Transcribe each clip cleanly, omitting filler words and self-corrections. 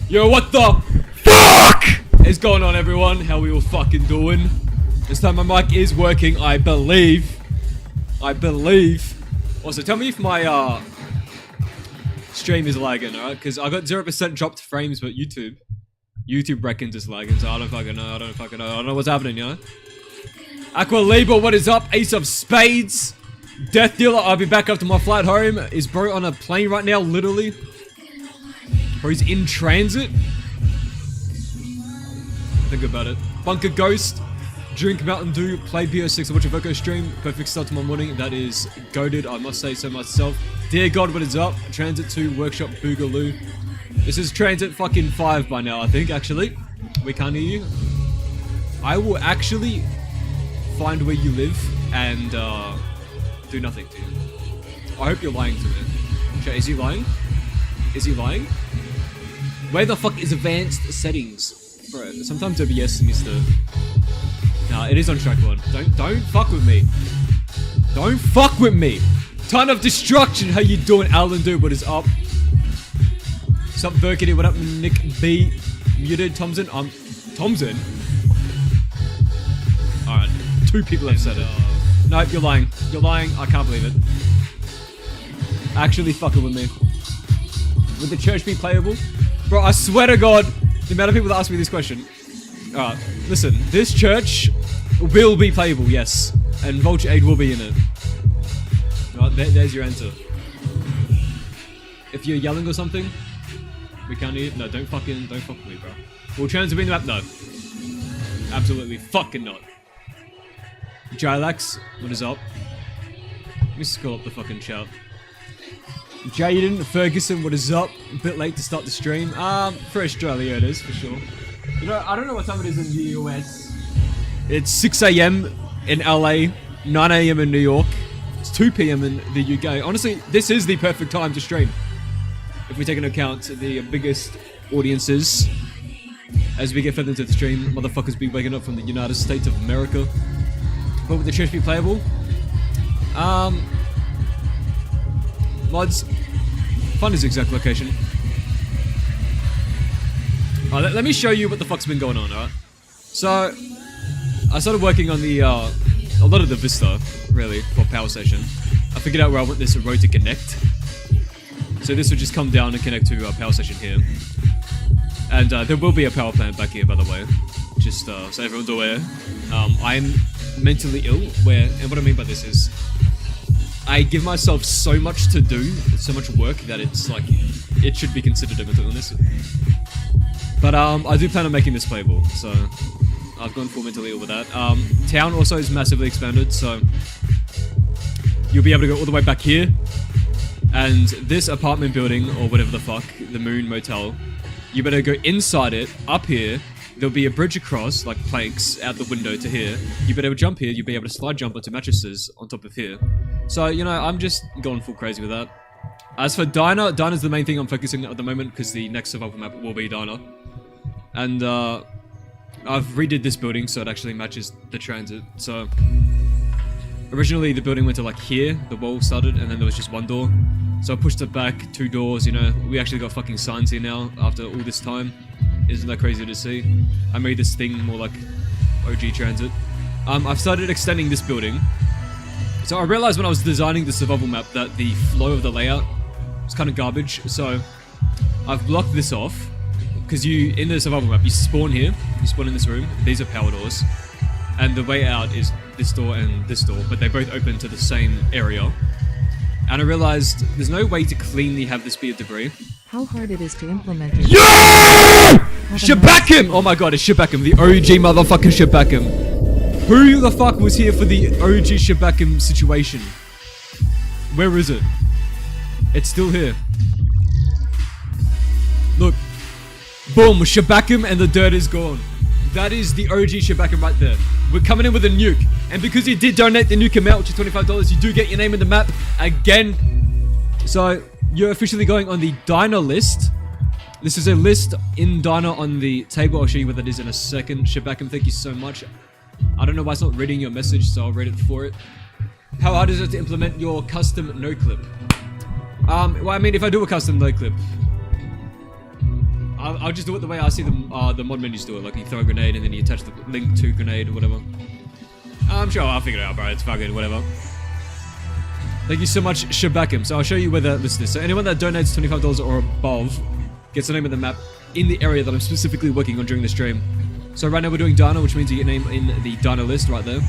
Yo, what the fuck is going on, everyone? How we all fucking doing? This time my mic is working, I believe. Also, tell me if my stream is lagging, alright? Because I got 0% dropped frames, but YouTube reckons it's lagging, so I don't fucking know. I don't know what's happening, you know? Aqualiba, what is up? Ace of Spades. Death Dealer, I'll be back after my flight home. Is bro on a plane right now, literally? Or he's in transit? Think about it. Bunker Ghost. Drink Mountain Dew. Play BO6 and watch a Voco stream. Perfect start to my morning. That is goated, I must say so myself. Dear God, what is up? Transit 2, Workshop Boogaloo. This is Transit fucking 5 by now, I think, actually. We can't hear you. I will actually find where you live and do nothing to you. I hope you're lying to me. Okay, is he lying? Is he lying? Where the fuck is advanced settings? Bro, sometimes OBS needs to... Nah, it is on track 1. Don't fuck with me. Don't fuck with me. Ton of destruction. How you doing, Alan Dude? What is up? What's up, Berkerly? What up, Nick B? Muted Thompson. Thompson? Alright. 2 people have said it. Nope, you're lying. You're lying. I can't believe it. Actually fucking with me. Would the church be playable? Bro, I swear to God, the amount of people that ask me this question. Alright, listen. This church will be playable, yes. And Vulture Aid will be in it. Right, there's your answer. If you're yelling or something, we can't hear. No, don't fuck with me, bro. Will transit be in the map? No. Absolutely fucking not. Jilax, what is up? Let me scroll up the fucking chat. Jaden Ferguson, what is up? A bit late to start the stream. For Australia it is, for sure. You know, I don't know what time it is in the US. It's 6 AM in LA, 9 AM in New York. It's 2 PM in the UK. Honestly, this is the perfect time to stream. If we take into account the biggest audiences. As we get further into the stream, motherfuckers be waking up from the United States of America. But would the church be playable? Mods, find his exact location. Alright, let me show you what the fuck's been going on, alright? So, I started working on the, a lot of the Vista, really, for Power Station. I figured out where I want this road to connect. So this would just come down and connect to Power Station here. And there will be a power plant back here, by the way. Just so everyone's aware. I'm mentally ill, and what I mean by this is, I give myself so much to do, so much work, that it's like, it should be considered a mental illness. But I do plan on making this playable, so I've gone full mentally ill with that. Town also is massively expanded, so you'll be able to go all the way back here, and this apartment building, or whatever the fuck, the Moon Motel, you better go inside it, up here. There'll be a bridge across, like planks, out the window to here. You better jump here, you'll be able to slide jump onto mattresses on top of here. So, you know, I'm just going full crazy with that. As for Diner, Diner's the main thing I'm focusing on at the moment, because the next survival map will be Diner. And, I've redid this building so it actually matches the transit. So, originally the building went to like here, the wall started, and then there was just 1 door. So I pushed it back, 2 doors, you know. We actually got fucking signs here now, after all this time. Isn't that crazy to see? I made this thing more like OG transit. I've started extending this building. So I realized when I was designing the survival map that the flow of the layout was kind of garbage. So I've blocked this off. Because in the survival map, you spawn here. You spawn in this room. These are power doors. And the way out is this door and this door. But they both open to the same area. And I realized there's no way to cleanly have this be a debris. How hard it is to implement it. Yeah! Shabackum! Oh my god, it's Shabackum. The OG motherfucking Shabackum. Who the fuck was here for the OG Shabackum situation? Where is it? It's still here. Look. Boom, Shabackum and the dirt is gone. That is the OG Shabackum right there. We're coming in with a nuke. And because you did donate the nuke amount, which is $25, you do get your name in the map again. So, you're officially going on the Diner list. This is a list in Diner on the table. I'll show you what that is in a second. Shabackum, thank you so much. I don't know why it's not reading your message, so I'll read it for it. How hard is it to implement your custom no clip? Well, I mean, if I do a custom no clip, I'll just do it the way I see the mod menus do it. Like you throw a grenade and then you attach the link to grenade or whatever. I'm sure I'll figure it out, bro. It's fucking whatever. Thank you so much, Shabakim. So I'll show you where the list is. So anyone that donates $25 or above gets the name of the map in the area that I'm specifically working on during the stream. So right now we're doing Dino, which means you get name in the Dino list right there.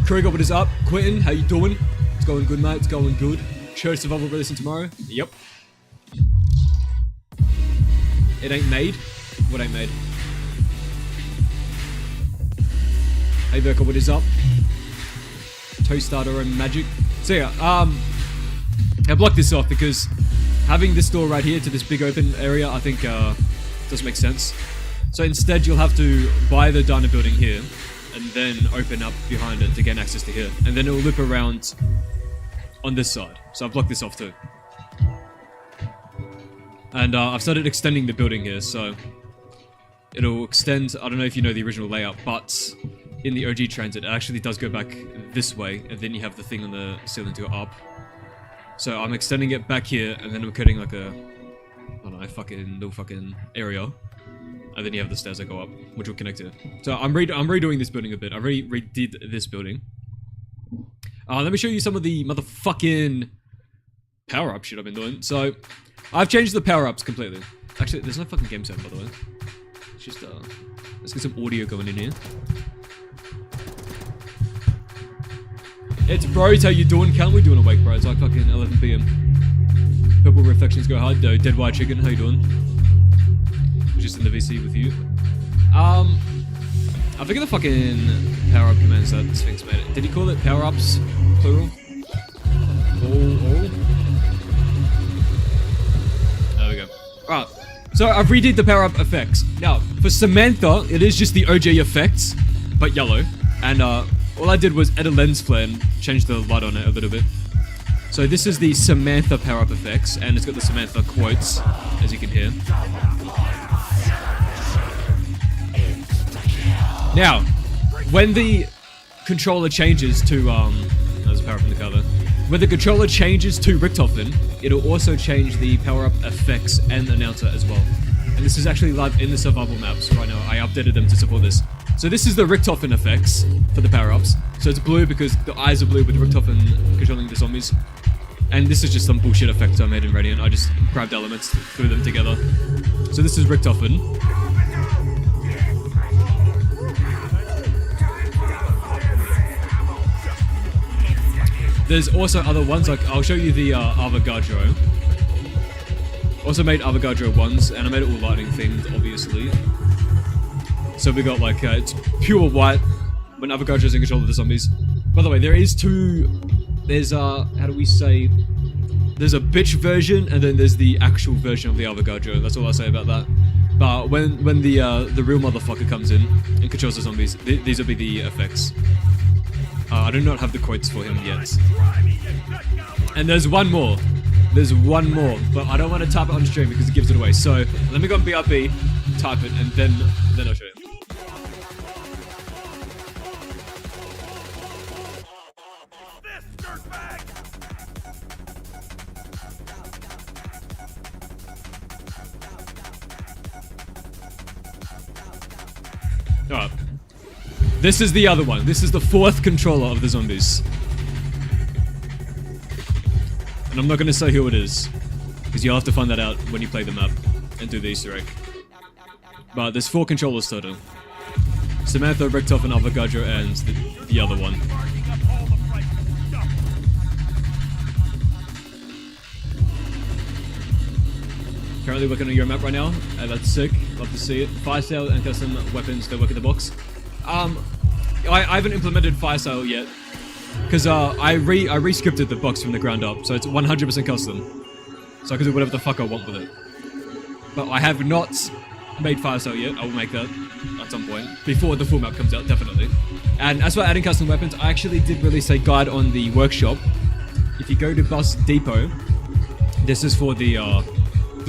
Krieger, what is up? Quentin, how you doing? It's going good, mate. It's going good. Church Survival releasing tomorrow. Yep. It ain't made. What ain't made? Hey Berker, what is up? Toast starter and magic. So yeah, I blocked this off because having this door right here to this big open area, I think does make sense. So instead, you'll have to buy the diner building here and then open up behind it to gain access to here, and then it will loop around on this side. So I've blocked this off too. And I've started extending the building here, so it'll extend. I don't know if you know the original layout, but in the OG transit, it actually does go back this way, and then you have the thing on the ceiling to go up. So I'm extending it back here, and then I'm cutting like a, I don't know, fucking little fucking area. And then you have the stairs that go up, which will connect here. So I'm redoing this building a bit. I redid this building. Let me show you some of the motherfucking power-up shit I've been doing. So I've changed the power-ups completely. Actually, there's no fucking game sound, by the way. It's just, let's get some audio going in here. It's bros, how you doing? Can't we do an awake, bro? It's like fucking 11 PM. Purple reflections go hard, though. Dead white chicken, how you doing? Just in the VC with you. I forget the fucking power-up commands that Sphinx made. Did he call it power-ups, plural? All? There we go. Right. So I've redid the power-up effects. Now, for Samantha, it is just the OG effects, but yellow. And all I did was add a lens flare and change the light on it a little bit. So this is the Samantha power-up effects, and it's got the Samantha quotes, as you can hear. Now, when the controller changes to, there's a power-up in the cover. When the controller changes to Richtofen, it'll also change the power-up effects and announcer as well. And this is actually live in the survival maps right now. I updated them to support this. So this is the Richtofen effects for the power-ups. So it's blue because the eyes are blue with Richtofen controlling the zombies. And this is just some bullshit effect I made in Radiant. I just grabbed elements, threw them together. So this is Richtofen. There's also other ones, like I'll show you the Avogadro. Also made Avogadro ones, and I made it all lightning themed, obviously. So we got like, it's pure white when Avogadro's in control of the zombies. By the way, there's, how do we say, there's a bitch version, and then there's the actual version of the Avogadro. That's all I'll say about that. But when the real motherfucker comes in and controls the zombies, these will be the effects. I do not have the quotes for him yet. And there's one more. There's one more, but I don't want to type it on stream because it gives it away. So let me go on BRB, type it, and then I'll show you. Alright. This is the other one. This is the fourth controller of the zombies. And I'm not going to say who it is, because you'll have to find that out when you play the map and do the Easter egg. But there's 4 controllers total. Samantha, Richtofen, Avogadro, and the other one. Currently working on your map right now, and that's sick. Love to see it. Fire sale and custom weapons that work in the box. I haven't implemented fire sale yet, because I re-scripted the box from the ground up, so it's 100% custom. So I can do whatever the fuck I want with it. But I have not made fire sale yet. I will make that at some point, before the full map comes out, definitely. And as for adding custom weapons, I actually did release a guide on the workshop. If you go to Bus Depot, this is for the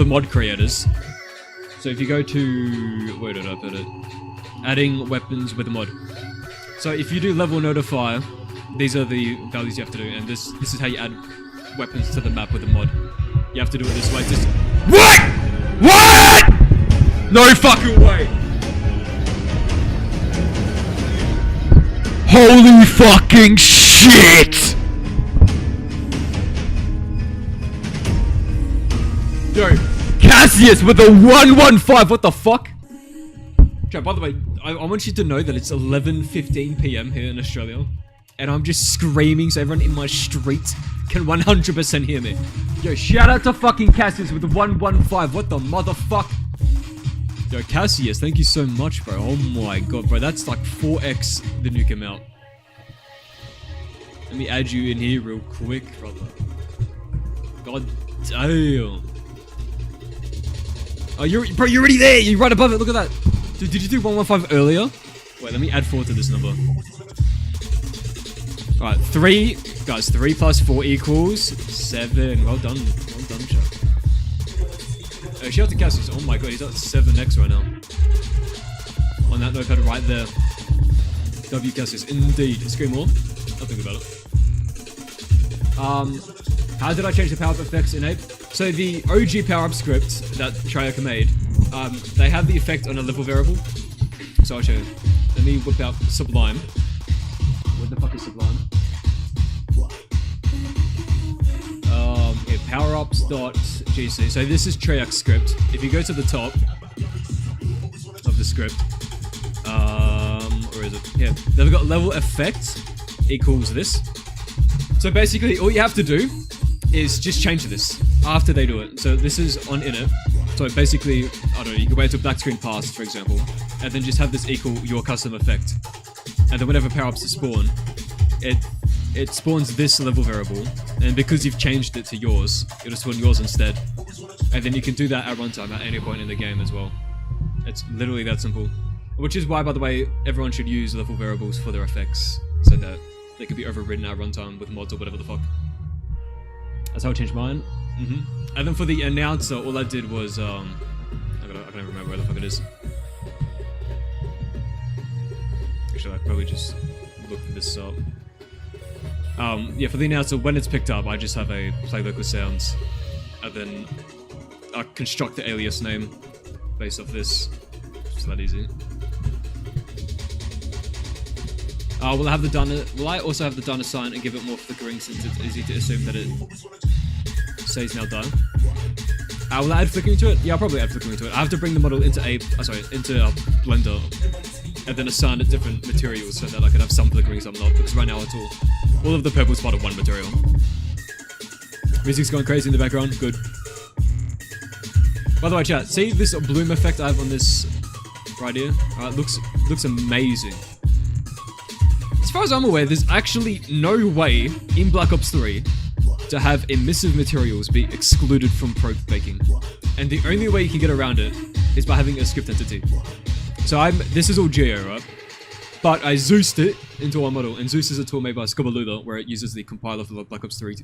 mod creators. So if you go to, where did I put it? Adding weapons with a mod. So if you do level notify, these are the values you have to do, and this is how you add weapons to the map with a mod. You have to do it this way. Just what? What? No fucking way. Holy fucking shit! Yo, Cassius with a 115. What the fuck? Joe, by the way, I want you to know that it's 11:15 p.m. here in Australia, and I'm just screaming so everyone in my street can 100% hear me. Yo, shout out to fucking Cassius with the 115. What the motherfuck? Yo, Cassius, thank you so much, bro. Oh my god, bro, that's like 4x the Nuke amount. Let me add you in here real quick, brother. God damn. Oh, you're already there. You're right above it. Look at that. Dude, did you do 115 earlier? Wait, let me add 4 to this number. Alright, 3. Guys, 3 plus 4 equals 7. Well done. Well done, Chuck. Shout out to Cassius. Oh my god, he's at 7x right now. On that notepad right there. W Cassius. Indeed. Scream more. I'll think about it. How did I change the power-up effects in Ape? So the OG power-up script that 𝐀𝐩𝐸𝐿 made, they have the effect on a level variable. So I'll show you. Let me whip out Sublime. What the fuck is Sublime? Yeah, powerups.gc. So this is 𝐀𝐸𝐸𝐿 script. If you go to the top of the script, or is it? Yeah, they've got level effect equals this. So basically, all you have to do is just change this after they do it. So this is on init. So basically, I don't know, you can wait until black screen passes, for example, and then just have this equal your custom effect. And then whenever power-ups spawn, it spawns this level variable, and because you've changed it to yours, it'll spawn yours instead. And then you can do that at runtime at any point in the game as well. It's literally that simple. Which is why, by the way, everyone should use level variables for their effects, so that they can be overridden at runtime with mods or whatever the fuck. That's how I changed mine. And then for the announcer, all I did was, I can't even remember where the fuck it is. Actually, I probably just looked this up. Yeah, for the announcer, when it's picked up, I just have a play local sounds, and then I construct the alias name based off this. It's that easy. Will I also have the done assign and give it more flickering since it's easy to assume that it says now done? Will I add flickering to it? Yeah, I'll probably add flickering to it. I have to bring the model into Blender, and then assign it different materials so that I can have some flickering, some not, because right now it's all of the purple's part of one material. Music's going crazy in the background, good. By the way, chat, see this bloom effect I have on this right here? Looks amazing. As far as I'm aware, there's actually no way in Black Ops 3 to have emissive materials be excluded from probe baking. And the only way you can get around it is by having a script entity. So this is all geo, right? But I Zeused it into our model, and Zeus is a tool made by 𝐀𝐸𝐿, where it uses the compiler for Black Ops 3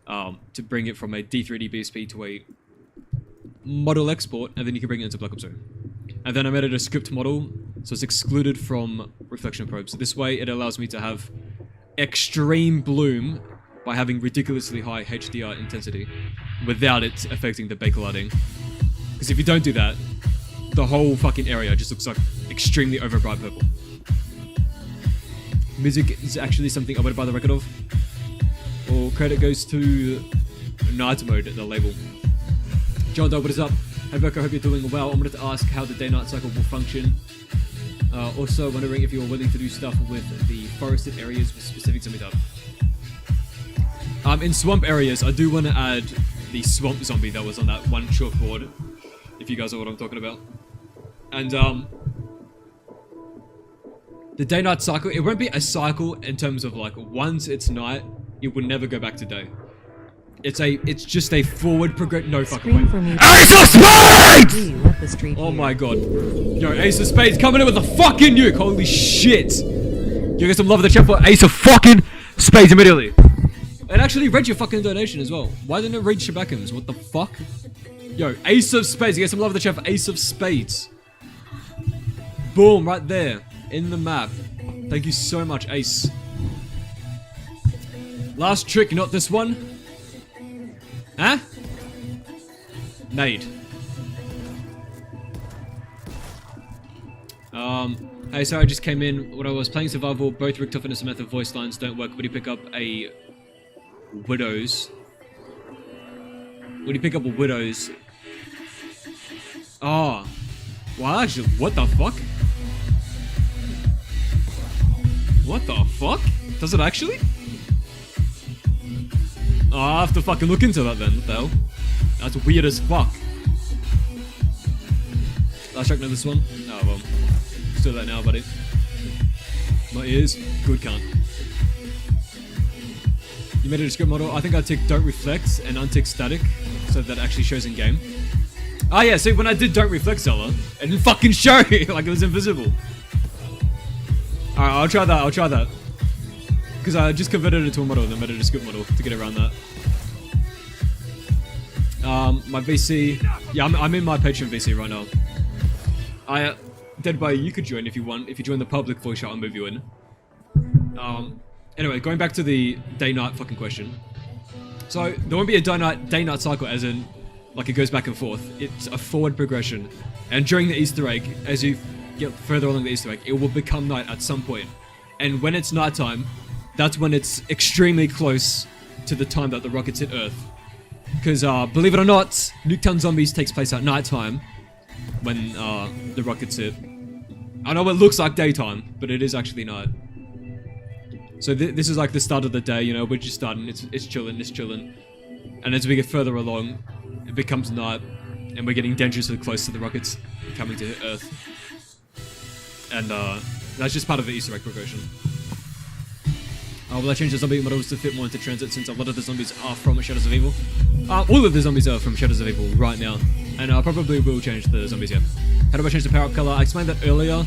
to bring it from a D3D BSP to a model export, and then you can bring it into Black Ops 2. And then I made it a script model, so it's excluded from reflection probes. So this way, it allows me to have extreme bloom by having ridiculously high HDR intensity without it affecting the backlighting. Because if you don't do that, the whole fucking area just looks like extremely overbright purple. Music is actually something I would buy the record of. All credit goes to Night Mode, the label. John Doe, what is up? Hey Berker, I hope you're doing well. I wanted to ask how the day-night cycle will function. Also wondering if you're willing to do stuff with the forested areas with specific zombie type. In swamp areas, I do want to add the swamp zombie that was on that one chalkboard, if you guys know what I'm talking about. And the day-night cycle, it won't be a cycle in terms of like once it's night, it will never go back to day. It's just a forward progression. No fucking way. Ace of Spades! Oh my god. Yo, Ace of Spades coming in with a fucking nuke. Holy shit. You get some love in the chat for Ace of fucking Spades immediately. It actually read your fucking donation as well. Why didn't it read Shabakins? What the fuck? Yo, Ace of Spades. You get some love in the chat for Ace of Spades. Boom, right there. In the map. Thank you so much, Ace. Last trick, not this one. Huh? Nade. Hey, sorry, I just came in. When I was playing survival, both Richtofen and Samantha voice lines don't work. Would you pick up a Widow's? Would you pick up a Widow's? Oh. Well, actually, what the fuck? What the fuck? Does it actually? Oh, I have to fucking look into that then. What the hell? That's weird as fuck. Last check, know this one? Oh, well. Let's do that now, buddy. My ears? Good cunt. You made it a script model. I think I ticked don't reflect and untick static so that actually shows in game. Oh yeah, see when I did don't reflect Zeller, it didn't fucking show like it was invisible. Alright, I'll try that. Because I just converted it to a model and then made it a script model to get around that. My VC, yeah, I'm in my Patreon VC right now. Dead by you could join if you want. If you join the public voice chat, I'll move you in. Anyway, going back to the day-night fucking question. So there won't be a day-night cycle, as in, like it goes back and forth. It's a forward progression, and during the Easter egg, as you get further along the Easter egg, it will become night at some point. And when it's nighttime, that's when it's extremely close to the time that the rockets hit Earth. Because believe it or not, Nuketown Zombies takes place at nighttime when the rockets hit. I know it looks like daytime, but it is actually night. So this is like the start of the day, you know, we're just starting, it's chilling. And as we get further along, it becomes night, and we're getting dangerously close to the rockets coming to hit Earth. And that's just part of the Easter egg progression. Will I change the zombie models to fit more into TranZit, since a lot of the zombies are from Shadows of Evil? All of the zombies are from Shadows of Evil right now, and I probably will change the zombies, yeah. How do I change the power-up color? I explained that earlier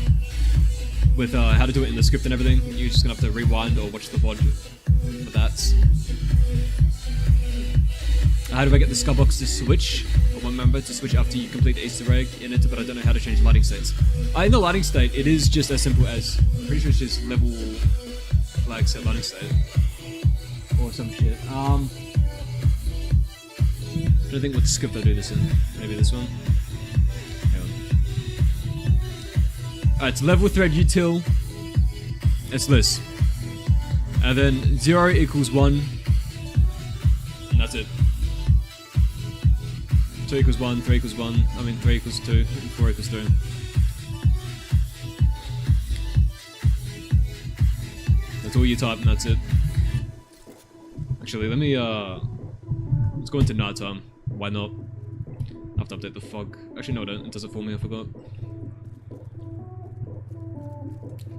with how to do it in the script and everything. You're just gonna have to rewind or watch the VOD for that. How do I get the skybox to switch? Or one member to switch after you complete the Easter egg in it, but I don't know how to change lighting states. In the lighting state, it is just as simple as, I'm pretty sure it's just level flag set lighting state. Or some shit. I don't think what script I do this in. Maybe this one? Hang on. Alright, it's level thread util. It's this. And then 0 equals 1. And that's it. 2 equals 1, 3 equals 1, 3 equals 2, 4 equals 2. That's all you type and that's it. Actually, let me, let's go into nighttime. Why not? I have to update the fog. Actually, no, I don't. It does it for me, I forgot.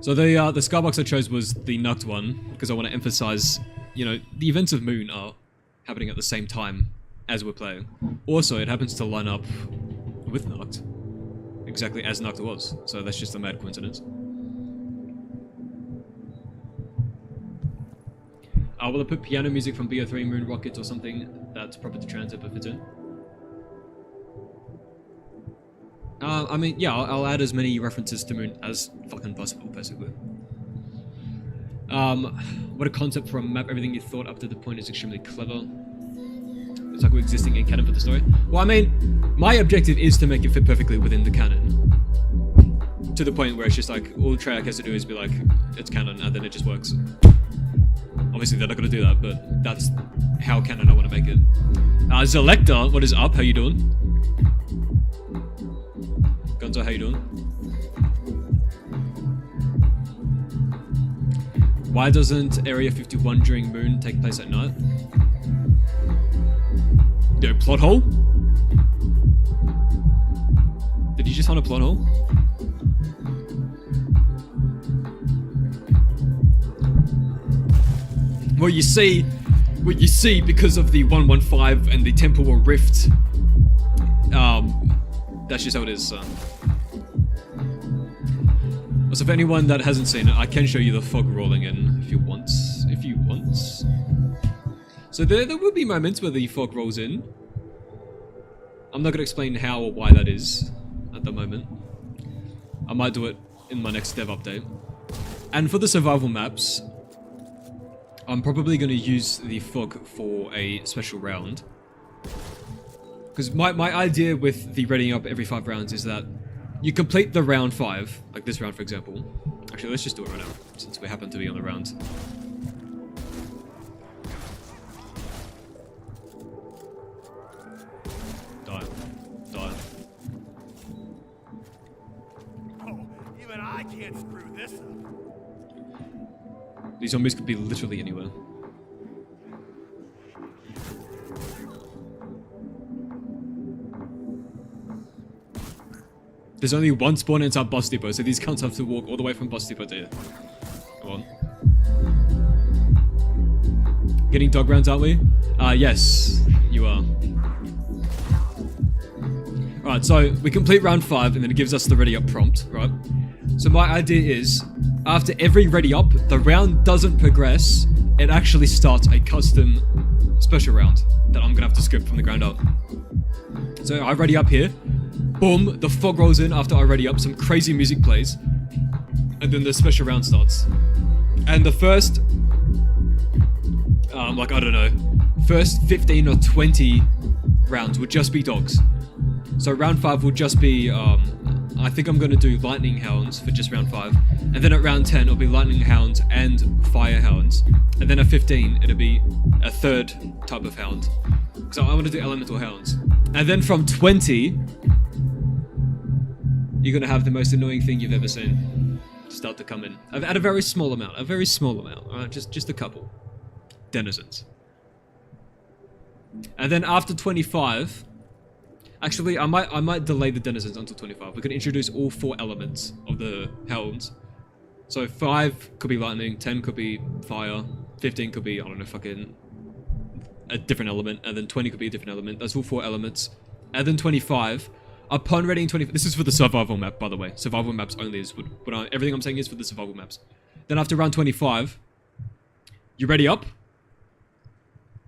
So the skybox I chose was the Nuke one, because I want to emphasize, you know, the events of Moon are happening at the same time as we're playing. Also, it happens to line up with Nuke, exactly as Nuke was, so that's just a mad coincidence. Will I put piano music from BO3 Moon Rockets or something that's proper to TranZit but fits in? Yeah, I'll add as many references to Moon as fucking possible, basically. What a concept for a map. Everything you thought up to the point is extremely clever. It's like we're existing in canon for the story. Well, my objective is to make it fit perfectly within the canon. To the point where it's just like, all Treyarch has to do is be like, it's canon, and then it just works. Obviously, they're not gonna do that, but that's how canon I want to make it. Zelector, what is up? How you doing? Gonzo, how you doing? Why doesn't Area 51 during Moon take place at night? Yo, plot hole? Did you just find a plot hole? Well, you see, because of the 115 and the temporal rift, that's just how it is, so. Also, for anyone that hasn't seen it, I can show you the fog rolling in if you want. So there will be moments where the fog rolls in. I'm not going to explain how or why that is at the moment. I might do it in my next dev update. And for the survival maps, I'm probably going to use the fog for a special round. Because my idea with the readying up every 5 rounds is that you complete the round 5, like this round for example. Actually, let's just do it right now, since we happen to be on the round. Die. Die. Oh, even I can't screw this up. These zombies could be literally anywhere. There's only one spawn inside Bus Depot, so these cunts have to walk all the way from Bus Depot to here. Come on. Getting dog rounds, aren't we? Yes, you are. Alright, so we complete round 5 and then it gives us the ready up prompt, right? So my idea is, after every ready up, the round doesn't progress, it actually starts a custom special round that I'm gonna have to script from the ground up. So I ready up here, boom, the fog rolls in after I ready up, some crazy music plays, and then the special round starts. And the first, like I don't know, first 15 or 20 rounds would just be dogs. So round 5 will just be, I think I'm going to do lightning hounds for just round 5. And then at round 10 it'll be lightning hounds and fire hounds. And then at 15 it'll be a third type of hound. So I want to do elemental hounds. And then from 20, you're going to have the most annoying thing you've ever seen start to come in. At a very small amount, alright, just a couple. Denizens. And then after 25, actually, I might delay the denizens until 25. We can introduce all 4 elements of the hounds. So 5 could be lightning, 10 could be fire, 15 could be, I don't know, fucking a different element, and then 20 could be a different element. That's all 4 elements. And then 25, upon readying 20, this is for the survival map, by the way. Survival maps only is what everything I'm saying is for the survival maps. Then after round 25, you ready up.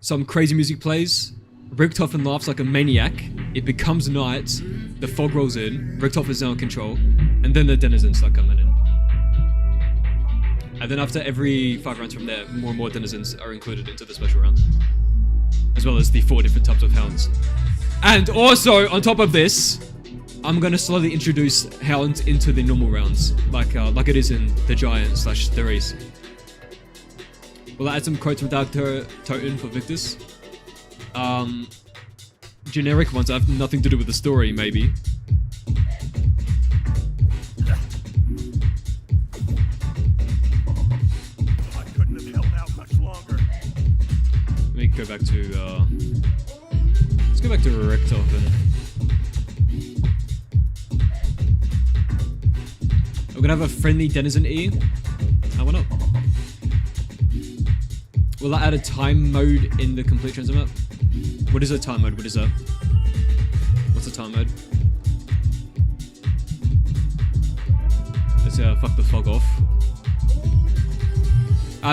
Some crazy music plays. Richtofen laughs like a maniac. It becomes night. The fog rolls in. Richtofen is now in control. And then the denizens start coming in. And then after every 5 rounds from there, more and more denizens are included into the special round. As well as the 4 different types of hounds. And also, on top of this, I'm going to slowly introduce hounds into the normal rounds. Like it is in the Giant/the Race. We'll add some quotes from Dark Toten for Victus. Generic ones that have nothing to do with the story, maybe. I couldn't have held out much longer. Let me go back to, let's go back to Richtofen. We're gonna have a friendly denizen E. Why not? Will I add a time mode in the complete TranZit map? What is a time mode? What is that? What's a time mode? Let's fuck the fog off.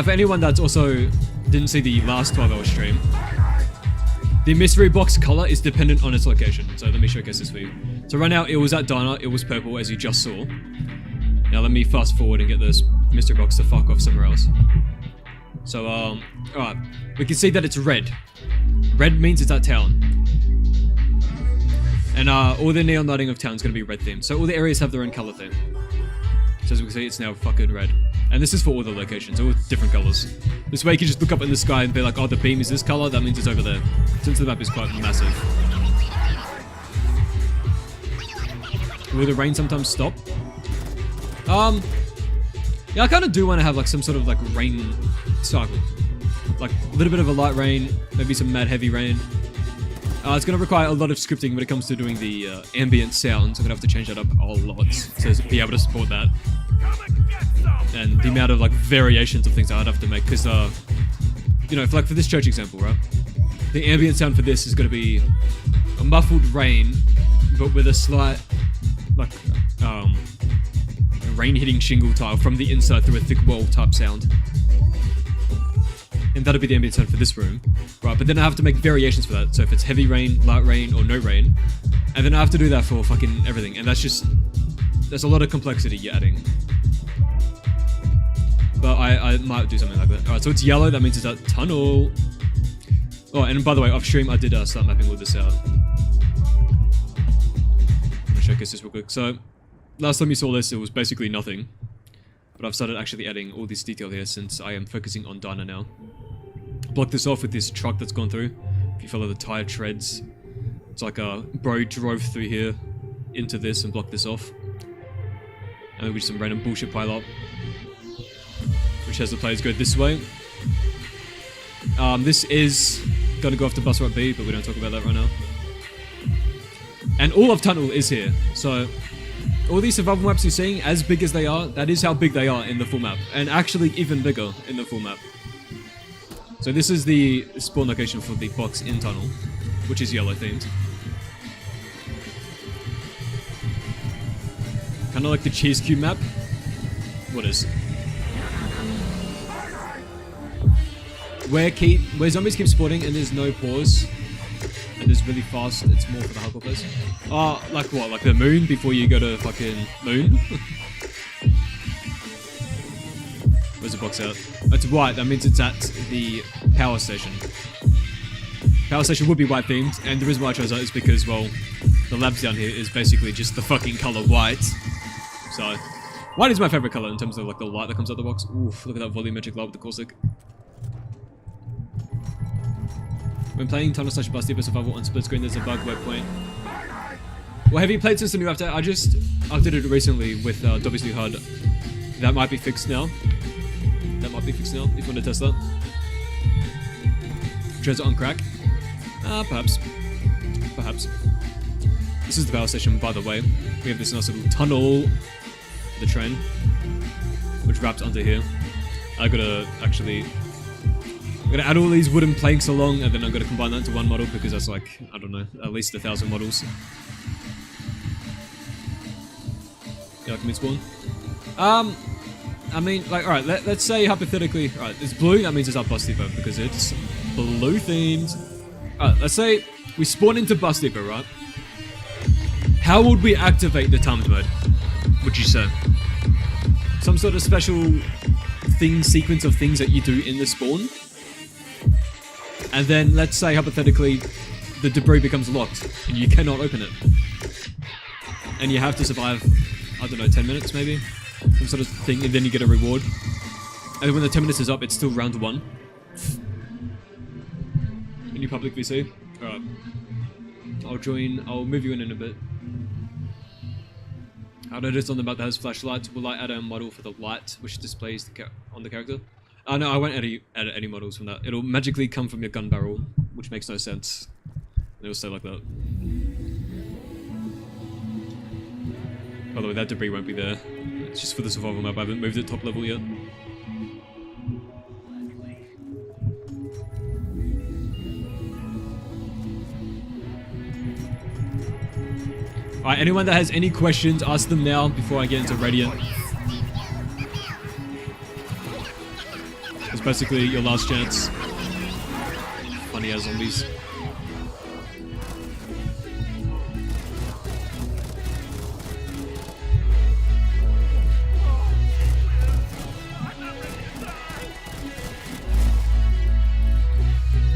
For anyone that's also didn't see the last 12-hour stream, the mystery box color is dependent on its location. So let me showcase this for you. So right now it was at Diner, it was purple as you just saw. Now let me fast forward and get this mystery box to fuck off somewhere else. So, alright, we can see that it's red. Red means it's at town. And all the neon lighting of town is going to be red themed. So all the areas have their own color theme. So as we can see, it's now fucking red. And this is for all the locations, all different colors. This way you can just look up in the sky and be like, oh, the beam is this color, that means it's over there. Since the map is quite massive. Will the rain sometimes stop? Yeah, I kind of do want to have like some sort of like rain cycle. Like a little bit of a light rain, maybe some mad heavy rain. It's going to require a lot of scripting when it comes to doing the ambient sounds. I'm going to have to change that up a lot to be able to support that. And the amount of like variations of things I'd have to make. Because, you know, for this church example, right? The ambient sound for this is going to be a muffled rain, but with a slight, like, rain hitting shingle tile from the inside through a thick wall type sound. And that'll be the ambient sound for this room. Right, but then I have to make variations for that. So if it's heavy rain, light rain, or no rain. And then I have to do that for fucking everything. And that's just... there's a lot of complexity you're adding. But I might do something like that. Alright, so it's yellow, that means it's a tunnel. Oh, and by the way, off stream I did start mapping all this out. showcase this real quick. So, last time you saw this, it was basically nothing. But I've started actually adding all this detail here since I am focusing on Diner now. Block this off with this truck that's gone through. If you follow the tire treads, it's like a bro drove through here into this and blocked this off. And maybe some random bullshit pile up, which has the players go this way. This is gonna go off to bus route B, but we don't talk about that right now. And all of Tunnel is here, so all these survival maps you're seeing, as big as they are, that is how big they are in the full map, and actually even bigger in the full map. So this is the spawn location for the box in Tunnel, which is yellow themed. Kind of like the 𝐬𝐩𝐸 map. What is? Where zombies keep spawning and there's no pause, and there's really fast, it's more for the hardcore players. Like what? Like the moon before you go to fucking moon? Where's the box out? It's white, that means it's at the power station. Power station would be white themed, and the reason why I chose that is because, well, the labs down here is basically just the fucking color white. So, white is my favorite color in terms of like the light that comes out the box. Oof, look at that volumetric light with the caustic. When playing Tunnel / Bus Depot Survival on split screen, there's a bug waypoint. Well, have you played since the new update? I just updated it recently with WSU HUD. That might be fixed now. That might be fixed now, if you want to test that. Treasure on crack? Perhaps. Perhaps. This is the power station, by the way. We have this nice little tunnel for the train, which wraps under here. I'm gonna add all these wooden planks along, and then I'm gonna combine that into one model because that's like, I don't know, at least 1,000 models. Yeah, I can spawn. I mean, like, alright, let's say hypothetically, alright, it's blue, that means it's our bus depot because it's blue themed. Alright, let's say we spawn into bus depot, right? How would we activate the timed mode, would you say? Some sort of special sequence of things that you do in the spawn? And then, let's say, hypothetically, the debris becomes locked, and you cannot open it. And you have to survive, I don't know, 10 minutes maybe? Some sort of thing, and then you get a reward. And when the 10 minutes is up, it's still round 1. Can you public VC? Alright. I'll move you in a bit. I noticed on the map that has flashlights. Will I add a model for the light, which displays on the character? No, I won't add any models from that. It'll magically come from your gun barrel, which makes no sense. It'll stay like that. By the way, that debris won't be there. It's just for the survival map. I haven't moved it top level yet. Alright, anyone that has any questions, ask them now before I get into Radiant. It's basically your last chance. Funny as zombies.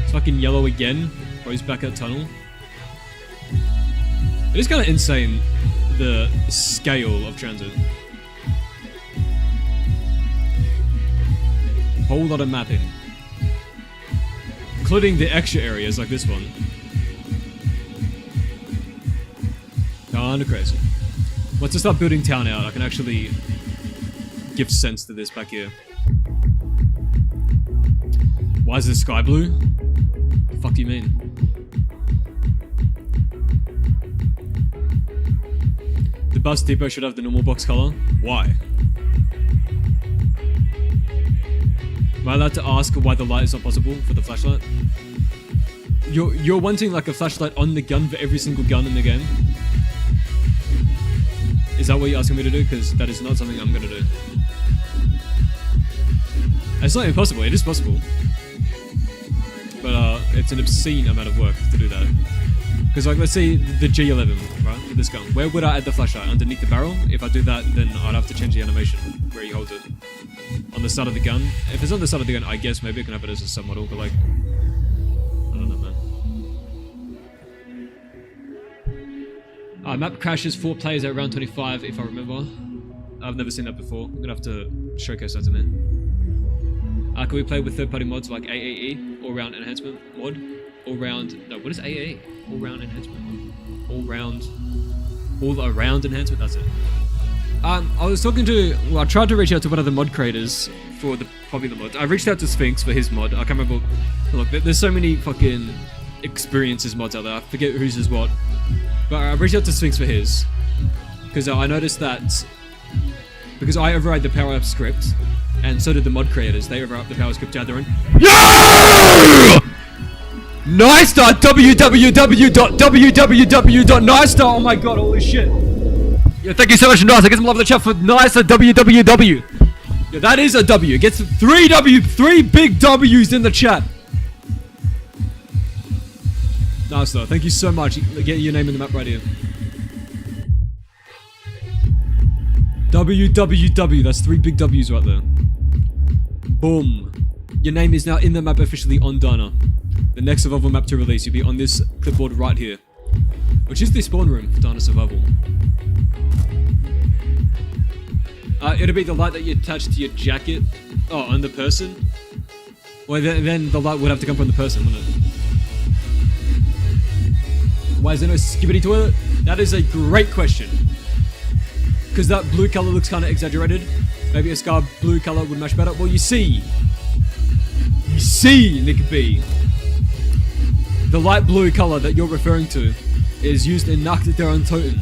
It's fucking yellow again. Goes back at tunnel. It is kind of insane, the scale of TranZit. Whole lot of mapping. Including the extra areas like this one. Kinda crazy. Once I start building town out, I can actually give sense to this back here. Why is the sky blue? The fuck do you mean? The bus depot should have the normal box color. Why? Am I allowed to ask why the light is not possible for the flashlight? You're wanting like a flashlight on the gun for every single gun in the game? Is that what you're asking me to do? Because that is not something I'm gonna do. It's not impossible, it is possible. But it's an obscene amount of work to do that. Because like, let's say the G11, right, with this gun. Where would I add the flashlight? Underneath the barrel? If I do that, then I'd have to change the animation where you hold it. On the side of the gun. If it's on the side of the gun, I guess maybe I can have it as a submodel, but like, I don't know, man. Map crashes 4 players at round 25, if I remember. I've never seen that before. I'm gonna have to showcase that to me. Can we play with third-party mods like AAE, All-Round Enhancement mod? All-Round... No, what is AAE? All-Round Enhancement mod? All-Around Enhancement? That's it. I was talking to... Well, I tried to reach out to one of the mod creators for the popular mods. I reached out to Sphinx for his mod. I can't remember... Look, there's so many fucking experiences mods out there. I forget whose is what. But I reached out to Sphinx for his. Because I noticed that... Because I override the power-up script, and so did the mod creators. They override the power script to add their own. Yeah! Nice.www.www.nice. Oh my god, holy shit. Yo, thank you so much, Nice. I get some love in the chat for Nice.www. Yo, that is a W. It gets 3 big W's in the chat. Nice though, thank you so much. Get your name in the map right here. WWW, that's 3 big W's right there. Boom. Your name is now in the map officially on Dana. The next survival map to release, you'll be on this clipboard right here. Which is the spawn room for Dana Survival. It'll be the light that you attach to your jacket. Oh, on the person? Well, then the light would have to come from the person, wouldn't it? Why is there no skibbity toilet? That is a great question. Because that blue color looks kind of exaggerated. Maybe a sky blue color would match better. Well, you see, Nick B. The light blue color that you're referring to is used in Nacht der Untoten.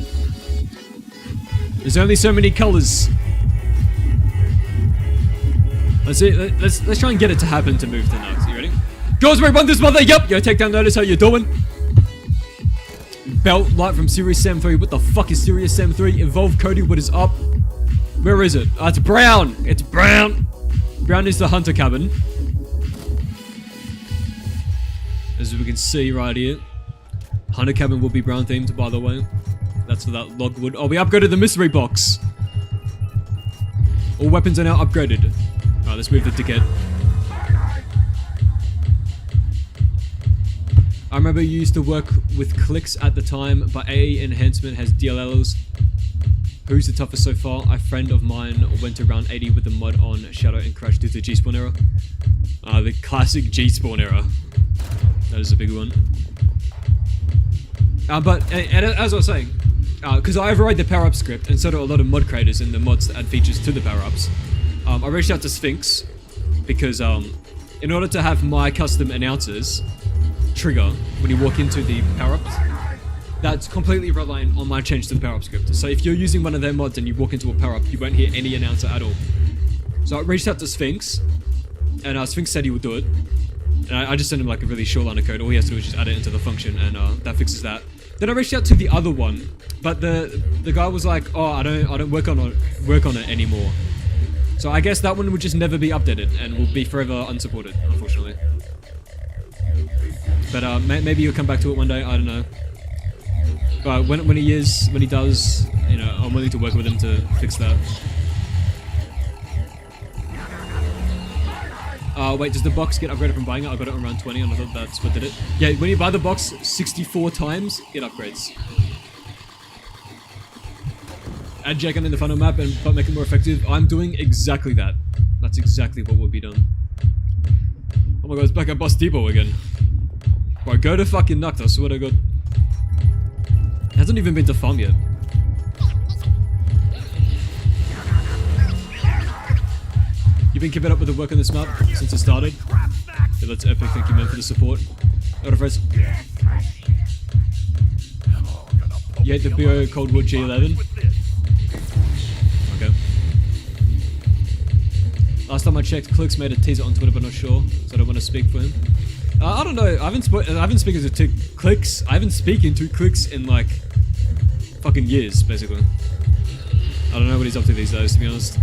There's only so many colors. Let's try and get it to happen to move to Nacht. You ready? Goldsberry, run this mother. Yep. Yo, take down notice. How you doing? Belt light from Serious Sam 3. What the fuck is Serious Sam 3? Evolve Cody, what is up? Where is it? It's brown. It's brown. Brown is the hunter cabin. As we can see right here. Hunter cabin will be brown themed, by the way. That's for that logwood. Oh, we upgraded the mystery box. All weapons are now upgraded. Alright, let's move the dickhead. I remember you used to work with clicks at the time, but AE enhancement has DLLs. Who's the toughest so far? A friend of mine went around 80 with the mod on Shadow and crashed due to G-spawn error. The classic G-spawn error. That is a big one. But as I was saying, because I override the power-up script, and so do a lot of mod creators and the mods that add features to the power-ups, I reached out to Sphinx, because in order to have my custom announcers trigger when you walk into the power-ups, that's completely reliant on my change to the power-up script. So if you're using one of their mods and you walk into a power-up, you won't hear any announcer at all. So I reached out to Sphinx, and Sphinx said he would do it. And I just sent him like a really short line of code. All he has to do is just add it into the function, and that fixes that. Then I reached out to the other one, but the guy was like, "Oh, I don't work on it anymore." So I guess that one would just never be updated and will be forever unsupported, unfortunately. But maybe he'll come back to it one day. I don't know. But when he does, you know, I'm willing to work with him to fix that. Wait, does the box get upgraded from buying it? I got it on round 20 and I thought that's what did it. Yeah, when you buy the box 64 times, it upgrades. Add Jacken in the funnel map and make it more effective. I'm doing exactly that. That's exactly what will be done. Oh my god, it's back at Boss Depot again. Bro, go to fucking Nukt, I swear to god. It hasn't even been to farm yet. You've been keeping up with the work on this map since it started. Yeah, that's epic, thank you man for the support. Autofres. You hate the BO Cold War G11? Okay. Last time I checked, Clicks made a teaser on Twitter, but not sure, so I don't want to speak for him. I don't know, I haven't spoken to Clicks. I haven't spoken to Clicks in like fucking years, basically. I don't know what he's up to these days, to be honest.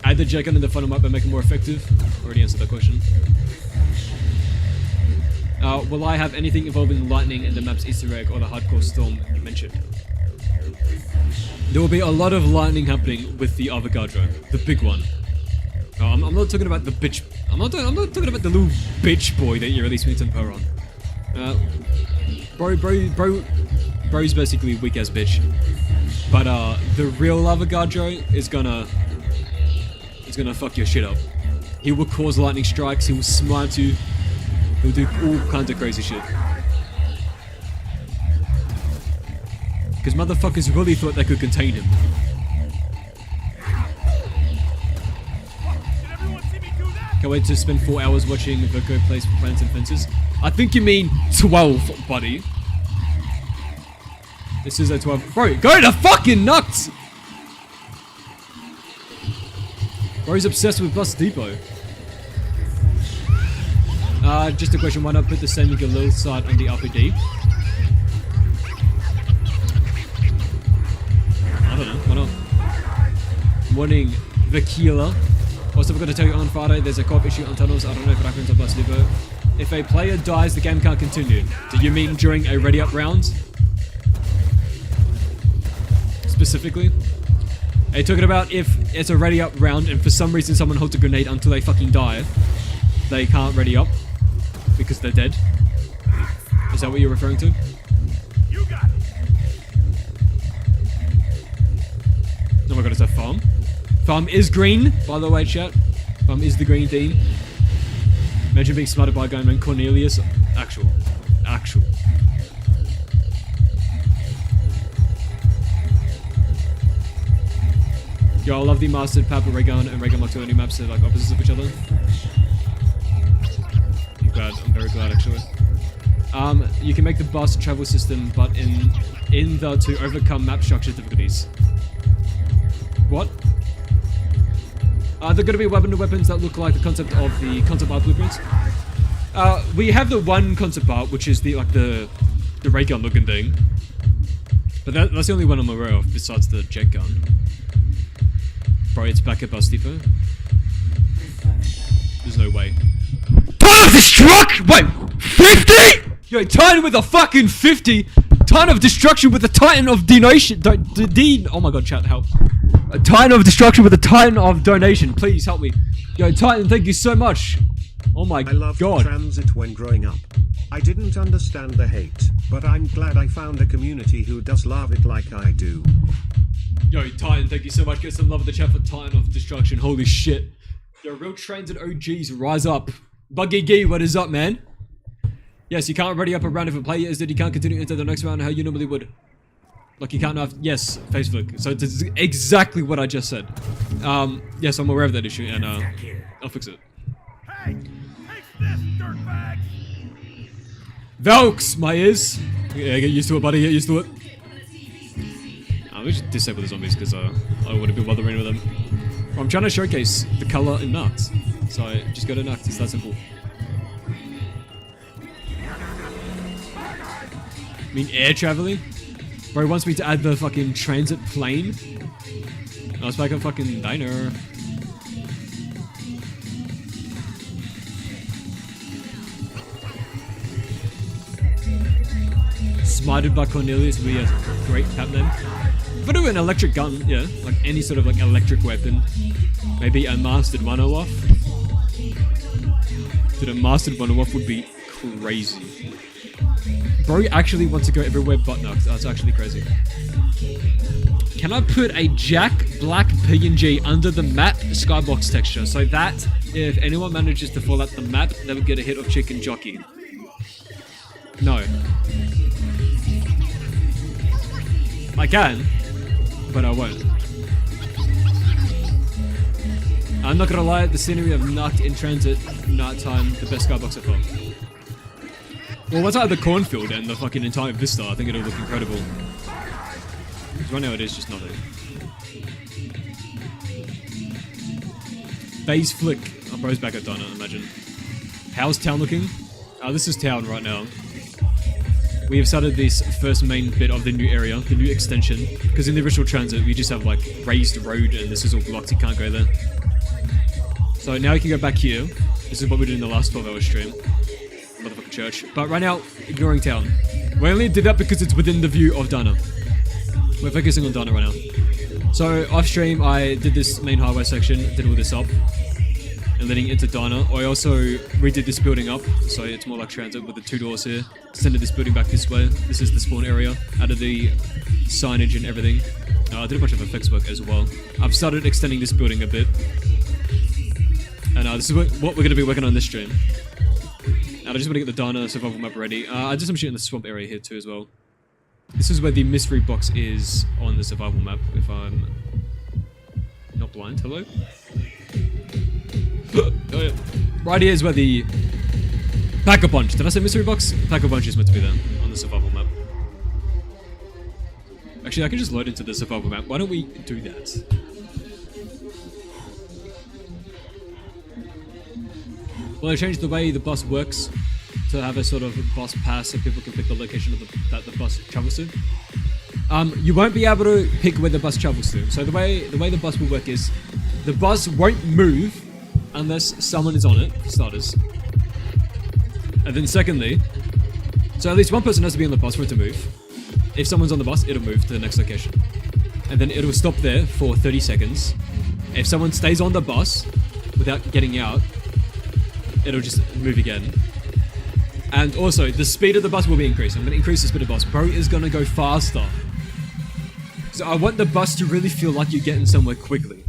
Add the Jacken in the funnel map and make it more effective. Already answered that question. Will I have anything involving lightning in the map's Easter egg or the hardcore storm you mentioned? There will be a lot of lightning happening with the Avogadro, the big one. Oh, I'm not talking about the bitch. I'm not talking about the little bitch boy that you released me to Power on. Bro's basically weak ass bitch. But the real lava guard Joe is gonna fuck your shit up. He will cause lightning strikes. He will smite you. He'll do all kinds of crazy shit. Because motherfuckers really thought they could contain him. Can't wait to spend 4 hours watching Virgo plays for Plants and Fences. I think you mean 12, buddy. This is a 12. Bro, go to fucking nuts! Bro's obsessed with Bus Depot. Just a question, why not put the same Galil side on the RPD? I don't know, why not? Morning, Vakila. Also, we're going to tell you on Friday, there's a co-op issue on tunnels. I don't know if it happens on Bus Depot. If a player dies, the game can't continue. Do you mean during a ready up round? Specifically? Are you talking about if it's a ready up round and for some reason someone holds a grenade until they fucking die, they can't ready up because they're dead? Is that what you're referring to? You got it. Oh my god, it's a farm. Farm is green, by the way, chat. Farm is the green theme. Imagine being smarted by a guy named Cornelius. Actual. Yo, I love the mastered Papa Raygun and Raygun Mark 2 new maps. They're like opposites of each other. I'm very glad actually. You can make the bus travel system, but in the to overcome map structure difficulties. What? They're going to be weapons that look like the concept of the concept art blueprints. We have the one concept art, which is the ray gun looking thing. But that's the only one I'm aware of, besides the jet gun. Bro, it's back at Bus Depot. There's no way. Time of destruction! Wait, 50?! Yo, Titan with a fucking 50! Titan of destruction with a Titan of donation. Oh my god, chat, help. A Titan of destruction with a Titan of donation. Please help me. Yo, Titan, thank you so much. Oh my god. I loved TranZit when growing up. I didn't understand the hate, but I'm glad I found a community who does love it like I do. Yo, Titan, thank you so much. Get some love in the chat for Titan of destruction. Holy shit. Yo, real TranZit OGs, rise up. Buggy Gee, what is up, man? Yes, you can't ready up a round if a player is that you can't continue into the next round how you normally would. Like you can't have, yes, Facebook. So this is exactly what I just said. Yes, I'm aware of that issue and I'll fix it. Hey, take this, dirtbag. Velks, my ears. Yeah, get used to it, buddy. Get used to it. We should disable the zombies because I don't want to be bothering with them. I'm trying to showcase the color in Nuts. So just go to Nuts, it's that simple. I mean air traveling? Bro, he wants me to add the fucking transit plane. Oh, it's like a fucking diner. Smited by Cornelius would be a great cap name. If I do an electric gun, yeah, like any sort of like electric weapon. Maybe a mastered one-off. Dude, a mastered one-off would be crazy. Bro actually wants to go everywhere but Nux. That's actually crazy. Can I put a Jack Black PNG under the map skybox texture so that if anyone manages to fall out the map, they would get a hit of Chicken Jockey? No. I can, but I won't. I'm not gonna lie, the scenery of Nuke in TranZit nighttime, the best skybox I've got. Well, once I have the cornfield and the fucking entire vista, I think it'll look incredible. Because right now it is just nothing. Phase flick. Oh, bro's back at Donna, imagine. How's town looking? This is town right now. We have started this first main bit of the new area, the new extension. Because in the original TranZit, we just have like raised road and this is all blocked, you can't go there. So now you can go back here. This is what we did in the last 12-hour stream. Motherfucking church. But right now, ignoring town. We only did that because it's within the view of Dana. We're focusing on Dana right now. So off stream, I did this main highway section, did all this up. and letting it into Diner. I also redid this building up, so it's more like TranZit with the 2 doors here. Extended this building back this way. This is the spawn area, added the signage and everything. I did a bunch of effects work as well. I've started extending this building a bit. And this is what we're going to be working on this stream. And I just want to get the Diner survival map ready. I did some shit in the swamp area here too as well. This is where the mystery box is on the survival map, if I'm not blind. Hello? Oh, yeah. Right here is where the Pack-a-Punch. Did I say mystery box? Pack-a-Punch is meant to be there on the survival map. Actually, I can just load into the survival map. Why don't we do that? Well, I changed the way the bus works to have a sort of bus pass so people can pick the location of that the bus travels to. You won't be able to pick where the bus travels to. So the way the bus will work is the bus won't move unless someone is on it, for starters. And then secondly, so at least one person has to be on the bus for it to move. If someone's on the bus, it'll move to the next location. And then it'll stop there for 30 seconds. If someone stays on the bus without getting out, it'll just move again. And also, the speed of the bus will be increased. I'm going to increase the speed of the bus. Bro is going to go faster. So I want the bus to really feel like you're getting somewhere quickly.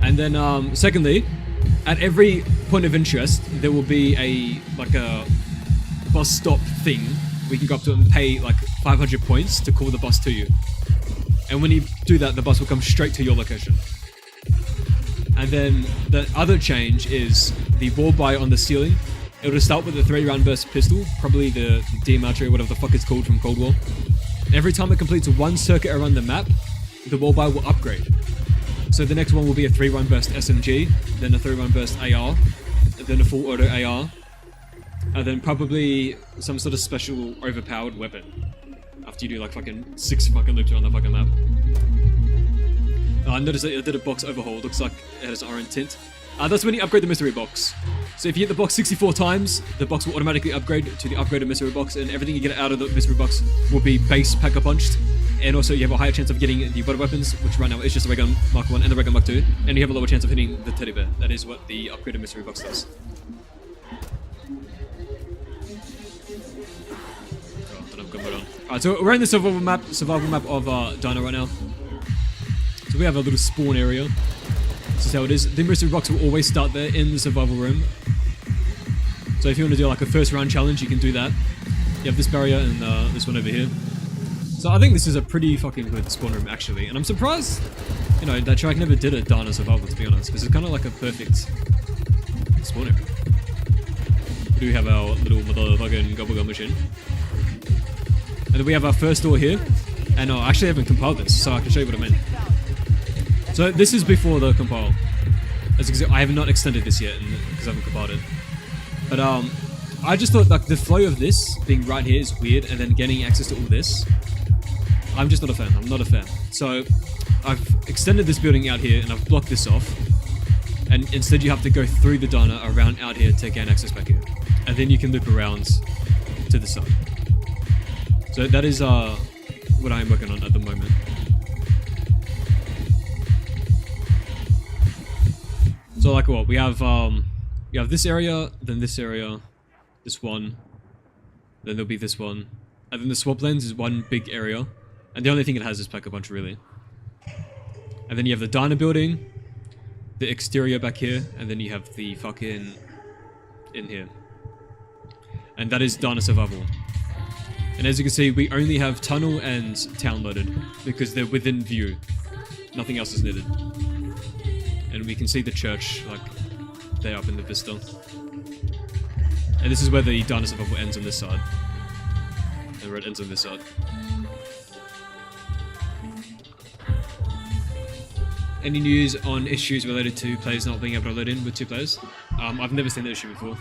And then, secondly, at every point of interest, there will be a bus stop thing. We can go up to it and pay like 500 points to call the bus to you. And when you do that, the bus will come straight to your location. And then the other change is the wall buy on the ceiling. It'll start with a 3-round burst pistol, probably the DMR, whatever the fuck it's called from Cold War. Every time it completes 1 circuit around the map, the wall buy will upgrade. So the next one will be a 3-round burst SMG, then a 3-round burst AR, then a full auto AR, and then probably some sort of special overpowered weapon. After you do like fucking 6 fucking loops around the fucking map. I noticed that it did a box overhaul. Looks like it has orange tint. That's when you upgrade the mystery box. So if you hit the box 64 times, the box will automatically upgrade to the upgraded mystery box, and everything you get out of the mystery box will be base Pack-a-Punched. And also you have a higher chance of getting the water weapons, which right now is just a regular Mark 1 and the regular Mark 2. And you have a lower chance of hitting the teddy bear. That is what the upgraded mystery box does. Alright, so we're in the survival map of Dino right now. So we have a little spawn area. This is how it is. The mystery box will always start there in the survival room. So if you want to do like a first round challenge, you can do that. You have this barrier and this one over here. So I think this is a pretty fucking good spawn room actually. And I'm surprised, you know, that track never did a Dino survival, to be honest. Because it's kind of like a perfect spawn area. We do have our little motherfucking gobble machine. And then we have our first door here. And actually I haven't compiled this, so I can show you what I mean. So this is before the compile. As you can see, I have not extended this yet because I haven't compiled it. But I just thought like the flow of this being right here is weird, and then getting access to all this. I'm just not a fan. I'm not a fan. So I've extended this building out here and I've blocked this off. And instead you have to go through the diner around out here to gain access back here. And then you can loop around to the side. So that is what I'm working on at the moment. So like what? We have this area, then this area, this one, then there'll be this one. And then the swap lens is one big area. And the only thing it has is Pack-a-Punch really. And then you have the diner building, the exterior back here, and then you have the fucking in here. And that is diner survival. And as you can see, we only have tunnel and town loaded because they're within view. Nothing else is needed. And we can see the church, like, they're up in the vista. And this is where the diner survival ends on this side. And where it ends on this side. Any news on issues related to players not being able to load in with 2 players? I've never seen that issue before.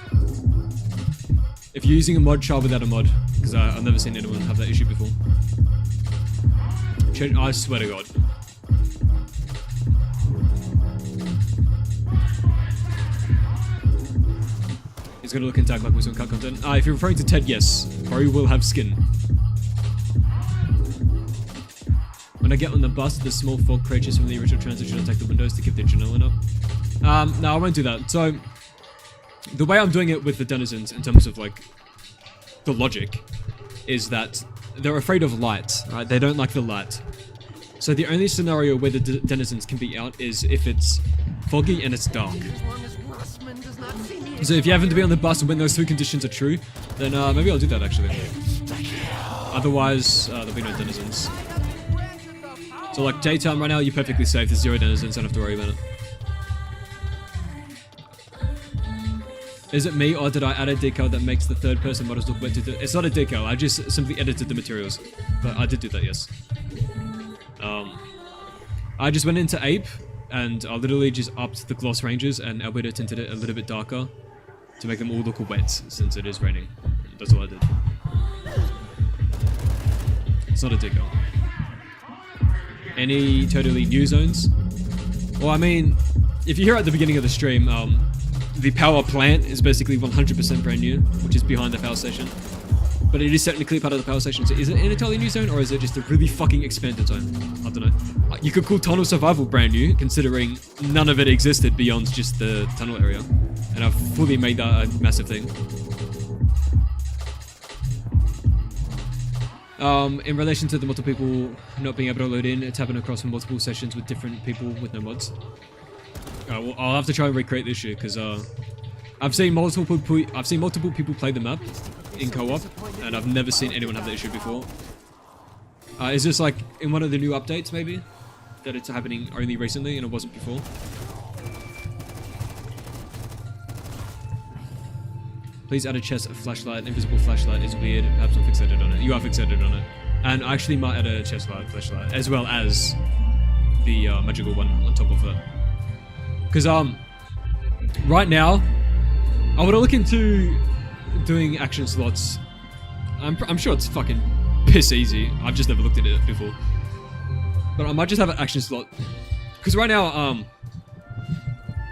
If you're using a mod, try without a mod, because I've never seen anyone have that issue before. I swear to God. He's gonna look and tag like we're some cut content. If you're referring to Ted, yes. Bro will have skin. When I get on the bus, the small fog creatures from the original TranZit should attack the windows to keep the adrenaline up. No, I won't do that. So, the way I'm doing it with the denizens in terms of like the logic is that they're afraid of light, right? They don't like the light. So the only scenario where the denizens can be out is if it's foggy and it's dark. So if you happen to be on the bus and when those two conditions are true, then maybe I'll do that actually. Otherwise, there'll be no denizens. So like daytime right now, you're perfectly safe. There's 0 denizens, don't have to worry about it. Is it me or did I add a decal that makes the third person models look wet to the... It's not a decal, I just simply edited the materials. But I did do that, yes. I just went into Ape and I literally just upped the gloss ranges and albedo tinted it a little bit darker to make them all look wet since it is raining. That's all I did. It's not a decal. Any totally new zones? Well, I mean, if you're here at the beginning of the stream, the power plant is basically 100% brand new, which is behind the power station. But it is technically part of the power station, so is it an entirely new zone or is it just a really fucking expanded zone? I don't know. You could call Tunnel Survival brand new, considering none of it existed beyond just the tunnel area. And I've fully made that a massive thing. In relation to the multiple people not being able to load in, it's happened across from multiple sessions with different people with no mods. Well, I'll have to try and recreate this shit because I've seen multiple people play the map in co-op, and I've never seen anyone have that issue before. Is this like in one of the new updates maybe that it's happening only recently and it wasn't before? Please add a chest, a flashlight. Invisible flashlight is weird. Perhaps I'm fixated on it. You are fixated on it, and I actually might add a chest light, flashlight, as well as the magical one on top of that. Because right now, I want to look into doing action slots. I'm sure it's fucking piss easy. I've just never looked at it before. But I might just have an action slot. Because right now,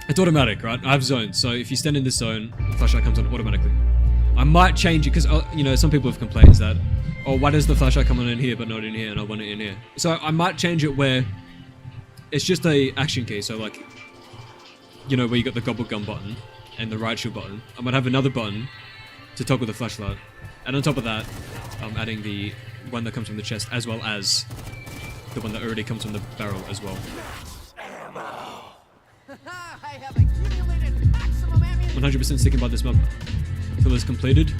it's automatic, right? I have zones. So if you stand in this zone, the flashlight comes on automatically. I might change it because, you know, some people have complained that, oh, why does the flashlight come on in here but not in here, and I want it in here. So I might change it where it's just a action key. So like, you know, where you got the gobble gun button and the right shield button. I might have another button to toggle the flashlight. And on top of that, I'm adding the one that comes from the chest as well as the one that already comes from the barrel as well. 100% sticking by this map until it's completed.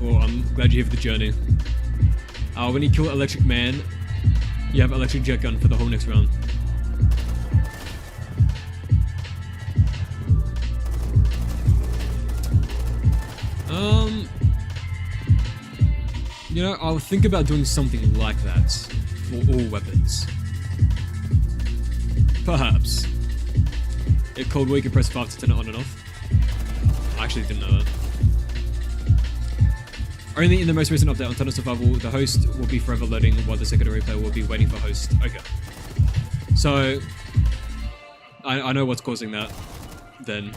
Well, I'm glad you're here for the journey. When you kill Electric Man, you have electric jet gun for the whole next round. You know, I'll think about doing something like that for all weapons. Perhaps. At Cold War, you can press 5 to turn it on and off. I actually didn't know that. Only in the most recent update on Tunnel Survival, the host will be forever loading while the secondary player will be waiting for host. Okay. So, I know what's causing that then,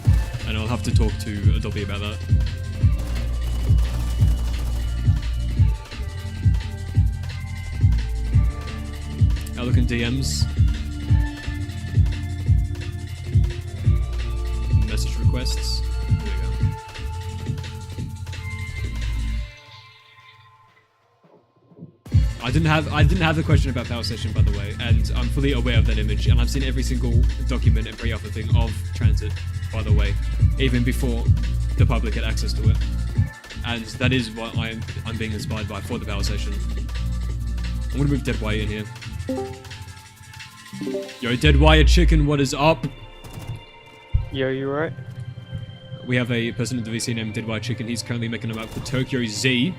and I'll have to talk to Adobe about that. I'll look in DMs. Message requests. There we go. I didn't have the question about Power Station, by the way, and I'm fully aware of that image, and I've seen every single document and pre-alpha thing of TranZit, by the way, even before the public had access to it. And that is what I'm being inspired by for the Power Station. I'm gonna move Dead Wire in here. Yo, Dead Wire Chicken, what is up? Yo, you right? We have a person in the VC named Dead Wire Chicken. He's currently making a map for 𝐀𝐩𝐸𝐸.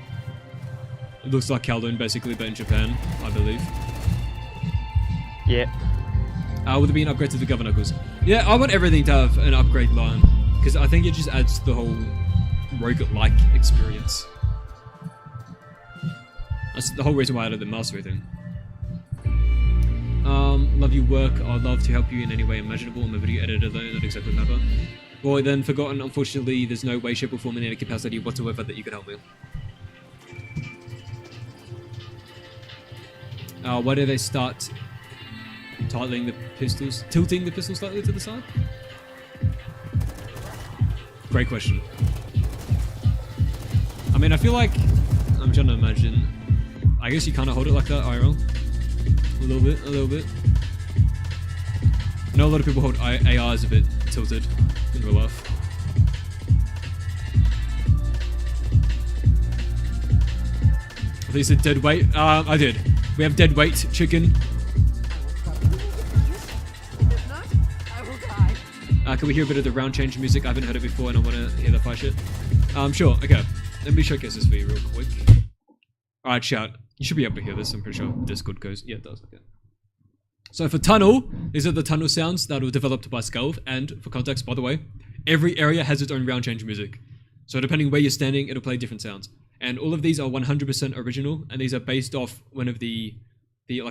It looks like Kowloon basically, but in Japan, I believe. Yeah. Will there be an upgrade to the Governor Knuckles? Yeah, I want everything to have an upgrade line, because I think it just adds to the whole rogue-like experience. That's the whole reason why I added the mastery thing. Love your work. I'd love to help you in any way imaginable. I'm a video editor though, not exactly a mapper. Boy, then forgotten. Unfortunately, there's no way, shape, or form in any capacity whatsoever that you could help me. Why do they start tilting the pistols slightly to the side? Great question. I mean, I feel like, I'm trying to imagine, I guess you kind of hold it like that, IRL. A little bit. I know a lot of people hold ARs a bit tilted in real life. I think you said dead weight. I did. We have dead weight chicken. If not, I will die. Can we hear a bit of the round change music? I haven't heard it before and I want to hear that fire shit. Sure, okay. Let me showcase this for you real quick. Alright, chat. You should be able to hear this, I'm pretty sure Discord goes. Yeah, it does, okay. So for tunnel, these are the tunnel sounds that were developed by 𝐀𝐩𝐸, and for context, by the way, every area has its own round change music. So depending where you're standing, it'll play different sounds. And all of these are 100% original, and these are based off one of the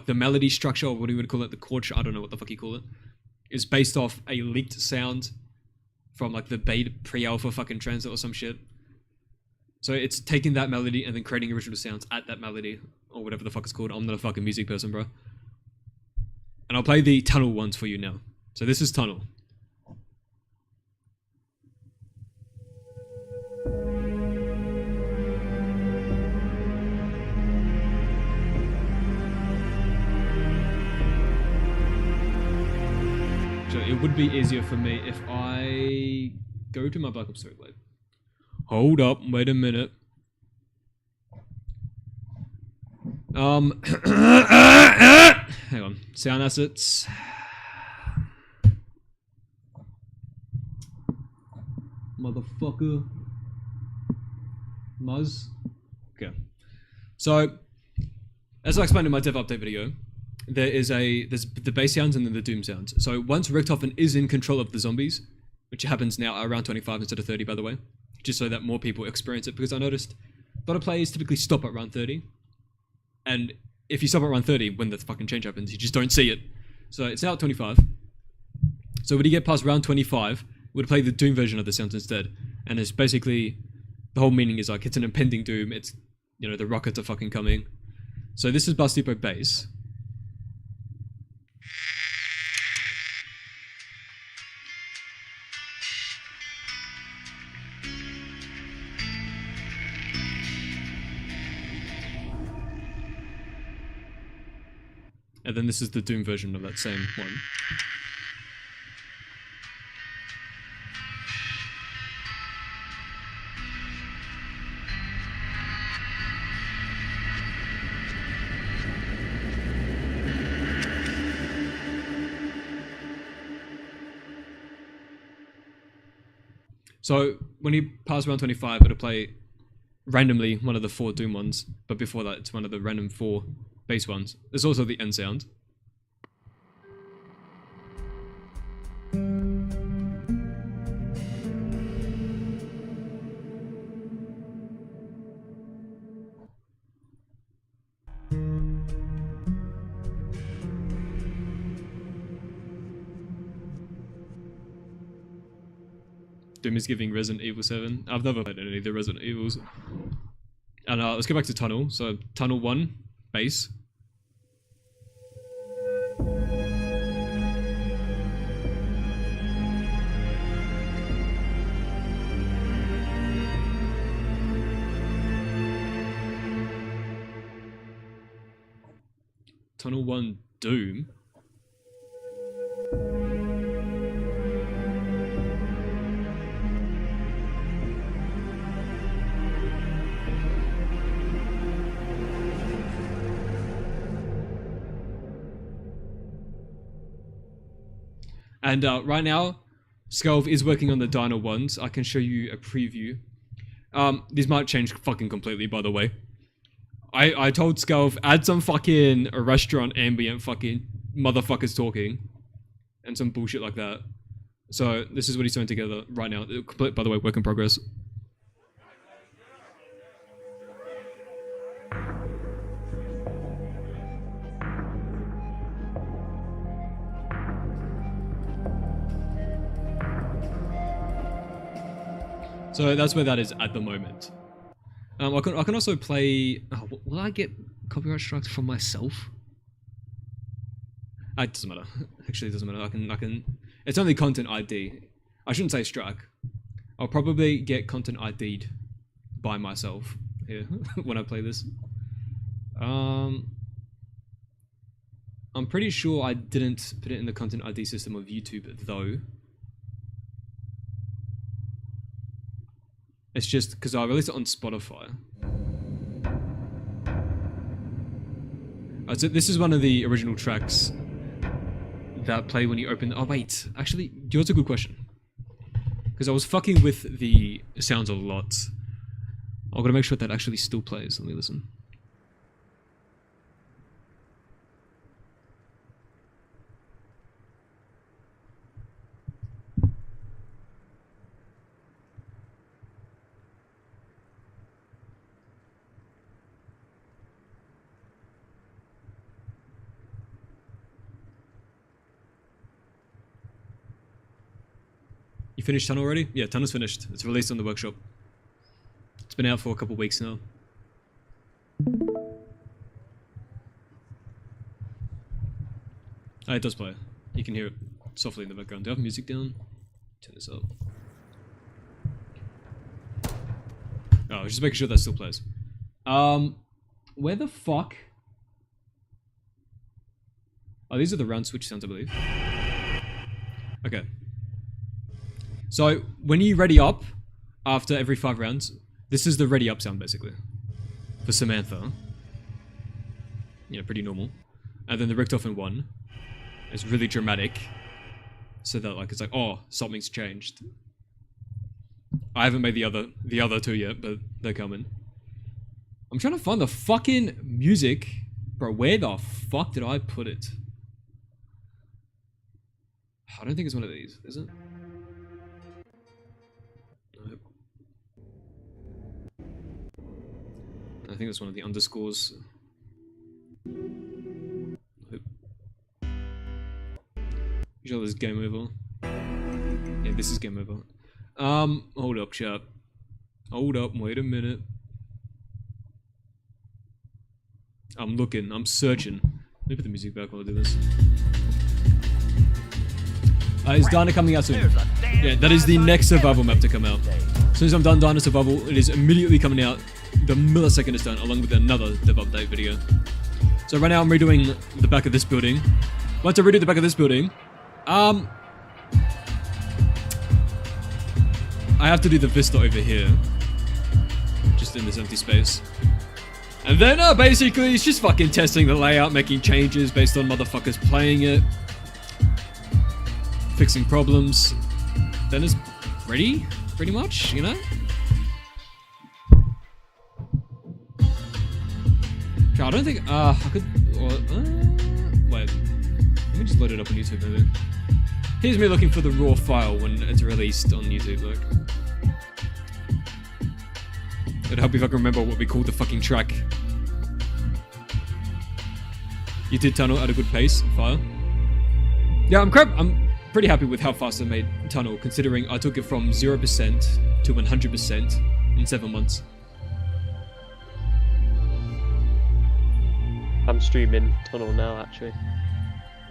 melody structure, or what do you would call it, the chord, I don't know what the fuck you call it, is based off a leaked sound from like the beta pre-alpha fucking TranZit or some shit. So it's taking that melody and then creating original sounds at that melody, or whatever the fuck it's called. I'm not a fucking music person, bro. And I'll play the tunnel ones for you now. So this is tunnel. So it would be easier for me if I go to my Black Ops 3 blade. Hold up, wait a minute. Hang on. Sound assets. Motherfucker. Muzz. Okay. So, as I explained in my dev update video, there's the bass sounds and then the doom sounds. So once Richtofen is in control of the zombies, which happens now around 25 instead of 30 by the way, just so that more people experience it, because I noticed a lot of players typically stop at round 30. And if you stop at round 30, when the fucking change happens, you just don't see it. So it's now at 25. So when you get past round 25, we'll play the Doom version of the sounds instead. And it's basically, the whole meaning is like, it's an impending Doom, it's, you know, the rockets are fucking coming. So this is Bus Depot bass. And then this is the Doom version of that same one. So when you pass round 25, it'll play randomly one of the 4 Doom ones, but before that it's one of the random 4 bass ones. There's also the end sound. Doom is giving Resident Evil 7. I've never played any of the Resident Evils. And let's go back to Tunnel. So Tunnel 1, bass. Tunnel 1, Doom. And right now, 𝐀𝐩𝐸 is working on the Dino ones. I can show you a preview. These might change fucking completely, by the way. I told 𝐀𝐻𝐸, add some fucking restaurant ambient fucking motherfuckers talking. And some bullshit like that. So, this is what he's doing together right now. Complete, by the way, work in progress. So that's where that is at the moment. I can also play... Oh, will I get copyright strikes from myself? It doesn't matter. Actually, it doesn't matter. I can. It's only content ID. I shouldn't say strike. I'll probably get content ID'd by myself here when I play this. I'm pretty sure I didn't put it in the content ID system of YouTube though. It's just because I released it on Spotify. So this is one of the original tracks that play when you open. Oh wait, actually, that's a good question. Because I was fucking with the sounds a lot. I've got to make sure that actually still plays. Let me listen. You finished Tunnel already? Yeah, Tunnel's finished. It's released on the workshop. It's been out for a couple weeks now. Oh, it does play. You can hear it softly in the background. Do I have music down? Turn this up. Oh, I was just making sure that still plays. Where the fuck? Oh, these are the round switch sounds, I believe. Okay. So, when you ready up, after every 5 rounds, this is the ready up sound, basically. For Samantha. Yeah, pretty normal. And then the Richtofen one is really dramatic. So that, like, it's like, oh, something's changed. I haven't made the other 2 yet, but they're coming. I'm trying to find the fucking music. Bro, where the fuck did I put it? I don't think it's one of these, is it? Nope. I think it's one of the underscores. Nope. You sure this is game over? Yeah, this is game over. Hold up, chap. Hold up, wait a minute. I'm looking, I'm searching. Let me put the music back while I do this. Is Dana coming out soon? Yeah, that is the next survival map to come out. As soon as I'm done Dana Survival, it is immediately coming out the millisecond it's done, along with another dev update video. So right now I'm redoing the back of this building. Once I redo the back of this building, I have to do the vista over here. Just in this empty space. And then basically it's just fucking testing the layout, making changes based on motherfuckers playing it. Fixing problems. Then it's ready, pretty much, you know? I don't think, I could, wait. Let me just load it up on YouTube maybe. Here's me looking for the raw file when it's released on YouTube, look. It'd help if I can remember what we called the fucking track. You did Tunnel at a good pace, fire. Yeah, I'm pretty happy with how fast I made Tunnel, considering I took it from 0% to 100% in 7 months. I'm streaming Tunnel now, actually.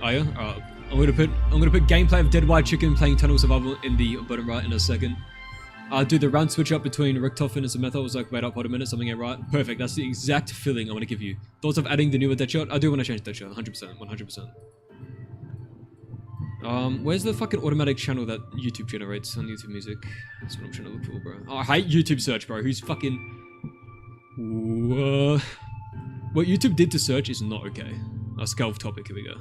Are you? I'm gonna put gameplay of Dead White Chicken playing Tunnel Survival in the bottom right in a second. I'll do the round switch up between Richtofen and Samantha. I was like, wait up, hold a minute, something ain't right. Perfect, that's the exact feeling I want to give you. Thoughts of adding the newer Deadshot? I do want to change Deadshot, 100%, 100%. Where's the fucking automatic channel that YouTube generates on YouTube Music? That's what I'm trying to look for, bro. Oh, I hate YouTube search, bro. Who's fucking... What YouTube did to search is not okay. Scalv topic, here we go.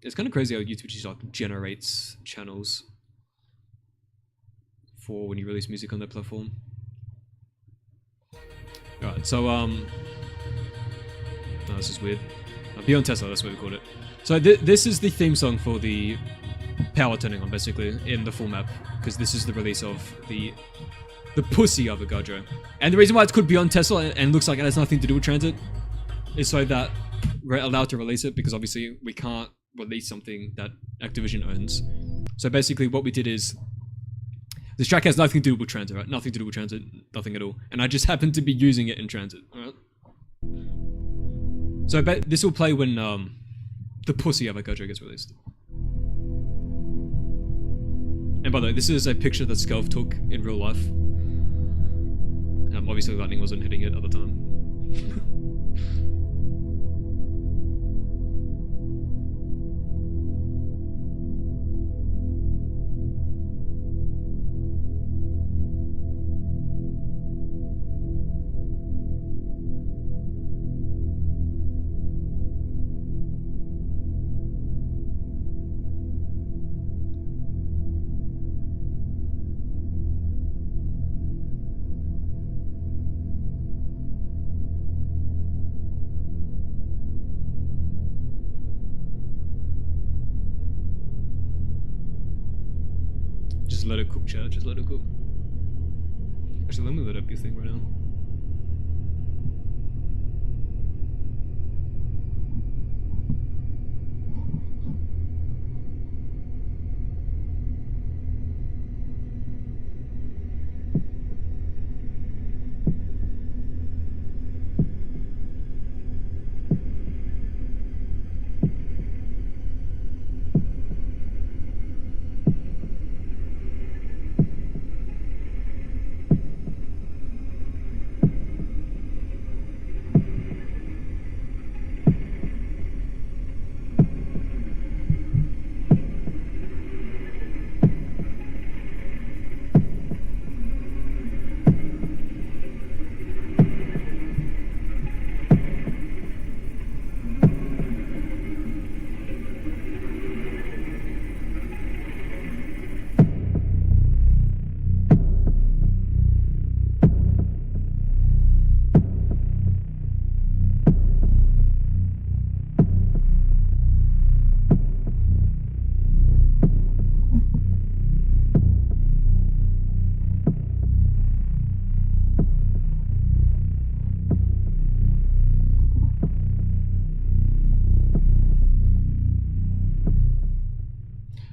It's kind of crazy how YouTube just like generates channels for when you release music on that platform. Alright, so no, this is weird. Beyond Tesla, that's what we called it. So this is the theme song for the power turning on, basically, in the full map, because this is the release of the pussy of a Gajo. And the reason why it's called Beyond Tesla and looks like it has nothing to do with TranZit is so that we're allowed to release it, because obviously we can't release something that Activision owns. So basically what we did is, this track has nothing to do with TranZit, right? Nothing to do with TranZit, nothing at all. And I just happened to be using it in TranZit, alright? So I bet this will play when the pussy of 𝐀𝐩𝐸𝐞 gets released. And by the way, this is a picture that 𝐀𝐻 took in real life. Obviously lightning wasn't hitting it at the time. Just let it cook, chat. Just let it cook. Actually, let me let up your thing right now.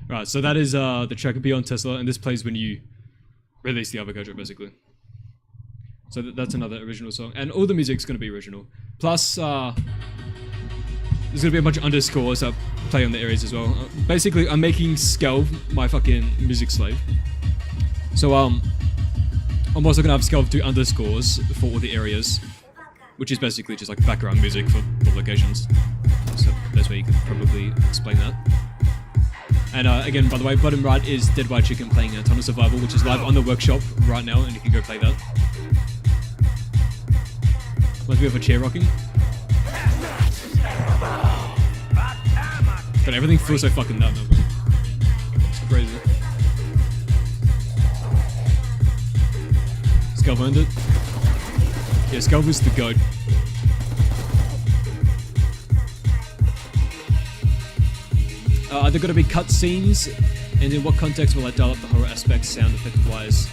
Right, so that is the track Beyond Tesla, and this plays when you release the 𝐀𝐻𝐸𝐞, basically. So that's another original song, and all the music's going to be original. Plus, there's going to be a bunch of underscores that play on the areas as well. Basically, I'm making 𝐀𝐻 my fucking music slave. So I'm also going to have 𝐀𝐻 do underscores for all the areas, which is basically just like background music for locations. So that's where you could probably explain that. And again, by the way, bottom right is Dead White Chicken playing a Tunnel Survival, which is live on the workshop right now, and you can go play that. Reminds me of a chair rocking. But everything feels so fucking that now, bro. It's crazy. 𝐀𝐻 earned it. Yeah, 𝐀𝐻 was the GOAT. Are there going to be cutscenes? And in what context will I dial up the horror aspects sound effect wise?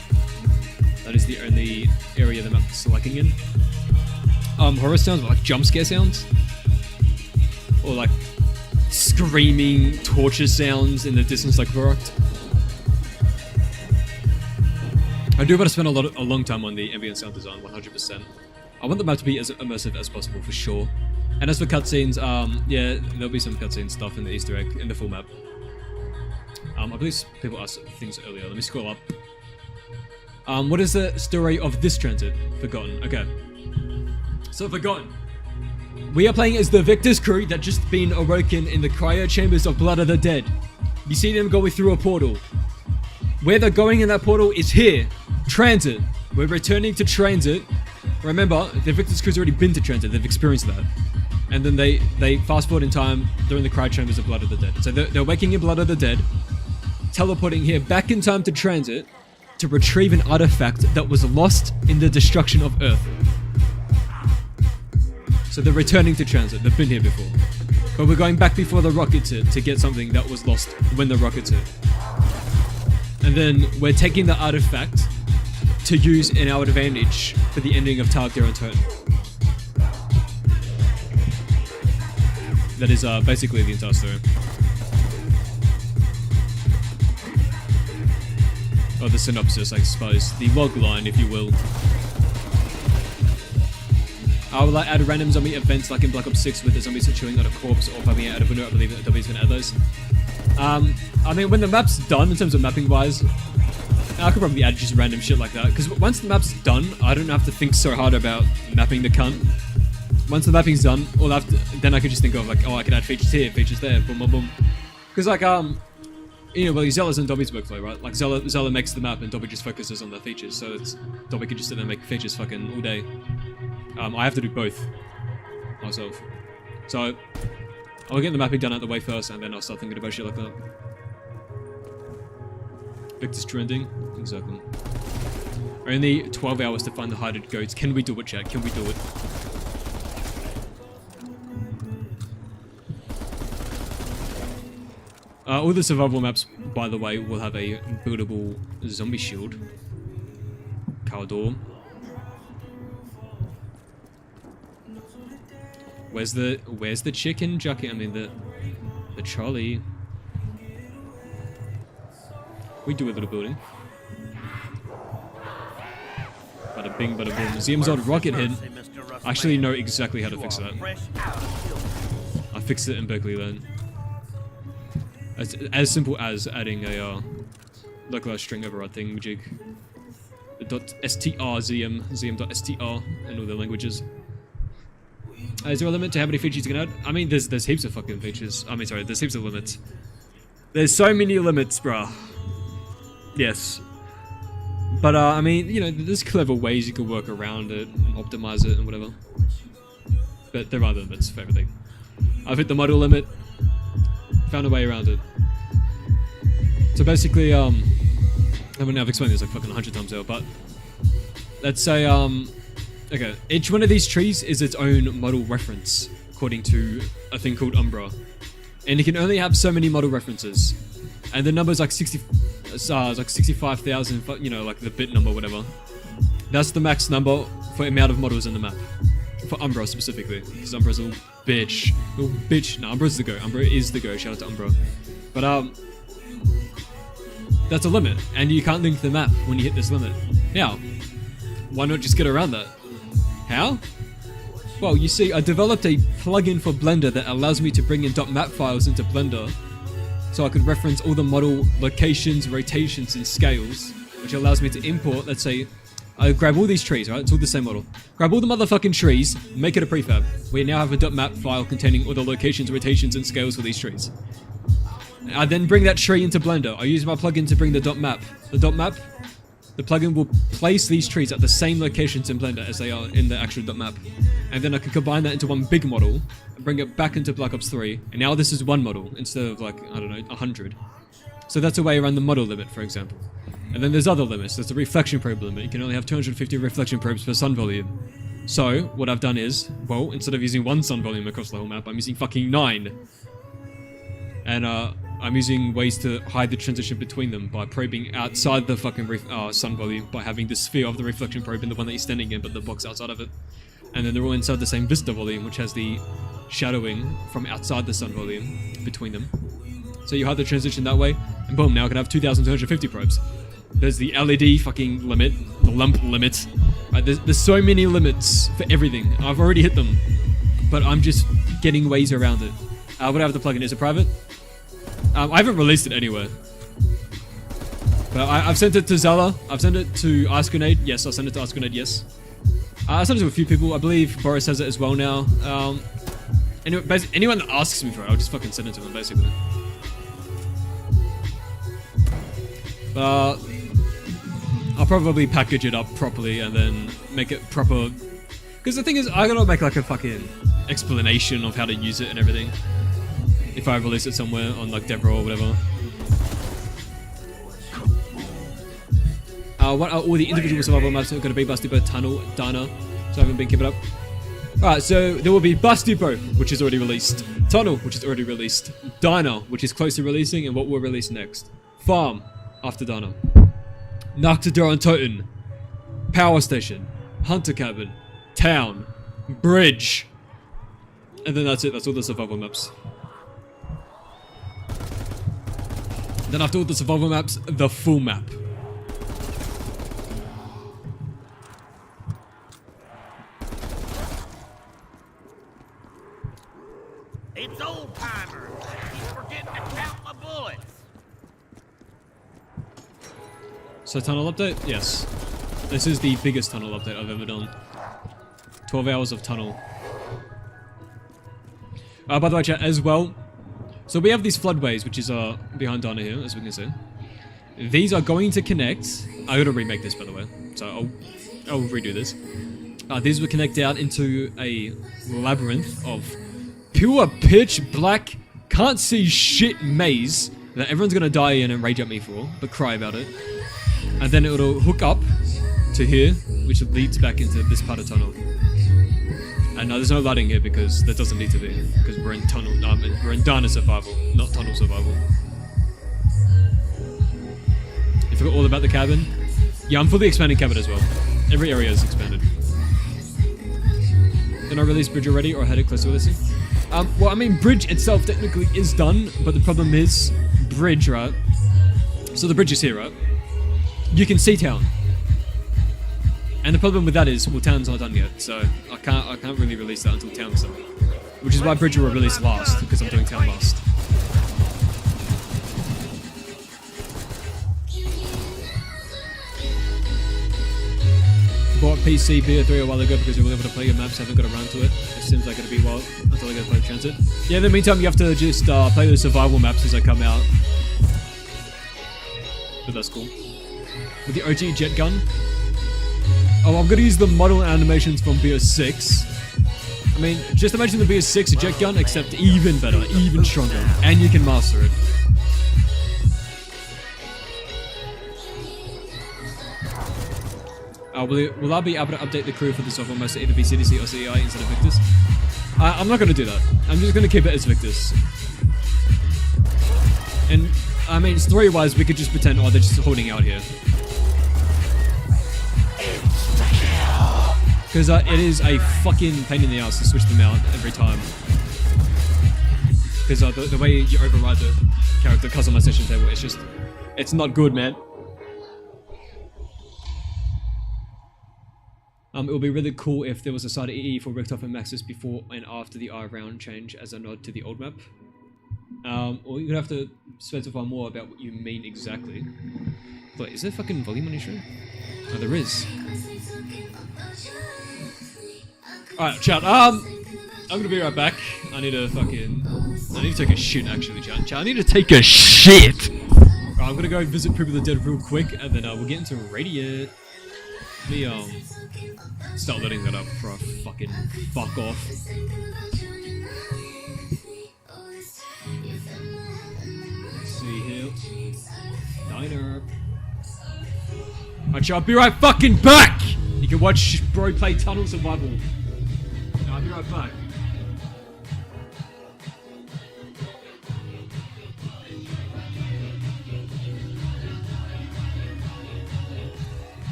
That is the only area the map is selecting in. Horror sounds, like jump scare sounds? Or like screaming torture sounds in the distance like Varrocked? I do want to spend a long time on the ambient sound design, 100%. I want the map to be as immersive as possible, for sure. And as for cutscenes, yeah, there'll be some cutscene stuff in the Easter egg, in the full map. I believe people asked things earlier. Let me scroll up. What is the story of this TranZit? Forgotten. Okay. So, Forgotten. We are playing as the Victor's crew that just been awoken in the cryo chambers of Blood of the Dead. You see them going through a portal. Where they're going in that portal is here. TranZit. We're returning to TranZit. Remember, the Victor's crew's already been to TranZit. They've experienced that. And then they fast forward in time. They're in the cryo chambers of Blood of the Dead. So they're waking in Blood of the Dead, teleporting here back in time to TranZit to retrieve an artifact that was lost in the destruction of Earth. So they're returning to TranZit. They've been here before. But we're going back before the rockets hit to get something that was lost when the rockets hit. And then we're taking the artifact to use in our advantage for the ending of Tarkir and Totem. That is basically the entire story. Or the synopsis, I suppose. The log line, if you will. I will like add random zombie events like in Black Ops 6 with the zombies chewing on a corpse or popping out of a window. I believe that W's gonna add those. I mean, when the map's done in terms of mapping wise, I could probably add just random shit like that. Because once the map's done, I don't have to think so hard about mapping the cunt. Once the mapping's done, then I could just think of like, oh, I can add features here, features there, boom, boom, boom. Because like, you know, well, Zella's and Dobby's workflow, right? Like Zella makes the map and Dobby just focuses on the features. So Dobby can just sit there and make features fucking all day. I have to do both myself. So I'll get the mapping done out the way first, and then I'll start thinking about shit like that. Victor's trending. Exactly. Only 12 hours to find the hided goats. Can we do it, chat? Can we do it? All the survival maps, by the way, will have a buildable zombie shield. Car door. Where's the chicken jockey? I mean the trolley. We do a little building. Bada bing, bada boom. ZM's old rocket head. I actually know exactly how to fix that. I fixed it in Berkerly Lane. As simple as adding a localized string override thing, jig. .str zm, zm.str, and all the languages. Is there a limit to how many features you can add? I mean, there's heaps of fucking features. I mean, sorry, there's heaps of limits. There's so many limits, bruh. Yes. But, I mean, you know, there's clever ways you can work around it and optimize it and whatever. But there are limits for everything. I've hit the model limit. Found a way around it. So basically, I mean, I've explained this like fucking 100 times now, but let's say, okay, each one of these trees is its own model reference, according to a thing called Umbra. And you can only have so many model references. And the number's like 65,000, you know, like the bit number, whatever. That's the max number for amount of models in the map. For Umbra specifically, because Umbra's a little bitch. Little bitch. No, Umbra's the go. Umbra is the go. Shout out to Umbra. But, that's a limit. And you can't link the map when you hit this limit. How? Why not just get around that? How? Well, you see, I developed a plugin for Blender that allows me to bring in .map files into Blender, so I could reference all the model locations, rotations, and scales, which allows me to import, let's say, I grab all these trees, right? It's all the same model. Grab all the motherfucking trees, make it a prefab. We now have a .map file containing all the locations, rotations, and scales for these trees. I then bring that tree into Blender. I use my plugin to bring the .map. The .map, the plugin will place these trees at the same locations in Blender as they are in the actual .map. And then I can combine that into one big model and bring it back into Black Ops 3. And now this is one model instead of like, I don't know, 100. So that's a way around the model limit, for example. And then there's other limits. There's the reflection probe limit. You can only have 250 reflection probes per sun volume. So what I've done is, well, instead of using one sun volume across the whole map, I'm using fucking 9. And I'm using ways to hide the transition between them by probing outside the fucking sun volume by having the sphere of the reflection probe in the one that you're standing in, but the box outside of it. And then they're all inside the same vista volume, which has the shadowing from outside the sun volume between them. So you hide the transition that way, and boom, now I can have 2,250 probes. There's the LED fucking limit, the lump limit. Right, there's so many limits for everything. I've already hit them, but I'm just getting ways around it. What do I have the plugin? Is it private? I haven't released it anywhere. But I've sent it to Zella. I've sent it to 𝐀𝐩𝐸𝐿. Yes, I'll send it to 𝐀𝐻𝐸𝐿, yes. I sent it to a few people. I believe Boris has it as well now. Anyway, anyone that asks me for it, I'll just fucking send it to them, basically. I'll probably package it up properly and then make it proper. Because the thing is, I gotta make like a fucking explanation of how to use it and everything. If I release it somewhere on like Devra or whatever. What are all the individual survival maps are going to be? Bus Depot, Tunnel, Diner. So I haven't been keeping up. Alright, so there will be Bus Depot, which is already released. Tunnel, which is already released. Diner, which is close to releasing, and what will release next. Farm, after Diner. Noctador and Toten. Power Station. Hunter Cabin. Town. Bridge. And then that's it, that's all the survival maps. Then after all the survival maps, the full map. So tunnel update? Yes. This is the biggest tunnel update I've ever done. 12 hours of tunnel. By the way, chat, as well, so we have these floodways, which is behind Donna here, as we can see. These are going to connect. I gotta remake this, by the way, so I'll redo this. These will connect out into a labyrinth of pure pitch black, can't see shit maze that everyone's gonna die in and rage at me for, but cry about it. And then it'll hook up to here, which leads back into this part of tunnel. And no, there's no lighting here because there doesn't need to be, because we're in tunnel. We're in Dana survival, not tunnel survival. You forgot all about the cabin? Yeah, I'm fully expanding cabin as well. Every area is expanded. Did I release Bridge already, or had it close to releasing? Well, I mean, Bridge itself technically is done, but the problem is Bridge, right? So the bridge is here, right? You can see town. And the problem with that is, well, town's not done yet, so I can't really release that until town's done. Which is why Bridge will release last, because I'm doing town last. Bought PC Beer 3 a while ago because we were able to play your maps, haven't got around to it. It seems like it'll be a while until I get to play TranZit. Yeah, in the meantime, you have to just play the survival maps as they come out. But that's cool. With the OG jet gun. Oh, I'm gonna use the model animations from BS6. I mean, just imagine the BS6 jet gun, except even better, even stronger, and you can master it. Will I be able to update the crew for the software most to either be CDC or CEI instead of Victus? I'm not gonna do that. I'm just gonna keep it as Victus. And, I mean, story-wise, we could just pretend, oh, they're just holding out here. Because it is a fucking pain in the ass to switch them out every time. Because the way you override the character customization table, it's not good, man. It would be really cool if there was a side EE for Richtofen and Maxis before and after the I-round change as a nod to the old map. Or you'd have to specify more about what you mean exactly. Wait, is there fucking volume on your show? Oh, there is. Alright, chat, I'm gonna be right back. I need to take a shit, actually, chat. I need to take a shit! Alright, I'm gonna go visit Poop of the Dead real quick, and then we'll get into Radiant. Let me, start loading that up before I fucking fuck off. Let's see here. Diner. Alright, chat, I'll be right fucking back! You can watch bro play Tunnel Survival. I'll be right back.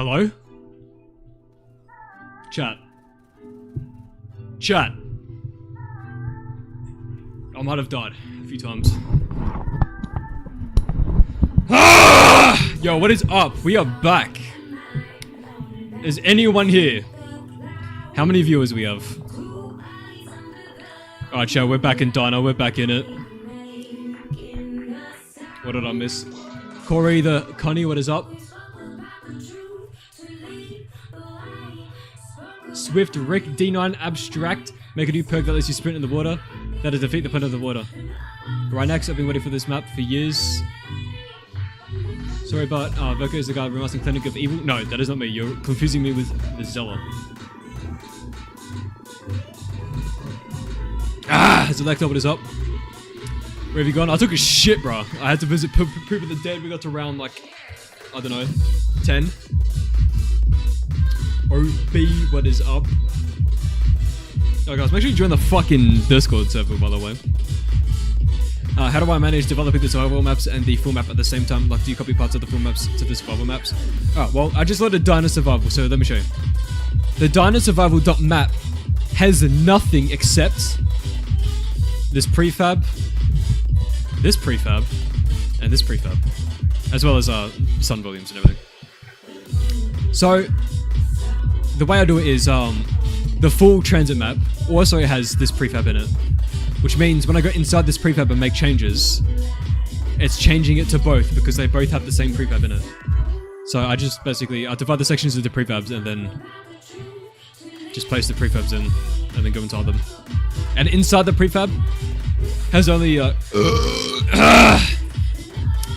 Hello? Chat. Chat. I might have died a few times. Ah! Yo, what is up? We are back. Is anyone here? How many viewers we have? Alright, chat, we're back in Dino, we're back in it. What did I miss? Corey the Connie, what is up? Swift Rick D9 Abstract. Make a new perk that lets you sprint in the water. That is defeat the point of the water. Right next, I've been waiting for this map for years. Sorry, but Berker is the guy remastering Clinic of Evil. No, that is not me. You're confusing me with Zella. Selector, what is up? Where have you gone? I took a shit, bro. I had to visit Proof of the Dead. We got to round like, I don't know, 10. OB, what is up? Oh guys, make sure you join the fucking Discord server, by the way. How do I manage developing the survival maps and the full map at the same time? Like, do you copy parts of the full maps to the survival maps? Oh, well, I just loaded Dino Survival, so let me show you. The Dino Survival.map has nothing except this prefab, and this prefab, as well as sun volumes and everything. So, the way I do it is, the full TranZit map also has this prefab in it, which means when I go inside this prefab and make changes, it's changing it to both because they both have the same prefab in it. So I just basically, I divide the sections into prefabs and then just place the prefabs in and then go inside them. And inside the prefab has only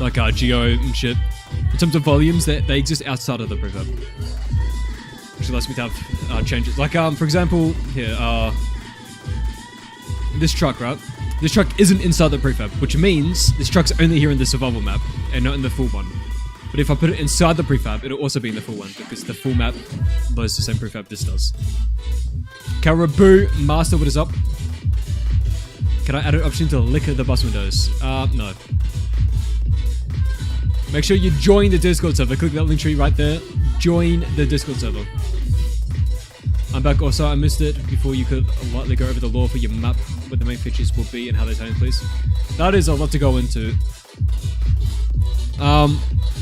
like geo and shit. In terms of volumes, they exist outside of the prefab, which allows me to have changes. Like for example, here, this truck, right? This truck isn't inside the prefab, which means this truck's only here in the survival map and not in the full one. But if I put it inside the prefab, it'll also be in the full one because the full map loads the same prefab this does. Caribou Master, what is up? Can I add an option to lick the bus windows? No. Make sure you join the Discord server. Click that link tree right there. Join the Discord server. I'm back also. I missed it before you could lightly go over the lore for your map, what the main features will be and how they tie in place. That is a lot to go into.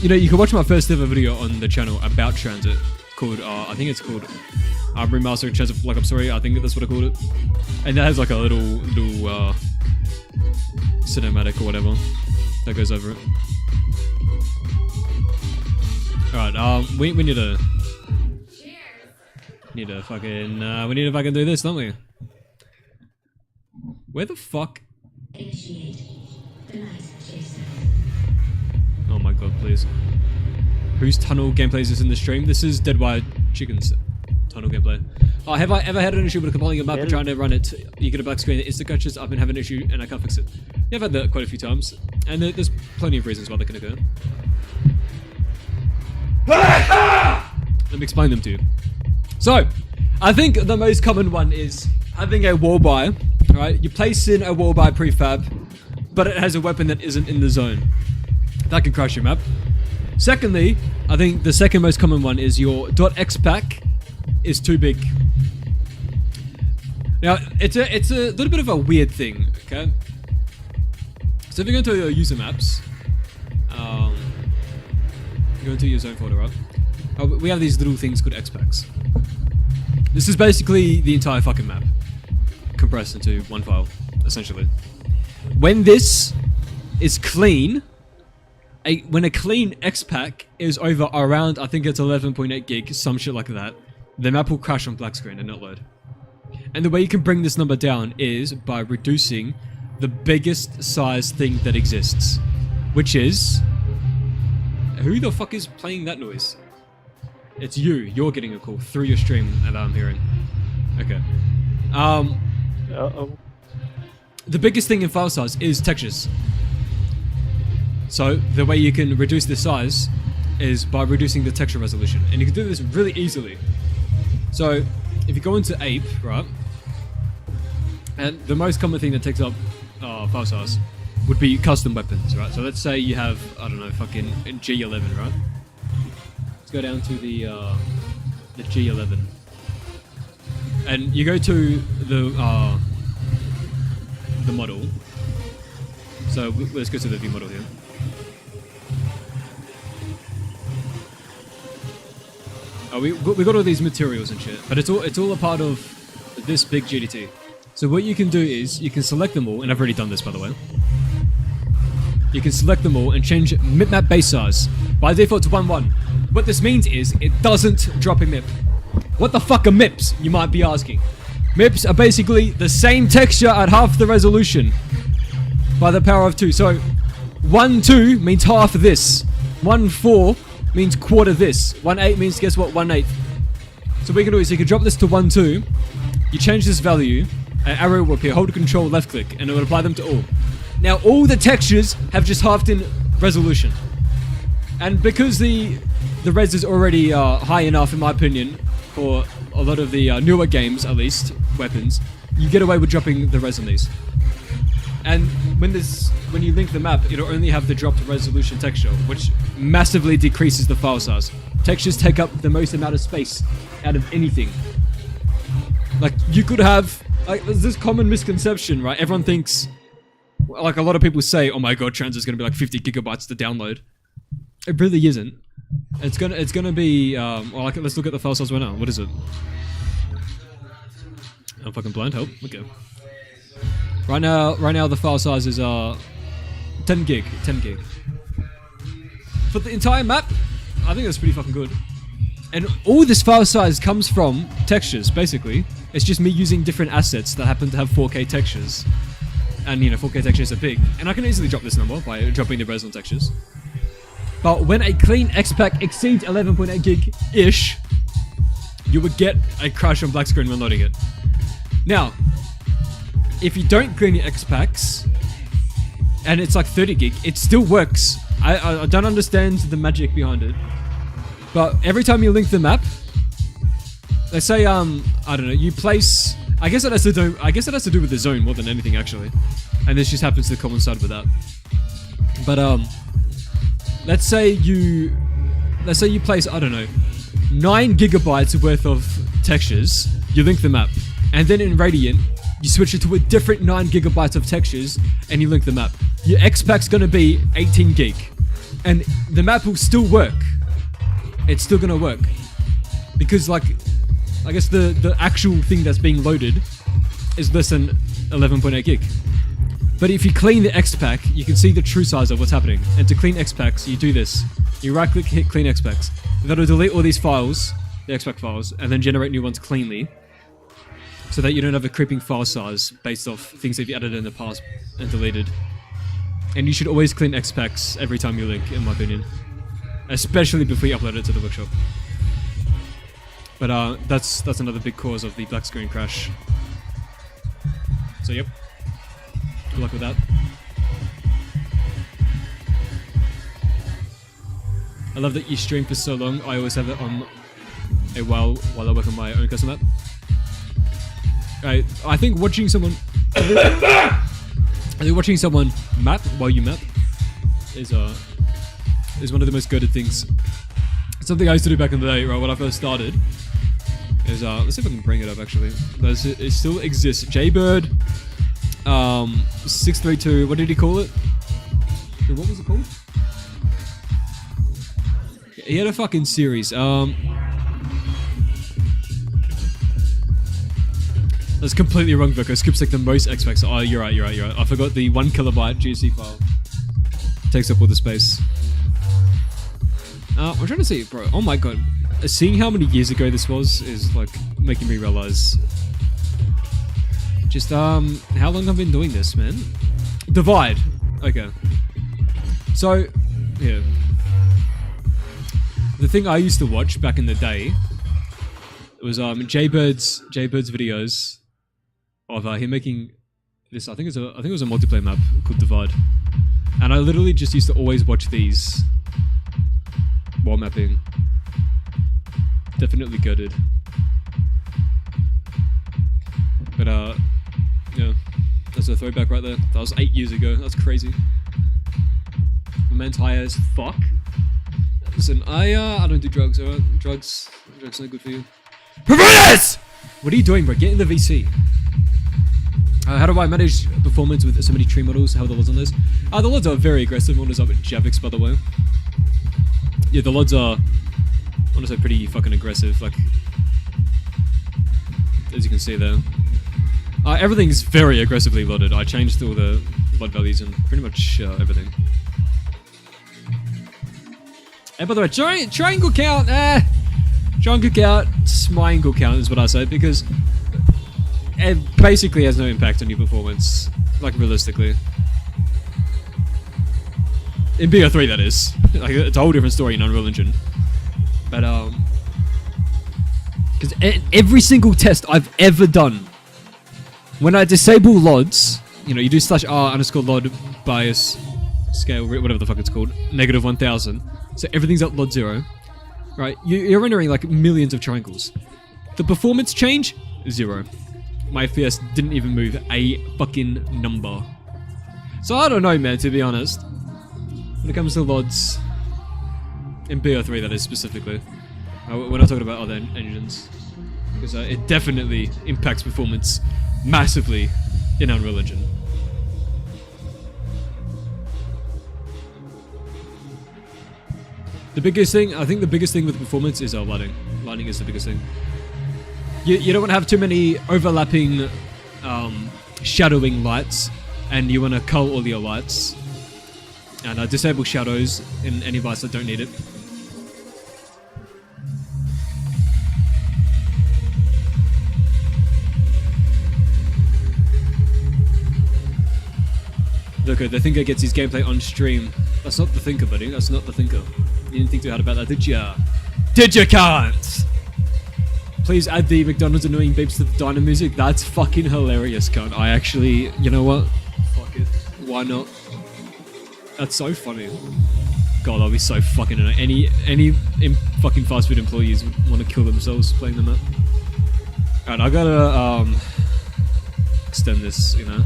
You know, you can watch my first ever video on the channel about TranZit called, I think it's called Remastering TranZit Black Ops 3. I think that's what I called it. And that has like a little cinematic or whatever that goes over it. Alright, we need to fucking do this, don't we? Where the fuck? Oh my god, please. Whose tunnel gameplay is this in the stream? This is Dead Wire Chicken's tunnel gameplay. Oh, have I ever had an issue with compiling a map and trying to run it? You get a black screen that instant catches. I've been having an issue and I can't fix it. Yeah, I've had that quite a few times. And there's plenty of reasons why that can occur. Let me explain them to you. So, I think the most common one is having a wall buy, right? You place in a wall buy prefab, but it has a weapon that isn't in the zone. That can crash your map. Secondly, I think the second most common one is your .xpack is too big. Now, it's a little bit of a weird thing, okay? So if you go into your user maps, you go into your zone folder, right? We have these little things called xpacks. This is basically the entire fucking map compressed into one file, essentially. When this is clean, when a clean xpack is over around, I think it's 11.8 gig, some shit like that, the map will crash on black screen and not load. And the way you can bring this number down is by reducing the biggest size thing that exists, which is... Who the fuck is playing that noise? It's you. You're getting a call through your stream that I'm hearing. Okay. The biggest thing in file size is textures. So the way you can reduce the size is by reducing the texture resolution. And you can do this really easily. So if you go into Ape, right? And the most common thing that takes up file size would be custom weapons, right? So let's say you have, I don't know, fucking G11, right? go down to the G11. And you go to the model. So let's go to the view model here. We got all these materials and shit, but it's all a part of this big GDT. So what you can do is you can select them all, and I've already done this by the way. You can select them all and change map base size by default to 1:1. What this means is it doesn't drop a MIP. What the fuck are MIPs? You might be asking. MIPs are basically the same texture at half the resolution by the power of 2. So 1:2 means half this. 1:4 means quarter this. 1:8 means, guess what, 1/8. So what you can do is you can drop this to 1:2, you change this value, an arrow will appear, hold Control left click, and it will apply them to all. Now all the textures have just halved in resolution. And because the res is already high enough in my opinion, for a lot of the newer games at least, weapons, you get away with dropping the res on these. And when you link the map, it'll only have the dropped resolution texture, which massively decreases the file size. Textures take up the most amount of space out of anything. Like, you could have, like, there's this common misconception, right? Everyone thinks, like a lot of people say, oh my god, TranZit's gonna be like 50 gigabytes to download. It really isn't. It's gonna be, well, like, let's look at the file size right now. What is it? I'm fucking blind, help, okay. Right now the file size is 10 gig. For the entire map, I think that's pretty fucking good. And all this file size comes from textures, basically. It's just me using different assets that happen to have 4K textures. And, you know, 4K textures are big. And I can easily drop this number by dropping the res on textures. But when a clean XPack exceeds 11.8 gig-ish, you would get a crash on black screen when loading it. Now, if you don't clean your XPacks, and it's like 30 gig, it still works. I don't understand the magic behind it. But every time you link the map, let's say, I don't know, you place... I guess it has to do with the zone more than anything, actually. And this just happens to coincide with that. But, let's say you place, I don't know, 9 gigabytes worth of textures, you link the map, and then in Radiant, you switch it to a different 9 gigabytes of textures, and you link the map. Your XPack's gonna be 18 gig. And the map will still work. It's still gonna work. Because, like, I guess the actual thing that's being loaded is less than 11.8 gig. But if you clean the XPack, you can see the true size of what's happening. And to clean XPacks, you do this. You right click, hit clean XPacks. That'll delete all these files, the XPack files, and then generate new ones cleanly. So that you don't have a creeping file size based off things that you've added in the past and deleted. And you should always clean XPacks every time you link, in my opinion. Especially before you upload it to the workshop. But that's another big cause of the black screen crash. So yep. Good luck with that. I love that you stream for so long. I always have it on a while I work on my own custom map. I think watching someone map while you map is one of the most goated things. Something I used to do back in the day, right, when I first started. Is let's see if I can bring it up actually. It still exists. 𝐲𝐸 632. What did he call it? What was it called? He had a fucking series. That's completely wrong, Vico. Skips like the most XPacks. Oh, you're right. I forgot the 1 kilobyte GSC file. Takes up all the space. I'm trying to see, bro. Oh my god. Seeing how many years ago this was is like making me realize just how long I've been doing this, man. Divide. Okay. So, yeah. The thing I used to watch back in the day was 𝐲𝐸's videos of him making this. I think it was a multiplayer map called Divide, and I literally just used to always watch these while mapping. Definitely goated. But yeah, that's a throwback right there. That was 8 years ago. That's crazy. My man's high as fuck. Listen, I don't do drugs, alright? Drugs are not good for you. Providers! What are you doing, bro? Get in the VC. How do I manage performance with so many tree models? How are the LODs on this? The LODs are very aggressive. Models up at Javix, by the way. Yeah, the LODs are, honestly, pretty fucking aggressive. Like, as you can see there. Everything's very aggressively LODed. I changed all the LOD values and pretty much everything. And by the way, triangle count, triangle count, smiangle count is what I say, because it basically has no impact on your performance, like realistically. In BO3 that is. Like, it's a whole different story in Unreal Engine. But because every single test I've ever done, when I disable LODs, you know, you do /r_LOD bias scale, whatever the fuck it's called, -1000. So everything's at LOD 0, right? You're rendering like millions of triangles. The performance change, 0. My FPS didn't even move a fucking number. So I don't know, man, to be honest. When it comes to LODs, in BO3 that is specifically, we're not talking about other engines, because it definitely impacts performance massively in Unreal Engine. The biggest thing, I think the biggest thing with performance is lighting. Lighting is the biggest thing. You don't want to have too many overlapping shadowing lights, and you want to cull all your lights. And disable shadows in any lights that don't need it. Look, the Thinker gets his gameplay on stream. That's not the Thinker, buddy. That's not the Thinker. You didn't think too hard about that, did ya? Did ya, cunt? Please add the McDonald's annoying beeps to the diner music. That's fucking hilarious, cunt. I actually, you know what? Fuck it. Why not? That's so funny. God, I'll be so fucking annoying. Any fucking fast food employees would want to kill themselves playing the map. Alright, I gotta extend this, you know.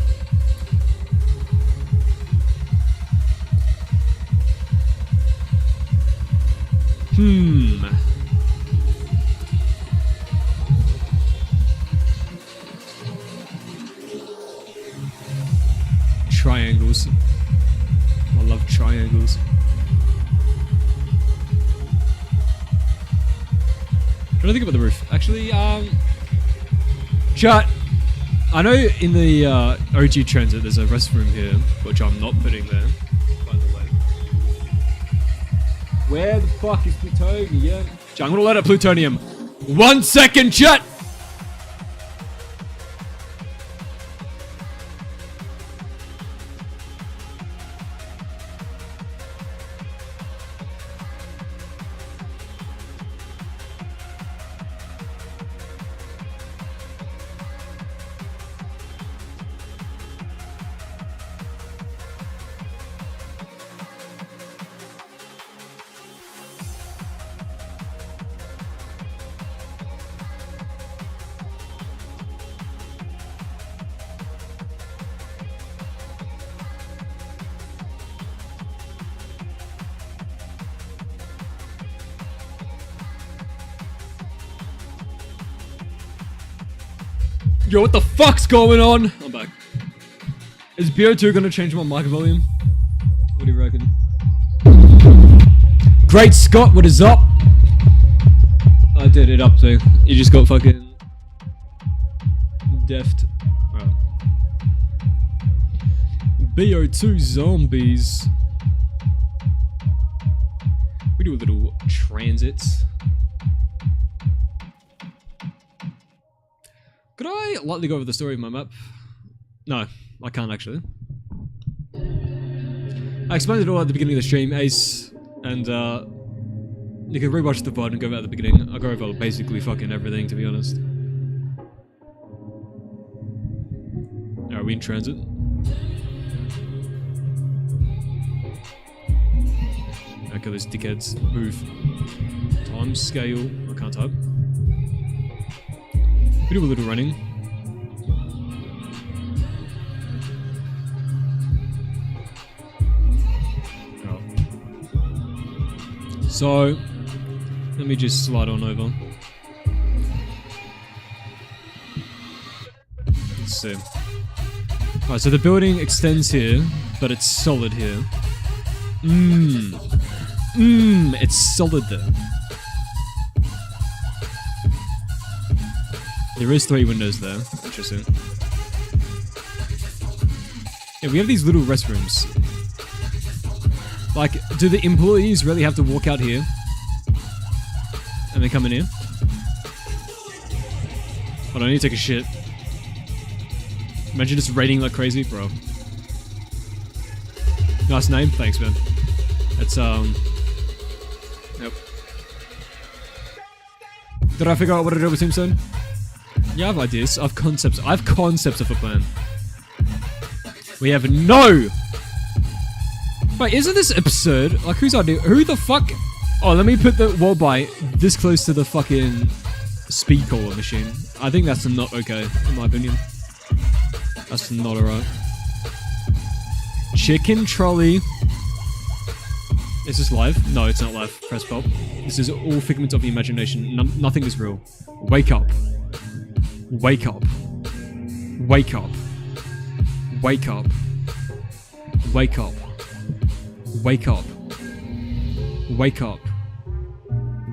Triangles. I love triangles. What do I think about the roof? Actually, chat. I know in the OG TranZit there's a restroom here, which I'm not putting there, by the way. Where the fuck is plutonium? Chat, I'm gonna let out plutonium. 1 second, chat! Yo, what the fuck's going on? I'm back. Is BO2 gonna change my mic volume? What do you reckon? Great Scott, what is up? I did it up too. You just got fucking deft. Right. BO2 zombies. We do a little transits. Could I lightly go over the story of my map? No, I can't actually. I explained it all at the beginning of the stream, Ace, and you can rewatch the VOD and go back at the beginning. I'll go over basically fucking everything, to be honest. Are we in transit? Okay, those dickheads. Move. Time scale. I can't type. We do a little running. Oh. So, let me just slide on over. Let's see. Alright, so the building extends here, but it's solid here. It's solid there. There is 3 windows there. Interesting. Yeah, we have these little restrooms. Like, do the employees really have to walk out here? And then come in here? Hold on, I need to take a shit. Imagine just raiding like crazy, bro. Nice name, thanks, man. It's, Yep. Did I figure out what to do with Tombstone? Yeah, I have ideas. I have concepts. I have concepts of a plan. We have no... Wait, isn't this absurd? Like, whose idea? Who the fuck? Oh, let me put the wall by this close to the fucking speed caller machine. I think that's not okay, in my opinion. That's not alright. Chicken trolley. Is this live? No, it's not live. Press pop. This is all figment of the imagination. Nothing is real. Wake up. Wake up. Wake up. Wake up. Wake up. Wake up. Wake up.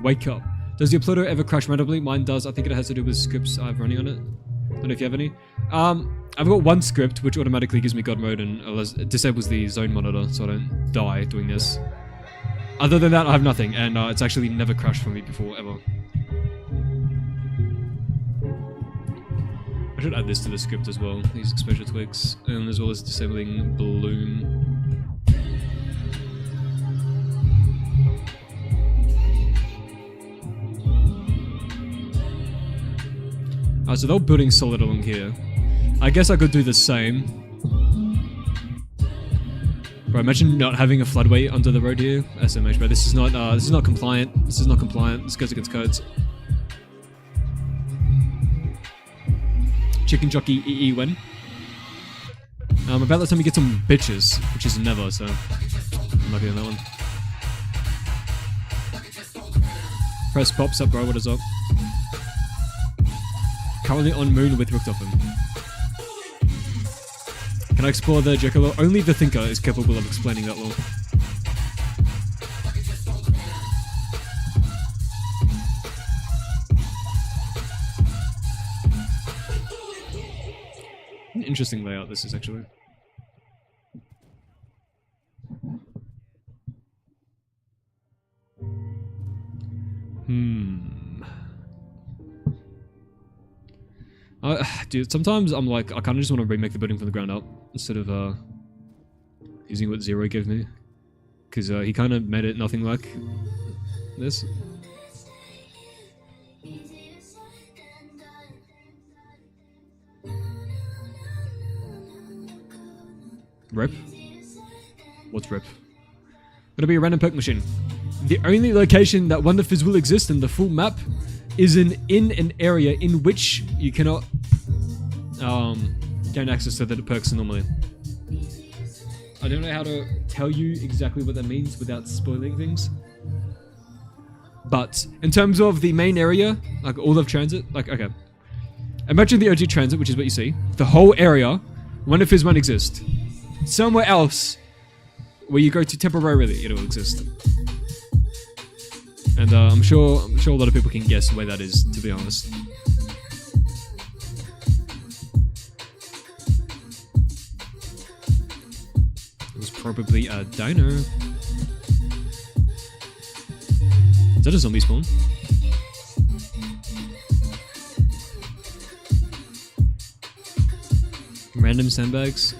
Wake up. Does your uploader ever crash randomly? Mine does. I think it has to do with scripts I have running on it. I don't know if you have any. I've got one script which automatically gives me God mode and disables the zone monitor so I don't die doing this. Other than that, I have nothing, and it's actually never crashed for me before, ever. I should add this to the script as well, these exposure tweaks, and as well as disabling bloom. Alright, so they're building solid along here. I guess I could do the same. Bro, imagine not having a floodway under the road here. SMH, bro, this is not compliant. This is not compliant. This goes against codes. Chicken jockey 𝐸𝐸 when? About that time we get some bitches, which is never, so I'm not getting that one. Press pops up, bro, what is up? Currently on moon with Richtofen. Can I explore the Joker law? Only the thinker is capable of explaining that law. An interesting layout this is actually. Dude, sometimes I'm like, I kind of just want to remake the building from the ground up instead of using what Zero gave me, because he kind of made it nothing like this. Rip? What's rip? Gonna be a random perk machine. The only location that Wonderfizz will exist in the full map is in an area in which you cannot gain access to the perks normally. I don't know how to tell you exactly what that means without spoiling things. But in terms of the main area, like all of TranZit, like, okay. Imagine the OG TranZit, which is what you see. The whole area, Wonderfizz won't exist. Somewhere else, where you go to temporarily, it will exist. And I'm sure a lot of people can guess where that is, to be honest. It was probably a diner. Is that a zombie spawn? Random sandbags.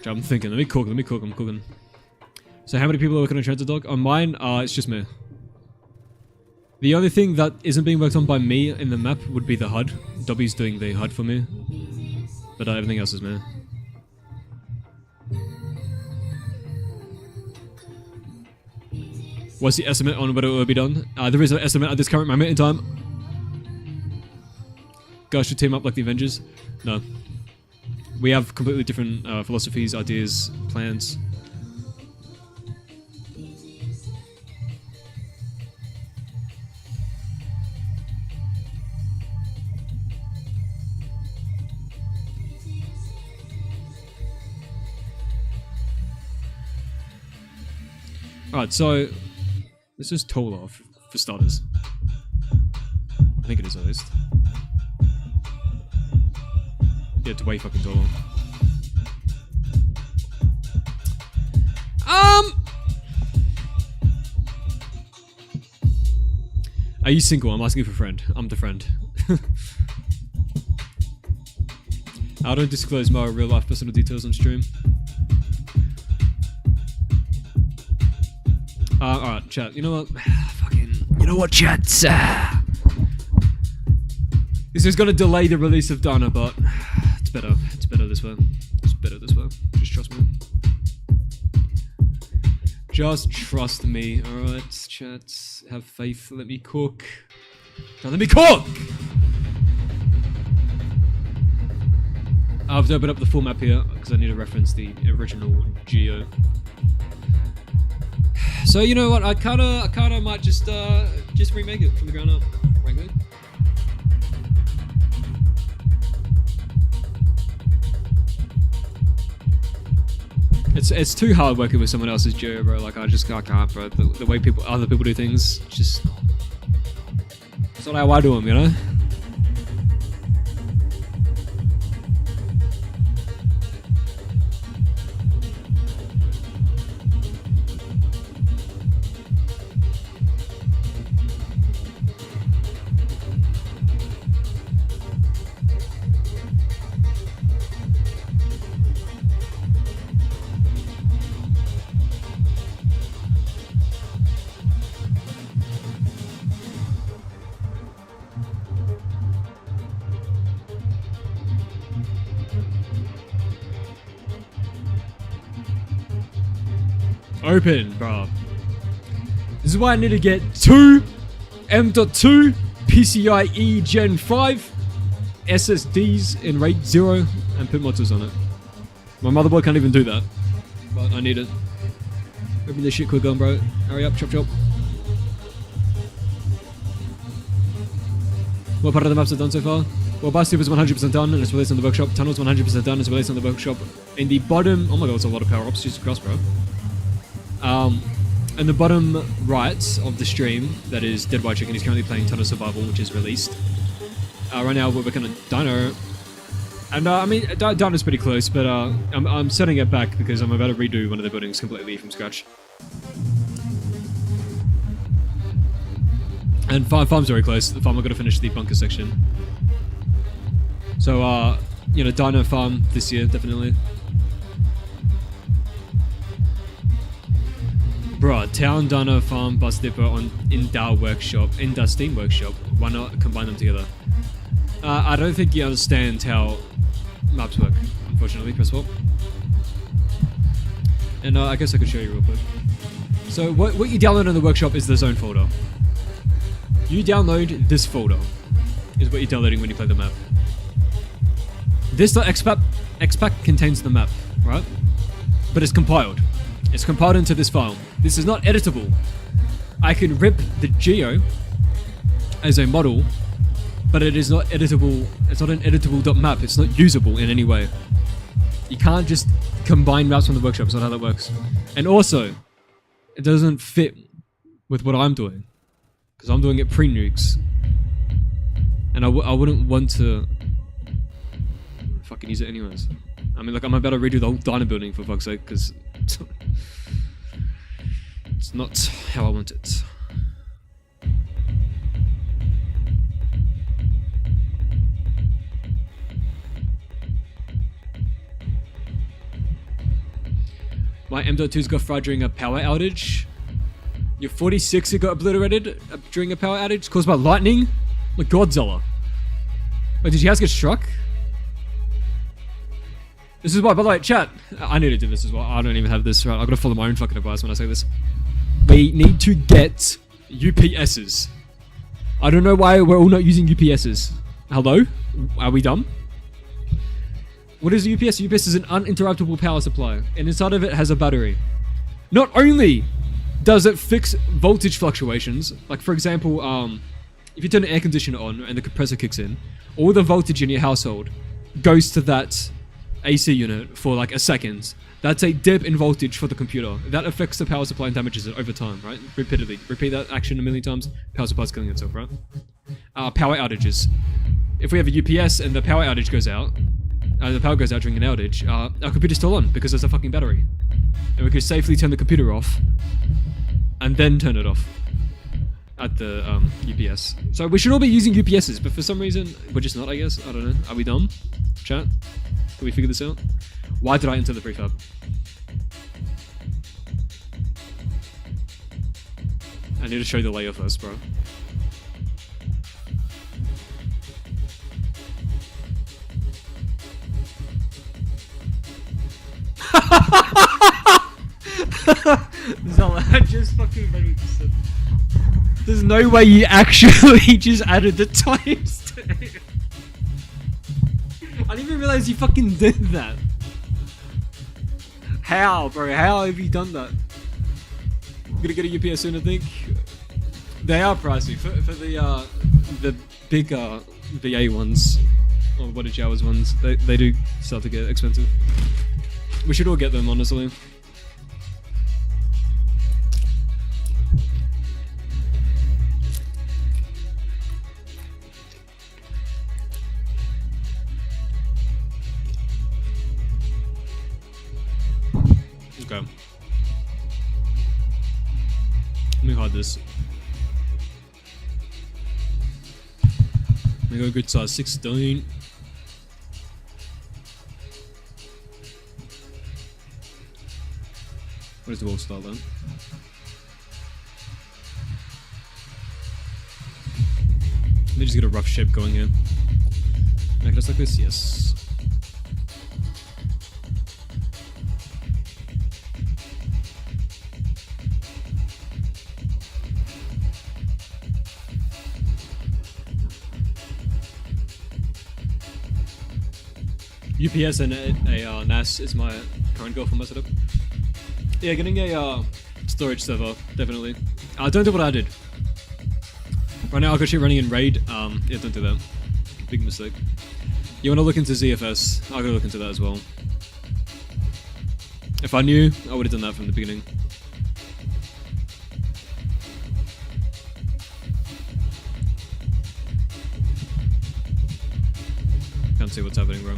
I'm thinking, let me cook, I'm cooking. So how many people are working on TranZit Dog? On mine, it's just me. The only thing that isn't being worked on by me in the map would be the HUD. Dobby's doing the HUD for me. But everything else is me. What's the estimate on whether it will be done? There is an estimate at this current moment in time. guys should team up like the Avengers. No. We have completely different philosophies, ideas, plans. Alright, so this is taller for starters. I think it is at least. Yeah, it's way fucking taller. Are you single? I'm asking for a friend. I'm the friend. I don't disclose my real life personal details on stream. Alright, chat. You know what? Fucking. You know what, chat? This is gonna delay the release of Dana, but it's better. It's better this way. It's better this way. Just trust me. Just trust me. Alright, chat. Have faith. Let me cook. Now let me cook! I have to open up the full map here because I need to reference the original geo. So you know what? I kinda might just remake it from the ground up, frankly. It's too hard working with someone else's geo, bro. Like I can't, bro. The way other people do things, just it's not how I do them, you know. Open, bro. This is why I need to get 2 M.2 PCIe Gen 5 SSDs in RAID 0 and put mods on it. My motherboard can't even do that, but I need it. Open this shit quick on, bro. Hurry up, chop chop. What part of the maps are done so far? Well, Bastube is 100% done and it's released on the workshop. Tunnel's 100% done and it's released on the workshop. In the bottom, oh my god, it's a lot of power ups. Jesus Christ, bro. In the bottom right of the stream, that is Dead White Chicken. He's currently playing Tunnel Survival, which is released. Right now we're working on Dino. And I mean, Dino's pretty close, but I'm setting it back because I'm about to redo one of the buildings completely from scratch. And farm's very close. The farm, I've got to finish the bunker section. So, you know, Dino farm this year, definitely. Bruh, Town, Dino farm, bus depot in Dow workshop, in the Steam workshop. Why not combine them together? I don't think you understand how maps work, unfortunately, first of all. And I guess I could show you real quick. So what you download in the workshop is the zone folder. You download this folder, is what you're downloading when you play the map. This .expac contains the map, right? But it's compiled. It's compiled into this file. This is not editable. I can rip the geo as a model, but it is not editable. It's not an editable .map. It's not usable in any way. You can't just combine maps from the workshop. It's not how that works. And also, it doesn't fit with what I'm doing, because I'm doing it pre-nukes. And I wouldn't want to fucking use it anyways. I mean, like, I'm about to redo the whole dino building for fuck's sake, because it's not how I want it. My M.2's got fried during a power outage. Your 46 got obliterated during a power outage caused by lightning? Like Godzilla. Wait, did you guys get struck? This is why, by the way, chat, I need to do this as well. I don't even have this right. I've got to follow my own fucking advice when I say this. We need to get UPSs. I don't know why we're all not using UPSs. Hello? Are we dumb? What is a UPS? UPS is an uninterruptible power supply, and inside of it has a battery. Not only does it fix voltage fluctuations, like for example, if you turn an air conditioner on and the compressor kicks in, all the voltage in your household goes to that AC unit for like a second. That's a dip in voltage for the computer. That affects the power supply and damages it over time, right? Repeatedly. Repeat that action a million times, power supply's killing itself, right? Power outages. If we have a UPS and the power outage goes out, the power goes out during an outage, our computer's still on because there's a fucking battery. And we could safely turn the computer off and then turn it off at the UPS. So we should all be using UPSs, but for some reason, we're just not, I guess. I don't know. Are we dumb? Chat? Can we figure this out? Why did I enter the prefab? I need to show you the layer first, bro. Zola, I just fucking made me listen. There's no way you actually just added the times to it. I didn't even realize you fucking did that. How, bro? How have you done that? I'm gonna get a UPS soon, I think. They are pricey for the big VA ones, or what are Jawas ones. They do start to get expensive. We should all get them, honestly. Okay. Let me hide this. Let me go a good size 16. Where's the wall style then? Let me just get a rough shape going here. Make it just like this, yes. UPS and a NAS is my current goal for my setup. Yeah, getting a storage server, definitely. Don't do what I did. Right now I've got shit running in RAID. Yeah, don't do that. Big mistake. You want to look into ZFS? I'll go look into that as well. If I knew, I would have done that from the beginning. Can't see what's happening, bro.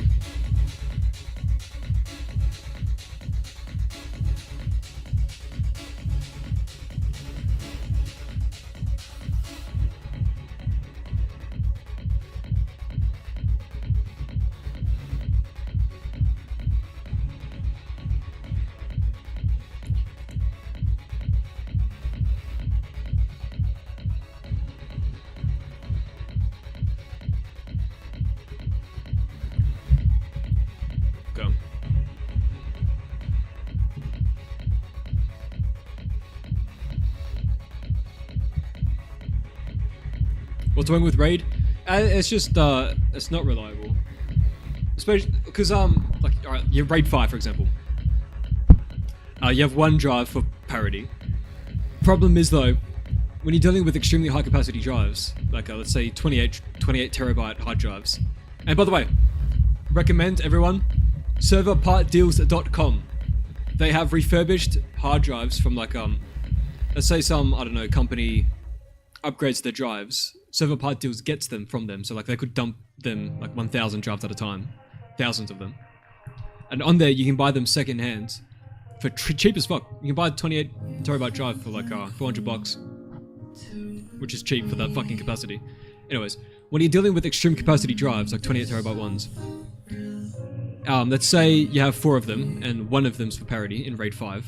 What's wrong with RAID? It's just, it's not reliable. Especially, because, like, alright, you have RAID 5, for example. You have one drive for parity. Problem is, though, when you're dealing with extremely high capacity drives, like, let's say 28 terabyte hard drives. And by the way, recommend everyone, serverpartdeals.com. They have refurbished hard drives from, like, let's say some, I don't know, company upgrades their drives. Server Part Deals gets them from them, so like they could dump them like 1,000 drives at a time, thousands of them. And on there you can buy them second hand for cheap as fuck. You can buy a 28 terabyte drive for like $400, which is cheap for that fucking capacity. Anyways, when you're dealing with extreme capacity drives, like 28 terabyte ones, let's say you have 4 of them and one of them's for parity in RAID 5.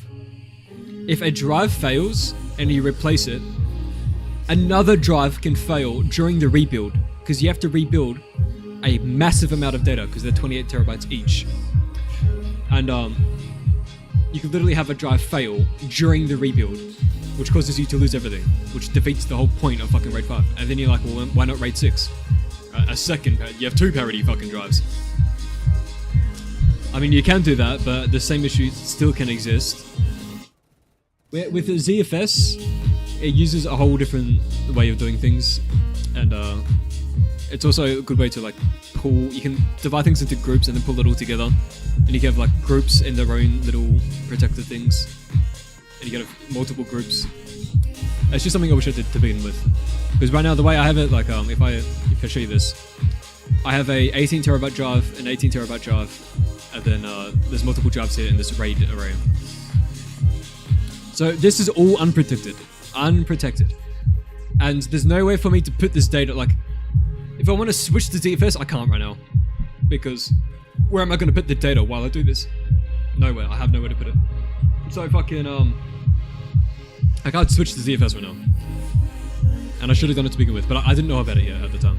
If a drive fails and you replace it, another drive can fail during the rebuild, because you have to rebuild a massive amount of data because they're 28 terabytes each. And you could literally have a drive fail during the rebuild, which causes you to lose everything, which defeats the whole point of fucking RAID 5. And then you're like, well, why not RAID 6? a second parity. You have 2 parity fucking drives. I mean, you can do that, but the same issue still can exist. With the ZFS, it uses a whole different way of doing things, and it's also a good way to like pull. You can divide things into groups and then pull it all together, and you can have like groups in their own little protected things, and you can have multiple groups. It's just something I wish I did to begin with, because right now the way I have it, like if I show you this, I have a 18 terabyte drive, an 18 terabyte drive, and then there's multiple drives here in this RAID array. So this is all unprotected, and there's no way for me to put this data. Like, if I want to switch to ZFS, I can't right now, because where am I going to put the data while I do this? Nowhere. I have nowhere to put it. So fucking I can't switch to ZFS right now, and I should have done it to begin with, but I didn't know about it yet at the time.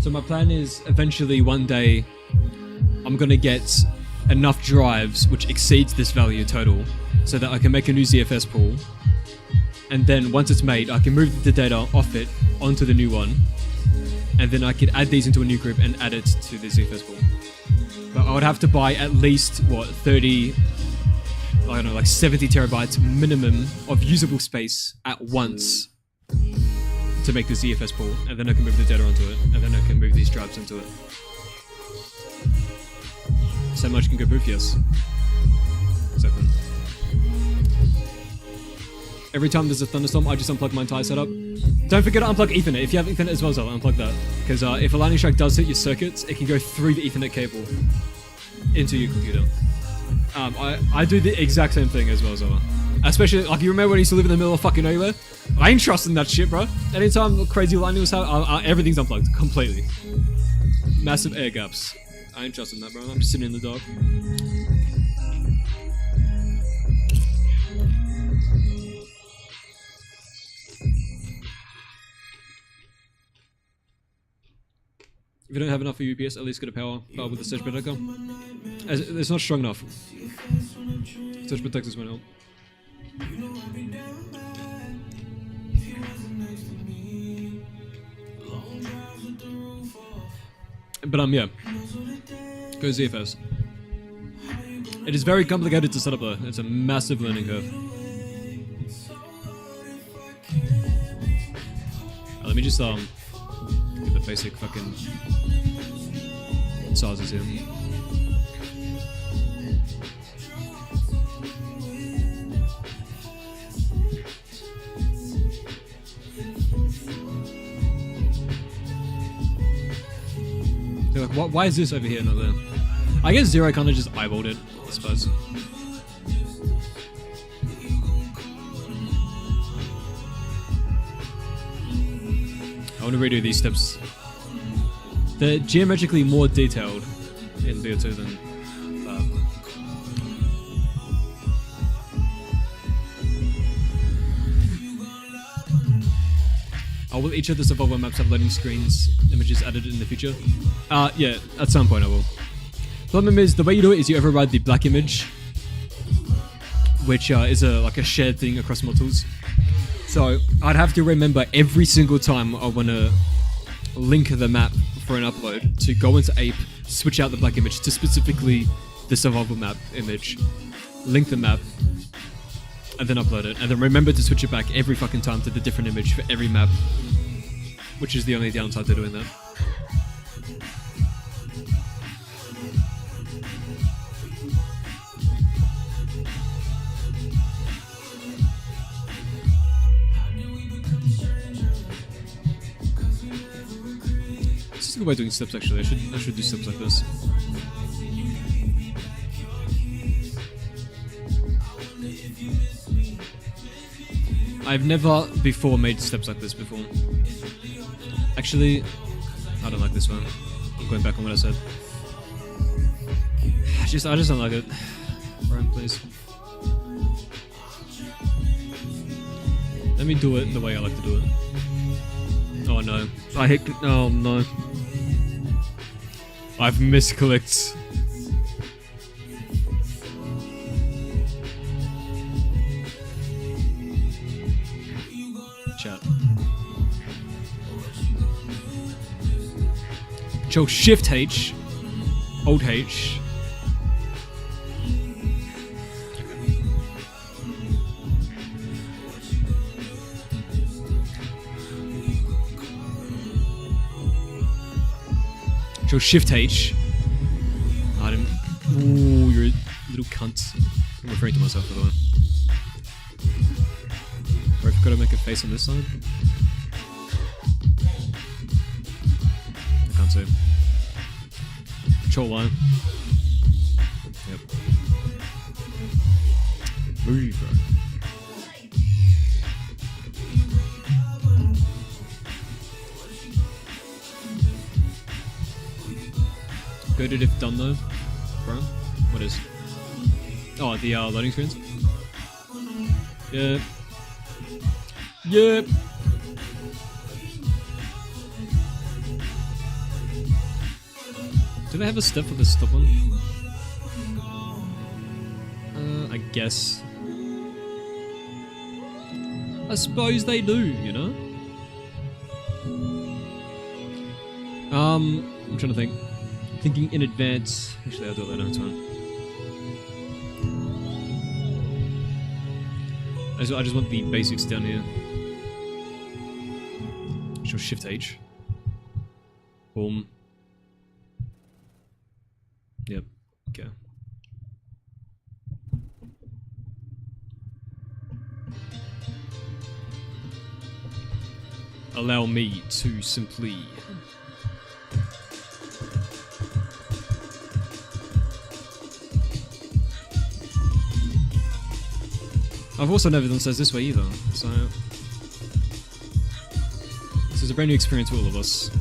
So my plan is eventually one day I'm gonna get enough drives which exceeds this value total, so that I can make a new ZFS pool, and then once it's made, I can move the data off it onto the new one, and then I could add these into a new group and add it to the ZFS pool. But I would have to buy at least, what, 30, I don't know, like 70 terabytes minimum of usable space at once to make the ZFS pool, and then I can move the data onto it, and then I can move these drives into it. So much can go boof, yes. Exactly. Every time there's a thunderstorm, I just unplug my entire setup. Don't forget to unplug Ethernet. If you have Ethernet as well, I'll unplug that. Because if a lightning strike does hit your circuits, it can go through the Ethernet cable into your computer. I do the exact same thing as well, Zola. Especially, like, you remember when I used to live in the middle of fucking nowhere? I ain't trusting that shit, bro. Anytime crazy lightning was happening, everything's unplugged completely. Massive air gaps. I ain't trusting that, bro. I'm just sitting in the dark. If you don't have enough for UPS, at least get a power bar with the surge protector. It's not strong enough. Surge protectors won't help. But yeah. Go ZFS. It is very complicated to set up though. It's a massive learning curve. Let me just get the basic fucking sizes here. So like, why is this over here, not there? I guess Zero kind of just eyeballed it, I suppose. I want to redo these steps. They're geometrically more detailed in BO2 than that. Will each of the survival maps have loading screens, images added in the future? Yeah, at some point I will. Problem is, the way you do it is you override the black image, which is like a shared thing across multiples. So I'd have to remember every single time I want to link the map for an upload to go into Ape, switch out the black image to specifically the survival map image, link the map, and then upload it, and then remember to switch it back every fucking time to the different image for every map, which is the only downside to doing that. This is a good way of doing steps actually. I should do steps like this. I've never before made steps like this before. Actually, I don't like this one. I'm going back on what I said. I just don't like it. Ryan, please. Let me do it the way I like to do it. Oh no. I hate. Oh no. I've misclicked. Chat. Control Shift H, Alt H. Control Shift H. I didn't. Ooh, you're a little cunt. I'm referring to myself, by the way. Or I've got to make a face on this side. I can't see. Control line. Yep. Move, bro. Good at if done though, bro. What is? Oh, the loading screens. Yep. Yep. Do they have a step for the stop one? I guess. I suppose they do, you know? I'm trying to think. Thinking in advance. Actually, I'll do it later, it's fine. I just want the basics down here. Sure, Shift H. Boom. Yep. Okay. Allow me to simply I've also never done says this way either, so this is a brand new experience for all of us.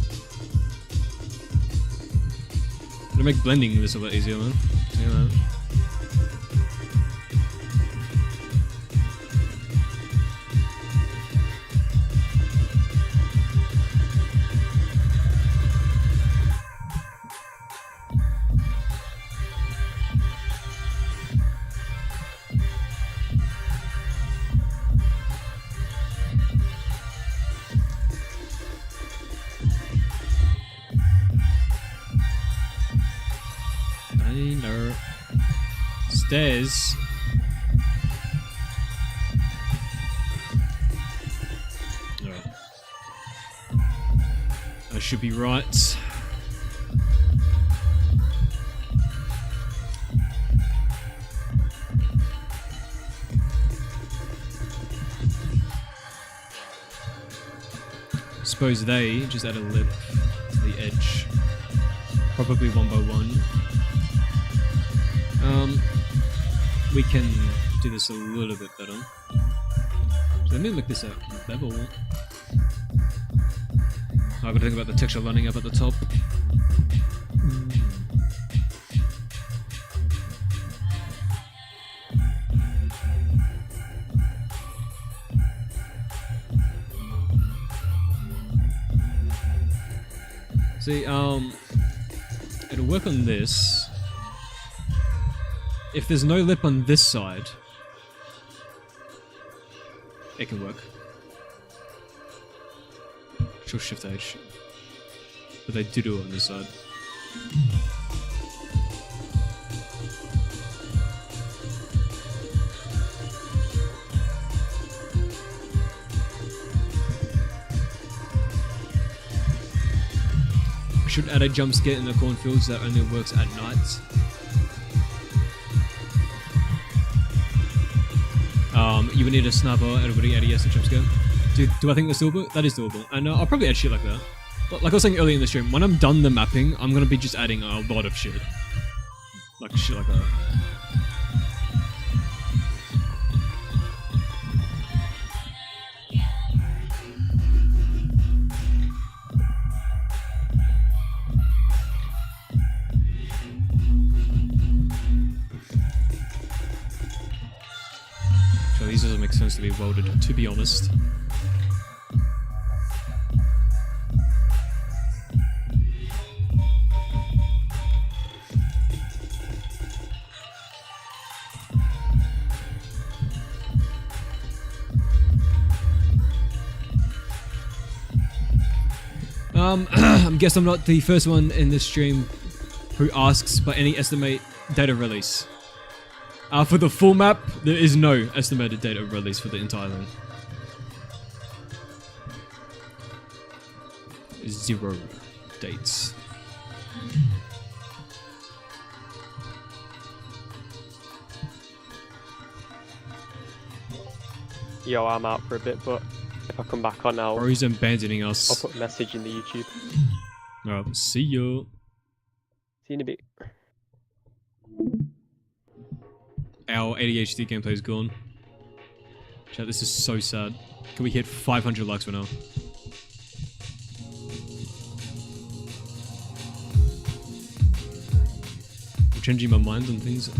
It'll make blending this a lot easier, man. Yeah, man. Stairs. Alright. I should be right. Suppose they just add a lip to the edge. Probably one by one. We can do this a little bit better. So let me make this a bevel. I've got to think about the texture lining up at the top. See, it'll work on this. If there's no lip on this side, it can work. Sure, Shift H. But they do it on this side. I should add a jump scare in the cornfields that only works at night. You would need a sniper, everybody add a yes to jump scare. Do I think that's doable? That is doable. And I'll probably add shit like that. But like I was saying earlier in the stream, when I'm done the mapping, I'm gonna be just adding a lot of shit. Like shit like that. These doesn't make sense to be welded, to be honest. I guess I'm not the first one in this stream who asks by any estimate date of release. For the full map, there is no estimated date of release for the entire thing. 0 dates. Yo, I'm out for a bit, but if I come back on now, Or he's abandoning us. I'll put a message in the YouTube. Alright, see ya. See you in a bit. Our ADHD gameplay is gone. Chat, this is so sad. Can we hit 500 likes right now? I'm changing my mind on things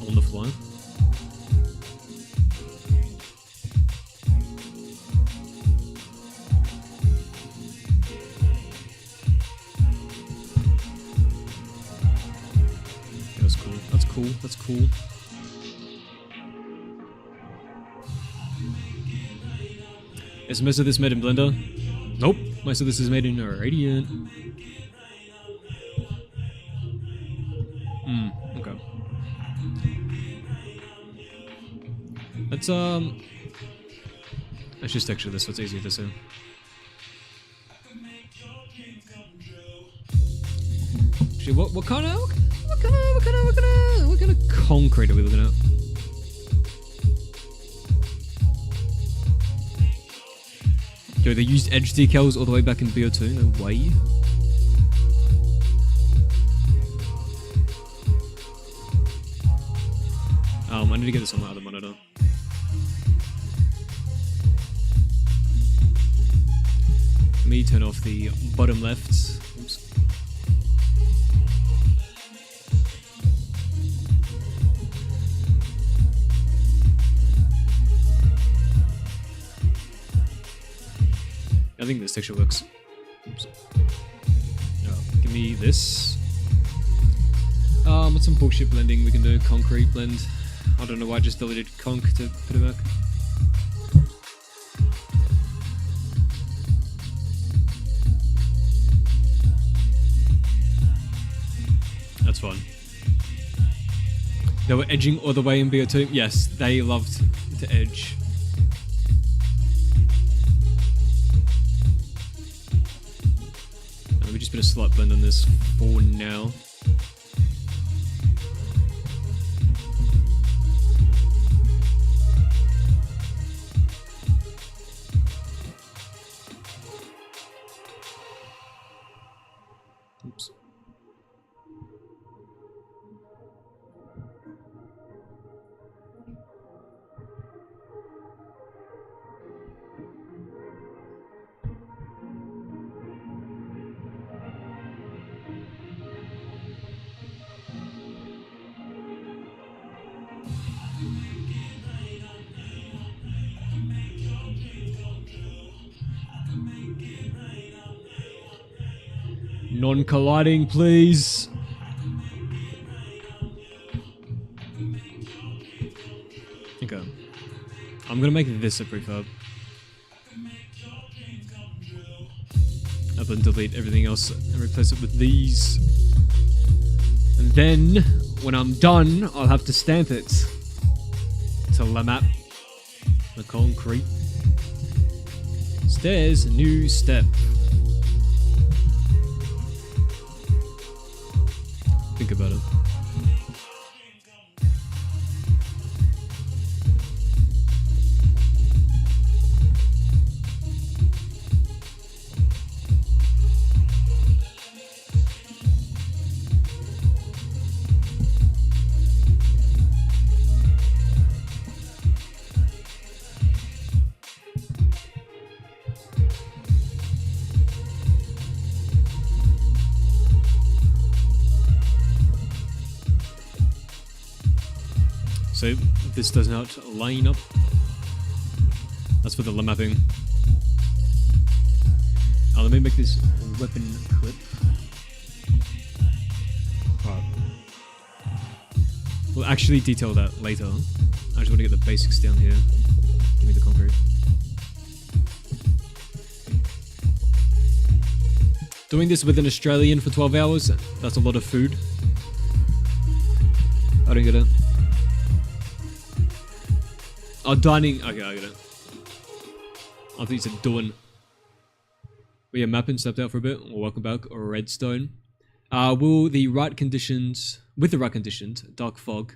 on the fly. That's cool. That's cool. That's cool. Is most of this made in Blender? Nope. Most of this is made in Radiant. Okay. Let's just texture this so it's easier to see. Actually, what kind of concrete are we looking at? Yo, they used edge decals all the way back in BO2, no way. I need to get this on my other monitor. Let me turn off the bottom left. Oops. I think this texture works. Oops. Give me this. What's some bullshit blending we can do? Concrete blend. I don't know why I just deleted conk to put it back. That's fine. They were edging all the way in BO2. Yes, they loved to edge. Let me just put a slight blend on this for now. Oops. Non-colliding, please. Okay. I'm gonna make this a prefab. And then delete everything else and replace it with these. And then, when I'm done, I'll have to stamp it to la map the concrete. Stairs, new step. Think about it. So this does not line up. That's for the mapping. Let me make this weapon clip. Alright. We'll actually detail that later. I just want to get the basics down here. Give me the concrete. Doing this with an Australian for 12 hours, that's a lot of food. I don't get it. Oh, dining. Okay, I get it. I think you said doing. But yeah, Mappin stepped out for a bit. Well, welcome back. Redstone. Will the right conditions, with the right conditions, dark fog,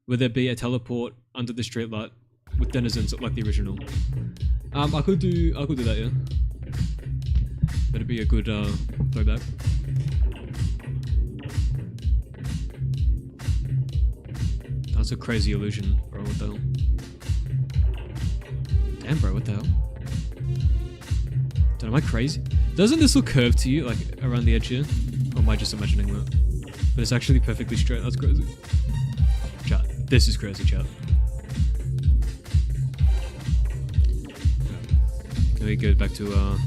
will there be a teleport under the streetlight with denizens like the original? I could do that, yeah. That'd be a good throwback. That's a crazy illusion, bro. What the hell? Damn, bro. What the hell? Dude, am I crazy? Doesn't this look curved to you, like around the edge here? Or am I just imagining that? But it's actually perfectly straight. That's crazy. Chat. This is crazy, chat. Let me go back to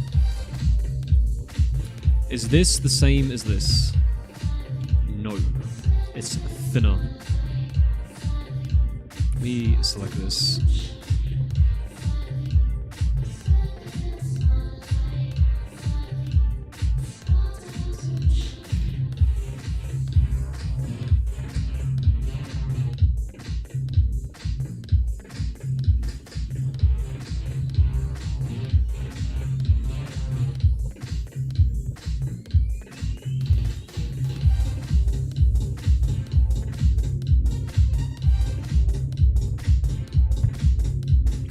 is this the same as this? No. It's thinner. Let me select this.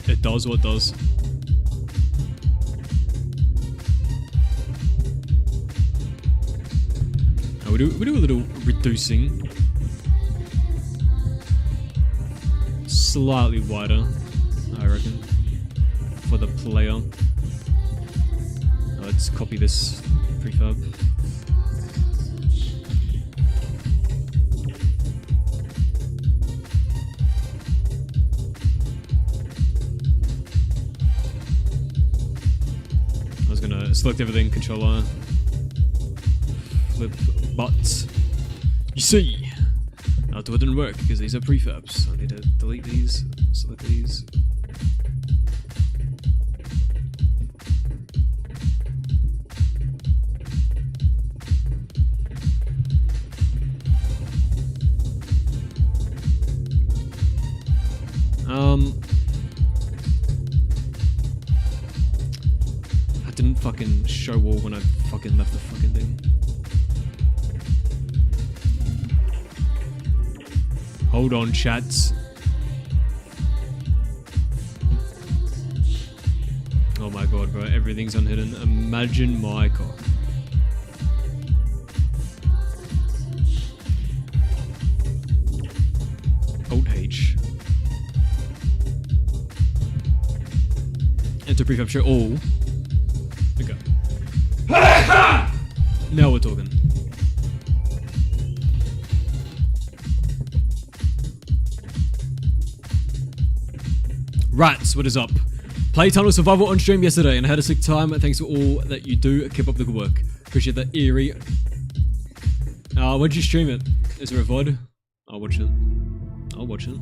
It does what it does. Now we do a little reducing. Slightly wider, I reckon, for the player. Let's copy this prefab. Select everything, Control-R, flip, but you see, it didn't work because these are prefabs. So I need to delete these, select these. Didn't fucking show wall when I fucking left the fucking thing. Hold on, chats. Oh my god, bro, everything's unhidden. Imagine my cock. Alt H. Enter prefab show all. Okay. Now we're talking. Rats, what is up? Played Tunnel Survival on stream yesterday and had a sick time. Thanks for all that you do. Keep up the good work. Appreciate that, eerie. When'd you stream it? Is there a VOD? I'll watch it. I'll watch it.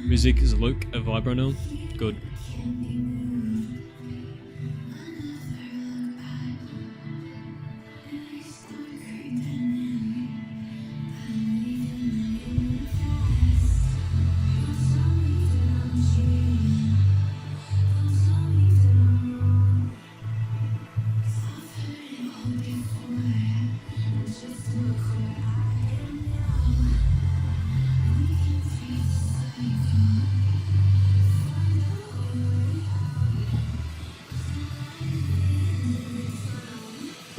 Music is Luke, a vibro now. Good.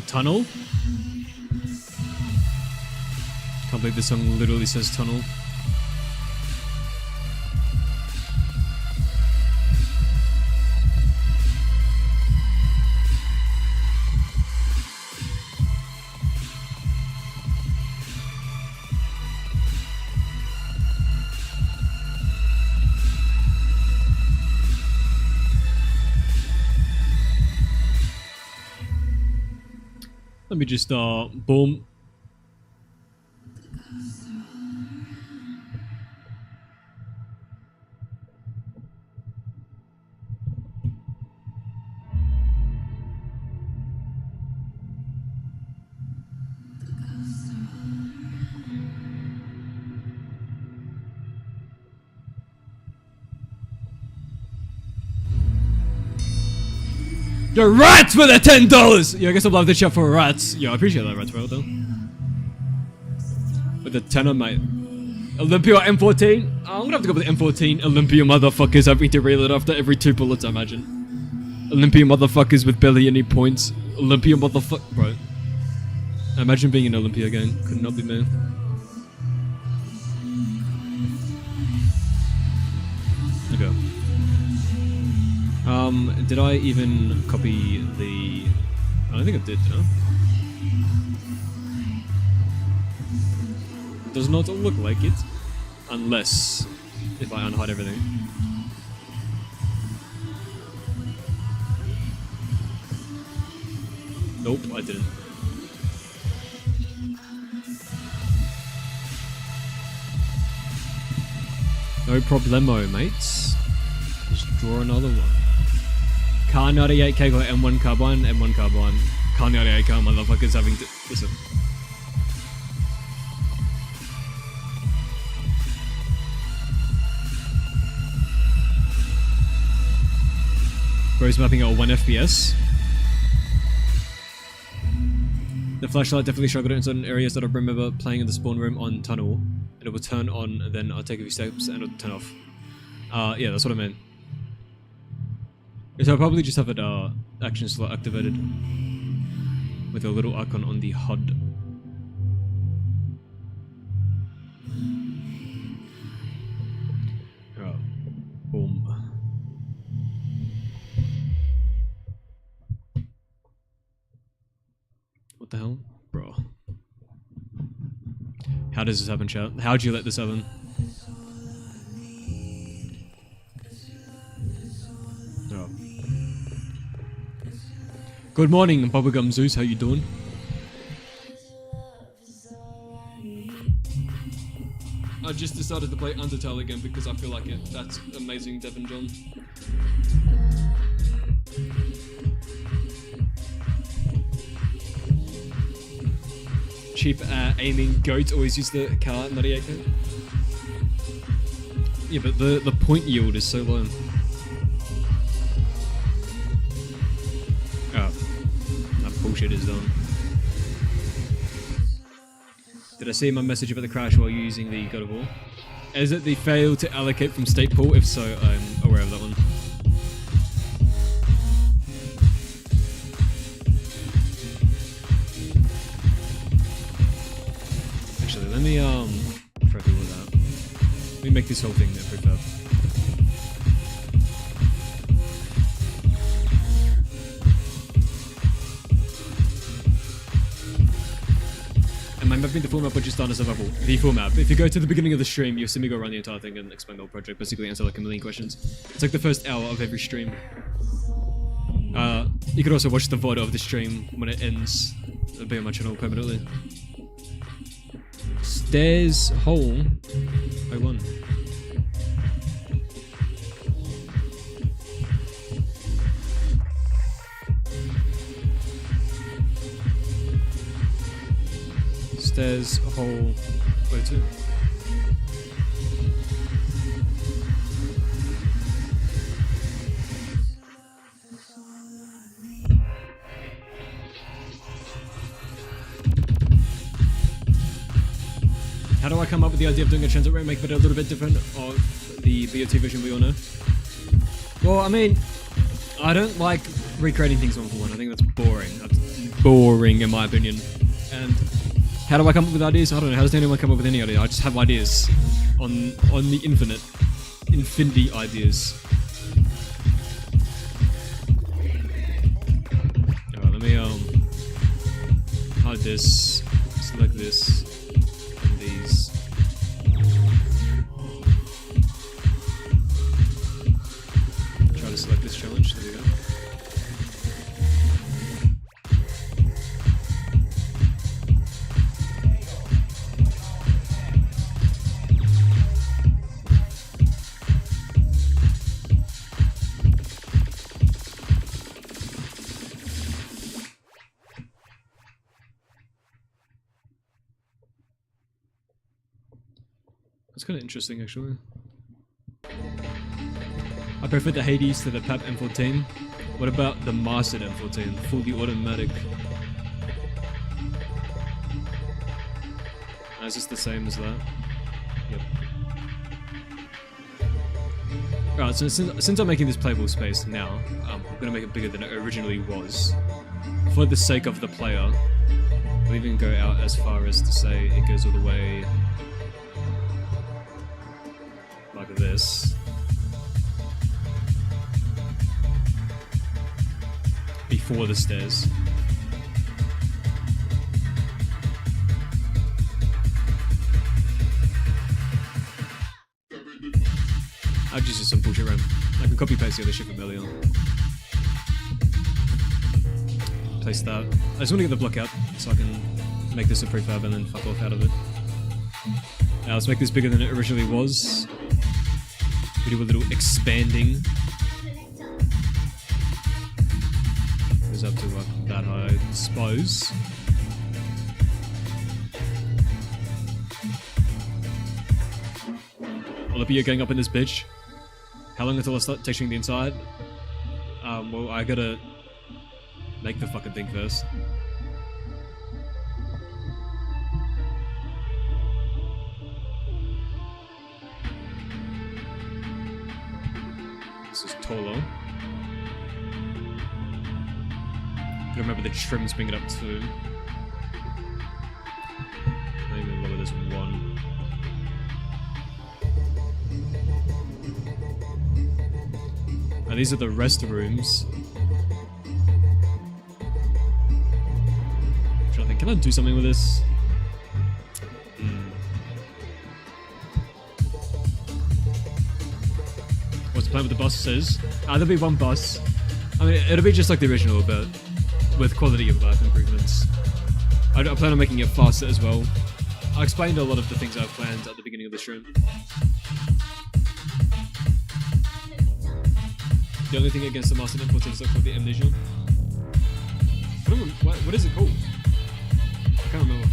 Tunnel? Can't believe this song literally says tunnel. Let me just, boom. Yo, rats for the $10! Yo, I guess I'll love the chat for rats. Yo, I appreciate that, rats, well done. With the tenor, mate. Olympia M14? I'm gonna have to go with the M14. Olympia motherfuckers having to reload after every 2 bullets, I imagine. Olympia motherfuckers with barely any points. Olympia motherfuck. Bro. Imagine being in Olympia again. Could not be me. Okay. Did I even copy the... I don't think I did I? Does not look like it. Unless... if I unhide everything. Nope, I didn't. No problemo, mates. Just draw another one. 𝐀𝐸98K got M1 carbine, M1 carbine. 𝐀𝐸98K motherfuckers having to... Listen. Bro's mapping at 1 FPS. The flashlight definitely struggled in certain areas that I remember playing in the spawn room on tunnel. And it would turn on, and then I'll take a few steps and it'll turn off. Yeah, that's what I meant. So I'll probably just have it action slot activated with a little icon on the HUD. Oh, boom. What the hell? Bro. How does this happen, chat? How'd you let this happen? Oh. Good morning, Bubblegum Zeus. How you doing? I just decided to play Undertale again because I feel like it. That's amazing, Devin John. Cheap aiming goats always use the 𝐀𝐸98K. Yeah, but the point yield is so low. Oh, that bullshit is done. Did I see my message about the crash while using the God of War? Is it the fail to allocate from state pool? If so, I'm aware of that one. Actually, let me prep all of that. Let me make this whole thing there prefab. Am I mapping the full map or just starting survival? The full map. If you go to the beginning of the stream, you'll see me go around the entire thing and explain the whole project, basically answer like a million questions. It's like the first hour of every stream. You could also watch the VOD of the stream when it ends. It'll be on my channel permanently. Stairs hole 01. Stairs hole 02. How do I come up with the idea of doing a TranZit remake but a little bit different of the BOT version we all know? Well, I mean, I don't like recreating things one for one. I think that's boring. That's boring in my opinion. And how do I come up with ideas? I don't know. How does anyone come up with any idea? I just have ideas on the infinity ideas. Alright, let me hide this, select this. These. Try to select this challenge. There we go. That's kind of interesting, actually. I prefer the Hades to the PAP M14. What about the Mastered M14? Fully automatic. Is this the same as that? Yep. Alright, so since I'm making this playable space now, I'm gonna make it bigger than it originally was. For the sake of the player, I'll even go out as far as to say it goes all the way like this. Before the stairs. I'll just use some bullshit RAM. I can copy paste the other shit from earlier. Place that. I just want to get the block out so I can make this a prefab and then fuck off out of it. Now let's make this bigger than it originally was. We do a little expanding. Goes up to that high, I suppose. Olivia going up in this bitch. How long until I start texturing the inside? Well, I gotta make the fucking thing first. This is taller. Gotta remember the trims bring it up to. Maybe lower this one. Now these are the restrooms. Can I do something with this? What's the plan with the buses? There'll be one bus. I mean, it'll be just like the original, but with quality of life improvements. I plan on making it faster as well. I explained a lot of the things I've planned at the beginning of the stream. The only thing against the Master Import is called the Amnesia. I don't remember, what is it called? I can't remember.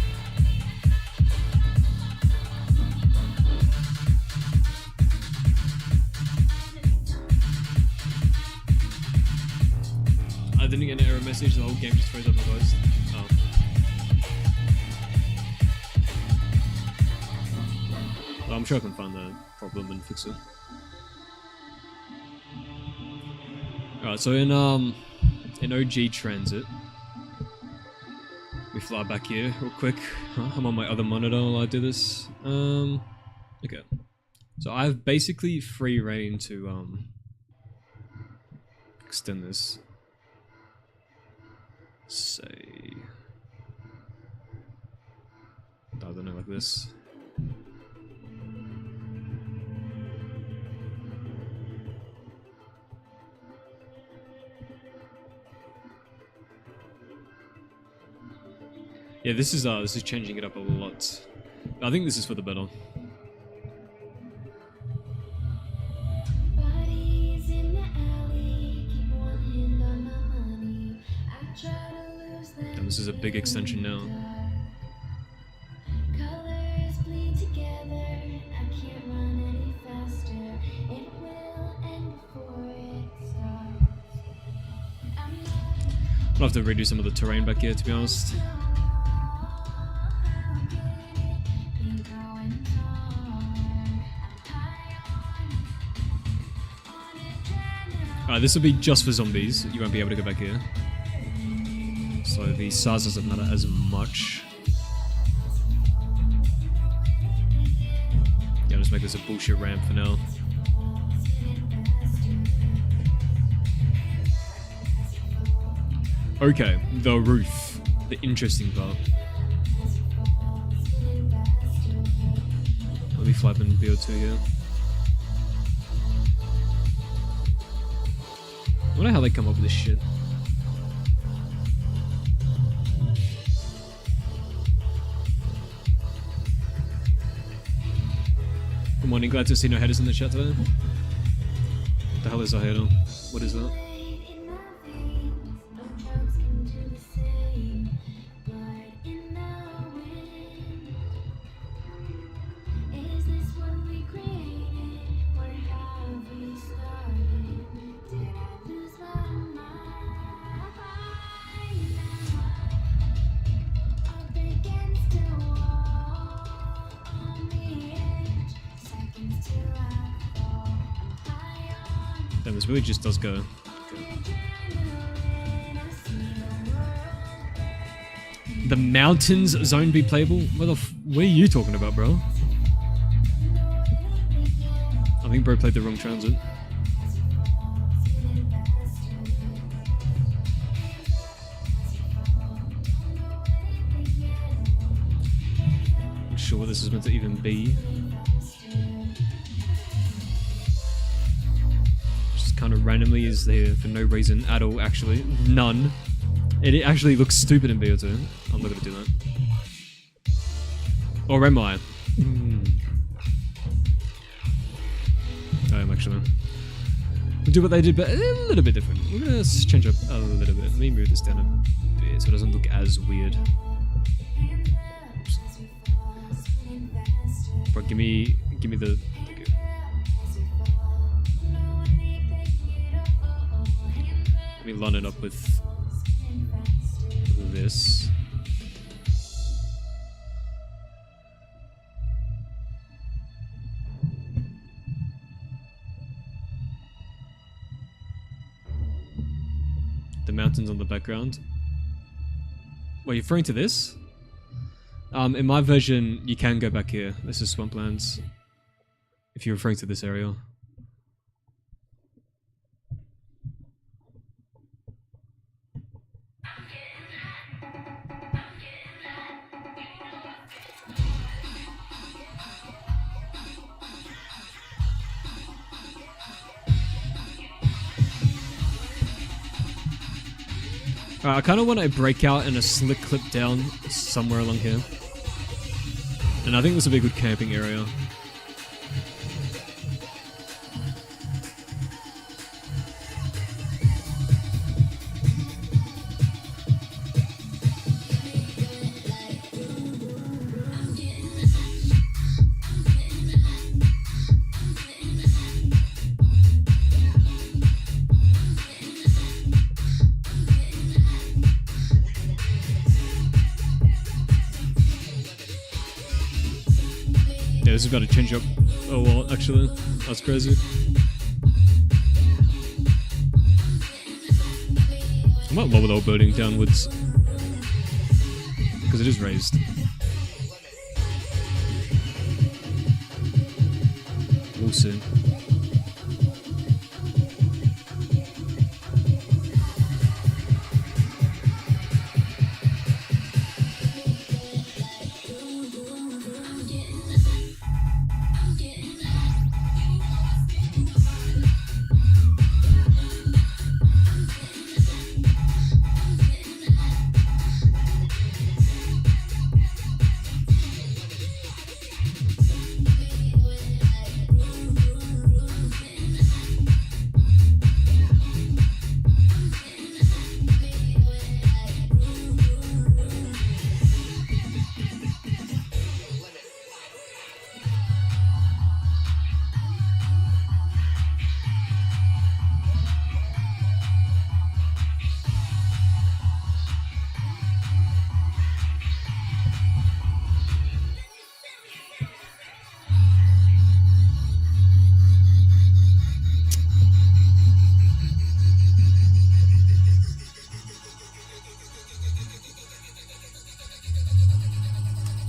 I didn't get an error message, the whole game just froze up and closed. Oh. Well, I'm sure I can find the problem and fix it. Alright, so in OG TranZit, we fly back here real quick. I'm on my other monitor while I do this. Okay. So I have basically free reign to extend this. Say, I don't know, like this. Yeah, this is changing it up a lot. I think this is for the better. And this is a big extension now. I'll have to redo some of the terrain back here, to be honest. This will be just for zombies. You won't be able to go back here. So the size doesn't matter as much. Yeah, I'll just make this a bullshit ramp for now. Okay, the roof. The interesting part. Let me flap in BO2 here. I wonder how they come up with this shit. Good morning, glad to see no headers in the chat today. What the hell is a header? What is that? And this really just does go. The mountains zone be playable? What are you talking about, bro? I think bro played the wrong TranZit. Not sure what this is meant to even be. Just kind of randomly is there for no reason at all, actually. None. It actually looks stupid in BO2. I'm not gonna do that. Or am I? I am actually. We'll do what they did, but a little bit different. We're gonna change up a little bit. Let me move this down a bit so it doesn't look as weird. Oops. Bro, give me the. Okay. Let me line it up with this. The mountains on the background. Well, you're referring to this? In my version, you can go back here. This is swamplands. If you're referring to this area. I kind of want a breakout and a slick clip down somewhere along here. And I think this would be a good camping area. Yeah, this is about to change up a lot, actually. That's crazy. I might lower the whole building downwards. Because it is raised. We'll see.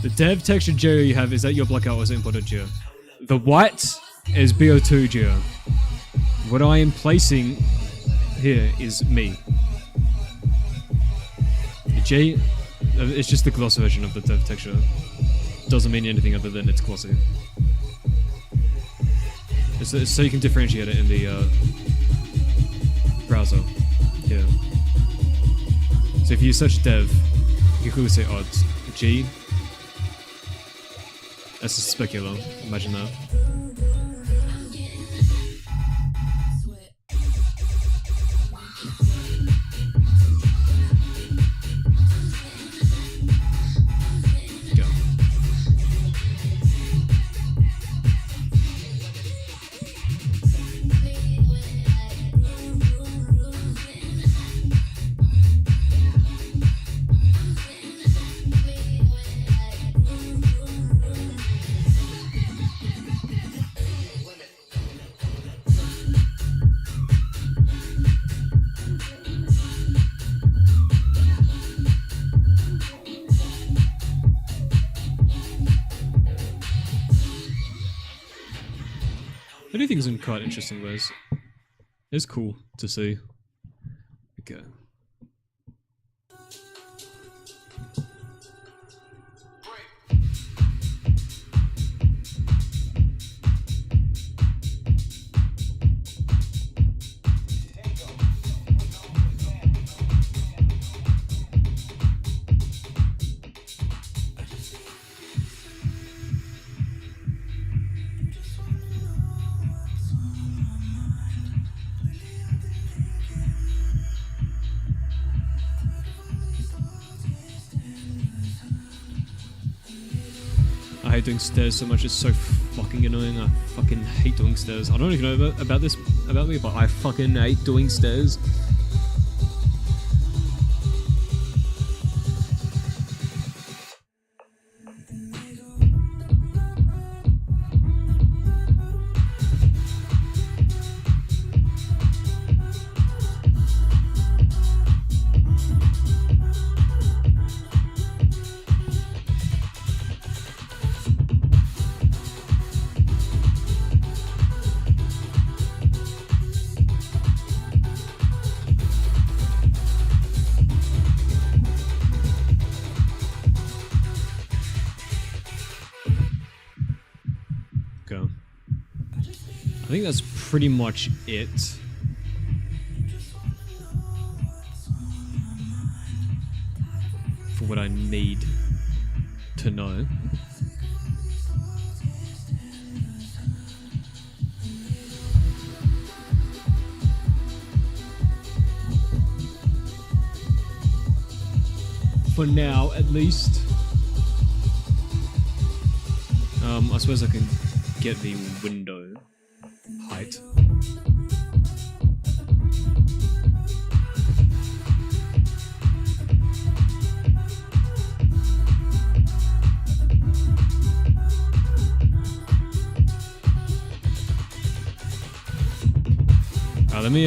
The dev texture geo you have, is that your blockout or is it imported geo? The white is BO2 geo. What I am placing here is me. The G, it's just the gloss version of the dev texture. Doesn't mean anything other than it's glossy. It's so you can differentiate it in the browser. Yeah. So if you search dev, you can clearly say odds. G. That's a specular. Imagine that. Go. I do things in quite interesting ways. It's cool to see. Okay. I hate doing stairs so much, it's so fucking annoying. I fucking hate doing stairs. I don't even know about this about me, but I fucking hate doing stairs. I think that's pretty much it. For what I need to know. For now, at least. I suppose I can get the window height. Let me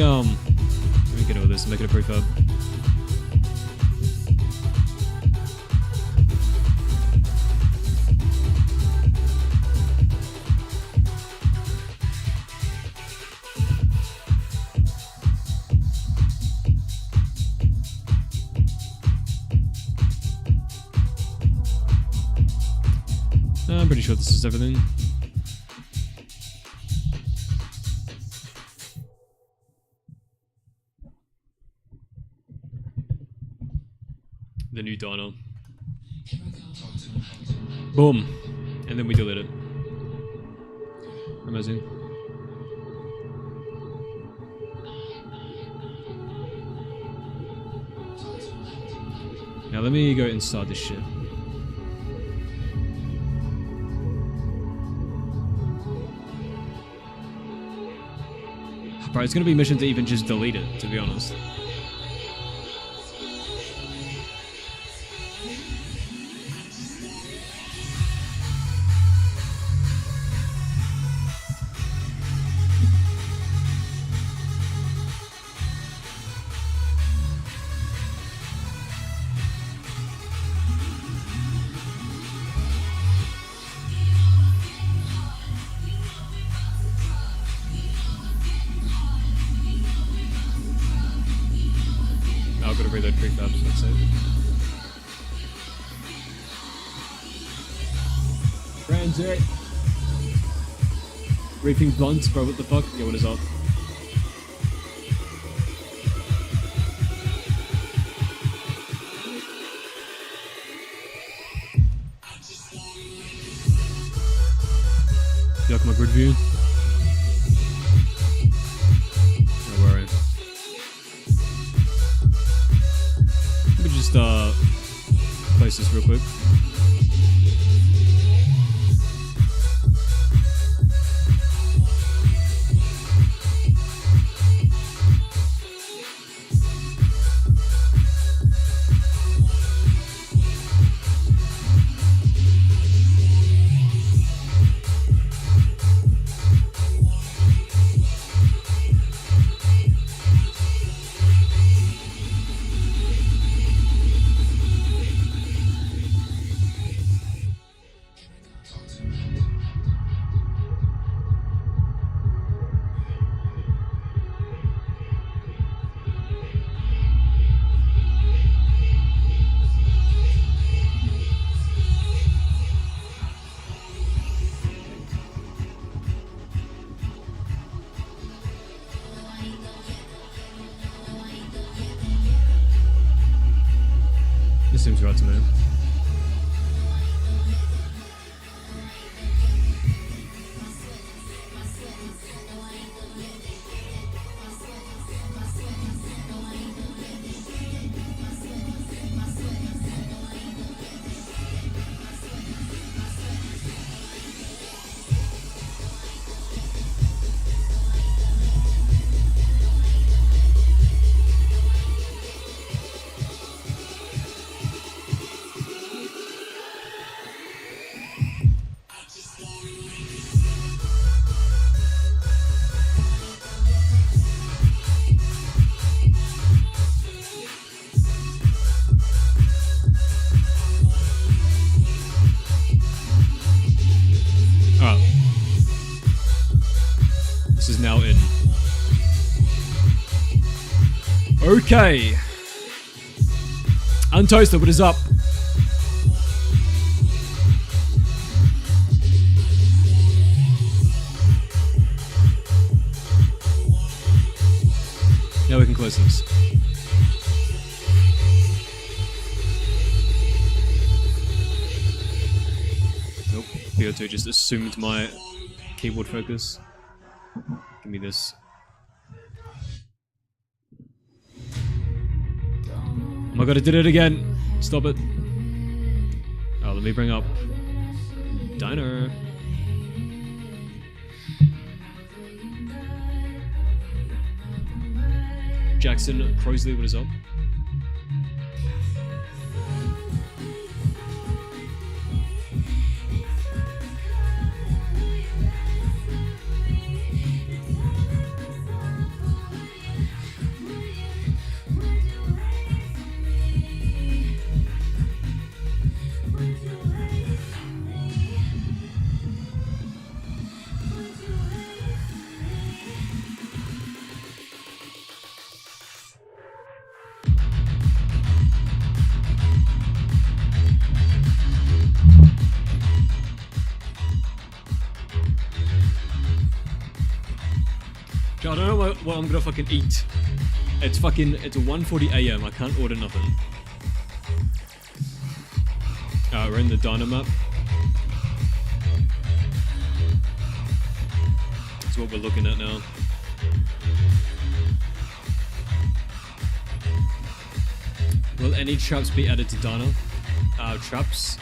get over this and make it a prefab. I'm pretty sure this is everything. The new diner. Boom. And then we delete it. Amazing. Now let me go inside this shit. Bro, it's gonna be mission to even just delete it, to be honest. I've got to reload prefabs, that's it. TranZit. Reaping blunts, bro, what the fuck? Yeah, what is up? You like my grid view? No worry. Let me just place this real quick. Okay. Untoasted, what is up? Now we can close this. Nope, PO2 just assumed my keyboard focus. Give me this. Oh my god, I did it again! Stop it. Oh, let me bring up Diner. Jackson Crosley, what is up? I don't know what I'm gonna fucking eat. It's 1:40 AM. I can't order nothing. We're in the diner map. That's what we're looking at now. Will any traps be added to diner? Traps?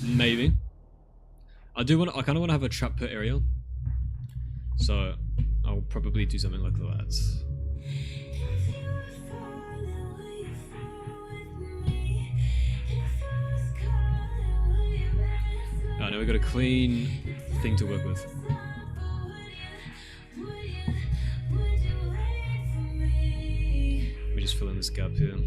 Maybe. I kind of want to have a trap per area. So, I'll probably do something like that. Now we got a clean thing to work with. Let me just fill in this gap here.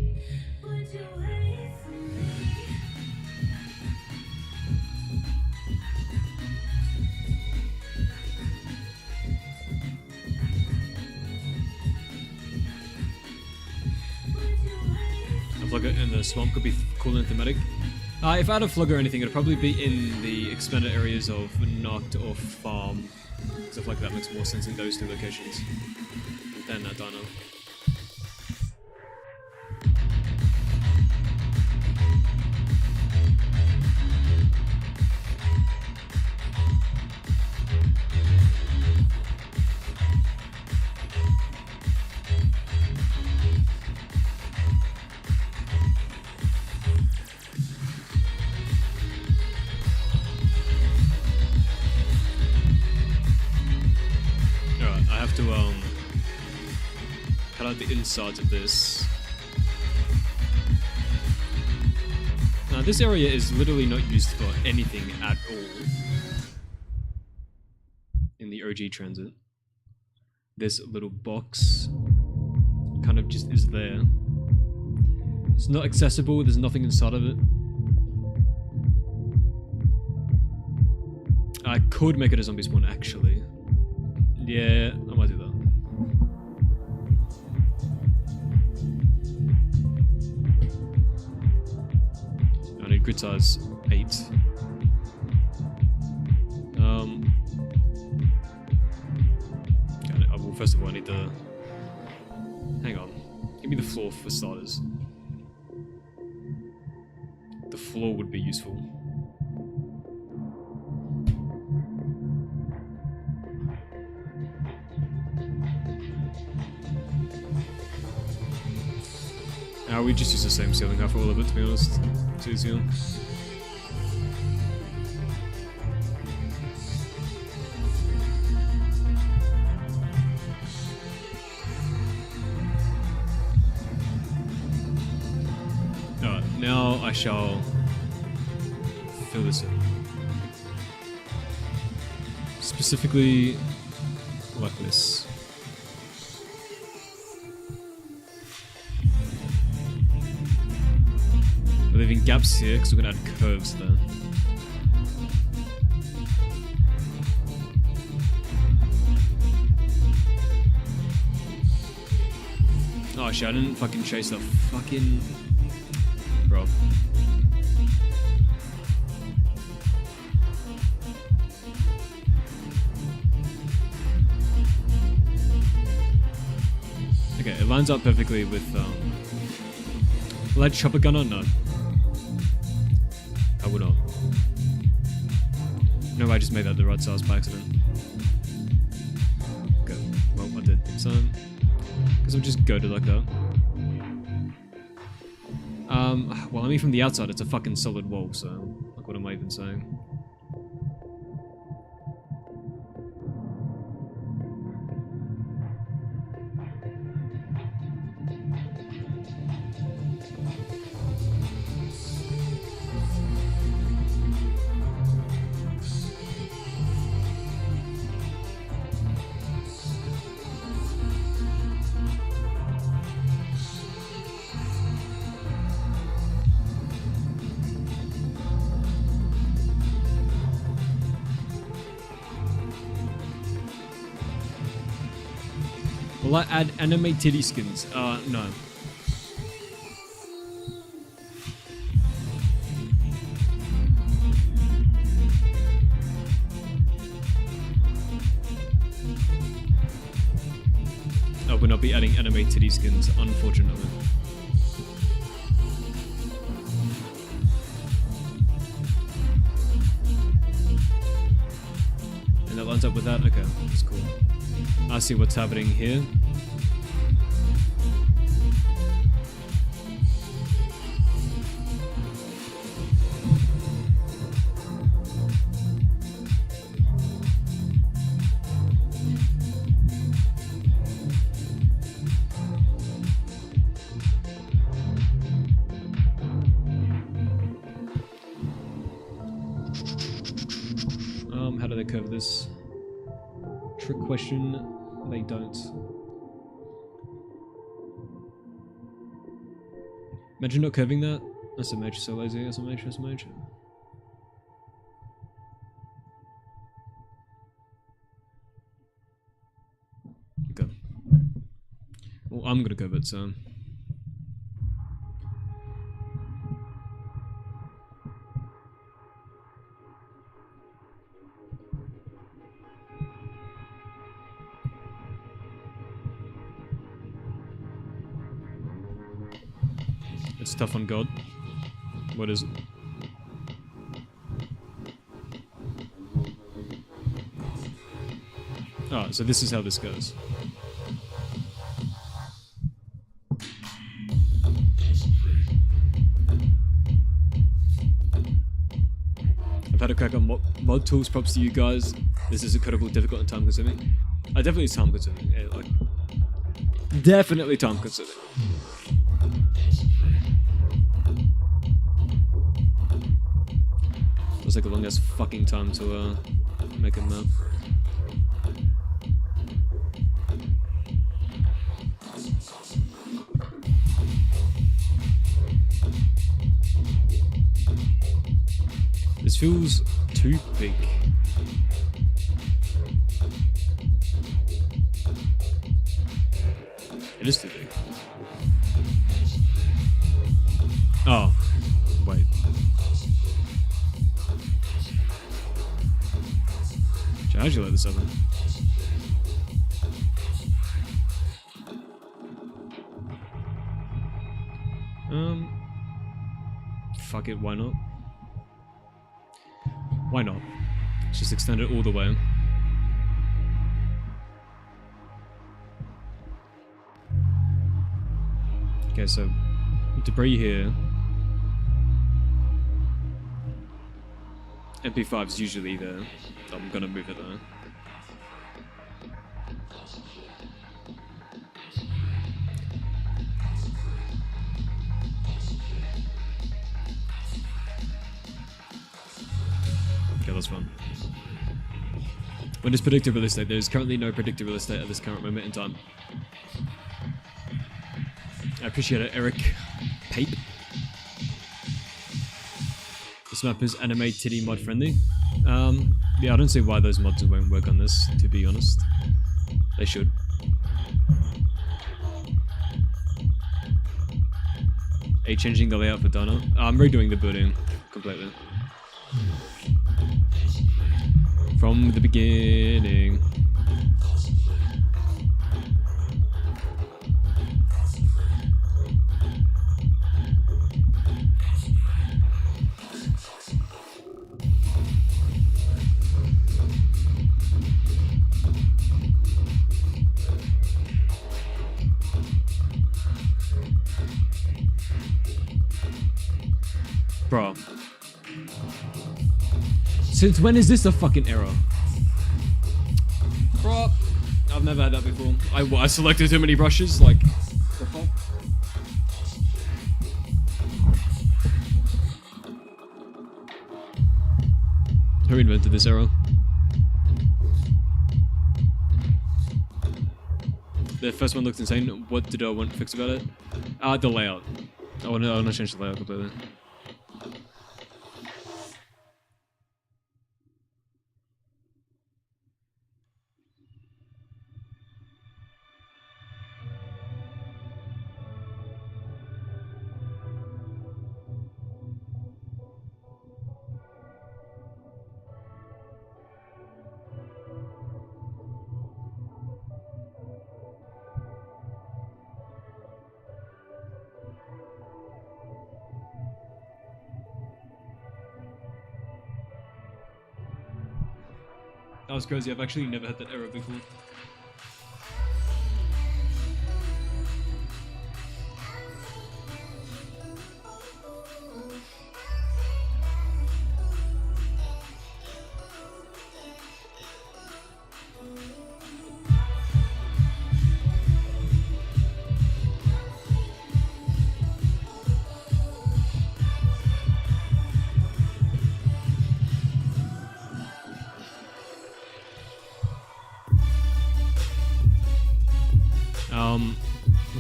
Flugger in the swamp could be cool and thematic. If I had a Flugger or anything, it'd probably be in the expanded areas of Noct or Farm. Stuff like that makes more sense in those two locations than that dino. Cut out the insides of this. Now this area is literally not used for anything at all in the OG TranZit. This little box kind of just is there. It's not accessible, there's nothing inside of it. I could make it a zombie spawn actually. Yeah, I might do that. I need grid size 8. Well, first of all, I need the... Hang on. Give me the floor for starters. The floor would be useful. We just use the same ceiling height for all of it, to be honest. It's easier. Alright, now I shall fill this in. Specifically like this. We're leaving gaps here because we're going to add curves there. Oh shit, I didn't fucking chase the fucking... Bro. Okay, it lines up perfectly with, will I chop a gun or no? I would not. No, I just made that the right size by accident. Okay, well, I did. So, because I'll just go to like that. Well, I mean, from the outside, it's a fucking solid wall, so, like, what am I even saying? Will I add anime titty skins? No. I will not be adding anime titty skins, unfortunately. And that lines up with that? Okay, that's cool. I see what's happening here. How do they curve this? Trick question. They don't. Imagine not curving that. SMH, so lazy. SMH, SMH. Okay. Well, I'm gonna curve it, so. It's tough on God. What is it? Oh, so this is how this goes. I've had a crack on mod tools, props to you guys. This is incredibly difficult and time consuming. Definitely time consuming. Yeah, like, definitely time consuming. It's like the longest fucking time to make a map. This feels too big. It is too big. Oh, wait. How'd you let this happen? Fuck it, why not? Why not? Let's just extend it all the way. Okay, so debris here. MP5 is usually there. I'm gonna move it though. Okay, that's fun. When is predictive real estate? There is currently no predictive real estate at this current moment in time. I appreciate it, Eric Pape. This map is anime titty mod friendly. Yeah, I don't see why those mods won't work on this, to be honest. They should. Are you changing the layout for Dana? I'm redoing the building completely. From the beginning. Bro. Since when is this a fucking error? Bro. I've never had that before. I selected too many brushes, like... The fuck? Who invented this error? The first one looked insane. What did I want fixed about it? The layout. I want to change the layout completely. That was crazy. I've actually never had that error before.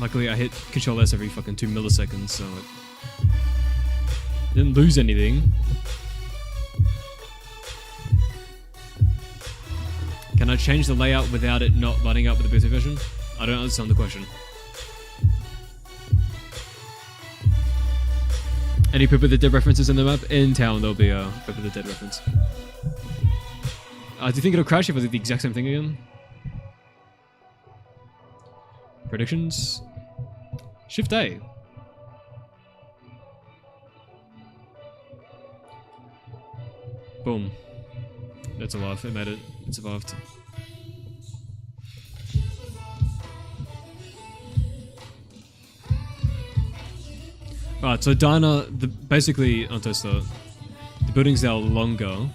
Luckily I hit Control S every fucking 2 milliseconds, so it didn't lose anything. Can I change the layout without it not lining up with the beta version? I don't understand the question. Any Pip of the Dead references in the map? In town there'll be a Pip of the Dead reference. Do you think it'll crash if I do the exact same thing again? Predictions? Shift A. Boom. That's alive. It made it. It survived. Alright, so Dana, basically on Toaster, the building's now longer.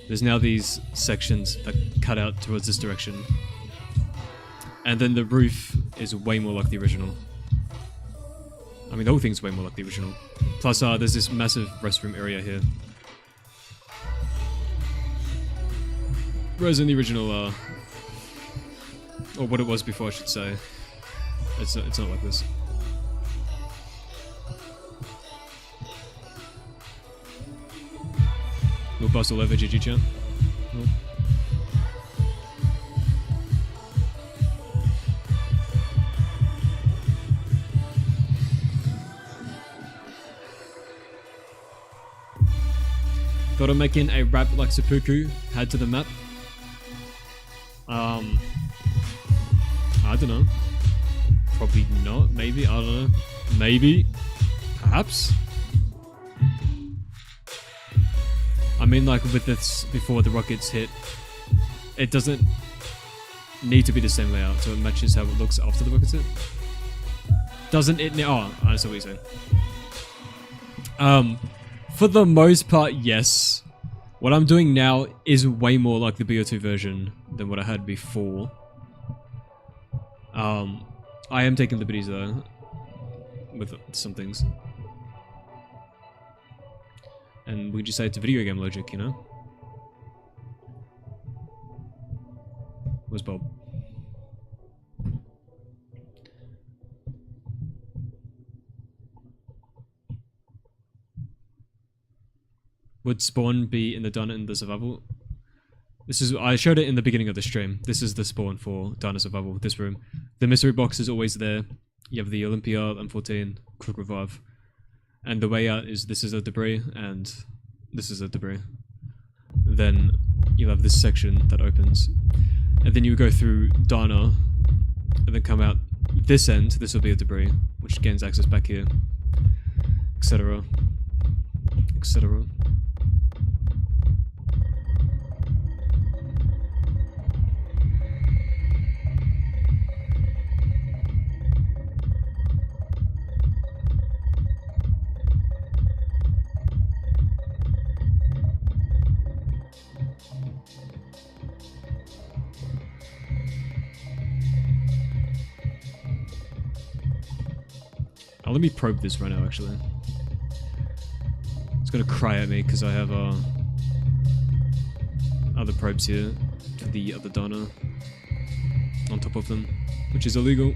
There's now these sections that cut out towards this direction. And then the roof is way more like the original. I mean, the whole thing's way more like the original. Plus, there's this massive restroom area here. Whereas in the original, or what it was before, I should say, it's not like this. We'll bust all over GG chat. Oh. Thought of making a rap like Seppuku had to the map. I don't know. Probably not. Maybe. I don't know. Maybe. Perhaps. I mean, like with this, before the rockets hit, it doesn't need to be the same layout, so it matches how it looks after the rockets hit. Doesn't it? Oh, I see what you're saying. For the most part, yes. What I'm doing now is way more like the BO2 version than what I had before. I am taking liberties though, with some things. And we just say it's a video game logic, you know? Where's Bob? Would spawn be in the Dana in the survival? This is, I showed it in the beginning of the stream. This is the spawn for Dana survival, this room. The mystery box is always there. You have the Olympia, M14, Quick Revive. And the way out is this is a debris, and this is a debris. Then you'll have this section that opens. And then you go through Dana, and then come out this end. This will be a debris, which gains access back here, etc. etc. Let me probe this right now, actually. It's gonna cry at me because I have other probes here to the other donor on top of them, which is illegal.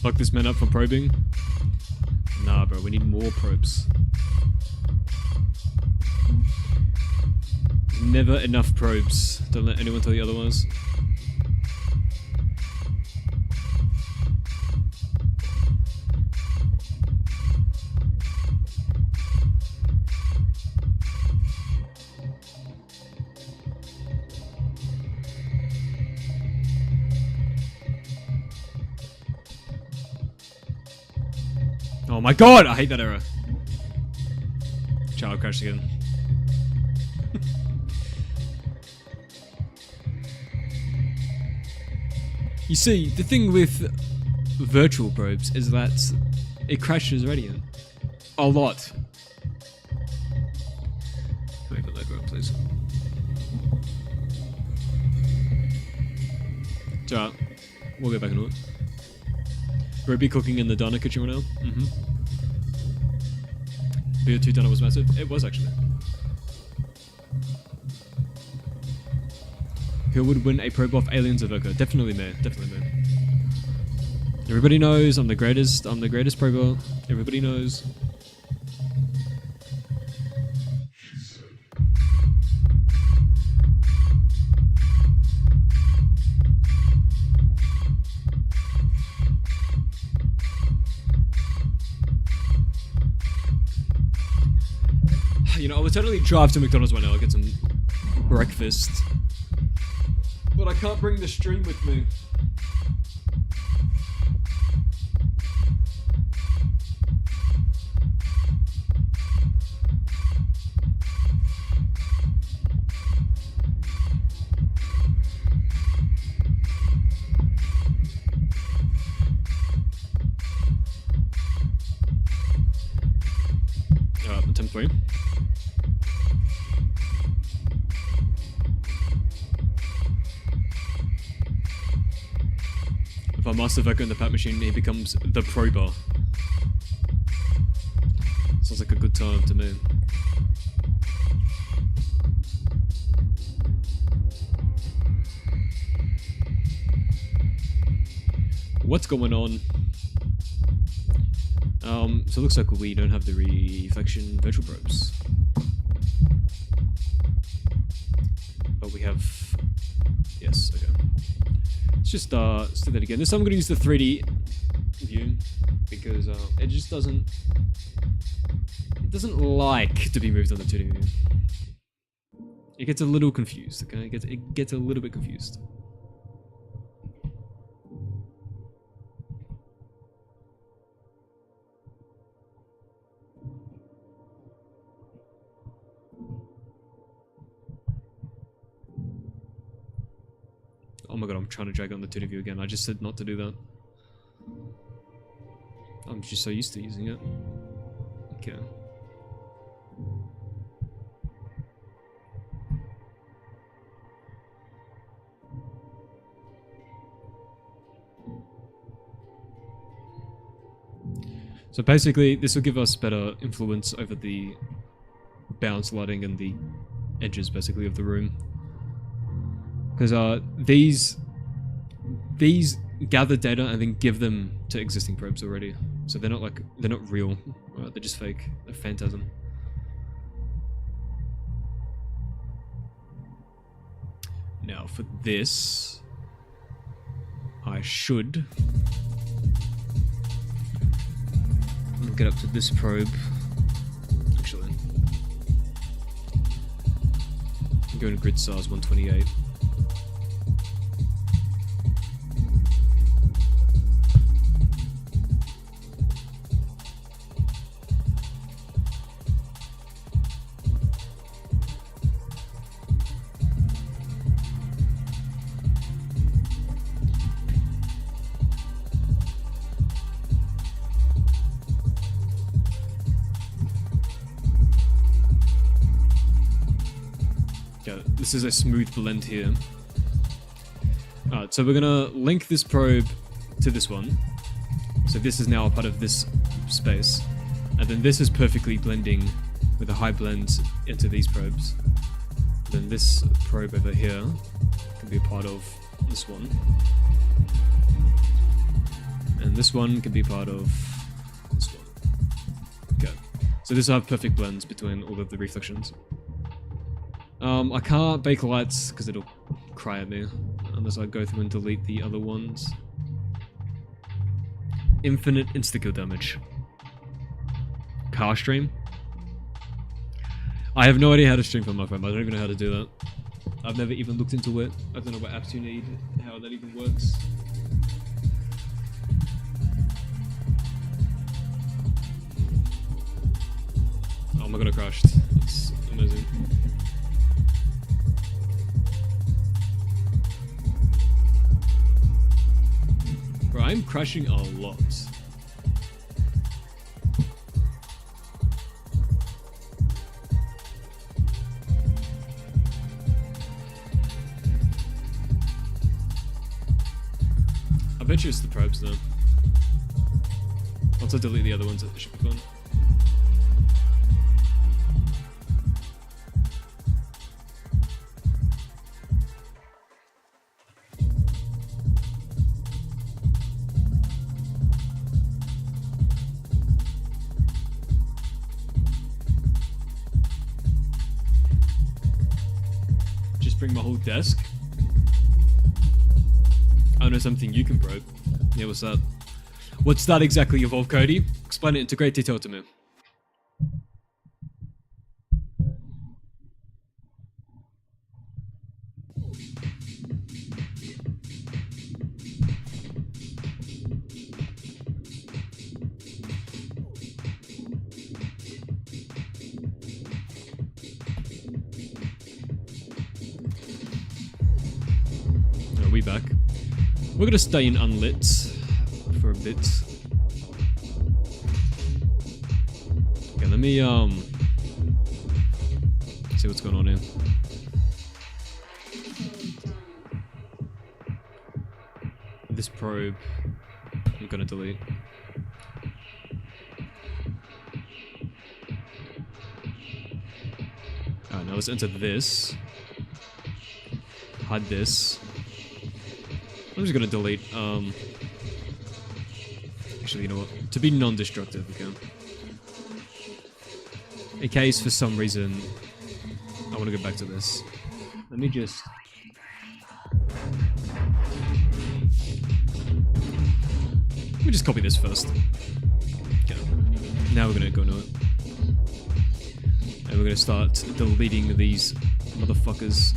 Fuck this man up for probing? Nah, bro, we need more probes. Never enough probes. Don't let anyone tell you otherwise. Oh my god, I hate that error. Child crashed again. You see, the thing with virtual probes is that it crashes radiant. A lot. Let me put that go up, please. Alright, we'll get back into it. Will it be cooking in the Dana kitchen right now? Mm-hmm. BO2 Dana was massive. It was actually. Who would win a probe off Aliens or Verka? Definitely me. Definitely me. Everybody knows I'm the greatest. I'm the greatest prober. Everybody knows. You know, I would totally drive to McDonald's right now and get some breakfast. But I can't bring the stream with me. Attempt 3. If I master Verka in the pat machine, he becomes the prober. Sounds like a good time to me. What's going on? So it looks like we don't have the reflection virtual probes. But we have... Yes, okay. Let's just do that again. This time I'm going to use the 3D view. because it just doesn't. It doesn't like to be moved on the 2D view. It gets a little confused. Okay, it gets a little bit confused. Oh my god, I'm trying to drag on the 2D view again. I just said not to do that. I'm just so used to using it. Okay. So basically, this will give us better influence over the bounce lighting and the edges, basically, of the room. Because these gather data and then give them to existing probes already. So they're not real, right? They're just fake. They're phantasm. Now for this, I should get up to this probe. Actually, I'm going to grid size 128. This is a smooth blend here. Alright, so we're gonna link this probe to this one. So this is now a part of this space. And then this is perfectly blending with a high blend into these probes. Then this probe over here can be a part of this one. And this one can be part of this one. Okay. So this will have perfect blends between all of the reflections. I can't bake lights because it'll cry at me unless I go through and delete the other ones. Infinite insta-kill damage. Car stream? I have no idea how to stream from my phone. I don't even know how to do that. I've never even looked into it. I don't know what apps you need, how that even works. Oh my god, I crashed. That's amazing. Bro, I'm crashing a lot. I bet you it's the probes though. Once I delete the other ones, it should be fun. Bring my whole desk. I know something you can probe. Yeah, what's that? What's that exactly, Evolve Cody? Explain it into great detail to me. Back. We're gonna stay in unlit for a bit. Okay, let me see what's going on here. This probe I'm gonna delete. Alright, now let's enter this. Hide this. I'm just gonna delete, actually, you know what? To be non-destructive, okay. In case, for some reason, I want to go back to this. Let me just... Let me just copy this first. Now we're gonna go into it. And we're gonna start deleting these motherfuckers.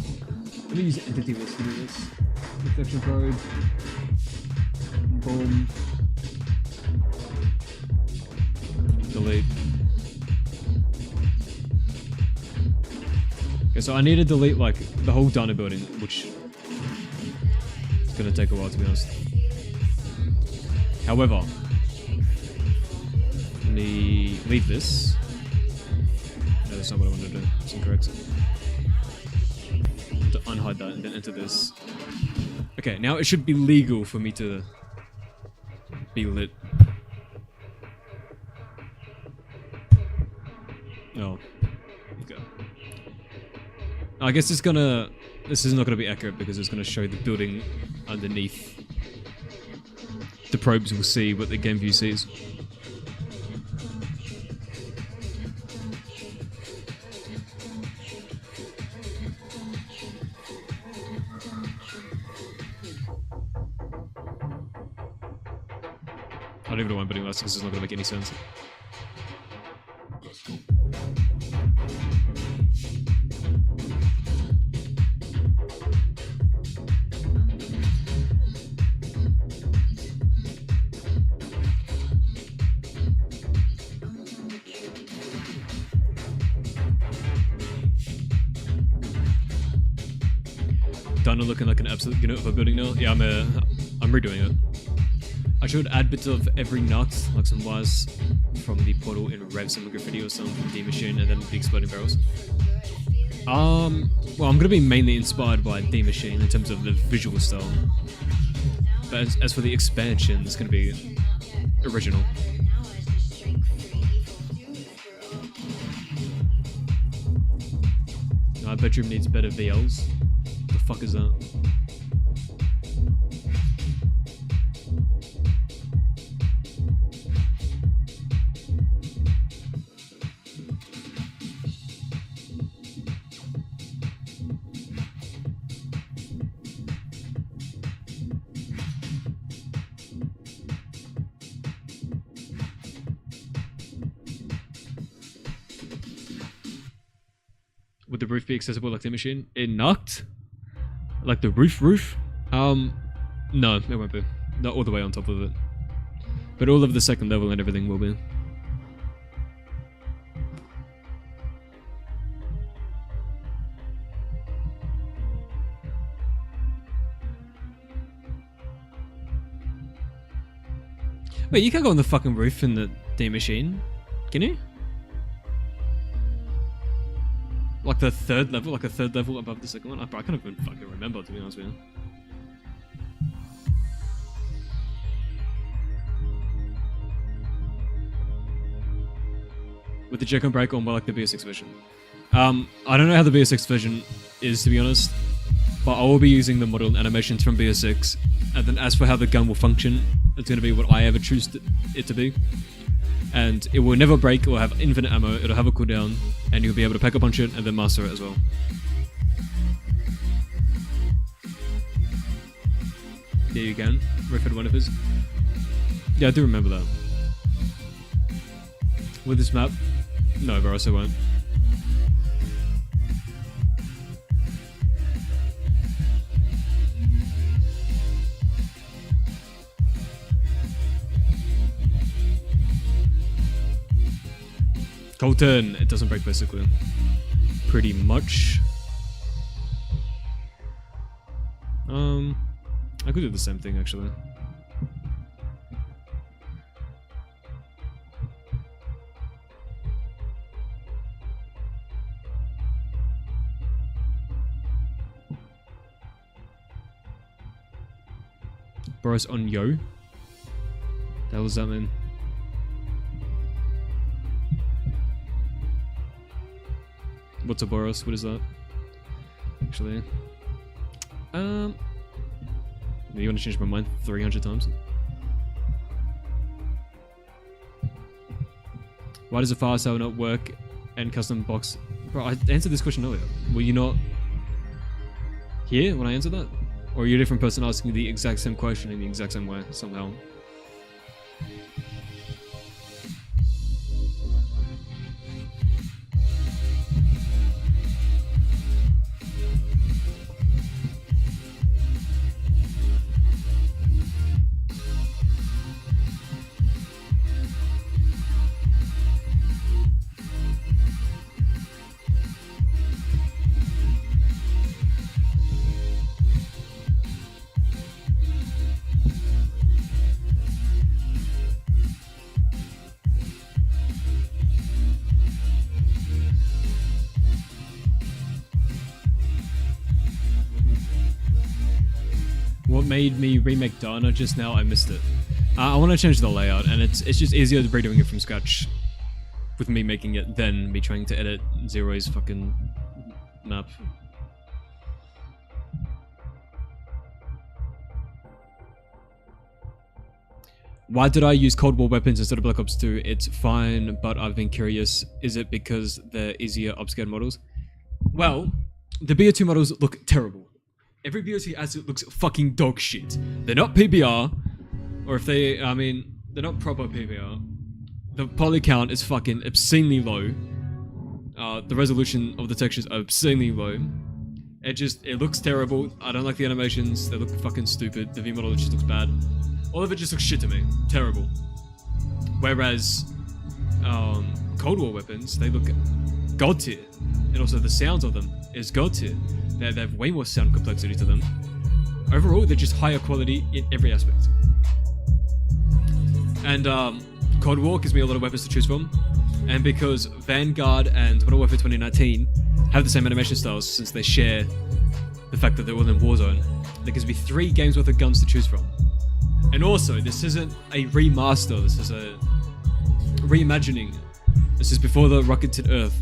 Let me use entity list to do this. Infection probe. Boom. Delete. Okay, so I need to delete like the whole Dana building, which is gonna take a while to be honest. However, let me leave this. No, that's not what I wanted to do. It's incorrect. To unhide that and then enter this. Okay, now it should be legal for me to be lit. Oh. Okay. I guess this is not gonna be accurate because it's gonna show the building underneath. The probes will see what the game view sees. I don't even know why I'm putting this because it's not gonna make any sense. Dana looking like an absolute unit of a building now. Yeah, I'm redoing it. I should add bits of every nut, like some wires from the portal in Rev, some graffiti or something from D Machine, and then the exploding barrels. Well, I'm gonna be mainly inspired by D Machine in terms of the visual style. But as for the expansion, it's gonna be original. My bedroom needs better VLs. What the fuck is that? Would the roof be accessible like the machine? It knocked? Like the roof? No, it won't be. Not all the way on top of it. But all of the second level and everything will be. Wait, you can't go on the fucking roof in the D machine? Can you? Like the third level? Like a third level above the second one? I can't even fucking remember, to be honest with you. With the check and break on, well, like the BS6 version. I don't know how the BS6 version is, to be honest. But I will be using the model animations from BS6. And then as for how the gun will function, it's going to be what I ever choose it to be. And it will never break or have infinite ammo, it'll have a cooldown, and you'll be able to pack a punch it and then master it as well. Yeah, you can. Referred one of his. Yeah, I do remember that. With this map? No, bro, I also won't. Colton, it doesn't break basically. Pretty much. I could do the same thing actually. Boris on Yo. The hell does that mean? What's a Boros? What is that? Actually. You want to change my mind 300 times? Why does a file sale not work and custom box? Bro, I answered this question earlier. Were you not here when I answered that? Or are you a different person asking the exact same question in the exact same way, somehow? made me remake Dana just now, I missed it. I want to change the layout, and it's just easier redoing it from scratch with me making it than me trying to edit Zero's fucking map. Why did I use Cold War weapons instead of Black Ops 2? It's fine, but I've been curious. Is it because they're easier upscaled models? Well, the BO2 models look terrible. Every BO2 asset looks fucking dog shit. They're not PBR, or if they, I mean, they're not proper PBR. The poly count is fucking obscenely low. The resolution of the textures are obscenely low. It looks terrible. I don't like the animations. They look fucking stupid. The V model just looks bad. All of it just looks shit to me. Terrible. Whereas, Cold War weapons, they look god tier. And also the sounds of them is god tier. They have way more sound complexity to them. Overall, they're just higher quality in every aspect. And, Cold War gives me a lot of weapons to choose from. And because Vanguard and Modern Warfare 2019 have the same animation styles since they share the fact that they're all in Warzone, there gives me 3 games worth of guns to choose from. And also, this isn't a remaster, this is a reimagining. This is before the rocket hit Earth.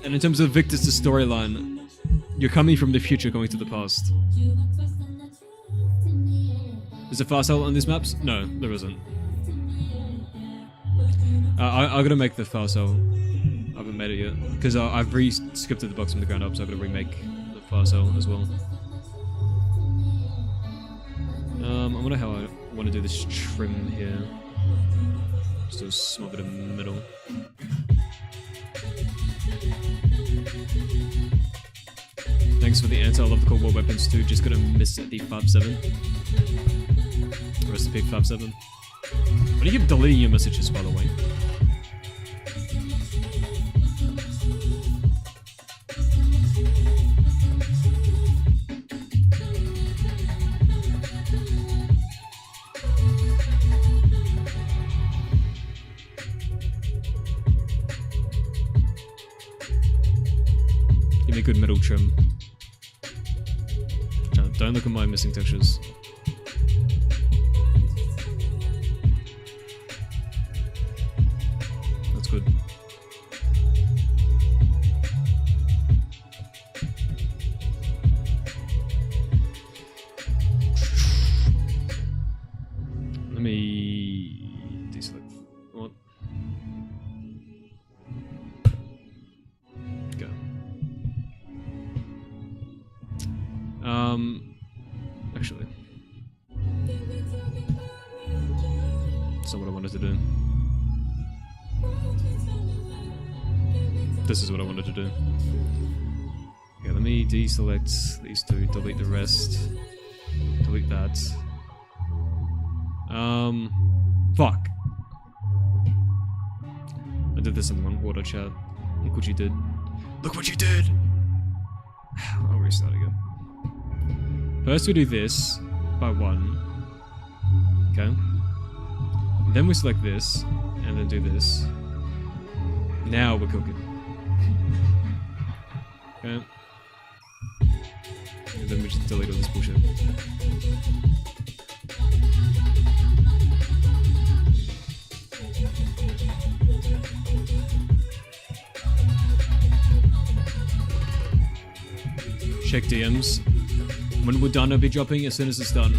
And in terms of Victor's storyline, you're coming from the future going to the past. Is there fast sell on these maps? No, there isn't. I gotta make the fast sell. I haven't made it yet. Because I've re-scripted the box from the ground up, so I've gotta remake the fast sell as well. I wonder how I want to do this trim here. Just do a small bit of middle. Thanks for the answer. I love the Cold War weapons too. Just gonna miss the 5-7. Rest in peace, 5-7. Why do you keep deleting your messages, by the way? Give me a good middle trim. Don't look at my missing textures. That's good. Let me deselect. What? Go. Actually. That's not what I wanted to do. This is what I wanted to do. Okay, let me deselect these 2, delete the rest. Delete that. Fuck. I did this in one water chat. Look what you did. Look what you did! I'll restart again. First we do this by 1. Okay. Then we select this, and then do this. Now we're cooking. Okay. And then we just delete all this bullshit. Check DMs. When will Dana be dropping? As soon as it's done.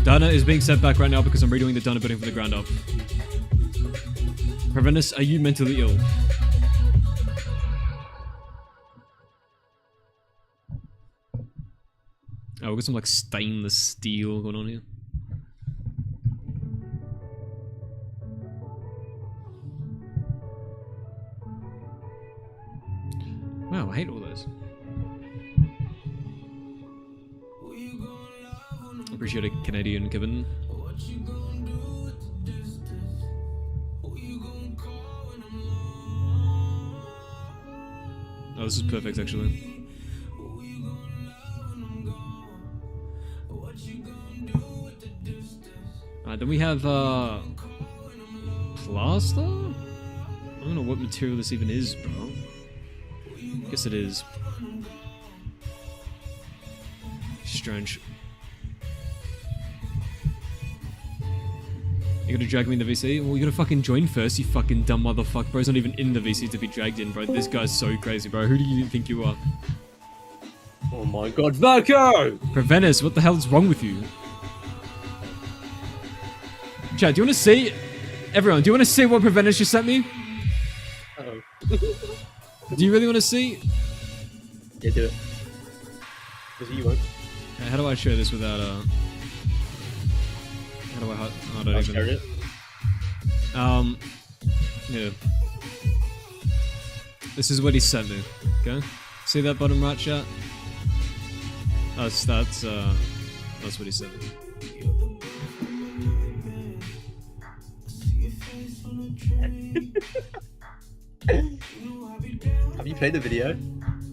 Dana is being set back right now because I'm redoing the Dana building from the ground up. Prevenus, are you mentally ill? Oh, we got some like stainless steel going on here. Wow, I hate all those. Appreciate it, 𝐀𝐻𝐸𝐞𝐚𝐫. Oh, this is perfect, actually. Then we have, plaster? I don't know what material this even is, bro. Guess it is. Strange. You gonna drag me in the VC? Well, you gotta fucking join first, you fucking dumb motherfucker. Bro's not even in the VC to be dragged in, bro. This guy's so crazy, bro. Who do you think you are? Oh my god, Verko! Prevenus, what the hell is wrong with you? Chat, do you want to see? Everyone, do you want to see what Prevenus just sent me? Uh-oh. Do you really want to see? Yeah, do it. Because you won't. How do I share this without how do I hide? Oh, I don't I'll even. share it. Yeah. This is what he sent me. Okay. See that bottom right, chat? That's what he sent me. Have you played the video?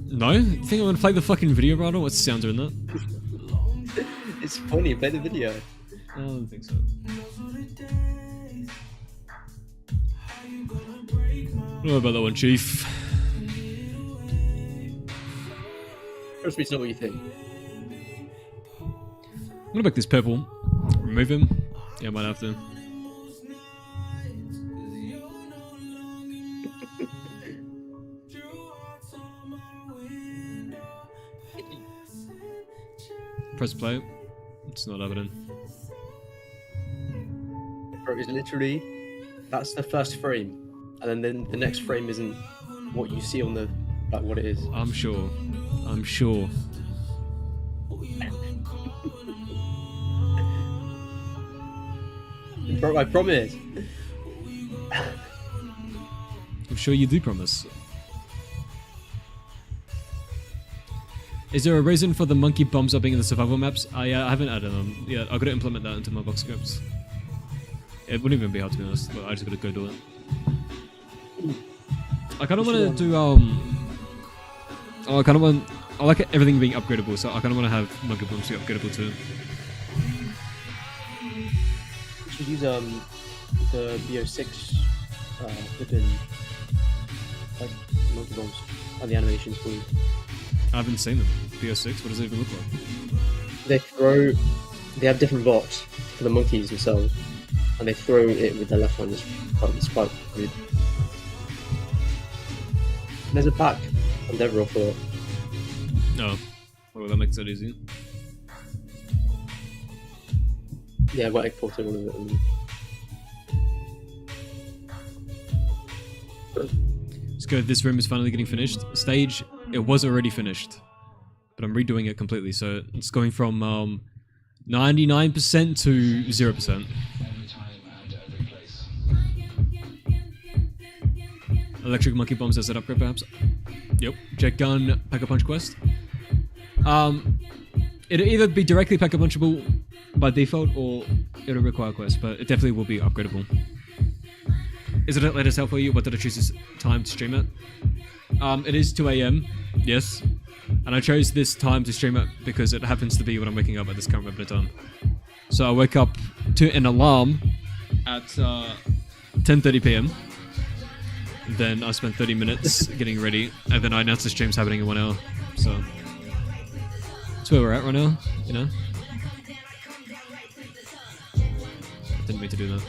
No? You think I'm gonna play the fucking video, brother? What sounds are in that? It's funny, play the video. I don't think so. What about that one, Chief? Trust me to know what you think. I'm gonna make this purple. Remove him. Yeah, I might have to. Press play. It's not happening. Bro, it's literally, that's the first frame. And then the next frame isn't what you see on the, like what it is. I'm sure. I'm sure. Bro, I promise. I'm sure you do promise. Is there a reason for the monkey bombs not being in the survival maps? I haven't added them yet. I've got to implement that into my box scripts. It wouldn't even be hard to be honest, but I just gotta go do it. I kind of want to do I like everything being upgradable, so I kind of want to have monkey bombs be upgradable too. You should use the BO6 flipping like monkey bombs on the animations for you. I haven't seen them. BO6, what does it even look like? They have different bots for the monkeys themselves, and they throw it with their left hand. It's quite good. There's a pack on Devereaux for it. No. Well, that makes it easy. Yeah, I've got exported all of it. Let's go. This room is finally getting finished. Stage, it was already finished, but I'm redoing it completely. So it's going from 99% to 0%. Electric monkey bombs as an upgrade, perhaps. Yep. Jet gun, Pack-a-Punch quest. It'll either be directly Pack-a-Punchable by default, or it'll require quest, but it definitely will be upgradable. Is it at latest help for you? What did I choose this time to stream it? It is 2 AM, yes. And I chose this time to stream it because it happens to be when I'm waking up at this current moment of time. So I wake up to an alarm at 10:30 PM. Then I spent 30 minutes getting ready, and then I announced the stream's happening in 1 hour. So that's where we're at right now, you know? Didn't mean to do that.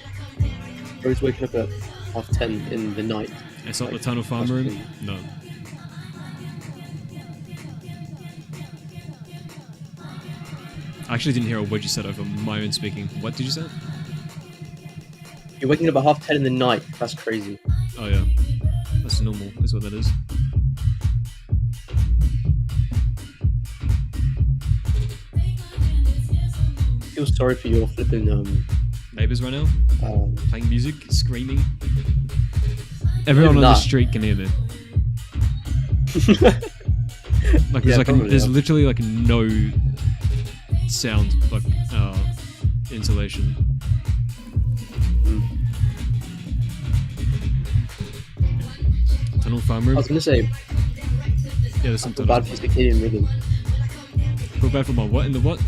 I was waking up at 10:30 in the night. It's not the tunnel farm room? No. I actually didn't hear a word you said over my own speaking. What did you say? You're waking up at 10:30 in the night. That's crazy. Oh yeah. That's normal, is what that is. I feel sorry for your flipping neighbors right now? Playing music, screaming. Everyone on Nah. the street can hear me. Like there's Yeah, there's literally like no sound like insulation. Tunnel farm I room. was gonna say, Yeah, there's some feel tunnel. bad for circadian rhythm. Feel bad for my what in the what?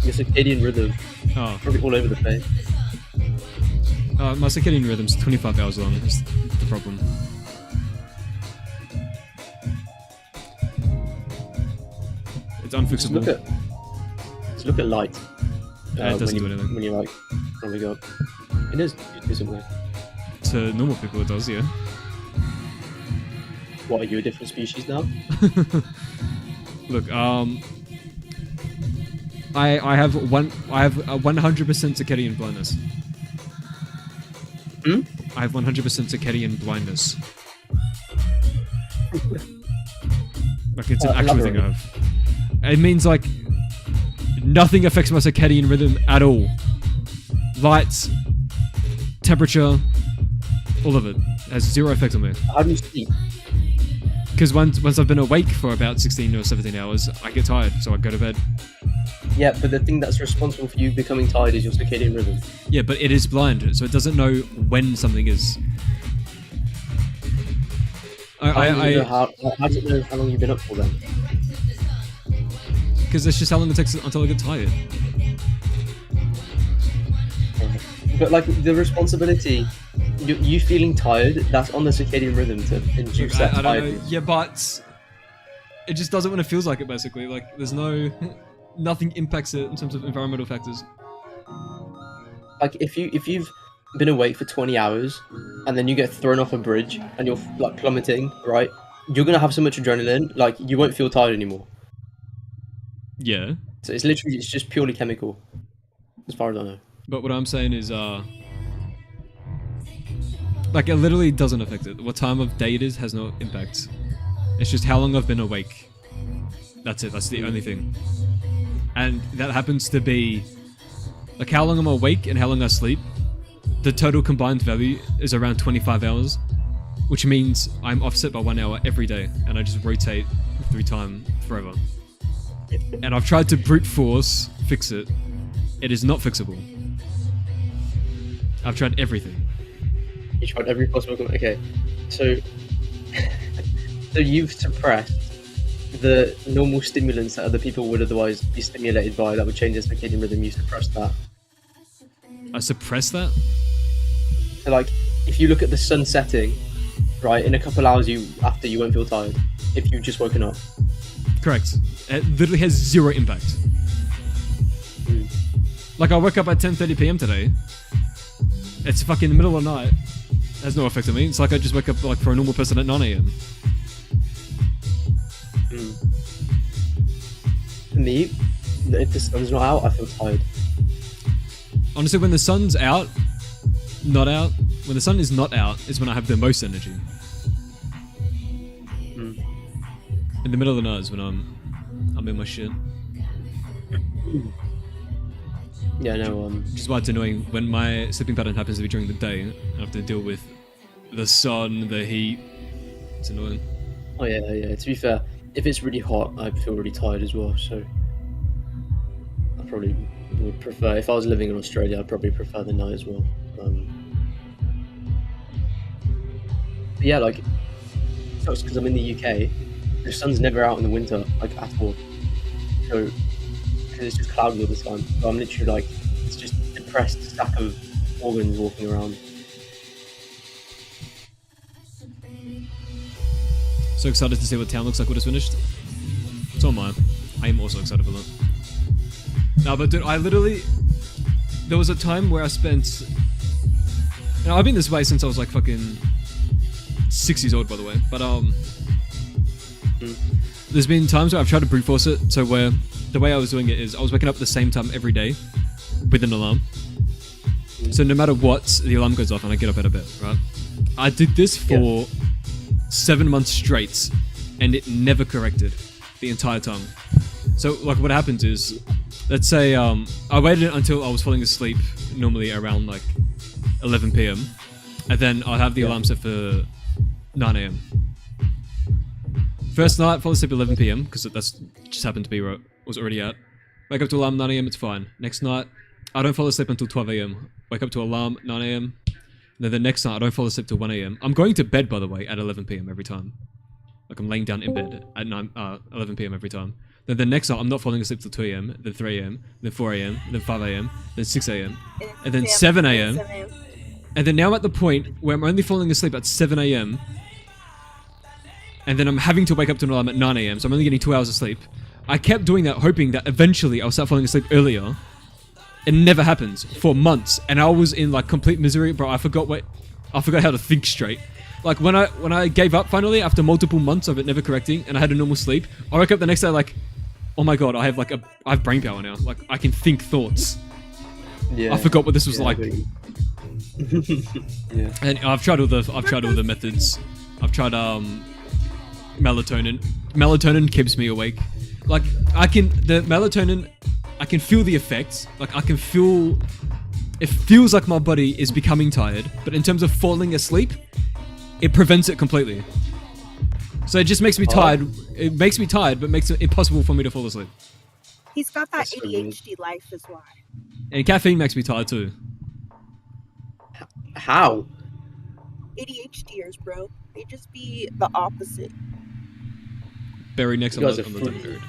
Your circadian rhythm, Oh, probably all over the place. my circadian rhythm's 25 hours long. That's the problem. It's Just unfixable. look at light. It doesn't when do anything. When you're like, oh my god. It is differently. To normal people, it does, yeah. What, are you a different species now? Look, I have a 100% circadian blindness. Hmm? I have 100% circadian blindness. Like, it's an actual thing I have. It means, like, nothing affects my circadian rhythm at all. Light, temperature, all of it has zero effect on me. How do you sleep? Because once I've been awake for about 16 or 17 hours, I get tired, so I go to bed. Yeah, but the thing that's responsible for you becoming tired is your circadian rhythm. Yeah, but it is blind, so it doesn't know when something is. How does it know how long you've been up for then? Because that's just how long it takes until I get tired. But like the responsibility, you feeling tired, that's on the circadian rhythm to induce that I don't know. tiredness. Yeah, but it just does it when it feels like it, basically. Like, there's nothing impacts it in terms of environmental factors. Like if you've been awake for 20 hours and then you get thrown off a bridge and you're like plummeting, right? You're gonna have so much adrenaline, like you won't feel tired anymore. Yeah. So it's just purely chemical, as far as I know. But what I'm saying is, like, it literally doesn't affect it. What time of day it is has no impact. It's just how long I've been awake. That's it. That's the only thing. And that happens to be, like, how long I'm awake and how long I sleep. The total combined value is around 25 hours, which means I'm offset by 1 hour every day, and I just rotate through time forever. And I've tried to brute force fix it. It is not fixable. I've tried everything. You tried every possible. Okay, so you've suppressed the normal stimulants that other people would otherwise be stimulated by that would change their circadian rhythm. You suppressed that. I suppress that? So like, if you look at the sun setting, right, in a couple hours after you won't feel tired if you've just woken up. Correct. It literally has zero impact. Mm. Like, I woke up at 10:30 PM today. It's fucking the middle of the night. It has no effect on me. It's like I just wake up like for a normal person at 9 AM. Mm. For me, if the sun's not out, I feel tired. Honestly, when the sun's out, not out, when the sun is not out is when I have the most energy. Mm. In the middle of the night is when I'm in my shit. Yeah, no, Which is why it's annoying when my sleeping pattern happens to be during the day. I have to deal with the sun, the heat. It's annoying. Oh yeah. To be fair, if it's really hot, I feel really tired as well. So I probably would prefer, if I was living in Australia, I'd probably prefer the night as well. But yeah, like, it sucks because I'm in the UK. The sun's never out in the winter, like at all. So, because it's just cloudy all the time. So I'm literally like, it's just a depressed stack of organs walking around. So excited to see what town looks like when it's finished. So am I. I am also excited for that. No, but dude, I literally... There was a time where I spent... You know, I've been this way since I was like fucking 6 years old, by the way. But there's been times where I've tried to brute force it. So where the way I was doing it is I was waking up at the same time every day with an alarm. So no matter what, the alarm goes off and I get up out of bed, right? I did this for 7 months straight and it never corrected the entire time. So like what happens is, let's say I waited until I was falling asleep, normally around like 11 PM, and then I'll have the alarm set for 9 AM. First night, fall asleep at 11 PM, because that's just happened to be where I was already at. Wake up to alarm 9 AM, it's fine. Next night, I don't fall asleep until 12 AM. Wake up to alarm 9 AM. And then the next night, I don't fall asleep till 1 AM. I'm going to bed, by the way, at 11 PM every time. Like, I'm laying down in bed at 11 PM every time. Then the next night, I'm not falling asleep till 2 AM, then 3 AM, then 4 AM, then 5 AM, then 6 AM, and then 7 AM. And then now I'm at the point where I'm only falling asleep at 7 AM. And then I'm having to wake up to an alarm at 9 AM, so I'm only getting 2 hours of sleep. I kept doing that, hoping that eventually I'll start falling asleep earlier. It never happens for months, and I was in like complete misery, bro. I forgot how to think straight. Like when I gave up finally after multiple months of it never correcting, and I had a normal sleep, I woke up the next day like, oh my god, I have brain power now. Like I can think thoughts. Yeah. I forgot what this was like. Yeah. And I've tried all the methods. I've tried melatonin. Melatonin keeps me awake. Like I can feel the effects. Like I can feel. It feels like my body is becoming tired, but in terms of falling asleep, it prevents it completely. So it just makes me tired. It makes me tired, but makes it impossible for me to fall asleep. He's got that That's so ADHD life is why. And caffeine makes me tired too. How? ADHDers, bro. They just be the opposite. Berry next on You guys the are done fruity. buried.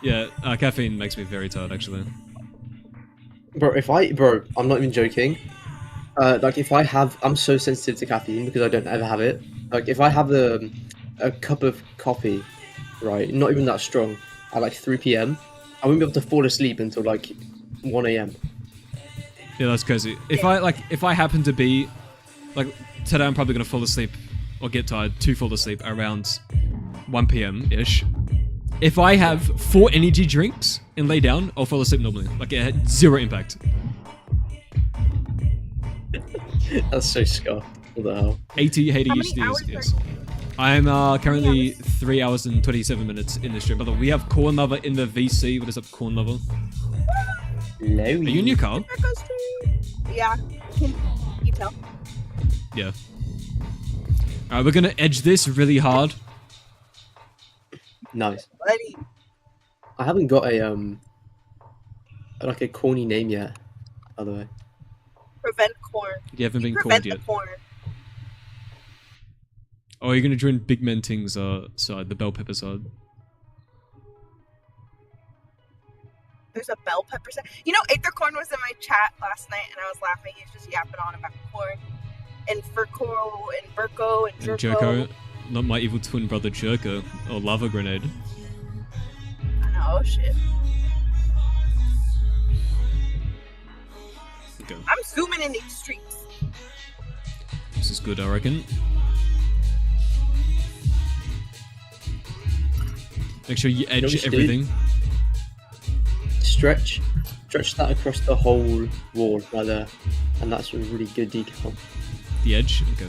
Yeah, caffeine makes me very tired actually. Bro, I'm not even joking. Like if I'm so sensitive to caffeine because I don't ever have it. Like if I have a cup of coffee, right, not even that strong, at like 3 p.m, I won't be able to fall asleep until like 1 a.m. Yeah, that's crazy. If I happen to be like today, I'm probably gonna fall asleep or get tired to fall asleep around 1 p.m. ish. If I have 4 energy drinks and lay down, I'll fall asleep normally. Like it had zero impact. That's so scuffed. What the hell? 80 How many ADHD hours is yes. I'm currently 3 hours and 27 minutes in the stream. By the way, we have 𝐿𝐿𝐿𝐿𝐿𝐿𝐿𝐿 Lover in the VC. What is up, 𝐿𝐿𝐿𝐿𝐿𝐿 Hello. Are you in your car? Yeah. Can you tell? Yeah. Alright, we're gonna edge this really hard. Nice. Buddy. I haven't got a like a corny name yet, by the way. Prevent corn. You haven't been Prevent called yet. the corn. Oh, you're gonna join Big Men Ting's side, the bell pepper side. There's a bell pepper set. You know, Aether Corn was in my chat last night, and I was laughing. He's just yapping on about corn, and Furco, and Berko, and And Jerko. Jerko, not my evil twin brother Jerko, or Lava Grenade. I know, oh shit. Okay, I'm zooming in these streets. this is good, I reckon. Make sure you edge Notice, dude. everything. Stretch that across the whole wall right there, and that's a really good decal. The edge? Okay.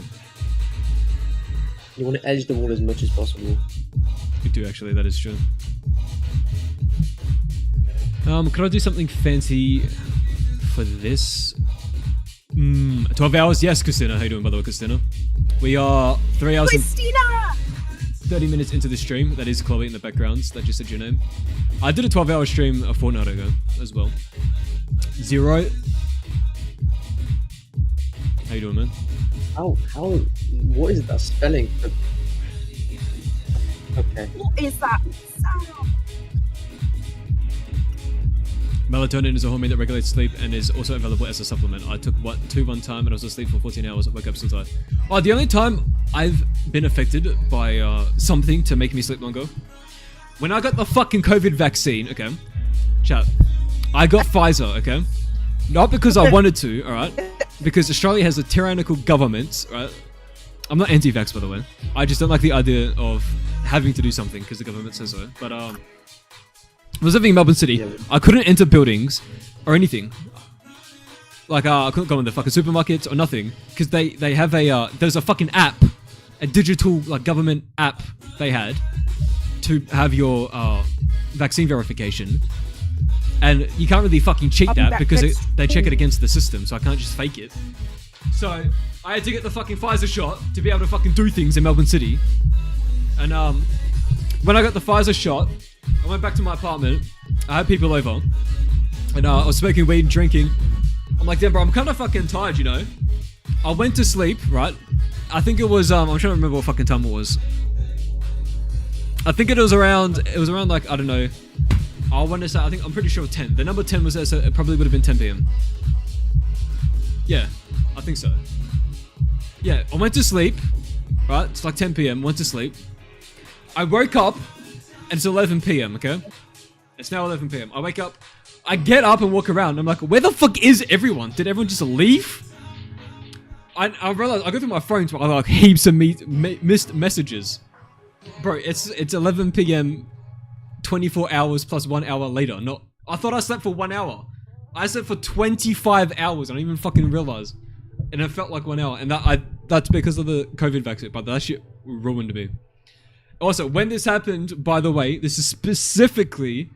You want to edge the wall as much as possible. You do actually, that is true. Could I do something fancy for this? 12 hours? Yes, Christina. How you doing, by the way, Christina? We are 3 hours and Christina! 30 minutes into the stream. That is Chloe in the background. That just said your name. I did a 12-hour stream a fortnight ago as well. Zero. How you doing, man? How, what is that spelling? Okay. What is that sound? Melatonin is a hormone that regulates sleep and is also available as a supplement. I took two one time and I was asleep for 14 hours. I woke up so tired. Oh, the only time I've been affected by something to make me sleep longer. When I got the fucking COVID vaccine, okay? Chat. I got Pfizer, okay? Not because I wanted to, alright? Because Australia has a tyrannical government, right? I'm not anti-vax, by the way. I just don't like the idea of having to do something because the government says so. But, I was living in Melbourne City. Yeah. I couldn't enter buildings or anything. Like, I couldn't go in the fucking supermarkets or nothing because they have a, there's a fucking app, a digital, like, government app they had to have your vaccine verification. And you can't really fucking cheat I'll be that back because next they check it week. against the system, so I can't just fake it. So I had to get the fucking Pfizer shot to be able to fucking do things in Melbourne City. And when I got the Pfizer shot, I went back to my apartment. I had people over, and I was smoking weed and drinking. I'm like, damn, bro, I'm kind of fucking tired, you know. I went to sleep, right? I think it was I'm trying to remember what fucking time it was. I think it was around like, I don't know. I want to say, I'm pretty sure 10. The number 10 was there, so it probably would have been 10 p.m. Yeah, I think so. Yeah, I went to sleep, right? It's like 10 p.m. Went to sleep. I woke up, and it's 11 p.m. Okay, it's now 11 p.m. I wake up. I get up and walk around. I'm like, where the fuck is everyone? Did everyone just leave? I realized I go through my phone to like heaps of missed messages. Bro, it's 11 p.m. 24 hours plus 1 hour later. No, I thought I slept for 1 hour. I slept for 25 hours. I don't even fucking realize. And it felt like 1 hour. And that's because of the COVID vaccine. But that shit ruined me. Also, when this happened, by the way, this is specifically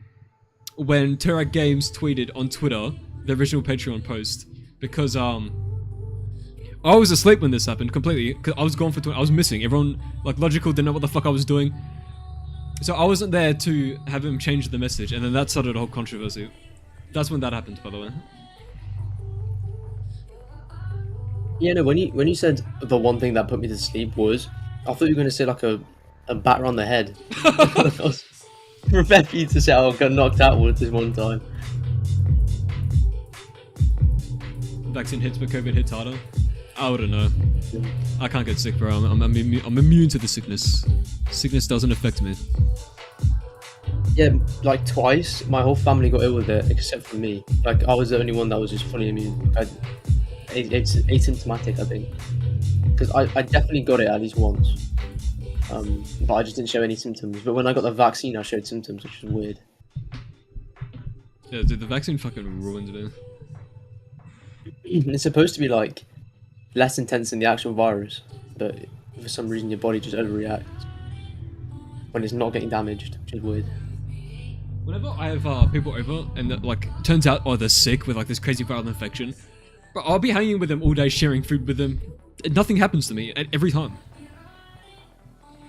when Terra Games tweeted on Twitter the original Patreon post. Because, I was asleep when this happened completely, because I was gone for I was missing. Everyone, like, Logical didn't know what the fuck I was doing. So I wasn't there to have him change the message, and then that started a whole controversy. That's when that happened, by the way. Yeah, no, when you said the one thing that put me to sleep was, I thought you were going to say like a batter on the head. I was prepared for you to say, oh, I got knocked out this one time. Vaccine hits, but COVID hits harder. I wouldn't know. I can't get sick, bro. I'm immune to the sickness. Sickness doesn't affect me. Yeah, like twice, my whole family got ill with it, except for me. Like, I was the only one that was just fully immune. It's asymptomatic, I think. Because I definitely got it at least once. But I just didn't show any symptoms. But when I got the vaccine, I showed symptoms, which is weird. Yeah, dude, the vaccine fucking ruined me. It's supposed to be, like, less intense than the actual virus. But for some reason, your body just overreacts when it's not getting damaged, which is weird. Whenever I have people over and that, like, turns out, oh, they're sick with like this crazy viral infection, but I'll be hanging with them all day, sharing food with them. And nothing happens to me every time.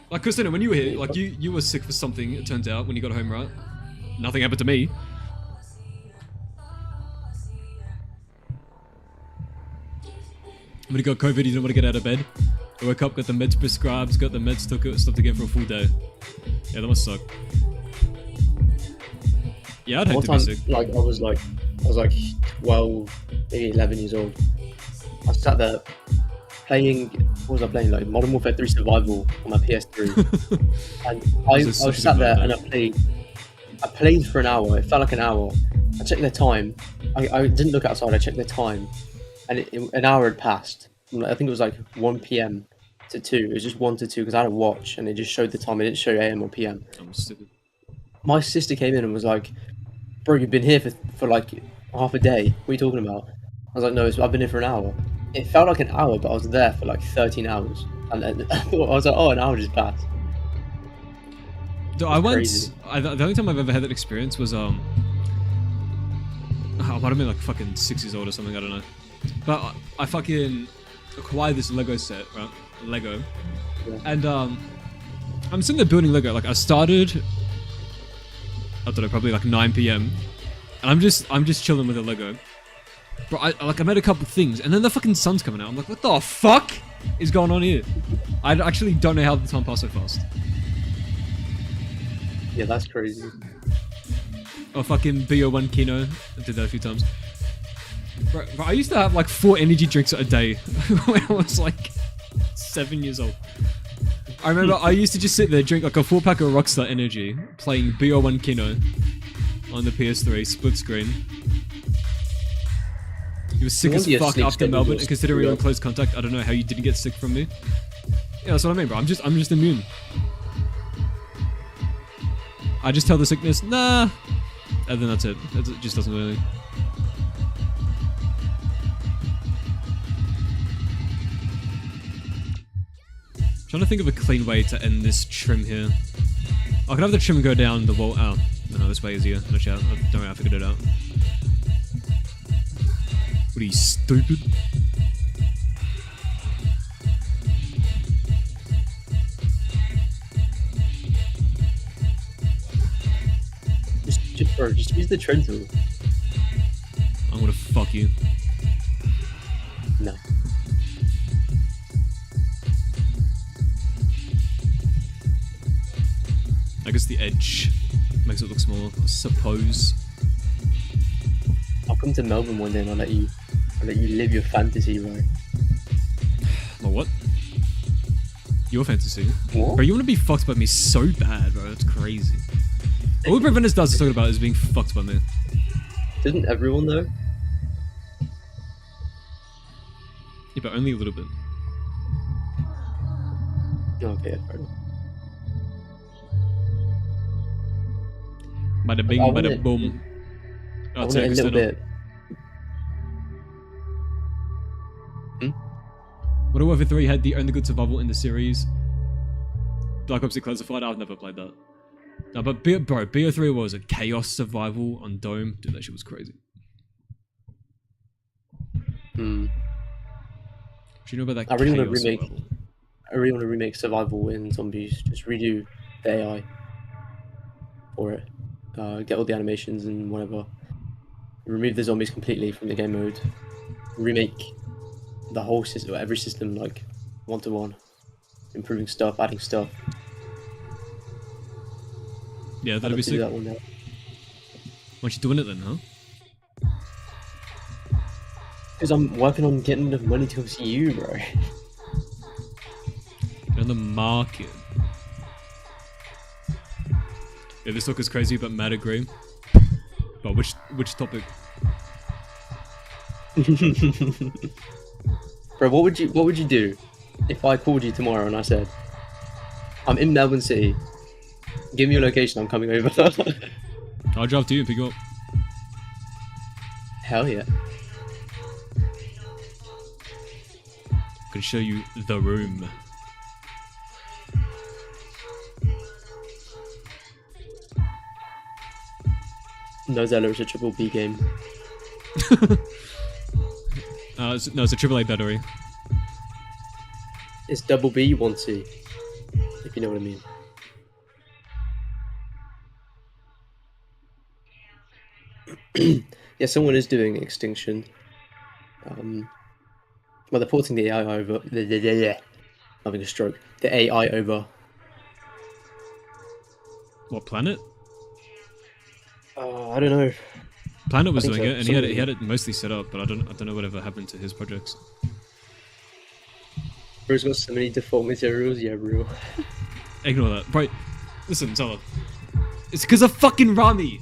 Like, Christina, when you were here, like, you were sick for something, it turns out, when you got home, right? Nothing happened to me. When he got COVID, he didn't want to get out of bed. I woke up, got the meds prescribed, got the meds, took it, stopped again for a full day. Yeah, that must suck. Yeah, I'd hate to be sick. Like, I was like 12, maybe 11 years old. I sat there playing, what was I playing? Like Modern Warfare 3 Survival on my PS3. And I was sat there and I played for an hour. It felt like an hour. I checked the time. I didn't look outside, I checked the time. And an hour had passed. I think it was like 1 p.m. to 2. It was just 1 to 2 because I had a watch and it just showed the time. It didn't show AM or PM. I'm stupid. My sister came in and was like, bro, you've been here for like half a day. What are you talking about? I was like, no, I've been here for an hour. It felt like an hour, but I was there for like 13 hours. And then I was like, oh, an hour just passed. The only time I've ever had that experience was, I might have been like fucking 6 years old or something, I don't know. But I fucking acquired this Lego set, right? Lego. Yeah. And I'm sitting there building Lego. Like, I started, I don't know, probably like 9 p.m. And I'm just chilling with the Lego. But I made a couple things, and then the fucking sun's coming out. I'm like, what the fuck is going on here? I actually don't know how the time passed so fast. Yeah, that's crazy. Oh, fucking 𝐬𝐻𝐻𝐿. I did that a few times. Bro, I used to have like 4 energy drinks a day when I was like 7 years old. I remember I used to just sit there, drink like a 4-pack of Rockstar Energy, playing 𝐬𝐻𝐻𝐿 on the PS3 split screen. He was sick as fuck after Melbourne, and considering we were in close contact, I don't know how you didn't get sick from me. Yeah, that's what I mean, bro. I'm just immune. I just tell the sickness, nah, and then that's it. It just doesn't do anything. Trying to think of a clean way to end this trim here. I could have the trim go down the wall. Oh, no, this way is easier. No chat. Don't worry, I figured it out. What are you, stupid? Just use the trim tool. I'm gonna fuck you. No. I guess the edge makes it look smaller, I suppose. I'll come to Melbourne one day and I'll let you live your fantasy, right? My what? Your fantasy? What? Bro, you want to be fucked by me so bad, bro. That's crazy. All Preventers does is talking about is being fucked by me. Doesn't everyone though? Yeah, but only a little bit. Okay, fair enough. Bada bing, I want bada it- boom. I Oh, want it a little bit. Modern Warfare 3 had the only good survival in the series. Black Ops Declassified, I've never played that. No, but BO3 was a chaos survival on Dome. Dude, that shit was crazy. Hmm. Do you know about that I really want to chaos remake. survival? I really want to remake survival in zombies. Just redo the AI for it. Get all the animations and whatever. Remove the zombies completely from the game mode. Remake the whole system, every system, like 1-to-1. Improving stuff, adding stuff. Yeah, I'd that'd be love to do sick. that one now. Why aren't you doing it then, huh? Because I'm working on getting enough money to come see you, bro. You're on the market. Yeah, this talk is crazy, but mad agree. But which topic? Bro, what would you do if I called you tomorrow and I said, I'm in Melbourne City, give me your location, I'm coming over. I'll drive to you and pick you up. Hell yeah. I can show you the room. No, Zelda is a triple B game. No, it's a AAA battery. It's double B, 1C. If you know what I mean. Yeah, someone is doing Extinction. Well, they're porting the AI over. Having a stroke. The AI over. What, Planet? I don't know. Planet was I think doing so. it, and he had it mostly set up, but I don't know whatever happened to his projects. Bro's got so many default materials. Yeah, bro. Ignore that. Bro, listen, Zella. It's because of fucking Rami.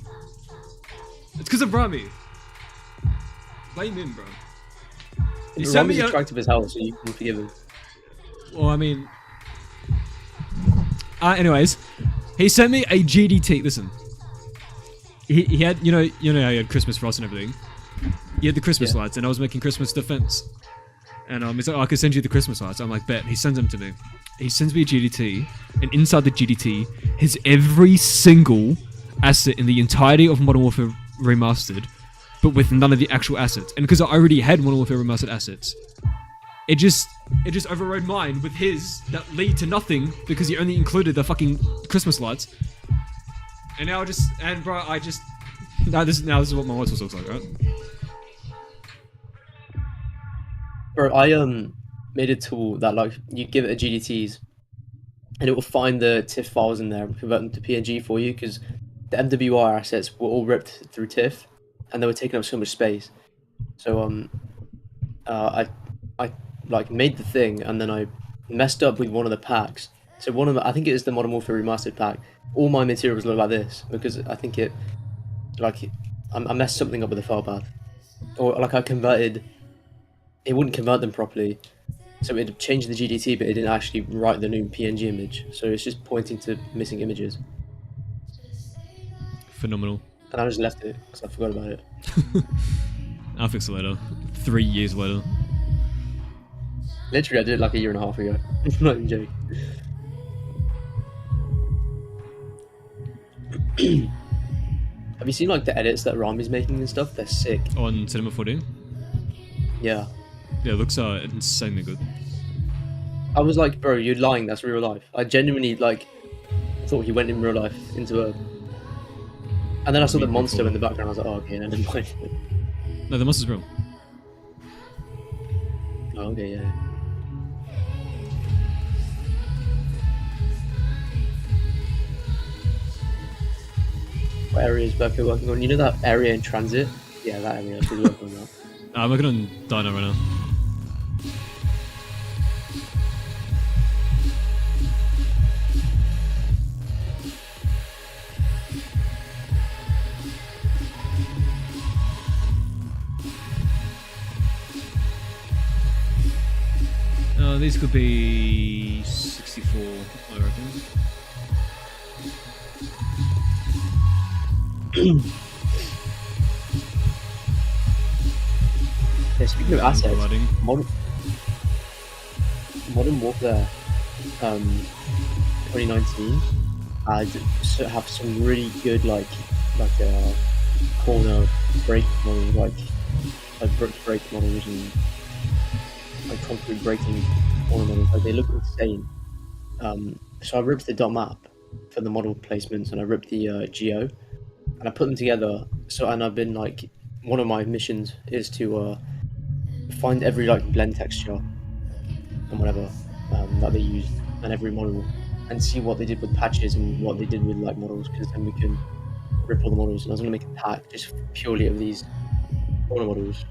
It's because of Rami. Blame him, bro. He sent me Rami's attractive as hell, so you can forgive him. Well, I mean... anyways, he sent me a GDT. Listen. He had, you know how he had Christmas frost and everything? He had the Christmas lights, and I was making Christmas defense. And he's like, oh, I could send you the Christmas lights. I'm like, bet. He sends them to me. He sends me a GDT, and inside the GDT has every single asset in the entirety of Modern Warfare Remastered, but with none of the actual assets. And because I already had Modern Warfare Remastered assets, it just overrode mine with his that lead to nothing because he only included the fucking Christmas lights. And now this is what my white looks like, right? Bro, I made a tool that like you give it a GDTs, and it will find the TIFF files in there and convert them to PNG for you because the MWR assets were all ripped through TIFF, and they were taking up so much space. So I like made the thing, and then I messed up with one of the packs. So one of the, I think it is the Modern Warfare Remastered pack. All my materials look like this because I think it, like, I messed something up with the file path, or like I converted. It wouldn't convert them properly, so it changed the GDT, but it didn't actually write the new PNG image. So it's just pointing to missing images, Phenomenal. and I just left it because I forgot about it. I'll fix it later. 3 years later. Literally, I did it like a year and a half ago. I'm not even joking. Have you seen like the edits that Rami's making and stuff? They're sick. On Cinema 4D? Yeah. Yeah, it looks insanely good. I was like, bro, you're lying. That's real life. I genuinely like thought he went in real life into a. And then I saw the monster in the background. I was like, oh, okay, never mind. No, the monster's real. Oh, okay, yeah. What area is Berkerly working on? You know that area in TranZit? Yeah, that area. She's working on that. I'm working on Dino right now. these could be 64, I reckon. Yeah, speaking of assets, Blooding. Modern Warfare 2019 have some really good corner break models, like brick break models and like concrete breaking corner models. Like they look insane. So I ripped the dot map for the model placements, and I ripped the geo, and I put them together. So and I've been like, one of my missions is to find every like blend texture and whatever that they used, and every model, and see what they did with patches and what they did with like models, because then we can rip all the models. And I was going to make a pack just purely of these corner models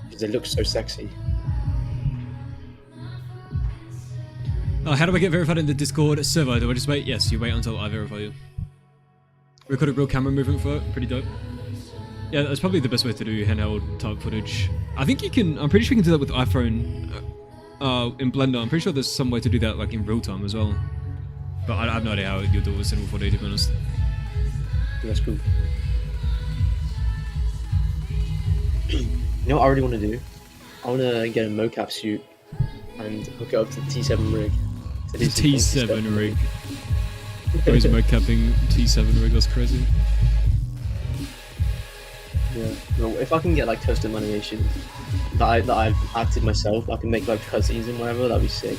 because they look so sexy. How do I get verified in the Discord server? Do I just wait? Yes, you wait until I verify you. Record a real camera movement for it. Pretty dope. Yeah, that's probably the best way to do handheld type footage. I think you can, I'm pretty sure you can do that with iPhone in Blender. I'm pretty sure there's some way to do that like in real time as well. But I have no idea how you'll do it with Cinema 4D, to be honest. That's cool. You know what I really want to do? I want to get a mocap suit and hook it up to the T7 rig. The T7 rig. Where's mocapping T7 rig? That's crazy. Yeah. Well, if I can get like custom animations that I've acted myself, I can make like cutscenes and whatever. That'd be sick.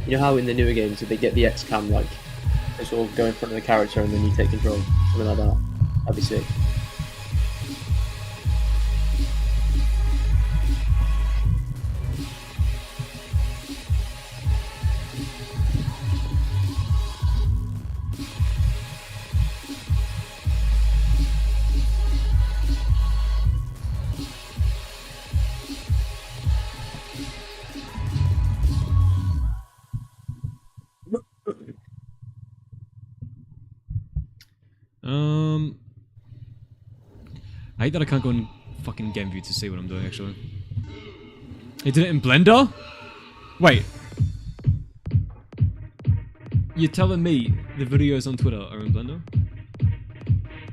You know how in the newer games they get the X-cam, like they sort of go in front of the character and then you take control, something like that. That'd be sick. I hate that I can't go in fucking game view to see what I'm doing, actually. He did it in Blender? Wait. You're telling me the videos on Twitter are in Blender?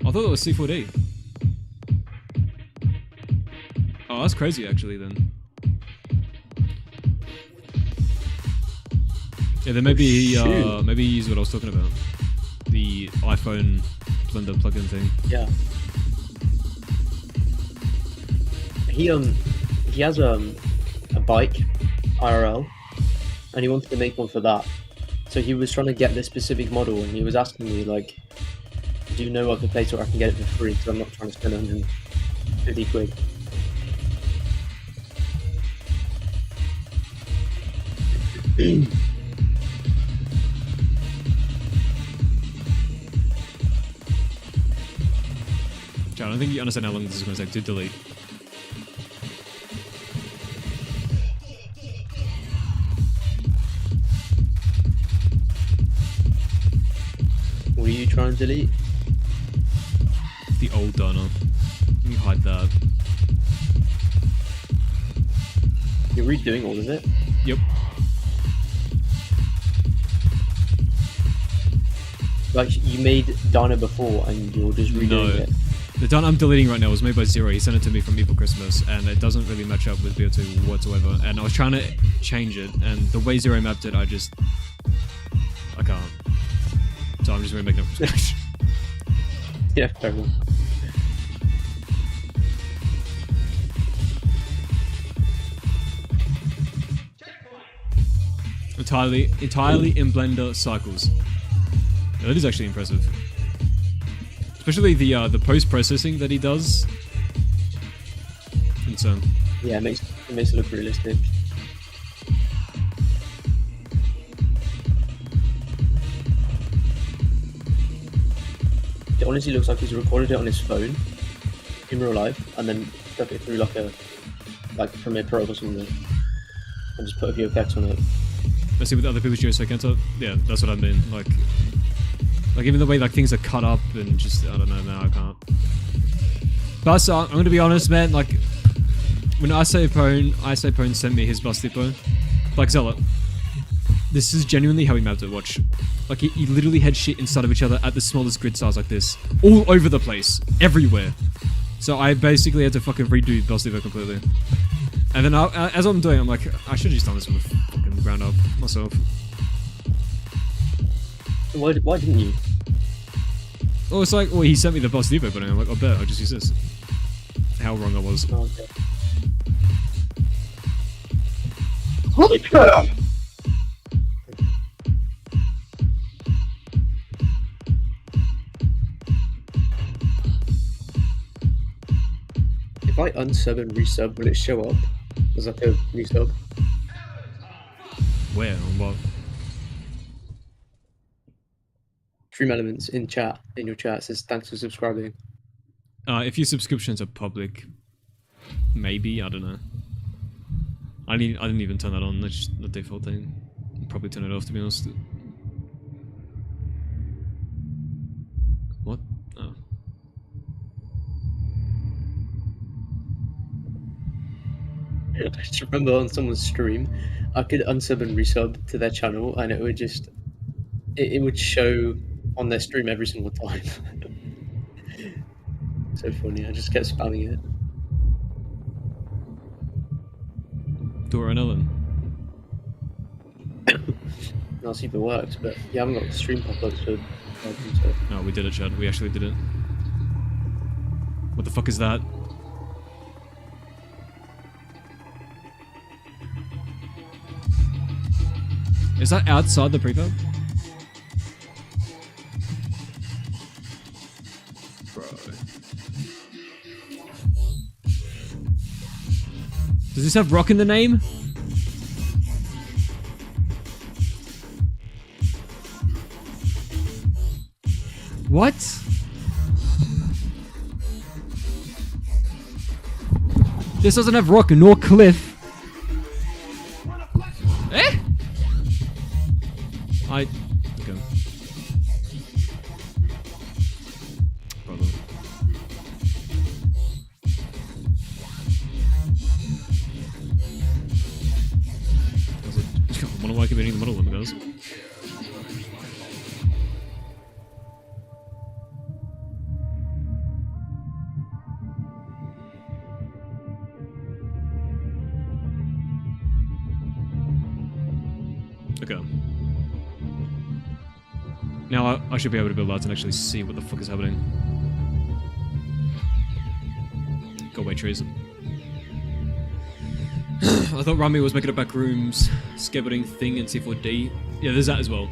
I thought it was C4D. Oh, that's crazy, actually, then. Yeah, then maybe maybe he used what I was talking about. The iPhone Blender plugin thing. Yeah. He has a bike IRL, and he wanted to make one for that. So he was trying to get this specific model, and he was asking me like, "Do you know of a place where I can get it for free? Because I'm not trying to spend 150 quid." I don't think you understand how long this is going to take to delete. What are you trying to delete? The old donor. Let me hide that. You're redoing all of it? Yep. Like, you made Dino before and you're just redoing it? The done I'm deleting right now was made by Zero. He sent it to me from Evil Christmas, and it doesn't really match up with BO2 whatsoever. And I was trying to change it, and the way Zero mapped it, I can't. So I'm just remaking it from scratch. Yeah, fair enough. Entirely in Blender cycles. Yeah, that is actually impressive. Especially the post-processing that he does. Insane. Yeah, it makes it look realistic. It honestly looks like he's recorded it on his phone in real life, and then stuck it through like Premiere Pro or something, and just put a few effects on it. Let's see with other people's geosec enter. Yeah, that's what I mean. Like even the way like things are cut up and just I don't know, man, I can't. But so I'm gonna be honest, man. Like when Icapone sent me his bus depot, like Zealot, this is genuinely how he mapped it, watch. Like he literally had shit inside of each other at the smallest grid size like this. All over the place. Everywhere. So I basically had to fucking redo bus depot completely. And then as I'm doing, I'm like, I should have just done this from the fucking ground up myself. Why didn't you? Well, it's like, well, he sent me the bus depot, but I'm like, I bet I'll just use this. How wrong I was. Oh, okay. If I unsub and resub, will it show up as like a resub? Where? On what? Stream Elements in chat, in your chat, says thanks for subscribing. If your subscriptions are public, maybe, I don't know. I didn't even turn that on, that's just the default thing. I'll probably turn it off, to be honest. What? Oh. I just remember on someone's stream, I could unsub and resub to their channel and it would just, it would show on their stream every single time. So funny, I just kept spamming it. Dora and Ellen. I'll see if it works, but you haven't got the stream pop-ups for so. No, we did it, Chad. We actually did it. What the fuck is that? Is that outside the prefab? Bro. Does this have rock in the name? What? This doesn't have rock nor cliff. Eh? Okay. Brother. I wonder why I keep hitting the middle one, guys. Okay. Now I should be able to build lights and actually see what the fuck is happening. Go away, trees. I thought Rami was making a back rooms skateboarding thing in C4D. Yeah, there's that as well.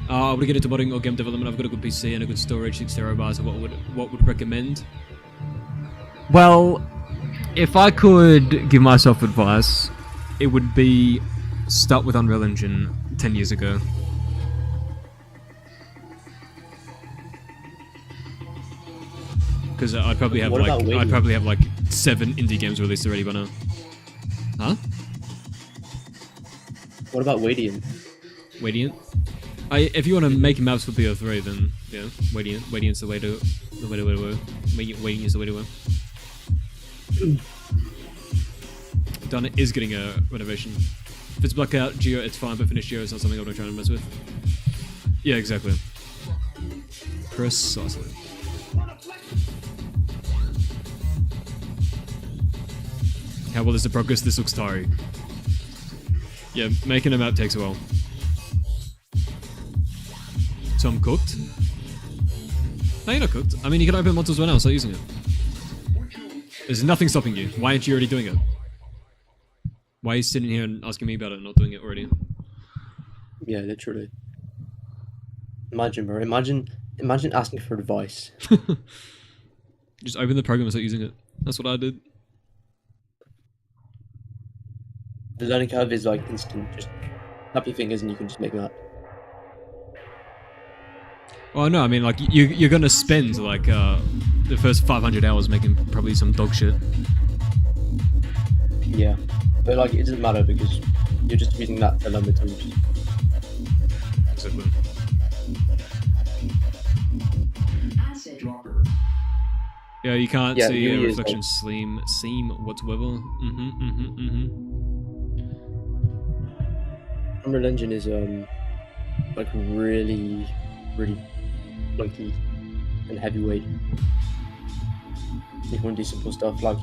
I would get into modding or game development. I've got a good PC and a good storage, 6 terabytes. So what would recommend? Well, if I could give myself advice, it would be start with Unreal Engine 10 years ago. Because I'd probably have like 7 indie games released already by now. Huh? What about Radiant? Radiant? If you want to make maps for BO3, then yeah, Radiant. Radiant's the way to go. Radiant is the way to go. Done is getting a renovation. If it's blackout Geo, it's fine, but finished Geo is not something I'm gonna try and mess with. Yeah, exactly. Precisely. How well is the progress? This looks tiring. Yeah, making a map takes a while. So I'm cooked? No, you're not cooked. I mean, you can open mods as well now, start using it. There's nothing stopping you. Why aren't you already doing it? Why are you sitting here and asking me about it and not doing it already? Yeah, literally. Imagine, bro. Imagine asking for advice. Just open the program and start using it. That's what I did. The learning curve is like instant. Just tap your fingers and you can just make that. Oh no, I mean like you're gonna spend like the first 500 hours making probably some dog shit. Yeah, but like it doesn't matter because you're just using that to learn the tools. Exactly. Acid dropper. Yeah, you can't Yeah, see a UV is reflection seam whatsoever. Unreal Engine is like really clunky and heavyweight. You want to do simple stuff like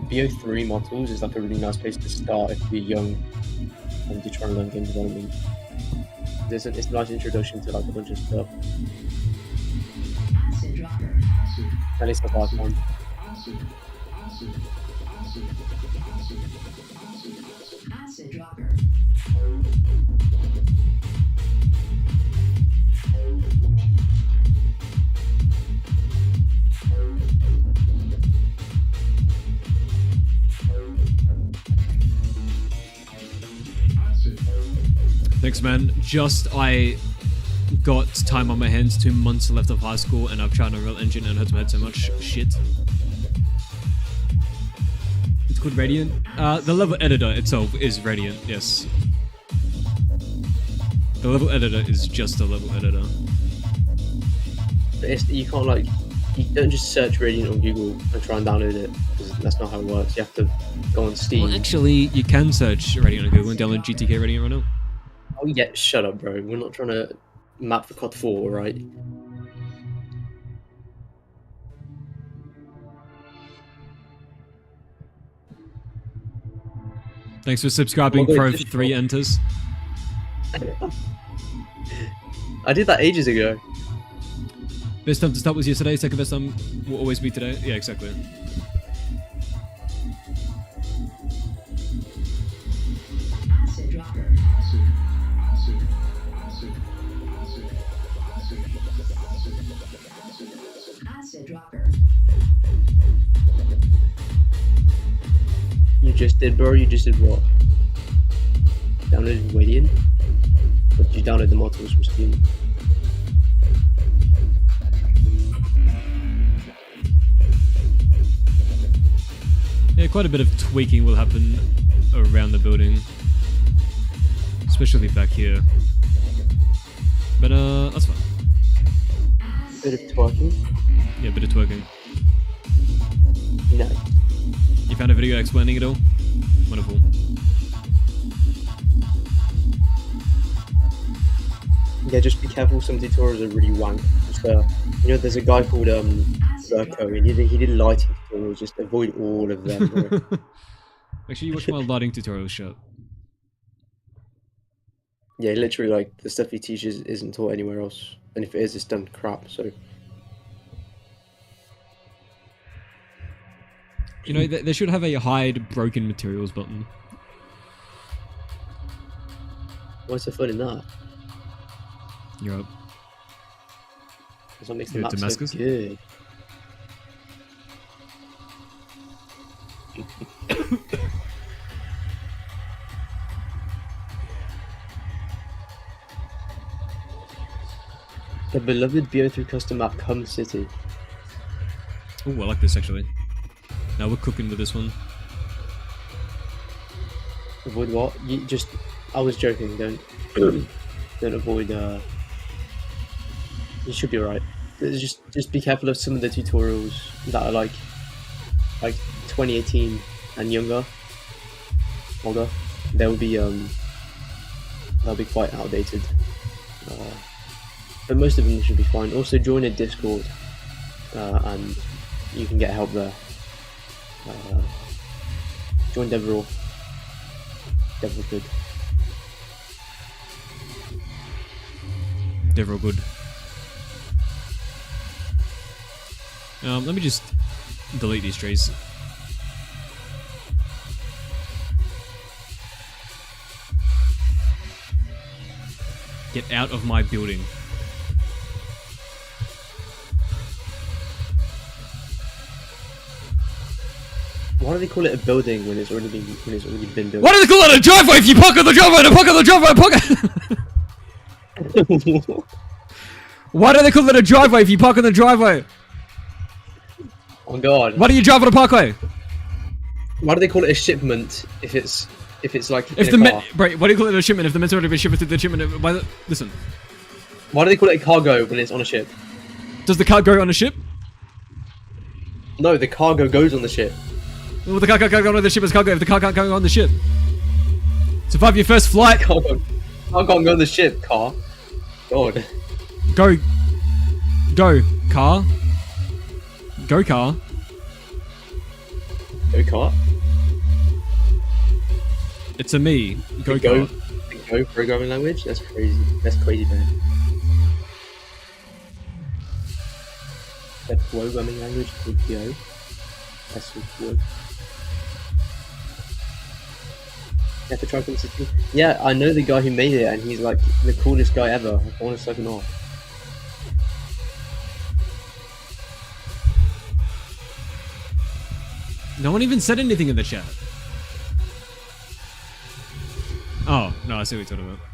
BO3 models is like a really nice place to start if you're young and you're trying to learn game development. It's a nice introduction to like a bunch of stuff. At least that's what I found. Thanks, man. I got time on my hands, 2 months left of high school, and I've tried Unreal Engine and hurts my head so much. Shit. It's called Radiant. The level editor itself is Radiant, yes. The level editor is just a level editor. But you can't like, you don't just search Radiant on Google and try and download it, because that's not how it works. You have to go on Steam. Well, actually, you can search Radiant on Google and download GTK Radiant right now. Oh yeah, shut up, bro. We're not trying to map for COD 4, right? Thanks for subscribing, Well, Pro just 3 enters. I did that ages ago. Best time to start was yesterday, second best time will always be today. Yeah, exactly. You just did, bro. You just did what? Downloaded Radiant? Or did you download the modules from Steam? Yeah, quite a bit of tweaking will happen around the building. Especially back here. But that's fine. Bit of twerking? Yeah, a bit of twerking. No. You found a video explaining it all? Wonderful. Yeah, just be careful. Some tutorials are really wank. Just, you know, there's a guy called Berkerly, and he did lighting tutorials. Just avoid all of them. Bro. Make sure you watch my lighting tutorial shot. Yeah, literally, like the stuff he teaches isn't taught anywhere else, and if it is, it's done crap. So. You know, they should have a hide broken materials button. What's the fun in that? You're up. That's what makes the You're map so Damascus? good. The beloved BO3 custom map Come City. Oh, I like this actually. Now we're cooking with this one. Avoid what? You just... I was joking, don't avoid, you should be alright. Just be careful of some of the tutorials that are like 2018 and older. They'll be quite outdated. But most of them should be fine. Also join a Discord, and you can get help there. Join Deverall. Deverall good. Deverall good. Let me just delete these trees. Get out of my building. Why do they call it a building when it's already been built? Why do they call it a driveway if you park on the driveway? Park on the driveway. Why do they call it a driveway if you park on the driveway? Oh god. Why do you drive on a parkway? Why do they call it a shipment if it's like If in the a car? right, why do you call it a shipment if the men's already been shipped to the shipment? Listen. Why do they call it a cargo when it's on a ship? Does the car go on a ship? No, the cargo goes on the ship. Well, the car can't go on the ship as cargo if the car can't go on the ship. Survive your first flight. Cargo can't go on the ship, car. God. Go. Go, car. Go, car. Go kart. It's a me. Go, Go. car. Go programming language. That's crazy. That's crazy, man. The programming language called Go. That's so cool. You have to try consistency. Yeah, I know the guy who made it, and he's like the coolest guy ever. I want to suck him off. No one even said anything in the chat. Oh, no, I see what you're talking about.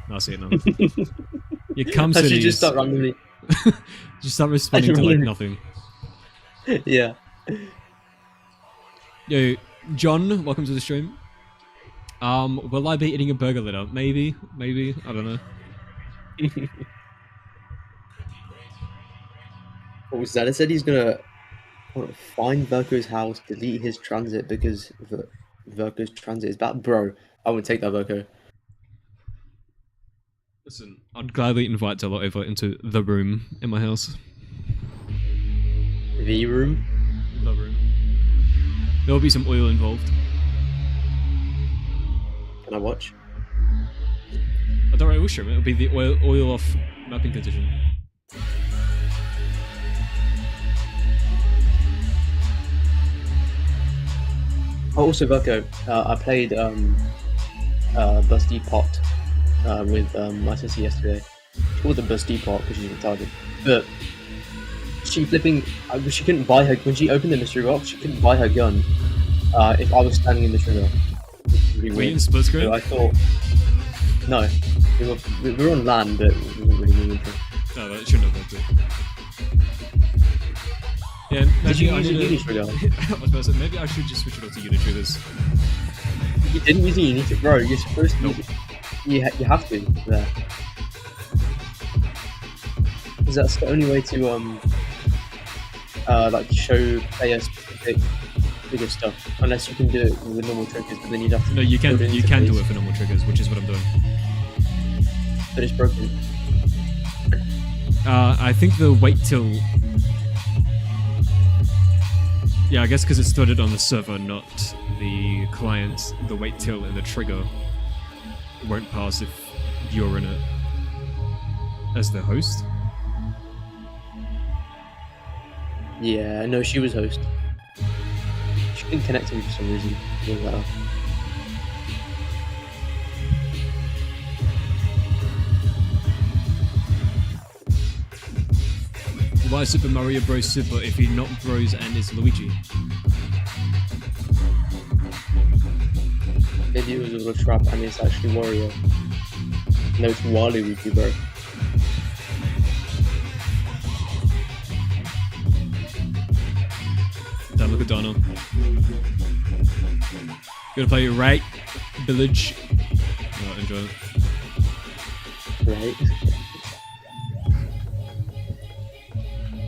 No, I see it now. Your cum I should cities. just start randomly. Just start responding to like nothing. Yeah. Yo, John, welcome to the stream. Will I be eating a burger later? Maybe, I don't know. What was that? It said he's gonna find Verko's house, delete his transit because Verko's transit is bad. Bro, I would take that, Verko. Listen, I'd gladly invite Della over into the room in my house. The room? The room. There'll be some oil involved. Can I watch? I don't really wish it'll be the oil off mapping condition. Oh, also, Verko, I played Busty Pot with my sister yesterday. She called it Busty Pot because she's retarded. But she couldn't buy her, when she opened the mystery box, she couldn't buy her gun if I was standing in the trigger. Were you in split screen? So I thought, no, we were on land, but we weren't really moving. No, that shouldn't have worked. Yeah, Did you I use a need uni trigger? I was about to say, maybe I should just switch it up to uni triggers. You didn't use a uni trigger, bro. You're supposed to. Nope. You have to there. Because that's the only way to like show player specific bigger stuff. Unless you can do it with normal triggers, but then you'd have to. No, you can build an do it interface. for normal triggers, which is what I'm doing. But it's broken. I think the wait till. Yeah, I guess because it's started on the server, not the client. The wait till and the trigger won't pass if you're in it as the host. Yeah, no, she was host. She couldn't connect him for some reason. It doesn't matter. Why is Super Mario Bros. Super if he not Bros and is Luigi? Maybe it was a little trap and it's actually Wario. No, it's Waluigi, bro. Damn, look at Donna. Gonna play right village. Oh, enjoy it. Right.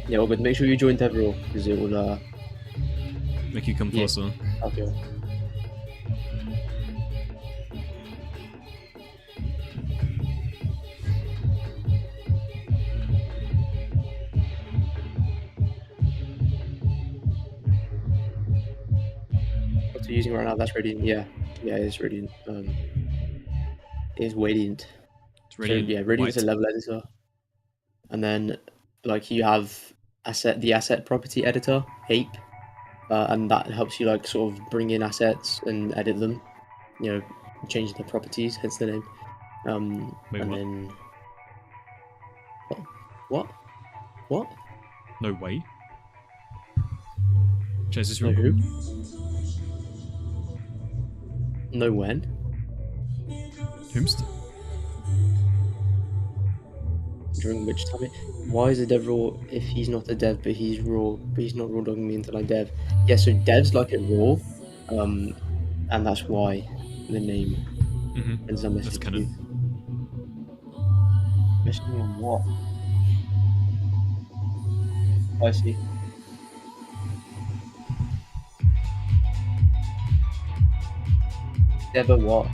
Yeah, well, but make sure you join Devril because it will Make you come Yeah. closer. help you. What are you using right now? That's Radiant. Yeah, it's Radiant. It is Radiant. It's ready. So, yeah, Radiant's a level editor, and then like you have the asset property editor, Ape, and that helps you like sort of bring in assets and edit them, you know, change the properties, hence the name. Wait, and what? then what? No way. Chase this No real who? quick. No when? Whomst? During which time? Why is a dev raw if he's not a dev but he's raw, but he's not raw dogging me until I dev? Yeah, so devs like it raw, and that's why the name. Mm-hmm. And some That's message canon. message me on what? I see. Deva what?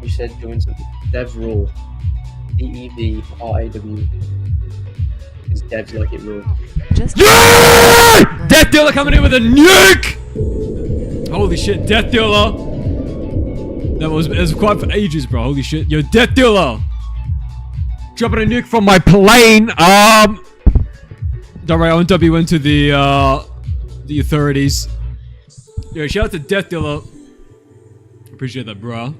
You said doing something. Dev raw. DEVRAW. Because devs like it raw. Just Yeah! Death Dealer coming in with a nuke! Holy shit, Death Dealer! That was quite for ages, bro. Holy shit. Yo, Death Dealer! Dropping a nuke from my plane. Don't worry, I won't dub you into the authorities. Yo, shout out to Death Dealer. Appreciate that, bro.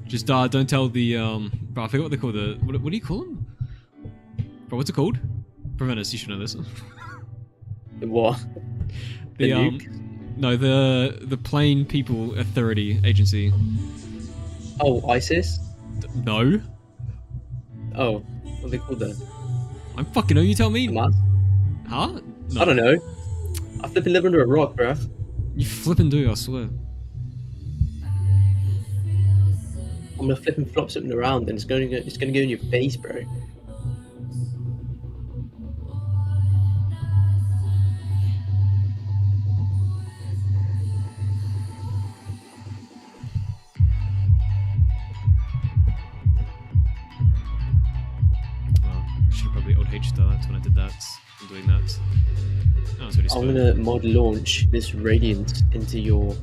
Just don't tell the bro, I forgot what they call the what do you call them? Bro, what's it called? Preventers, you should know this. The what? The nuke? No, the Plane People Authority Agency. Oh, ISIS? No. Oh, what are they called then? I'm fucking know, you tell me. Hamas? Huh? No. I don't know. I flipping live under a rock, bruh. You flipping do, I swear. I'm gonna flip and flop something around and it's gonna go in your face, bro. Should probably old H that when I did that. I'm doing that. Oh, it's really I'm slow. gonna mod launch this radiant into your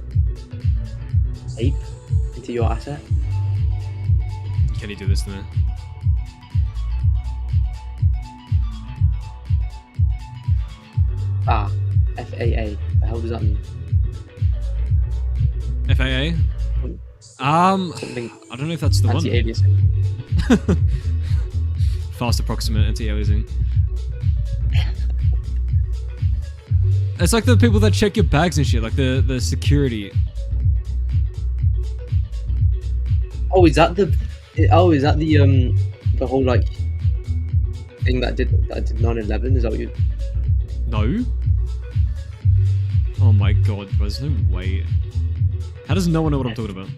ape, into your asset. Can you do this to me? Ah, FAA. The hell does that mean? FAA? Something I don't know if that's the one. anti-aliasing. Fast approximate anti-aliasing. It's like the people that check your bags and shit, like the security. Oh, is that the whole like thing that did 9/11? Is that what you? No? Oh my god, bro, there's no way. How does no one know what I'm talking about?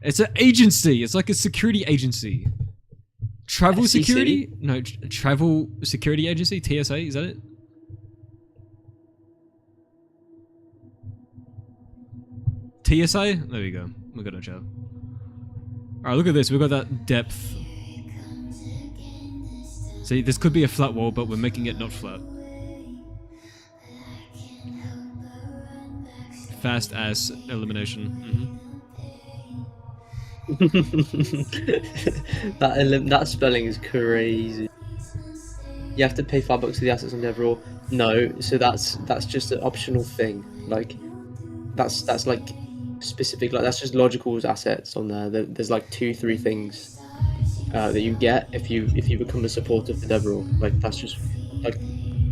It's an agency. It's like a security agency. Travel SEC? security? No, travel security agency? TSA? Is that it? TSA? There we go. We got a chat. Alright, look at this. We've got that depth. See, this could be a flat wall, but we're making it not flat. Fast ass elimination. That spelling is crazy. You have to pay $5 for the assets on Devrall. No, so that's just an optional thing. Like that's like specific. Like that's just logical assets on there. There's like 2-3 things that you get if you become a supporter for Devrall. Like that's just like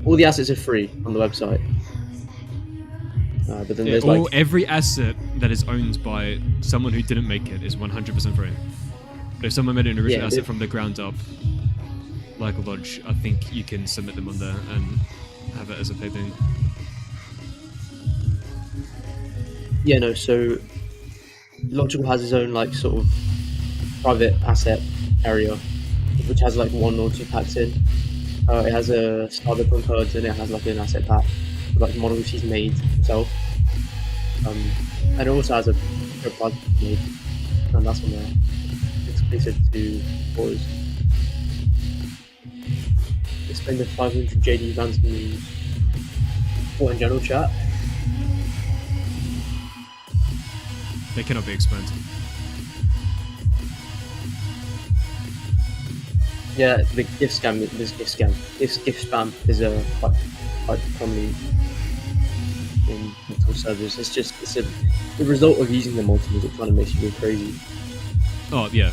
all the assets are free on the website. But then there's like every asset that is owned by someone who didn't make it is 100% free. But if someone made an original asset from the ground up, like a lodge, I think you can submit them on there and have it as a paid thing. Yeah, no, so Logical has its own like sort of private asset area, which has like 1 or 2 packs in. It has a Cyberpunk cards and it has like an asset pack with like models he's made himself. And it also has a prototype made, and that's on there, exclusive to boys. Explain the 500 JD bands mean what in general chat? They cannot be explained. Yeah, the gift spam is a quite commonly in multiple servers. It's the result of using the multiple that kind of makes you go crazy. Oh yeah.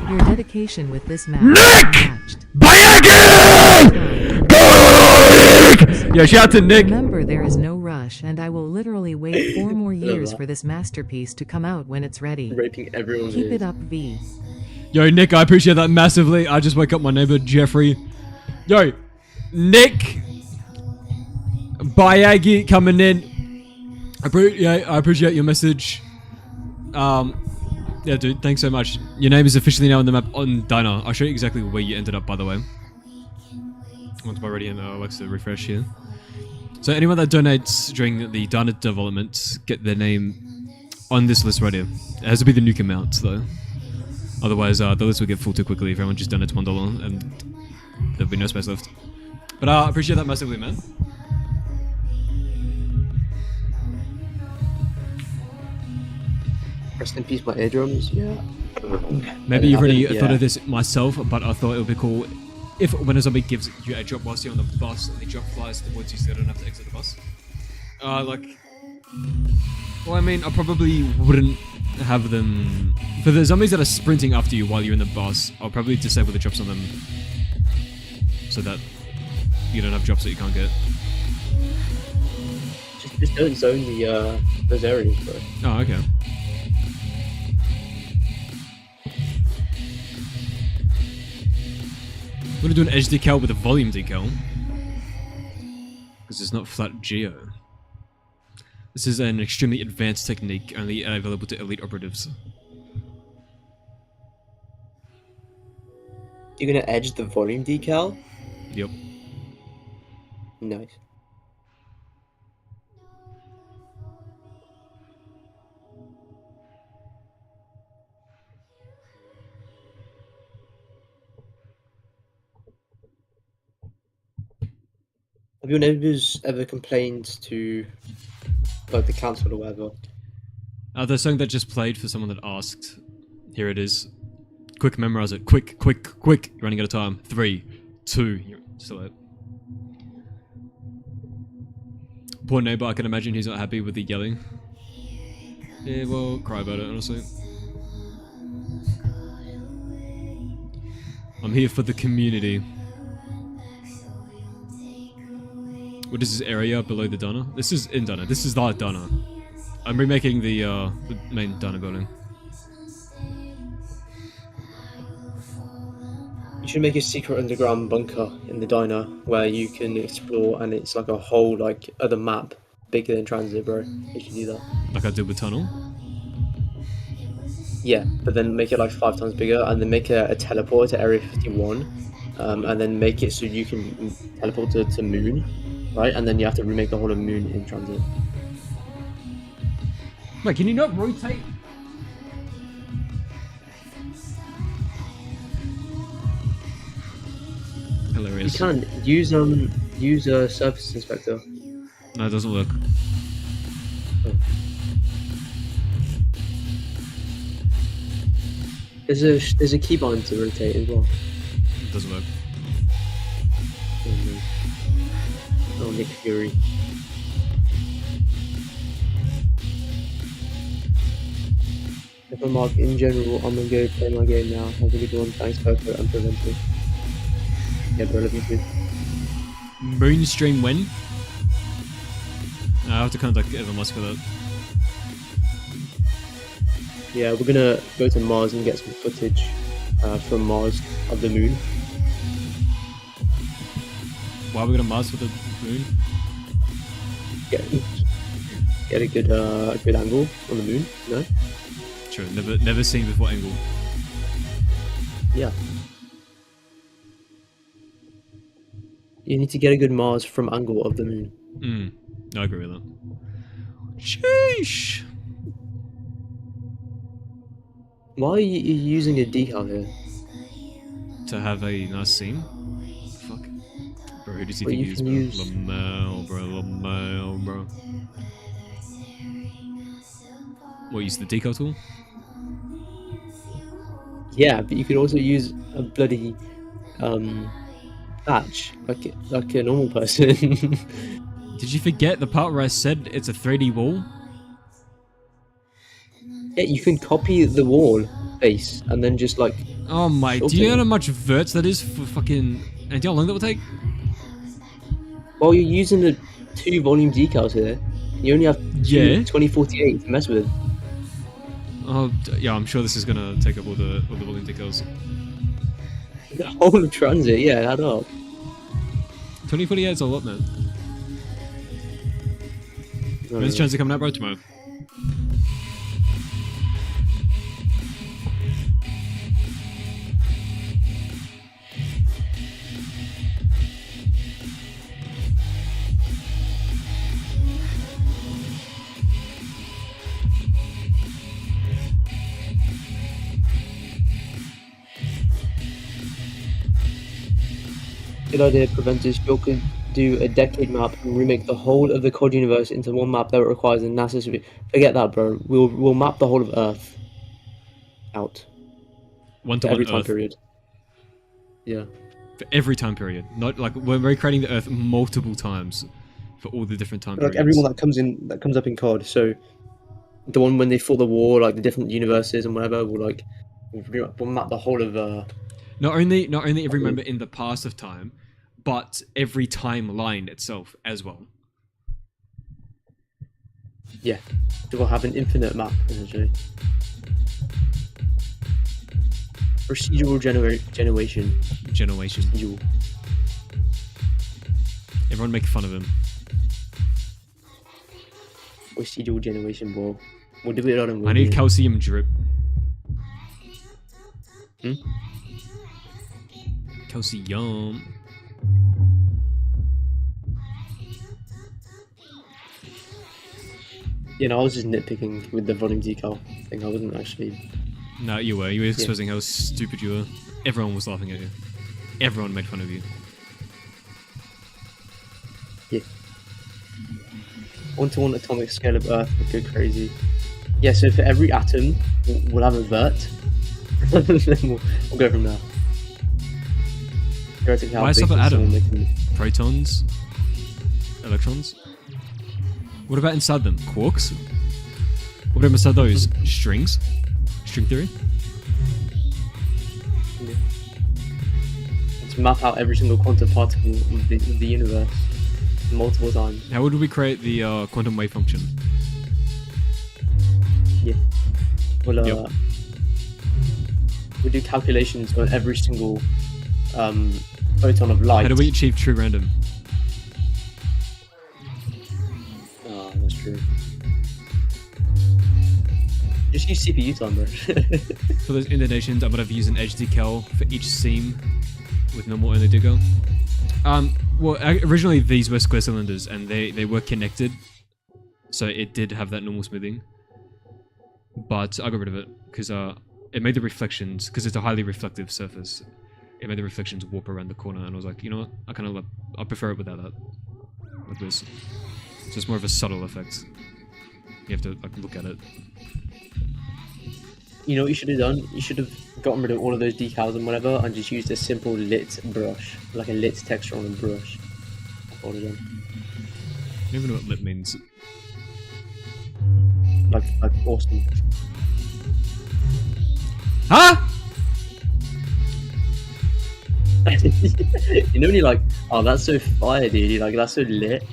Your dedication with this map is unmatched. Yo, shout out to Nick. Remember, there is no rush, and I will literally wait 4 more years for this masterpiece to come out when it's ready. Raping everyone's Keep ears. it up, V. Yo, Nick, I appreciate that massively. I just woke up my neighbor, Jeffrey. Yo, Nick. Bayagi coming in. I appreciate your message. Yeah, dude, thanks so much. Your name is officially now on the map on Diner. I'll show you exactly where you ended up, by the way. Once I'm already in Alexa, refresh here. So anyone that donates during the Dana development, get their name on this list right here. It has to be the Nuke amount, though. Otherwise, the list will get full too quickly if everyone just donates $1 and there'll be no space left. But I appreciate that massively, man. Rest in peace, my eardrums. Yeah. Maybe you've already thought of this myself, but I thought it would be cool if when a zombie gives you a drop whilst you're on the bus and the drop flies towards you so you don't have to exit the bus. Well, I mean, I probably wouldn't have them... For the zombies that are sprinting after you while you're in the bus, I'll probably disable the drops on them so that you don't have drops that you can't get. Just don't zone the those areas, bro. Oh, okay. I'm gonna do an edge decal with a volume decal. Because it's not flat geo. This is an extremely advanced technique, only available to elite operatives. You're gonna edge the volume decal? Yep. Nice. Have your neighbours ever complained to, like, the council or whatever? The song that just played for someone that asked. Here it is. Quick, memorize it. Quick, quick, quick. You're running out of time. 3, 2. You're still out. Poor neighbor, I can imagine he's not happy with the yelling. Yeah, well, cry about it, honestly. I'm here for the community. What is this area below the Dana? This is in Dana. This is the Dana. I'm remaking the main Dana building. You should make a secret underground bunker in the diner where you can explore, and it's like a whole like other map bigger than TranZit, bro. You should do that. Like I did with Tunnel? Yeah, but then make it like 5 times bigger, and then make a teleport to Area 51, and then make it so you can teleport to Moon, right? And then you have to remake the whole of Moon in TranZit. Wait, can you not rotate? Hilarious. You can use a surface inspector. No, it doesn't work. Oh. There's a keybind to rotate as well. It doesn't work. Oh, Nick Fury. If I'm Mark, in general, I'm gonna go play my game now. Have a good one. Thanks, Berkerly and Preventive. Yeah, bro, love you too. Moonstream when? I have to contact Elon Musk for that. Yeah, we're gonna go to Mars and get some footage from Mars of the moon. Why are we gonna Mars with the moon? Get a good angle on the moon, no? Sure, never seen before angle. Yeah. You need to get a good Mars from angle of the moon. I agree with that. Sheesh! Why are you using a decal here? To have a nice scene? Fuck. Bro, who does he Well, think you he can is, use- bro? Lamel, bro, Lamel, bro. What, use the decal tool? Yeah, but you could also use a bloody patch, like a normal person. Did you forget the part where I said it's a 3D wall? Yeah, you can copy the wall face and then just like. Oh my, do filter you know it. how much verts that is for fucking... And do you know how long that will take? Well, you're using the 2 volume decals here. You only have Yeah. 2048 to mess with. Oh, yeah, I'm sure this is gonna take up all the volume decals. The whole of TranZit, yeah, add up. 2048 is a lot, man. When's TranZit coming out, bro? Tomorrow. Good idea, Preventers. You could do a decade map and remake the whole of the COD universe into one map that requires a NASA suite. Forget that, bro. We'll map the whole of Earth out. One For to every one time Earth. period. Yeah. For every time period. Not like we're recreating the Earth multiple times for all the different time Like periods. everyone that comes up in COD. So the one when they fought the war, like the different universes and whatever, we'll map the whole of Not only every member in the past of time, but every timeline itself as well. yeah. So we'll have an infinite map essentially. Procedural generation. Procedural. Everyone make fun of him. Procedural generation, bro. We'll do it on. I need calcium drip. Calcium. You know, I was just nitpicking with the volume decal thing. I wasn't actually. No, you were. You were exposing how stupid you were. Everyone was laughing at you. Everyone made fun of you. Yeah. 1-to-1 atomic scale of Earth would go crazy. Yeah, so for every atom, we'll have a vert. And then we'll go from there. Why is stuff an atom? Protons? Electrons? What about inside them? Quarks? What about inside those? Strings? String theory? Yeah. To map out every single quantum particle of the universe multiple times. How would we create the quantum wave function? Yeah. We'll Yep. we'll do calculations on every single photon of light. How do we achieve true random? Oh, that's true. Just use CPU time, bro. For those intonations, I'm gonna use an edge decal for each seam with normal only decal. Well, originally these were square cylinders and they were connected, so it did have that normal smoothing. But I got rid of it because it made the reflections, because it's a highly reflective surface, it made the reflections warp around the corner, and I was like, you know what, I prefer it without that, like this. So it's more of a subtle effect. You have to like look at it. You know what you should have done? You should have gotten rid of all of those decals and whatever, and just used a simple lit brush, like a lit texture on a brush. That's all done. I don't even know what lit means. Like awesome. Huh? You know when you're like, oh, that's so fire, dude. You're like, that's so lit.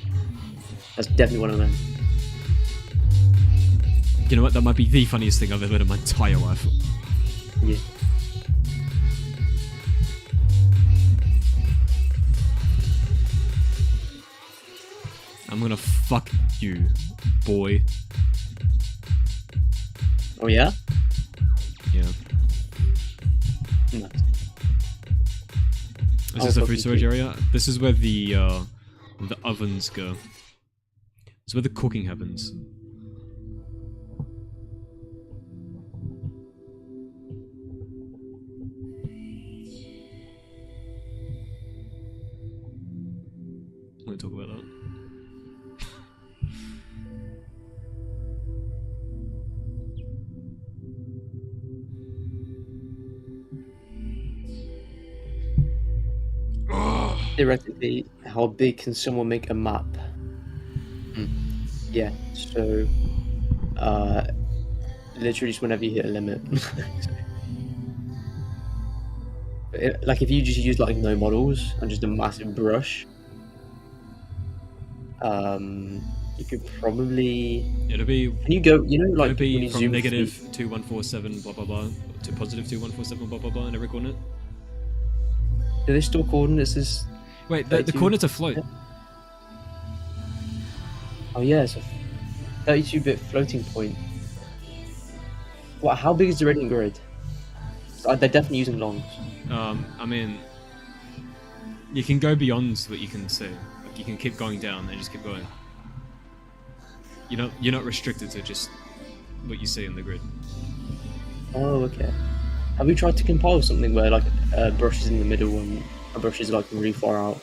That's definitely what I meant. You know what? That might be the funniest thing I've ever heard in my entire life. Yeah. I'm gonna fuck you, boy. Oh yeah? Yeah. Nice. This is the food storage area. This is where the ovens go. This is where the cooking happens. I'm gonna talk about that. Theoretically, how big can someone make a map? Yeah, so literally just whenever you hit a limit. Like if you just use like no models and just a massive brush, you could probably. It'll be. Can you go? You know, like It'll be when you from zoom negative through- 2147 blah blah blah to positive 2147 blah blah blah in every coordinate. Do they store coordinates? Wait, the 32? coordinates are float. Oh yeah, it's a 32-bit floating point. What? How big is the radiant grid? They're definitely using longs. I mean, you can go beyond what you can see. Like you can keep going down and just keep going. You're not restricted to just what you see in the grid. Oh, okay. Have we tried to compile something where like brush is in the middle and My brush is like really far out.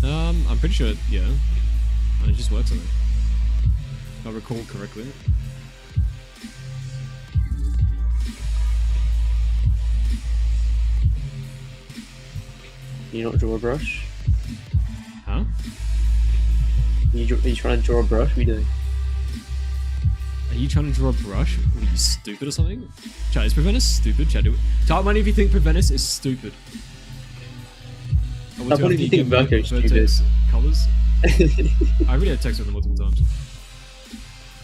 I'm pretty sure, yeah. And it just works on it. If I recall correctly. Can you not draw a brush? Huh? Are you trying to draw a brush? What are you doing? Are you trying to draw a brush? Are you stupid or something? Chat, is Prevenus stupid? Chat, type money if you think Prevenus is stupid. Type money if you think Berker is stupid. Colors? I really had text with them multiple times.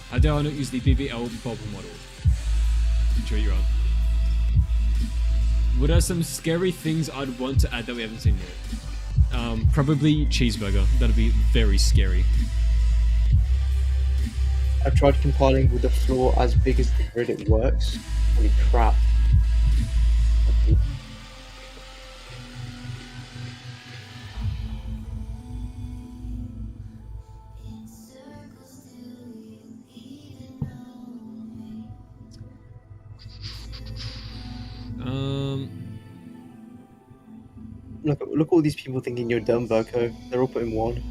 How dare I not use the BBL bubble model? I'm sure you're on. What are some scary things I'd want to add that we haven't seen yet? Probably cheeseburger. That'd be very scary. I've tried compiling with the floor as big as the grid. It works. Holy crap. Look at all these people thinking you're dumb, Berko. They're all putting 1.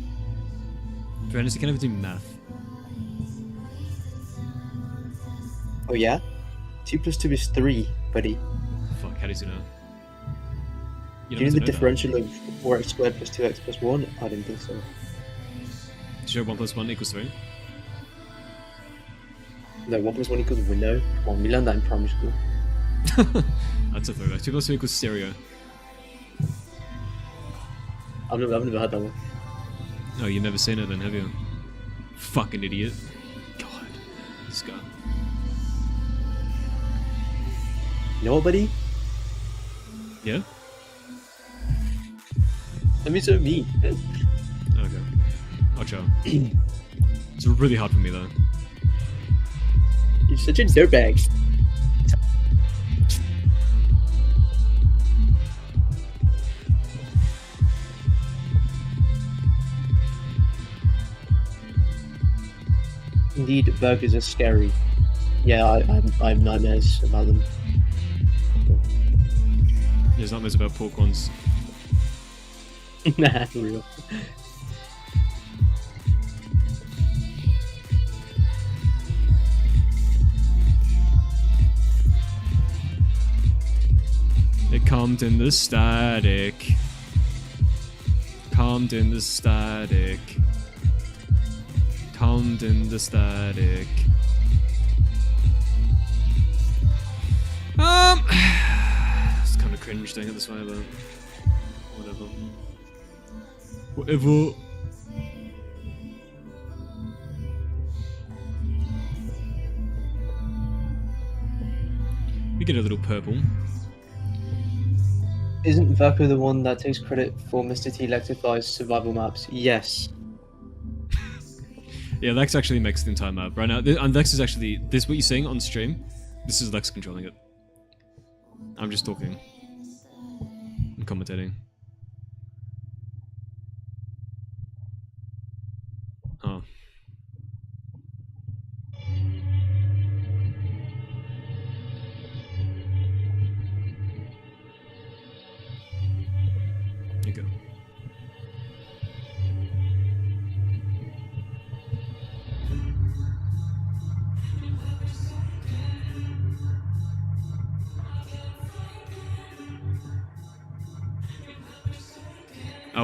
Prevenus, you can never do math. Oh yeah? 2 plus 2 is 3, buddy. Fuck, how does he know? Do you know the differential of 4x squared plus 2x plus 1? I didn't think so. Sure, 1 plus 1 equals 3? No, 1 plus 1 equals window. Come on, we learned that in primary school. That's a throwback. 2 plus 2 equals stereo. I've never heard that one. Oh, you've never seen it then, have you? Fucking idiot. God. This guy. You know what, buddy? Yeah? Let me show me. Okay. I'll try. It's really hard for me though. You're such a dirtbag. Indeed, burgers are scary. Yeah, I have nightmares about them. There's nightmares about pork ones. Nah, for real. It calmed in the static. Calmed in the static. Calmed in the static. It's kind of cringe doing it this way, but whatever. Whatever. We get a little purple. Isn't Verko the one that takes credit for Mr. T Lectify's survival maps? Yes. Yeah, Lex actually makes the entire map right now. And Lex is actually this. What you're seeing on stream? This is Lex controlling it. I'm just talking and commentating. Oh. There you go.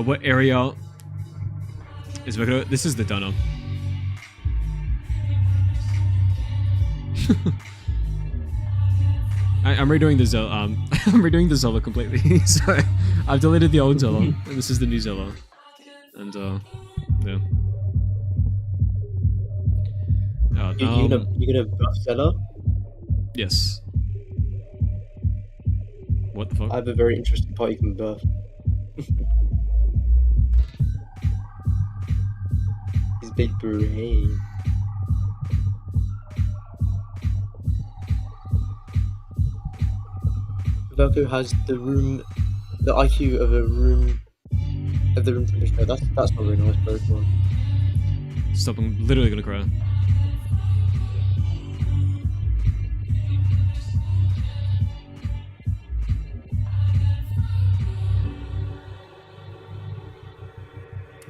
What area is Berkerly? This is the Dunno. I'm redoing the Zelda. I'm redoing the Zelda completely. So I've deleted the old Zelda, and this is the new Zelda. And yeah. You're gonna buff Zelda? Yes. What the fuck? I have a very interesting part you can buff. His big brain. Verko has the IQ of the room temperature. That's not very nice, bro. Come on. Stop! I'm literally gonna cry.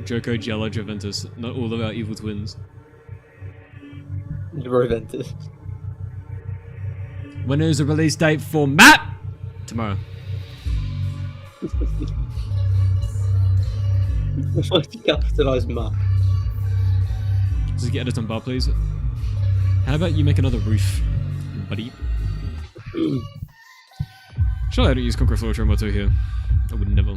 𝐀𝐩𝐩𝐸 Juventus, not all of our evil twins. Juventus. When is the release date for Matt? Tomorrow. Why did you capitalise map? Does it get edited on bar, please? How about you make another roof, buddy? Surely I don't use Conquer Floor Motto here. I would never.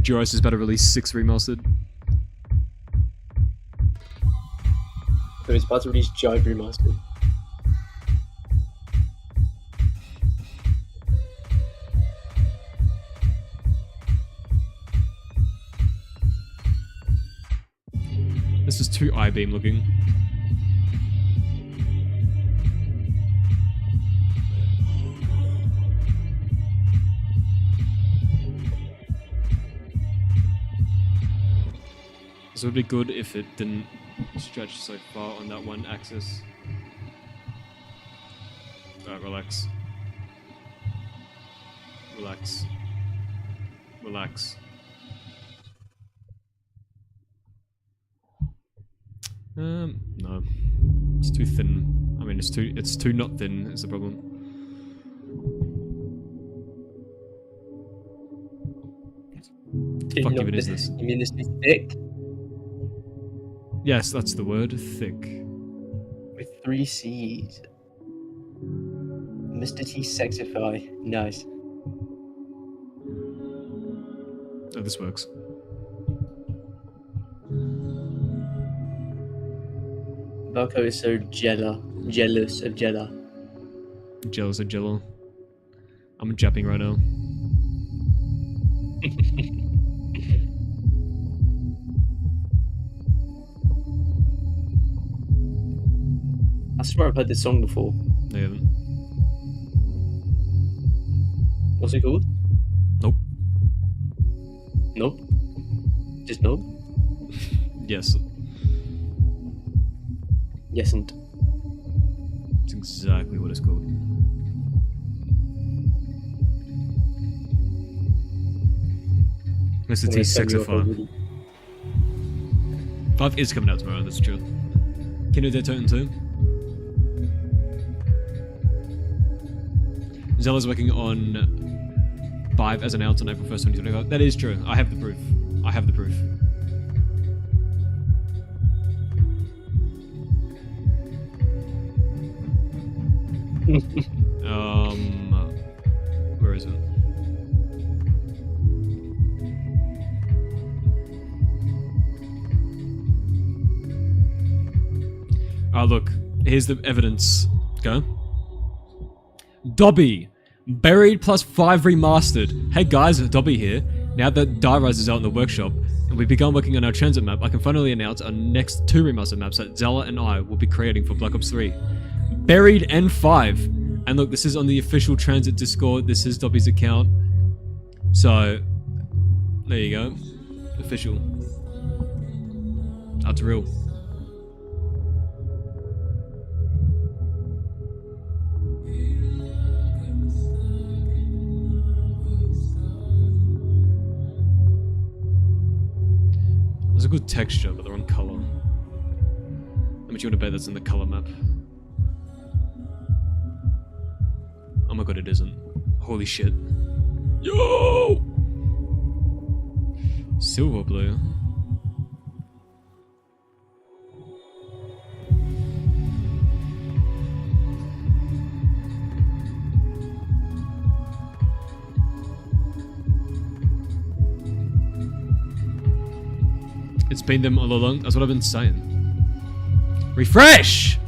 Joris is about to release 6 remastered. So he's about to release Jive Remastered. This is too I-beam looking. This would be good if it didn't stretch so far on that one axis. Relax. Relax. Relax. No. It's too thin. I mean, it's too not thin is the problem. Fuck even is this? You mean this is thick? Yes, that's the word. Thick. With 3 C's. Mr. T Sexify. Nice. Oh, this works. Barco is so jealous of Jella. Jealous of Jello. I'm japping right now. I swear I've heard this song before. No, you haven't. What's it called? Nope. Nope. Just nope? Yes. Yesn't. It's exactly what it's called. Mr. T Sexify. 5 is coming out tomorrow, that's true. Kino Dead Totem 2. Zella's working on 5 as announced on April 1st, 2025. That is true. I have the proof. I have the proof. Where is it? Oh, look. Here's the evidence. Go. Dobby. Buried plus 5 remastered. Hey guys, Dobby here. Now that Die Rise is out in the workshop, and we've begun working on our TranZit map, I can finally announce our next 2 remastered maps that Zella and I will be creating for Black Ops 3. Buried and 5. And look, this is on the official TranZit Discord. This is Dobby's account. So, there you go. Official. That's real. There's a good texture, but the wrong color. How much you want to bet that's in the color map? Oh my god, it isn't. Holy shit. Yo! Silver blue. It's been them all along. That's what I've been saying. Refresh!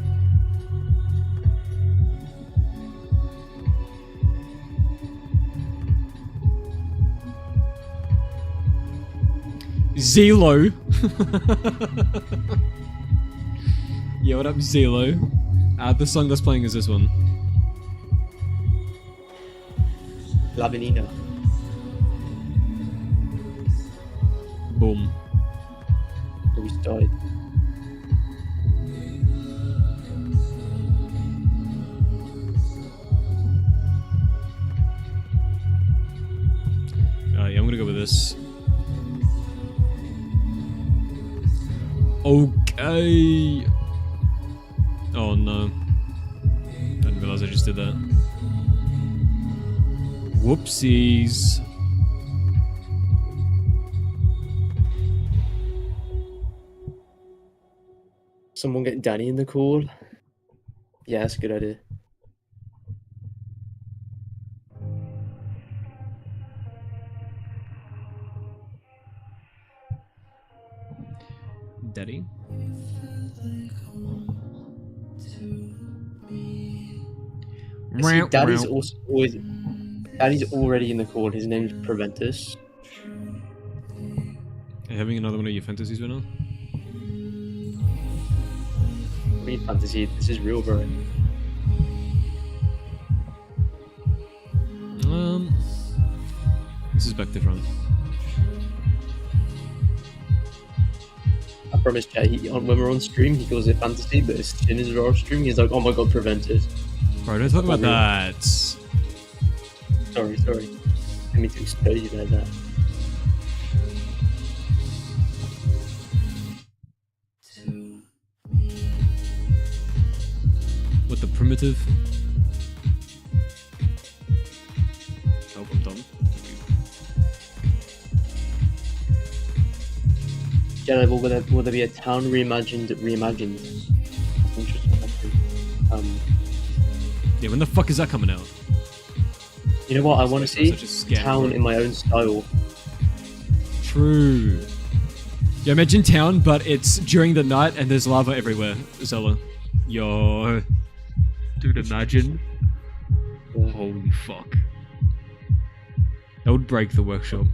Zelo. Yo, what up, Zelo? The song that's playing is this one. Lavinina. Boom. Oh, he's died. this. Okay. Oh no. I didn't realize I just did that. Whoopsies. Someone get Danny in the call. Yeah, that's a good idea. Daddy? See, Daddy's also always. Daddy's already in the call. His name's Preventus. Are you having another one of your fantasies right now? What do you mean fantasy? This is real, bro. This is back different. I promise, Jay, when we're on stream, he calls it fantasy, but as soon as we're off stream, he's like, oh my god, Preventus. Bro, don't talk about that. Sorry. Didn't mean to expose you like that. What the primitive? Oh, I'm done. Jenna, will there be a town reimagined? Interesting question. Yeah, when the fuck is that coming out? You know what I want to see? Such a scam, Town bro. in my own style. True. Yeah, imagine town, but it's during the night and there's lava everywhere, Zella. Yo. Dude, imagine. Yeah. Holy fuck. That would break the workshop.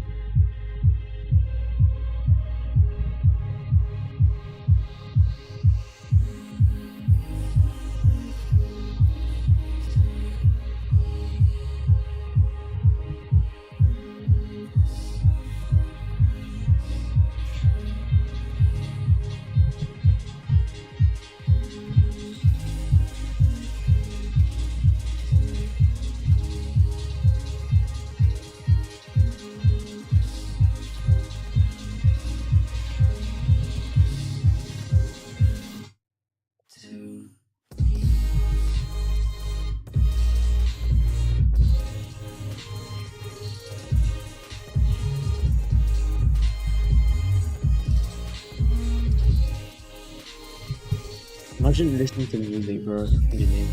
Imagine listening to music, bro. What do you mean?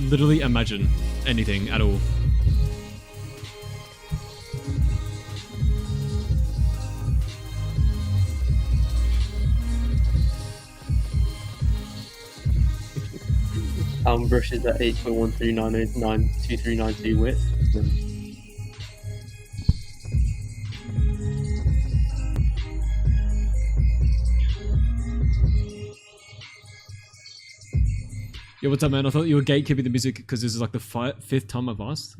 Literally imagine anything at all. Brush is at 8.139892392 width. Yeah, what's up, man? I thought you were gatekeeping the music because this is like the fifth time I've asked.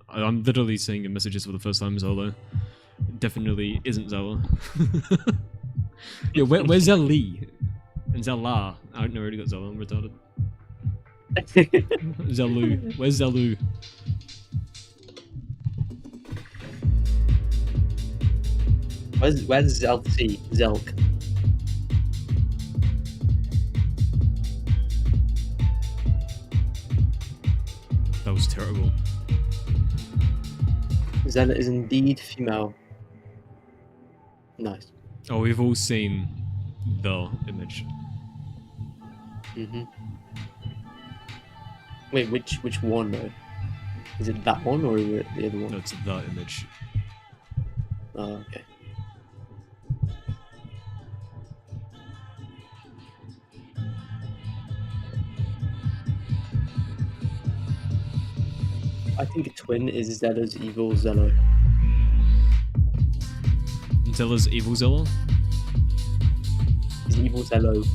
I'm literally seeing your messages for the first time, Zolo. Definitely isn't Zella. Yeah, where's Zeli? And Zella. I don't know, I already got Zella. I'm retarded. Zelu. Where's Zelu? Where's Zelk? Zelk. That was terrible. Zella is indeed female. Nice. Oh, we've all seen the image. Wait, which one though? Is it that one or is it the other one? No, it's the image. Oh, okay. I think a twin is Zella's evil Zello. Zella's evil Zella? His evil Zello.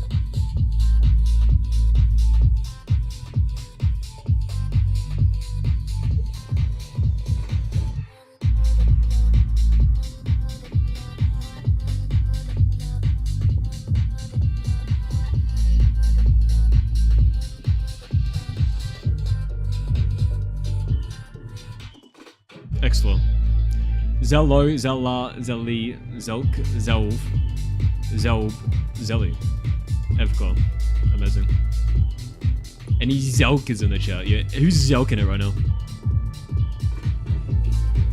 Excellent. Zello, Zella, Zelly, Zelk, Zelv, Zelb, Zelly. Evcor. Amazing. Any Zelkers in the chat? Yeah, who's Zelking it right now?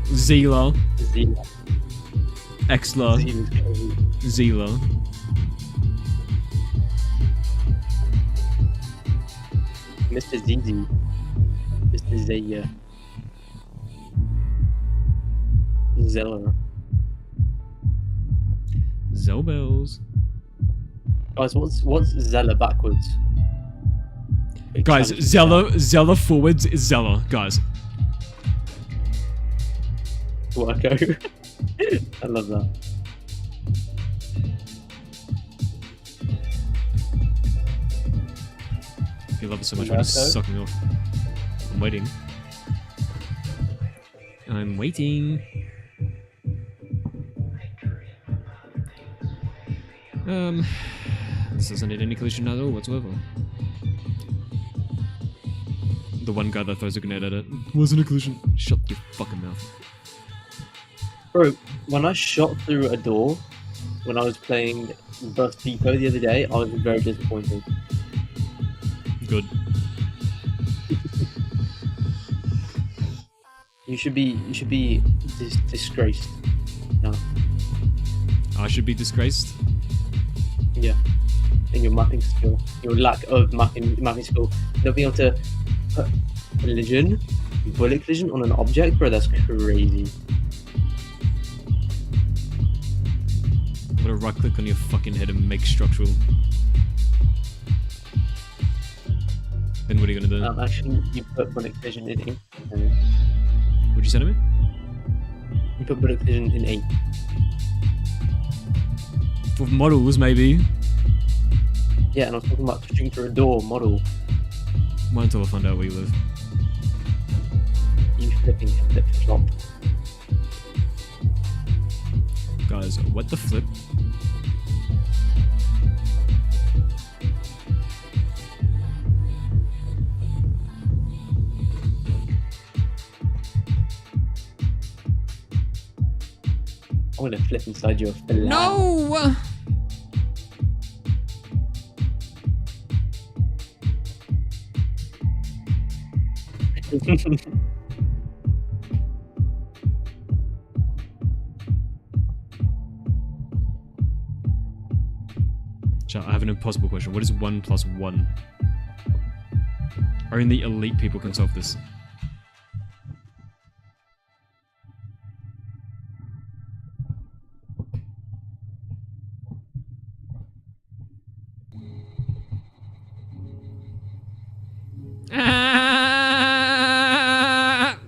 Zila, Zila. Exla, Zila's crazy. Zila. Mr. ZZ. Mr. Zaya. Zeller. Zelbels. Guys, what's Zeller backwards? Guys, Zella forwards is Zella, guys. Worko. I love that. You love it so much when you suck me off. I'm waiting. I'm waiting. This doesn't need any collision at all whatsoever. The one guy that throws a grenade at it wasn't a collision. Shut your fucking mouth. Bro, when I shot through a door when I was playing Burst Depot the other day, I was very disappointed. Good. You should be disgraced. No. I should be disgraced. Yeah. In your mapping skill, your lack of mapping skill, not being able to put bullet collision on an object, bro. That's crazy. I'm gonna right click on your fucking head and make structural. Then what are you gonna do? Actually, you put bullet collision in 8. What'd you say to me? You put bullet collision in 8. For models, maybe. Yeah, and I was talking about pushing through a door model. Wait until I find out where you live. You flipping flip flop. Guys, what the flip? I'm gonna flip inside your fillet. No! Chat, I have an impossible question. What is 1 plus 1? Only elite people can solve this.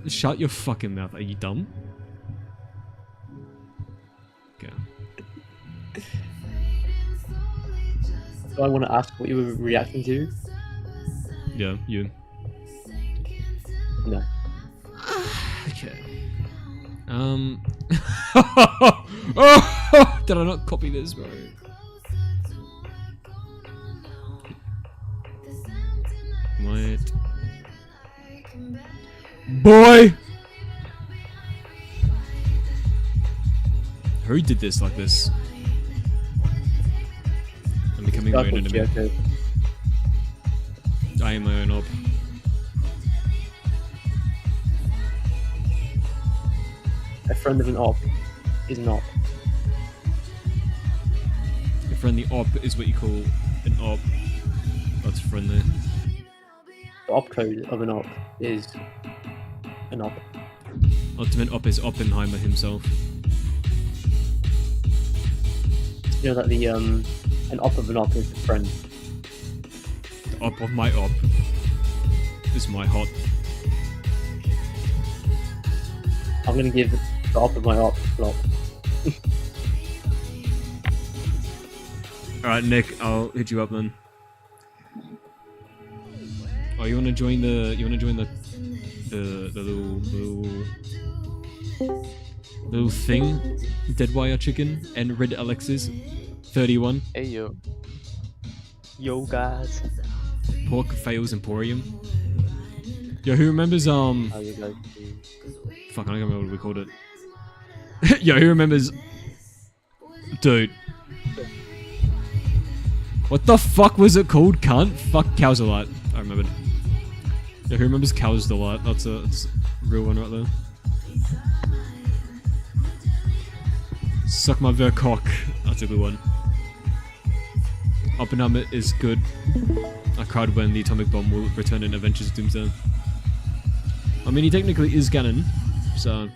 Shut your fucking mouth. Are you dumb? Okay. So I want to ask what you were reacting to. Yeah, you. No. Okay. Did I not copy this, bro? What? Boy! Who did this like this? I'm becoming my own enemy. I am my own op. A friend of an op is an op. A friendly op is what you call an op. That's friendly. The op code of an op is an op. Ultimate op is Oppenheimer himself. You know that the an op of an op is a friend. The op of my op is my hot. I'm gonna give the op of my op flop. Alright, Nick, I'll hit you up then. Oh, you wanna join the little thing? Dead wire chicken and red Alexis 31. Hey yo. Yo guys. Pork fails Emporium. Yo, who remembers How you guys doing? fuck, I don't remember what we called it. Yo, who remembers? Dude. What the fuck was it called, cunt? Fuck, Cow's Delight. I remembered. Yeah, who remembers Cow's Delight? That's a real one right there. Suck my vercock. That's a good one. Oppenheimer is good. I cried when the atomic bomb will return in Adventures of Doomsday. I mean, he technically is canon, so...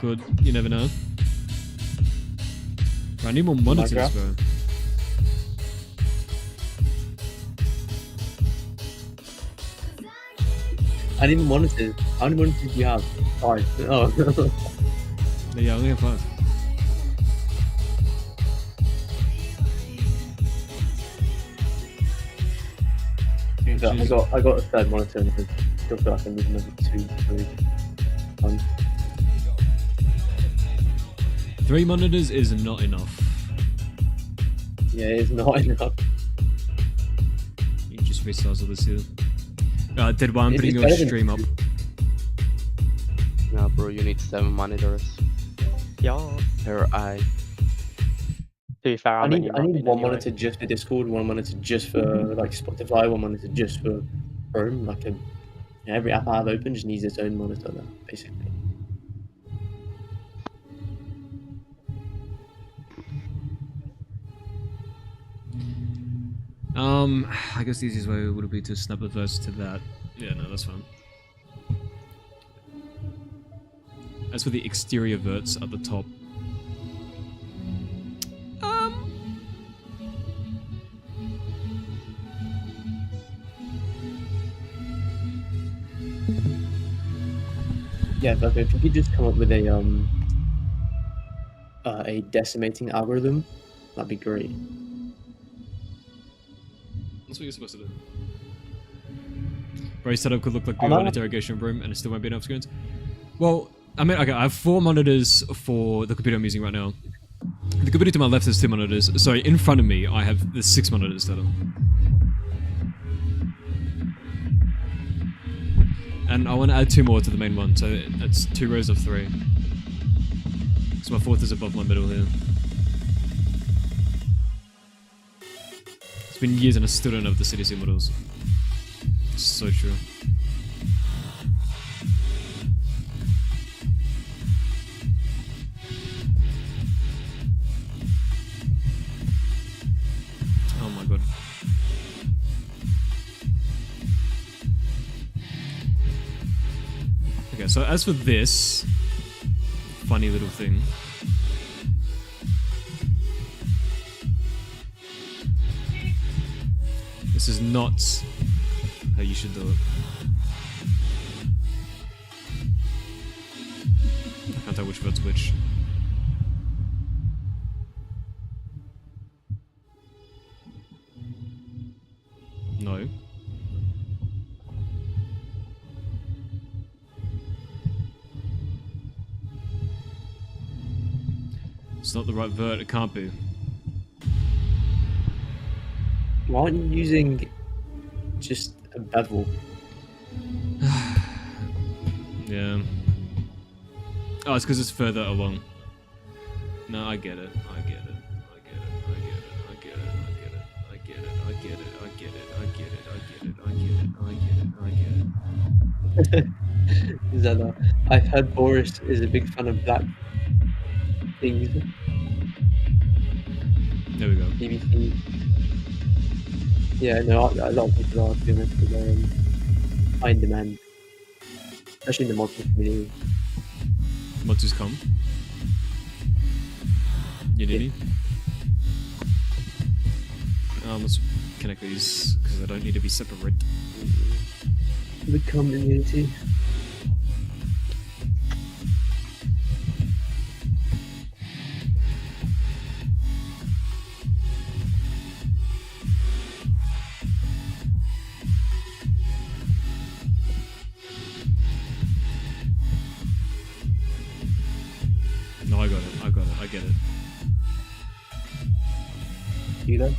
Good, you never know. Bro, I need more monitors, bro. I need monitors. How many monitors do you have? 5. Oh. Yeah, I only have 5. I got a third monitor and I still feel like I need another 2, 3. 3 monitors is not enough. Yeah, it's not enough. You just restart all this here. Dead one, I'm putting your stream up. No, bro, you need 7 monitors. Yeah. Per eye. To be fair, I need one anyway. monitor just for Discord, one monitor just for like Spotify, one monitor just for Chrome. Like every app I have open just needs its own monitor now, basically. I guess the easiest way would be to snap the verse to that. Yeah, no, that's fine. As for the exterior verts at the top. Yeah, but if you could just come up with a decimating algorithm, that'd be great. That's what you're supposed to do. Bro, setup could look like the one interrogation room and it still won't be enough screens. Well, I mean, okay, I have 4 monitors for the computer I'm using right now. The computer to my left has 2 monitors. Sorry, in front of me, I have the 6 monitors total. And I want to add 2 more to the main one, so that's 2 rows of 3. So my 4th is above my middle here. It's been years and I still don't have the CDC models. It's so true. Oh my god. Okay, so as for this funny little thing. This is not how you should do it. I can't tell which vert's which. No. It's not the right vert, it can't be. Why aren't you using just a bevel? Yeah. Oh, it's because it's further along. No, I get it. I get it. I get it. I get it. I get it. I get it. I get it. I get it. I get it. I get it. I get it. I get it. I get it. Zella, I've heard Boris is a big fan of black things. There we go. BBC. Yeah, no, a lot of people are doing it because they're high in demand, especially in the modern community. Mods come. You need me? Let's connect these because I don't need to be separate. The community. No, I got it. I got it. I get it. You then?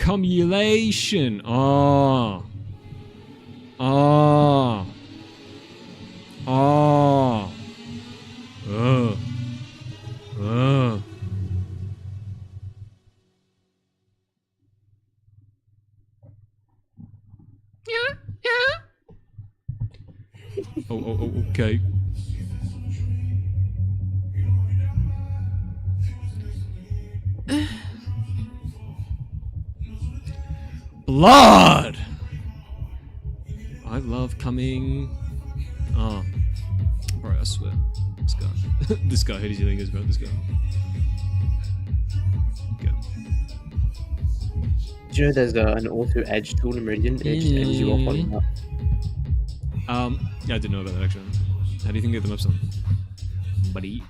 Accumulation. Oh. Oh. Oh. Oh. Oh. Oh, okay. Blood! I love coming. Oh. Bro, I swear. This guy. This guy, who does he think is, bro? This guy. Okay. Do you know there's an auto edge tool in Meridian? It just ends you off on that. Yeah, I didn't know about that actually. How do you think you get them up, son? Buddy.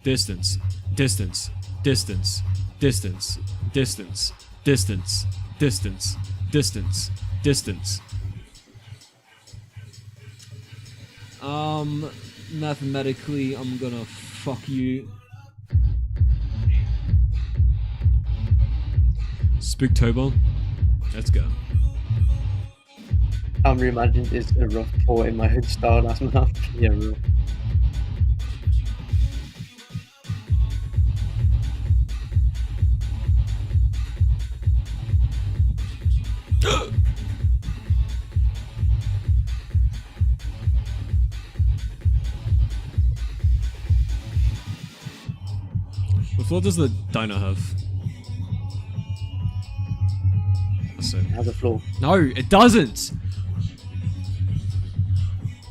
Distance. Distance. Distance. Distance. Distance. Distance. Distance. Distance. Distance. Mathematically, I'm gonna fuck you. Spooktober. Let's go. Reimagined is a rough port in my hood style last month. Yeah, real. What floor does the diner have? It has a floor. No, it doesn't!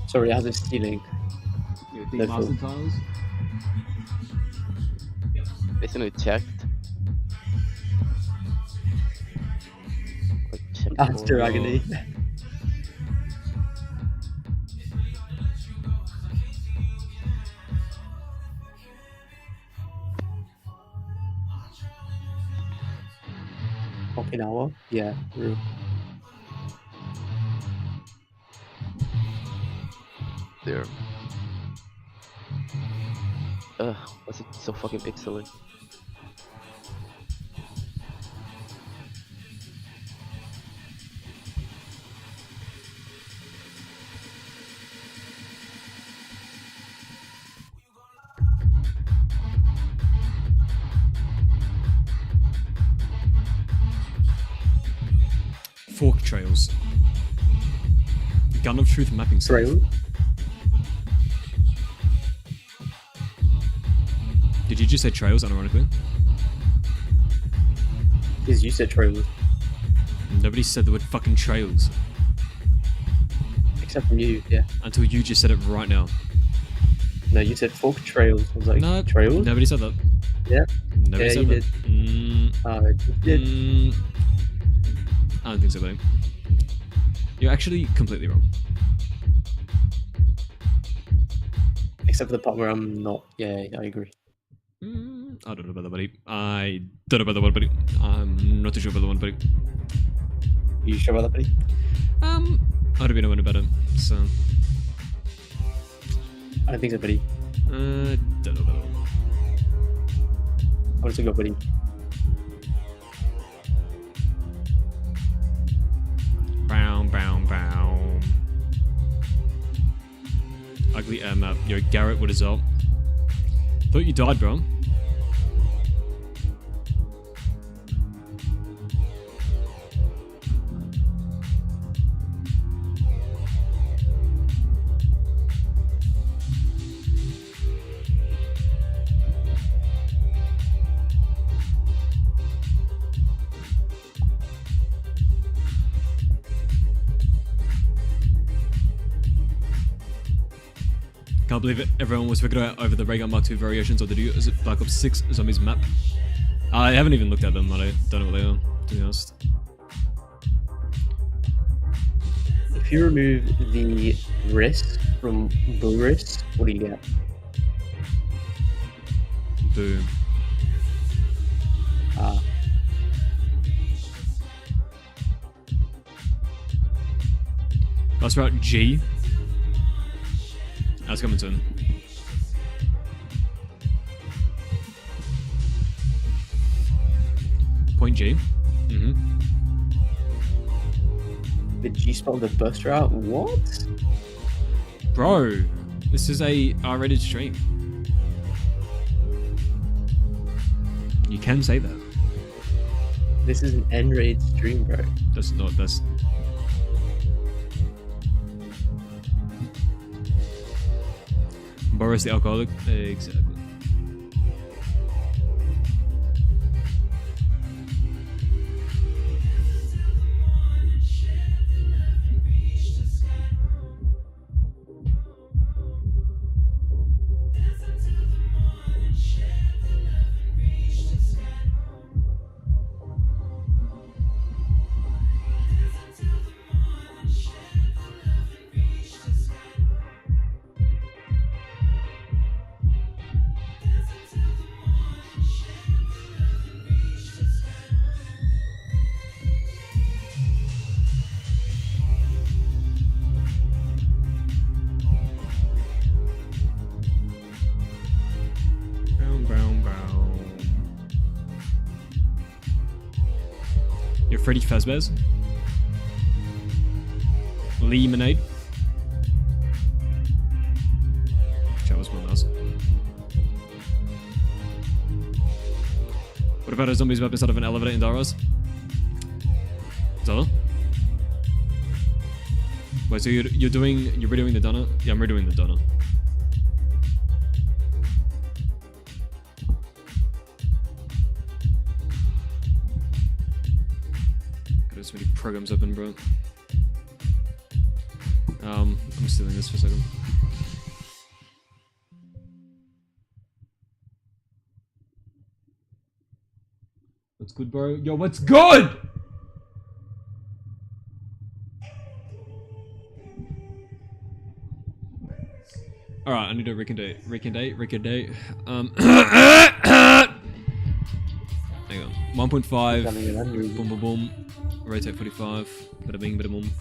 Sorry, it has a ceiling. No floor. tiles? Isn't it checked? Like, check That's for- true, agony. Okinawa? Yeah, real. There. Ugh, what's it so fucking pixely? Fork trails. Gun of Truth mapping set. Trail? Did you just say trails unironically? Because you said trails. Nobody said the word fucking trails. Except from you, yeah. Until you just said it right now. No, you said fork trails. I was like, No, trails? nobody said that. Yeah. Nobody Yeah, said you that. did. You did. I don't think so, buddy. You're actually completely wrong. Except for the part where I'm not. Yeah, I agree. I don't know about that, buddy. I don't know about the one, buddy. I'm not too sure about the one, buddy. You sure about that, buddy? I don't know about it, so. I don't think so, buddy. Don't know about that one. I want to go, buddy. Bow, bow, bow. Ugly air map. Yo, Garrett, what is up? Thought you died, bro. Can't believe it. Everyone was figured out over the Raygun Mark II variations of the new Black Ops 6 Zombies map. I haven't even looked at them. I don't know what they are, to be honest. If you remove the wrist from the wrist, what do you get? Boom. Ah. That's right, G. That's coming soon. point G. Mm-hmm. The G spot of the bus route? What? Bro, this is a R-rated stream. You can say that. This is an N-rated stream, bro. That's not, that's... Boris the alcoholic? Exactly. You're Freddy Fazbear's? Lemonade? That was one else. What about a zombies map instead of an elevator in Daros? Zella? Wait, so you're redoing the Donna? Yeah, I'm redoing the Donna. Got so many programs open, bro. I'm stealing this for a second. What's good, bro? Yo, what's good? Alright, I need to recondate. Hang on. 1.5. Boom, boom, boom. Rotate 45. Bada bing, bada boom.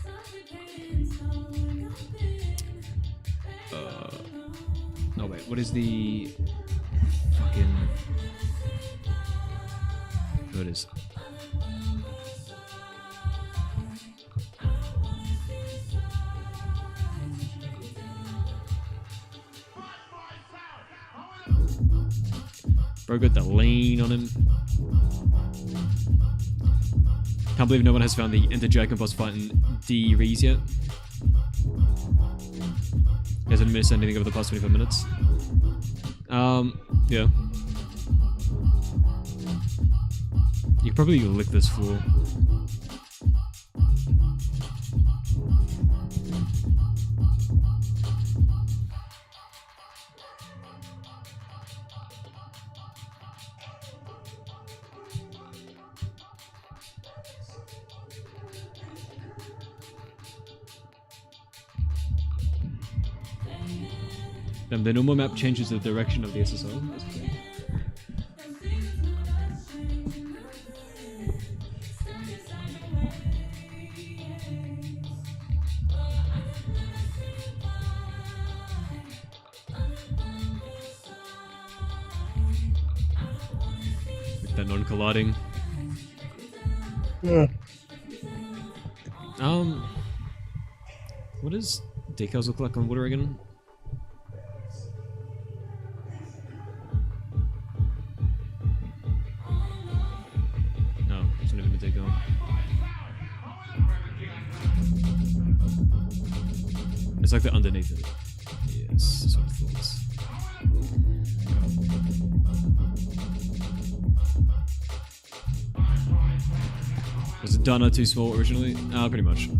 Oh, wait. What is the fucking. What it is? Bro got the lean on him. Can't believe no one has found the Enter boss fight in D Rees yet. He hasn't missed anything over the past 25 minutes. Yeah. You can probably lick this floor. Damn, the normal map changes the direction of the SSO. That's okay. With that non-colliding. Yeah. What does decals look like on water again? It's like the underneath it. Yes, that's what I thought. Was it Donna too small originally? Pretty much.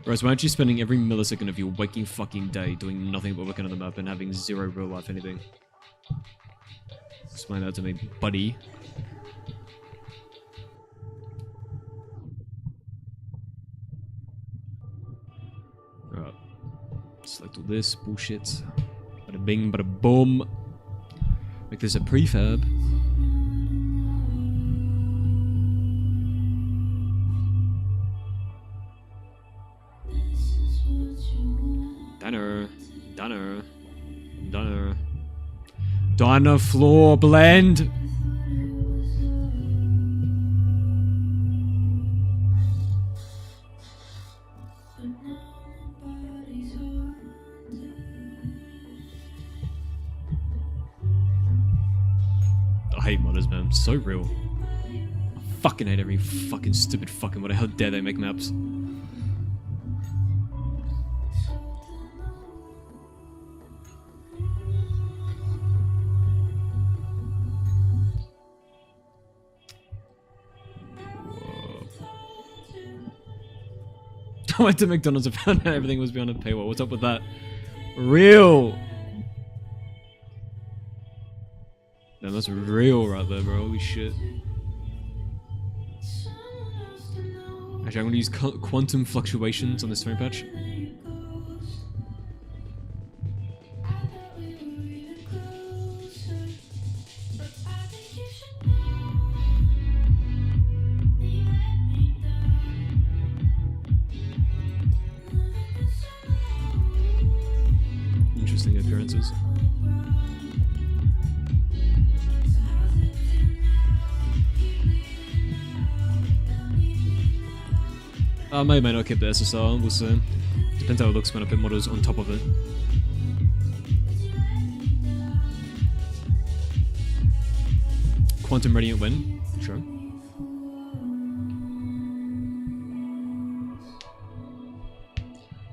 Bros, why aren't you spending every millisecond of your waking fucking day doing nothing but looking at the map and having zero real life anything? Explain that to me, buddy. Alright. Select all this bullshit. Bada bing, bada boom. Make this a prefab. Dynafloor blend. I hate modders, man. So real. I fucking hate every fucking stupid fucking modder. How dare they make maps? I went to McDonald's and found out everything was behind a paywall. What's up with that? Real! Damn, that's real right there, bro. Holy shit. Actually, I'm gonna use quantum fluctuations on this frame patch. Interesting appearances. I may or may not keep the SSR, we'll see. Depends how it looks when I put models on top of it. Quantum Radiant when? Sure.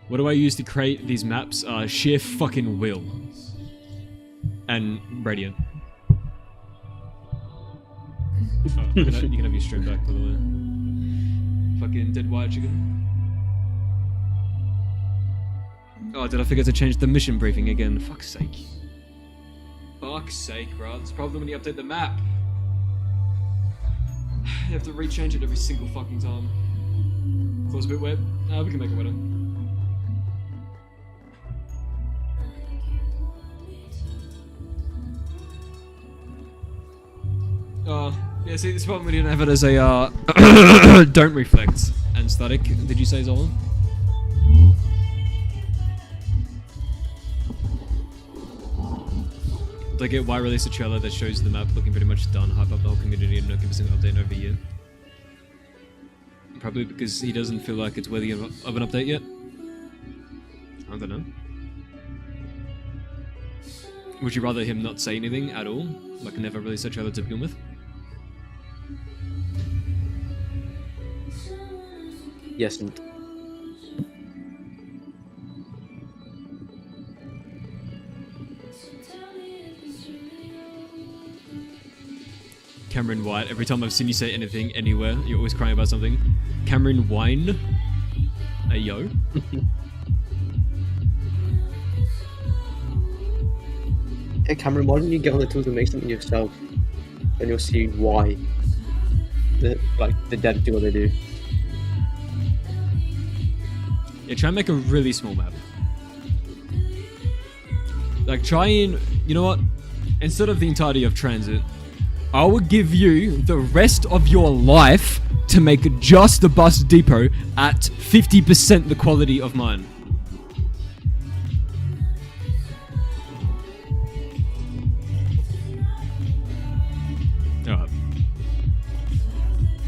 What do I use to create these maps? Sheer fucking will. And Radiant. Oh, you can have your stream back, by the way. Fucking dead white chicken. Oh, did I forget to change the mission briefing again? Fuck's sake. Fuck's sake, bro. That's a problem when you update the map. You have to rechange it every single fucking time. Floor's a bit wet. We can make it wetter. Yeah, see, this problem we didn't have it as a, don't reflect and static, did you say, Zolan? Did I get why release a trailer that shows the map looking pretty much done, hype up the whole community and not give us an update in over a year? Probably because he doesn't feel like it's worthy of an update yet? I don't know. Would you rather him not say anything at all? Like never release a trailer to begin with? Yes, and Cameron White, every time I've seen you say anything, anywhere, you're always crying about something. Cameron Wine? Hey, yo. hey Cameron, why don't you get on the tools and make something yourself? And you'll see why the devs do what they do. Yeah, try and make a really small map. Like, try and... You know what? Instead of the entirety of TranZit, I will give you the rest of your life to make just the bus depot at 50% the quality of mine. Alright.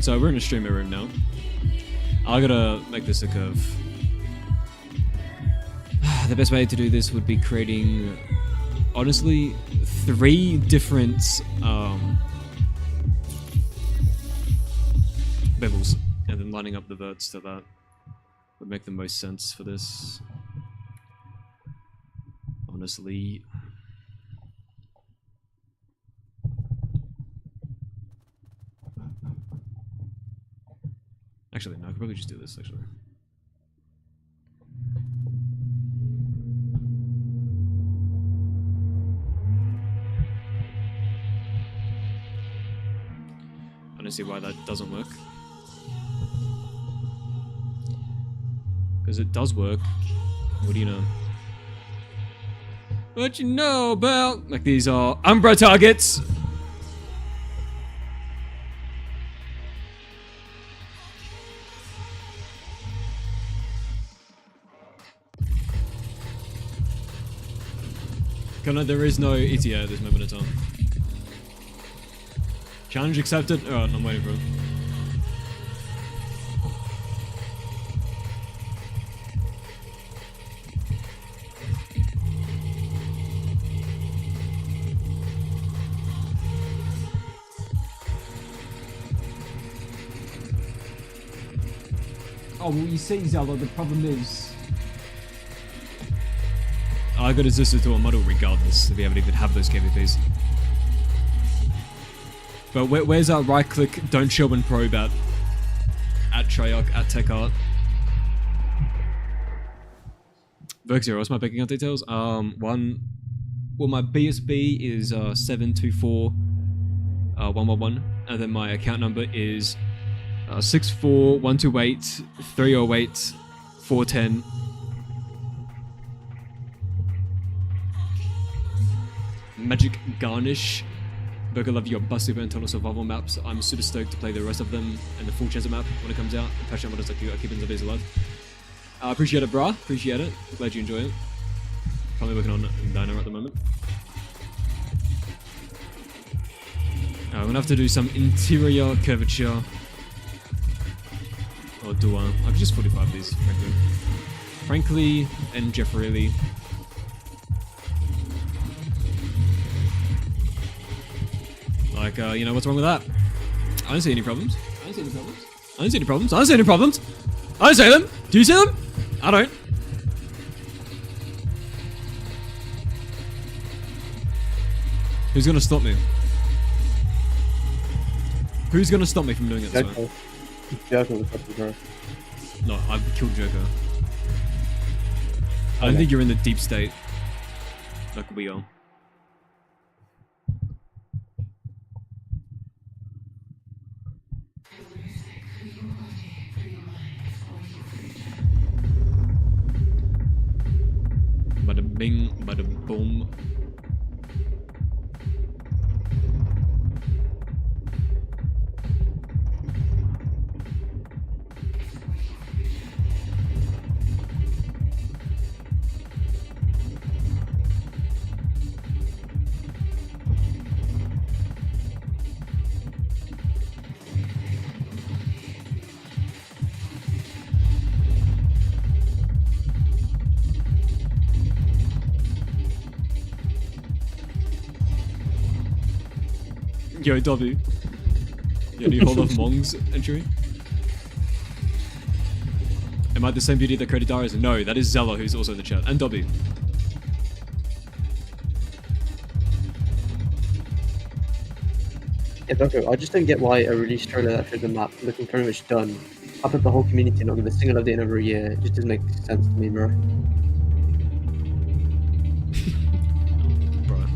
So we're in a streamer room now. I gotta make this a curve. The best way to do this would be creating, honestly, 3 different bevels, and then lining up the verts to that would make the most sense for this. Honestly. Actually, no, I could probably just do this, actually. I don't see why that doesn't work. Because it does work. What do you know? What you know about? Like, these are Umbra targets! Connor, there is no ETA at this moment in time. Challenge accepted. Alright, I'm waiting for him. Oh, well, you see, Zelda, the problem is... I got resisted to a model regardless if we haven't even have those KVPs. But where's our right click, don't show and probe at Treyarch, at TechArt? Verk0, what's my bank account details? Well, my BSB is 724-111, and then my account number is 64128-308-410. Magic Garnish. Burger, love your bus super internal survival maps. I'm super stoked to play the rest of them and the full Transit map when it comes out. I'm passionate about it, like keeping zombies alive. I appreciate it, brah. Appreciate it. Glad you enjoy it. Probably working on Dino at the moment. I'm gonna have to do some interior curvature. Or do I could just 45 these, frankly. Frankly, and Jeffrey Lee. Like, you know, what's wrong with that? I don't see any problems. I don't see any problems. I don't see any problems. I don't see any problems. I don't see them. Do you see them? I don't. Who's gonna stop me? Who's gonna stop me from doing it this way? Joker was fucking bro. No, I've killed Joker. I don't think you're in the deep state like we are. Bada bing, bada boom. Yo, W. Yeah, do you hold off Mong's entry? Am I the same beauty that Cody Dara is? No, that is Zella, who's also in the chat. And W. Yeah, Doco, I just don't get why a release trailer that showed the map looking pretty much done, up at the whole community and not give a single update in over a year. It just doesn't make sense to me, bro. Bro.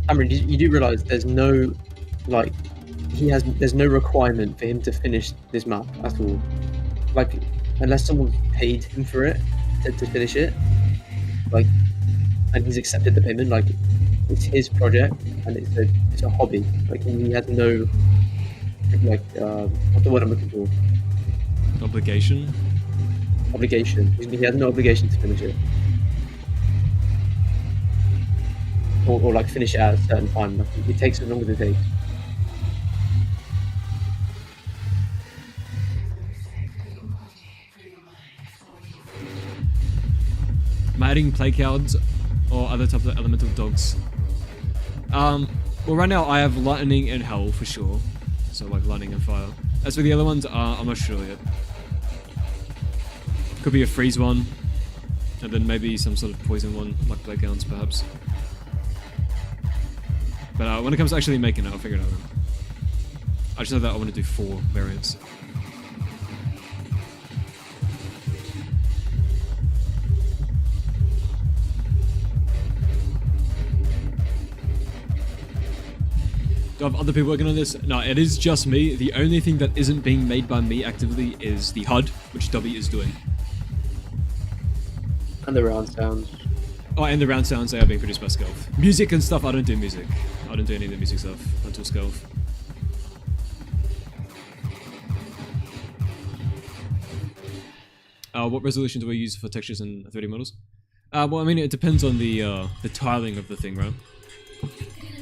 Cameron, you do realise there's no, like, there's no requirement for him to finish this map at all. Like, unless someone's paid him for it to finish it, like, and he's accepted the payment, like, it's his project and it's a hobby. Like, he has no, like, what's the word I'm looking for? Obligation? Obligation. He has no obligation to finish it. Or like finish it at a certain time. Like, it takes as long as it takes. Am I adding play cards or other types of elemental dogs? Well, right now I have lightning and hell for sure. So like lightning and fire. As for the other ones, I'm not sure yet. Could be a freeze one, and then maybe some sort of poison one, like play cards perhaps. But when it comes to actually making it, I'll figure it out. I just know that I want to do 4 variants. Do I have other people working on this? No, it is just me. The only thing that isn't being made by me actively is the HUD, which W is doing. And the round sounds. Oh, and the round sounds, they are being produced by Skelf. Music and stuff, I don't do music. I don't do any of the music stuff until Skelf. What resolution do I use for textures and 3D models? Well, I mean, it depends on the tiling of the thing, right?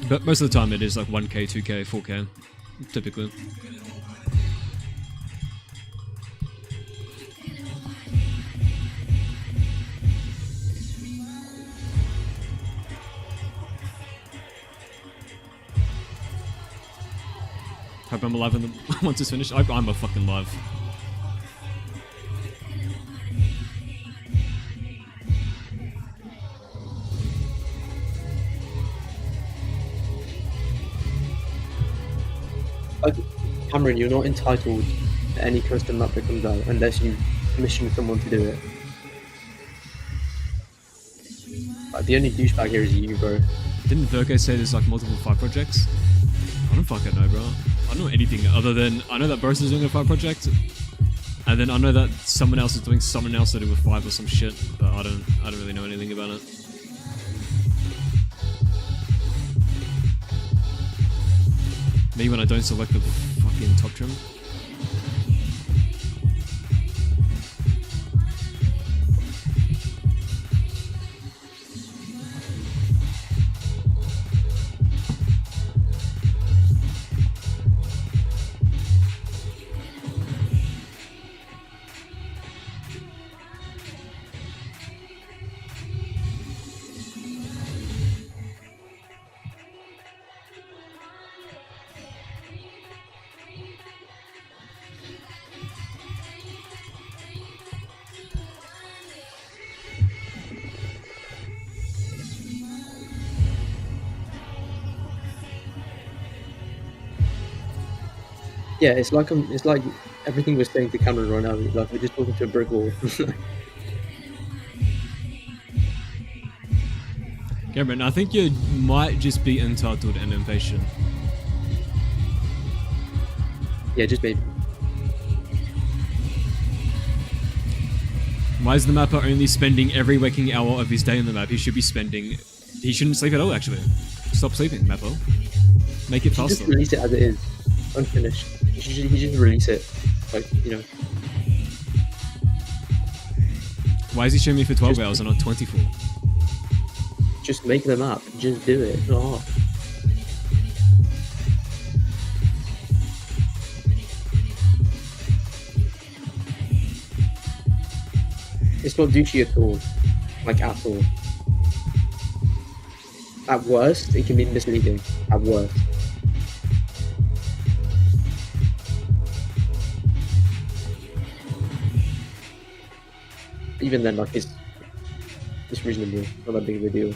But most of the time it is like 1K, 2K, 4K, typically. Hope I'm alive once it's finished. I'm a fucking live. Cameron, you're not entitled to any custom map that comes out unless you commission someone to do it. Like, the only douchebag here is you, bro. Didn't Virgo say there's like multiple 5 projects? I don't fucking know, bro. I don't know anything other than I know that Boris is doing a 5 project, and then I know that someone else is doing something else to do with 5 or some shit, but I don't really know anything about it. Me when I don't select the fucking top trim. Yeah, it's like everything we're saying to Cameron right now. Like we're just talking to a brick wall. Cameron, I think you might just be entitled and impatient. Yeah, just maybe. Why is the mapper only spending every waking hour of his day on the map? He shouldn't sleep at all, actually. Stop sleeping, mapper. Make it faster. Just release it as it is, unfinished. He just release it, like, you know. Why is he showing me for 12 hours and not 24? Just make the map. Just do it. It's not hard. It's not douchey at all. Like, at all. At worst, it can be misleading. At worst. Even then, like, it's reasonable. Not that big of a deal.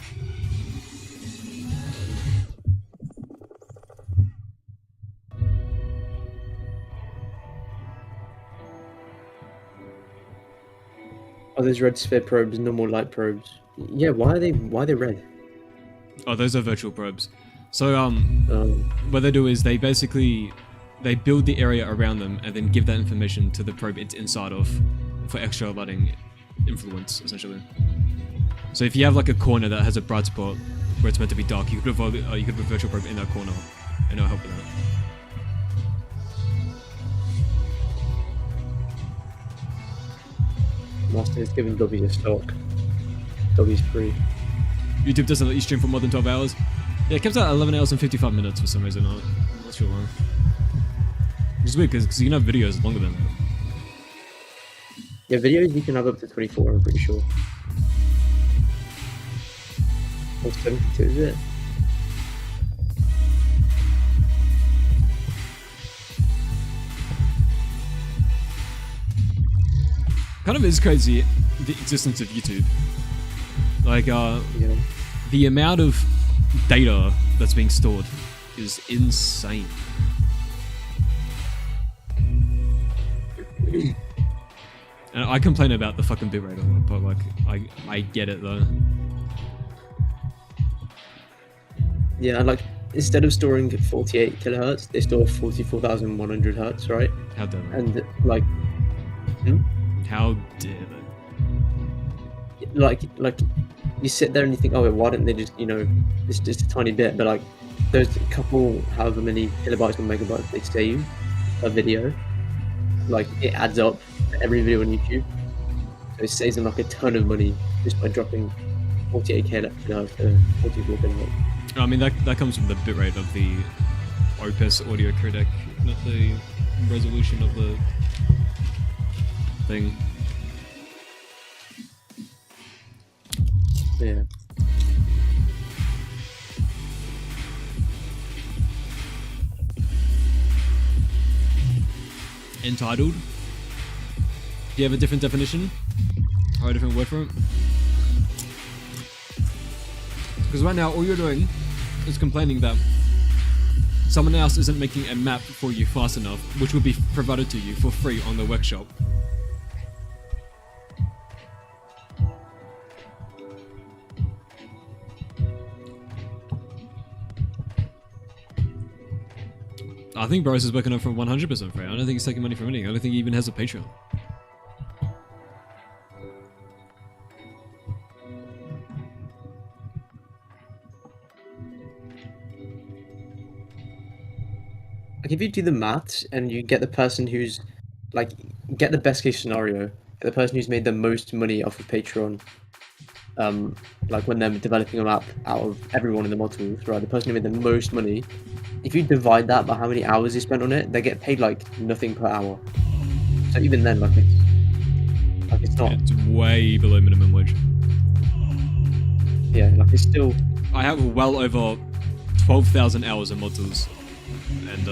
Oh, there's red sphere probes, no more light probes. Yeah, why are they red? Oh, those are virtual probes. So, what they do is they build the area around them and then give that information to the probe it's inside of for extra lighting influence, essentially. So if you have like a corner that has a bright spot where it's meant to be dark, you could put a virtual probe in that corner and it'll help with that. Master has given W a stock. W's free. YouTube doesn't let you stream for more than 12 hours. Yeah, it comes out at 11 hours and 55 minutes for some reason. I'm not sure why. Which is weird because you can have videos longer than that. Yeah, videos you can have up to 24, I'm pretty sure. Or 72, is it? Kind of is crazy, the existence of YouTube. Like, Yeah. the amount of data that's being stored is insane. And I complain about the fucking bitrate a lot, but like, I get it though. Yeah, and like, instead of storing 48 kilohertz, they store 44,100 hertz, right? How dare they? And like, How dare they? like you sit there and you think, oh, why didn't they just, you know, it's just a tiny bit, but like, those couple, however many kilobytes or megabytes they save a video, like, it adds up for every video on YouTube. So it saves them like a ton of money just by dropping 48k left now to 44k left. I mean, that comes from the bitrate of the Opus audio codec, not the resolution of the thing. Yeah. Entitled? Do you have a different definition? Or a different word for it? Because right now, all you're doing is complaining that someone else isn't making a map for you fast enough, which will be provided to you for free on the workshop. I think Boris is working on for 100% free. I don't think he's taking money from anything. I don't think he even has a Patreon. Like if you do the maths and you get the person who's like get the best case scenario, get the person who's made the most money off of Patreon, like when they're developing an app out of everyone in the modules, right? The person who made the most money, if you divide that by how many hours they spent on it, they get paid like nothing per hour. So even then, like it's not. It's way below minimum wage. Yeah, like it's still. I have well over 12,000 hours of modules, and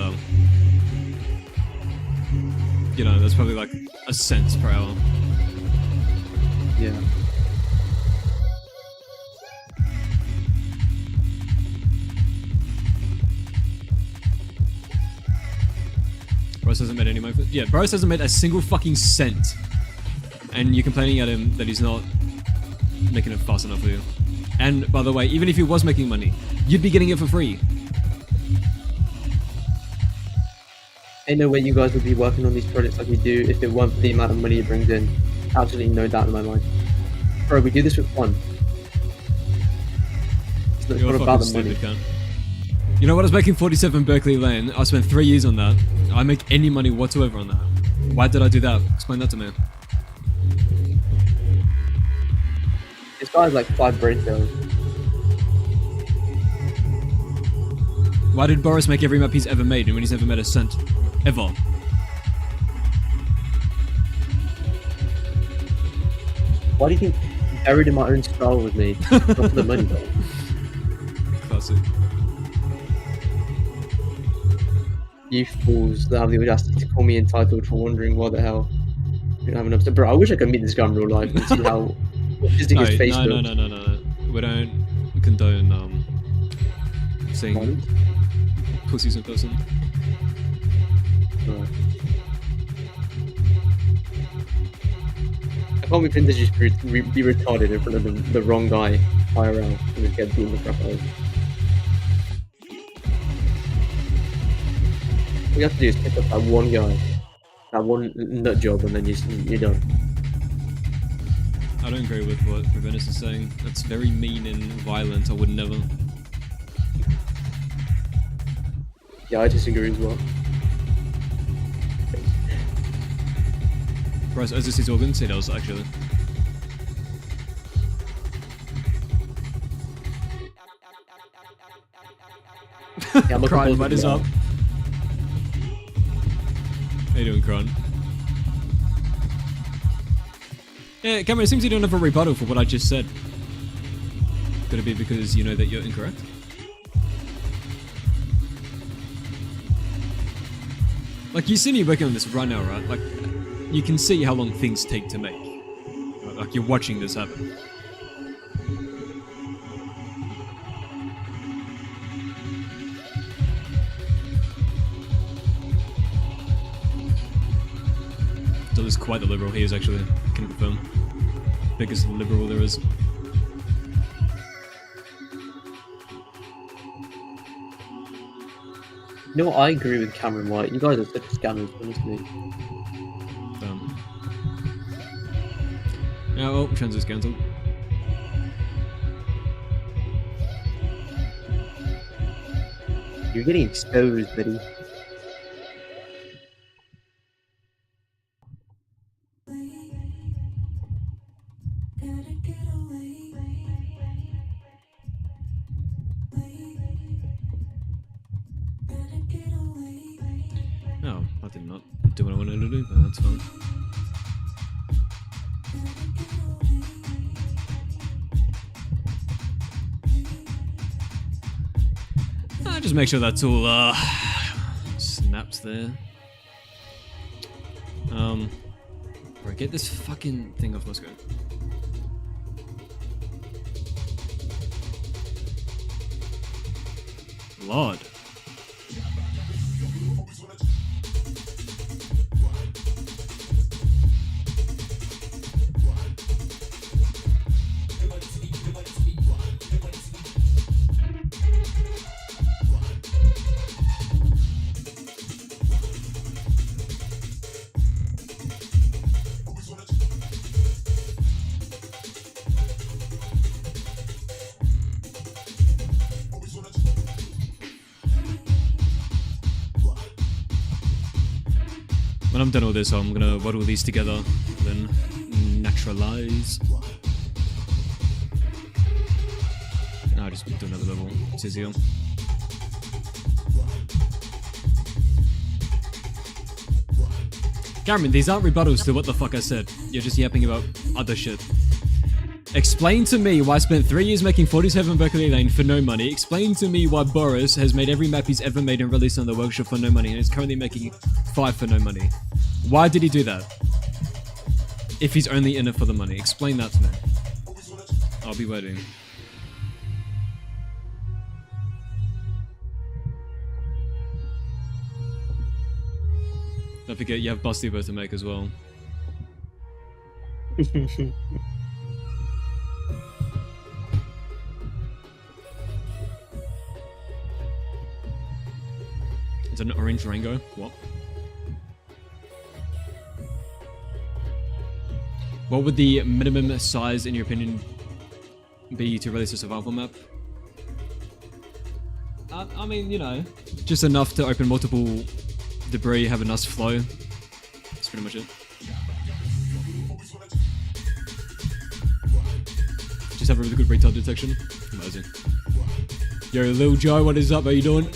you know, that's probably like a cent per hour. Yeah. Bryce hasn't made any money. Yeah, Bryce hasn't made a single fucking cent, and you're complaining at him that he's not making it fast enough for you. And by the way, even if he was making money, you'd be getting it for free. Ain't no way you guys would be working on these projects like we do if it weren't for the amount of money it brings in. Absolutely no doubt in my mind. Bro, we do this with fun. It's not You're about the fucking money. stupid, cunt. You know what? I was making 47 Berkerly Lane. I spent 3 years on that. I make any money whatsoever on that. Why did I do that? Explain that to me. This guy's like 5 brain cells. Why did Boris make every map he's ever made and when he's never made a cent? Ever. Why do you think Buried in My Own Skull was made? Not for the money though. Classic. You fools that have the audacity to call me entitled for wondering why the hell you don't have enough to. Bro, I wish I could meet this guy in real life and see how visiting his face no, looks. no. We don't condone seeing pussies in person. Right. I can't be to just be retarded in front of the wrong guy IRL and just get beaten the crap out of. All you have to do is pick up that one guy, that one nut job, and then you're done. I don't agree with what Provenus is saying. That's very mean and violent. I would never. Yeah, I disagree as well. Bryce, as this his organs, he does actually. Yeah, I'm Crying, looking what is up? forward How you doing, Cron? Yeah, Cameron, it seems you don't have a rebuttal for what I just said. Could it be because you know that you're incorrect? Like, you see me working on this right now, right? Like, you can see how long things take to make. Like, you're watching this happen. So this is quite the liberal he is actually, I can confirm. Biggest liberal there is. You know what? I agree with Cameron White. You guys are such scammers, honestly. Done. Yeah, well, TranZit's cancelled. You're getting exposed, buddy. Oh, I did not do what I wanted to do, but that's fine. Just make sure that's all snaps there. Bro, get this fucking thing off my screen. Lord. When I'm done with this, I'm gonna bottle these together, then naturalize. I'll just do another level. It's easier. Cameron, these aren't rebuttals to what the fuck I said. You're just yapping about other shit. Explain to me why I spent 3 years making 47 Berkerly Lane for no money. Explain to me why Boris has made every map he's ever made and released on the workshop for no money and is currently making 5 for no money. Why did he do that? If he's only in it for the money. Explain that to me. I'll be waiting. Don't forget you have Bustyverse to make as well. It's an orange Rango. What? What would the minimum size, in your opinion, be to release a survival map? I mean, you know, just enough to open multiple debris, have a nice flow. That's pretty much it. Just have a really good retard detection. Amazing. Yo, Lil Joe, what is up? How you doing?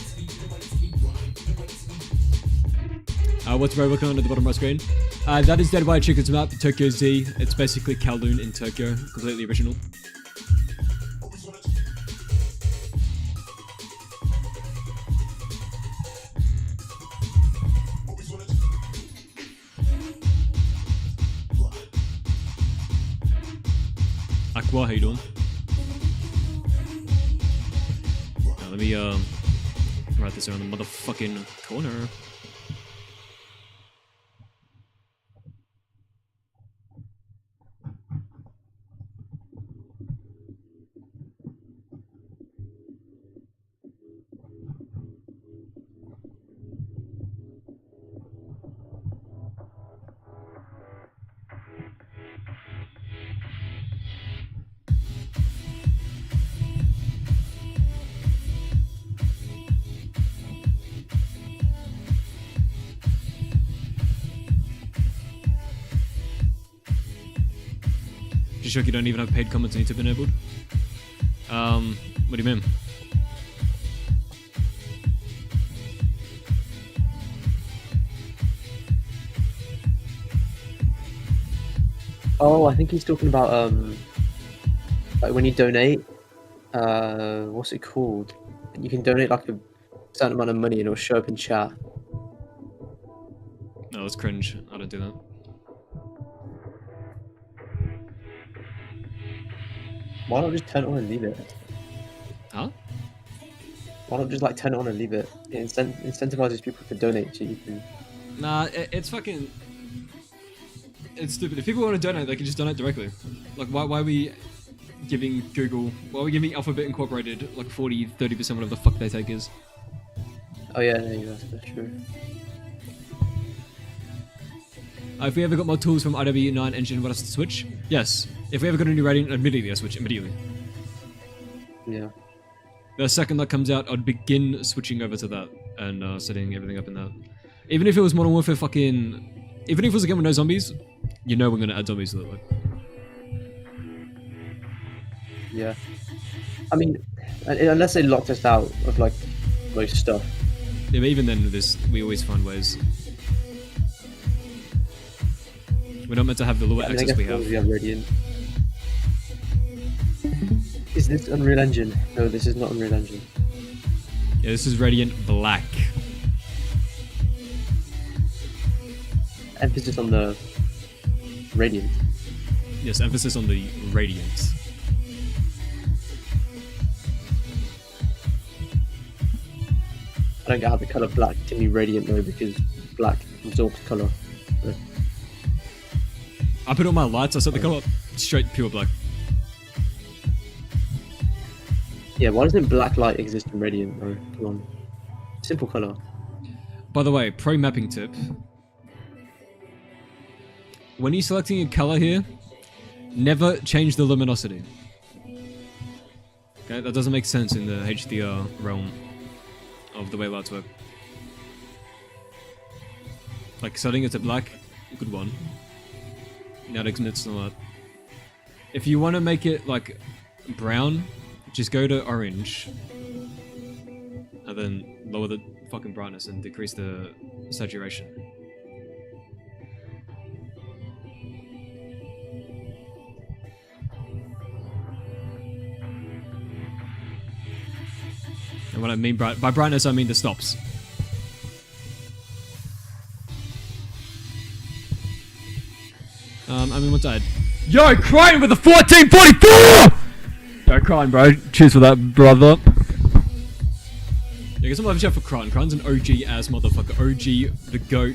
What's Ray working on at the bottom right screen? That is Dead by Chicken's map, 𝐀𝐩𝐸𝐸. It's basically Kowloon in Tokyo, completely original. Aqua, how you doing? Now, let me write this around the motherfucking corner. Just shock you don't even have paid comments on YouTube enabled. What do you mean? Oh, I think he's talking about like when you donate, what's it called? You can donate like a certain amount of money and it'll show up in chat. No, it's cringe. I don't do that. Why not just turn it on and leave it? Huh? Why not just like turn it on and leave it? It incentivizes people to donate so you can... Nah, it's fucking... It's stupid. If people want to donate, they can just donate directly. Like, why are we giving Google... Why are we giving Alphabet Incorporated like 40, 30% whatever the fuck they take is? Oh yeah, that's true. If we ever got more tools from IW9 engine, want us to switch? Yes. If we ever got a new rating, immediately I switch. Immediately. Yeah. The second that comes out, I'd begin switching over to that and setting everything up in that. Even if it was Modern Warfare fucking... Even if it was a game with no zombies, you know we're going to add zombies to that. Like. Yeah. I mean, unless they locked us out of like most stuff. Yeah, but even then, we always find ways. We're not meant to have the lower I access guess we have. we have Radiant. Is this Unreal Engine? No, this is not Unreal Engine. Yeah, this is Radiant Black. Emphasis on the Radiant. Yes, emphasis on the Radiant. I don't get how the colour black can be Radiant though, because black absorbs colour. So. I put on my lights, I set the color straight pure black. Yeah, why doesn't black light exist in Radiant though? Come on. Simple colour. By the way, pro mapping tip. When you're selecting a color here, never change the luminosity. Okay, that doesn't make sense in the HDR realm of the way lights work. Like setting it to black, good one. Now it emits a lot. If you want to make it like brown, just go to orange. And then lower the fucking brightness and decrease the saturation. And what I mean by brightness, I mean the stops. I mean, what died? Yo, crying with a 1444! Yo, crying, bro. Cheers for that, brother. Yeah, get some love chat for Crying. Crying's an OG ass motherfucker. OG, the GOAT.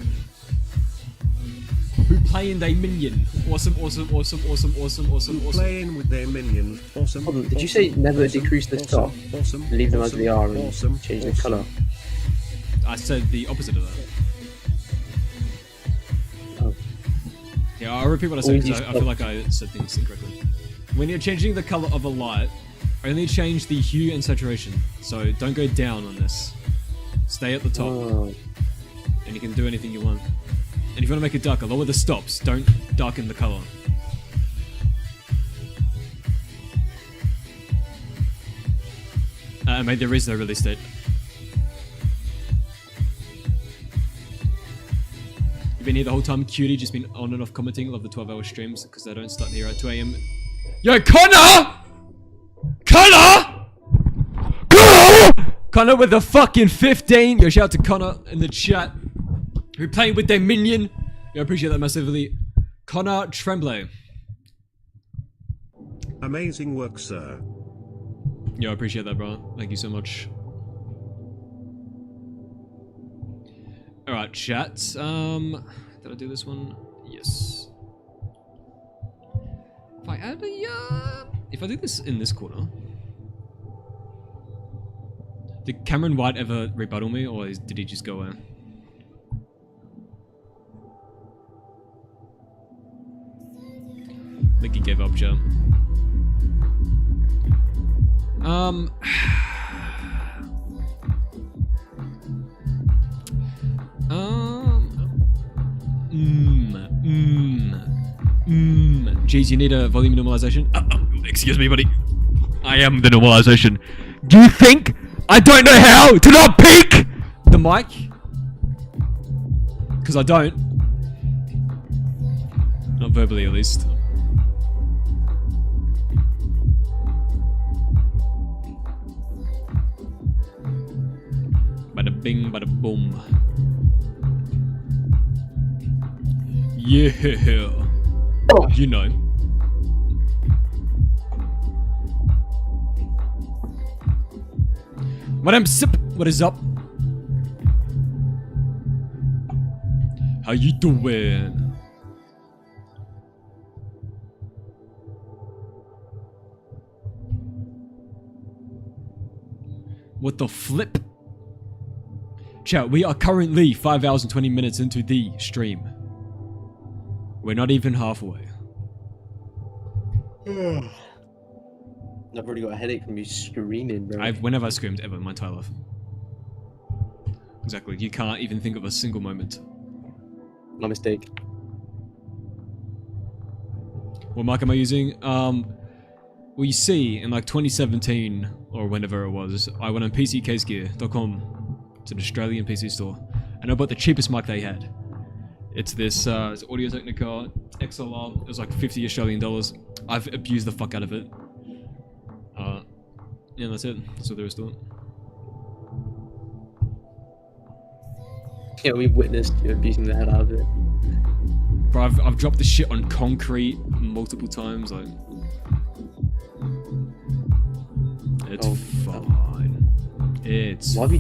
Who playing they minion? Awesome, awesome, awesome, awesome, awesome, awesome, awesome. Playing with their minion. Awesome. Hold on, did you say never decrease the stop? Awesome. Leave them as they are and Awesome. change the colour? I said the opposite of that. Oh. Yeah, I'll repeat what I said because I feel like I said things incorrectly. When you're changing the color of a light, only change the hue and saturation. So don't go down on this. Stay at the top. Oh. And you can do anything you want. And if you want to make it darker, lower the stops. Don't darken the color. Mate, there is no release date. You've been here the whole time, cutie, just been on and off commenting. Love the 12-hour streams because they don't start here at 2 AM. Yo, Connor! Connor! Connor with the fucking 15. Yo, shout out to Connor in the chat. Who playing with their minion. Yo, I appreciate that massively. Connor Tremblay. Amazing work, sir. Yo, I appreciate that, bro. Thank you so much. Alright, chat. Did I do this one? Yes. If I add a, if I do this in this corner. Did Cameron White ever rebuttal me, or did he just go away? I think he gave up, Joe. Geez, you need a volume normalization? Excuse me, buddy. I am the normalization. Do you think I don't know how to not peak the mic? Because I don't. Not verbally, at least. Bada bing, bada boom. Yeah. You know. Madam Sip, what is up? How you doing? What the flip? Chat, we are currently 5 hours and 20 minutes into the stream. We're not even halfway. I've already got a headache from you screaming, bro. When have I screamed ever in my entire life? Exactly, you can't even think of a single moment. My mistake. What mic am I using? Well, you see, in like 2017 or whenever it was, I went on PCCasegear.com. It's an Australian PC store, and I bought the cheapest mic they had. It's this it's Audio-Technica XLR. It was like 50 Australian dollars. I've abused the fuck out of it. Yeah, that's it. That's what there is to it. Yeah, we witnessed you abusing the hell out of it. Bro, I've dropped the shit on concrete multiple times. Like, it's fine. It's Why have you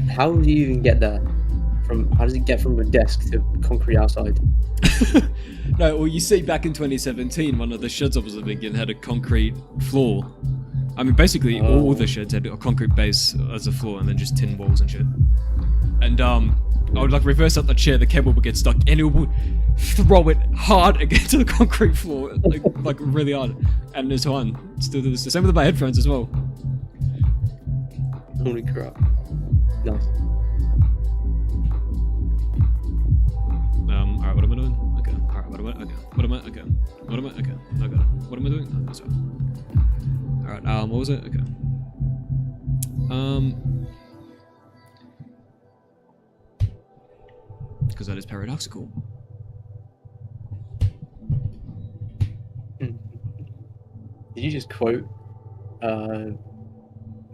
how do you even get there? How does it get from a desk to concrete outside? No, well, you see, back in 2017, one of the sheds I was living in had a concrete floor. I mean, basically, all the sheds had a concrete base as a floor, and then just tin walls and shit. And I would like reverse up the chair, the cable would get stuck, and it would throw it hard against the concrete floor, like really hard. And it's fine. Still do this. The same with my headphones as well. Holy crap! Nice. Alright, what am I doing? Okay. Alright, what am I? Okay. What am I? Okay. What am I? Okay. I got it. What am I doing? Oh, that's right. Alright, what was it? Okay. Because that is paradoxical. Did you just quote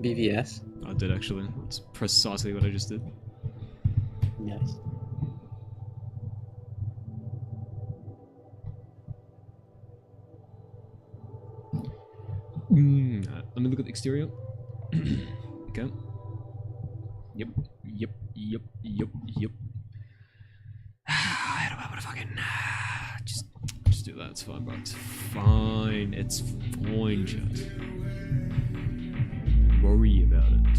BVS? I did actually. That's precisely what I just did. Nice. Let me look at the exterior. Okay. Yep. I don't know what to fucking just do that. It's fine, bro. It's fine. It's fine, chat. Worry about it.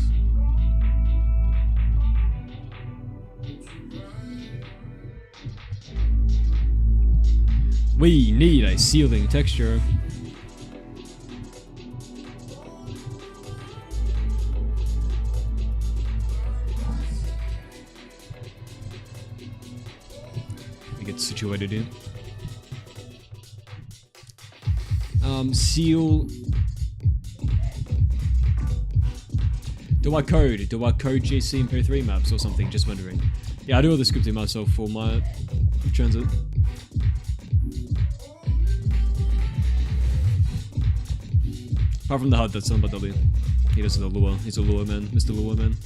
We need a ceiling texture. Get situated in. Seal. Do I code 𝐀𝐩𝐸 maps or something? Just wondering. Yeah, I do all the scripting myself for my TranZit. Apart from the HUD, that's done by W. He does the lure. He's a lure man, Mr. Lure Man.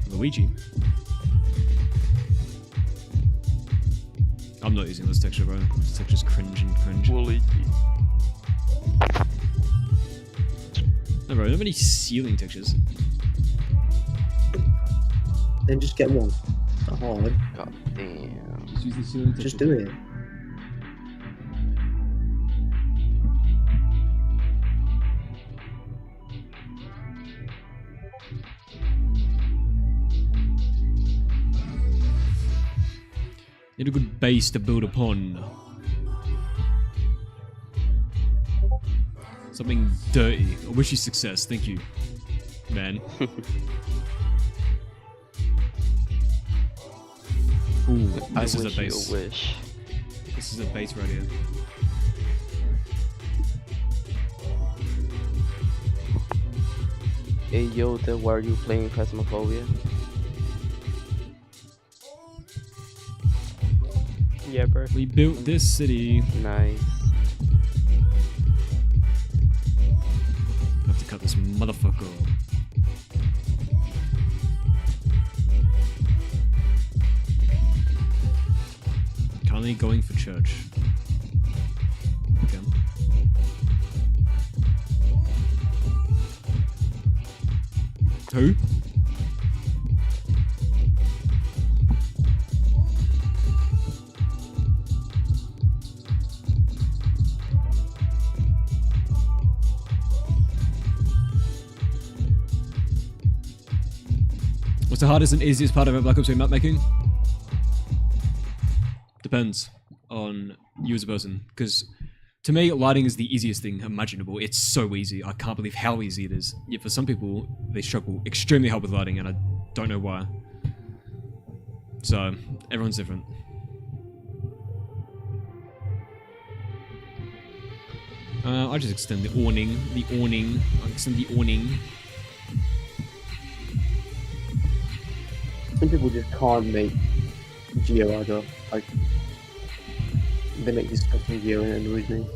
Luigi. I'm not using this texture, bro. This texture's cringe. Luigi. No, bro, I don't have any ceiling textures. Then just get one. It's not hard. God damn. Just use the ceiling texture. Just do it. Need a good base to build upon. Something dirty. I wish you success. Thank you, man. Ooh, this is a base. Wish. This is a base right here. Hey Yoda, why are you playing Phasmophobia? Yeah, bro. We built this city. Nice. I have to cut this motherfucker. Currently going for church. Okay. Who? What's the hardest and easiest part of a Black Ops 3 map making? Depends on you as a person, because to me, lighting is the easiest thing imaginable. It's so easy. I can't believe how easy it is. Yet for some people, they struggle extremely hard with lighting, and I don't know why. So everyone's different. I just extend the awning. I extend the awning. Some people just can't make Geo either. Like, they make this stuff in Geo and it annoys me.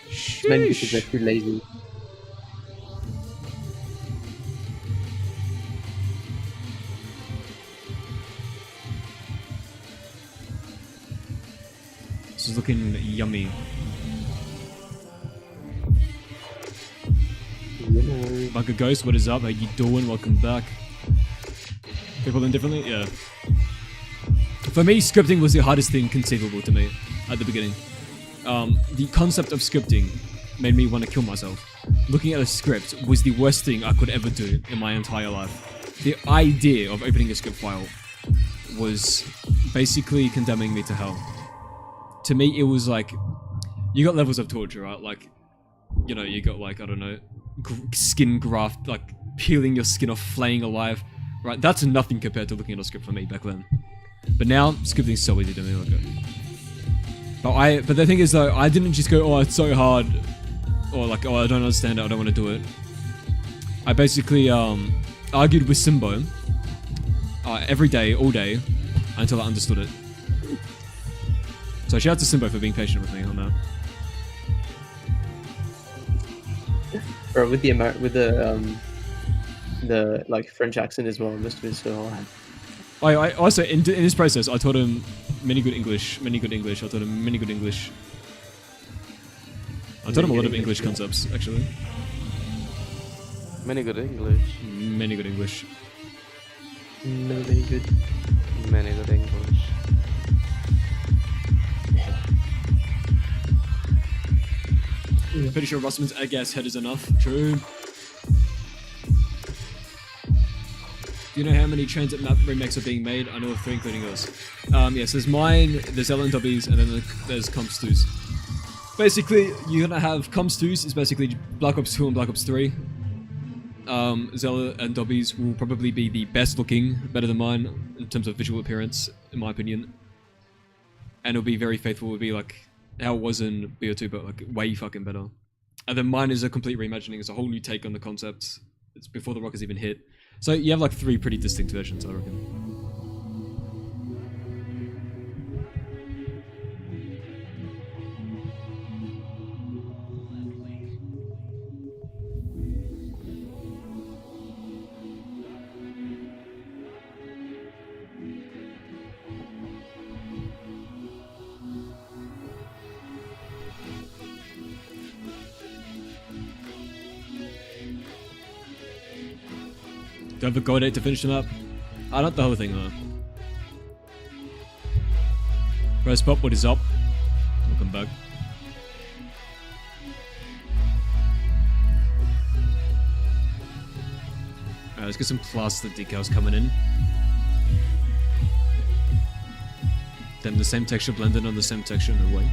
It's mainly because they're too lazy. This is looking yummy. Like a ghost, what is up? How you doing? Welcome back. People learn differently? Yeah. For me, scripting was the hardest thing conceivable to me at the beginning. The concept of scripting made me want to kill myself. Looking at a script was the worst thing I could ever do in my entire life. The idea of opening a script file was basically condemning me to hell. To me, it was like, you got levels of torture, right? Like, you know, you got like, I don't know, skin graft, like peeling your skin off, flaying alive, right? That's nothing compared to looking at a script for me back then. But now, scripting's so easy to me, but the thing is though, I didn't just go, oh, it's so hard, or like, oh, I don't understand it, I don't want to do it. I basically argued with 𝐬𝐬 every day, all day, until I understood it. So shout out to 𝐬𝐬 for being patient with me on that. Bro, with the like French accent as well, it must have been so hard. I also in this process I taught him many good English. I taught him many good English. I taught him a lot of English concepts actually. Many good English. Many good English. Many good. Many good English. Pretty sure Rossman's egg ass head is enough. True. Do you know how many TranZit map remakes are being made? I know of 3, including yours. Yes, there's mine, there's 𝐿𝑁𝑊s, and then there's 𝐶𝐬𝑠. Basically, you're gonna have 𝐶𝐬𝑠 is basically Black Ops 2 and Black Ops 3. 𝐿𝑁𝑊s will probably be the best looking, better than mine, in terms of visual appearance, in my opinion. And it'll be very faithful, it'll be like how it was in BO2, but like way fucking better. And then mine is a complete reimagining, it's a whole new take on the concept. It's before the rockets even hit. So you have like 3 pretty distinct versions, I reckon. Do I have a go date to finish them up? Not the whole thing though. Rose Pop, what is up? Welcome back. Alright, let's get some plaster decals coming in. Then the same texture blended on the same texture in a way.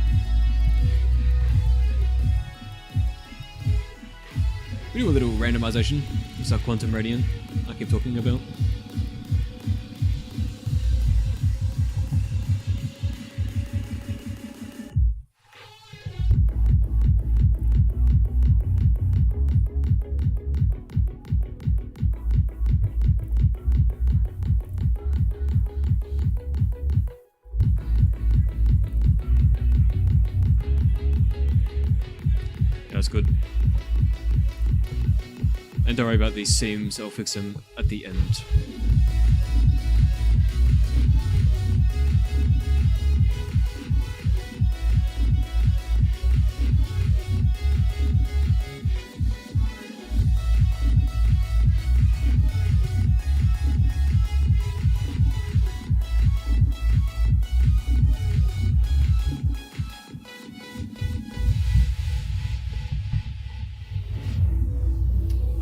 We do a little randomization. It's our quantum radiant I keep talking about. Yeah, that's good. And don't worry about these seams, I'll fix them at the end.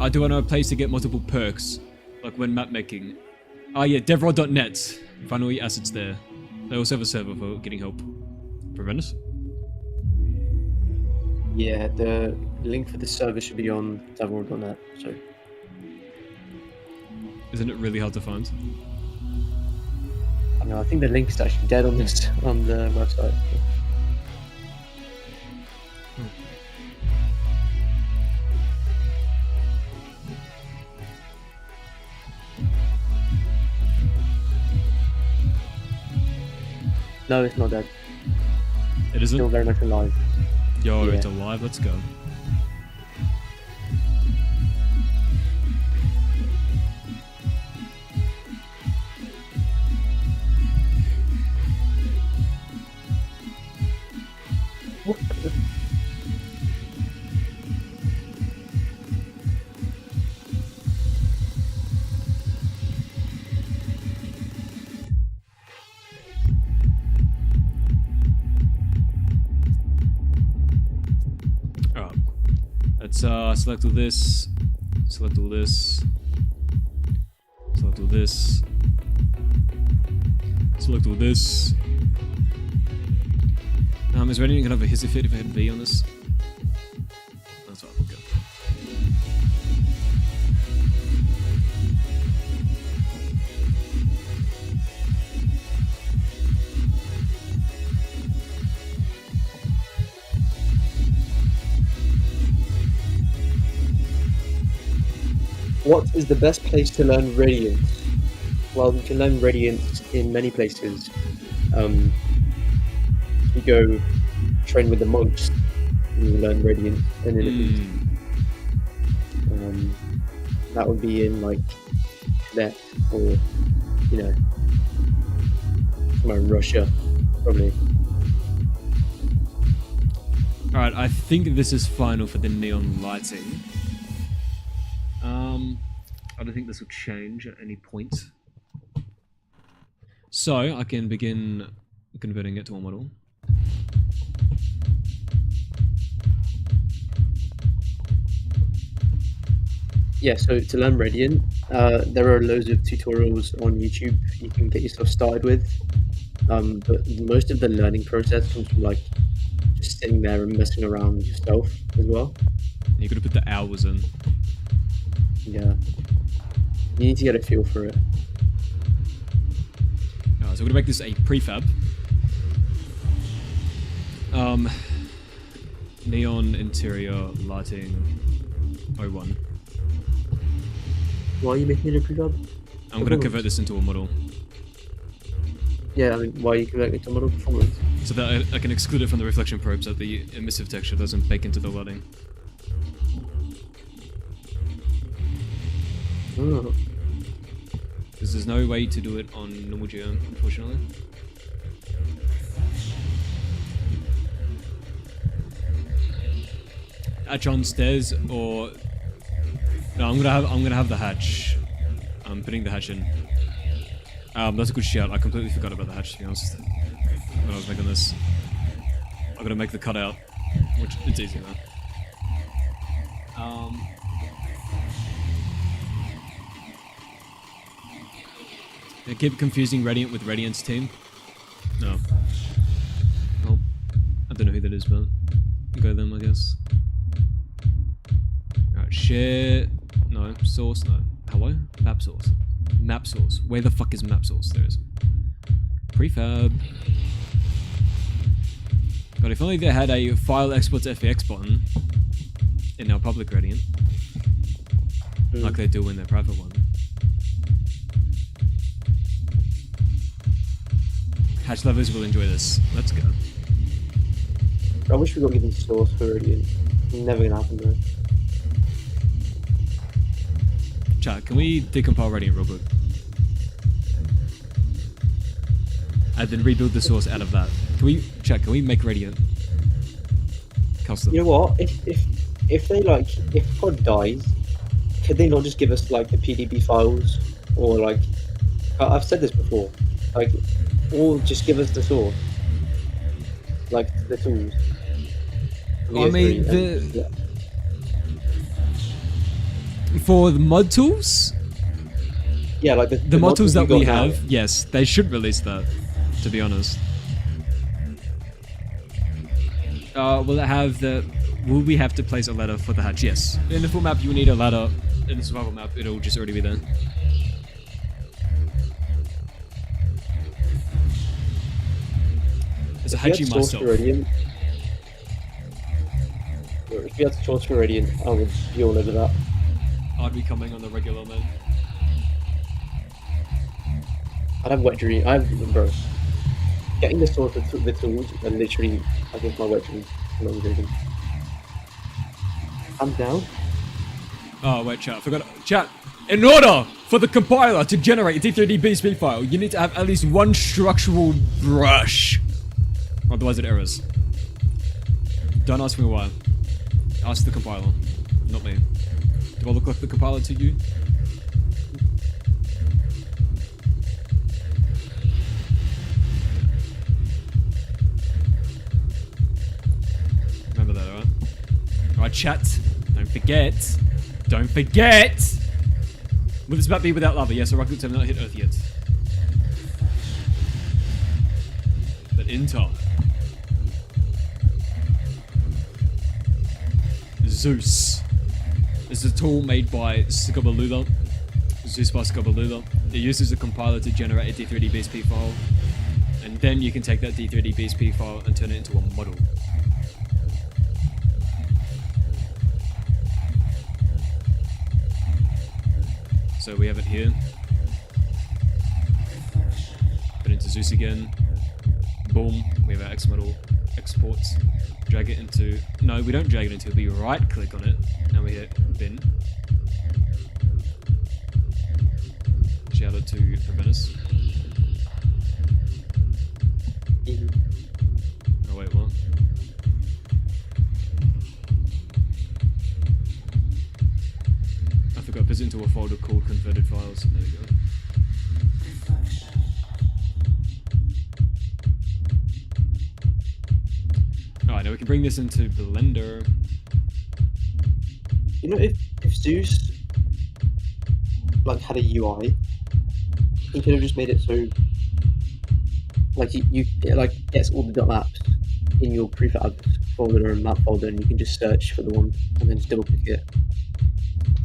I do want a place to get multiple perks, like when map making. Ah yeah, devrod.net. Find all your assets there. They also have a server for getting help. Prevent. Yeah, the link for the server should be on devrod.net, so. Isn't it really hard to find? I know. I think the link is actually dead on this on the website. No, it's not dead. It isn't? Still very much alive. Yo, Yeah. it's alive, let's go. Alright. Let's select all this. Select all this. Select all this. Select all this. Is there anything kind of a hissy fit if I hit V on this? That's fine, we'll go. What is the best place to learn Radiance? Well, you can learn Radiance in many places. You go train with the monks, and you learn Radiance, and then that would be in like Tibet or somewhere in Russia, probably. Alright, I think this is final for the neon lighting. I don't think this will change at any point. So, I can begin converting it to a model. Yeah, so to learn Radiant, there are loads of tutorials on YouTube you can get yourself started with. But most of the learning process comes from like just sitting there and messing around with yourself as well. You gotta put the hours in. Yeah. You need to get a feel for it. Alright, so we're gonna make this a prefab. Neon interior lighting 01. Why are you making it a prefab? I'm gonna convert this into a model. Yeah, I mean, why are you converting it to model performance? So that I can exclude it from the reflection probe so that the emissive texture doesn't bake into the lighting. Oh. Because there's no way to do it on normal geo, unfortunately. Hatch on stairs, or no? I'm gonna have the hatch. I'm putting the hatch in. That's a good shout. I completely forgot about the hatch, to be honest. When I was making this, I'm gonna make the cutout, which it's easy now. I keep confusing Radiant with Radiant's team. No. Well, I don't know who that is, but go them, I guess. Alright, share. No, source, no. Hello? Map source. Map source. Where the fuck is map source? There is. Prefab. God, if only they had a file export to FBX button in our public Radiant. Like they do in their private one. Hatch lovers will enjoy this. Let's go. I wish we got given source for Radiant. Never gonna happen though. Chat, can we decompile Radiant real quick? And then rebuild the source out of that. Can we make Radiant custom? You know what? If they like, if COD dies, could they not just give us like the PDB files, or like, I've said this before, like, or just give us the source, like the tools. I mean, for the mod tools? Yeah, like the mod tools that we got have, now. yes, they should release that, to be honest. Will it have the... Will we have to place a ladder for the hatch? Yes. In the full map, you will need a ladder. In the survival map, it'll just already be there. As a If we had Hachi Source myself. Meridian, if we had Source Meridian, I would be all over that. I'd be coming on the regular, man. I'd have wet dream. Bro. Getting the Source with the tools are literally, I think, my wet dream. I'm not joking. I'm down. Oh, wait, chat. I forgot. Chat. In order for the compiler to generate a D3D-BSP file, you need to have at least one structural brush. Otherwise it errors. Don't ask me why. Ask the compiler, not me. Do I look like the compiler to you? Remember that, alright? Alright, chat. Don't forget. Don't forget! Will this map be without lava? Yes, our rockets have not hit Earth yet. But in time. Zeus. This is a tool made by 𝐬𝐭𝐫𝐿𝐿. Zeus by 𝐬𝐭𝐫𝐿𝐿. It uses a compiler to generate a D3D-BSP file. And then you can take that D3D-BSP file and turn it into a model. So we have it here. Put it into Zeus again. Boom. We have our X model exports. Drag it into... No, we don't drag it into it. We right click on it and we hit bin. Shout out to Prevenice. Oh wait, what? I forgot, put it into a folder called converted files. There we go. Alright, now we can bring this into Blender. You know, if Zeus like had a UI, he could have just made it so like it like gets all the dot maps in your prefab folder and map folder, and you can just search for the one and then just double click it.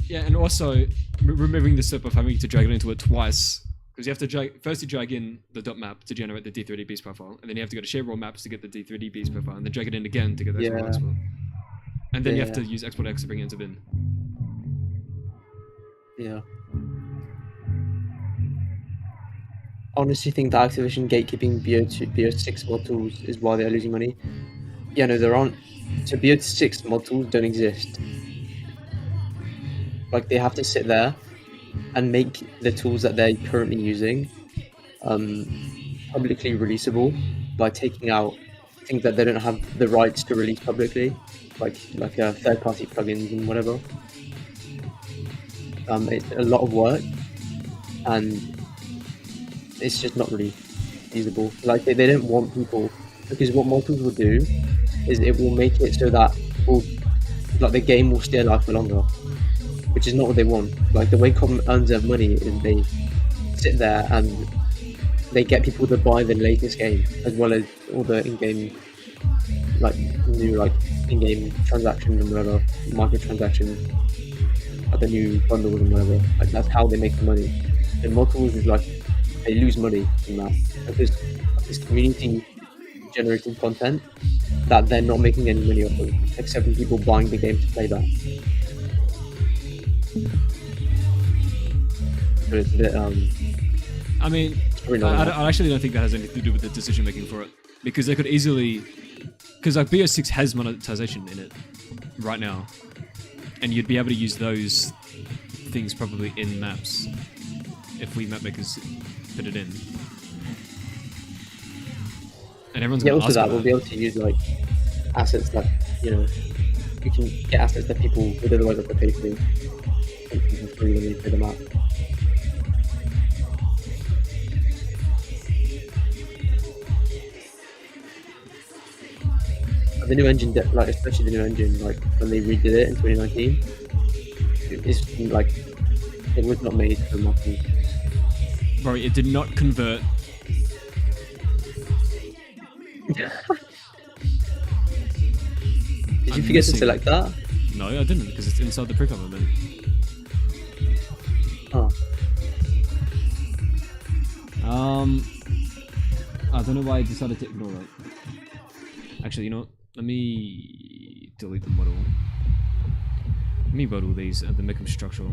Yeah, and also removing the step of having to drag it into it twice. Because you have to first you drag in the dot map to generate the D3D-BSP profile, and then you have to go to share raw maps to get the D3D-BSP profile, and then drag it in again to get the export. And then you have to use export X to bring it into bin. Yeah. I honestly think that Activision gatekeeping BO6 mod tools is why they're losing money. Yeah, no, there aren't. So BO6 mod tools don't exist. Like, they have to sit there and make the tools that they're currently using publicly releasable by taking out things that they don't have the rights to release publicly, like third-party plugins and whatever. It's a lot of work, and it's just not really feasible. Like, they don't want people, because what mod tools will do is it will make it so that the game will stay alive for longer, which is not what they want. Like, the way Kaboom earns their money is they sit there and they get people to buy the latest game, as well as all the in-game, new in-game transactions and whatever, microtransactions, the new bundles and whatever. Like, that's how they make the money. And mod tools is they lose money from that, because this community generating content that they're not making any money off of, except for people buying the game to play that. So it's a bit, I mean, I actually don't think that has anything to do with the decision making for it, because they could easily, because like BO6 has monetization in it right now, and you'd be able to use those things probably in maps if we map makers put it in. And everyone's going to ask we'll be able to use assets that, we can get assets that people would otherwise have to pay for. Free when you put them out. The new engine, especially the new engine, when they redid it in 2019, it was not made for marketing. Bro, it did not convert. Did you forget to select that? No, I didn't, because it's inside the prefab event. Oh. I don't know why I decided to ignore it. Actually, you know what? Let me delete the model. Let me model these and then make them structural.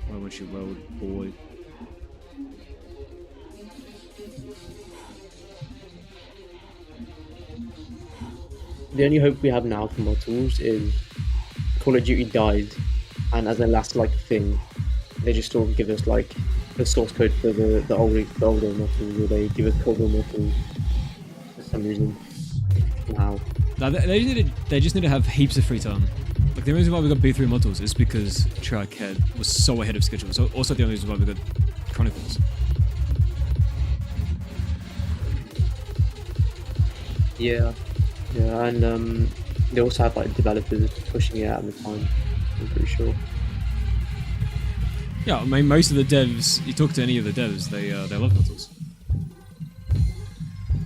Why would you weld, boy? The only hope we have now for mod tools is Call of Duty died, and as a last like thing, they just sort of give us like the source code for the older mod tools, or they give us cover mod tools for some reason. Now, No, they just need to have heaps of free time. Like the reason why we got B3 mod tools is because Track was so ahead of schedule. So also the only reason why we got Chronicles. yeah, and they also have like developers pushing it out at the time. I'm pretty sure. Yeah, I mean most of the devs. You talk to any of the devs, they love mod tools.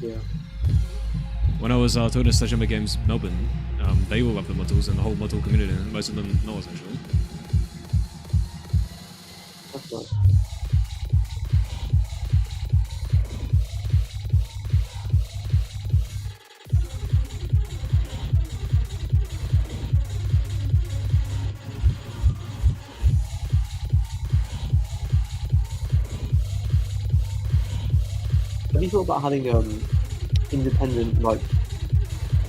Yeah. When I was talking to Sledgehammer Games Melbourne, they all love the mod tools and the whole mod tool community. And most of them know us actually. That's nice. Have you thought about having independent like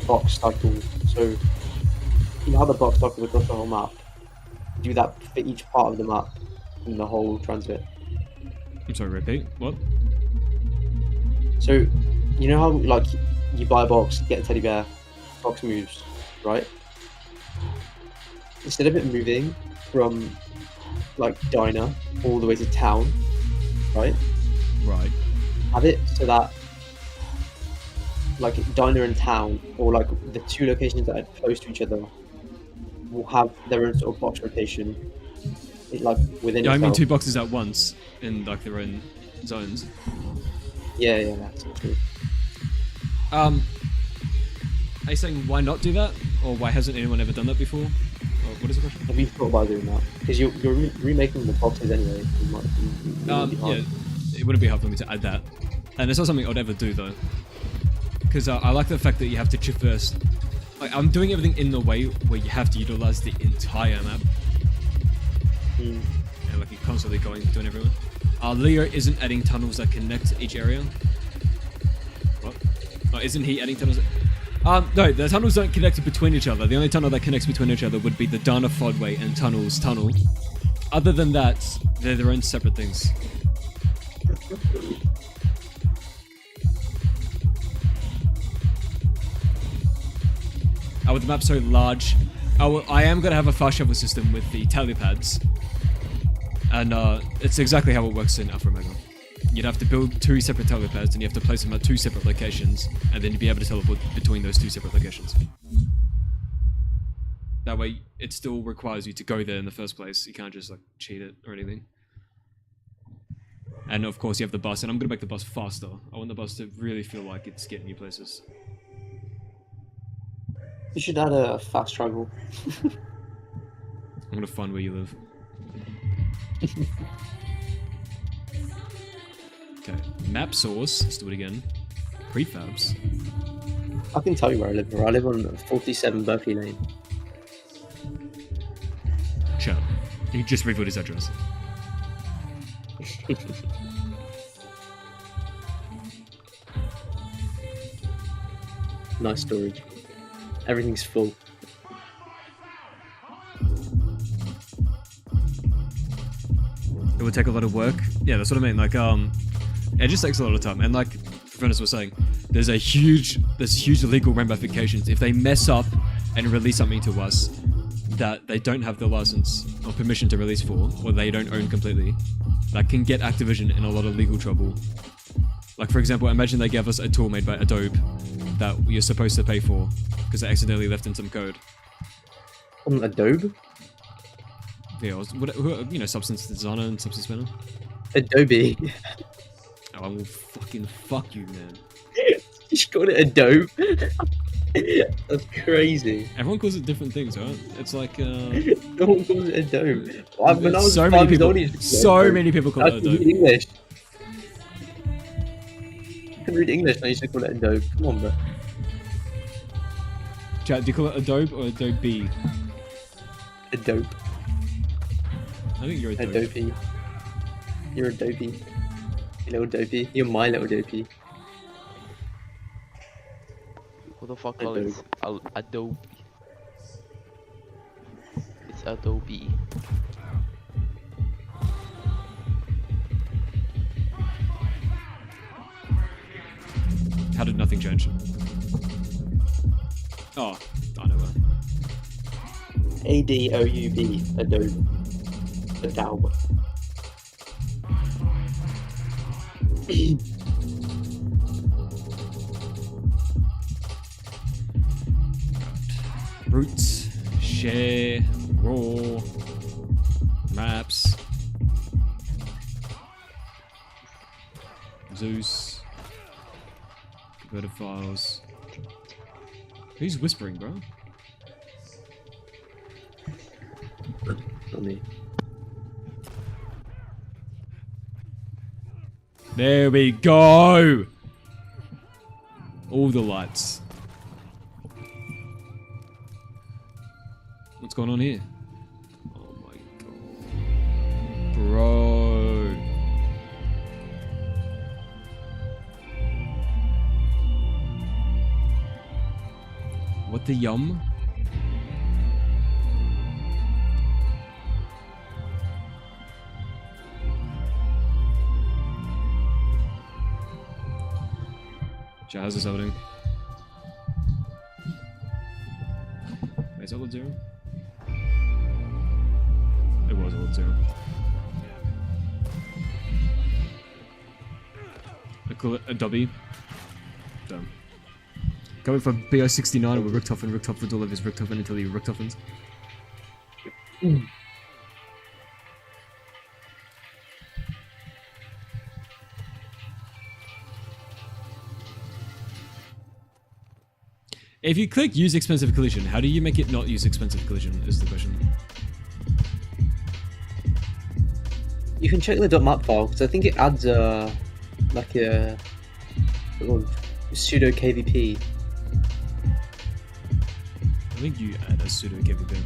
box cycles? So you know how the box cycle across the whole map, do that for each part of the map in the whole TranZit. I'm sorry, repeat. What? So you know how like you buy a box, get a teddy bear, box moves, right? Instead of it moving from like diner all the way to town, right? Right. Have it so that like diner and town, or like the two locations that are close to each other, will have their own sort of box rotation, like within. Yeah, I mean itself. two boxes at once in like their own zones. Yeah, that's true. Are you saying why not do that, or why hasn't anyone ever done that before? Or what is the question? Have you thought about doing that? Because you're remaking the boxes anyway. It might be hard. Yeah, it wouldn't be hard for me to add that, and it's not something I'd ever do though, because I like the fact that you have to traverse. Like I'm doing everything in the way where you have to utilize the entire map, and like you're constantly going between everyone. Leo isn't adding tunnels that connect each area. What? Oh, isn't he adding tunnels? No, the tunnels don't connect between each other. The only tunnel that connects between each other would be the Dana Fodway and Tunnels tunnel. Other than that, they're their own separate things. With the map so large, I am going to have a fast travel system with the tally pads. And it's exactly how it works in Alpha Omega. You'd have to build two separate tally pads and you have to place them at two separate locations, and then you'd be able to teleport between those two separate locations. That way, it still requires you to go there in the first place. You can't just like cheat it or anything. And of course you have the bus, and I'm going to make the bus faster. I want the bus to really feel like it's getting you places. You should add a fast travel. I'm going to find where you live. Okay, map source, let's do it again. Prefabs. I can tell you where I live. I live on 47 Berkeley Lane. Shut up. He just revealed his address. Nice storage. Everything's full. It would take a lot of work. Yeah, that's what I mean. Like, it just takes a lot of time. And like Furnace was saying, there's huge legal ramifications if they mess up and release something to us that they don't have the license or permission to release for, or they don't own completely. That can get Activision in a lot of legal trouble. Like, for example, imagine they gave us a tool made by Adobe that you're supposed to pay for because they accidentally left in some code. On Adobe? Yeah, Substance Designer and Substance Spinner. Adobe. Oh, I will fucking fuck you, man. You just called it Adobe. That's crazy. Everyone calls it different things, right? It's like No one calls it a dome. When I was so 5 many years people. old, I used to call it a So dome. many people call I it a can read dome. English. I can read English and I used to call it a dome. Come on, bro. Chat, do you call it Adobe or Adobe? A dope. I think you're a A dope. dopey. You're a dopey. You little dopey. You're my little dopey. What the fuck call it? Adobe. It's Adobe. How did nothing change? Oh, I know that. A-D-O-U-B. Adobe. Adobe. Roots, share, raw, maps, Zeus, converted files. Who's whispering, bro? Not me. There we go! All the lights. What's going on here? Oh my god. Bro. What the yum? Chat, how's this happening? Wait, is that load 0? It was load 0. I call it Adobe. Damn. Coming from BO69 with Richtofen. Richtofen all of his Richtofen until he Richtofens. If you click use expensive collision, how do you make it not use expensive collision is the question. You can check the .map file because I think it adds like a little pseudo KVP. I think you add a pseudo KVP.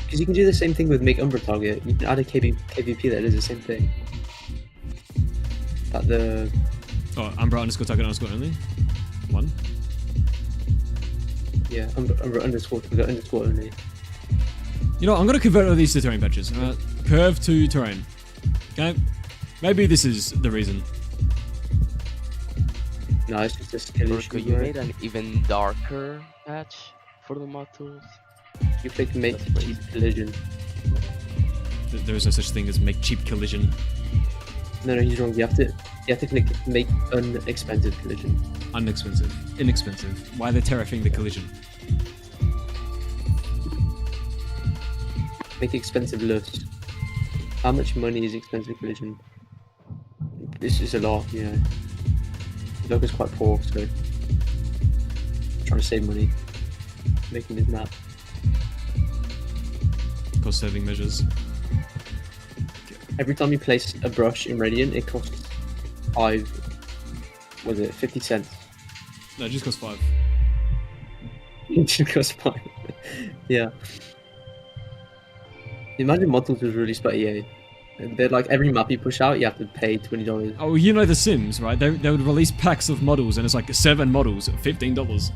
Because you can do the same thing with make Umbra target. You can add a KVP that does the same thing. That the Oh, Umbra underscore target underscore only? 1? yeah Umbra underscore target underscore only. You know, I'm gonna convert all these to terrain patches. Alright? Curve to terrain. Okay? Maybe this is the reason. No, it's just a skill issue. You made an even darker patch for the mod tools. You click make cheap collision. There is no such thing as make cheap collision. No, he's wrong. You have to click make unexpensive collision. Unexpensive. Inexpensive. Why are they tariffing the collision? Make expensive lust. How much money is expensive collision? This is a lot, you know. The dog is quite poor, so trying to save money. Making this map. Cost saving measures. Every time you place a brush in Radiant, it costs 50 cents? No, it just costs 5. It just costs 5. Yeah. Imagine mod tools was released by EA. They're like every map you push out, you have to pay $20. Oh, you know The Sims, right? They would release packs of models, and it's like 7 models at $15.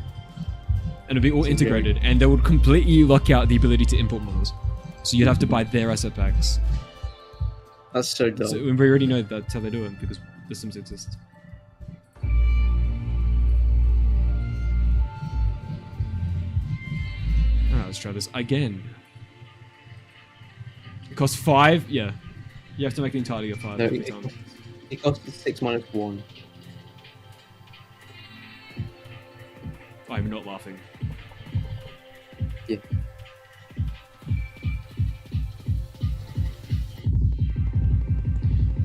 And it'd be all integrated, and they would completely lock out the ability to import models. So you'd have to buy their asset packs. That's so dumb. So we already know that's how they do it, because The Sims exists. Alright, let's try this again. It costs 5? Yeah. You have to make the entirety of 5 No, every time. it costs 6 minus 1. I'm not laughing. Yeah.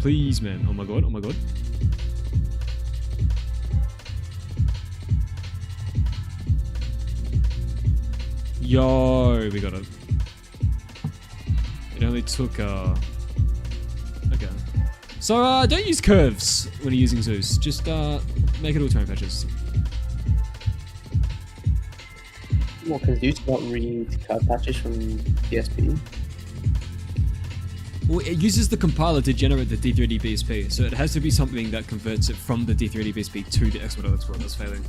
Please, man. Oh my god, oh my god. Yo, we got it. It only took, okay. So, don't use curves when you're using Zeus. Just, make it all terrain patches. What, can Zeus not read curve patches from BSP? Well, it uses the compiler to generate the D3D BSP, so it has to be something that converts it from the D3D BSP to the X model export that's failing.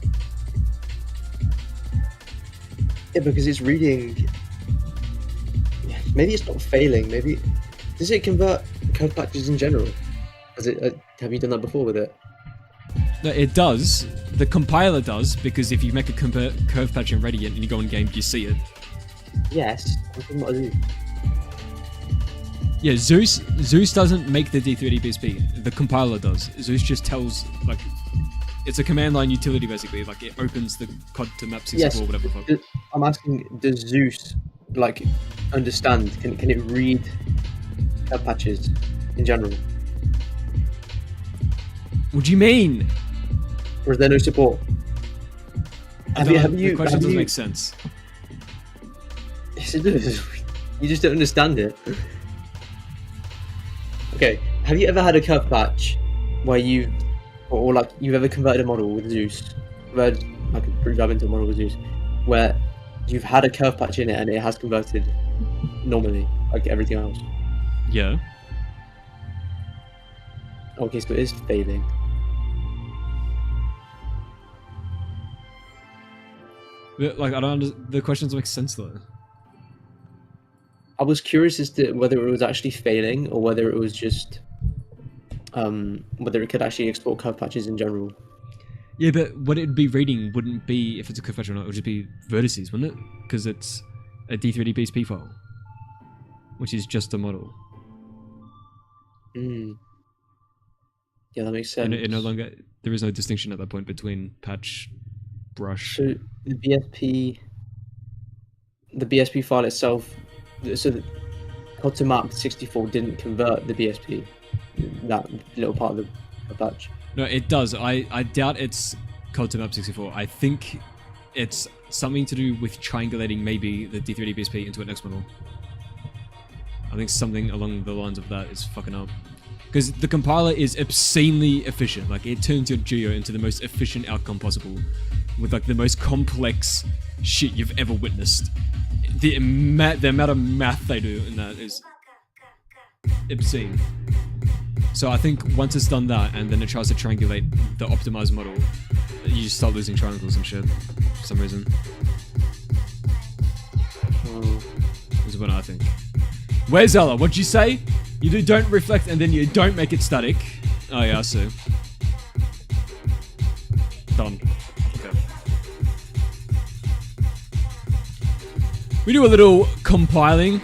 Yeah, because it's reading... Maybe it's not failing, maybe... Does it convert curve patches in general? Has it, have you done that before with it? No, it does. The compiler does, because if you make a curve patch in Radiant and you go in game, you see it. Yes, I'm talking about Zeus. Yeah, Zeus doesn't make the D3D BSP. The compiler does. Zeus just tells, like, it's a command line utility basically. Like it opens the COD to map 64 Yes, or whatever the fuck. I'm asking, does Zeus like understand? Can it read curve patches in general? What do you mean? Or is there no support? The question doesn't make sense. Yes, it does. You just don't understand it. Okay, have you ever had a curve patch where you, or like you've ever converted a model with Zeus, converted like a pre-drive into a model with Zeus, where you've had a curve patch in it and it has converted normally, like everything else? Yeah. Okay, so it is failing. But, like, I don't the question doesn't make sense though. I was curious as to whether it was actually failing or whether it was just whether it could actually export curve patches in general. Yeah, but what it'd be reading wouldn't be, if it's a curve patch or not, it would just be vertices, wouldn't it? Because it's a D3D BSP file, which is just a model. Yeah, that makes sense. And it no longer, there is no distinction at that point between patch, brush. So the BSP file itself, so the COD to map 64 didn't convert the BSP, that little part of the patch. No, it does. I doubt it's COD to map 64. I think it's something to do with triangulating maybe the D3D BSP into an X model. I think something along the lines of that is fucking up. Because the compiler is obscenely efficient. Like, it turns your geo into the most efficient outcome possible with, like, the most complex shit you've ever witnessed. The amount of math they do in that is obscene. So I think once it's done that, and then it tries to triangulate the optimized model, you just start losing triangles and shit for some reason. Is what I think. Where's Ella? What'd you say? You do don't reflect and then you don't make it static. Oh yeah, I see. Done. Okay. We do a little compiling.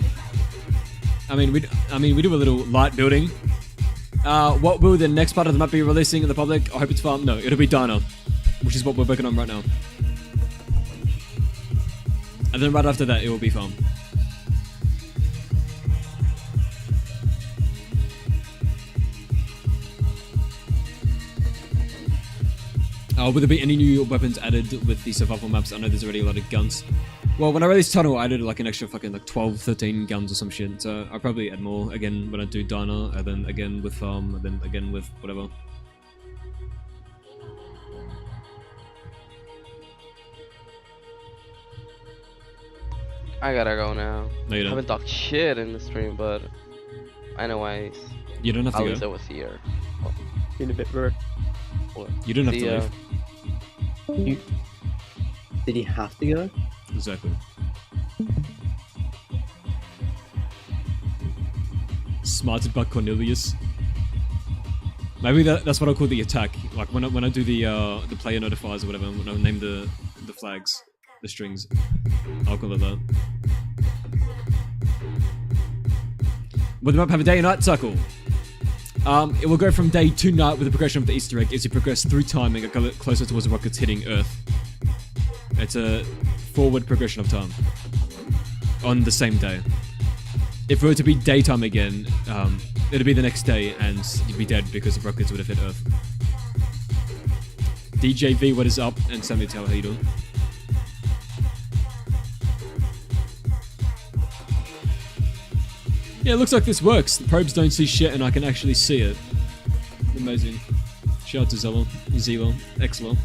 I mean, we do a little light building. What will the next part of the map be releasing in the public? I hope it's fun. No, it'll be Diner, which is what we're working on right now. And then right after that, it will be Farm. Will there be any new weapons added with the survival maps? I know there's already a lot of guns. Well, when I released Tunnel, I added like an extra fucking like 12, 13 guns or some shit. So I'll probably add more again when I do Diner, and then again with Farm, and then again with whatever. I gotta go now. No, you I don't. haven't talked shit in the stream, but anyways, You don't have to at go. least I was here. Been a bit rude. You don't have to leave. Did he have to go? Exactly. Smarted by Cornelius. Maybe that's what I'll call the attack. Like when I do the player notifiers or whatever, when I name the flags, the strings, I'll call it that. Will the map have a day and night cycle? It will go from day to night with the progression of the Easter egg as you progress through time and get closer towards the rockets hitting Earth. It's a forward progression of time on the same day. If it were to be daytime again, it'd be the next day and you'd be dead because the rockets would have hit Earth. DJV, what is up? And Sammy Tell, how you doing? Yeah, it looks like this works. The probes don't see shit and I can actually see it. Amazing. Shout out to Zella, Exla.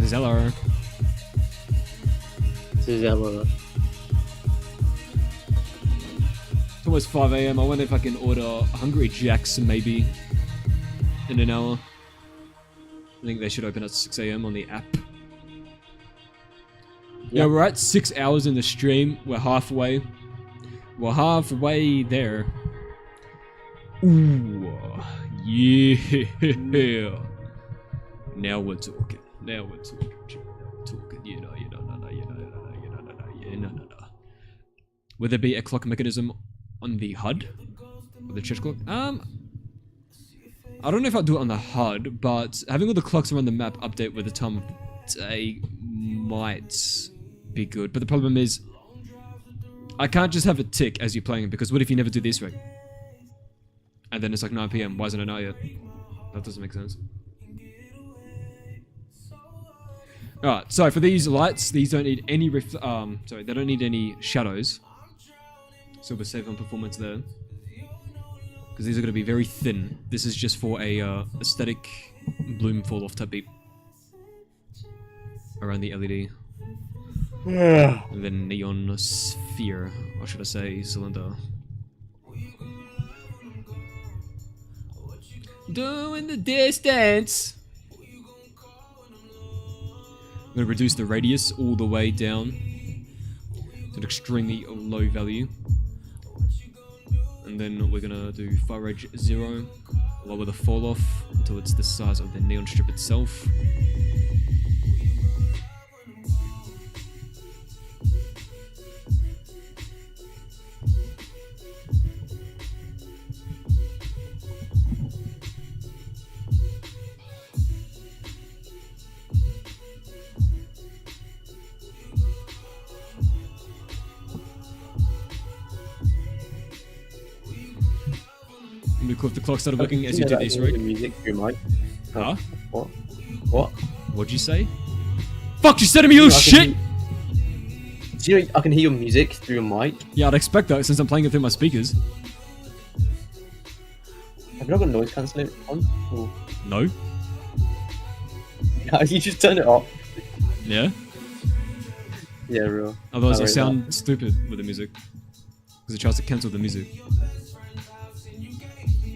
Zella. Zella. It's almost 5 AM. I wonder if I can order Hungry Jacks maybe in an hour. I think they should open at 6 AM on the app. Yeah, we're at 6 hours in the stream. We're halfway. We're halfway there. Ooh, yeah. Now we're talking. Now we're talking. You know. Would there be a clock mechanism on the HUD? Or the church clock? I don't know if I'll do it on the HUD, but having all the clocks around the map update with the time of day might be good. But the problem is, I can't just have a tick as you're playing it, because what if you never do this right? And then it's like 9 PM, why isn't it not yet? That doesn't make sense. Alright, so for these lights, these don't need any they don't need any shadows. So we're safe on performance there. Because these are going to be very thin. This is just for a aesthetic bloom fall off type beat. Around the LED. And then neon sphere, or should I say cylinder. Doing the distance. I'm going to reduce the radius all the way down to an extremely low value. And then we're going to do far edge 0, lower the fall off until it's the size of the neon strip itself. It'd be cool if the clock started working as you did this, right? Music through mic. Huh? What? What'd you say? Fuck, you said to me, you little shit! Do you know I can hear your music through your mic? Yeah, I'd expect that since I'm playing it through my speakers. Have you not got noise cancelling on? Or... No. You just turn it off. Yeah? Yeah, real. Otherwise I sound stupid with the music. Because it tries to cancel the music.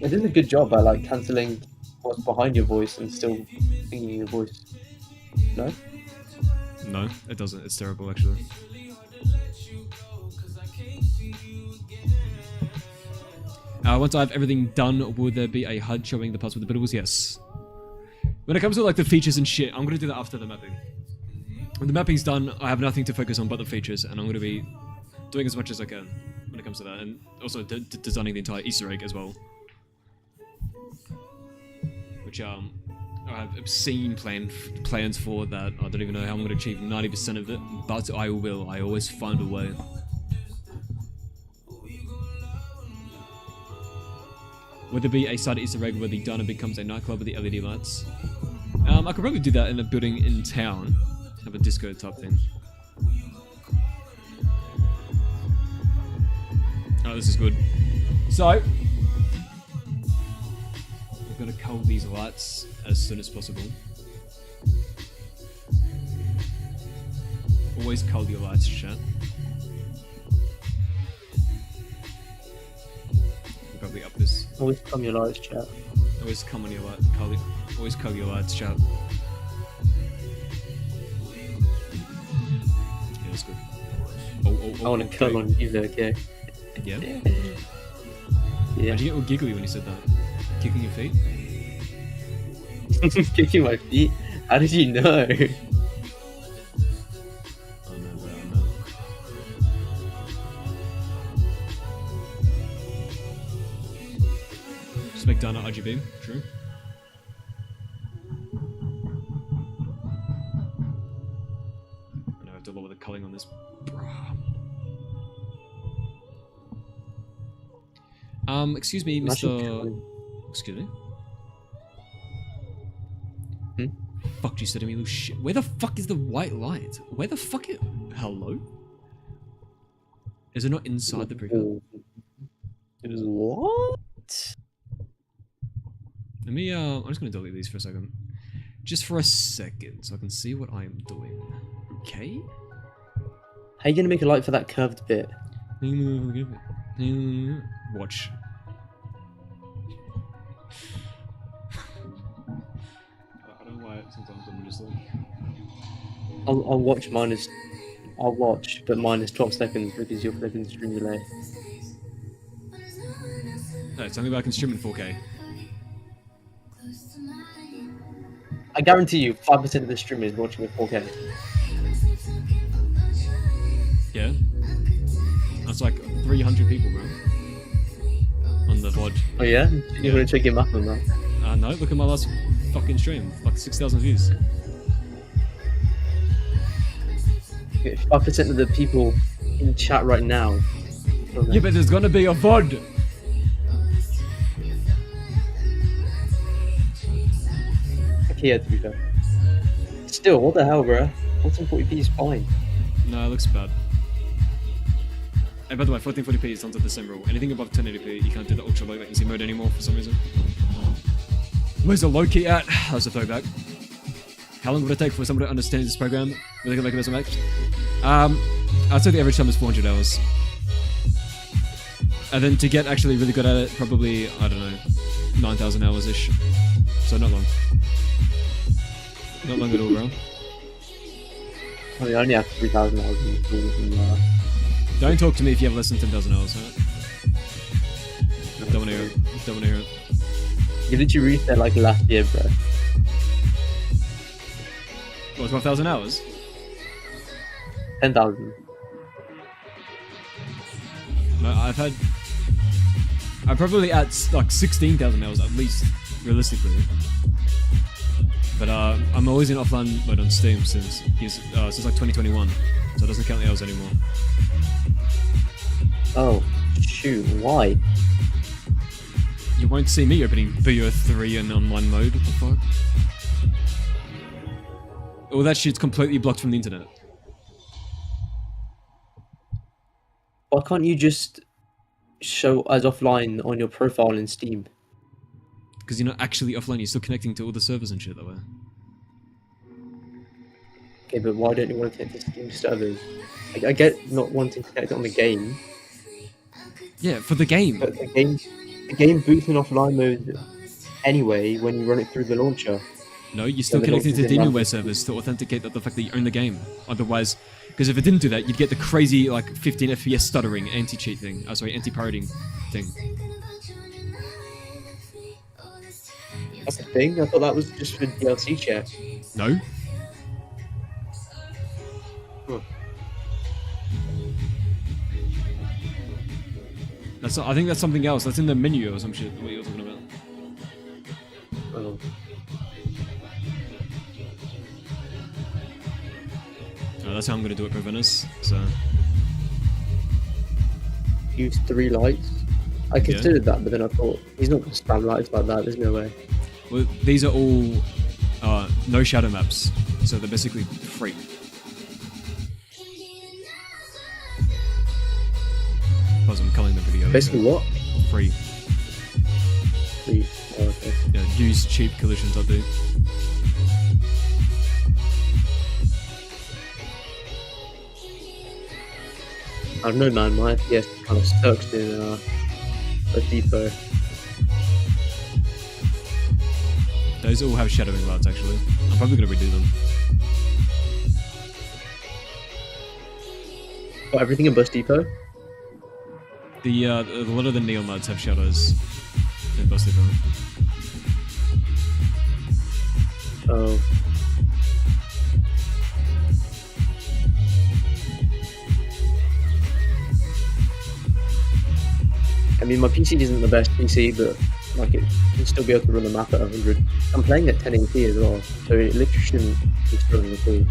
It does a good job at like cancelling what's behind your voice and still singing your voice. No? No, it doesn't. It's terrible, actually. Once I have everything done, will there be a HUD showing the parts with the biddles? Yes. When it comes to like the features and shit, I'm going to do that after the mapping. When the mapping's done, I have nothing to focus on but the features, and I'm going to be doing as much as I can when it comes to that, and also designing the entire Easter egg as well. Which I have obscene plans for that. I don't even know how I'm going to achieve 90% of it, but I will. I always find a way. Would there be a side Easter egg where the diner becomes a nightclub with the LED lights? I could probably do that in a building in town. Have a disco type thing. Oh, this is good. So, we're going to cull these lights as soon as possible. Always cull your lights, chat. We'll probably up this. Always come your lights, chat. Always come on your light. Always cull your lights, chat. Yeah, that's good. I want to cull on you, okay? Yeah? Yeah. How'd you get all giggly when you said that? Kicking your feet? Kicking my feet? How did you know? Oh no, bro, no. Just make Dana RGB, true. I have to lower the culling on this. Excuse me, Mr. Excuse me? Fuck you said to me, little shit. Where the fuck is the white light? Where the fuck is... Hello? Is it not inside the precut? What? Let me, I'm just gonna delete these for a second. Just for a second, so I can see what I am doing. Okay? How you gonna make a light for that curved bit? Watch. I don't know why sometimes I'm just like... I'll watch minus. I'll watch, but minus 12 seconds because you're flipping stream delay. No, tell me about I can stream in 4K. I guarantee you, 5% of the streamers watching in 4K. Yeah? That's like 300 people, bro. On the VOD. Oh yeah? You want to check your map on that? No, look at my last fucking stream. Like 6,000 views. 5% of the people in chat right now. Yeah, but there's gonna be a VOD! Okay, yeah, to be fair. Still, what the hell, bro? 1440p is fine. No, it looks bad. And by the way, 1440p is onto the same rule. Anything above 1080p, you can't do the ultra low latency mode anymore for some reason. Where's the low key at? That's a throwback. How long would it take for someone to understand this program? Will they make it as a max? I'd say the average time is 400 hours. And then to get actually really good at it, probably, I don't know, 9,000 hours-ish. So not long. Not long at all, bro. I mean, I only have 3,000 hours in the tools and Don't talk to me if you have less than 10,000 hours, right? Don't wanna hear it. Don't wanna hear it. You literally reached that like last year, bro. What, 12,000 hours? 10,000. No, I'm probably at like 16,000 hours at least, realistically. But I'm always in offline mode on Steam since like 2021, so it doesn't count the hours anymore. Oh, shoot, why? You won't see me opening BO3 in online mode, what the fuck? All that shit's completely blocked from the internet. Why can't you just show as offline on your profile in Steam? Because you're not actually offline, you're still connecting to all the servers and shit that way. Okay, but why don't you want to connect to Steam servers? Like, I get not wanting to connect on the game. Yeah, for the game. But the game boots in offline mode anyway when you run it through the launcher. No, you're still Yeah, connecting to the Demonware servers to authenticate the fact that you own the game. Otherwise, because if it didn't do that, you'd get the crazy like 15 FPS stuttering anti-cheat thing. Oh, sorry, anti-pirating thing. That's the thing? I thought that was just for DLC check. No. Huh. I think that's something else. That's in the menu or some shit. What you're talking about? Oh. Oh, that's how I'm gonna do it for Venice. So. Use 3 lights. I considered that, but then I thought he's not gonna spam lights like that. There's no way. Well, these are all no shadow maps, so they're basically free. Plus, I'm calling the video. Basically, what? Free. Free. Oh, okay. Yeah, use cheap collisions update. I don't know, man. My FPS kind of sucks in a depot. Those all have shadowing routes, actually. I'm probably gonna redo them. Got everything in Bus Depot? A lot of the neon lights have shadows in Bus Depot. Oh. I mean, my PC isn't the best PC, but like it can still be able to run the map at 100. I'm playing at 1080p as well, so it literally shouldn't be struggling at all.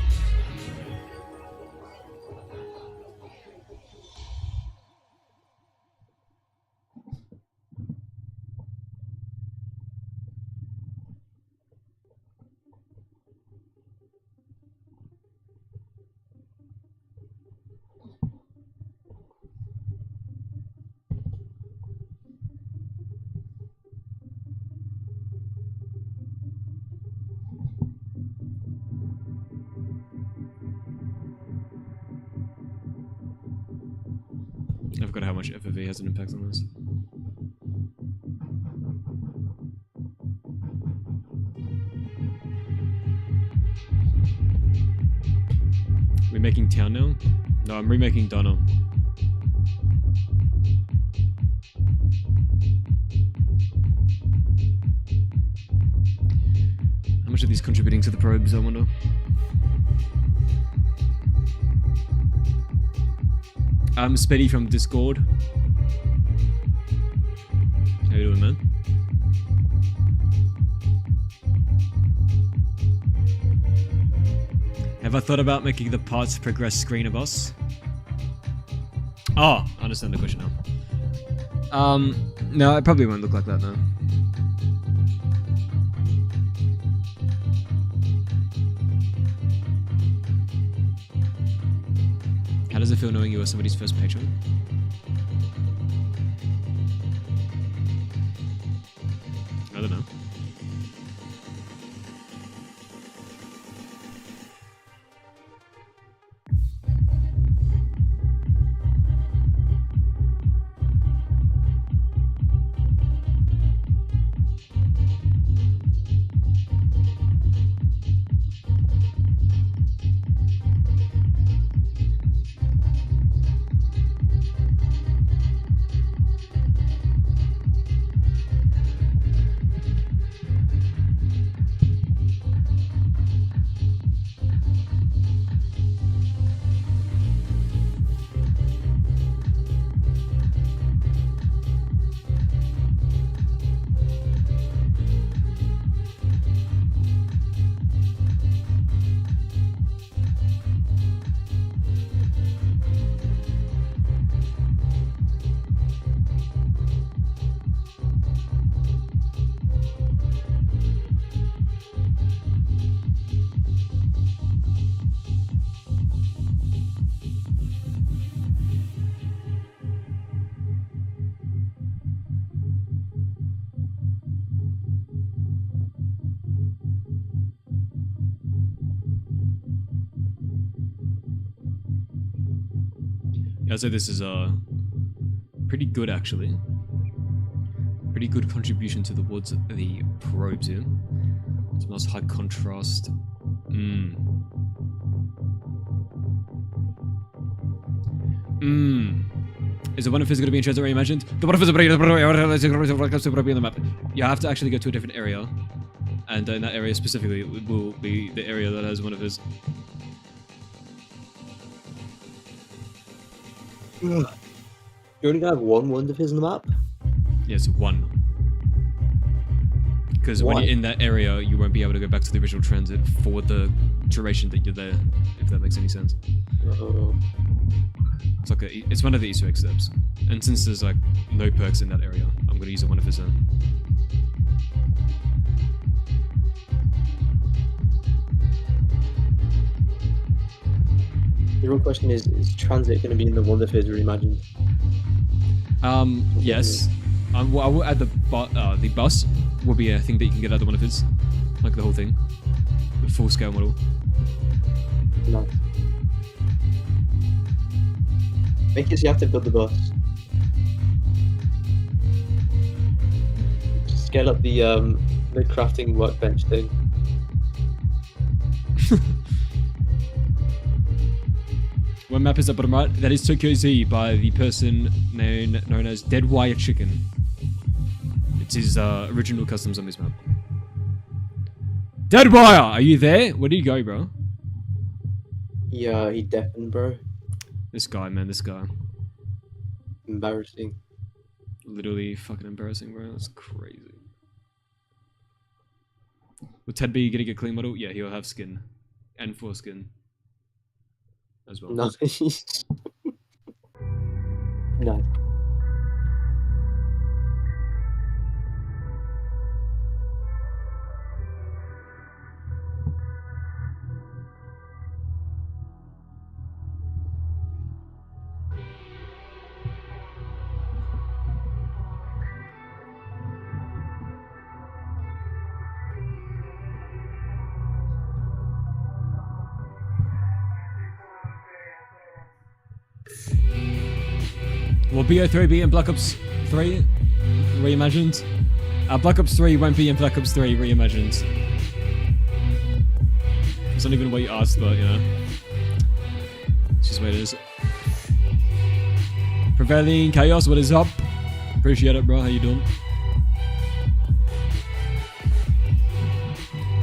I forgot how much FOV has an impact on this. We're making town now? No, I'm remaking Donna. How much are these contributing to the probes, I wonder? I'm Speddy from Discord. How you doing, man? Have I thought about making the parts progress screen a boss? Oh, I understand the question now. No, it probably won't look like that though. How does it feel knowing you are somebody's first patron? I don't know. I'd say this is pretty good actually. Pretty good contribution to the woods the probes here. It's nice high contrast. Is the one of his going to be in TranZit Reimagined? The one of his is be on the map. You have to actually go to a different area, and in that area specifically will be the area that has one of his. You're only gonna have one Wonder Fizz on the map? Yes, one. Because when you're in that area, you won't be able to go back to the original TranZit for the duration that you're there, if that makes any sense. It's like it's one of the Easter egg steps. And since there's like no perks in that area, I'm gonna use a one of his own. The real question is TranZit going to be in the Wonder Fizz Reimagined? Yes. Well, I will add the bus will be a thing that you can get out of one of his, like the whole thing, the full scale model. No. Make it so you have to build the bus. Scale up the crafting workbench thing. One map is up bottom right. That is 𝐀𝐩𝐸𝐸 by the person known as Dead Wire Chicken. It's his original customs on this map. Dead Wire, are you there? Where did you go, bro? Yeah, he deafened, bro. This guy, man, this guy. Embarrassing. Literally fucking embarrassing, bro. That's crazy. Will Ted be getting a clean model? Yeah, he'll have skin. And foreskin. As well. Nice. No. Will BO3 be in Black Ops 3 Reimagined? Black Ops 3 won't be in Black Ops 3 Reimagined. It's not even what you asked, but you know. It's just what it is. Prevailing Chaos, what is up? Appreciate it, bro. How you doing?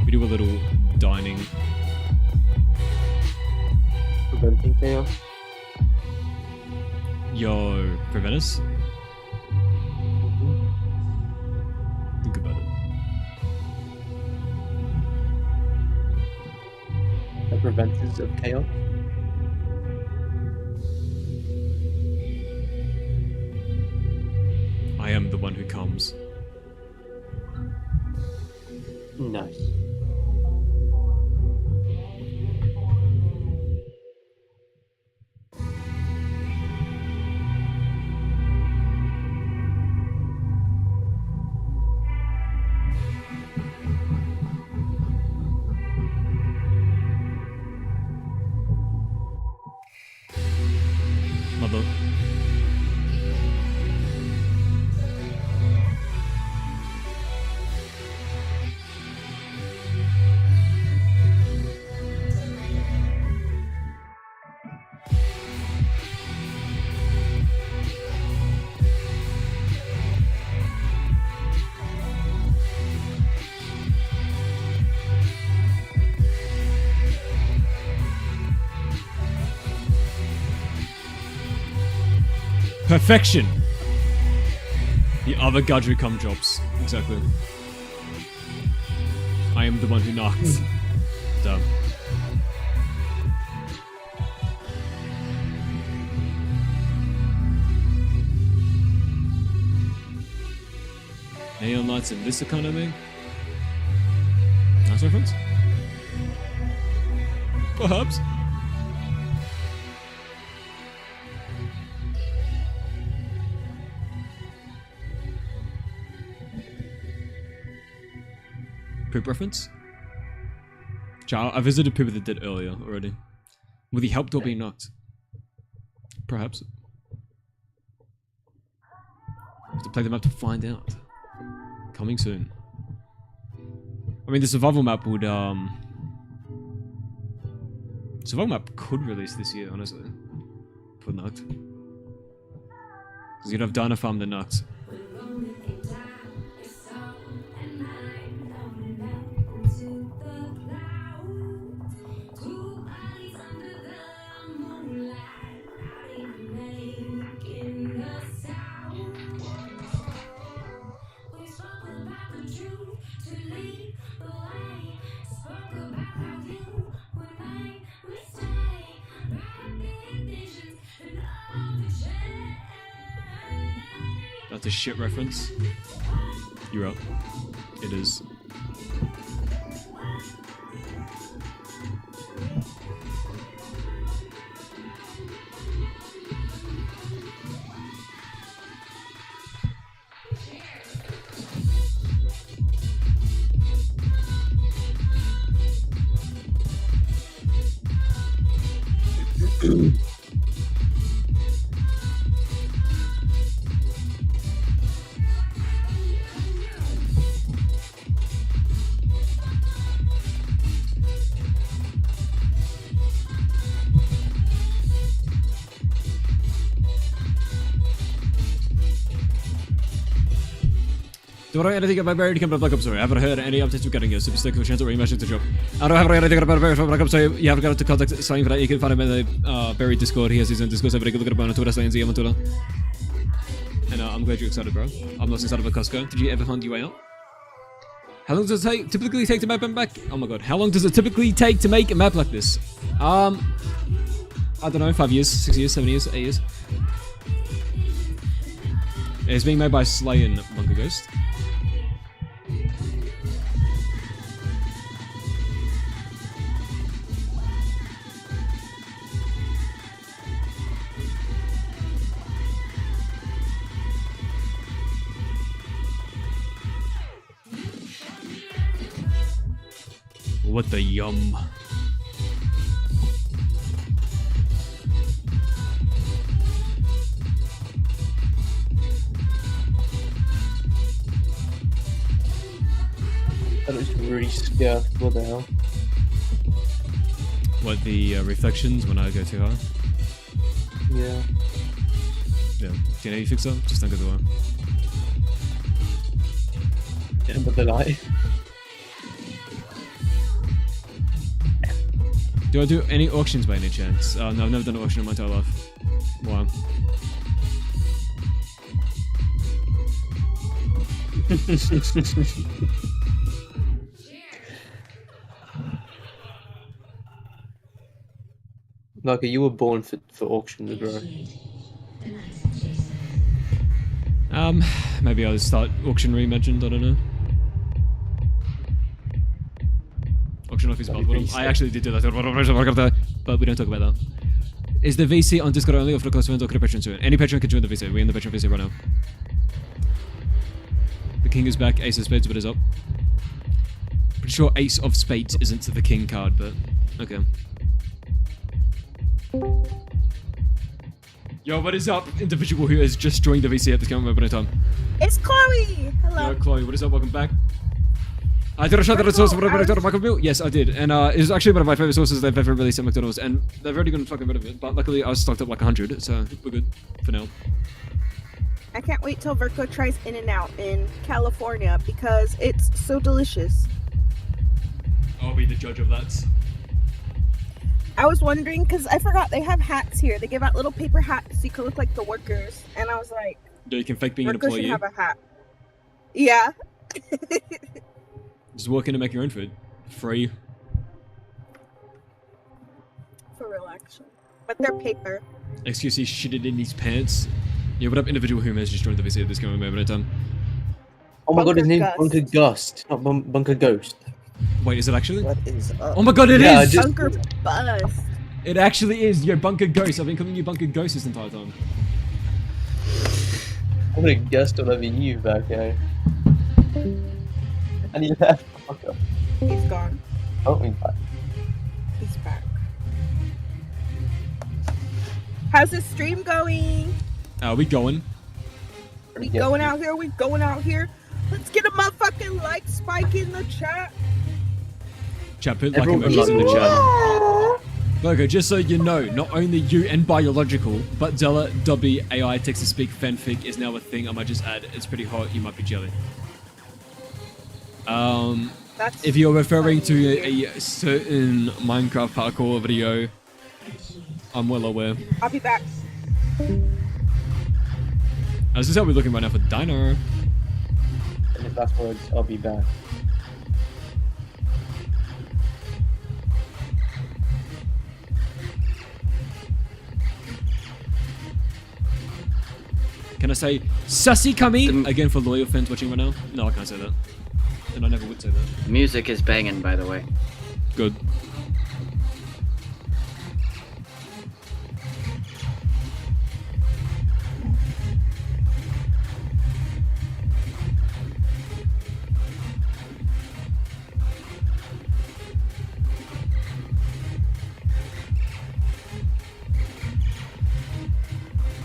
We do a little dining. Preventing chaos. Yo, prevent us? Think about it. The preventers of chaos. I am the one who comes. Nice. Mother. Perfection! The other Gadru cum drops. Exactly. I am the one who knocks. Dumb. Neon lights in this economy? Nice reference? Perhaps. Poop reference? I visited Poop that did earlier already. Will he help or be knocked? Perhaps. Have to play the map to find out. Coming soon. I mean, the survival map would, survival map could release this year, honestly. For knocked. Because you'd have Dino Farm the knocked. That's a shit reference. You're up. It is. Do I anything about Barry to come to Black Ops? Sorry, I haven't heard any updates regarding your super stick for chance or rematch to drop. I don't have anything about Barry from Black Ops, so you have got to contact Sign for that. You can find him in the Barry Discord. He has his own Discord server. You can look at him on Twitter, Sign on Twitter. And I'm glad you're excited, bro. I'm not excited about Costco. Did you ever find your way out? How long does it typically take to map him back? Oh my god, how long does it typically take to make a map like this? I don't know, 5 years, 6 years, 7 years, 8 years. It's being made by Slay and Bunker Ghost. What the yum. That looks really scuffed. What the hell? What, the reflections when I go too high? Yeah. Yeah. Do you know you fix that? Just don't go too high. Yeah, but the light. Do I do any auctions by any chance? No, I've never done an auction in my entire life. Wow. Like, you were born for auctions, bro. Maybe I'll start Auction Reimagined, I don't know. Auction off his bottom. I actually did do that, but we don't talk about that. Is the VC on Discord only or for the close friends or could a patron join? Any patron can join the VC. We're in the patron VC right now. The king is back, ace of spades, but is up. Pretty sure ace of spades isn't the king card, but okay. Yo, what is up, individual who has just joined the VC at this current moment in time? It's Chloe! Hello. Yo, Chloe, what is up? Welcome back. I did a shot at the source of McDonald's. Yes, I did, and it's actually one of my favorite sources they've ever released at McDonald's, and they've already gone fucking rid of it. But luckily, I was stocked up like 100, so we're good for now. I can't wait till Verko tries In-N-Out in California because it's so delicious. I'll be the judge of that. I was wondering because I forgot they have hats here. They give out little paper hats so you can look like the workers, and I was like, Yeah, you can fake being an Verko should employee. have a hat. Yeah. Just walk in and make your own food. Free. For real, actually. But they're paper. Excuse he shitted in his pants. Yeah, what up, individual who has just joined the VC at this current moment in time? Oh my god, his name's Gust. Bunker Gust, not Bunker Ghost. Wait, is it actually? What is up? Oh my god, it Yeah, is! just- Bunker Bust. It actually is! Yo, Bunker Ghost. I've been calling you Bunker Ghost this entire time. I'm gonna Gust all over you, Berko. And he left. Fuck up. He's gone. Oh, he's back. He's back. How's the stream going? We going. We going out here? We going out here? Let's get a motherfucking like spike in the chat. Chat, put like Everyone emojis in the loves chat. Logo, just so you know, not only you and Biological, but Della, Dobby, AI, text-to-speak, fanfic is now a thing. I might just add, it's pretty hot, you might be jelly. That's If you're referring to a certain Minecraft parkour video, I'm well aware. I'll be back. This is how we're looking right now for Dino. And if that's words, I'll be back. Can I say Sussy Cummy again for loyal fans watching right now? No, I can't say that. And I never would say that. Music is banging, by the way. Good.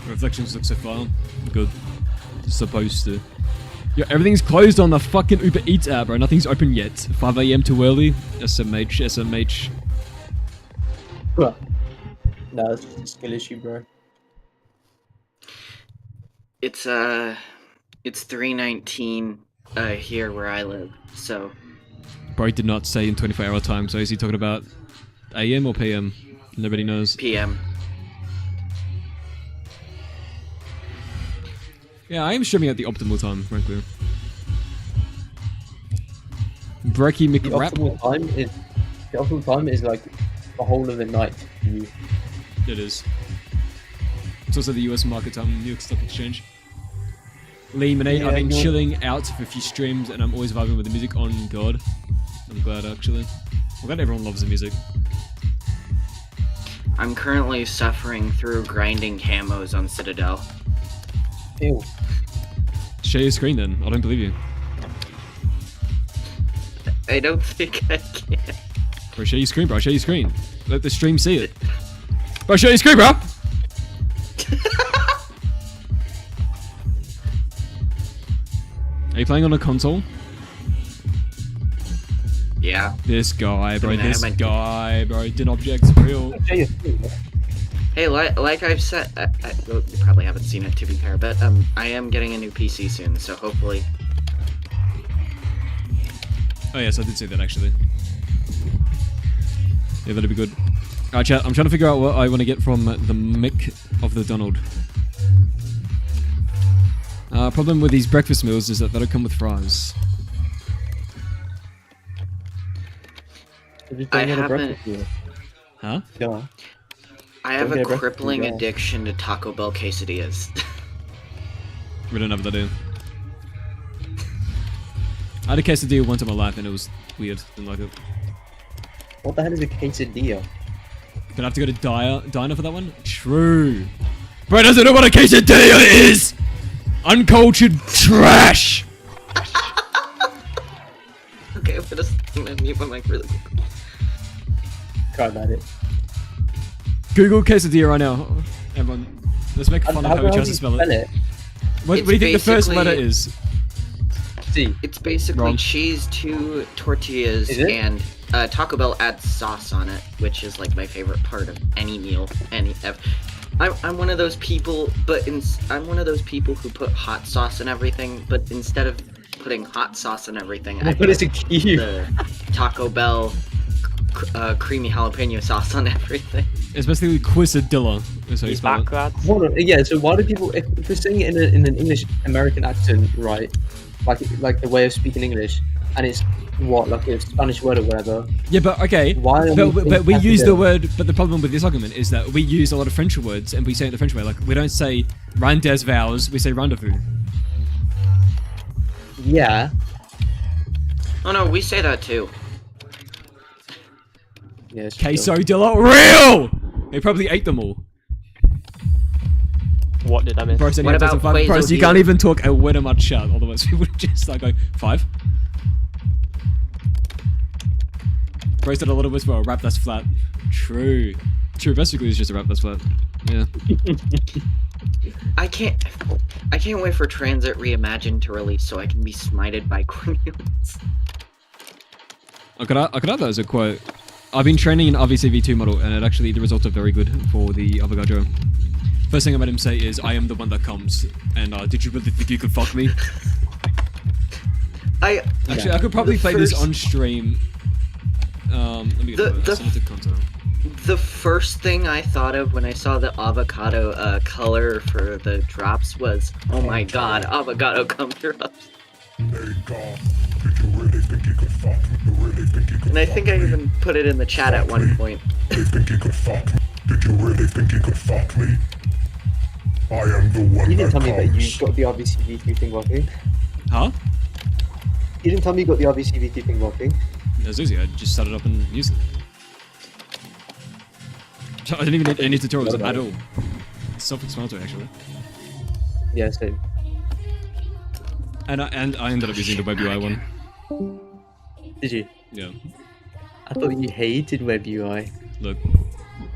Reflections look so far. Good. Supposed to. Yo, everything's closed on the fucking Uber Eats app, bro. Nothing's open yet. 5 AM too early. SMH, SMH. No, it's just a skill issue, bro. It's 3:19 here where I live, so Bro did not say in 24-hour time, so is he talking about AM or PM? Nobody knows. PM. Yeah, I am streaming at the optimal time, frankly. Breaky The McRap. optimal time is like the whole of the night for you. It is. It's also the US market time in New York Stock Exchange. Lemonade, Yeah, I've been you're- chilling out for a few streams and I'm always vibing with the music on God. I'm glad actually. I'm glad everyone loves the music. I'm currently suffering through grinding camos on Citadel. Ew. Share your screen then. I don't believe you. I don't think I can. Bro, share your screen, bro. Share your screen. Let the stream see it. Bro, share your screen, bro! Are you playing on a console? Yeah. This guy, bro. I mean, This I might- guy, bro. Din objects real. Hey, like I've said, well, you probably haven't seen it to be fair, but I am getting a new PC soon, so hopefully. Oh yes, I did see that actually. Yeah, that'd be good. Alright, chat. I'm trying to figure out what I want to get from the Mick of the Donald. Problem with these breakfast meals is that they don't come with fries. I haven't. Huh? Yeah. I have Don't a get a breakfast crippling food, yeah. addiction to Taco Bell quesadillas. We don't have that in. I had a quesadilla once in my life and it was weird. Didn't like it. What the hell is a quesadilla? Gonna have to go to diner for that one? True. Bro doesn't know what a quesadilla is! Uncultured trash! Okay, I'm gonna mute my mic really quick. Try about it. Google quesadilla right now. Everyone, let's make fun of how we try to spell it. What do you think the first letter is? C. It's basically Wrong. cheese, 2 tortillas, Is it? and Taco Bell adds sauce on it, which is like my favorite part of any meal. I'm one of those people, but I'm one of those people who put hot sauce in everything, but instead of putting hot sauce in everything, I What is put a Q? the Taco Bell creamy jalapeno sauce on everything. It's basically quesadilla. Is how you He's spell back, it. lads. Hold on, yeah, so why do people, if we're saying it in an English American accent, right, like the way of speaking English, and it's what, like a Spanish word or whatever, Yeah, but okay. why are But we use the accidental? word. But the problem with this argument is that we use a lot of French words and we say it the French way. Like we don't say rendezvous, we say rendezvous. Yeah. Oh no, we say that too. Yeah, it's true. Quesadilla, real. They probably ate them all. What did I miss? Bro, What about Bro, you quesadilla? can't even talk a word in my chat, otherwise we would just like go 5. Bro said a little whisper, a rap that's flat. True. True, basically it's just a rap that's flat. Yeah. I can't wait for TranZit Reimagined to release so I can be smited by Cornelius. I could add that as a quote. I've been training an RVCV2 model and the results are very good for the Avogadro. First thing I made him say is, I am the one that comes. And did you really think you could fuck me? Actually, I could probably play this on stream. Let me get the content. The first thing I thought of when I saw the avocado color for the drops was, oh my god, avocado come drops. And I think I even put it in the chat at one point. Did you really think you could fuck me? I am the one You didn't that tell me that comes. you got the RVCV2 thing working. Huh? You didn't tell me you got the RVCV2 thing working. That's easy, I just set it up and used it. So I didn't even need any tutorials at all. It's self-explanatory actually. Yeah, same. And I ended up using the Web UI one. Did you? Yeah. I thought you hated Web UI. Look,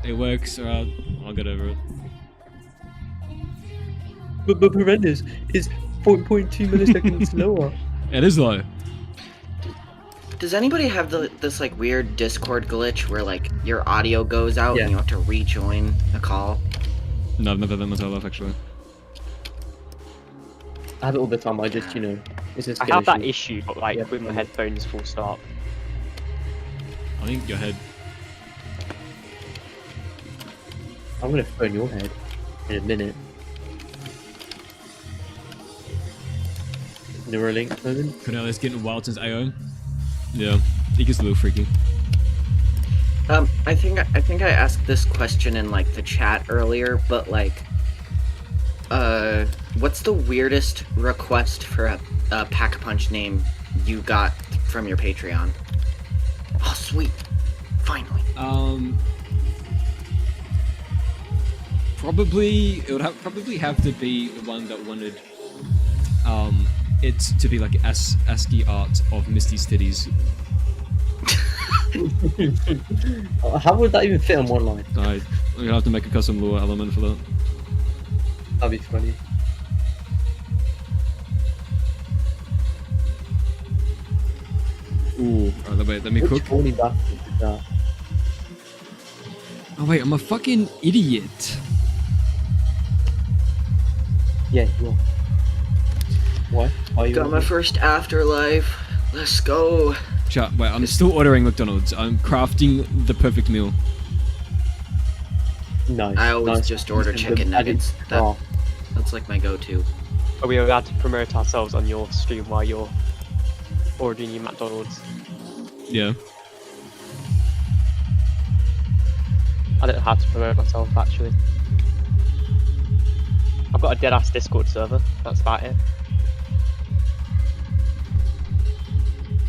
it works, alright, I'll get over it. But horrendous is 0.2 milliseconds slower. It is though. Does anybody have this like weird Discord glitch where like your audio goes out Yeah. and you have to rejoin the call? No, I've never done that myself actually. I have it all the time, I just, it's a I skill have that issue. issue, but like Yeah. with my headphones full stop. I think your head. I'm gonna phone your head in a minute. Neuralink moment. Cornelius getting wild since AO. Yeah, he gets a little freaky. I think I asked this question in like the chat earlier, but like, what's the weirdest request for a Pack Punch name you got from your Patreon? Oh, sweet, finally. Probably it would probably have to be the one that wanted it to be like ASCII art of Misty's titties. How would that even fit on one line? I'm gonna have to make a custom lure element for that. That'd be funny. Ooh. Alright, wait, let me Which cook. horny bastard did that? Oh wait, I'm a fucking idiot. Yeah, you are. Why? Are you Got my first afterlife. Let's go. Chat, wait, I'm still ordering McDonald's. I'm crafting the perfect meal. Nice. I always nice. just order chicken nuggets. That's like my go-to. Are we allowed to promote ourselves on your stream while you're ordering your McDonald's? Yeah. I don't know how to promote myself actually. I've got a dead ass Discord server, that's about it.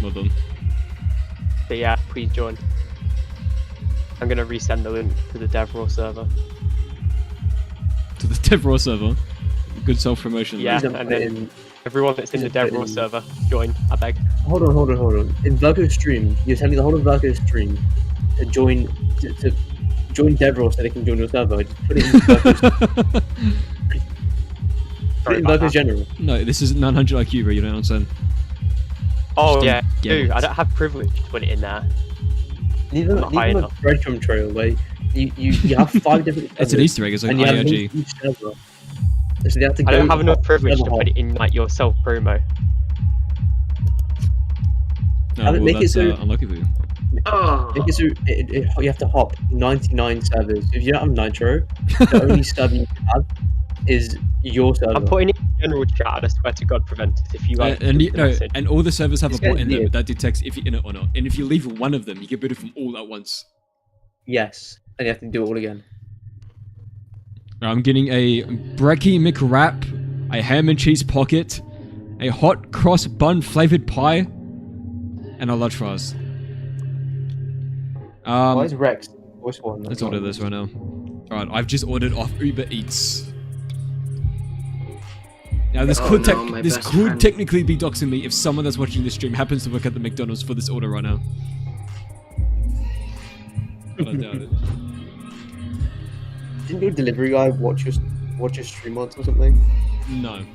Well done. But yeah, please join. I'm gonna resend the link to the DevRaw server. To the DevRaw server. Good self-promotion. Yeah, Please don't and put then in- everyone that's in the please don't put DevRaw in- server, join, I beg. Hold on. In Berker's stream, you're telling the whole of Berker's stream to join to join DevRaw so they can join your server. Just put it in Berker's, put it in Berker's general. No, this is 900 IQ, bro. You don't understand. Oh Just yeah, get dude, it. I don't have privilege to put it in there. Leave them not high a enough. breadcrumb trail where you have 5 different It's an servers, Easter egg. It's like and you have IRG. each server. So they have to I don't go have enough privilege to server put it in like your self promo. No, Have it- well, make it that's so- unlucky for you. Oh, Make it so you have to hop 99 servers. If you don't have Nitro, the only server you have is your server. I'm putting it in general chat, I swear to God, prevent it if you like. And all the servers have It's a bot gonna in be them it. that detects if you're in it or not. And if you leave one of them, you get rid of them all at once. Yes, and you have to do it all again. I'm getting a brekkie McWrap, a ham and cheese pocket, a hot cross bun flavored pie, and a large fries. Why is Rex voice one? Let's order this right now. Alright, I've just ordered off Uber Eats. Now this Oh could no, my best friend. technically be doxing me if someone that's watching this stream happens to work at the McDonald's for this order right now. But I doubt it. Didn't your delivery guy watch your stream once or something? No.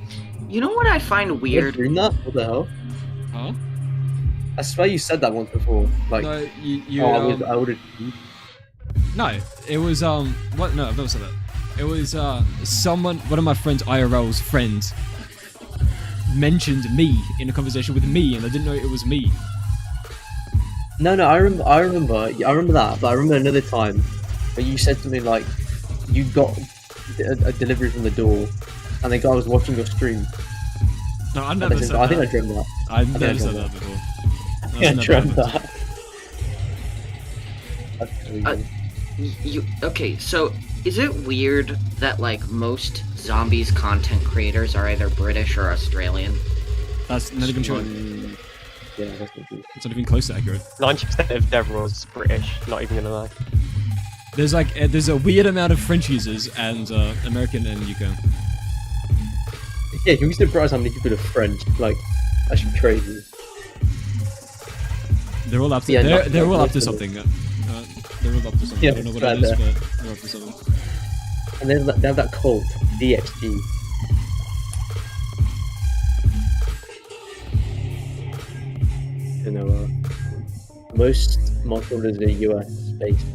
you know what I find You're weird? doing that? What the hell? Huh? I swear you said that once before. Like, No, you I would have. no, it was what? No, I've never said that. It was someone, one of my friends, IRL's friends, mentioned me in a conversation with me, and I didn't know it was me. No, I remember that, but I remember another time where you said something like you got a delivery from the door, and the guy was watching your stream. No, I never said that. I think I dreamt that. I've never I said dreamt that before. Yeah, I That's never dreamt happened. that. That's crazy. Okay, so is it weird that like most zombies content creators are either British or Australian? That's not even true. Yeah, that's not true. It's not even close to accurate. 90% of DevRaw's British, not even gonna lie. There's like there's a weird amount of French users and American and UK. Yeah, you'd be surprised how many people are French. Like, that's crazy. They're all up to Yeah, they're all up to not- something. They're all up to something. Yeah, I don't know what right it is, there. but they're up to something. And they have that cult, DXG. You know, most mod builders are US based.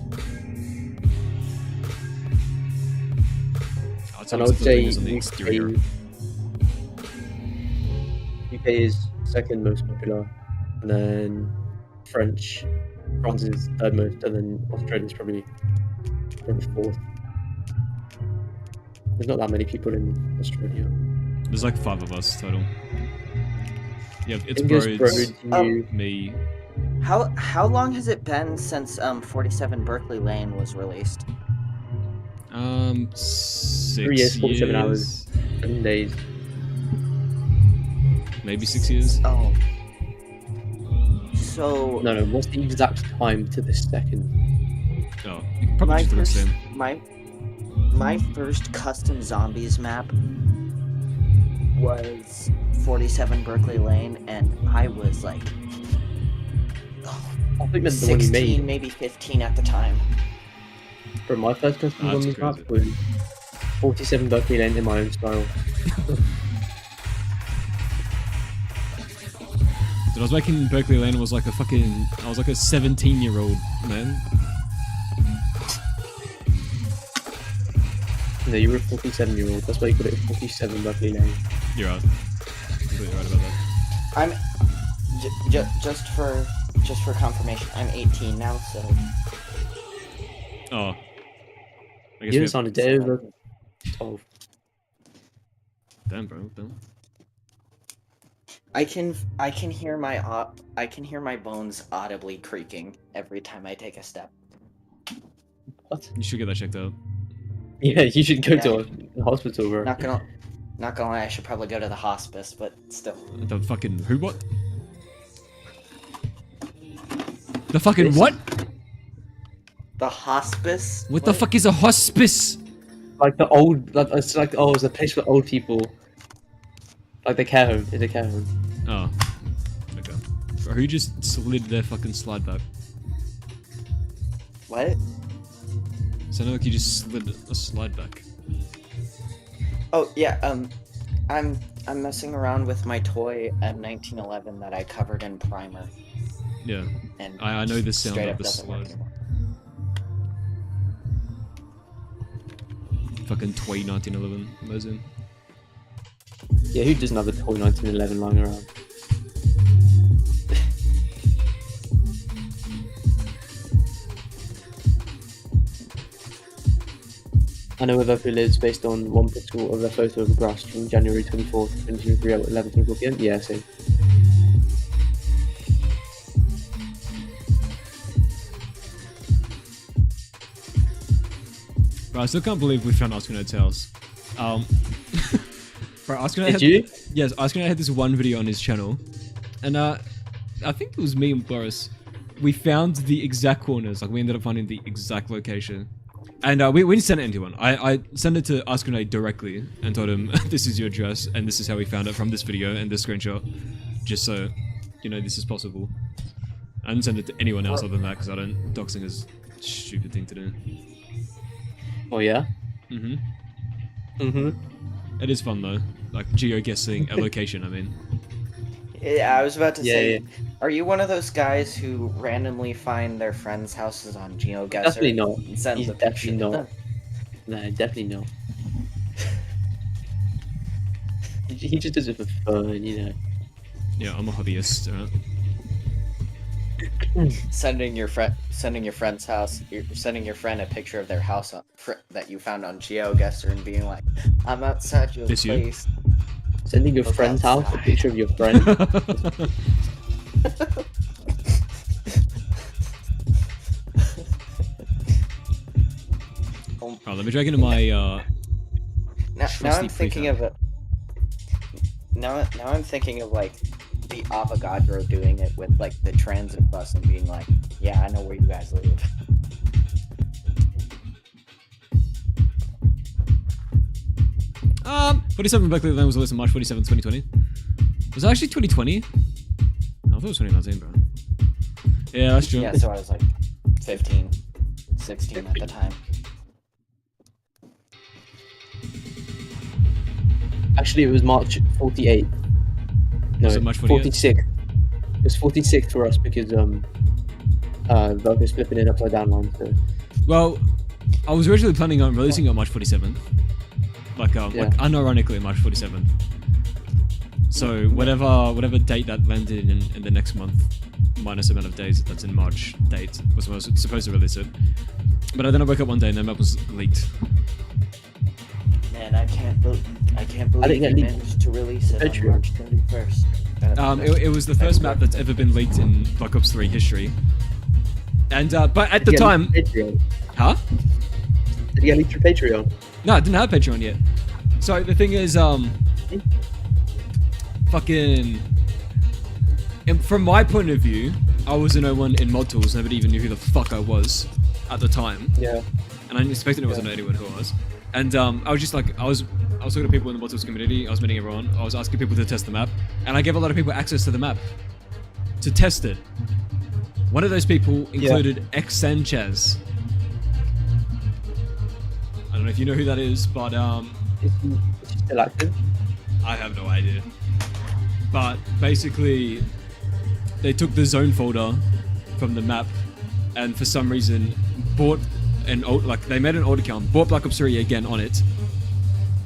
And I would say on the exterior. UK is second most popular, and then France is third most, and then Australia is probably fourth. There's not that many people in Australia. There's like 5 of us total. Yeah, it's Fingers Broads, to you. me. How long has it been since 47 Berkeley Lane was released? 6 3 years, 47 years. hours, 7 days. Maybe 6 years. Oh. So No, what's the exact time to the second? Oh, you can probably my just do the first same. my first custom zombies map was 47 Berkeley Lane, and I was like I think that's the one you 16, made. maybe 15 at the time. For my first custom Oh, that's zombies map crazy. was 47 Berkeley Lane in my own style. Did was making Berkerly Lane was like a fucking... I was like a 17-year-old, man. No, you were a 47-year-old. That's why you got it 47 Berkerly Lane. You're right. Completely right about that. I'm just for confirmation. I'm 18 now, so. Oh. I You guess didn't sound a day over 12. Damn, bro. Damn. I can hear my bones audibly creaking every time I take a step. What? You should get that checked out. Yeah, you should go Yeah. to a hospital, bro. Not gonna lie, I should probably go to the hospice, but still. The fucking who what? The fucking This- what? The hospice? What the fuck is a hospice? Like the old, like it's like it's a place for old people. Like the care home. It's a care home. Oh. Okay. Bro, who just slid their fucking slide back? What? Sounded like you just slid a slide back. Oh yeah, I'm messing around with my toy M1911 that I covered in primer. Yeah. And I know the sound straight of up the doesn't work slide. anymore. Fucking toy 1911. Amazing. Yeah, who doesn't have a toy 1911 lying around? I know where Berkerly lives based on one pixel of a photo of grass from January 24th, 2023 at 11:24 PM. Yeah, same. Bro, I still can't believe we found Oscar house. Bro, Oscar Did you? Yes, Oscar had this one video on his channel, and I think it was me and Boris. We found the exact corners, like we ended up finding the exact location. And we didn't send it to anyone. I sent it to Oscar directly and told him, this is your address, and this is how we found it from this video and this screenshot. Just so, you know, this is possible. I didn't send it to anyone else other than that, because I don't... Doxing is a stupid thing to do. Oh yeah? Mm-hmm. Mm-hmm. It is fun though. Like geo-guessing a location, I mean. Yeah, I was about to say, Yeah. are you one of those guys who randomly find their friends' houses on GeoGuessr? Definitely not. And sends He's a picture definitely to not. them? No, definitely not. He just does it for fun, you know. Yeah, I'm a hobbyist, alright? Sending your friend's house, you're sending your friend a picture of their house that you found on GeoGuessr and being like, I'm outside your This you? place. Sending your Look friend's house a outside. picture of your friend. Alright, let me drag into my, Now trusty I'm thinking of it. Now I'm thinking of like the Avogadro doing it with like the transit bus and being like, yeah, I know where you guys live. Um, 47 Berkerly Lane was released on March 27, 2020. Was it actually 2020? I thought it was 2019, bro. Yeah, that's true. Yeah, so I was like 15, 16 at the time. Actually, it was March 48th. No, Was it March 48th? 46th. It was 46th for us because Velcro's flipping it upside down line. So Well, I was originally planning on releasing it on March 47th. Like, Yeah. like unironically March 47th. So whatever date that landed in the next month, minus the amount of days that's in March date, was supposed to release it. But then I woke up one day and the map was leaked. Man, I can't believe didn't get you leaked. managed to release it on Patreon. March 31st. It was the first map that's ever been leaked in Black Ops 3 history. And but at the Did it get time, leaked through Patreon? huh? Did you get leaked through Patreon? No, I didn't have Patreon yet. So the thing is, fucking. And from my point of view, I was a no one in mod tools. Nobody even knew who the fuck I was at the time, Yeah. and I didn't expect anyone to know anyone who I was. And I was just like, I was talking to people in the mod tools community. I was meeting everyone. I was asking people to test the map, and I gave a lot of people access to the map to test it. One of those people included 𝐀𝐩𝐸𝐿. I don't know if you know who that is, but Is he still active? I have no idea. But basically, they took the zone folder from the map, and for some reason bought an old, like they made an old account, bought Black Ops 3 again on it,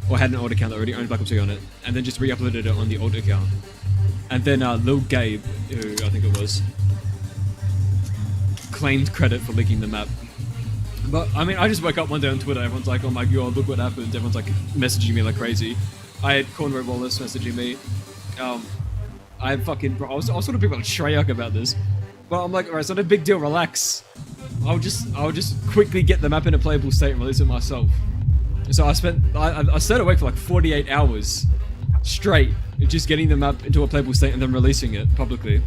or had an old account that already owned Black Ops 3 on it, and then just re-uploaded it on the old account. And then Lil Gabe, who I think it was, claimed credit for leaking the map. But I mean, I just woke up one day on Twitter, everyone's like, oh my god, look what happened, everyone's like messaging me like crazy. I had Cornrow Wallace messaging me. I was sort of people like Shreyuk about this. But I'm like, alright, it's not a big deal, relax. I'll just quickly get the map in a playable state and release it myself. So I stayed awake for like 48 hours straight, just getting the map into a playable state and then releasing it publicly.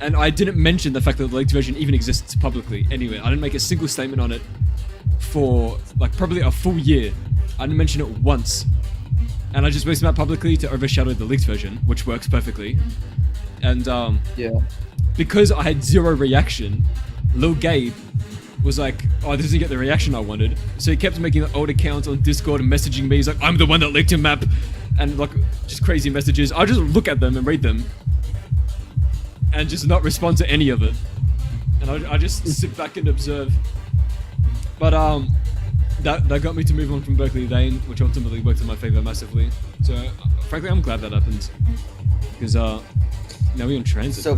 And I didn't mention the fact that the leaked version even exists publicly anyway. I didn't make a single statement on it for like probably a full year. I didn't mention it once. And I just released the map publicly to overshadow the leaked version, which works perfectly. And Yeah. because I had zero reaction, Lil Gabe was like, oh, this doesn't get the reaction I wanted. So he kept making an old account on Discord and messaging me. He's like, I'm the one that leaked your map. And like, just crazy messages. I just look at them and read them. And just not respond to any of it. And I just sit back and observe. But that got me to move on from Berkerly Lane, which ultimately worked in my favor massively. So frankly, I'm glad that happened. Because now we're on TranZit. So,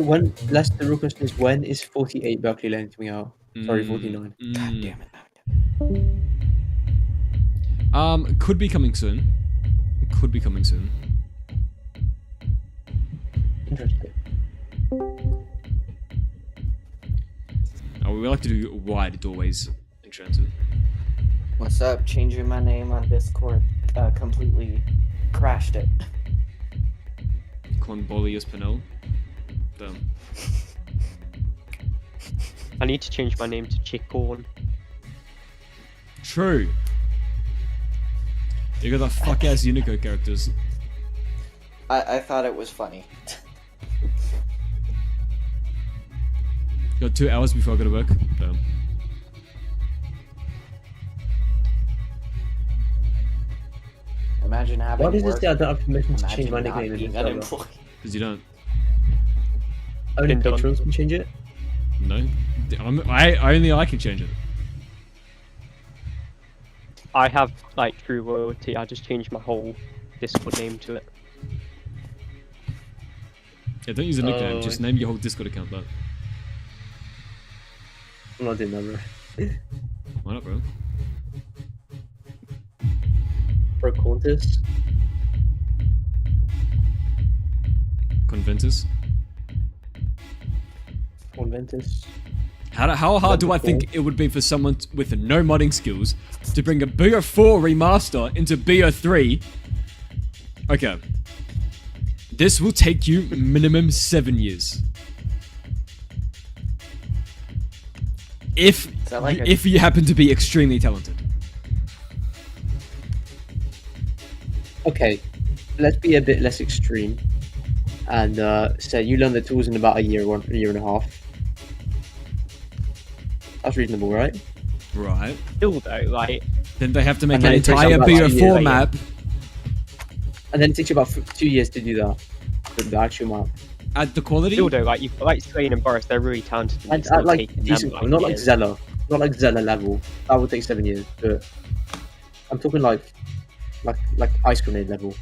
When, the real question is, when is 48 Berkerly Lane coming out? Sorry, 49. God damn it. Could be coming soon. It could be coming soon. Interesting. Oh, we like to do wide doorways in TranZit. What's up? Changing my name on Discord completely crashed it. Conbolius Panel. Damn. I need to change my name to Chicorn. True. You got the fuck ass Unico characters. I thought it was funny. Got 2 hours before I go to work. Damn. Imagine having Why does this work. say I don't have permission to change my Imagine nickname not in being this server? unemployed. Because you don't. Only Been done. patrons can change it? No. Only I can change it. I have like true loyalty. I just changed my whole Discord name to it. Yeah, don't use a nickname. Oh. Just name your whole Discord account that. I'm not doing that, bro. Why not, bro? Bro, Qantas? Conventus. Conventus? How hard do I think it would be for someone with no modding skills to bring a BO4 remaster into BO3? Okay. This will take you minimum 7 years. If that like a- if you happen to be extremely talented. Okay, let's be a bit less extreme. And say you learn the tools in about a year and a half. That's reasonable, right? Right. Still though, like Then they have to make And an then it takes entire about 2 years BO4 later. map. And then it takes you about 2 years to do that. The actual map. At the quality? still though, like you've got like Swain and Boris, they're really talented. And it's not at like taking them, decent, like, not like years. Zella. Not like Zella level. That would take 7 years, but I'm talking like Ice Grenade level.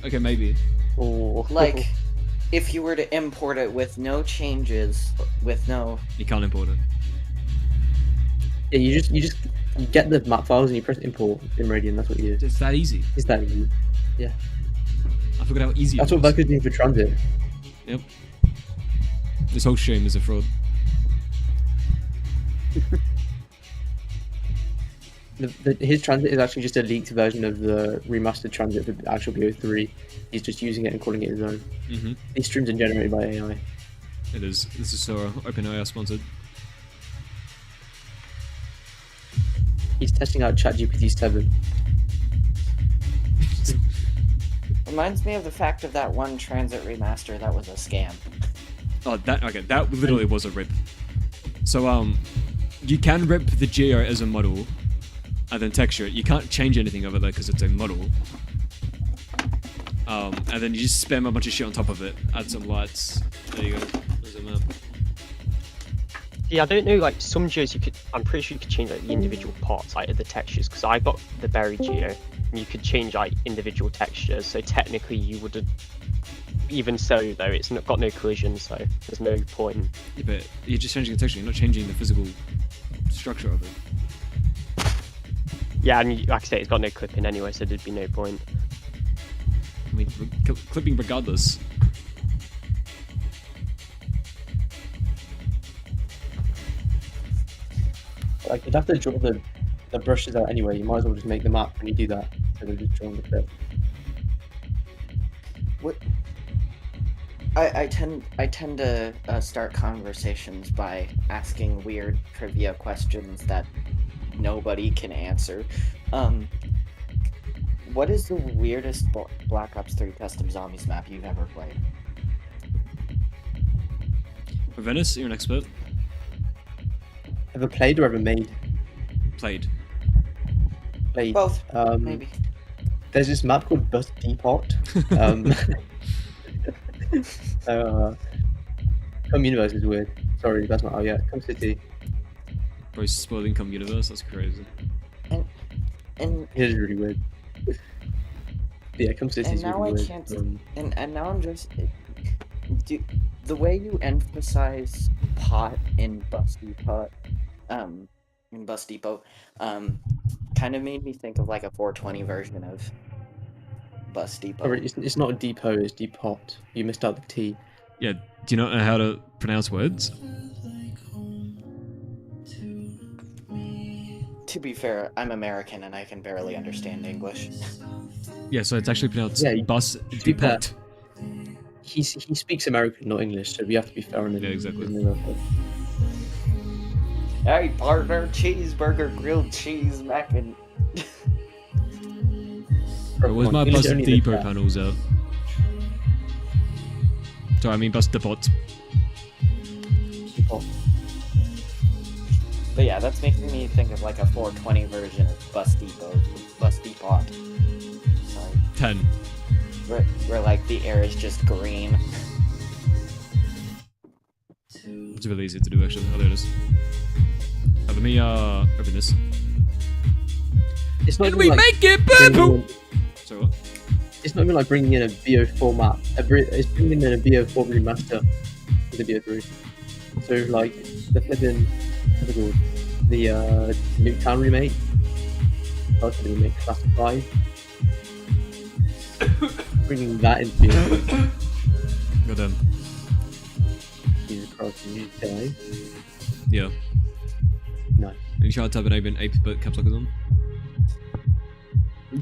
Okay, maybe. Or Like, if you were to import it with no changes, with no... You can't import it. yeah, you get the map files and you press import in Radiant. That's what you do. It's that easy. It's that easy. I forgot how easy That's it what was. Berker's doing for TranZit. Yep. This whole stream is a fraud. His TranZit is actually just a leaked version of the remastered TranZit for the actual BO3. He's just using it and calling it his own. Mm-hmm. These streams are generated by AI. It is. This is Sora. OpenAI sponsored. He's testing out ChatGPT 7. Reminds me of the fact of that one TranZit remaster that was a scam. Oh, that literally was a rip. So, you can rip the geo as a model, and then texture it. You can't change anything of it though, because it's a model. And then you just spam a bunch of shit on top of it. Add some lights. There you go. There's a map. Yeah, I don't know, like, some geos you could, I'm pretty sure you could change, like, the individual parts, like, of the textures, because I got the berry geo, and you could change, like, individual textures, so technically you wouldn't, even so, though, it's not got no collision, so there's no point. Yeah, but you're just changing the texture, you're not changing the physical structure of it. Yeah, and like I say, it's got no clipping anyway, so there'd be no point. I mean, clipping regardless. Like, you'd have to draw the brushes out anyway. You might as well just make the map when you do that. So they're just drawing the clip. What? I tend to start conversations by asking weird trivia questions that nobody can answer. What is the weirdest Black Ops 3 custom zombies map you've ever played? For Venice, you're an expert. Ever played or ever made? Played. Played. Both, maybe. There's this map called Bust Depot. Come Universe is weird. Sorry, that's not out yet. Come City. Bro, spoiling Come Universe, that's crazy. And It is really weird. But yeah, Come City is now really I weird. can't. And now I'm just. The way you emphasize pot in Bust Depot, kind of made me think of like a 420 version of Bust Depot. Sorry, it's not a depot, it's depot. You missed out the T. Yeah, do you not know how to pronounce words? To be fair, I'm American and I can barely understand English. Yeah, so it's actually pronounced Yeah, Bus to be Depot. fair, he speaks American, not English, so we have to be fair on it. Yeah, exactly. Hey, partner, cheeseburger, grilled cheese, mac and... Bro, where's my Bus English only Depot live there. panels out? Sorry, I mean Bus Depot. Depot. But yeah, that's making me think of like a 420 version of Bust Depot. Bust Depot. Sorry. 10. Where like the air is just green. It's really easy to do actually. Oh, there it is. Let me open this. It's not Can even we like make it bringing purple? in- Sorry, what? It's not even like bringing in a BO4 map. It's bringing in a BO4 remaster for the BO3. So like the flipping, what's it called? The Nuketown remake. Not the remake, Classic 5. Bringing that into BO3. Goddamn. Jesus Christ, you die. Yeah. No. Are you trying to type an 8-bit caps lock on?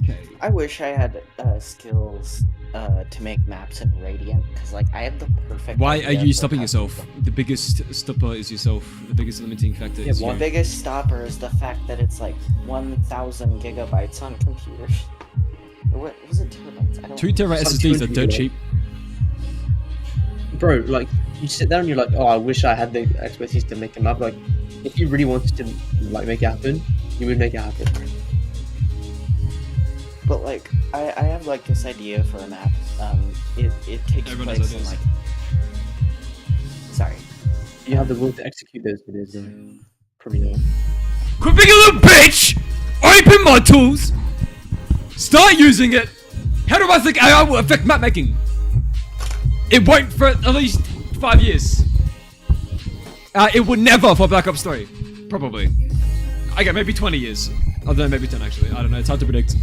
Okay. I wish I had skills to make maps in Radiant, because like I have the perfect. Why are idea you for stopping how yourself? to- The biggest stopper is yourself. The biggest limiting factor is Yeah, you. The biggest stopper is the fact that it's like 1,000 gigabytes on computers. Or what was it, terabytes? I don't 2 terabyte Some SSDs are 200 dirt gigabyte. cheap. Bro, like, you sit there and you're like, oh, I wish I had the expertise to make a map. Like, if you really wanted to, like, make it happen, you would make it happen. But like, I have like this idea for a map. It takes Everyone has place in ideas. like. Sorry. You have the will to execute those videos, though. Probably not. Quit being a little bitch! Open my tools! Start using it! How do I think AI will affect map making? It won't for at least 5 years. It would never for Black Ops 3. Probably. Okay, maybe 20 years. Although maybe 10 actually. I don't know, it's hard to predict.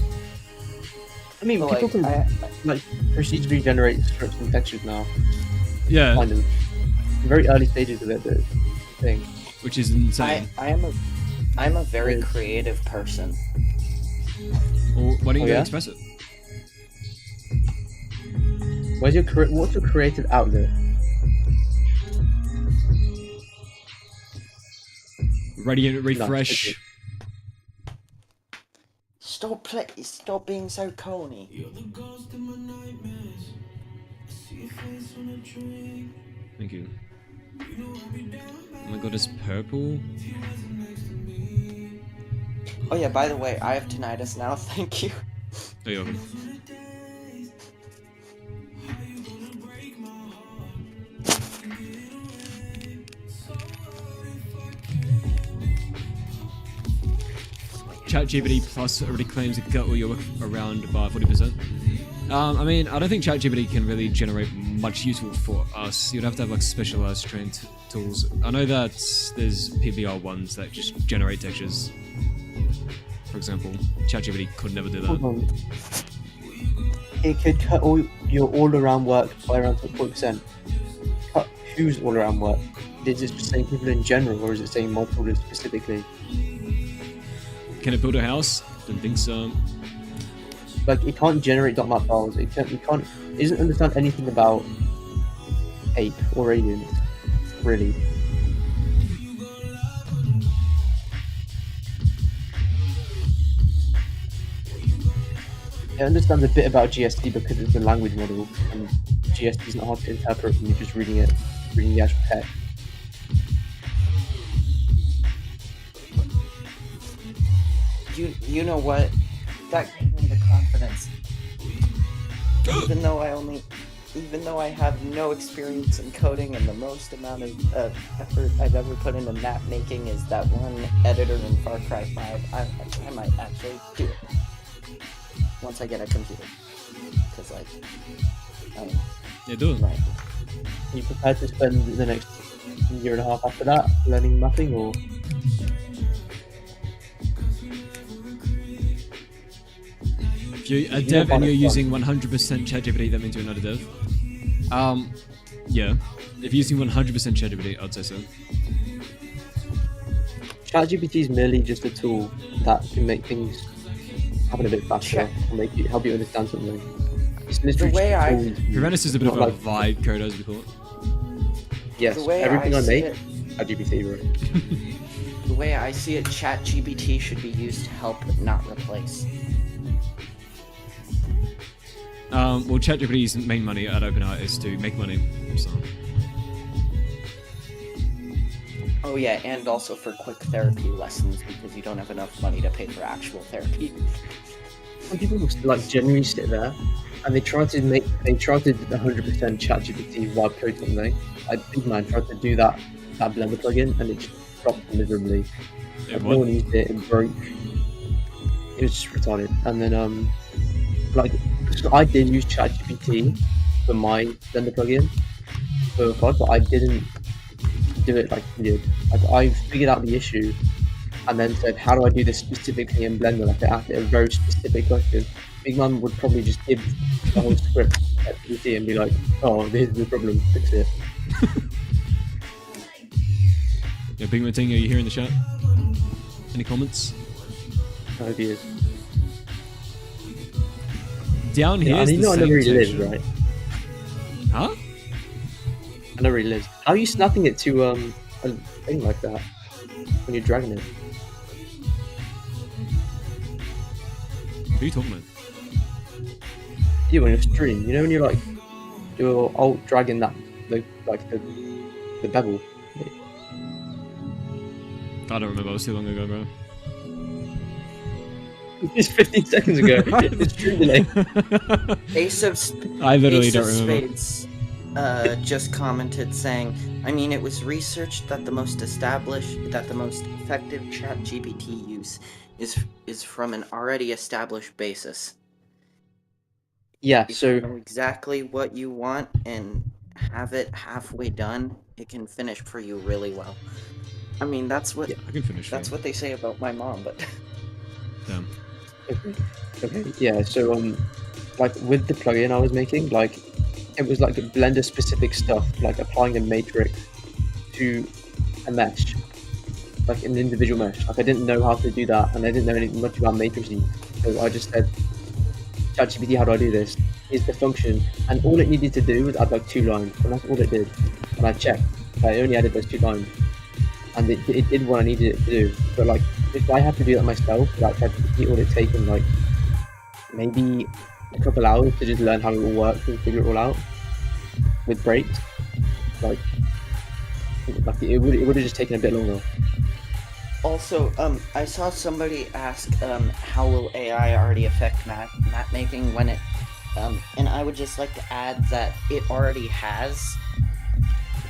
I mean, But, people like, can, like, procedurally generate scripts and textures now. Yeah, Kind of. Very early stages of it, but thing. which is insane. I'm a very Yes. creative person. Well, why don't you Oh, go yeah? express it? What's your creative outlet? Radiant refresh. okay. Stop being so corny. Thank you. Oh my god, it's purple? Oh yeah, by the way, I have tinnitus now. Thank you. Oh, yeah. ChatGPT Plus already claims it can cut all your work around by 40%. I mean, I don't think ChatGPT can really generate much useful for us. You'd have to have like specialized trained tools. I know that there's PBR ones that just generate textures. For example, ChatGPT could never do that. Hold on. It could cut all your all-around work by around 40%. Cut whose all-around work? Is it just saying people in general, or is it saying models specifically? Can it build a house? Don't think so. Like, it can't generate .map files. It doesn't understand anything about ape or aliens, really. It understands a bit about GST because it's a language model, and GST isn't hard to interpret when you're just reading the actual text. You know what? That gave me the confidence. Even though I have no experience in coding and the most amount of effort I've ever put into map making is that one editor in Far Cry 5, I might actually do it. Once I get a computer. Because, like, Yeah, do it. Right. Are you prepared to spend the next year and a half after that learning mapping, or? If you're a dev and you're using 100% ChatGPT, that means you're not a dev. Yeah. If you're using 100% ChatGPT, I'd say so. ChatGPT is merely just a tool that can make things happen a bit faster, or help you understand something. It's literally The way Prevenice is a bit of a vibe code, as we call it. Yes, The way everything I make, it- ChatGPT, right? The way I see it, ChatGPT should be used to help, not replace. Well, ChatGPT's main money at OpenAI is to make money, so. Oh yeah, and also for quick therapy lessons because you don't have enough money to pay for actual therapy. Some people like genuinely sit there and they try to 100% ChatGPT vibe code something. I think man tried to do that Blender plugin and it just dropped miserably. Yeah, Like, no one used it, it broke. It was just retarded. And then so I did use ChatGPT for my Blender plugin for COD, but I didn't do it like he did. Like, I figured out the issue and then said, how do I do this specifically in Blender? Like, I asked it a very specific question. Big Man would probably just give the whole script to ChatGPT and be like, oh, this is the problem, fix it. Yeah, Big Man Ting, are you here in the chat? Any comments? I hope he is. Down here, Yeah, and you know I know where he lives, right? Huh? I know where he lives. How are you snapping it to a thing like that when you're dragging it? What are you talking about? Yeah, when you're streaming, you know when you're alt dragging that the bevel. I don't remember, it was too long ago, bro. It's 15 seconds ago. It's stream delay. I literally Ace don't of remember. Spades, just commented saying, I mean, it was researched that the most effective ChatGPT use is from an already established basis. Yeah, If so you know exactly what you want and have it halfway done, it can finish for you really well. I mean, that's what I can finish. that's what they say about my mom, but Damn. okay, yeah, so like with the plugin I was making, like it was like Blender specific stuff, like applying a matrix to a mesh, like an individual mesh. Like I didn't know how to do that, and I didn't know much about matrices, so I just said, ChatGPT, how do I do this? Here's the function, and all it needed to do was add like 2 lines, and that's all it did. And I checked, I only added those 2 lines, and it did what I needed it to do. But like, if I had to do that myself, like ChatGPT would have taken like maybe a couple hours to just learn how it all works and figure it all out with breaks. Like it would have just taken a bit longer. also, I saw somebody ask, how will AI already affect map making when it, and I would just like to add that it already has.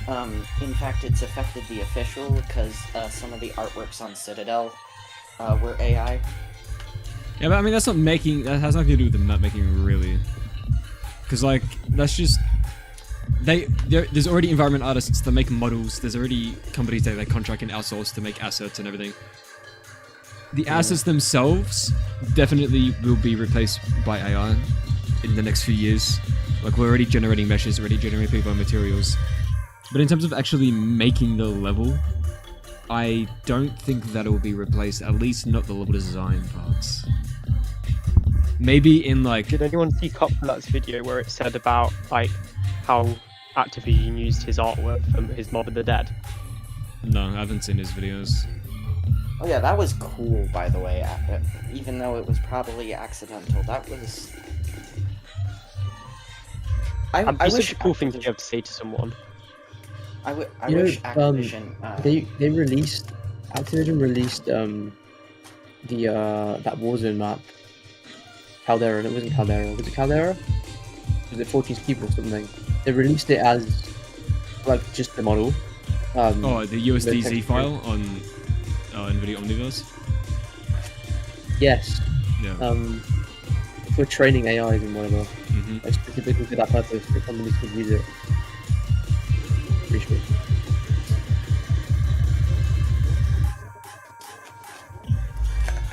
In fact, it's affected the official because some of the artworks on Citadel were AI. Yeah, but I mean that's not making. That has nothing to do with the map making, really. Because like that's just there's already environment artists that make models. There's already companies that they contract and outsource to make assets and everything. The assets themselves definitely will be replaced by AI in the next few years. Like we're already generating meshes, already generating materials. But in terms of actually making the level, I don't think that it will be replaced. At least not the level design parts. Maybe in like. Did anyone see Coppolat's video where it said about like how Activision used his artwork from his Mob of the Dead? No, I haven't seen his videos. Oh yeah, that was cool, by the way. Even though it was probably accidental, that was. I It's wish such a cool thing to be able to say to someone. I You know, wish Activision. They released Activision released that Warzone map. Caldera, and it wasn't Caldera. Was it Caldera? Was it 14 people or something? They released it as like just the model. Oh, the USDZ file on NVIDIA Omniverse? Yes. Yeah. For training AIs and whatever. Mm-hmm. Like specifically for that purpose, the companies could use it. Pretty sure.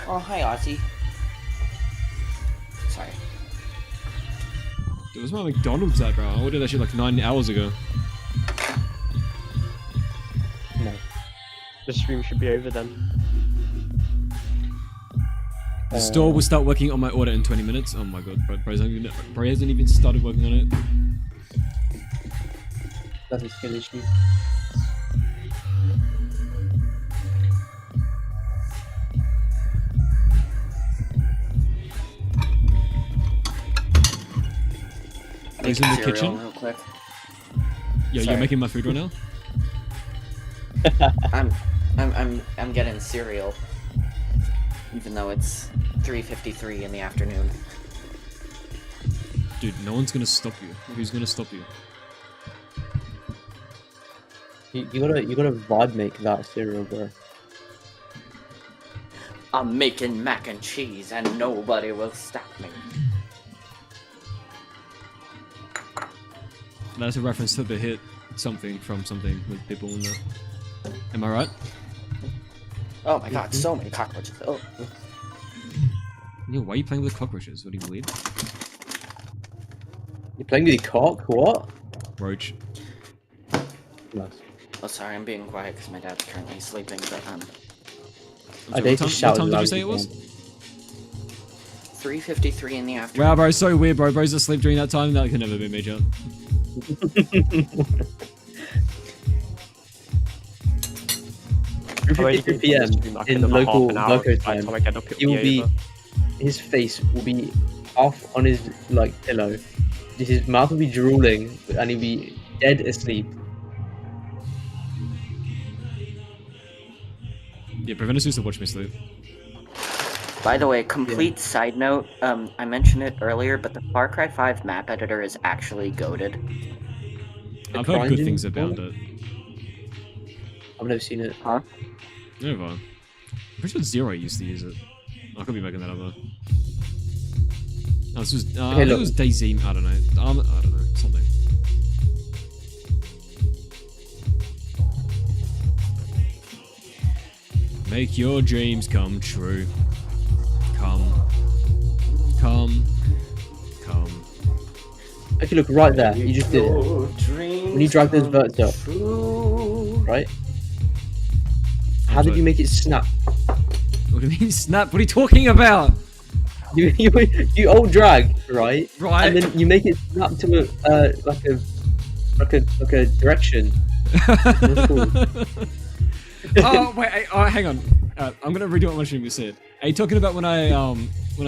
Oh, hi, Ozzy. Sorry. It was my McDonald's at, bro. I ordered that shit like 9 hours ago. No. The stream should be over then. The store will start working on my order in 20 minutes. Oh my god, bro hasn't even started working on it. That's a skill issue. He's in the kitchen. Real quick. Yo, Sorry. you're making my food right now? I'm getting cereal. Even though it's 3:53 in the afternoon. Dude, no one's gonna stop you. Who's gonna stop you? You gotta vibe make that cereal, bro. I'm making mac and cheese and nobody will stop me. That's a reference to the hit something from something with people in there. Am I right? Oh my god, so many cockroaches. Oh. Yo, why are you playing with cockroaches? What are you weird? You're playing with your cock? What? Roach. Nice. Oh, sorry, I'm being quiet because my dad's currently sleeping, but I'm I sorry, did what just shout time as did loud you as say you it was? can. 3:53 in the afternoon. Wow, bro, so weird, bro. Bro's asleep during that time. That could never be major. 3:53 PM in local Berkerly time, he will be. His face will be half on his like pillow. His mouth will be drooling, and he'll be dead asleep. Yeah, prevent us to watch me sleep. By the way, complete side note, I mentioned it earlier, but the Far Cry 5 map editor is actually goated. I've heard good CryEngine things about one? it. I've never seen it. Huh? Never. I'm pretty sure Zero used to use it. I could be making that up though. No, this was, I think it was 𝐧𝐨𝐭𝐫, I don't know. I don't know, something. Make your dreams come true. Come. Okay, look right there. You just did it. When you drag those verts up, right? How did you make it snap? What do you mean snap? What are you talking about? You old drag, right? Right. And then you make it snap to a like a direction. That's cool. Oh wait, hang on. I'm gonna redo what my stream just said. Are you talking about when I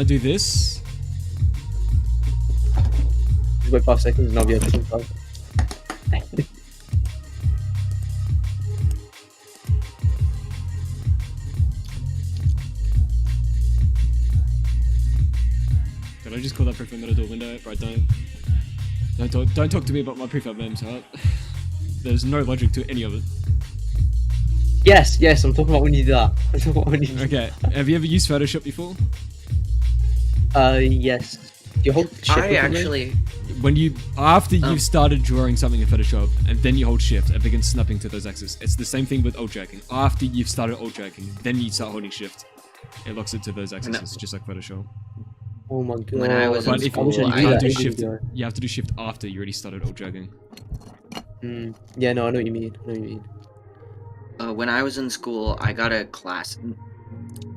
do this? Just wait 5 seconds and I'll be able to talk. Did I just call that prefab meta door window? Right, don't talk to me about my prefab memes, alright? There's no logic to any of it. Yes, I'm talking about when you do that. I'm talking about when you do Okay, have you ever used Photoshop before? Yes. You hold shift. or I something? actually, When you after you've started drawing something in Photoshop and then you hold shift and begin snapping to those axes. It's the same thing with alt dragging. After you've started alt dragging, then you start holding shift. It locks it to those axes. It's just like Photoshop. Oh my god. When I was in But if school, you I can't do ages shift, ago. you have to do shift after you already started alt dragging. Yeah, no, I know what you mean. when I was in school, I got a class.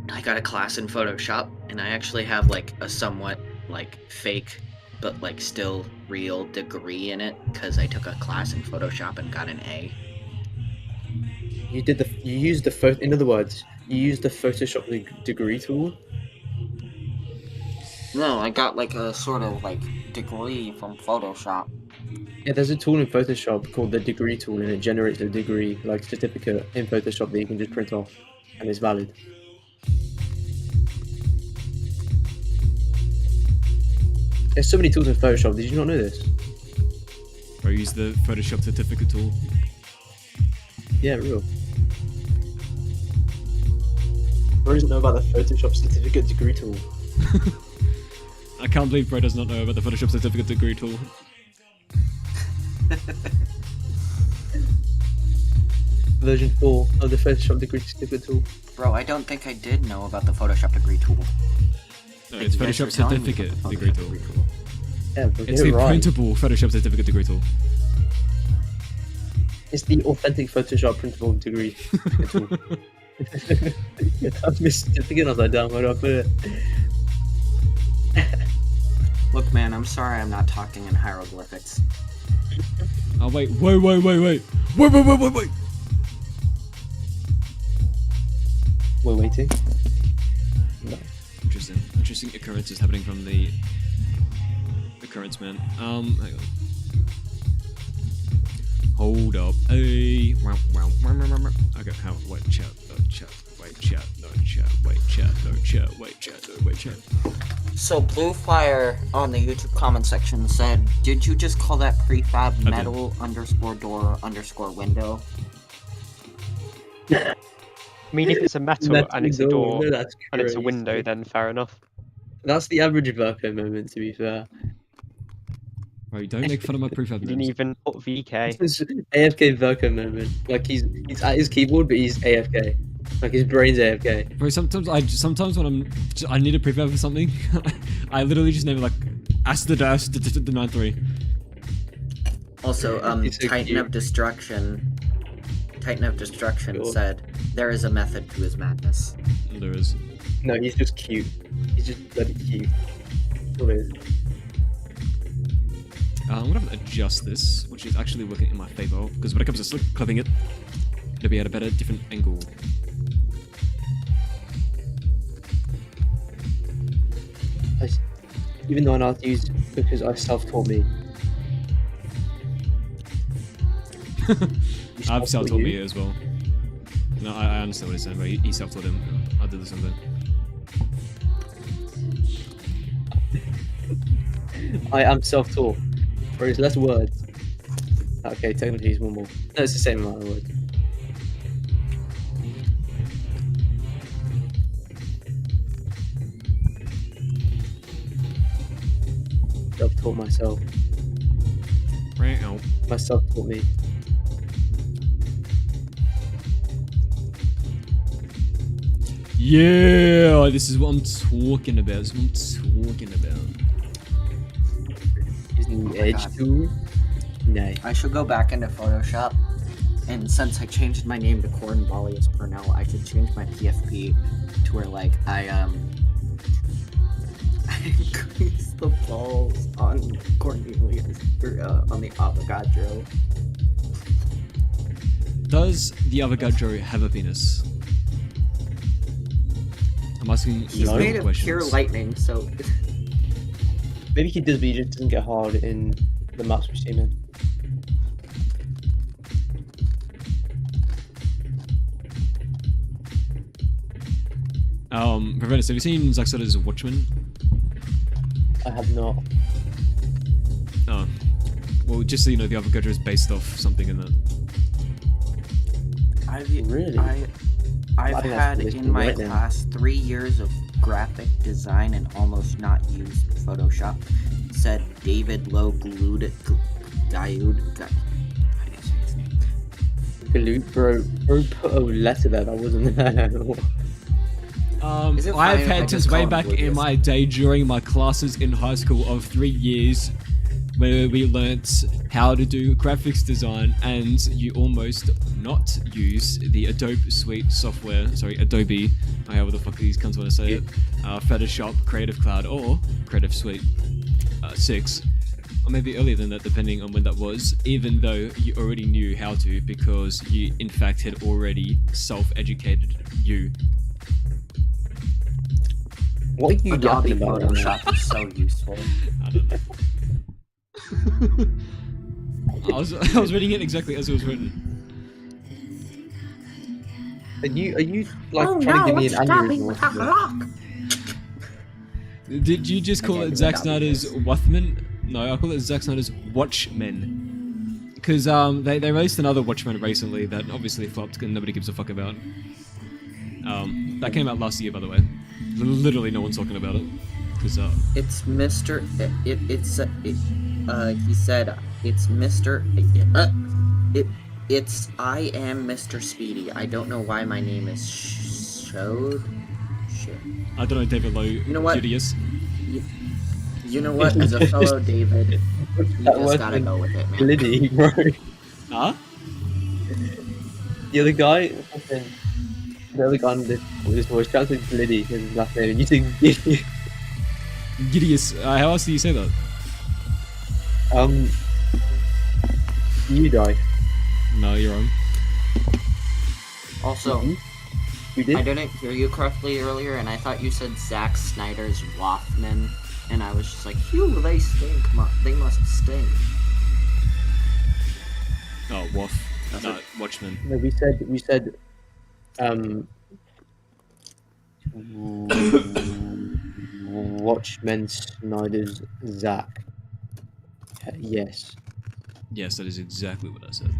I got a class in Photoshop, and I actually have like a somewhat like fake, but like still real degree in it because I took a class in Photoshop and got an A. You used the photo. In other words, you used the Photoshop degree tool. No, I got like a sort of like degree from Photoshop. Yeah, there's a tool in Photoshop called the degree tool, and it generates a degree, like certificate in Photoshop that you can just print off, and it's valid. There's so many tools in Photoshop. Did you not know this? Or use the Photoshop certificate tool. Yeah, real. Bro doesn't know about the Photoshop certificate degree tool. I can't believe Bro does not know about the Photoshop certificate degree tool. Version 4 of the Photoshop degree certificate tool. Bro, I don't think I did know about the Photoshop degree tool. No, it's You guys Photoshop were telling me certificate about the degree Photoshop tool. degree tool. Yeah, but It's you're the right. printable Photoshop certificate degree tool. It's the authentic Photoshop printable degree tool. I've missed certificate. I was like, damn, where do I put it? Look, man, I'm sorry I'm not talking in hieroglyphics. Oh wait, wait. We're waiting. No. Interesting occurrence is happening from the occurrence man. Hang on. Hold up. Hey. Okay, how? Wait, chat. Wait, chat. So Blue Fire on the YouTube comment section said, "Did you just call that prefab did. metal underscore door underscore window?" I mean, if it's a metal and it's a door No, that's and it's a crazy. window, then fair enough. That's the average Berker moment, to be fair. Right, don't make fun of my prefab You didn't names. even put VK. It's AFK Berker moment. Like he's at his keyboard, but he's AFK. Like his brain's AFK. Bro, sometimes when I need a prefab for something, I literally just name it like Acidic the 93. Also, He's so Titan cute. of Destruction Sure. said, "There is a method to his madness." There is. No, he's just cute. He's just bloody cute. What is? I'm gonna have to adjust this, which is actually working in my favor, because when it comes to slip clipping it, it'll be at a better, different angle. Even though I know how to use it because I self-taught me. I've self-taught me as well. No, I understand what he's saying, but he self-taught him. I did the same thing. I am self-taught. Or it's less words. Okay, technically it's one more. No, it's the same amount of words. Self-taught myself. Right out. Myself taught me. Yeah, this is what I'm talking about. This is what I'm talking about. Using the my edge God. tool. No. I should go back into Photoshop, and since I changed my name to Cornbalius Purnell, I should change my PFP to where like I increase the balls on Cornelius or on the Avogadro. Does the Avogadro have a penis? I'm asking He's no made of questions. pure lightning, so Maybe he does, but he just doesn't get hard in the maps we see him in. Preventus, have you seen Zack Snyder's Watchmen? I have not. Oh. Well, just so you know, the Avogadro is based off something in that. I've Really? I've I think that's had really in my right now. class 3 years of graphic design and almost not use Photoshop, said David Low Glued Gayud. Galoot, bro put a letter there that wasn't there. I've had since way back in my day during my classes in high school of 3 years where we learnt how to do graphics design and you almost not use the Adobe Suite software, Adobe, however the fuck these cunts want to say it, Photoshop, Creative Cloud, or Creative Suite 6, or maybe earlier than that depending on when that was, even though you already knew how to because you in fact had already self-educated you. What are you Adobe yapping about? Photoshop is so useful. I don't know. I was reading it exactly as it was written. Are you like trying to give me an aneurysm or something? Did you just call it Zack Snyder's Watchmen? No, I call it Zack Snyder's Watchmen. Because they released another Watchmen recently that obviously flopped and nobody gives a fuck about. That came out last year, by the way. Literally no one's talking about it. Cause, it's Mr. He said it's Mr. It's I am Mr. Speedy. I don't know why my name is showed. Shit. I don't know, David Low. You know what? Julius. You know what? As a fellow David, you just gotta go with it, man. Liddy, bro. Huh? The other guy on this voice chat is Liddy, his last name, and you think Giddy. Gideus. How else do you say that? You die. No, you're wrong. Also, You did? I didn't hear you correctly earlier, and I thought you said Zack Snyder's Waffman, and I was just like, phew, they stink. They must stink. Oh, Waff. No, Watchmen. No, we said, Watchmen Snyder's Zack. Yes. Yes, that is exactly what I said.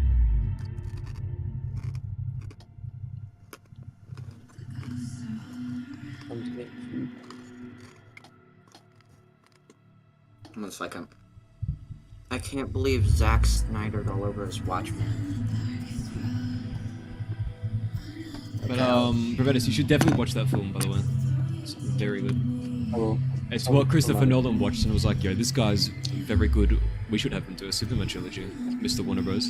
One second. I can't believe Zack Snyder all over his Watchmen. But Prometheus, you should definitely watch that film, by the way. It's very good. Oh, It's what Christopher Nolan watched and was like, yo, this guy's very good. We should have him do a Superman trilogy. Mr. Warner Bros.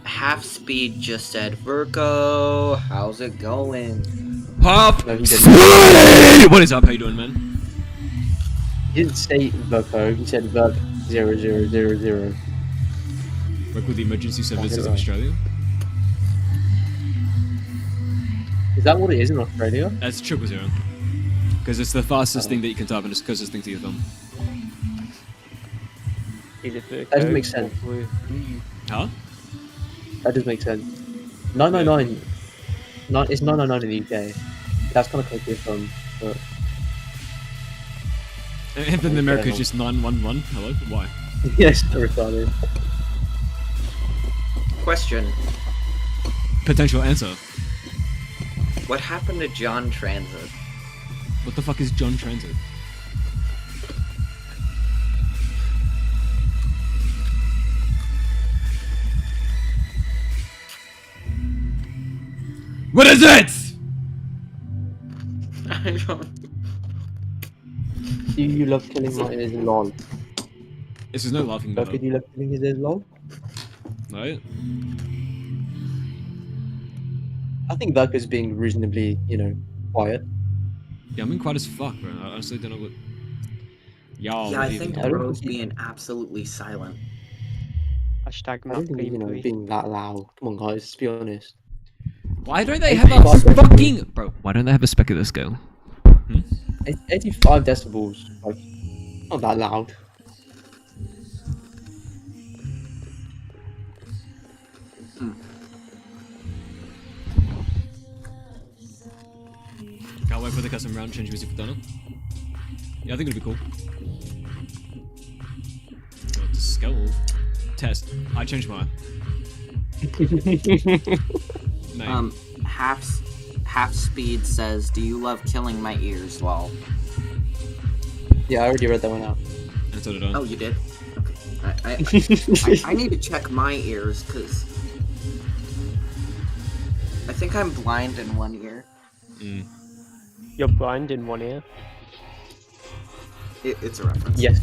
Half Speed just said, Virgo, how's it going? Half No, he didn't. What is up? How you doing, man? He didn't say Virgo, he said Virg 0000. Work with the emergency services of right. Australia. Is that what it is in Australia? That's 000. Because it's the fastest thing that you can type and it's the closest thing to your thumb. That doesn't make sense. Huh? That does make sense. 999. It's 999 in the UK. That's kind of close to your thumb, but... And then in America it's just 911. Hello? Why? Yes, retarded. Question. Potential answer. What happened to John TranZit? What the fuck is John TranZit? What is it? I don't... Do you love killing my ears lol? This is no laughing Do matter. you love killing his ears lol? Right? I think Verko's being reasonably, quiet. Yeah, I'm in quiet as fuck, bro. I honestly don't know what... Y'all. Yeah, I think I don't Bro's think he- being absolutely silent. Hashtag I don't think he's, being that loud. Come on, guys, let's be honest. Why don't they have a fucking... Bro, why don't they have a spec of this scale? 85 decibels, like, not that loud. Can't wait for the custom round change music for Donna. Yeah, I think it'd be cool. Go to scale test. I changed mine. Name. Half Speed says, "Do you love killing my ears?" Lol. Yeah, I already read that one out. That's what it on. Oh, you did? Okay. I need to check my ears, because I think I'm blind in one ear. Mm. You're blind in one ear. It's a reference. Yes.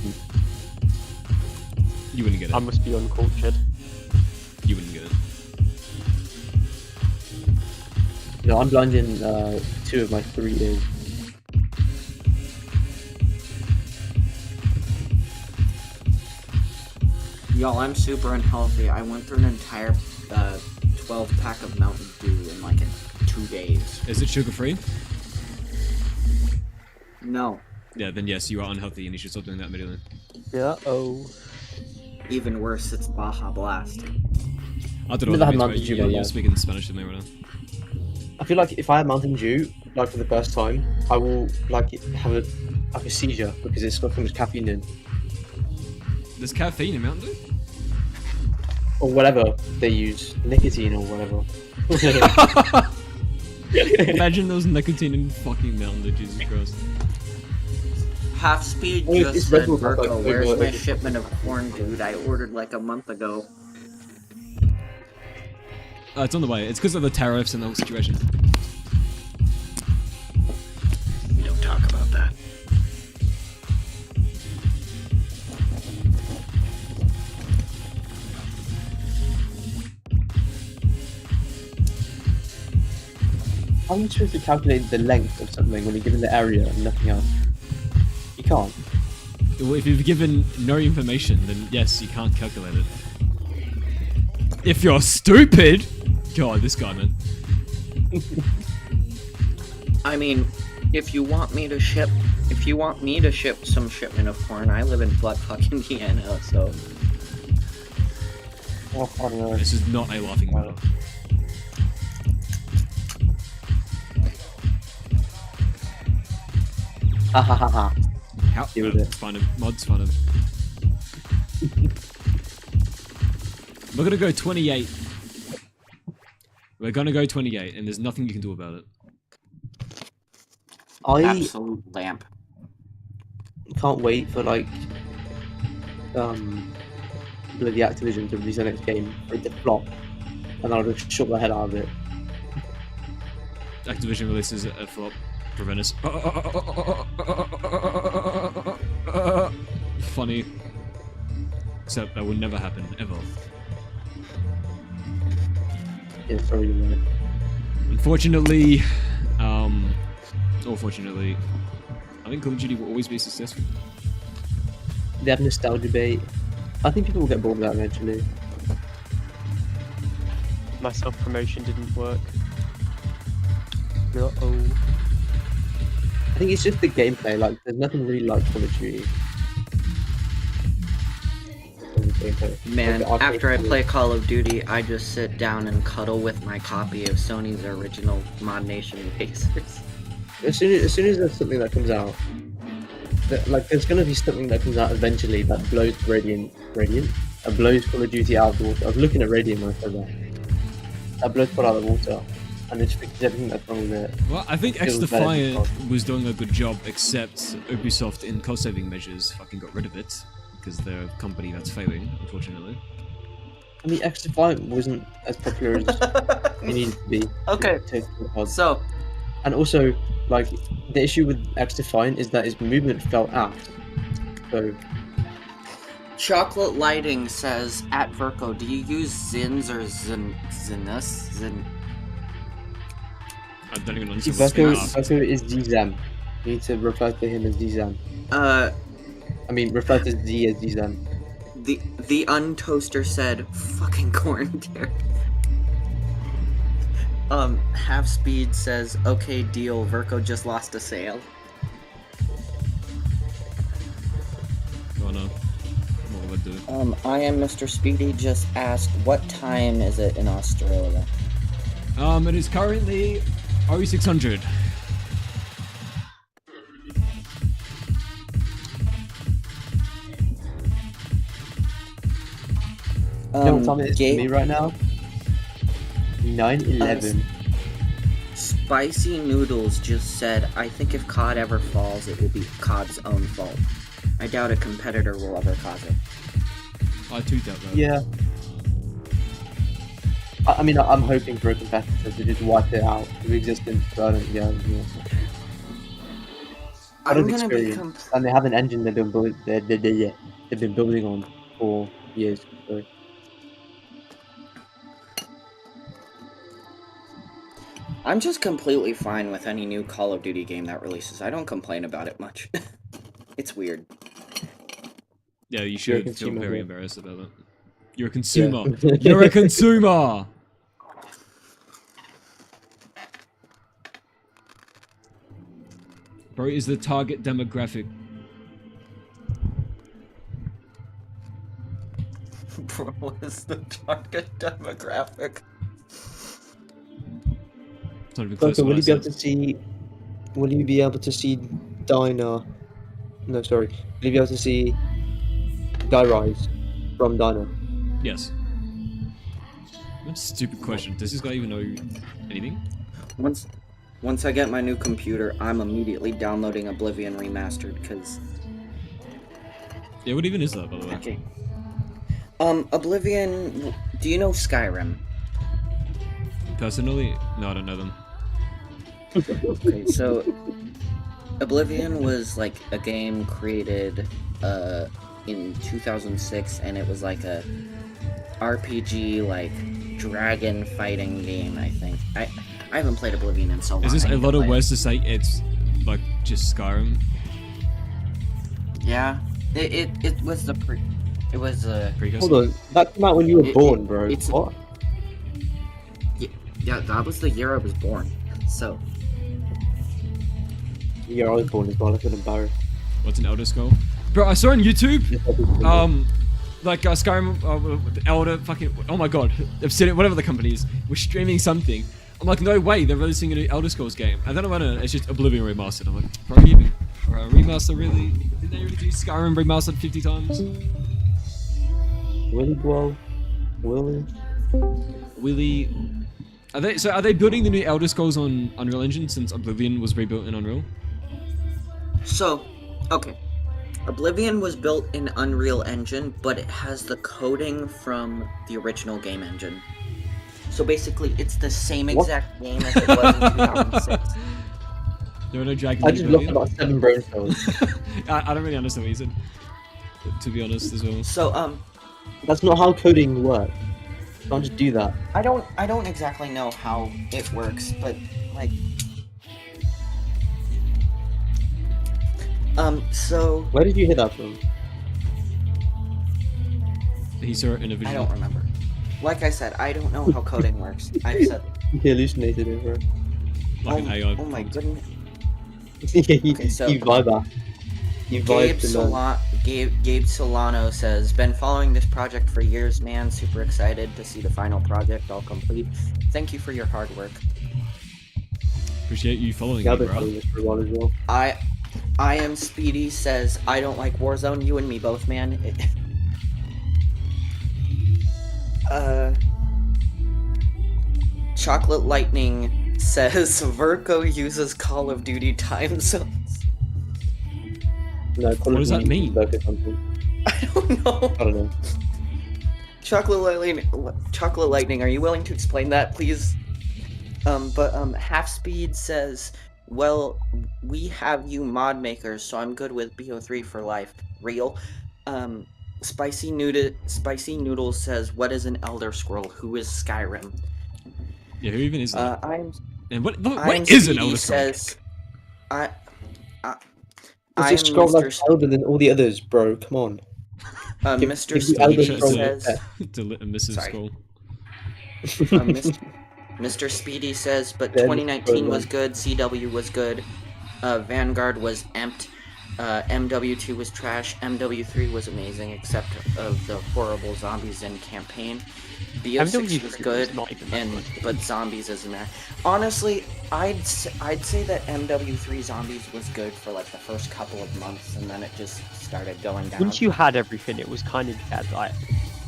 You wouldn't get it. I must be uncultured. You wouldn't get it. No, I'm blind in 2 of my 3 ears. Y'all, I'm super unhealthy. I went through an entire 12-pack of Mountain Dew in like 2 days. Is it sugar-free? No. Yeah, then yes, you are unhealthy and you should stop doing that immediately. Yeah. Oh. Even worse, it's Baja Blast. I don't know Never what had that Mountain means, Dew but in my you're life. speaking Spanish to me right now. I feel like if I had Mountain Dew, like for the first time, I will like have a seizure because it's got so much caffeine in, There's caffeine in Mountain Dew? or whatever they use, nicotine or whatever. Imagine those nicotine in fucking Mountain Dew, Jesus Christ. Half Speed Oh, it's just Red said, Bull, "Virgo, like, where's over- my shipment of corn, dude? I ordered like a month ago." It's on the way. It's because of the tariffs and the whole situation. We don't talk about that. How are you supposed to calculate the length of something when you're given the area and nothing else? You can't. Well, if you've given no information, then yes, you can't calculate it. If you're stupid! God, this guy, man. I mean, if you want me to ship some shipment of corn, I live in Bloodfuck, Indiana, so Oh, I don't know. This is not a laughing matter. Ha ha ha ha. How? Deal with it. It's fine. Mod's fun. We're gonna go 28. We're gonna go 28, and there's nothing you can do about it. I absolute lamp. can't wait for like bloody Activision to release their next game for it to flop, and I'll just shut the head out of it. Activision releases a flop. Prevent us. Funny. Except that would never happen, ever. Yeah, sorry, you're right. Unfortunately, or fortunately, I think Call of Duty will always be successful. They have nostalgia bait. I think people will get bored of that eventually. My self-promotion didn't work. Uh-oh. I think it's just the gameplay. Like, there's nothing really like Call of Duty. Man, Like, after I play Call of Duty, I just sit down and cuddle with my copy of Sony's original Mod Nation Pacers. As soon as there's something that comes out, like there's gonna be something that comes out eventually that blows Radiant, blows Call of Duty out of the water. I was looking at Radiant when I said that blows Call out of the water, and it fixes everything that's wrong with it. Well, I think It was better than XDefiant was doing a good job, except Ubisoft, in cost-saving measures, fucking got rid of it because they're a company that's failing, unfortunately. I mean, XDefiant wasn't as popular as it needed to be. Okay, so and also, like, the issue with XDefiant is that his movement fell out. So, Chocolate Lighting says, at Virco, do you use Zins or Zinus? I don't even understand Virco is 𝐬𝐶. You need to refer to him as 𝐬𝐶. I mean, refer to Z as 𝐬𝐶. The Untoaster said, fucking corn, dear. Half Speed says, okay, deal, Virco just lost a sale. Oh no. What will I do? I am Mr. Speedy just asked, what time is it in Australia? It is currently 0600. You know what time it is for me right now? 9:11. Spicy Noodles just said, I think if COD ever falls, it will be COD's own fault. I doubt a competitor will ever cause it. I tweet that though. Yeah. I mean, I'm hoping for a competitor to just wipe it out of existence, but I don't, yeah. I don't experience, and they have an engine they've been building on for years. So. I'm just completely fine with any new Call of Duty game that releases. I don't complain about it much. It's weird. Yeah, you should feel very yeah. embarrassed about that. You're a consumer. Yeah. You're a consumer! Bro is the target demographic. Bro, what is the target demographic? It's not even close So to will what you I be able said. to see? Will you be able to see Dinah? No, sorry. Will you be able to see Guy Rise from Dinah? Yes. What a stupid question. Does this guy even know anything? Once I get my new computer, I'm immediately downloading Oblivion Remastered, because... Yeah, what even is that, by the way? Okay. Oblivion... Do you know Skyrim? Personally? No, I don't know them. Okay, so... Oblivion was, like, a game created, in 2006, and it was, like, a RPG, like, dragon fighting game, I think. I haven't played Oblivion in so long. Is this I a need to lot of play it. words to say it's, like, just Skyrim? Yeah. It was the It was a... Precursor? Hold on, that came out when you were born, bro. it's- What? Yeah, that was the year I was born. So... Yeah, I was born as well. I couldn't borrow. What's an Elder Scroll? Bro, I saw on YouTube, like Skyrim, Elder, fucking, oh my god, Acidic, whatever the company is, was streaming something. I'm like, no way, they're releasing a new Elder Scrolls game. And then I went in, it's just Oblivion Remastered. I'm like, bro, remaster really? Did they really do Skyrim remastered 50 times? Willy Blow? Willy? Willy... Are they building the new Elder Scrolls on Unreal Engine since Oblivion was rebuilt in Unreal? So, okay. Oblivion was built in Unreal Engine, but it has the coding from the original game engine. So basically, it's the same exact game as it was in 2006. There are no dragons. I just lost about 7 brain cells. I don't really understand what you said, to be honest, as well. So, That's not how coding works. You can't just do that. I don't exactly know how it works, but, like... so... Where did you hear that from? He saw it in a vision. I don't remember. Like I said, I don't know how coding works. I've said... He hallucinated it, bro. Like an AI. Oh my goodness. Okay, so- you vibe out. You vibe to learn. Gabe Solano says, been following this project for years, man. Super excited to see the final project all complete. Thank you for your hard work. Appreciate you following Yeah, me, I've been bro. following this for a while as well. I am Speedy says, I don't like Warzone, you and me both, man. Chocolate Lightning says, Verco uses Call of Duty time zones. No, What does that mean? I don't know. I don't know. Chocolate Lightning, are you willing to explain that, please? Half Speed says, well, we have you mod makers, so I'm good with BO3 for life. Real. Spicy Noodles says, what is an Elder Scroll? Who is Skyrim? Yeah, who even is that? And what I'm is an Speedy Elder Scroll? says, I It's am just scroll like Mr. Elder than all the others, bro. Come on. Mr. give the Speedy Elder Scroll says, Delete a missive Sorry. scroll. Mr. Speedy says, but Then 2019 was scroll good, CW was good, Vanguard was empty, MW2 was trash, MW3 was amazing, except of the horrible zombies in campaign. BO6 was good, not even that good. but zombies isn't that. Honestly, I'd say that MW3 zombies was good for like the first couple of months, and then it just started going down. Once you had everything, it was kind of dead. Like,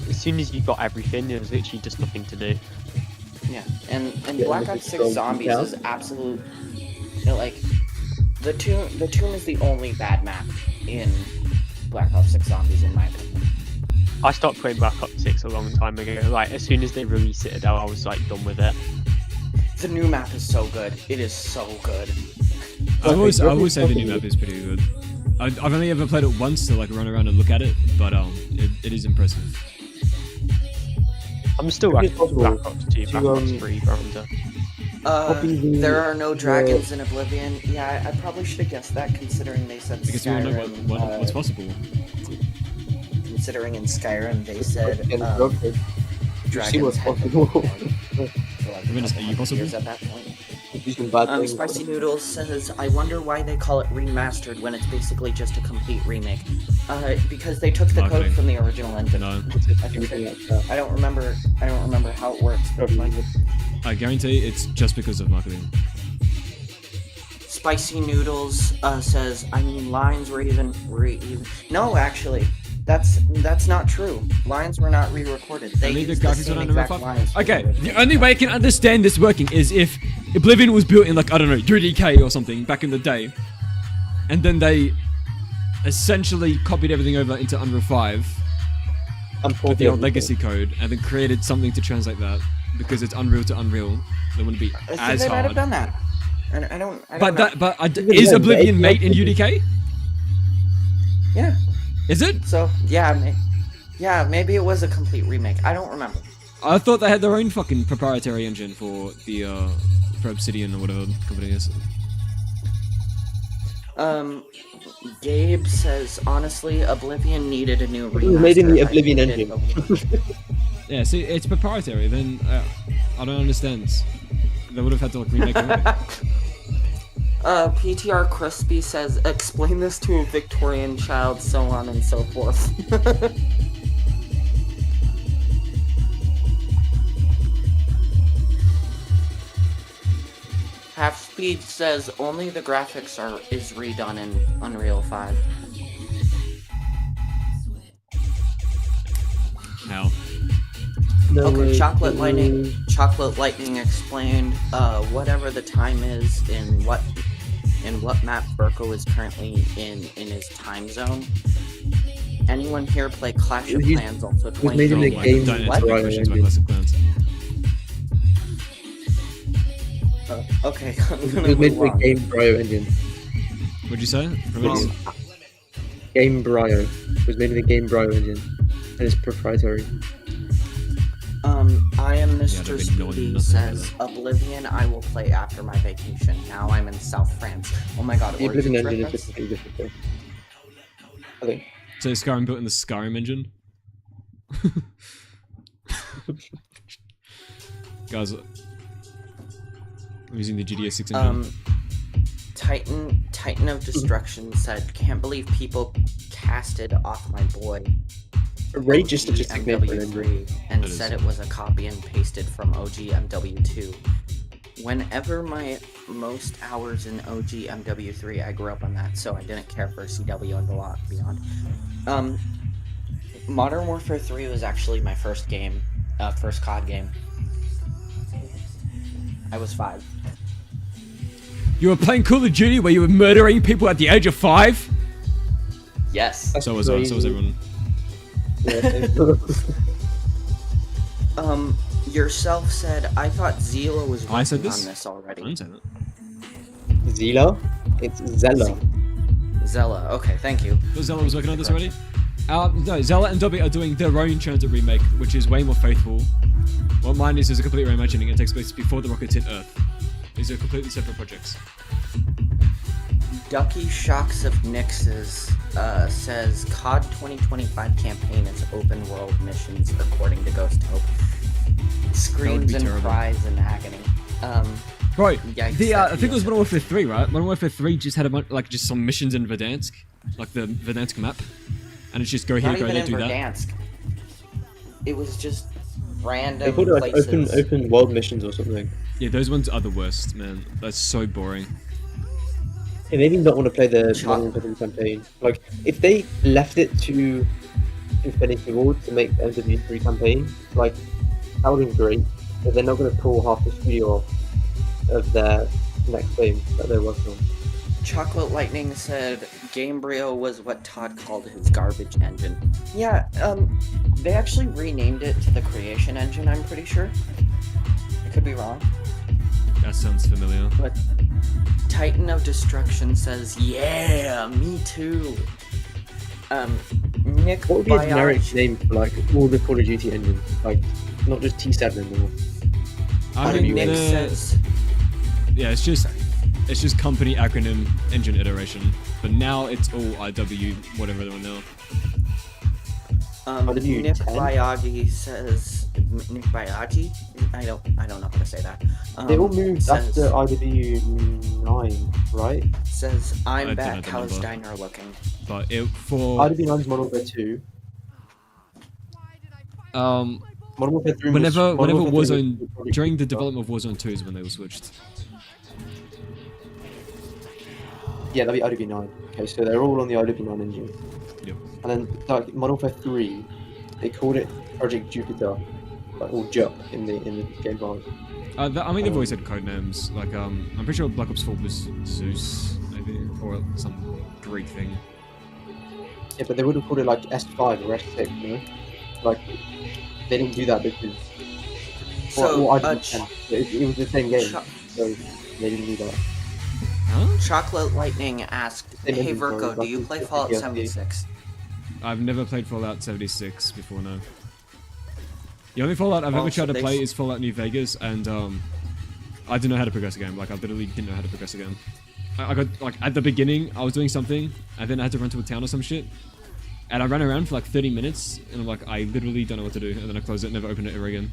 as soon as you got everything, there was literally just nothing to do. Yeah, and Yeah, Black and Ops the 6 Strong Zombies Detail. is absolute. Like, the tomb is the only bad map in Black Ops 6 Zombies, in my opinion. I stopped playing Black Ops 6 a long time ago. Like, as soon as they released Citadel, I was like done with it. The new map is so good. It is so good. I will say the new map is pretty good. I've only ever played it once to like run around and look at it, but it is impressive. I'm still If it's racking possible Black Ops 2, Black to, Ops 3, Barunda. There are no dragons in Oblivion. Yeah, I probably should have guessed that, considering they said Because we all know Skyrim. what's possible. Considering in Skyrim they said And Rocket. You see what's dragons had possible. I mean, are you possible? years at that point. Do some bad things. Spicy Noodles says, I wonder why they call it remastered when it's basically just a complete remake. Because they took the code Marketing. from the original engine. No, I don't remember how it works, but like, I guarantee it's just because of marketing. Spicy Noodles says, I mean, lines were even. No, actually, that's not true. Lines were not re-recorded. They Only the used graphics same were exact not lines for Okay, the the original. only way I can understand this working is if Oblivion was built in like, I don't know, UDK or something back in the day, and then they essentially copied everything over into Unreal 5 with the old legacy code, and then created something to translate that because it's Unreal to Unreal. They wouldn't be I think as they might have hard. done that. I don't But know. is Oblivion made in UDK? Yeah. Is it? So maybe it was a complete remake. I don't remember. I thought they had their own fucking proprietary engine for the for Obsidian or whatever the company is. Gabe says honestly, Oblivion needed a new remaster. It was made in the Oblivion I engine. hated Oblivion. Yeah, see, it's proprietary. Then I don't understand. They would have had to like remake it. PTR Crispy says, explain this to a Victorian child, so on and so forth. Half Speed says only the graphics is redone in Unreal 5. How? Okay, Chocolate Lightning explained whatever the time is in what map Berko is currently in his time zone. Anyone here play Clash of Clans also 20 made in the game Don't answer What? my questions about Classic Clans. Okay, I'm It gonna was made move in the on. Game Brio engine. What'd you say? Game Brio. It was made in the Game Brio engine. And it's proprietary. I am Yeah, Mr. they've been knowing Speedy nothing says about Oblivion I will play after my vacation. Now I'm in South France. Oh my god, The Oblivion Origins engine is reference? just completely different thing. I think. So Skyrim built in the Skyrim engine? Guys, I'm using the GDS 6 engine. Titan of Destruction said, can't believe people casted off my boy Ray just such a sick name for an engine. MW3 and It said is. it was a copy and pasted from OG MW2. Whenever my most hours in OG MW3, I grew up on that, so I didn't care for CW and beyond. Modern Warfare 3 was actually my first game, first COD game. I was 5. You were playing Call of Duty where you were murdering people at the age of 5? Yes. So was I, so was everyone. Yeah, Yourself said, I thought Zila was I said working this? on this already. I didn't say that. Zila? It's Zella. Zella, okay, thank you. But Zella was working on this already? No, Zella and Dobby are doing their own TranZit remake, which is way more faithful. What mine is a complete reimagining. It takes place before the rockets hit Earth. These are completely separate projects. Ducky Shocks of Nixes says COD 2025 campaign is open world missions according to Ghost Hope. Screams and terrible. cries and agony. Bro, Yikes, the that I think it was feels Modern Warfare 3, right? Modern Warfare 3 just had a bunch, like just some missions in Verdansk, like the Verdansk map, and it's just go here, Not go even there, in do that. Verdansk. It was just random They called it like places. open world missions or something. Yeah, those ones are the worst, man. That's so boring. It made me not want to play the Chop. Modern Warfare campaign. Like, if they left it to Infinity Ward to make the MW3 campaign, like, that would have been great. but they're not going to pull half the studio off of their next game that they're working on. Chocolate Lightning said Gamebryo was what Todd called his garbage engine. Yeah, they actually renamed it to the Creation Engine, I'm pretty sure. I could be wrong. That sounds familiar. But Titan of Destruction says, yeah, me too. Nick What would be a Biagi- generic name for like all the Call of Duty engines? Like, not just T7 anymore. I mean, Nick says, yeah, it's just company acronym engine iteration, but now it's all IW whatever they're on now. IW Nick 10? Biagi says, Nick Biagi? I don't know how to say that. They all moved says, after IW9, right? Says, I I'm don't back, know the how's number. Steiner looking? But for IW9 is Modern Warfare 2. Modern Warfare 3 whenever Modern Warfare 3 was Warzone probably during the Jupiter. development of Warzone 2 is when they were switched. Yeah, that'd be IW9. Okay, so they're all on the IW9 engine. Yep. And then, like, Modern Warfare 3, they called it Project Jupiter, like, or JUP in the game bar. I mean, they've always had code names. Like, I'm pretty sure Black Ops 4 was Zeus, maybe, or some Greek thing. Yeah, but they would have called it like S5 or S6, you know? Like, they didn't do that because. So, or IW10. It was the same game, so they didn't do that. Huh? Chocolate Lightning asked, They hey mentioned Virgo, Fallout do you play 76, Fallout yeah. 76? I've never played Fallout 76 before, no. The only Fallout I've ever Also, tried to they play s- is Fallout New Vegas, and I didn't know how to progress a game. Like, I literally didn't know how to progress a game. I got, like, at the beginning, I was doing something, and then I had to run to a town or some shit, and I ran around for like 30 minutes, and I'm like, I literally don't know what to do, and then I closed it, never opened it ever again.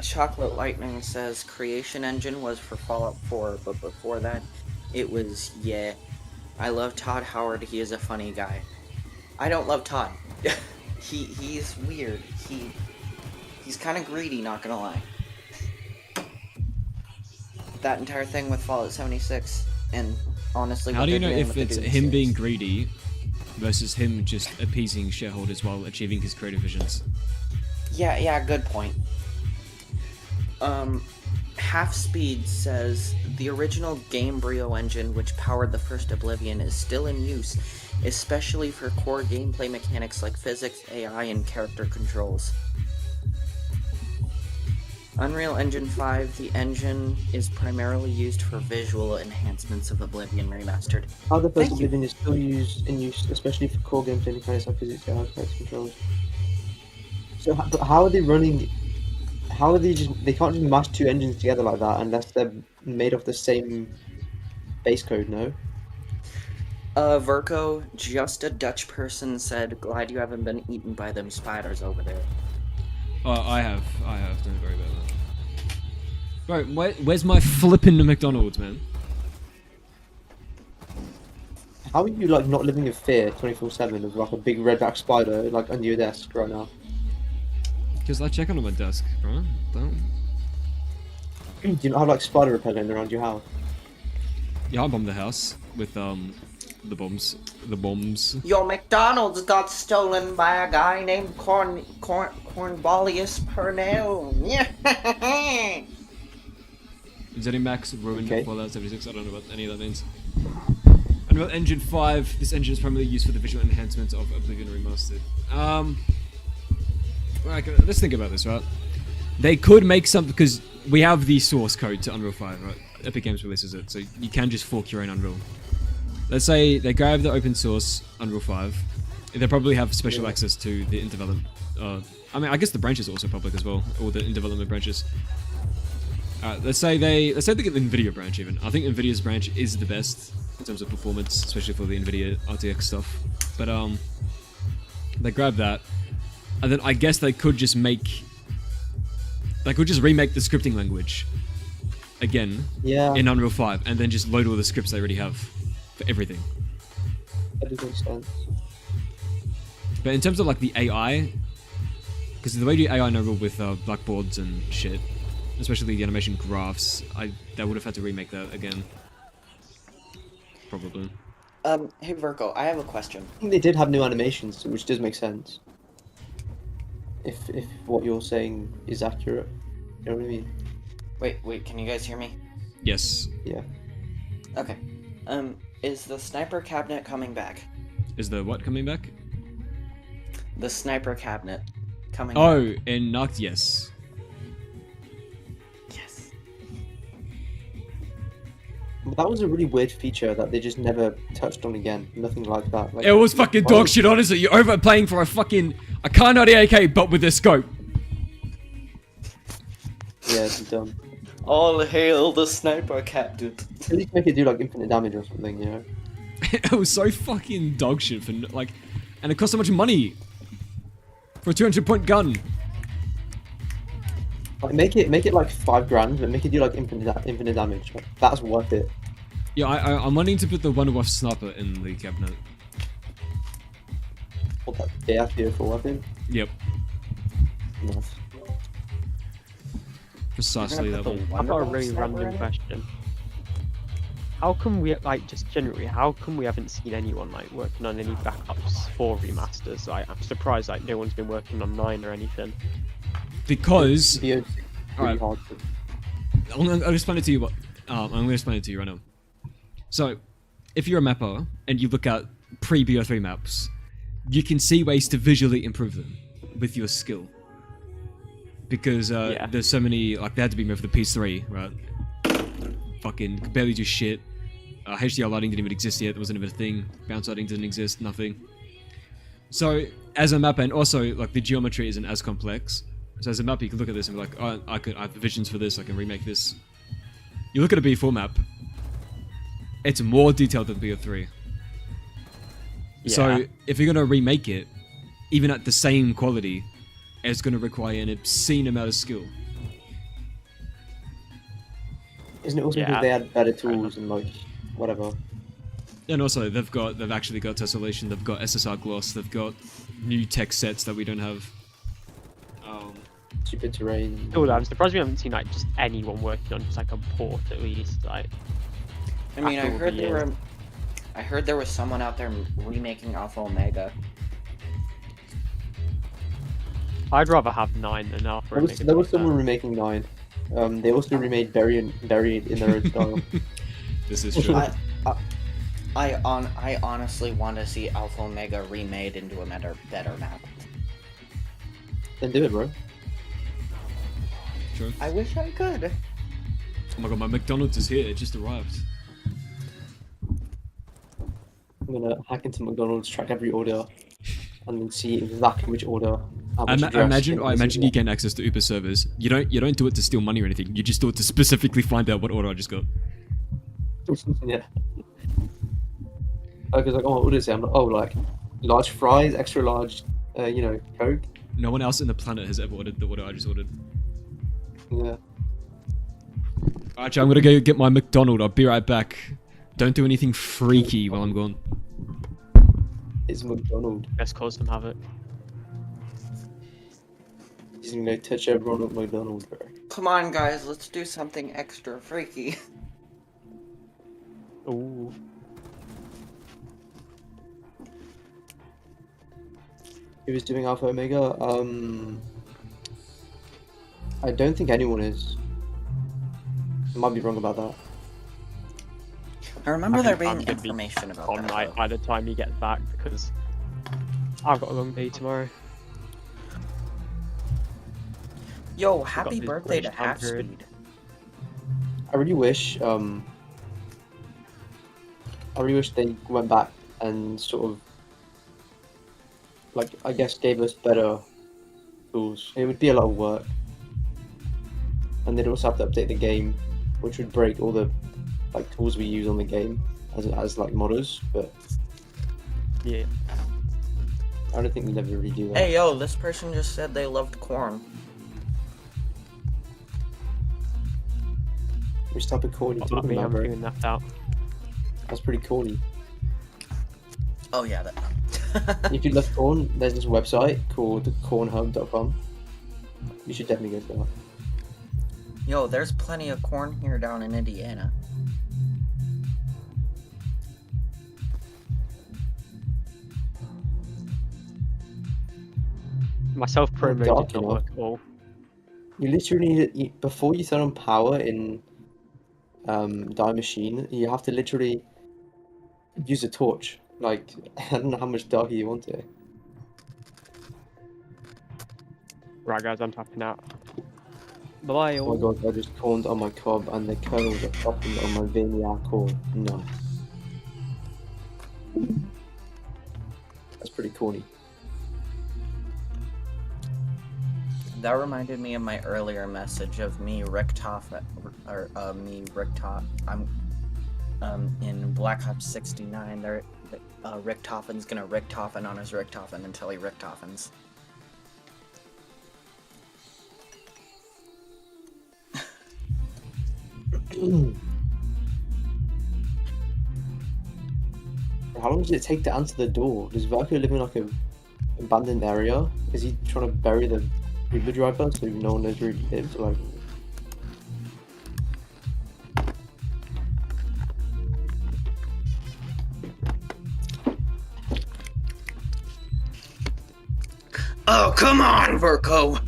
Chocolate Lightning says Creation Engine was for Fallout 4, but before that, it was, yeah. I love Todd Howard, he is a funny guy. I don't love Todd. He's weird. He's kind of greedy, not gonna lie. That entire thing with Fallout 76, and honestly, How what do you they're know doing if with the it's Doom him being series. greedy versus him just appeasing shareholders while achieving his creative visions? Yeah, good point. Half Speed says the original Gamebryo engine, which powered the first Oblivion, is still in use, especially for core gameplay mechanics like physics, AI, and character controls. Unreal Engine 5, the engine is primarily used for visual enhancements of Oblivion Remastered. How the first Thank you. Oblivion is still in use, especially for core gameplay mechanics like physics, AI, character controls. So, but how are they running? How are they just? They can't just mash two engines together like that unless they're made of the same base code, no? Virko, just a Dutch person said, glad you haven't been eaten by them spiders over there. I have. Don't worry about that. Bro, where's my flippin' McDonald's, man? How are you like not living in fear 24/7 of like a big redback spider like under your desk right now? Because I check under my desk, bro. Don't. Do you not have like spider repellent around your house? Yeah, I bombed the house with the bombs. The bombs. Your McDonald's got stolen by a guy named Cornbolius Purnell. ZeniMax ruined Okay. Fallout 76. I don't know what any of that means. Unreal Engine 5. This engine is primarily used for the visual enhancements of Oblivion Remastered. Right, let's think about this, right? They could make something, because we have the source code to Unreal 5, right? Epic Games releases it, so you can just fork your own Unreal. Let's say they grab the open source Unreal 5. They probably have special access to the in development. I mean, I guess the branches are also public as well, all the in development branches. Let's say they get the NVIDIA branch even. I think NVIDIA's branch is the best in terms of performance, especially for the NVIDIA RTX stuff. But they grab that, and then I guess they could just remake the scripting language again in Unreal 5, and then just load all the scripts they already have for everything. That does make sense. But in terms of like the AI, because the way you do AI in Unreal with blackboards and shit, especially the animation graphs, they would have had to remake that again. Probably. Hey Virgo, I have a question. I think they did have new animations, which does make sense. if what you're saying is accurate. You know what I mean? Wait, can you guys hear me? Yes. Yeah. Okay. Is the sniper cabinet coming back? Is the what coming back? The sniper cabinet coming back. Oh, in Nuke, yes. Yes. But that was a really weird feature that they just never touched on again. Nothing like that. Like, It was fucking dog shit, honestly. You're overplaying for a Carnoti AK, but with a scope. Yeah, it's dumb. All hail the sniper cabinet. At least make it do like infinite damage or something, you know? It was so fucking dog shit for like, and it cost so much money for a 200-point gun. Like make it like $5,000, but make it do like infinite damage. Like, that's worth it. Yeah, I'm wanting to put the Wonder sniper in the cabinet. What that AFP for weapon? Yep, Nice. precisely that one. I've got a really random question. How come we, like, just generally, how come we haven't seen anyone, like, working on any backups for remasters? Like, I'm surprised, like, no one's been working on 9 or anything. Because Alright. Alright. I'll explain it to you. What I'm going to explain it to you right now. So, if you're a mapper and you look at pre-BO3 maps, you can see ways to visually improve them with your skill. Because there's so many, like, they had to be made for the PS3, right? Fucking could barely do shit. HDR lighting didn't even exist yet. There wasn't even a thing. Bounce lighting didn't exist. Nothing. So, as a mapper, and also, like, the geometry isn't as complex. So as a mapper, you can look at this and be like, oh, I have visions for this, I can remake this. You look at a B4 map, it's more detailed than BO3. Yeah. So if you're going to remake it, even at the same quality, it's going to require an obscene amount of skill. Isn't it also Yeah. because they had better tools and like whatever? And also, they've actually got tessellation, they've got SSR gloss, they've got new tech sets that we don't have. Super terrain. Still, I'm surprised we haven't seen, like, just anyone working on just, like, a port at least, like. I mean, I after all heard the there years. were. I heard there was someone out there remaking Alpha Omega. I'd rather have 9 than Alpha. There was someone remaking 9. They also remade Buried in their own style. This is true. I honestly want to see Alpha Omega remade into a better map. Then do it, bro. True. I wish I could. Oh my god, my McDonald's is here, it just arrived. I'm gonna hack into McDonald's, track every order, and then see exactly which order. I imagine you gain access to Uber servers. You don't do it to steal money or anything. You just do it to specifically find out what order I just got. Yeah. Because like, oh, what does it say? I'm like, oh, like large fries, extra large, Coke. No one else in the planet has ever ordered the order I just ordered. Yeah. Alright, I'm gonna go get my McDonald's. I'll be right back. Don't do anything freaky while I'm gone. It's McDonald's. Let's cause them havoc. He's gonna go touch everyone at McDonald's, bro. Come on, guys, let's do something extra freaky. Ooh. He was doing Alpha Omega. I don't think anyone is. I might be wrong about that. I remember I there think I'm being gonna be information about on that. night though. by the time you get back because I've got a long day tomorrow. Yo, happy this birthday to British time period. Halfspeed. I really wish. I really wish they went back and sort of, like, I guess, gave us better tools. It would be a lot of work, and they'd also have to update the game, which would break all the like tools we use on the game as like modders. But Yeah. I don't think they'd ever really do that. Hey, yo, this person just said they loved corn. Which type of corn are you What about talking me? about, I'm bro? feeling left out. That's pretty corny. Oh yeah, that. If you love corn, there's this website called cornhub.com. You should definitely go for that. Yo, there's plenty of corn here down in Indiana. My self-pro mode dark did not enough. work at all. You literally need it before you turn on power in Die Machine. You have to literally use a torch. Like, I don't know how much darker you want it. Right, guys, I'm tapping out. Bye. Oh my god, I just corned on my cob and the kernels are popping on my vineyard core. No. That's pretty corny. That reminded me of my earlier message of me Richtoff, I'm in Black Ops 69. Richtofen's gonna Richtofen on his Richtofen until he Richtofens. How long does it take to answer the door? Does Verko live in like a abandoned area? Is he trying to bury the Uber driver so no one knows where he lives? Like, oh, come on, Verko!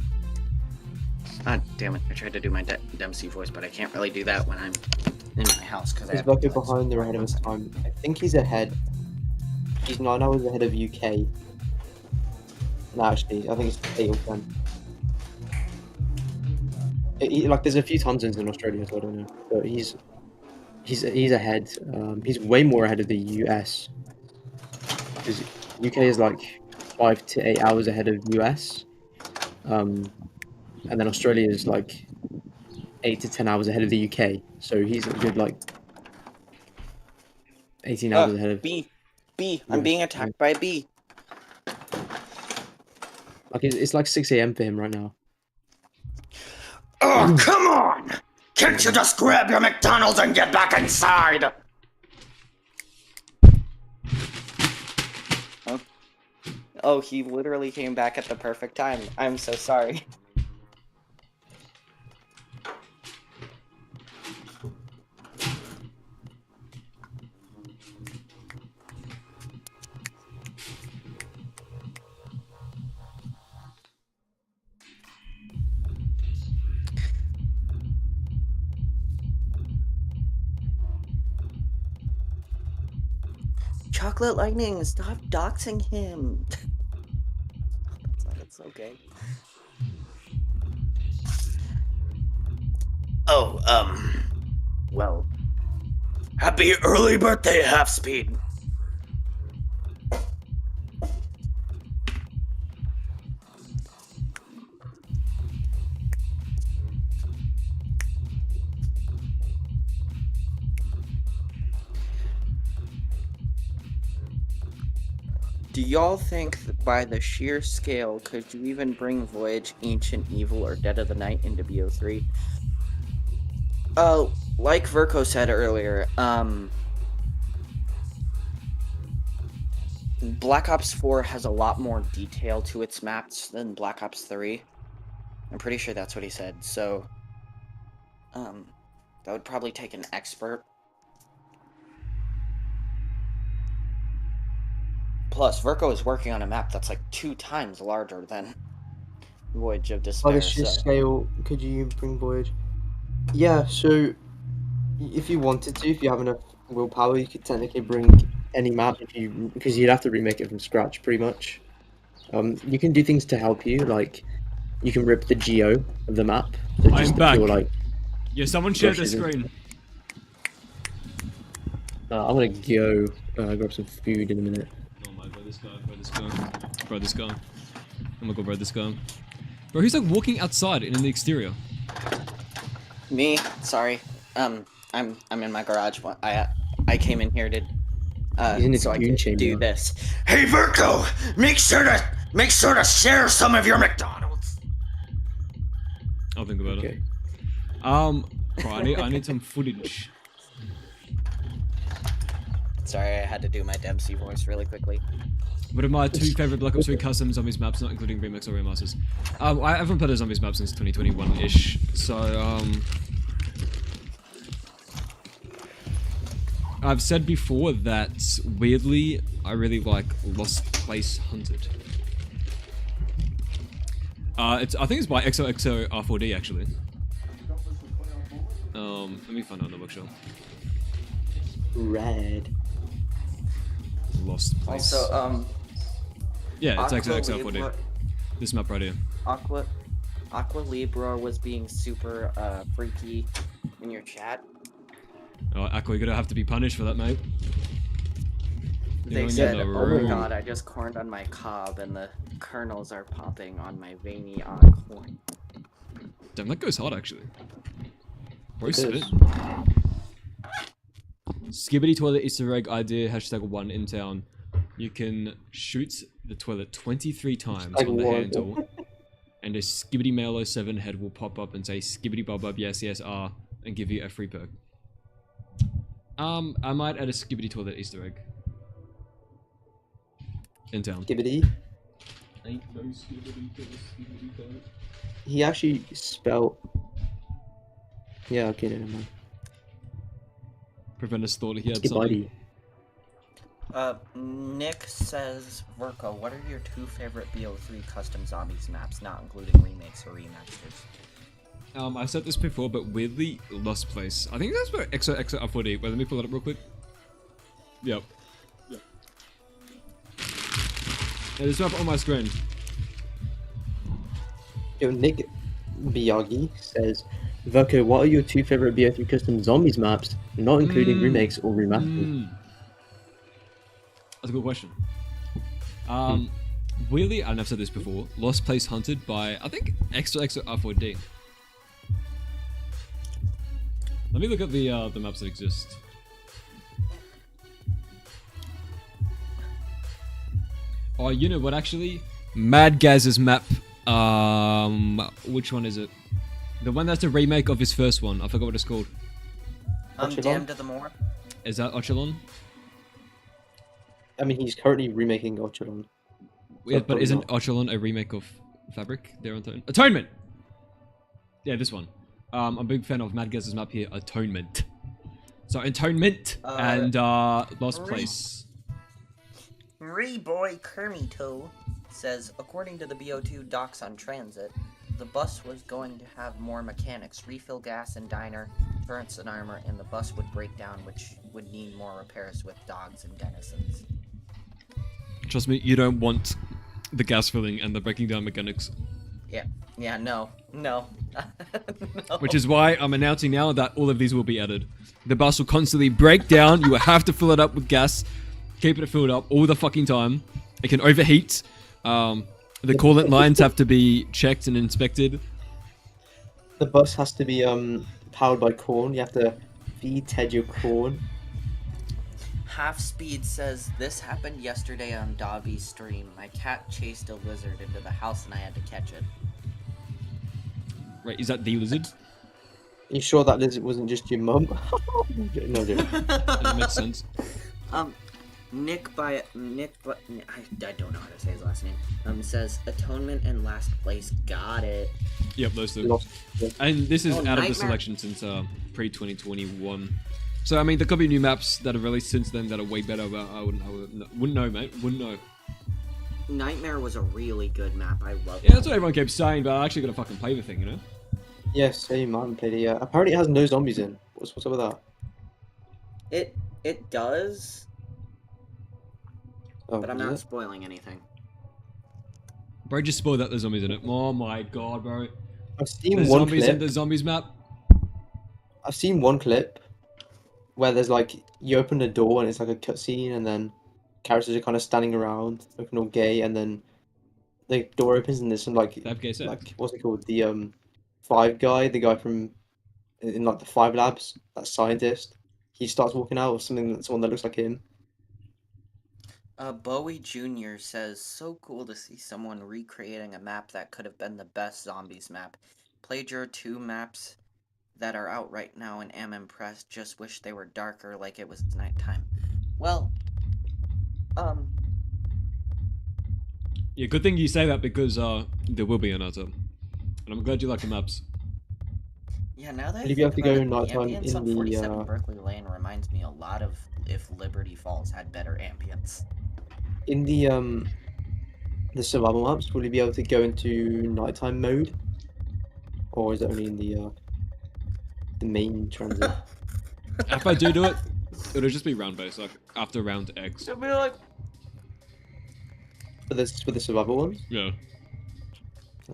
Ah, damn it. I tried to do my Dempsey voice, but I can't really do that when I'm in my house because I is have... Verko behind or ahead of his time? I think he's ahead. He's 9 hours ahead of UK. No, actually, I think it's 8 or 10. Like, there's a few time zones in Australia, so I don't know. But he's ahead. He's way more ahead of the US. Because UK is like 5 to 8 hours ahead of US. And then Australia is like 8 to 10 hours ahead of the UK. So he's a good like 18 hours ahead of... B! I'm being attacked by a bee! Like, it's like 6 AM for him right now. Oh, come on! Can't you just grab your McDonald's and get back inside? Oh, he literally came back at the perfect time. I'm so sorry. Chocolate Lightning, stop doxing him. That's okay. Oh, well, happy early birthday, Half Speed. Do y'all think that by the sheer scale, could you even bring Voyage, Ancient Evil, or Dead of the Night into BO3? Like Verko said earlier, Black Ops 4 has a lot more detail to its maps than Black Ops 3. I'm pretty sure that's what he said, so, that would probably take an expert. Plus, Verko is working on a map that's like 2 times larger than Voyage of Despair. By the sheer scale, could you bring Voyage? Yeah, so if you wanted to, if you have enough willpower, you could technically bring any map because you'd have to remake it from scratch pretty much. You can do things to help you, like you can rip the geo of the map. So I'm back. Like, yeah, someone share the screen. I'm gonna go grab some food in a minute. Oh my god, this guy. Oh my god, bro, this guy. Bro, he's like walking outside and in the exterior. Me? Sorry. I'm in my garage. I came in here to so I can do this. Hey Verko, make sure to share some of your McDonald's. I'll think about it. Bro, I need some footage. Sorry, I had to do my Dempsey voice really quickly. What are my 2 favorite Black Ops 3 custom zombies maps, not including remix or remasters? I haven't played a zombies map since 2021-ish, so I've said before that, weirdly, I really like Lost Place Hunted. I think it's by XOXO R4D actually. Let me find out the bookshop. Red. Lost place. Also, yeah, it's XOXO R4D. Aqualiba, This map right here. Aqualiba was being super freaky in your chat. Oh, Aqua, you're gonna have to be punished for that, mate. They said, "Oh my god, I just corned on my cob, and the kernels are popping on my veiny corn." Damn, that goes hard actually. Roasted it. Skibbity toilet Easter egg idea #1 in town. You can shoot the toilet 23 times on the handle, and a Skibbity Mail 07 head will pop up and say Skibbity Bob Bob yes yes ah and give you a free perk. I might add a Skibbity toilet Easter egg in town. Skibbity. He actually spelled. Yeah, okay, never mind. Preventers thought he had something. Nick says, Verko, what are your 2 favorite BO3 custom zombies maps, not including remakes or remasters? I said this before, but weirdly, Lost Place. I think that's for XOXO R4D. Wait, let me pull it up real quick. Yep. Yeah, this map on my screen. Yo, Nick Miyagi says, Verko, what are your 2 favorite BO3 custom zombies maps, not including remakes or remasters? That's a good question. Weirdly, and I've said this before, Lost Place Hunted by, I think, XOXO R4D. Let me look at the maps that exist. Oh, you know what, actually? Mad Gaz's map, which one is it? The one that's a remake of his first one. I forgot what it's called. Damned to the Moor. Is that Ochelon? I mean, he's currently remaking Ochelon. Yeah, but isn't Ochelon a remake of Fabric? There on Atonement! Yeah, this one. I'm a big fan of Mad Gaz's map here, Atonement. So, Atonement and Lost Place. Reboy Kermito says, according to the BO2 docs on TranZit, the bus was going to have more mechanics, refill gas and diner, turrets and armor, and the bus would break down, which would need more repairs with dogs and denizens. Trust me, you don't want the gas filling and the breaking down mechanics. Yeah, no. No. Which is why I'm announcing now that all of these will be added. The bus will constantly break down, you will have to fill it up with gas, keep it filled up all the fucking time. It can overheat. The coolant lines have to be checked and inspected. The bus has to be powered by corn. You have to feed Ted your corn. Half Speed says, this happened yesterday on Dobby's stream. My cat chased a lizard into the house and I had to catch it. Right, is that the lizard? Are you sure that lizard wasn't just your mum? No, dude. That makes sense. Nick, I don't know how to say his last name, says, Atonement and Last Place, got it. Yep, those two. And this is out of the selection since pre-2021. So, I mean, there could be new maps that have released since then that are way better, but I wouldn't know, mate. Wouldn't know. Nightmare was a really good map. I love it. Yeah, that's what everyone keeps saying, but I actually got to fucking play the thing, you know? Yes, same. I haven't played it yet. Apparently it has no zombies in. What's up with that? It does, Oh, but I'm not spoiling anything. Bro, just spoiled that there's zombies in it. Oh my god, bro. I've seen There's one zombies clip. in the zombies map. I've seen one clip where there's like, you open the door and it's like a cutscene and then characters are kind of standing around, looking all gay, and then the door opens and there's some like what's it called? The Five guy, the guy from in like the Five Labs, that scientist. He starts walking out with someone that looks like him. Bowie Jr. says, so cool to see someone recreating a map that could have been the best zombies map. Played your 2 maps that are out right now and am impressed. Just wish they were darker like it was nighttime. Well, Yeah, good thing you say that because there will be another. And I'm glad you like the maps. Yeah, now that If you have to go in nighttime ambience in on the 47 Berkeley Lane reminds me a lot of if Liberty Falls had better ambience. in the the survival maps, will you be able to go into nighttime mode, or is it only in the main transit? If I do it, it'll just be round based, like after round X. It'll be like, For the survival ones? Yeah.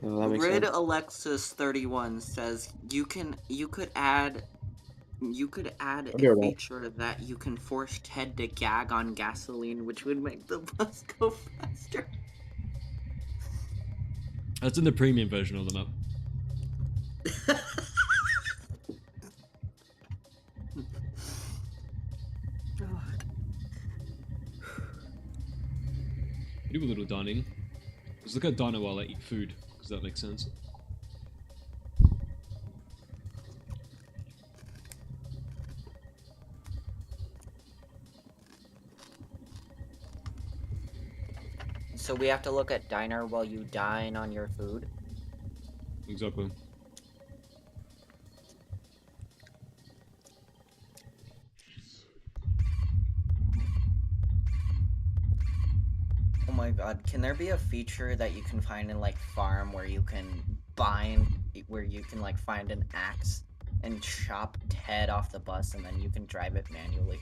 Oh, that makes Red sense. Alexis 31 says you could add I'll a be right back. feature that you can force Ted to gag on gasoline, which would make the bus go faster. That's in the premium version of the map. Do a little dining. Let's look at diner while I eat food, because that makes sense. So we have to look at diner while you dine on your food? Exactly. Oh my god, can there be a feature that you can find in like farm where you can bind, where you can like find an axe and chop Ted off the bus and then you can drive it manually?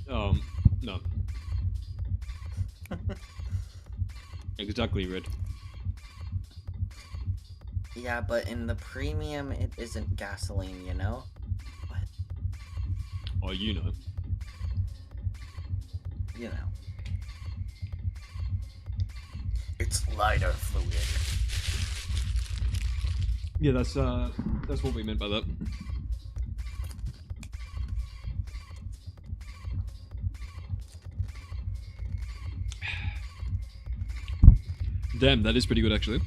No. Exactly, Red. Yeah, but in the premium it isn't gasoline, you know? What? Oh, you know. You know. It's lighter fluid. Yeah, that's what we meant by that. Damn, that is pretty good actually.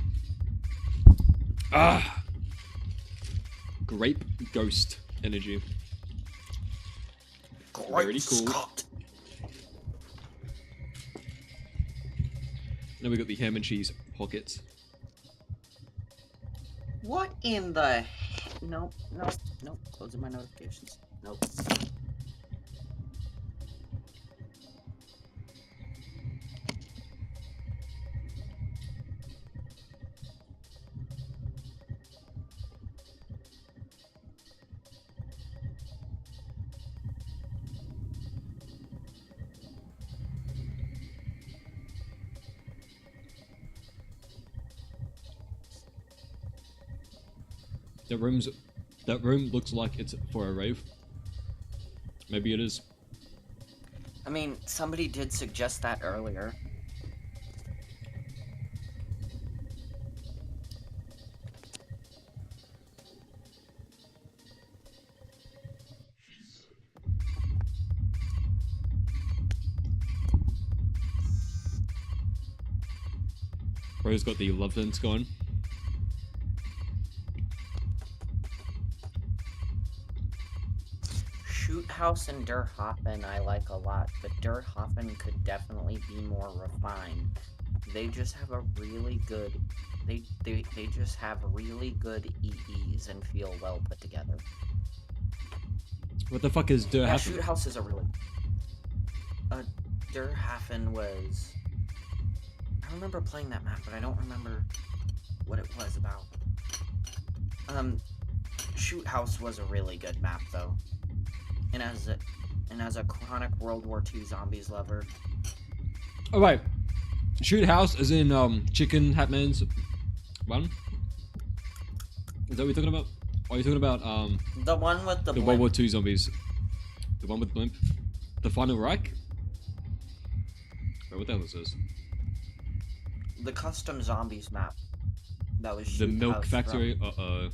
Ah, grape ghost energy. Very cool. Scott. Now we got the ham and cheese pockets. What in the Nope, nope, nope. Closing my notifications. Nope. That room looks like it's for a rave. Maybe it is. I mean, somebody did suggest that earlier. Bro's got the love fence going. Shoot House and Der Hoffen I like a lot, but Der Hoffen could definitely be more refined. They just have a really good they just have really good EEs and feel well put together. What the fuck is Der Yeah, Hoffen? Shoot House is a really Der Hoffen was I remember playing that map, but I don't remember what it was about. Shoot House was a really good map though. And as a chronic World War II zombies lover. Oh wait, Shoot House is in Chicken Hatman's one. Is that what you're talking about? Or are you talking about The one with the World blimp. War II zombies? The one with blimp? The Final Reich? Wait, what the hell is this? The custom zombies map. That was The Shoot Milk House Factory? from- Uh-oh.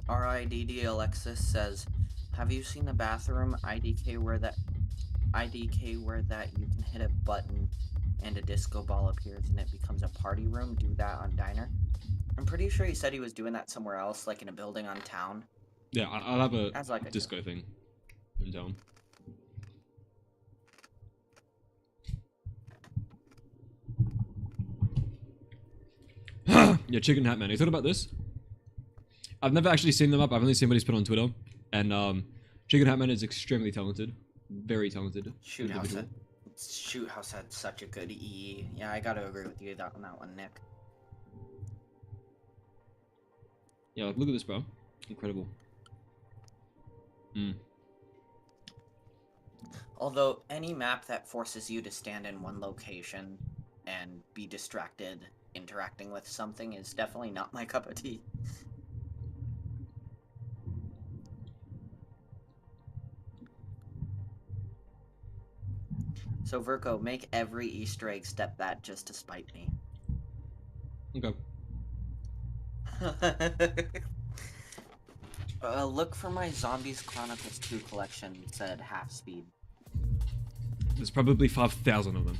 RIDD Alexis says, have you seen the bathroom IDK where that you can hit a button and a disco ball appears and it becomes a party room? Do that on Diner. I'm pretty sure he said he was doing that somewhere else, like in a building on town. Yeah, I'll have a That's like a disco thing in town. Yeah, Chicken Hat Man. You thought about this? I've never actually seen them up. I've only seen what he's put on Twitter. And Chicken Hatman is extremely talented. Very talented. Shoot individual. House had such a good EE. Yeah, I gotta agree with you on that one, Nick. Yeah, like, look at this, bro. Incredible. Although, any map that forces you to stand in one location and be distracted interacting with something is definitely not my cup of tea. So, Virgo, make every Easter egg step that just to spite me. Okay. Look for my Zombies Chronicles 2 collection, said half speed. There's probably 5,000 of them.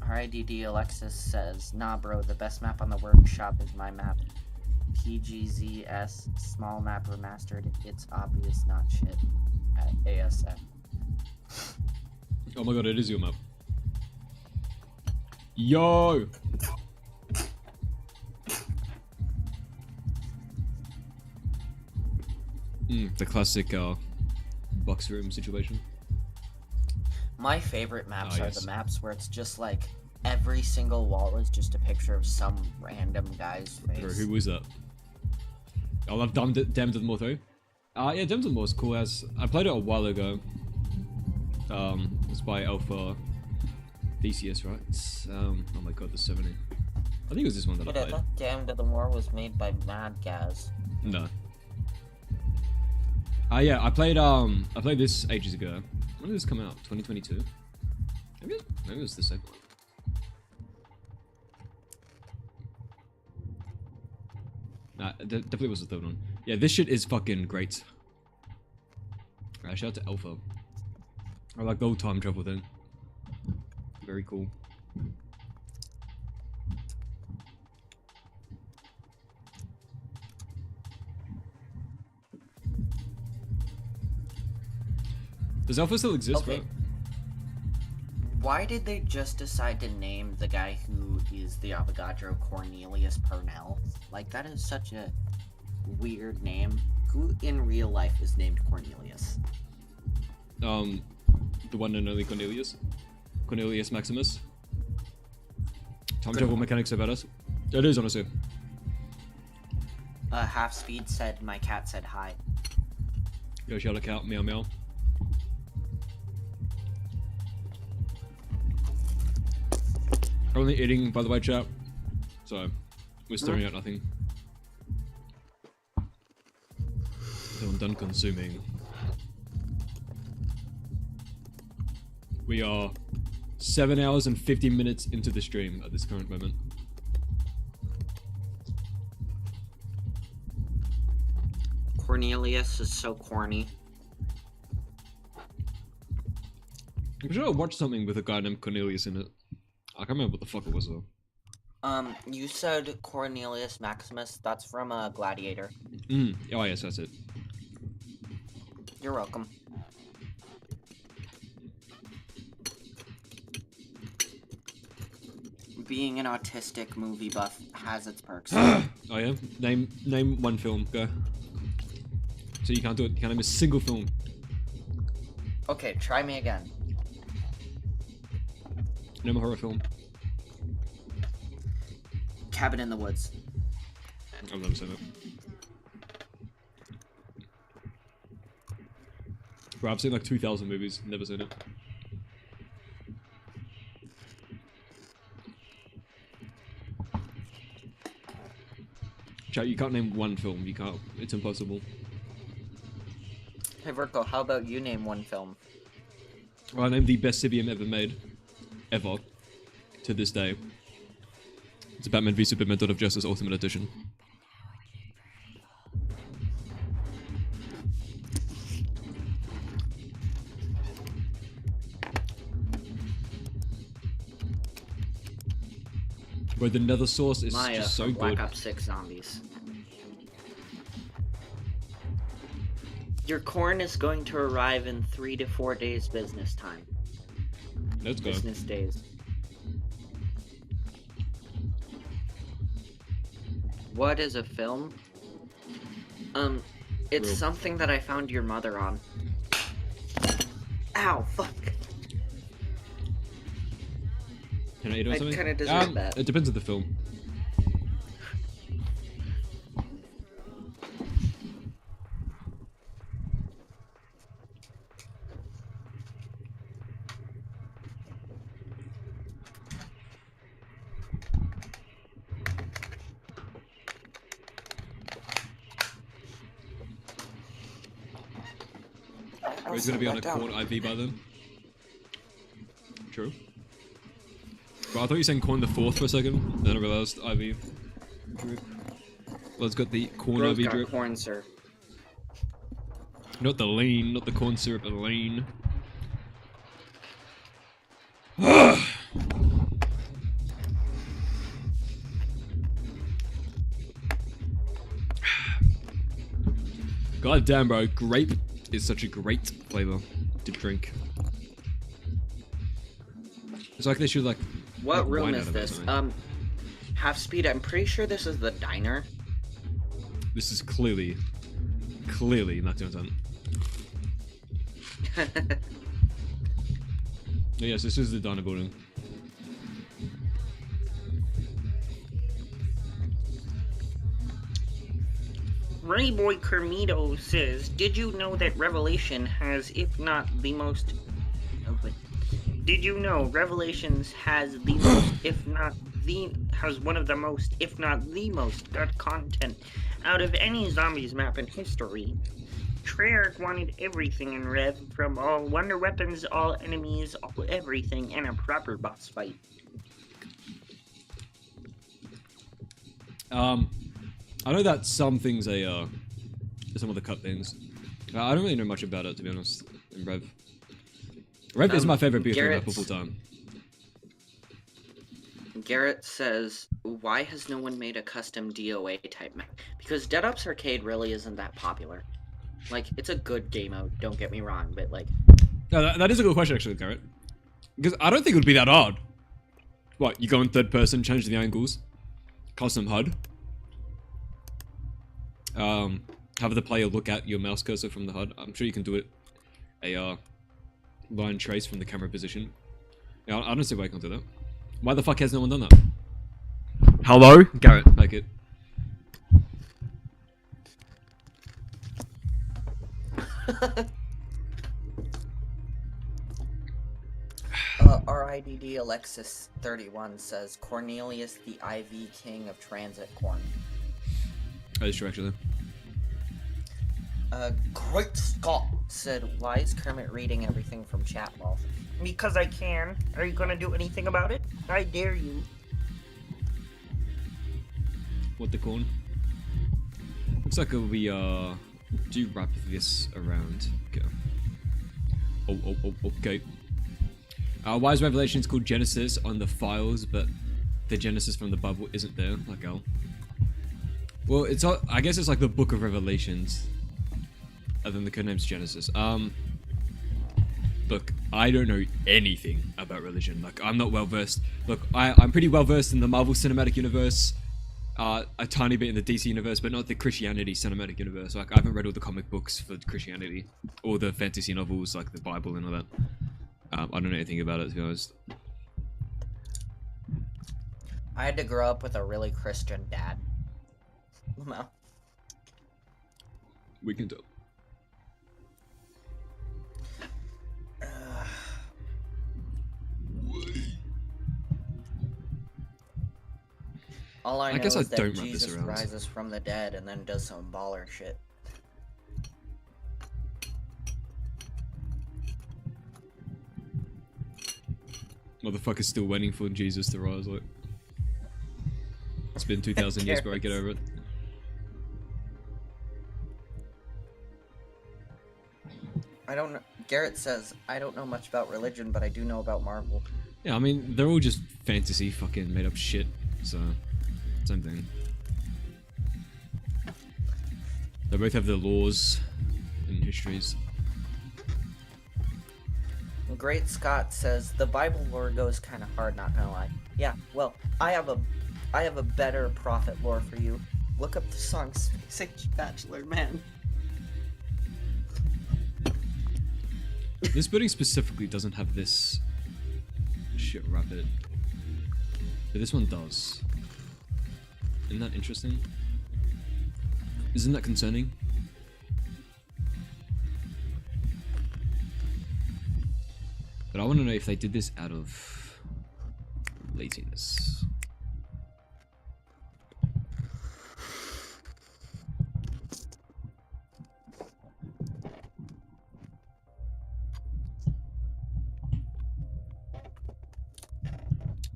RIDD Alexis says, nah bro, the best map on the workshop is my map. PGZS, small map remastered, it's obvious not shit. At ASF. Oh my god, it is your map. Yo! The classic box room situation. My favorite maps are yes. the maps where it's just like every single wall is just a picture of some random guy's face. Bro, who was that? I love Damned of the Mortho. Yeah, Damned of the Mortho is cool as I played it a while ago. It's by Alpha Theseus, right? Oh my god, there's so many. I think it was this one that I But I played. thought Damned of the Moor was made by Mad Gaz. No. Yeah, I played this ages ago. When did this come out? 2022? Maybe it was the second one. Nah, definitely was the third one. Yeah, this shit is fucking great. Alright, shout out to Alpha. I like the whole time travel thing. Very cool. Does Alpha still exist, Okay. bro? Why did they just decide to name the guy who is the Avogadro Cornelius Purnell? Like, that is such a weird name. Who in real life is named Cornelius? The one and only Cornelius. Cornelius Maximus. Time travel mechanics are badass. It is, honestly. Half Speed said, my cat said hi. Yo, shout out cat, meow meow. Only eating, by the way, chat. So, we're staring at nothing. So I'm done consuming. We are 7 hours and 50 minutes into the stream at this current moment. Cornelius is so corny. I'm sure I watched something with a guy named Cornelius in it. I can't remember what the fuck it was though. You said Cornelius Maximus. That's from Gladiator. Oh yes, that's it. You're welcome. Being an autistic movie buff has its perks. Oh yeah? Name one film, go. So you can't do it, you can't name a single film. Okay, try me again. Name a horror film. Cabin in the Woods. I've never seen it. Bro, I've seen like 2,000 movies, never seen it. Chat, you can't name one film, you can't. It's impossible. Hey Virgo, how about you name one film? Well, I named the best Sibium ever made. Ever. To this day. It's a Batman v Superman Dawn of Justice Ultimate Edition. Where the nether source is Maya just so from good. Black Ops 6 Zombies. Your corn is going to arrive in 3 to 4 days business time. Let's go. Business days. What is a film? It's Real. something that I found your mother on. Ow, fuck. Can I eat or I something? kinda deserve that. It depends on the film. Or he's gonna be on a corn IV by then. True. But I thought you were saying corn the fourth for a second, then I realized IV drip. Let's got the corn Bro's IV got drip. corn, sir. Not the lean, not the corn syrup, but lean. God damn, bro, grape is such a great flavor to drink. It's like they should like. What make room wine is out of it or this? something. Half speed, I'm pretty sure this is the diner. This is clearly not doing something. Yes, this is the diner building. Rayboy Kermito says, did you know that Revelation has, if not the most... Oh, wait. Did you know Revelations has the most, if not the... has one of the most, if not the most, gut content out of any zombies map in history? Treyarch wanted everything in Rev, from all wonder weapons, all enemies, all everything, and a proper boss fight. I know that some things some of the cut things. I don't really know much about it, to be honest, in Rev. Rev is my favorite BFA map of all time. Garrett says, why has no one made a custom DOA type map? Because Dead Ops Arcade really isn't that popular. Like, it's a good game mode, don't get me wrong, but like... No, that is a good question, actually, Garrett. Because I don't think it would be that hard. What, you go in third person, change the angles, custom HUD, have the player look at your mouse cursor from the HUD. I'm sure you can do it a line trace from the camera position. Yeah, I don't see why I can't do that. Why the fuck has no one done that? Hello? Garrett, make it. RIDD Alexis 31 says, Cornelius the IV King of TranZit Corn. That is true, actually. Great Scott said, why is Kermit reading everything from chat, lol? Because I can. Are you gonna do anything about it? I dare you. What the corn? Looks like we do wrap this around. Okay. Okay. Why is Revelations called Genesis on the files, but the Genesis from the Bible isn't there? Like, oh. Well, it's all, I guess it's like the Book of Revelations. And then the codename's Genesis. Look, I don't know anything about religion. Like, I'm not well versed. Look, I'm pretty well versed in the Marvel Cinematic Universe, a tiny bit in the DC Universe, but not the Christianity Cinematic Universe. Like, I haven't read all the comic books for Christianity, or the fantasy novels, like the Bible and all that. I don't know anything about it, to be honest. I had to grow up with a really Christian dad. No. We can tell. All I know guess I is that don't wrap this Jesus around. rises from the dead and then does some baller shit. Motherfucker's still waiting for Jesus to rise, like. It's been 2,000 years, bro, get over it. I don't know. Garrett says, I don't know much about religion, but I do know about Marvel. Yeah, I mean, they're all just fantasy fucking made up shit, so... Same thing. They both have their laws and histories. Great Scott says, the Bible lore goes kind of hard, not gonna lie. Yeah, well, I have a better prophet lore for you. Look up the song Space Age Bachelor, man. This building specifically doesn't have this shit rapid. But this one does. Isn't that interesting? Isn't that concerning? But I want to know if they did this out of laziness.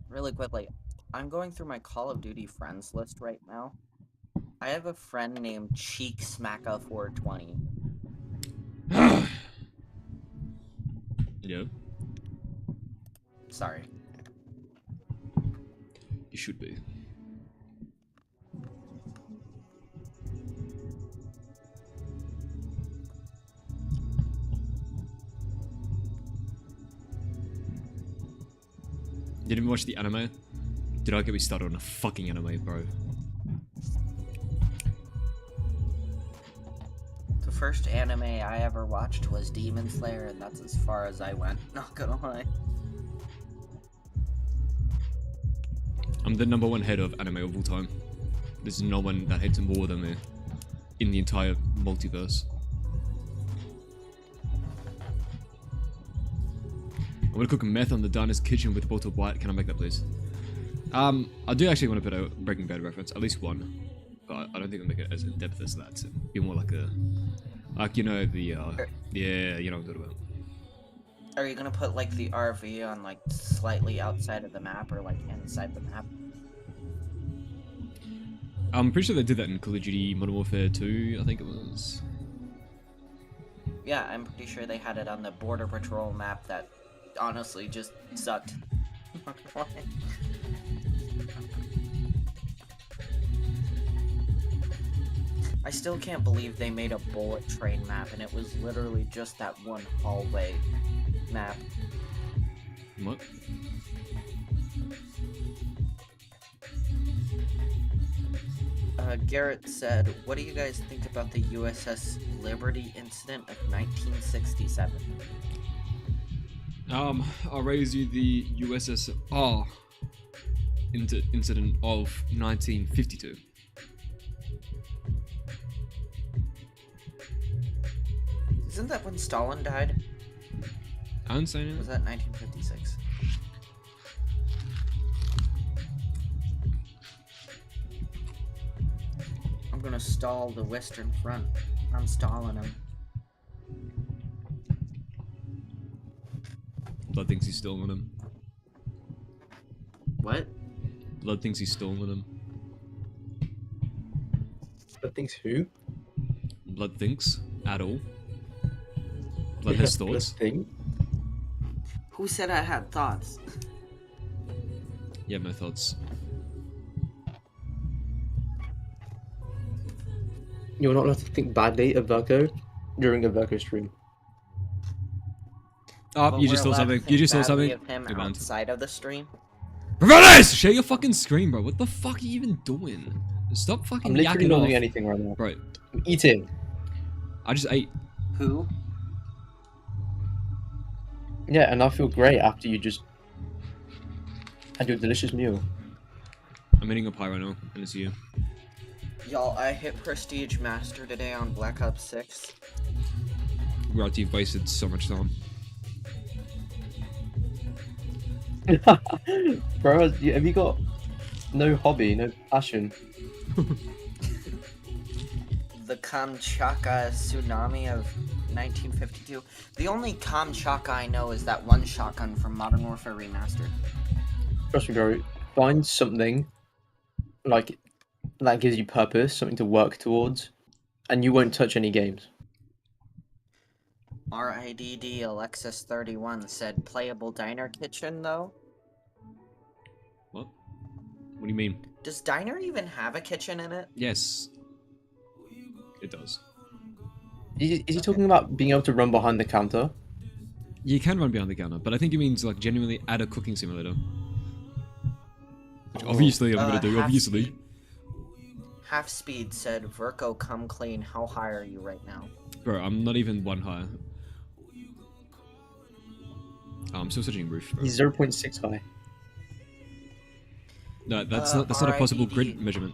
Really quickly, I'm going through my Call of Duty friends list right now. I have a friend named 𝐀𝐩𝐸𝐿420. Yeah. Sorry. You should be. Didn't even watch the anime? Did I get me started on a fucking anime, bro? The first anime I ever watched was Demon Slayer, and that's as far as I went, not gonna lie. I'm the #1 head of anime of all time. There's no one that hates more than me in the entire multiverse. I'm gonna cook meth on the Dinah's kitchen with Walter White. Can I make that, please? I do actually want to put a Breaking Bad reference, at least one, but I don't think I'll make it as in depth as that. It'd be more like a, you know, the yeah, you know what I'm talking about. Are you gonna put like the RV on like slightly outside of the map or like inside the map? I'm pretty sure they did that in Call of Duty Modern Warfare 2, I think it was. Yeah, I'm pretty sure they had it on the Border Patrol map that honestly just sucked. I still can't believe they made a bullet train map and it was literally just that one hallway map. What? Garrett said, what do you guys think about the USS Liberty incident of 1967? I'll raise you the USSR incident of 1952. Isn't that when Stalin died? I'm saying it. Was that 1956? I'm gonna stall the Western Front. I'm stalling him. Blood thinks he's stolen him. What? Blood thinks he's stolen him. Blood thinks who? Blood thinks at all. Blood has thoughts. Thing? Who said I had thoughts? You have no thoughts. You're not allowed to think badly of Berko during a Berko stream. Oh, But you just we're saw allowed to something. You think just saw badly something. of him You're banned. outside of the stream. Brothers! Share your fucking screen, bro. What the fuck are you even doing? Stop fucking I'm literally yakking not off. doing anything right now. Bro, I'm eating. I just ate. Who? Yeah, and I feel great after you just had your delicious meal. I'm eating a pie right now, and it's you. Y'all, I hit Prestige Master today on Black Ops 6. Right, you've wasted so much time. Bro, have you got no hobby, no passion? The Kamchatka tsunami of 1952. The only Kamchatka I know is that one shotgun from Modern Warfare Remastered. Trust me, bro. Find something like that gives you purpose, something to work towards, and you won't touch any games. RIDD Alexis 31 said playable diner kitchen though. What? What do you mean? Does diner even have a kitchen in it? Yes. It does. Is he talking about being able to run behind the counter? You can run behind the counter, but I think it means like genuinely add a cooking simulator. Which obviously I'm gonna do, obviously. Half Speed said, Verko, come clean. How high are you right now? Bro, I'm not even one high. Oh, I'm still searching roof. Bro. He's 0.6 high. No, that's not a possible RIDD. grid measurement.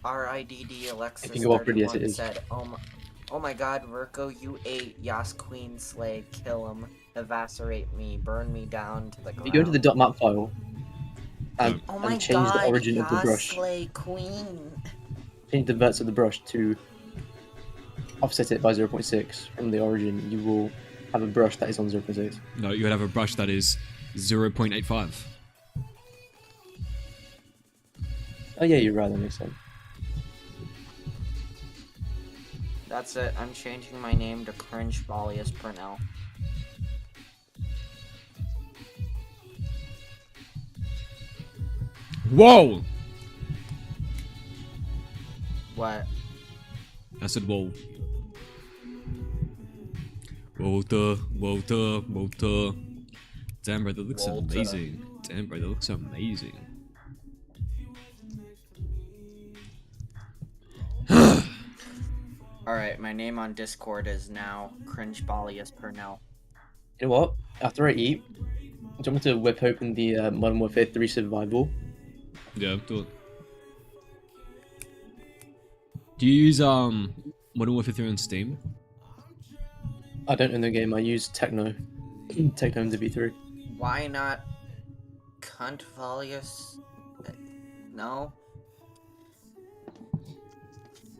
RIDD Alexis If you go up grid, yes, it 31 is. said, oh my god, Virgo, you ate 𝐲𝐿 slay, kill him, evaporate me, burn me down to the If ground. you go into the .map file and, Oh my and change god, the origin of the brush, 𝐲𝐿 queen. change the verts of the brush to offset it by 0.6 from the origin, you will have a brush that is on 0.6. No, you would have a brush that is 0.85. Oh yeah, you're right, that makes sense. That's it, I'm changing my name to 𝐀𝐩𝐩𝐿 Purnell. Whoa! What? I said whoa. Whoa. Damn, bro, that looks Walter. amazing. Damn, bro, that looks amazing. Alright, my name on Discord is now 𝐀𝐩𝐻𝐿 Purnell. You know what? After I eat, do you want me to whip open the Modern Warfare 3 Survival? Yeah, do it. Do you use Modern Warfare 3 on Steam? I don't own the game, I use Techno. Techno MW3. Why not 𝐀𝐻𝐻𝐿? No?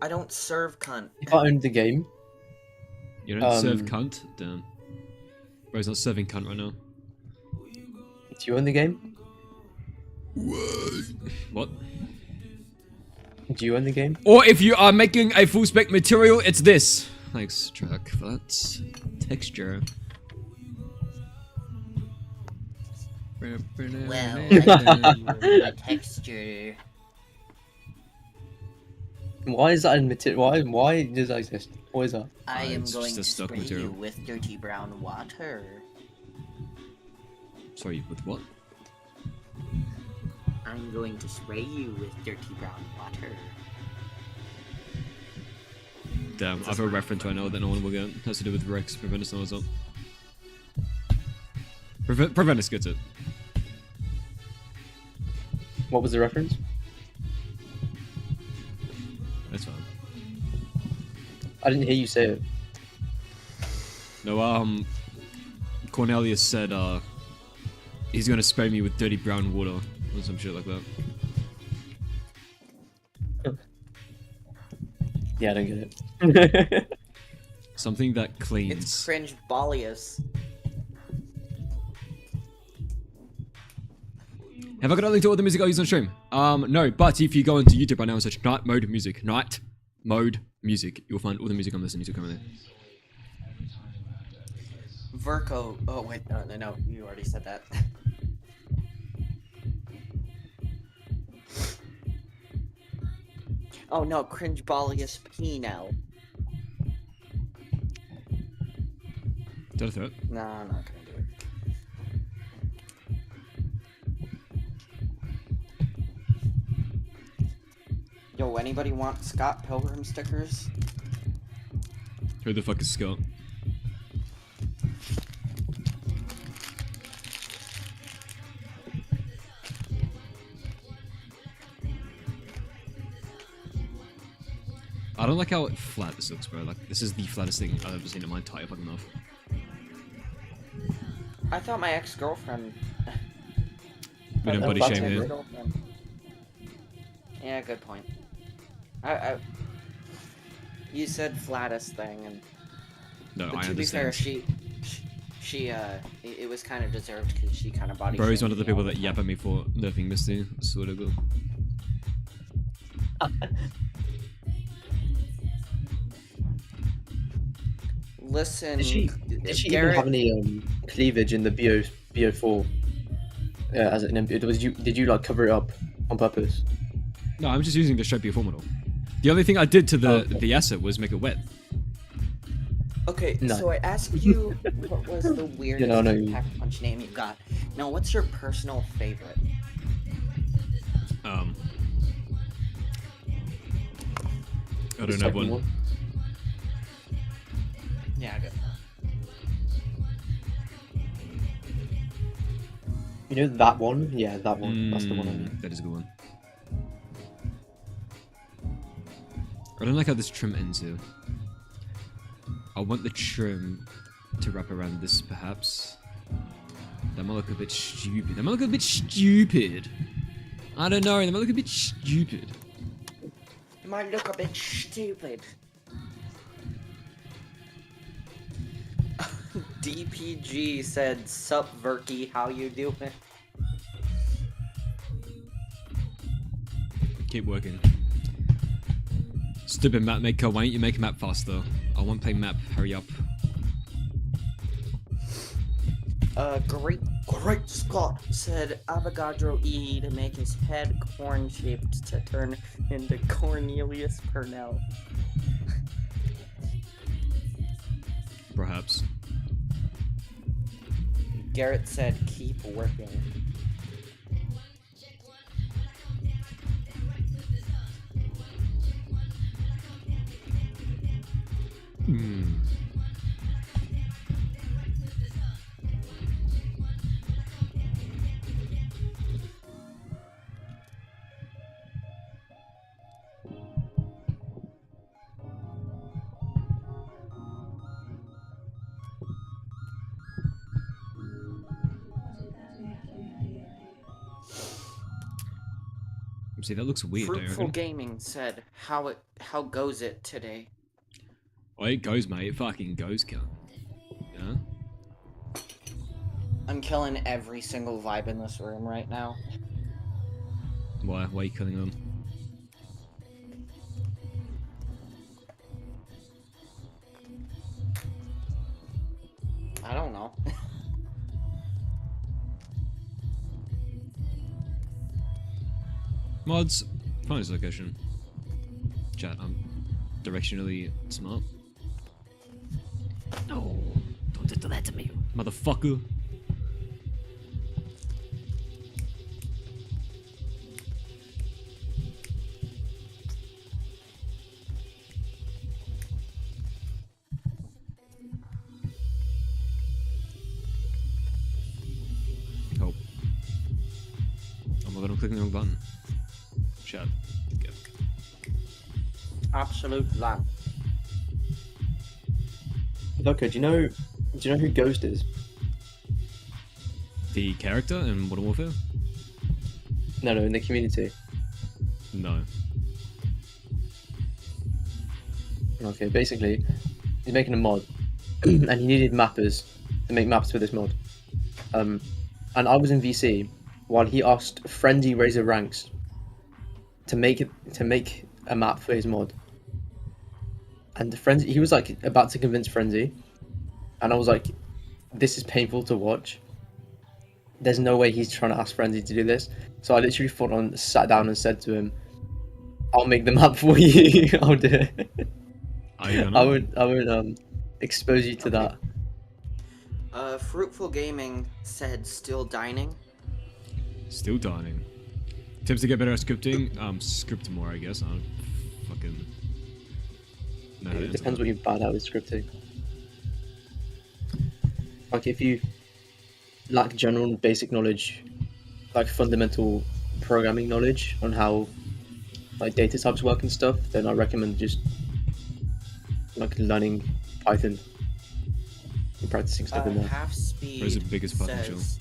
I don't serve cunt. If I owned the game, You don't serve cunt? Damn. Bro, he's not serving cunt right now. do you own the game? What? Do you own the game? Or if you are making a full spec material, it's this. Thanks, track, for that texture. Well, a texture. Why is that in material? Why does that exist? What is that? I am it's going just a to stock spray material. you with dirty brown water. Sorry, with what? I'm going to spray you with dirty brown water. Damn, I have a reference right now that no one will get. It has to do with Rex. Preventus knows it. Preventus gets it. What was the reference? That's fine. I didn't hear you say it. No, Cornelius said, he's gonna spray me with dirty brown water or some shit like that. Yeah, I don't get it. Something that cleans. It's 𝐀𝐻𝐻𝐿. Have I got a link to all the music I use on stream? No, but if you go into YouTube right now and search Night Mode Music, Night Mode Music, you'll find all the music I'm listening to currently. Virgo. Oh wait, no, you already said that. Oh no, 𝐀𝐻𝐻𝐿 Purnell. Did I throw it? No, I'm not gonna do it. Yo, anybody want Scott Pilgrim stickers? Who the fuck is Scott? I don't like how flat this looks, bro. Like, this is the flattest thing I've ever seen in my entire fucking life. I thought my ex-girlfriend. We don't body Flat shame tape, here. bro. Yeah, good point. I you said flattest thing, and No, but I to be fair, understand. it was kind of deserved because she kind of body. Bro, he's shamed one of the me all people that yap at me for nerfing Misty. Swear to God. Listen, Did she even Garrett, have any cleavage in the BO4? As an MP? Did you like cover it up on purpose? No, I'm just using the straight BO4 model. The only thing I did to Oh, okay. the asset was make it wet. Okay, No. so I asked you what was the weirdest Yeah, no, Pack Punch name you got. Now, what's your personal favorite? I don't The have second one. Yeah, good. You know that one? Yeah, that one. That's the one I mean. That is a good one. I don't like how this trim ends here. I want the trim to wrap around this, perhaps. That might look a bit stupid. That might look a bit stupid. I don't know. That might look a bit stupid. It might look a bit stupid. DPG said, "Sup, Verky, how you doing?" Keep working. Stupid map maker, why don't you make a map faster? I want to play map, hurry up. Great Scott said Avogadro E to make his head corn-shaped to turn into Cornelius Purnell. Perhaps. Garrett said, "Keep working." See, that looks weird. Fruitful Gaming said, how goes it today?" Oh, it goes, mate. It fucking goes, cunt. Yeah? I'm killing every single vibe in this room right now. Why? Why are you killing them? I don't know. Mods, find this location. Chat, I'm directionally smart. No, don't do that to me, motherfucker. Oh. Oh my god, I'm clicking the wrong button. Chat. Okay. Absolute lamp. Okay, do you know who Ghost is? The character in Modern Warfare? No, in the community. No. Okay, basically, he's making a mod, and he needed mappers to make maps for this mod. And I was in VC while he asked Friendly Razor Ranks to make a map for his mod. And the Frenzy, he was like about to convince Frenzy, and I was like, this is painful to watch. There's no way he's trying to ask Frenzy to do this. So I literally sat down and said to him, "I'll make the map for you. I'll do it. I won't expose you to that." Fruitful Gaming said, "Still dining." Still dining. Tips to get better at scripting? Script more, I guess. I don't fucking... No, It depends what you're bad at with scripting. Like, if you lack general basic knowledge, like fundamental programming knowledge on how like data types work and stuff, then I recommend just like learning Python and practicing stuff in there. Half Speed Where's the biggest potential? says,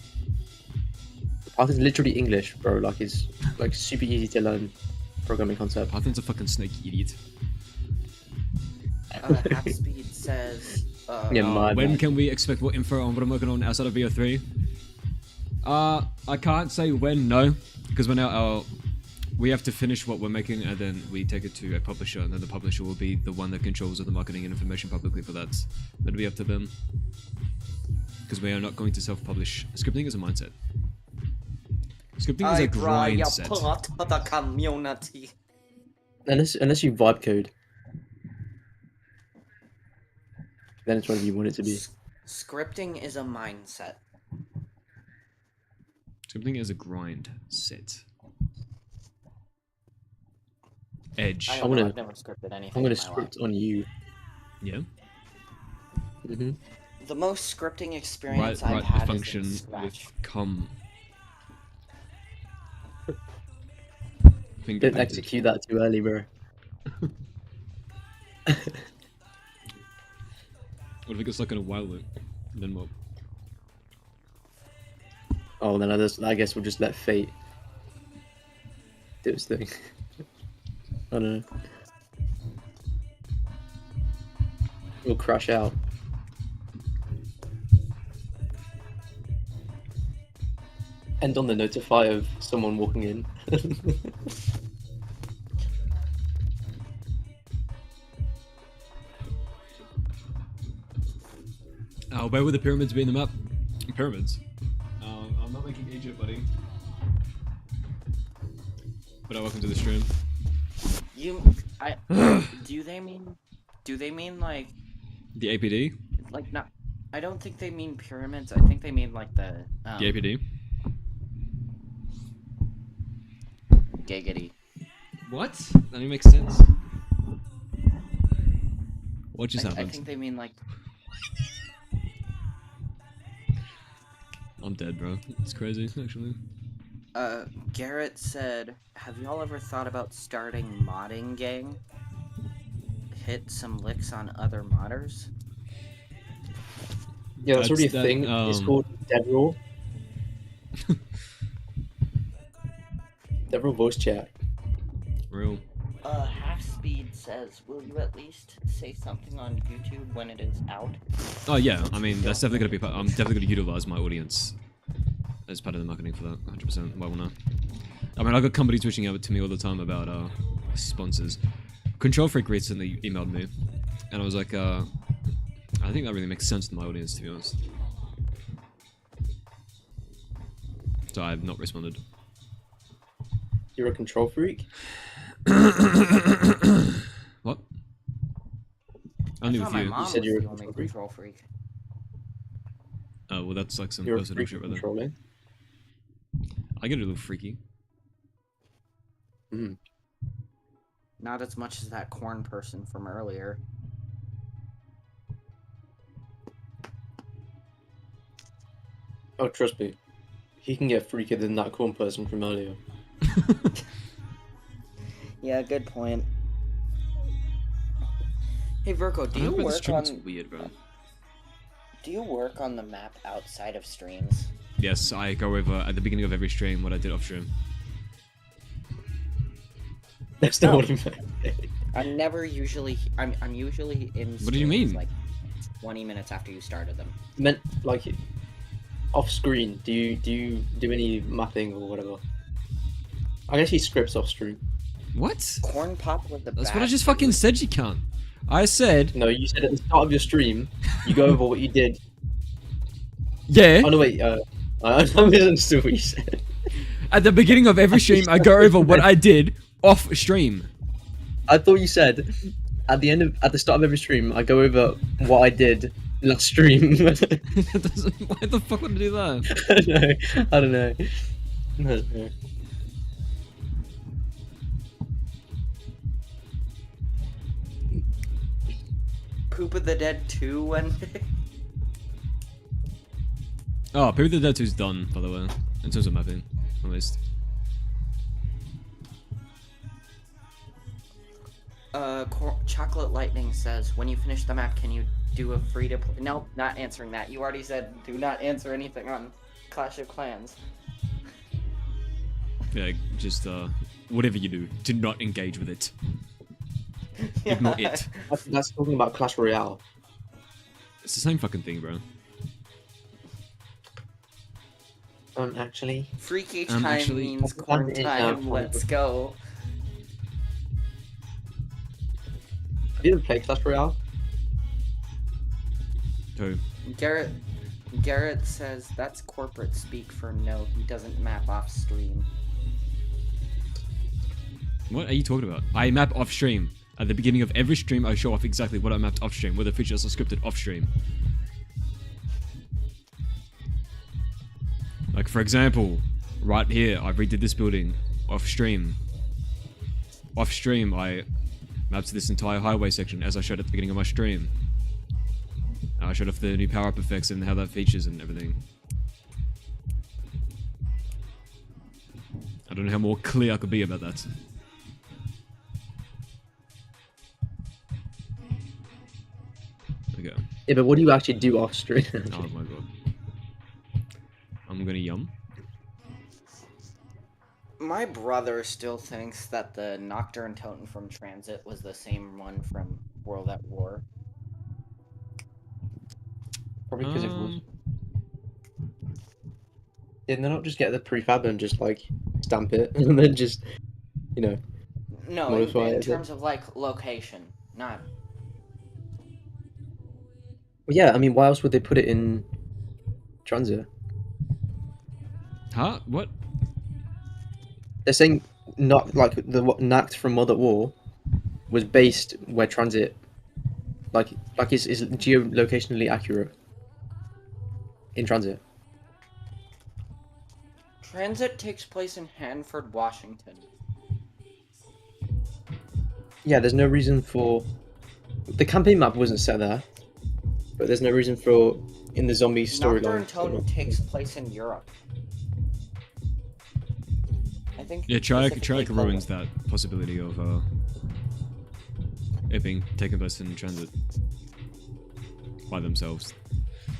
Python's literally English, bro. Like, it's like super easy to learn programming concept. Python's a fucking snake idiot. Half Speed says, Yeah, when can we expect more info on what I'm working on outside of VO3? I can't say when, no, because we're now we have to finish what we're making and then we take it to a publisher, and then the publisher will be the one that controls all the marketing and information publicly for that. That'll be up to them, because we are not going to self-publish. Scripting is a mindset. Scripting is a grind set. part of the community. Unless you vibe code, then it's whatever you want it to be. Scripting is a mindset. Scripting is a grind set. Edge. I've never scripted anything. I'm gonna in my script life. on you. Yeah. Mm-hmm. The most scripting experience I've Write had the function is in with Scratch. come Finger Didn't painted. execute that too early, bro. What if it gets stuck in a while loop? Then what? Oh, then I guess we'll just let fate do its thing. I don't know. We'll crash out. End on the notify of someone walking in. Where would the pyramids be in the map? Pyramids. I'm not making Egypt, buddy. But welcome to the stream. Do they mean like The APD? like not? I don't think they mean pyramids. I think they mean like the The APD? giggity. What? That even makes sense. What just I happened? think they mean like. I'm dead, bro. It's crazy, actually. Garrett said, "Have y'all ever thought about starting modding gang? Hit some licks on other modders." Yeah, that's already a That, thing. It's called Devril. Devril voice chat. Real. Half Speed says, "Will you at least say something on YouTube when it is out?" Oh yeah, I mean that's definitely gonna be part. I'm definitely gonna utilize my audience as part of the marketing for that. 100%. Why wouldn't I? I mean, I got companies reaching out to me all the time about sponsors. Control Freak recently emailed me, and I was like, I think that really makes sense to my audience, to be honest. So I have not responded. You're a control freak? What? Only with you. Mom said you were a was the only control freak. Oh well, that's like some You're a personal freak shit for right there. controlling? I get a little freaky. Mm. Not as much as that corn person from earlier. Oh, trust me. He can get freakier than that corn person from earlier. Yeah, good point. Hey Virgo, do you this work stream on? looks weird, bro. Do you work on the map outside of streams? Yes, I go over at the beginning of every stream what I did off stream. That's not what he meant. I'm never usually. I'm usually in. What do you mean? Like 20 minutes after you started them. Meant like off screen. Do you do any mapping or whatever? I guess he scripts off stream. What? Corn pop with the. That's what I just fucking said. You can't. I said. No, you said at the start of your stream, you go over what you did. Yeah. Oh no, wait. I misunderstood what you said. At the beginning of every stream, I go over what I did off stream. I thought you said at the start of every stream, I go over what I did last stream. Why the fuck would I do that? I don't know. I don't know. Poop of the Dead 2 one day. Oh, Poop of the Dead 2's done, by the way. In terms of mapping, at least. Chocolate Lightning says, when you finish the map, can you do a free to play? Nope, not answering that. You already said do not answer anything on Clash of Clans. Yeah, just whatever you do, do not engage with it. Ignore it. That's talking about Clash Royale. It's the same fucking thing, bro. Actually. Freak each time means corn time. Let's go. Have you ever played Clash Royale? Who? Garrett says that's corporate speak for no, he doesn't map off stream. What are you talking about? I map off stream. At the beginning of every stream, I show off exactly what I mapped off stream, what the features are scripted off stream. Like, for example, right here, I redid this building off stream. Off stream, I mapped this entire highway section as I showed at the beginning of my stream. And I showed off the new power-up effects and how that features and everything. I don't know how more clear I could be about that. Okay. Yeah, but what do you actually do off stream? Oh my god. I'm gonna yum. My brother still thinks that the Nocturne Totem from TranZit was the same one from World at War. Probably because it was. Didn't they not just get the prefab and just like stamp it and then just, you know? No, modify in it? terms of like location, not. Well, yeah, I mean, why else would they put it in TranZit? Huh? What? They're saying not like the Nact from World at War was based where TranZit like is geolocationally accurate in TranZit. TranZit takes place in Hanford, Washington. Yeah, there's no reason for the campaign map wasn't set there, but there's no reason for in the zombie Nocturne storyline. Totem takes place in Europe. I think. Yeah, Triarch specifically ruins that possibility of it being taken place in TranZit by themselves.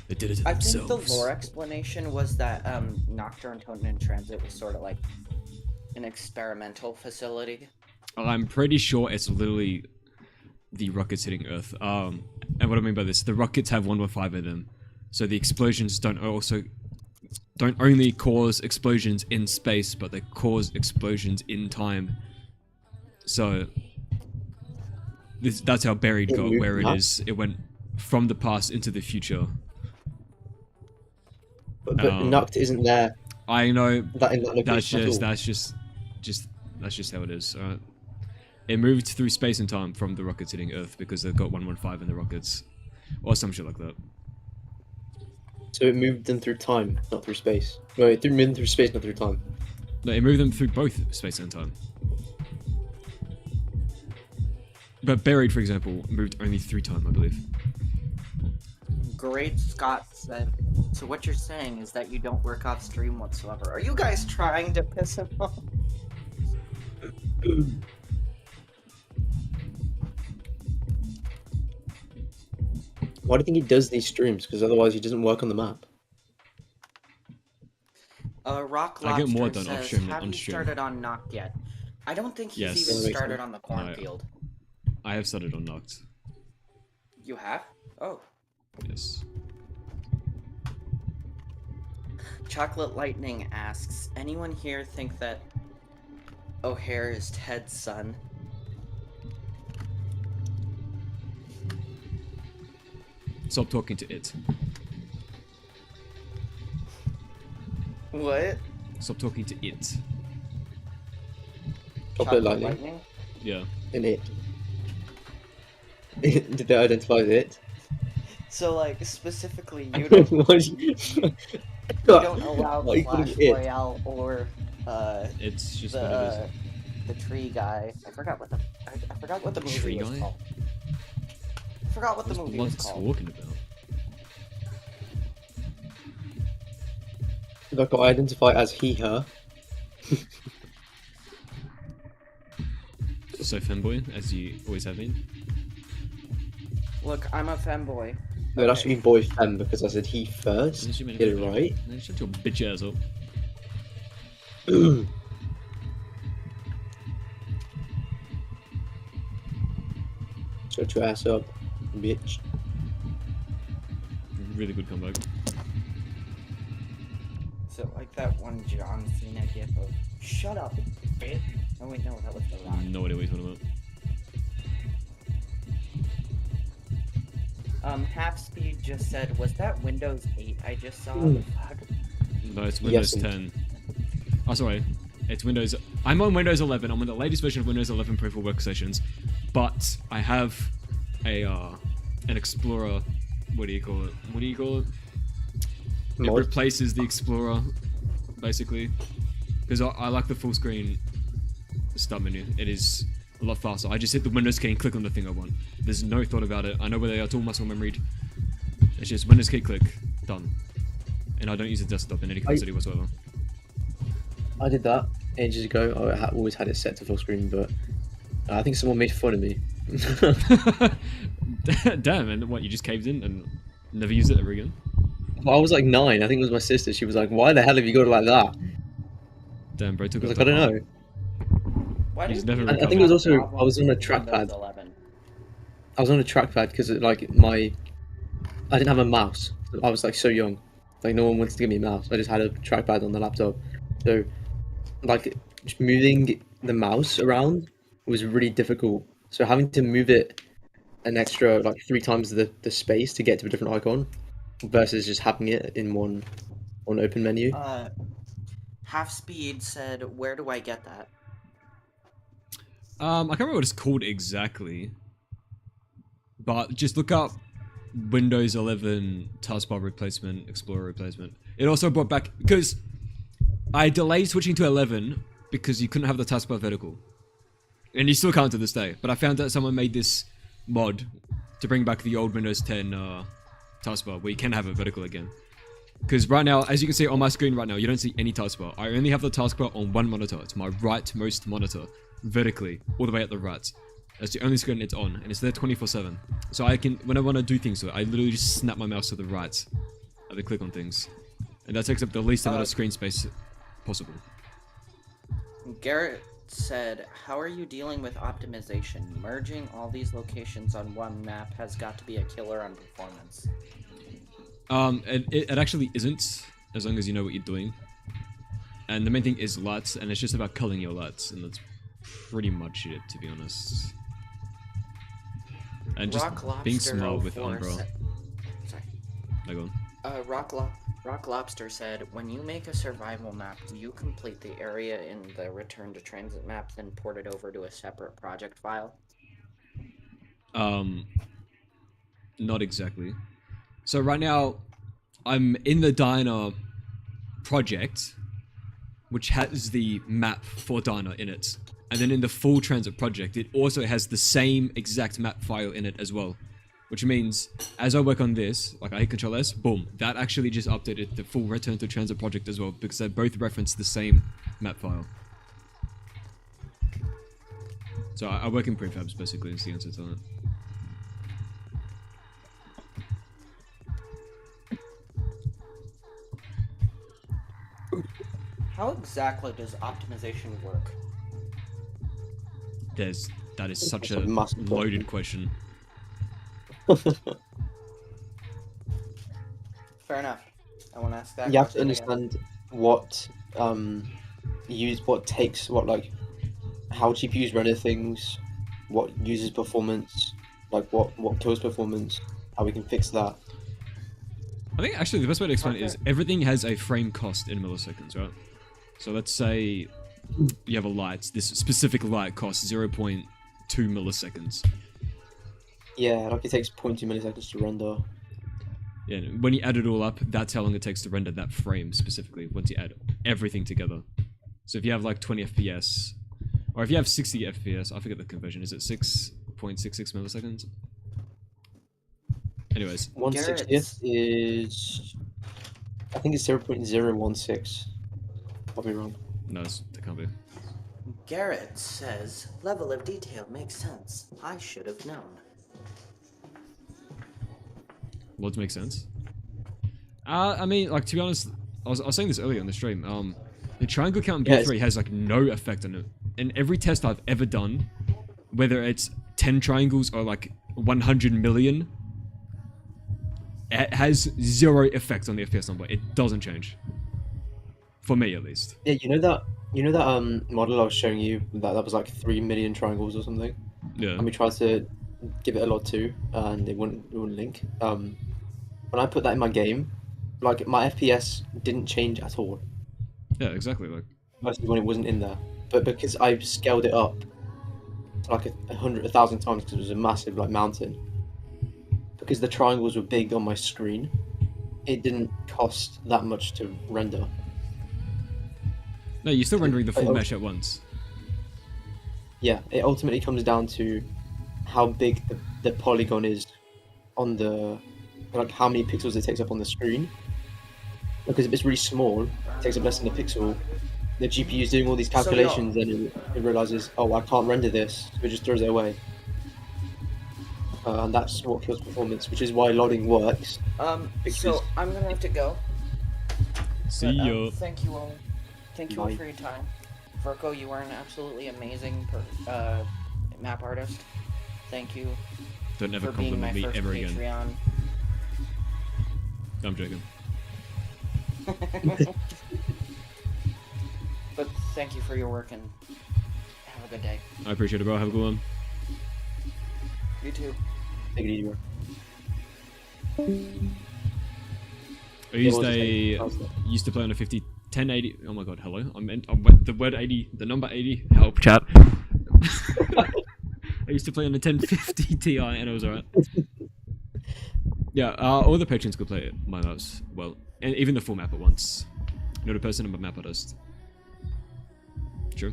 They did it to I themselves. think the lore explanation was that Nocturne Totem in TranZit was sort of like an experimental facility. I'm pretty sure it's literally the rockets hitting Earth. And what I mean by this, the rockets have 115 in them, so the explosions don't only cause explosions in space, but they cause explosions in time. So that's how Buried got where it is. It went from the past into the future. But Nukt isn't there. I know. That's just how it is. Alright. It moved through space and time from the rockets hitting Earth because they've got 115 in the rockets, or some shit like that. So it moved them through time, not through space. Wait, it moved them through space, not through time. No, it moved them through both space and time. But Buried, for example, moved only through time, I believe. Great Scott said, so what you're saying is that you don't work off stream whatsoever. Are you guys trying to piss him off? Why do you think he does these streams? Because otherwise he doesn't work on the map. Rock I get more Lobster done off says, stream than have on you stream. started on Noct yet? I don't think he's Yes. even started on the cornfield. I have started on Noct. You have? Oh. Yes. Chocolate Lightning asks, anyone here think that O'Hare is Ted's son? Stop talking to it. What? Stop talking to it. Chocolate lightning? Yeah. In it. Did they identify it? So, like, specifically, you don't allow Clash Royale or, It's just what it the tree guy. I forgot what the movie Tree was guy? called. I forgot what the movie was What's called. talking about? That got identified as he, her. So femboy, as you always have been. Look, I'm a femboy. No, that should be boy fem because I said he first. Unless you Get meant it right. Then shut your bitch ass up. Shut your ass up, bitch. Really good comeback. So, like that one John Cena gif of, shut up, bitch. Oh wait, no, that was The Rock. No idea what you're talking about. Half Speed just said, was that Windows 8 I just saw? Fuck. No, it's Windows Yes. 10. Oh, sorry. It's Windows... I'm on Windows 11. I'm on the latest version of Windows 11 Pro for workstations. But I have a, an Explorer... What do you call it? It Mod? replaces the Explorer, basically. Because I like the full screen start menu. It is a lot faster. I just hit the Windows key and click on the thing I want. There's no thought about it. I know where they are. It's all muscle memoried. It's just Windows key, click, done. And I don't use the desktop in any capacity whatsoever. I did that ages ago. I always had it set to full screen, but I think someone made fun of me. Damn, and what, you just caved in and never used it ever again? I was like 9. I think it was my sister. She was like, "Why the hell have you got it like that?" Damn, bro, took I was it like, "I don't know." Why He's do never people I think it was have also problems I was on a with Windows trackpad. 11? I was on a trackpad because like I didn't have a mouse. I was like so young. Like no one wanted to give me a mouse. I just had a trackpad on the laptop. So like just moving the mouse around was really difficult. So having to move it an extra like 3 times the space to get to a different icon versus just having it in one open menu. Half Speed said, "Where do I get that?" I can't remember what it's called exactly, but just look up Windows 11 taskbar replacement, Explorer replacement. It also brought back, because I delayed switching to 11 because you couldn't have the taskbar vertical. And you still can't to this day, but I found out someone made this mod to bring back the old Windows 10 taskbar where you can have it vertical again. Because right now, as you can see on my screen right now, you don't see any taskbar. I only have the taskbar on one monitor. It's my rightmost monitor, vertically, all the way at the right. That's the only screen it's on, and it's there 24/7. So I can, when I want to do things with it, I literally just snap my mouse to the right, and then click on things. And that takes up the least amount of screen space possible. Garrett said, "How are you dealing with optimization? Merging all these locations on one map has got to be a killer on performance." It actually isn't, as long as you know what you're doing. And the main thing is lights, and it's just about culling your lights, and that's pretty much it, to be honest. And just being smart with Umbra. Sorry. No, go on. Rock Lobster said, "When you make a survival map, do you complete the area in the Return to TranZit map, then port it over to a separate project file?" Not exactly. So right now, I'm in the Diner project, which has the map for Diner in it. And then in the full TranZit project, it also has the same exact map file in it as well. Which means, as I work on this, like I hit Control S, boom, that actually just updated the full Return to TranZit project as well, because they both reference the same map file. So I work in prefabs, basically, is the answer to that. How exactly does optimization work? That is such a massive loaded question. Fair enough. I want to ask that. You have to question again. understand what how GPUs render things, what uses performance, like what kills performance, how we can fix that. I think actually the best way to explain it is everything has a frame cost in milliseconds, right? So let's say you have a light. This specific light costs 0.2 milliseconds. Yeah, like it takes 0.2 milliseconds to render. Yeah, and when you add it all up, that's how long it takes to render that frame specifically, once you add everything together. So if you have like 20 FPS, or if you have 60 FPS, I forget the conversion, is it 6.66 milliseconds? Anyways. 1/60th is... I think it's 0.016. I'll be wrong. No, that can't be. Garrett says, "Level of detail makes sense. I should have known." What makes sense? I mean, like, to be honest, I was saying this earlier on the stream, the triangle count in B3 has, like, no effect on it. In every test I've ever done, whether it's 10 triangles or, like, 100 million, it has zero effect on the FPS number. It doesn't change. For me, at least. Yeah, you know that model I was showing you, that was like 3 million triangles or something? Yeah. And we tried to give it a lot too, and it wouldn't link. When I put that in my game, like my FPS didn't change at all. Yeah, exactly. Like mostly when it wasn't in there, but because I scaled it up to like 1,000 times because it was a massive like mountain. Because the triangles were big on my screen, it didn't cost that much to render. No, you're still rendering the full mesh at once. Yeah, it ultimately comes down to how big the polygon is on the, like how many pixels it takes up on the screen. Because if it's really small, it takes up less than a pixel. The GPU is doing all these calculations and it realizes, oh, I can't render this, so it just throws it away. and that's what kills performance, which is why loading works. So I'm gonna have to go. See But, ya. thank you all. Thank you all Bye. for your time. Virgo, you are an absolutely amazing map artist. Thank you Don't ever for being my compliment me first ever again. Patreon. I'm joking. But thank you for your work and have a good day. I appreciate it, bro. Have a good one. You too. Take it easy, bro. I used was used to play on a 1080. Oh my god, hello. I went the word 80, the number 80. Help chat. I used to play on a 1050 Ti and it was alright. Yeah, all the patrons could play my maps well, and even the full map at once. Not a person, I'm a map artist. True.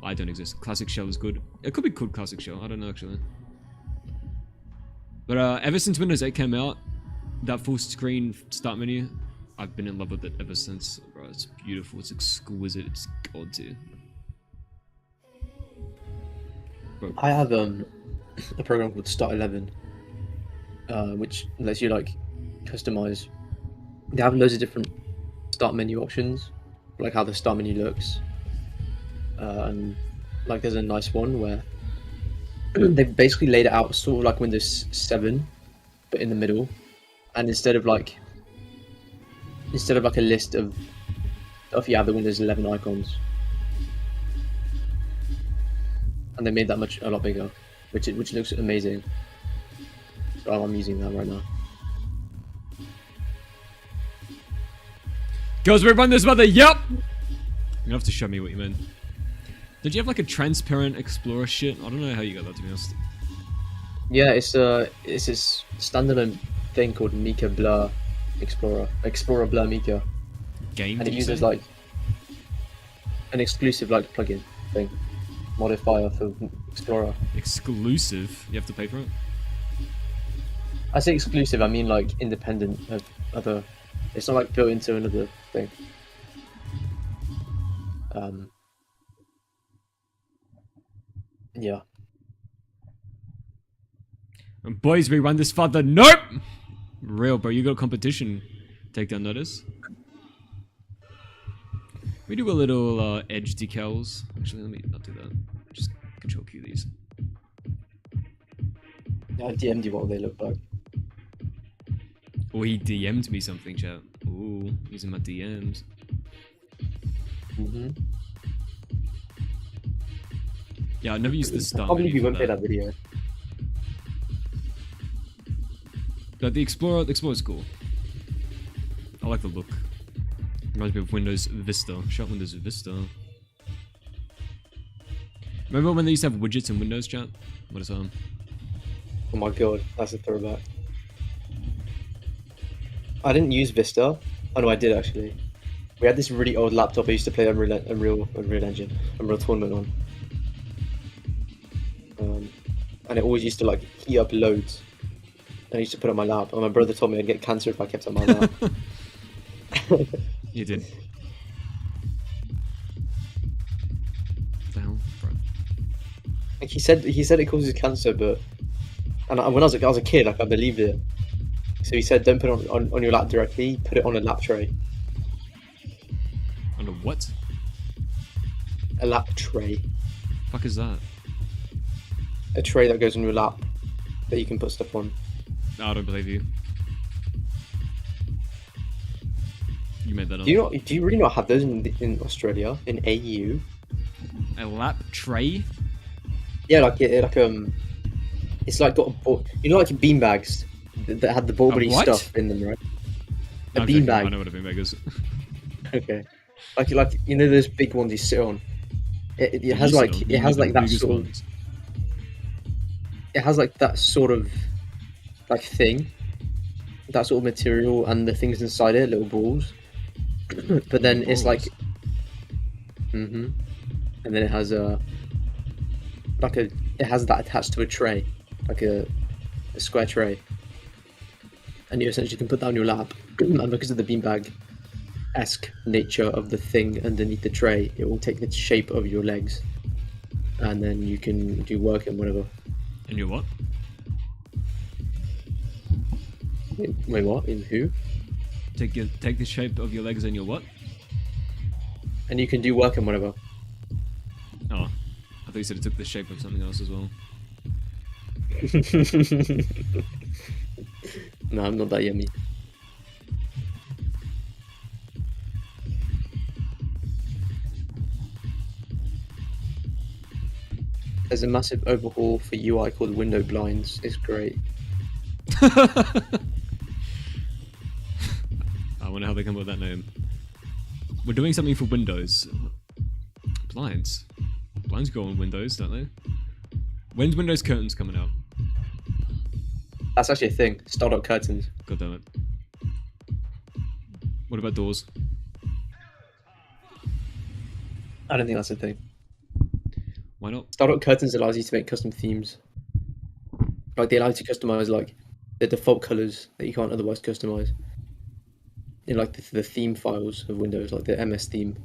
I don't exist. Classic shell is good. It could be called classic shell. I don't know actually. But ever since Windows 8 came out, that full screen start menu, I've been in love with it ever since. Bro, it's beautiful. It's exquisite. It's god tier. I have a program called Start 11, which lets you like customize. They have loads of different start menu options, like how the start menu looks, and like there's a nice one where they've basically laid it out sort of like Windows 7, but in the middle, and instead of like a list of the Windows 11 icons. And they made that a lot bigger, which looks amazing. So I'm using that right now. Girls, we run this mother. Yup. You have to show me what you mean. Did you have like a transparent explorer shit? I don't know how you got that, to be honest. Yeah, it's this standalone thing called 𝐒𝐭𝐫 Blur Explorer Blur 𝐒𝐭𝐫, Game. and it did you uses say? like an exclusive like plugin thing, modifier for Explorer. Exclusive. You have to pay for it. I say exclusive, I mean like independent of other. It's not like built into another thing. Yeah. And boys, we run this further. Nope. Real, bro. You got a competition. Take down notice. We do a little edge decals. Actually, let me not do that. Just Control Q these. Yeah, I DM'd you what they look like. Oh, he DM'd me something, chat. Ooh, using my DMs. Yeah, I never used this start. I believe you won't play that video. But the Explorer's cool. I like the look. Reminds me of Windows Vista. Shut Windows Vista. Remember when they used to have widgets in Windows, chat? What is that? Oh my god, that's a throwback. I didn't use Vista. Oh no, I did actually. We had this really old laptop I used to play Unreal Tournament on. And it always used to like heat up loads. And I used to put it on my lap. And my brother told me I'd get cancer if I kept it on my lap. You did. What the hell, bro? Like he said it causes cancer, but when I was a kid, like I believed it. So he said, don't put it on your lap directly. Put it on a lap tray. On a what? A lap tray. Fuck is that? A tray that goes on your lap that you can put stuff on. No, I don't believe you. You made that up. Do you really not have those in Australia in AU? A lap tray? Yeah, it's like got like beanbags that had the ball-body stuff in them, right? A beanbag. I know what a beanbag is. Okay, like you know those big ones you sit on. It has like that sort of. It has like that sort of like thing, that sort of material, and the things inside it, little balls. But then it's like, and then it has it has that attached to a tray, like a square tray, and you essentially can put that on your lap, and because of the beanbag-esque nature of the thing underneath the tray, it will take the shape of your legs, and then you can do work and whatever. And your what? Wait, what? In who? Take the shape of your legs and your what? And you can do work and whatever. Oh, I thought you said it took the shape of something else as well. No, I'm not that yummy. There's a massive overhaul for UI called Window Blinds. It's great. I wonder how they come up with that name. We're doing something for Windows. Blinds. Blinds go on Windows, don't they? When's Windows curtains coming out? That's actually a thing. Startup curtains. God damn it. What about doors? I don't think that's a thing. Why not? Startup curtains allows you to make custom themes. Like they allow you to customize like the default colors that you can't otherwise customize. In like the theme files of Windows, like the MS theme.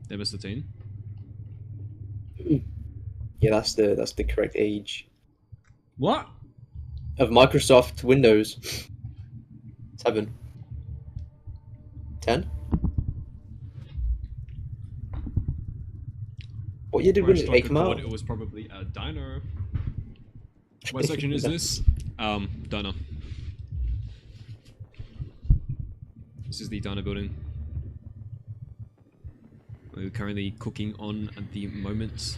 MS-13? Yeah, that's the correct age. What? Of Microsoft Windows 7. 10? What year did Windows 8 come out? It was probably a diner. What section is this? Diner. This is the diner building. We're currently cooking on at the moment.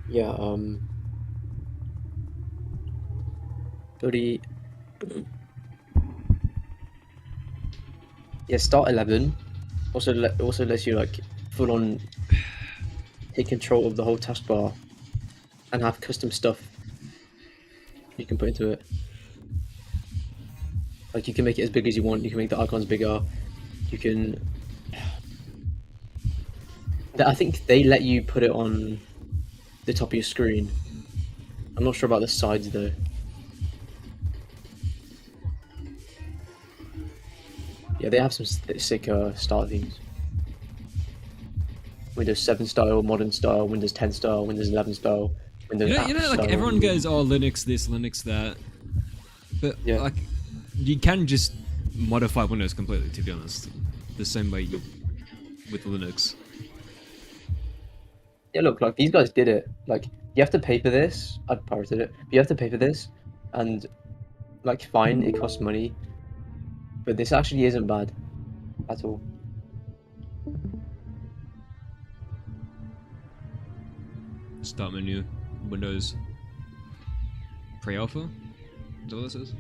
Yeah, 30. Yeah, start 11. Also lets you like full on take control of the whole taskbar and have custom stuff you can put into it. Like you can make it as big as you want. You can make the icons bigger. You can. I think they let you put it on the top of your screen. I'm not sure about the sides though. Yeah, they have some sick start themes. Windows 7 style, modern style, Windows 10 style, Windows 11 style, Windows You know, like style. everyone goes, oh, Linux this, Linux that. But Yeah. like, you can just modify Windows completely, to be honest. The same way with Linux. Yeah, look, like these guys did it. Like you have to pay for this. I pirated it. But you have to pay for this, and like fine, it costs money. But this actually isn't bad at all. Start menu, Windows Pre-Alpha? Is that what this is?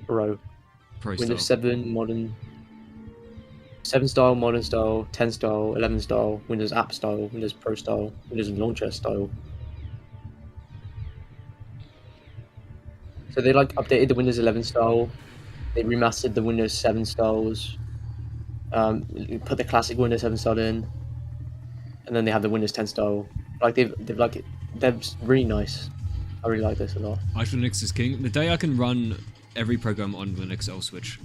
Pro. Pro Windows style. 7 modern. 7 style, modern style, 10 style, 11 style, Windows app style, Windows Pro style, Windows launcher style. So they like updated the Windows 11 style. They remastered the Windows 7 styles. Put the classic Windows 7 style in, and then they have the Windows 10 style. Like they're really nice. I really like this a lot. Arch Linux is king. The day I can run every program on Linux, I'll switch.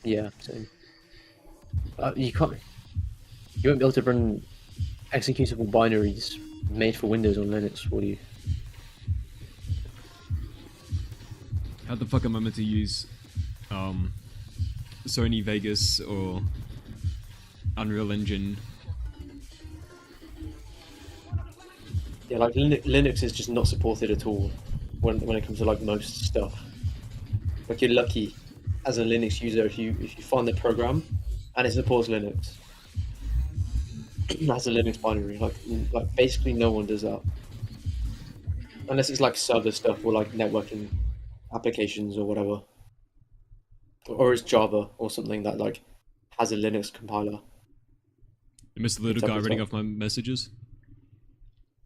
Yeah, same. You can't. You won't be able to run executable binaries made for Windows on Linux, will you? How the fuck am I meant to use Sony Vegas or Unreal Engine? Yeah, like Linux is just not supported at all when it comes to like most stuff. Like you're lucky as a Linux user if you find the program and it supports Linux as a Linux binary. Like basically no one does that unless it's like server stuff or like networking applications or whatever, or it's Java or something that like has a Linux compiler. I missed the little It's guy up reading top. off my messages.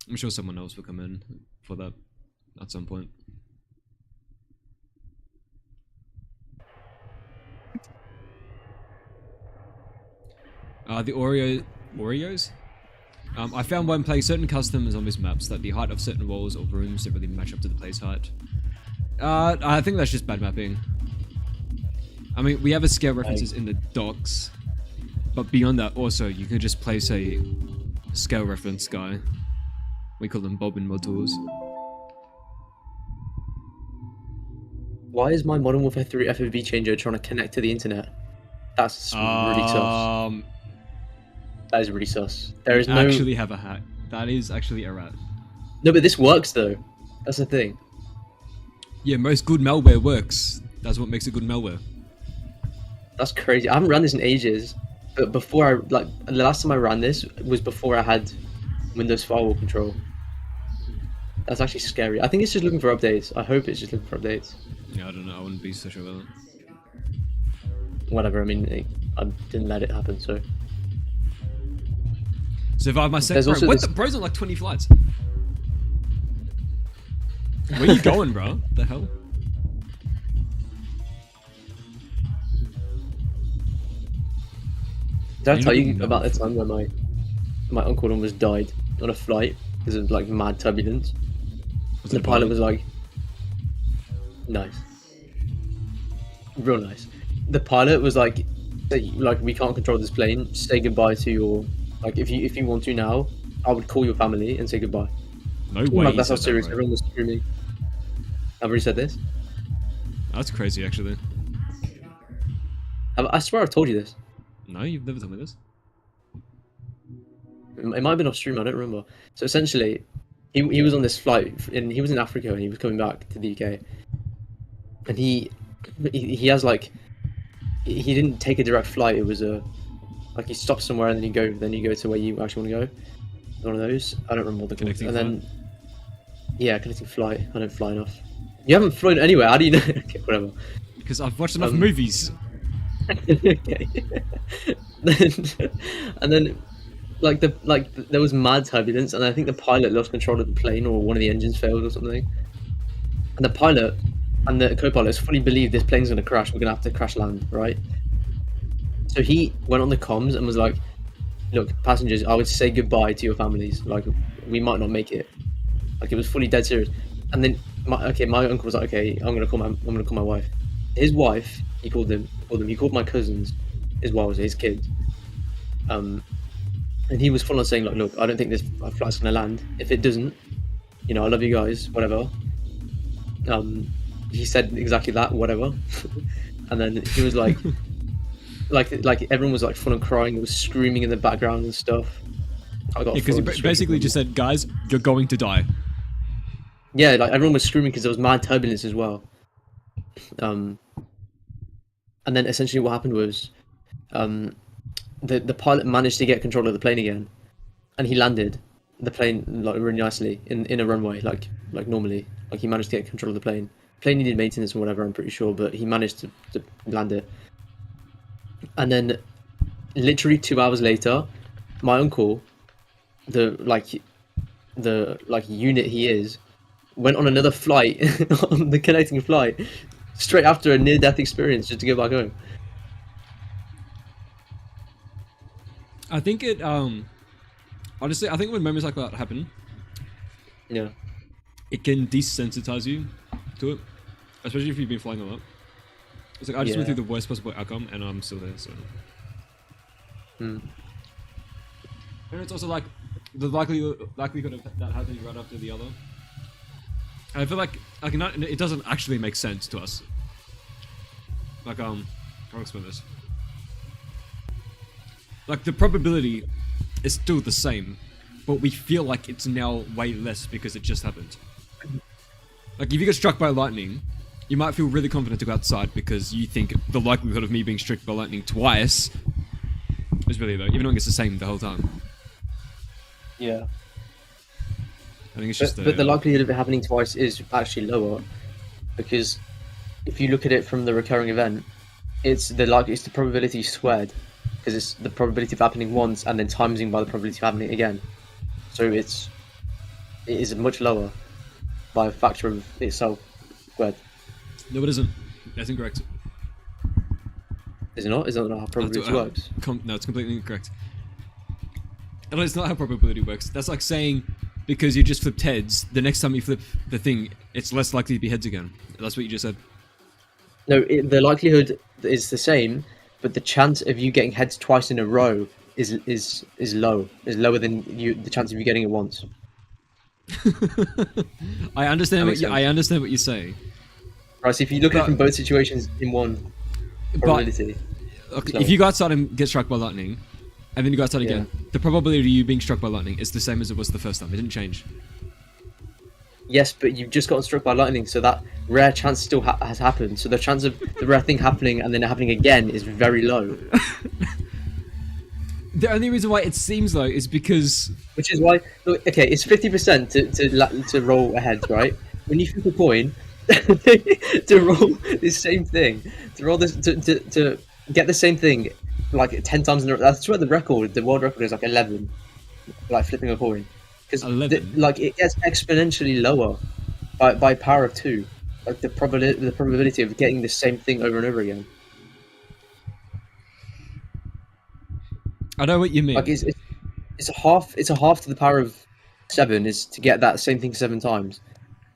I'm sure someone else will come in for that at some point. The Oreos? I found when playing certain custom zombies maps that the height of certain walls or rooms don't really match up to the player's height. I think that's just bad mapping. I mean, we have a scale references in the docs, but beyond that, also, you could just place a scale reference guy. We call them Bob in Mod Tools. Why is my Modern Warfare 3 FFB changer trying to connect to the internet? That's really sus. That is really sus. There is no... actually have a hack. That is actually a rat. No, but this works though. That's the thing. Yeah, most good malware works. That's what makes it good malware. That's crazy. I haven't run this in ages, but before I the last time I ran this was before I had Windows Firewall control. That's actually scary. I think it's just looking for updates. I hope it's just looking for updates. Yeah, I don't know. I wouldn't be so sure about that. Whatever. I mean, I didn't let it happen, so. Survive my set. There's Bro, also what this- the bro's on like 20 flights. Where you going, bro? The hell? Did I You tell look you at about the time when my uncle almost died on a flight because of like mad turbulence? Was The it a pilot was like, nice, real nice. The pilot was like, we can't control this plane. Say goodbye to your if you want to now, I would call your family and say goodbye. No way. Like, that's how he said serious that, bro. everyone was screaming. I've already said this. That's crazy, actually. I swear I've told you this. No, you've never told me this. It might have been off stream. I don't remember. So essentially, he was on this flight and he was in Africa and he was coming back to the UK. And he has he didn't take a direct flight. It was he stopped somewhere and then you go to where you actually want to go. One of those. I don't remember what they're called. Connecting And then flight? yeah, connecting flight. I don't fly enough. You haven't flown anywhere. How do you know? Okay, whatever. Because I've watched enough movies. Okay. and then there was mad turbulence and I think the pilot lost control of the plane or one of the engines failed or something. And the pilot and the co-pilots fully believed this plane's gonna crash, we're gonna have to crash land, right? So he went on the comms and was like, look, passengers, I would say goodbye to your families, like we might not make it. Like it was fully dead serious. And then my uncle was like, okay, I'm gonna call my wife. His wife, he called my cousins, his wives, his kids. And he was full on saying like, look, I don't think this flight's gonna land. If it doesn't, I love you guys, whatever. He said exactly that, whatever. And then he was like, like everyone was like full on crying, it was screaming in the background and stuff. I got Because he basically just said, guys, you're going to die. Yeah, like everyone was screaming because there was mad turbulence as well. And then essentially what happened was, the pilot managed to get control of the plane again, and he landed the plane like really nicely in a runway, like normally. Like he managed to get control of the plane. Plane needed maintenance or whatever, I'm pretty sure, but he managed to land it. And then, literally 2 hours later, my uncle, the unit he is, went on another flight, on the connecting flight, straight after a near-death experience, just to go back home. I think it, honestly, I think when moments like that happen, Yeah. it can desensitize you to it. Especially if you've been flying a lot. It's like, I just went through the worst possible outcome, and I'm still there, so. Mm. And it's also like, the likelihood of that happening right after the other. I feel like it doesn't actually make sense to us. Like, I'll explain this. Like, the probability is still the same, but we feel like it's now way less because it just happened. Like, if you get struck by lightning, you might feel really confident to go outside because you think the likelihood of me being struck by lightning twice is really low, even though it's the same the whole time. Yeah. I think it's just but the likelihood of it happening twice is actually lower, because if you look at it from the recurring event, it's the probability squared, because it's the probability of happening once and then timesing by the probability of happening again. So it is much lower by a factor of itself squared. No, it isn't. That's incorrect. Is it not? Is that not how probability works? No, it's completely incorrect. And it's not how probability works. That's like saying, because you just flipped heads, the next time you flip the thing, it's less likely to be heads again. That's what you just said. No, the likelihood is the same, but the chance of you getting heads twice in a row is low. Is lower than the chance of you getting it once. I understand That makes I understand what you're saying. Right, so if you look at it from both situations in one probability. Okay, if you go outside and get struck by lightning, and then you go outside again, the probability of you being struck by lightning is the same as it was the first time. It didn't change. Yes, but you've just gotten struck by lightning, so that rare chance still has happened. So the chance of the rare thing happening and then it happening again is very low. The only reason why it seems low is because... Which is why... Look, okay, it's 50% to roll ahead, right? When you flip a coin, to roll the same thing, to roll this... To get the same thing, like 10 times in a row. That's where the world record is like 11. Like flipping a coin. Because like it gets exponentially lower by power of 2. Like the probability of getting the same thing over and over again. I know what you mean. Like it's a half to the power of 7 is to get that same thing 7 times.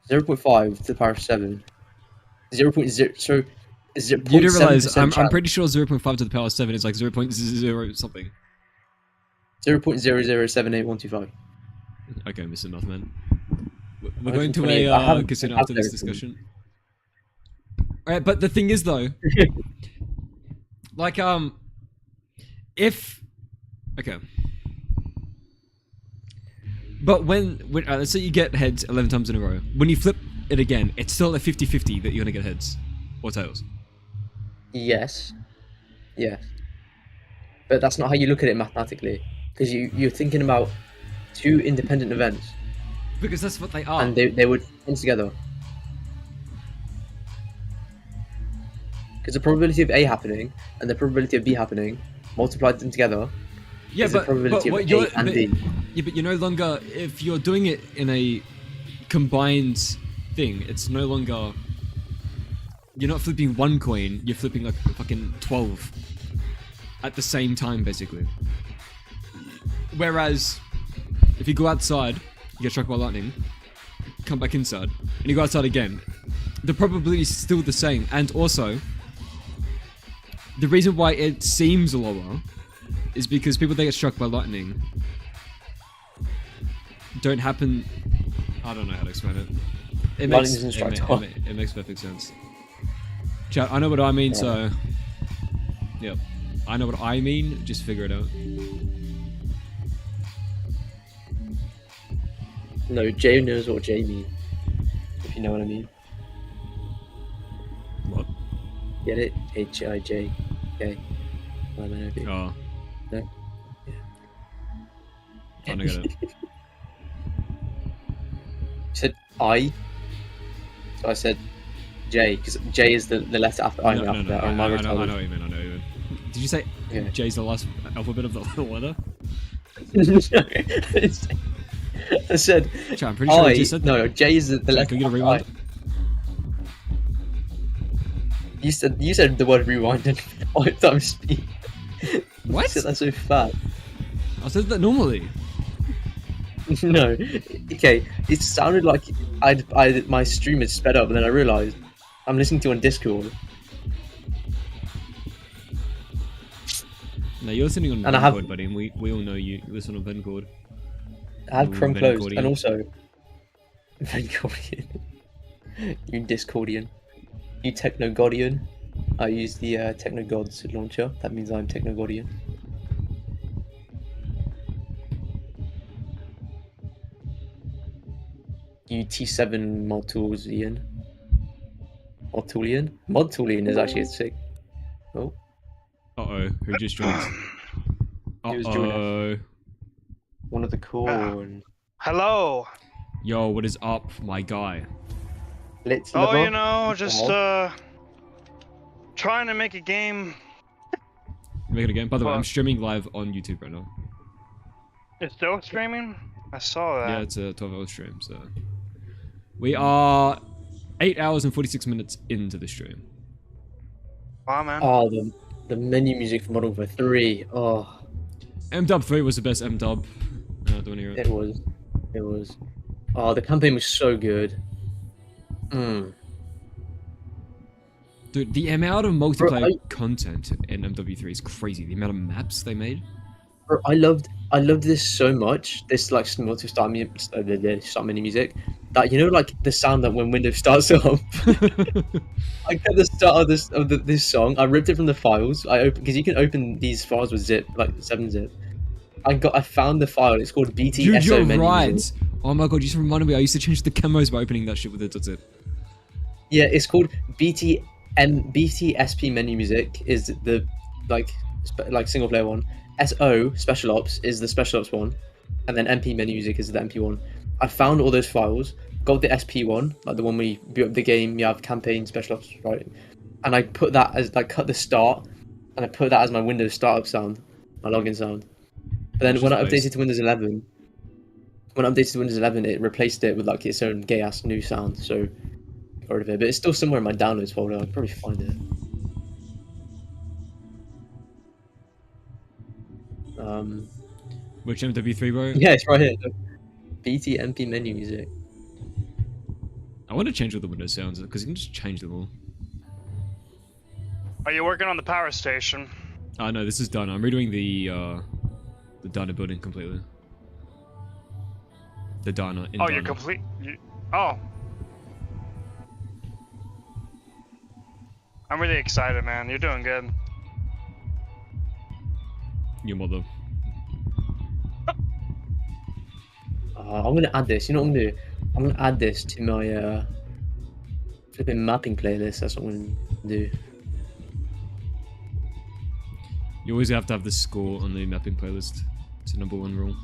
0.5 to the power of 7. 0.0 so is it you do realize I'm pretty sure 0.5 to the power of 7 is like 0.0 something. 0.0078125. Okay, Mr. Northman. We're going to a casino after this discussion. Alright, but the thing is though, like if okay, but when let's say you get heads 11 times in a row, when you flip it again, it's still a 50-50 that you're gonna get heads or tails. Yes. Yes. But that's not how you look at it mathematically, because you're thinking about 2 independent events. Because that's what they are. And they would come together. Because the probability of A happening and the probability of B happening, multiplied them together, yeah, is but, the probability but of A and B. Yeah, but you're no longer, if you're doing it in a combined thing, it's no longer, you're not flipping one coin, you're flipping like fucking 12 at the same time, basically. Whereas, if you go outside, you get struck by lightning, come back inside, and you go outside again, the probability is still the same. And also, the reason why it seems lower is because people that get struck by lightning don't happen... I don't know how to explain it. It makes perfect sense. Chat, I know what I mean, so... Yep. I know what I mean, just figure it out. No, Jay knows what Jay means. If you know what I mean. What? Get it? H-I-J. Okay. Oh. No? Yeah. I don't get it. You said I, so I said J, because J is the letter after I. No, I know what you mean. Did you say J is the last alphabet of the letter? I said Chat, I'm pretty sure you just said that. No, J is the letter. Can you get a rewind? You said the word rewind in 5 times speed. What? You said that so fast. I said that normally. No, okay. It sounded like my stream had sped up, and then I realised I'm listening to you on Discord. No, you're listening on Vencode, buddy, and we all know you listen on Vencode. I have Chrome closed, and also Vencodian. You Discordian. You Technogodian. I use the Technogods launcher. That means I'm Technogodian. You T7 Modtulian. Modtulian is actually a sick. Oh. Uh-oh, who just joined? Uh-oh. One of the corn. Hello. Yo, what is up, my guy? Oh, you know, just trying to make a game. Make it again? By the way, I'm streaming live on YouTube right now. It's still streaming? I saw that. Yeah, it's a 12-hour stream, so... We are 8 hours and 46 minutes into the stream. Wow, man. Oh, the menu music for Modern Warfare 3. Oh. M-Dub 3 was the best M-Dub. Don't hear it. It was. Oh, the campaign was so good. Dude, the amount of multiplayer content in MW3 is crazy. The amount of maps they made. Bro, I loved this so much. This like to start mini music. That like the sound that when Windows starts up. I got the start of this song. I ripped it from the files. I opened because you can open these files with zip, like 7-zip. I found the file. It's called BTSO Dude, you're menu right. music. Oh my god, you just reminded me. I used to change the camos by opening that shit with the .zip. Yeah, it's called BTSP menu music. Is the like single player one. SO Special Ops is the Special Ops one, and then MP menu music is the MP one. I found all those files. Got the SP one, like the one where you boot up the game, you have campaign, special ops, right? And I put that as cut the start, and I put that as my Windows startup sound, my login sound. But then when I updated to Windows 11, it replaced it with like its own gay ass new sound. So got rid of it, but it's still somewhere in my downloads folder. I'll probably find it. Which MW3, bro? Yeah, it's right here. BTMP menu music. I want to change all the Windows sounds because you can just change them all. Are you working on the power station? Oh no, this is done. I'm redoing the diner building completely. The diner. Oh, you're complete. Oh. I'm really excited, man. You're doing good. Your mother. I'm gonna add this. You know what I'm gonna do? I'm gonna add this to my flipping mapping playlist. That's what I'm gonna do. You always have to have the score on the mapping playlist. It's a #1 rule.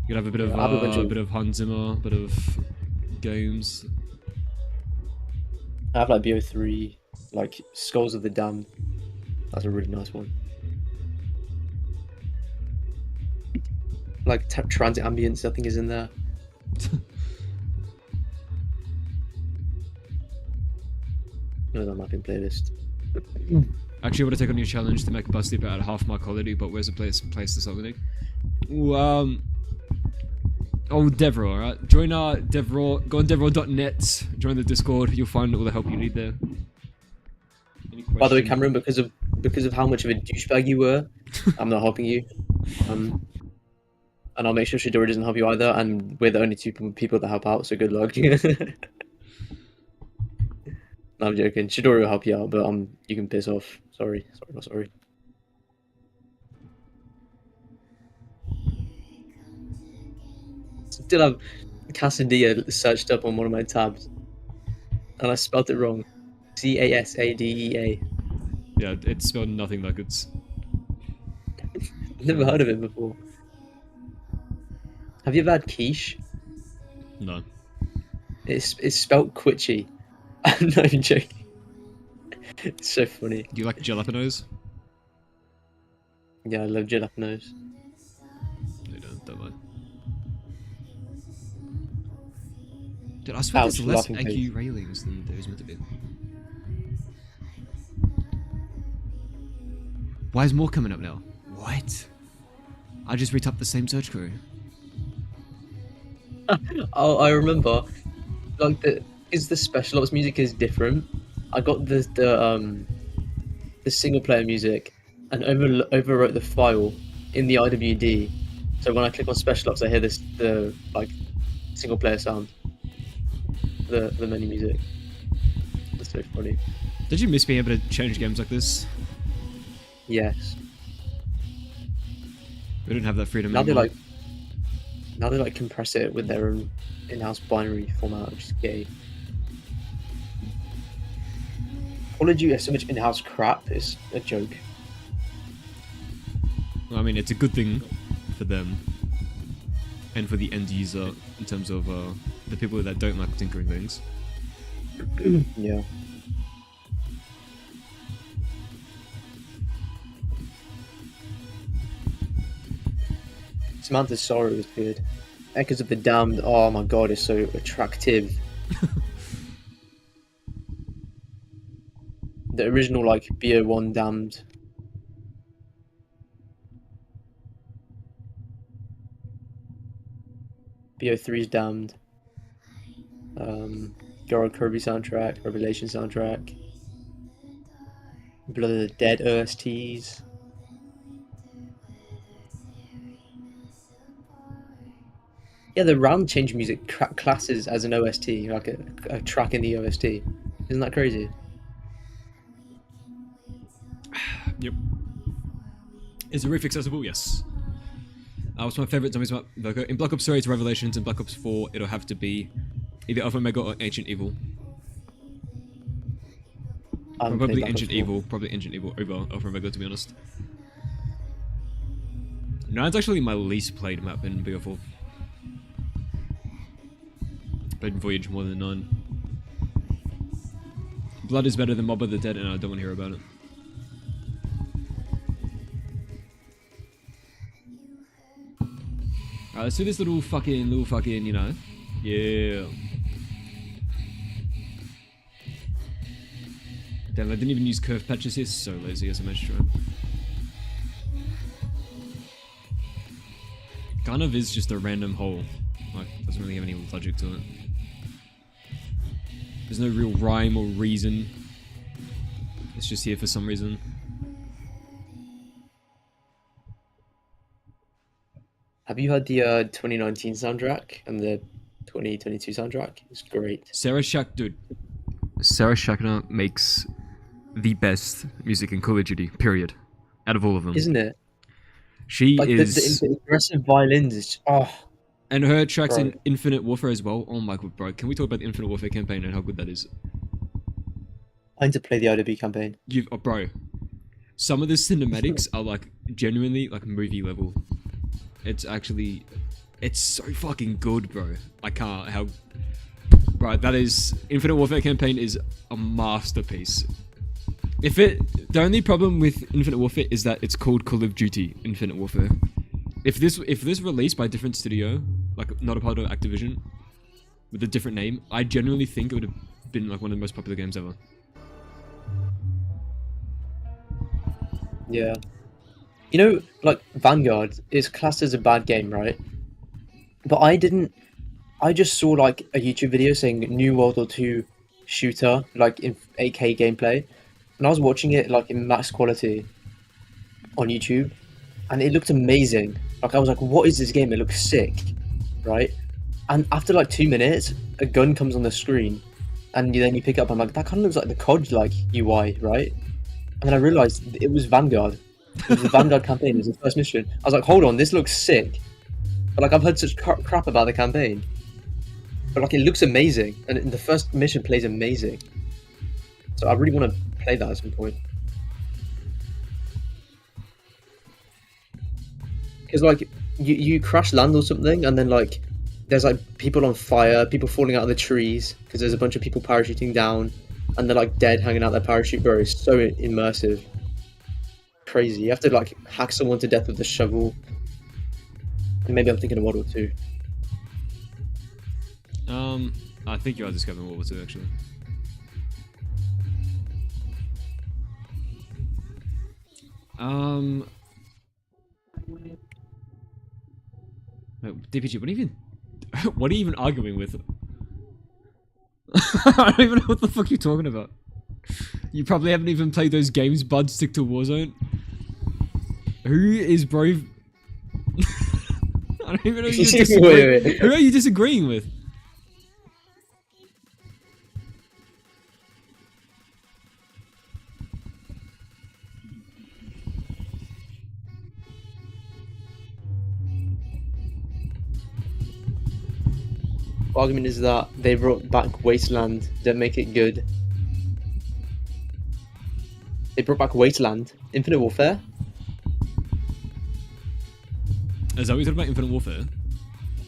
You gotta have a bit of Hans Zimmer, a bit of games. I have like BO3, like Skulls of the Damned. That's a really nice one. Like TranZit Ambience, I think is in there. Another mapping playlist. Actually, I want to take on your challenge to make a bus sleeper at half my quality, but where's the place to start with? Oh, Devraw, alright? Join Devraw, go on devraw.net, join the Discord, you'll find all the help you need there. By the way, Cameron, because of how much of a douchebag you were, I'm not helping you. And I'll make sure Shidori doesn't help you either, and we're the only two people that help out, so good luck. No, I'm joking. Shidori will help you out, but you can piss off. Sorry, not sorry. Still have Casadea searched up on one of my tabs, and I spelled it wrong. Casadea. Yeah, it's spelled nothing like it's. Never heard of it before. Have you ever had 𝐀𝐩𝐸? No. It's spelt Quitchy. I'm not even joking. It's so funny. Do you like jalapenos? Yeah, I love jalapenos. They don't lie. Dude, I swear there's less AQ railings than there is meant to be. Why is more coming up now? What? I just re-tapped the same search query. Oh, I remember. Like the special ops music is different. I got the single player music and overwrote the file in the IWD. So when I click on special ops, I hear the like single player sound. The menu music. That's so funny. Did you miss being able to change games like this? Yes. We don't have that freedom anymore. Now they compress it with their own in-house binary format, which is gay. Call of Duty has so much in-house crap, it's a joke. Well, I mean, it's a good thing for them and for the end user in terms of the people that don't like tinkering things. Yeah. Samantha's Sorrow is good. Echoes of the Damned, oh my god, it's so attractive. The original, like, BO1 Damned. BO3's Damned. Gerald Kirby soundtrack, Revelation soundtrack. Blood of the Dead OSTs. Yeah, the round change music classes as an OST, like a track in the OST. Isn't that crazy? Yep. Is the Reef accessible? Yes. What's my favorite zombies map? In Black Ops 3 it's Revelations, in Black Ops 4 it'll have to be either Alpha Omega or Ancient Evil. Probably Ancient Evil. Probably Ancient Evil over Alpha Omega, to be honest. No, it's actually my least played map in BO4. Played Voyage more than 9. Blood is better than Mob of the Dead, and I don't want to hear about it. Alright, let's do this little fucking, you know. Yeah. Damn, I didn't even use curve patches here. So lazy as a match try. Kind of is just a random hole. Like, doesn't really have any logic to it. There's no real rhyme or reason. It's just here for some reason. Have you heard the 2019 soundtrack and the 2022 soundtrack? It's great. Sarah Schachner makes the best music in Call of Duty, period. Out of all of them. Isn't it? She like is... The aggressive violins is... Oh. And her tracks in Infinite Warfare as well. Oh my god, bro. Can we talk about the Infinite Warfare campaign and how good that is? I need to play the IWB campaign. Oh, bro. Some of the cinematics are like genuinely like movie level. It's actually... It's so fucking good, bro. I can't... How... Right, that is... Infinite Warfare campaign is a masterpiece. The only problem with Infinite Warfare is that it's called Call of Duty Infinite Warfare. If this released by a different studio, like not a part of Activision, with a different name, I genuinely think it would have been like one of the most popular games ever. Yeah. You know, like Vanguard is classed as a bad game, right? But I just saw like a YouTube video saying new World War II shooter, like in 8K gameplay. And I was watching it like in max quality on YouTube, and it looked amazing. Like I was like, what is this game? It looks sick, right? And after like 2 minutes, a gun comes on the screen, and then you pick it up. I'm like, that kind of looks like the COD like UI, right? And then I realized it was Vanguard. It was the Vanguard campaign. It was the first mission. I was like, hold on, this looks sick. But like I've heard such crap about the campaign, but like it looks amazing, and the first mission plays amazing. So I really want to play that at some point. Because like you crash land or something, and then like there's like people on fire, people falling out of the trees because there's a bunch of people parachuting down, and they're like dead hanging out their parachute. Bro, it's so immersive. Crazy. You have to like hack someone to death with a shovel. And maybe I'm thinking of World War II. I think you are discovering World War II actually. DPG, what are you even arguing with? I don't even know what the fuck you're talking about. You probably haven't even played those games, bud. Stick to Warzone. Who is brave? I don't even know who you're disagreeing. Who are you disagreeing with? Argument is that they brought back Wasteland, don't make it good. They brought back Wasteland, Infinite Warfare. Is that what you're talking about, Infinite Warfare?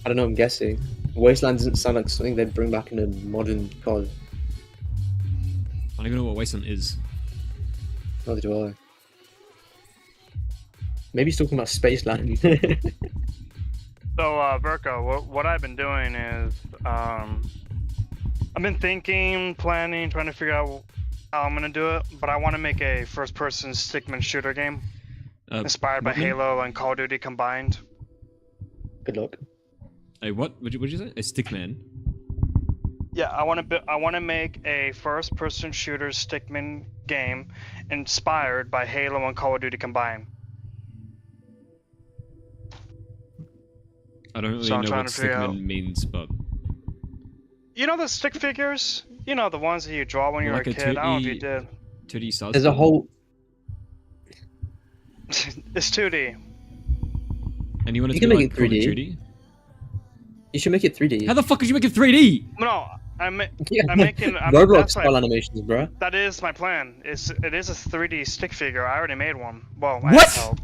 I don't know, I'm guessing. Wasteland doesn't sound like something they'd bring back in a modern COD. I don't even know what Wasteland is. Neither do I. Maybe he's talking about Spaceland. So, Berko, what I've been doing is, I've been thinking, planning, trying to figure out how I'm gonna do it, but I want to make a first-person stickman shooter game, inspired by Halo and Call of Duty combined. Good luck. Hey, what? What'd you say? A stickman? Yeah, I want to make a first-person shooter stickman game inspired by Halo and Call of Duty combined. I don't really So I'm know trying what to figure out- stickman means, but You know the stick figures? You know the ones that you draw when you were like a a kid. I don't know if you 2D did. 2D stars. There's a whole. It's 2D. And you want it You to can be make like it Call of 3D. Duty? You should make it 3D. How the fuck could you make it 3D? No, I'm Yeah, making. Roblox that's style my, animations, bro. that is my plan. It is a 3D stick figure. I already made one. Well, I What? have help.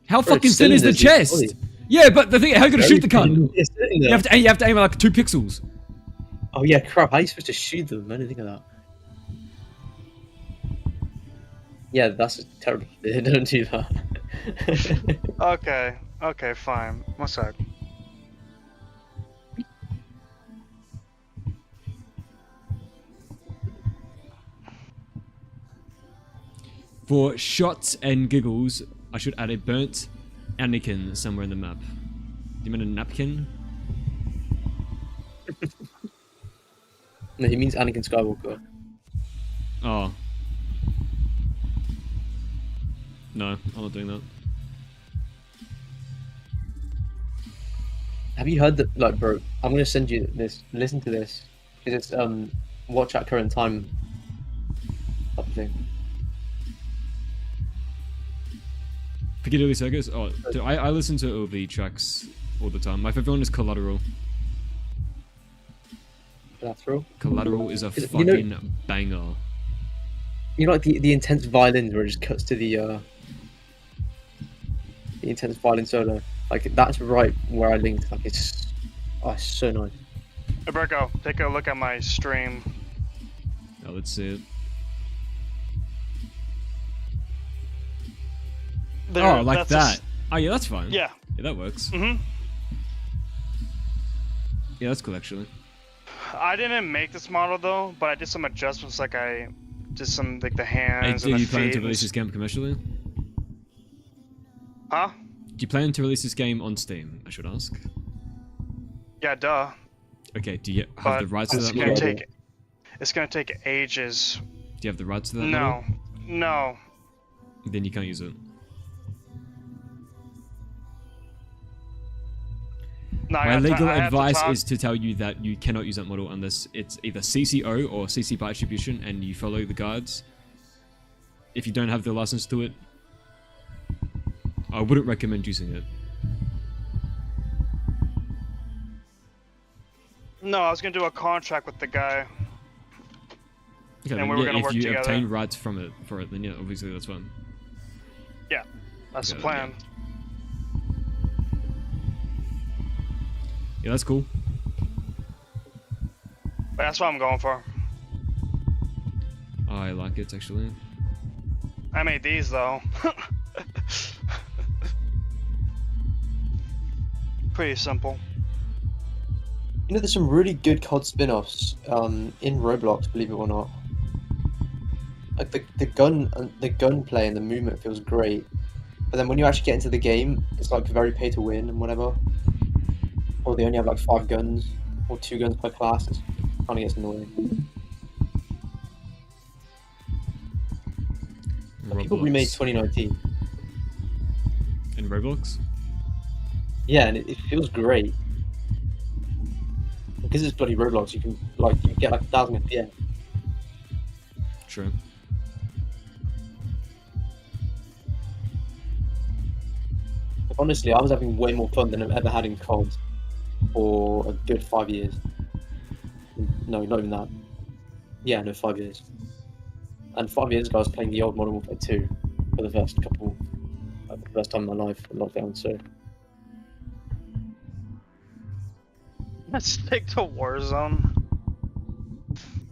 How Bro, fucking it's thin is the cylinders, it's chest? Yeah, but the thing, how are you gonna shoot the cunt? It's sitting there. You have to aim at like 2 pixels. Oh yeah, crap. How are you supposed to shoot them? I didn't think of that. Yeah, that's a terrible idea. Don't do that. Okay, fine. One sec. For shots and giggles, I should add a burnt Anakin somewhere in the map. You mean a napkin? No, he means Anakin Skywalker. Oh. No, I'm not doing that. Have you heard that? Like, bro, I'm gonna send you this. Listen to this. It's watch at current time type of thing. Piccadilly Circus? Oh, dude, I listen to all the tracks all the time. My favorite one is Collateral. Collateral. Collateral is a You fucking know- banger. You know, like the intense violins where it just cuts to the intense violin solo. Like that's right where I linked. Like it's so nice. Hey, Berko, take a look at my stream. Now let's see it. There, Oh, like that's that. Oh yeah, that's fine. Yeah. Yeah, that works. Mhm. Yeah, that's cool actually. I didn't make this model though, but I did some adjustments. Like I did some like the Hey, hands do and the you plan feet. to release this game commercially? Huh? Do you plan to release this game on Steam? I should ask. Yeah, duh. Okay, do you have But the rights to it's that gonna model? take. It's gonna take ages. Do you have the rights to that No, model? no. Then you can't use it. No, My legal I have to advice talk- is to tell you that you cannot use that model unless it's either CCO or CC by attribution and you follow the guides. If you don't have the license to it, I wouldn't recommend using it. No, I was gonna do a contract with the guy. Okay, And then, we were yeah, gonna if work you together. obtain rights for it, then yeah, obviously that's fine. Yeah, that's the Yeah, plan. Yeah, that's cool. But that's what I'm going for. I like it actually. I made these though. Pretty simple. You know, there's some really good COD spin-offs in Roblox, believe it or not. Like the gunplay and the movement feels great, but then when you actually get into the game, it's like very pay to win and whatever. Or they only have like 5 guns or 2 guns per class. It's kind of gets annoying. Like, people remade 2019. In Roblox? Yeah, and it feels great. Because it's bloody Roblox, you can get like 1,000 FPS. True. Honestly, I was having way more fun than I've ever had in COD for a good 5 years. No, not even that. Yeah, no, 5 years. And 5 years ago, I was playing the old Modern Warfare 2 for the first time in my life, lockdown. So Let's stick to Warzone.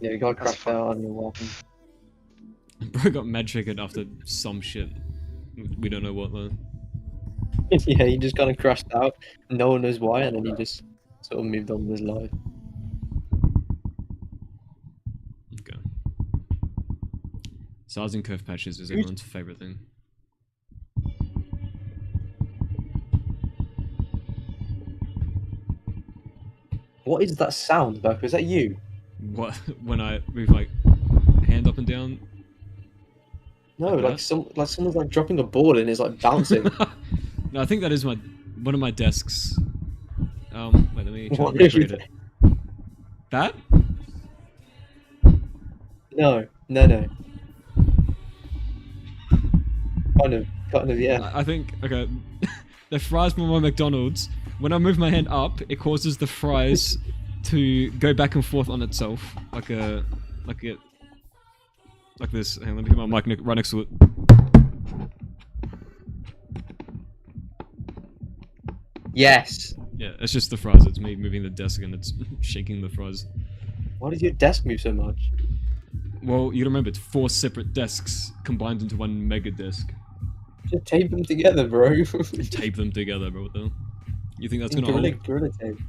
yeah, you got crashed out and you're welcome. Bro got mad triggered after some shit. We don't know what though. Yeah, he just kind of crashed out. No one knows why, and then he just sort of moved on with his life. Okay. Stars and curve patches is everyone's favorite thing. What is that sound, Berker? Is that you? What when I move like hand up and down? No, Like like someone's like dropping a ball and it's like bouncing. No, I think that is one of my desks. Wait, let me try What to recreate is it. That? No. Kind of, yeah. I think, okay, the fries from my McDonald's, when I move my hand up, it causes the fries to go back and forth on itself, like this. Hang on, let me get my mic right next to it. Yes. Yeah, it's just the fries. It's me moving the desk and it's shaking the fries. Why does your desk move so much? Well, you remember, it's 4 separate desks combined into one mega desk. Just tape them together, bro. Tape them together, bro. What the hell? You think that's gonna hold? Gorilla tape.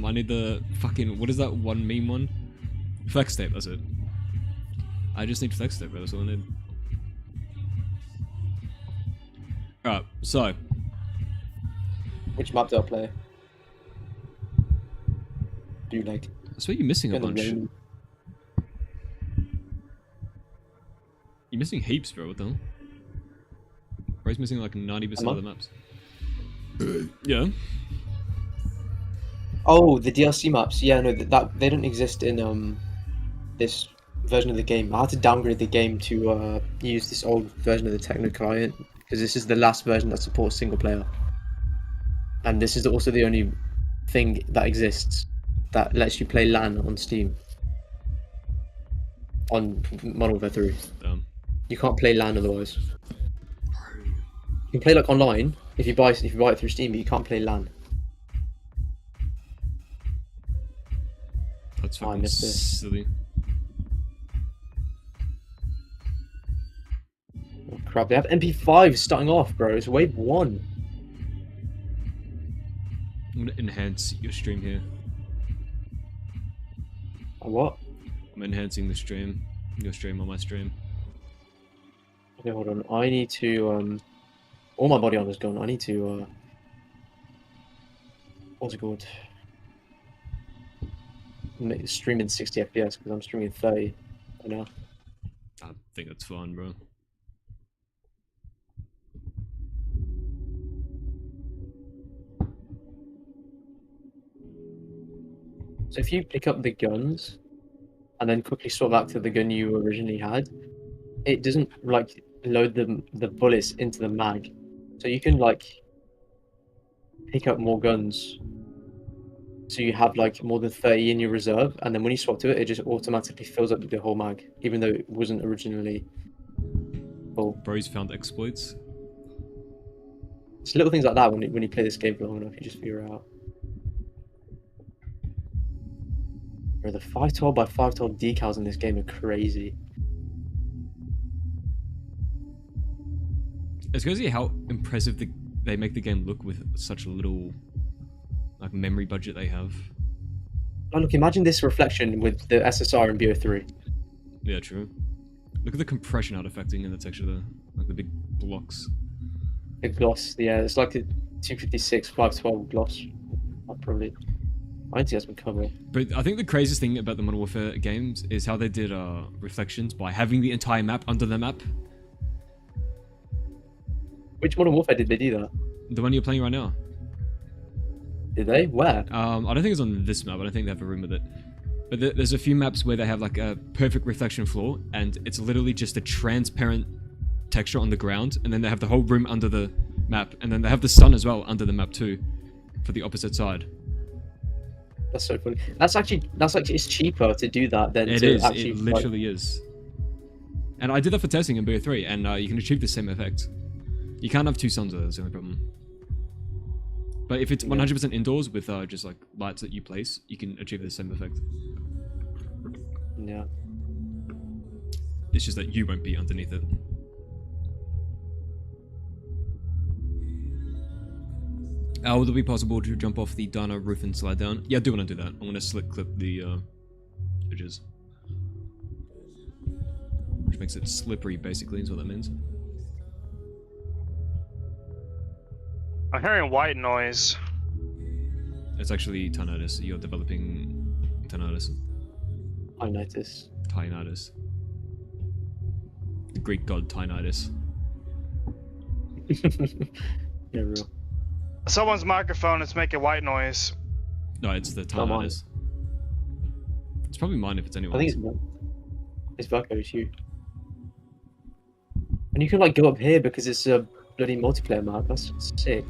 I need the fucking, what is that one meme one? Flex tape, that's it. I just need flex tape, bro. That's all I need. Alright, so. Which map do I play? Do you like? I swear you're missing a Gonna bunch. rain. You're missing heaps, bro. What the hell? Bro's missing like 90% of the maps. Yeah. Oh, the DLC maps. Yeah, no, that they don't exist in this version of the game. I had to downgrade the game to use this old version of the Techno client because this is the last version that supports single player, and this is also the only thing that exists that lets you play LAN on Steam on Modern Warfare 3. Damn. You can't play LAN otherwise. You can play like online if you buy it through Steam, but you can't play LAN. That's fucking silly. Oh, crap, they have MP5 starting off, bro. It's wave 1. I'm gonna enhance your stream here. What? I'm enhancing the stream. Your stream on my stream. Okay, hold on. I need to, all my body armor's gone. I need to, what's it called? Stream in 60 FPS because I'm streaming 30 right now. I think that's fine, bro. So if you pick up the guns and then quickly swap back to the gun you originally had, it doesn't like load the bullets into the mag. So you can like pick up more guns. So you have like more than 30 in your reserve, and then when you swap to it, it just automatically fills up the whole mag, even though it wasn't originally full. Bro's found exploits. It's little things like that when you play this game for long enough, you just figure out. Bro, the 512 by 512 decals in this game are crazy. It's crazy how impressive they make the game look with such a little like memory budget they have. Oh, look, imagine this reflection with the SSR and BO3. Yeah, true. Look at the compression artifacting in the texture there, like the big blocks. Big gloss, yeah, it's like a 256 512 gloss. Probably. I don't think that's been covered. But I think the craziest thing about the Modern Warfare games is how they did reflections by having the entire map under the map. Which Modern Warfare did they do that? The one you're playing right now. Did they? Where? I don't think it's on this map. I don't think they have a room with it. But there's a few maps where they have like a perfect reflection floor, and it's literally just a transparent texture on the ground, and then they have the whole room under the map, and then they have the sun as well under the map too, for the opposite side. That's so funny. That's actually it's cheaper to do that than It to is. actually. It literally is. And I did that for testing in BO3, and you can achieve the same effect. You can't have two suns though. That's the only problem. But if it's 100% indoors with just like lights that you place, you can achieve the same effect. Yeah. It's just that you won't be underneath it. Would it be possible to jump off the Dino roof and slide down? Yeah, I do want to do that. I'm going to slick clip the edges. Which makes it slippery, basically, is what that means. I'm hearing white noise. It's actually tinnitus. You're developing tinnitus. Tynitus. Tynitus. The Greek god Tynitus. Yeah, real. Someone's microphone is making white noise. No, it's the Not mine. Tynitus. It's probably mine if it's I anyone's. think it's Verko, it's you. And you can like go up here because it's a bloody multiplayer map. That's sick.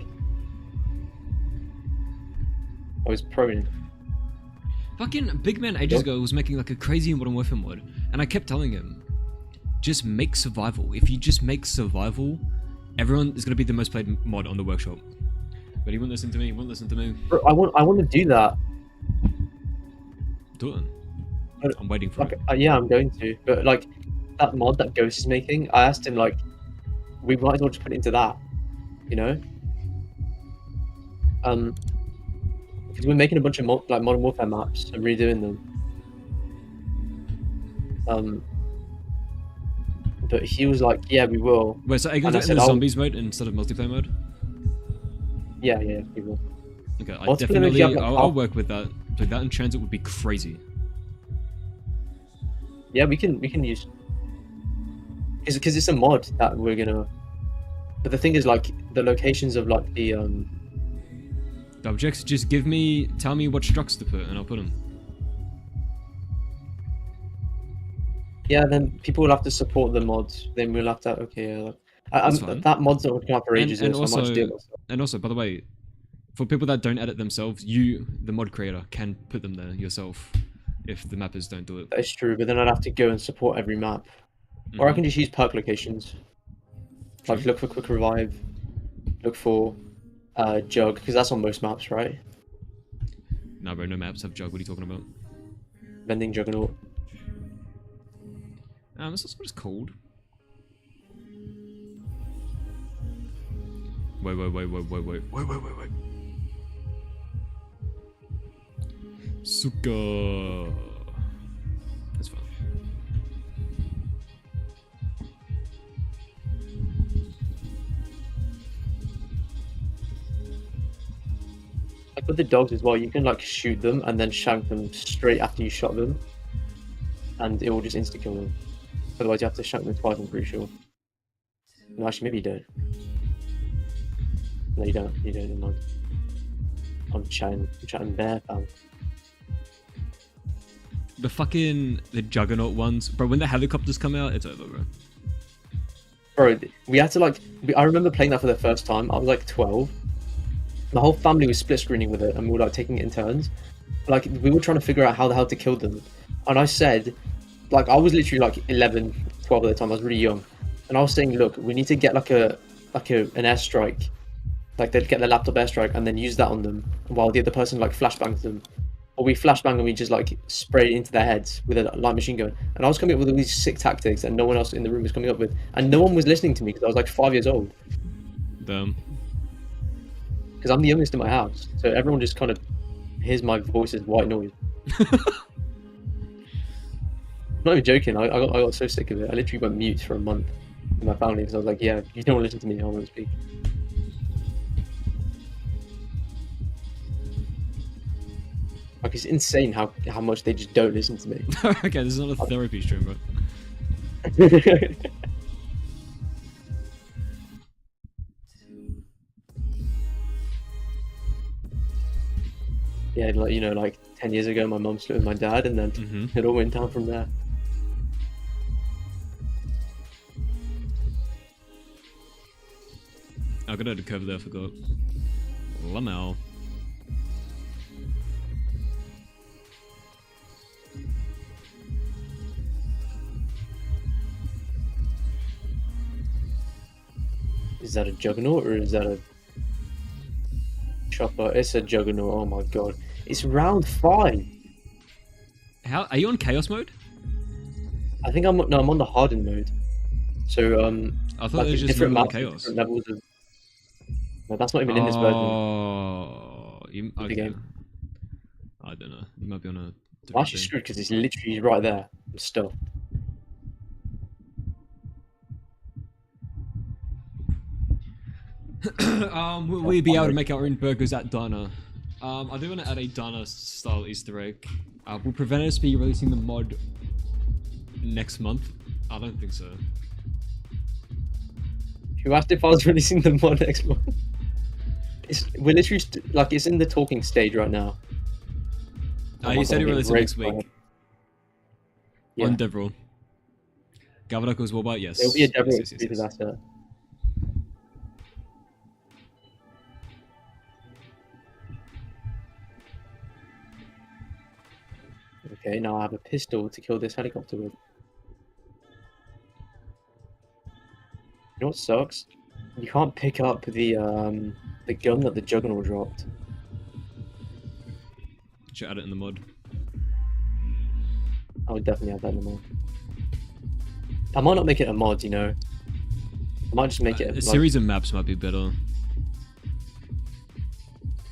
I was proning. Fucking Big Man ages ago was making like a crazy Modern Warfare mod, and I kept telling him, just make survival. If you just make survival, everyone is gonna be the most played mod on the workshop. But he wouldn't listen to me. He wouldn't listen to me. Bro, I want to do that. Do it. I'm waiting for it. Yeah, I'm going to. But like that mod that Ghost is making, I asked him like, we might as well just put it into that, you know? Because we're making a bunch of like Modern Warfare maps and redoing them. But he was like, yeah, we will. Wait, so are you gonna do it in the zombies mode instead of multiplayer mode? Yeah, we will. Okay, I'll I'll work with that. So that in TranZit would be crazy. Yeah, we can use, because it's a mod that we're gonna. But the thing is, like, the locations of like the objects. Just tell me what structs to put, and I'll put them. Yeah, then people will have to support the mods. Then we'll have to that mod's not working out for ages. And also, by the way, for people that don't edit themselves, you, the mod creator, can put them there yourself if the mappers don't do it. That is true, but then I'd have to go and support every map. Or I can just use perk locations. Like look for quick revive, look for jug, because that's on most maps, right? No, bro, no maps have jug. What are you talking about? Vending juggernaut. This is what it's called. Wait. Suka. That's fine. Like with the dogs as well, you can like shoot them and then shank them straight after you shot them, and it will just insta kill them. Otherwise, you have to shank them twice. I'm pretty sure. No, actually, maybe you don't. No, you don't. You don't. Never mind. I'm chatting there, pal. The Juggernaut ones, bro. When the helicopters come out, it's over, bro. Bro, we had to I remember playing that for the first time. I was like 12. The whole family was split screening with it, and we were like taking it in turns. Like we were trying to figure out how the hell to kill them, and I said, like I was literally like 11, 12 at the time. I was really young, and I was saying, look, we need to get an airstrike, like they'd get their laptop airstrike, and then use that on them while the other person like flashbangs them. Or we flashbang and we just like spray it into their heads with a light machine gun. And I was coming up with all these sick tactics that no one else in the room was coming up with. And no one was listening to me because I was like 5 years old. Damn. Because I'm the youngest in my house. So everyone just kind of hears my voice as white noise. I'm not even joking. I got so sick of it. I literally went mute for a month with my family because I was like, yeah, you don't want to listen to me, I won't speak. Like, it's insane how much they just don't listen to me. Okay, this is not a therapy stream, bro. Yeah, like, you know, like 10 years ago, my mum split with my dad, and then it all went down from there. I got out of cover there, I forgot. Lamel. Is that a juggernaut or is that a chopper? It's a juggernaut. Oh my god! It's round 5. How are you on chaos mode? I think I'm on the hardened mode. So I thought it was just different maps, chaos. Different levels of. No, that's not even in this version. Oh, okay. I don't know. You might be on a. I'm actually screwed because it's literally right there. I'm stuck. Will we be able to make our own burgers at Diner? I do want to add a Diner style Easter egg. Will Preventers be releasing the mod next month? I don't think so. You asked if I was releasing the mod next month. We're literally like it's in the talking stage right now. You said he released it next week. Yeah. On Devril. Galvanico's Warbite, yes. There'll be a Devril yes. exclusive asset. Okay, now I have a pistol to kill this helicopter with. You know what sucks? You can't pick up the gun that the Juggernaut dropped. Should add it in the mod. I would definitely have that in the mod. I might not make it a mod, you know. I might just make it a series of maps might be better.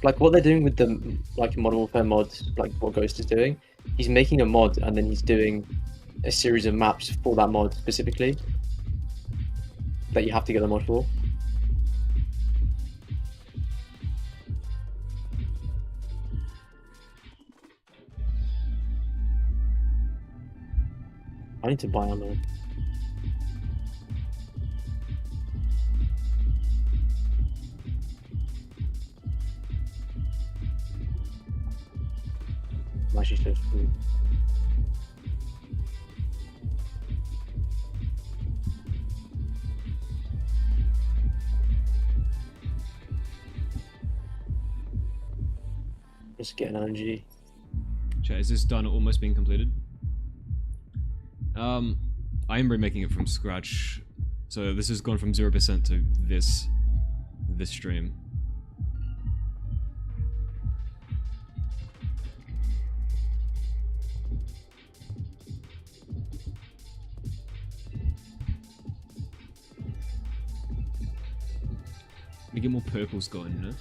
Like what they're doing with the Modern Warfare mods, like what Ghost is doing. He's making a mod and then he's doing a series of maps for that mod specifically that you have to get the mod for. I need to buy ammo. I'm actually so screwed. Just get an LNG. Chat, is this done or almost being completed? I am remaking it from scratch, so this has gone from 0% to this stream. We get more purples going, you know?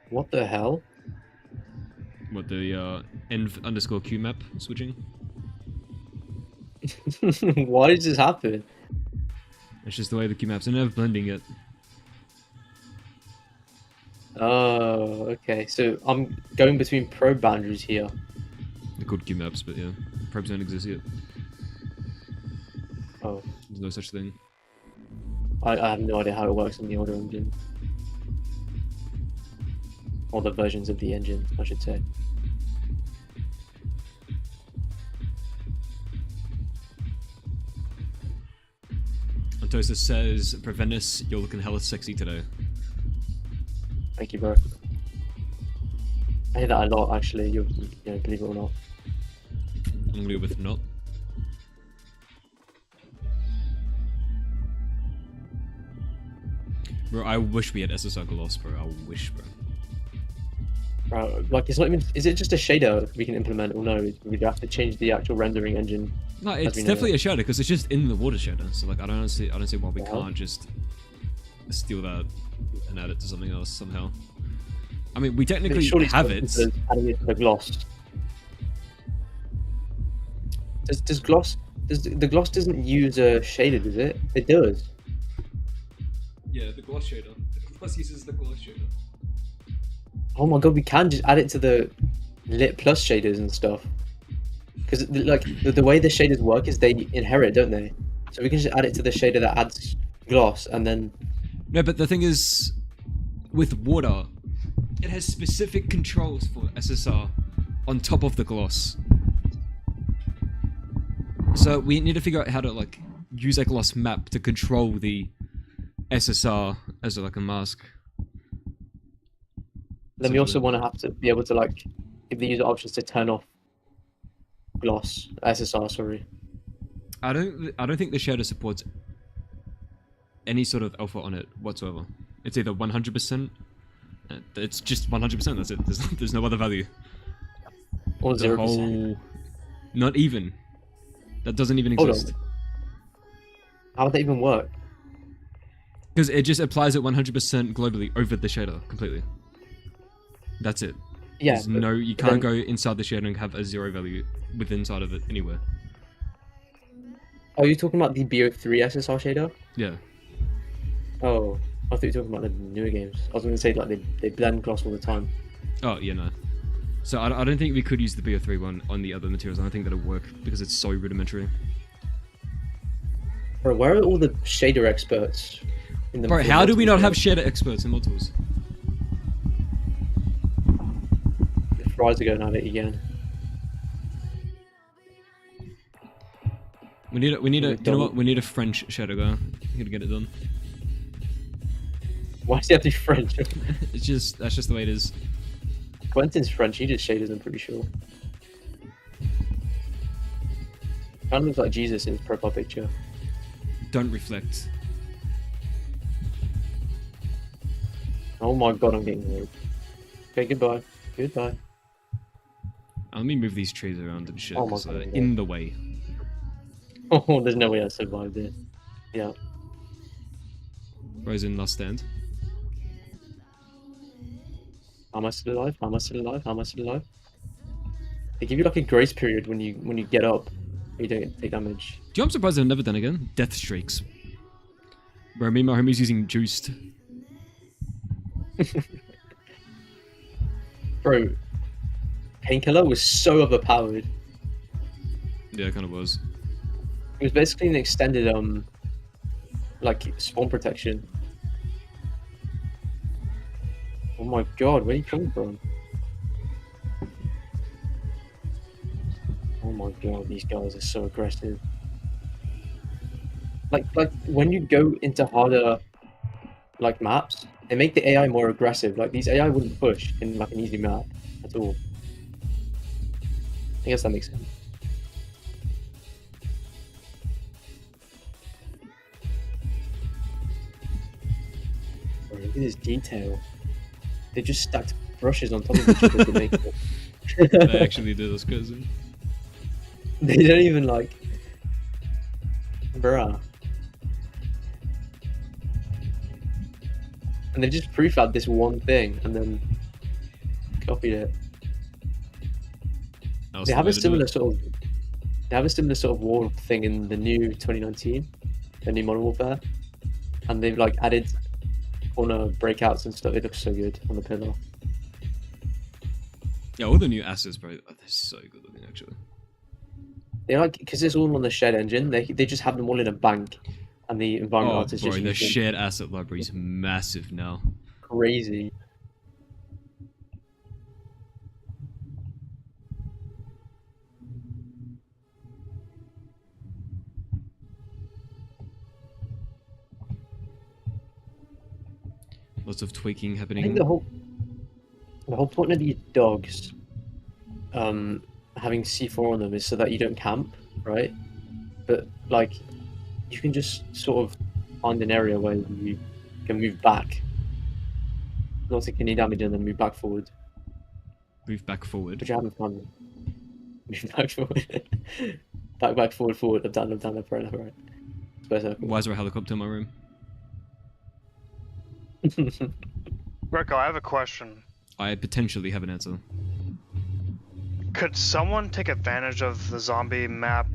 What the hell? What, the _Q map switching? Why does this happen? It's just the way the Q maps are never blending it. Oh, okay. So I'm going between probe boundaries here. They're called Q maps, but yeah, probes don't exist yet. Oh. There's no such thing. I have no idea how it works in the older engine. Or the versions of the engine, I should say. Antosa says, Preventus, you're looking hella sexy today. Thank you, bro. I hear that a lot, actually, you know, believe it or not. Only with not. Bro, I wish we had SSR Gloss, bro. I wish, bro. Bro, like, it's not even. Is it just a shader we can implement, or no? We'd have to change the actual rendering engine. No, it's definitely a shader because it's just in the water shader. So like, I don't see why we can't just steal that and add it to something else somehow. I mean, we technically have it. Adding it to the gloss. Does gloss? The gloss doesn't use a shader, does it? It does. Yeah, the gloss shader. The gloss uses the gloss shader. Oh my god, we can just add it to the lit plus shaders and stuff. Because like the way the shaders work is they inherit, don't they? So we can just add it to the shader that adds gloss, and then. No, but the thing is, with water, it has specific controls for SSR on top of the gloss. So we need to figure out how to like use a gloss map to control the SSR as like a mask. Then we also want to have to be able to like give the user options to turn off gloss SSR. Sorry. I don't think the shader supports any sort of alpha on it whatsoever. It's either 100%. It's just 100%. That's it. There's no other value. Or 0%. Not even. That doesn't even exist. How would that even work? Because it just applies it 100% globally over the shader completely. That's it. Yeah. There's no, you can't go inside the shader and have a 0 value within inside of it anywhere. Are you talking about the BO3 SSR shader? Yeah. Oh, I thought you were talking about the newer games. I was going to say like they blend gloss all the time. Oh, yeah, no. So I don't think we could use the BO3 one on the other materials. I don't think that'll work because it's so rudimentary. Bro, where are all the shader experts? In the Bro, how do we not have shader experts in Multiples? The fries are going at it again. We need a, you know what? We need a French shader guy. We gotta get it done. Why does he have to be French? It's just, that's just the way it is. Quentin's French, he did shaders, I'm pretty sure. Kind of looks like Jesus in his profile picture. Don't reflect. Oh my god, I'm getting worried. Okay, goodbye. Goodbye. Let me move these trees around and shit, Oh my because they're God. in the way. Oh, there's no way I survived it. Yeah. Rose in last stand. How am I still alive? How am I still alive? How am I still alive? They give you like a grace period when you get up. You don't take damage. Do you know I'm surprised I've never done again? Death streaks. Bro, me and my homie's using juiced. Bro, Painkiller was so overpowered. Yeah, it kind of was. It was basically an extended like spawn protection. Oh my god, where are you coming from? Oh my god, these guys are so aggressive. Like when you go into harder like maps, they make the AI more aggressive. Like these AI wouldn't push in like an easy map at all. I guess that makes sense. Bro, look at this detail. They just stacked brushes on top of each other to make it. They actually do this, cousin. They don't even like... Bruh. And they just prefabbed this one thing and then copied it. They have a similar sort of... They have a similar sort of war thing in the new 2019, the new Modern Warfare. And they've like added corner breakouts and stuff. It looks so good on the pillar. Yeah, all the new assets, bro, they're so good looking, actually. They like, because it's all on the shared engine, they just have them all in a bank. And the environment Oh, artists bro, just the use them. shared asset library is massive now. Crazy. Lots of tweaking I happening. think the whole point of these dogs having C4 on them is so that you don't camp, right? But like you can just sort of find an area where you can move back, not take any damage, and then move back forward. Move back forward. But you haven't found them. Move back forward. back forward, up down, left, right. Square circle. Why is there a helicopter in my room? Rico, I have a question. I potentially have an answer. Could someone take advantage of the zombie map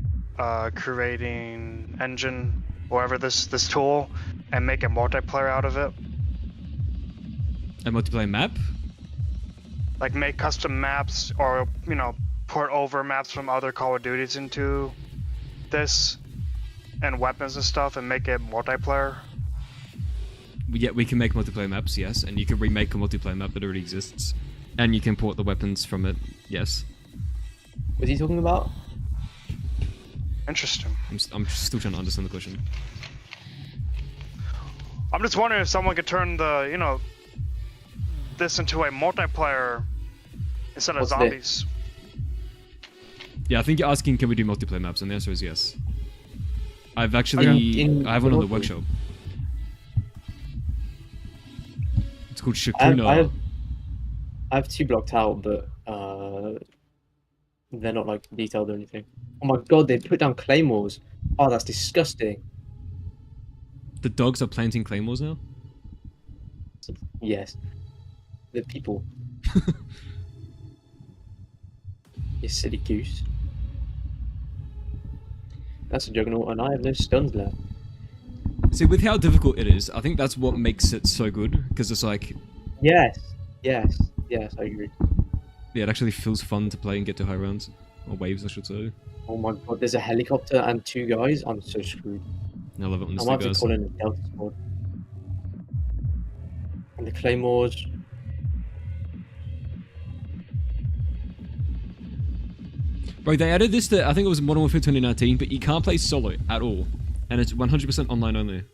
creating engine, whatever this tool, and make a multiplayer out of it? A multiplayer map? Like make custom maps, or port over maps from other Call of Duties into this, and weapons and stuff, and make it multiplayer? Yeah, we can make multiplayer maps, yes, and you can remake a multiplayer map that already exists, and you can port the weapons from it, yes. What's he talking about? Interesting. I'm still trying to understand the question. I'm just wondering if someone could turn the, this into a multiplayer instead of What's zombies. Yeah, I think you're asking, can we do multiplayer maps, and the answer is yes. I've actually, I have one on the workshop. It's called Shakuna. I have two blocked out, but they're not like detailed or anything. Oh my god, they put down claymores. Oh, that's disgusting. The dogs are planting claymores now? Yes. The people. You silly goose. That's a juggernaut, and I have no stuns left. See, with how difficult it is, I think that's what makes it so good. Because it's like, Yes, I agree. yeah, it actually feels fun to play and get to high rounds or waves, I should say. Oh my god, there's a helicopter and 2 guys. I'm so screwed. I love it when I there's might two have to guys. call in a Delta squad. And the Claymores. Bro, they added this to, I think it was Modern Warfare 2019, but you can't play solo at all. And it's 100% online only.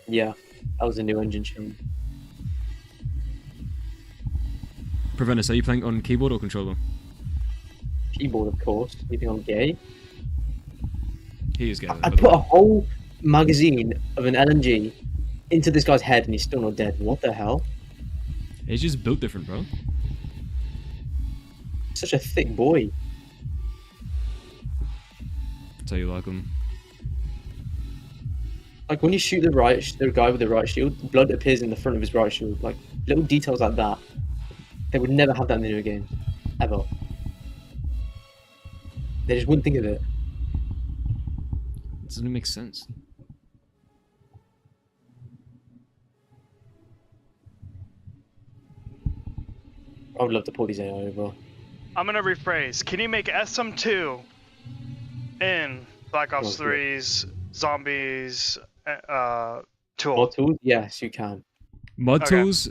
Yeah, that was a new engine change. Preventus, are you playing on keyboard or controller? Keyboard, of course. You think I'm gay? He is gay. I put a whole magazine of an LMG into this guy's head and he's still not dead. What the hell? He's just built different, bro. Such a thick boy. That's how you like him. Like when you shoot the guy with the right shield, blood appears in the front of his right shield. Like little details like that. They would never have that in the new game. Ever. They just wouldn't think of it. It doesn't make sense. I would love to pull these AI over. I'm gonna rephrase. Can you make SM2 in Black Ops 3's Zombies tool? Mod tools? Yes, you can. Mod tools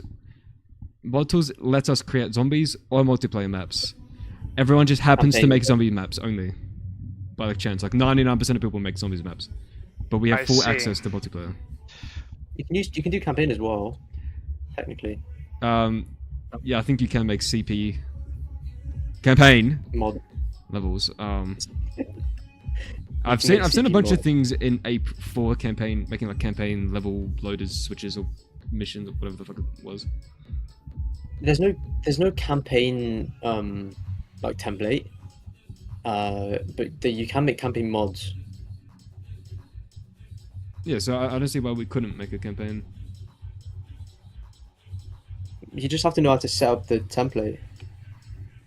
let us create zombies or multiplayer maps. Everyone just happens to make zombie maps only. By like chance. Like 99% of people make zombies maps. But we have full access to multiplayer. You can do campaign as well, technically. Yeah, I think you can make CP campaign mod levels. I've seen a bunch of things in Ape for campaign, making like campaign level loaders, switches, or missions, or whatever the fuck it was. There's no campaign like template, but you can make campaign mods. Yeah, so I don't see why we couldn't make a campaign. You just have to know how to set up the template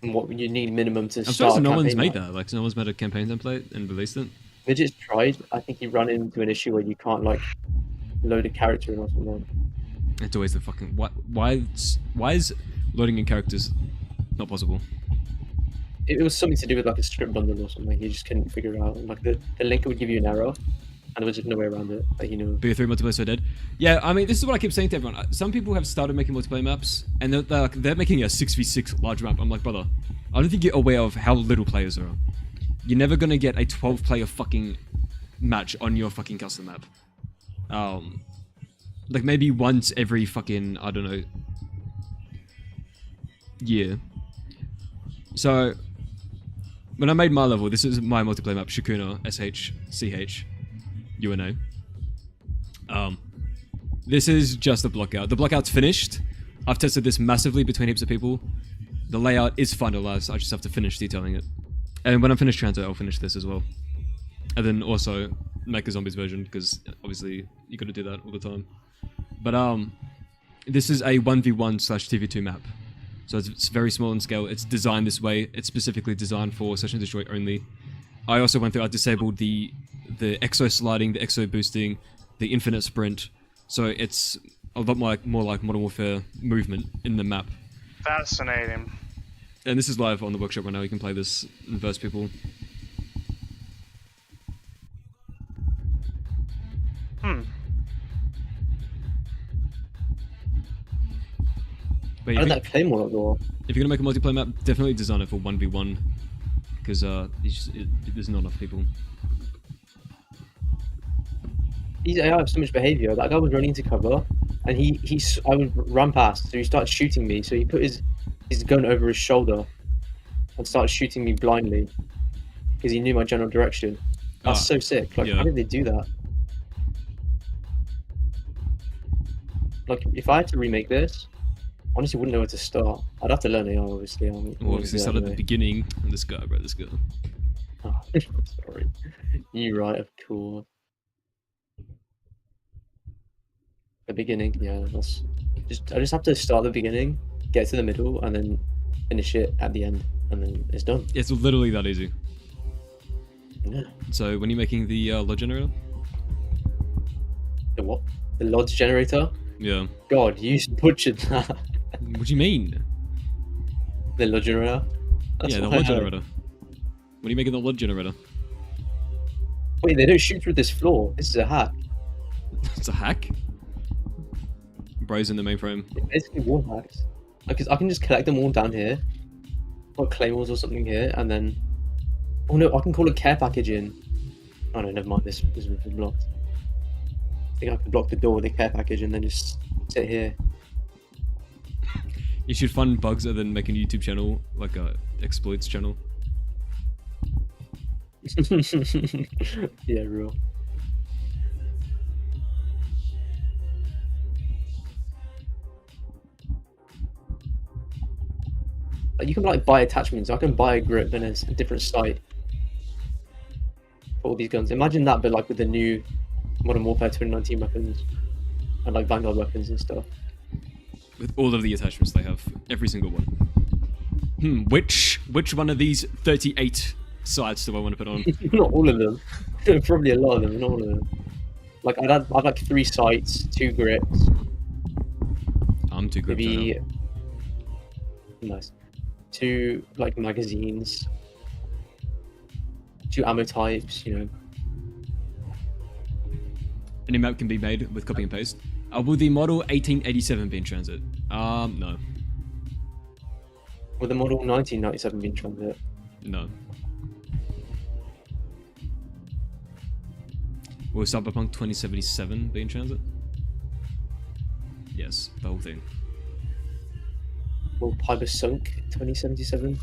and what you need minimum to I'm start. surprised a no one's campaign made map. that. Like no one's made a campaign template and released it. They just tried. I think you run into an issue where you can't like load a character in or something. It's always the fucking why is loading in characters not possible? It was something to do with like a script bundle or something. You just couldn't figure it out. And, like the link would give you an error, and there was just no way around it. Like you know. BO3 multiplayer so dead. Yeah, I mean this is what I keep saying to everyone. Some people have started making multiplayer maps, and they're making a 6v6 large map. I'm like, brother, I don't think you're aware of how little players there are. You're never gonna get a 12-player fucking match on your fucking custom map. Like maybe once every fucking, I don't know, year. So, when I made my level, this is my multiplayer map, Shakuna, SHCH, UNA. This is just a blockout. The blockout's finished. I've tested this massively between heaps of people. The layout is finalized, I just have to finish detailing it. And when I'm finished TranZit, I'll finish this as well. And then also make a zombies version, because obviously you gotta do that all the time. But this is a 1v1/2v2 map. So it's very small in scale. It's designed this way. It's specifically designed for Search and Destroy only. I also went through, I disabled the exo sliding, the exo boosting, the infinite sprint. So it's a lot more like Modern Warfare movement in the map. Fascinating. And this is live on the workshop right now. You can play this and verse people. But How did that Claymore not go off? if you're gonna make a multiplayer map, definitely design it for 1v1, because there's not enough people. These AI have so much behavior. That guy was running to cover, and I ran past, so he started shooting me. So he put his gun over his shoulder and started shooting me blindly because he knew my general direction. That's so sick. Like, how did they do that? Like, if I had to remake this, honestly, wouldn't know where to start. I'd have to learn AI, obviously. Well, obviously start at the beginning. And this guy, bro, this guy. Oh, sorry. You right, of course. The beginning, yeah. I just have to start the beginning, get to the middle, and then finish it at the end, and then it's done. It's literally that easy. Yeah. So when you're making the load generator? The what? The Lodge generator? Yeah. God, you butchered that. What do you mean? The Lodge generator? That's Yeah, the what I LOD heard. generator. What are you making the LOD generator? Wait, they don't shoot through this floor. This is a hack. It's a hack? Bro's in the mainframe. It's basically wall hacks. I can just collect them all down here. Put claymores or something here, and then... Oh no, I can call a care package in. Oh no, never mind, this was blocked. I think I can block the door with the care package and then just sit here. You should fund bugs and then make a YouTube channel, like a exploits channel. Yeah, real. Like, you can like buy attachments. I can buy a grip and a different sight for all these guns. Imagine that, but like with the new Modern Warfare 2019 weapons and like Vanguard weapons and stuff. With all of the attachments they have, every single one. Which one of these 38 sights do I want to put on? Not all of them. Probably a lot of them, not all of them. Like I'd like 3 sights, 2 grips. I'm 2 grips. Maybe nice. 2 like magazines. 2 ammo types, you know. Any map can be made with copy and paste. Will the model 1887 be in transit? No. Will the model 1997 be in transit? No. Will Cyberpunk 2077 be in transit? Yes, the whole thing. Will Piper Sunk 2077?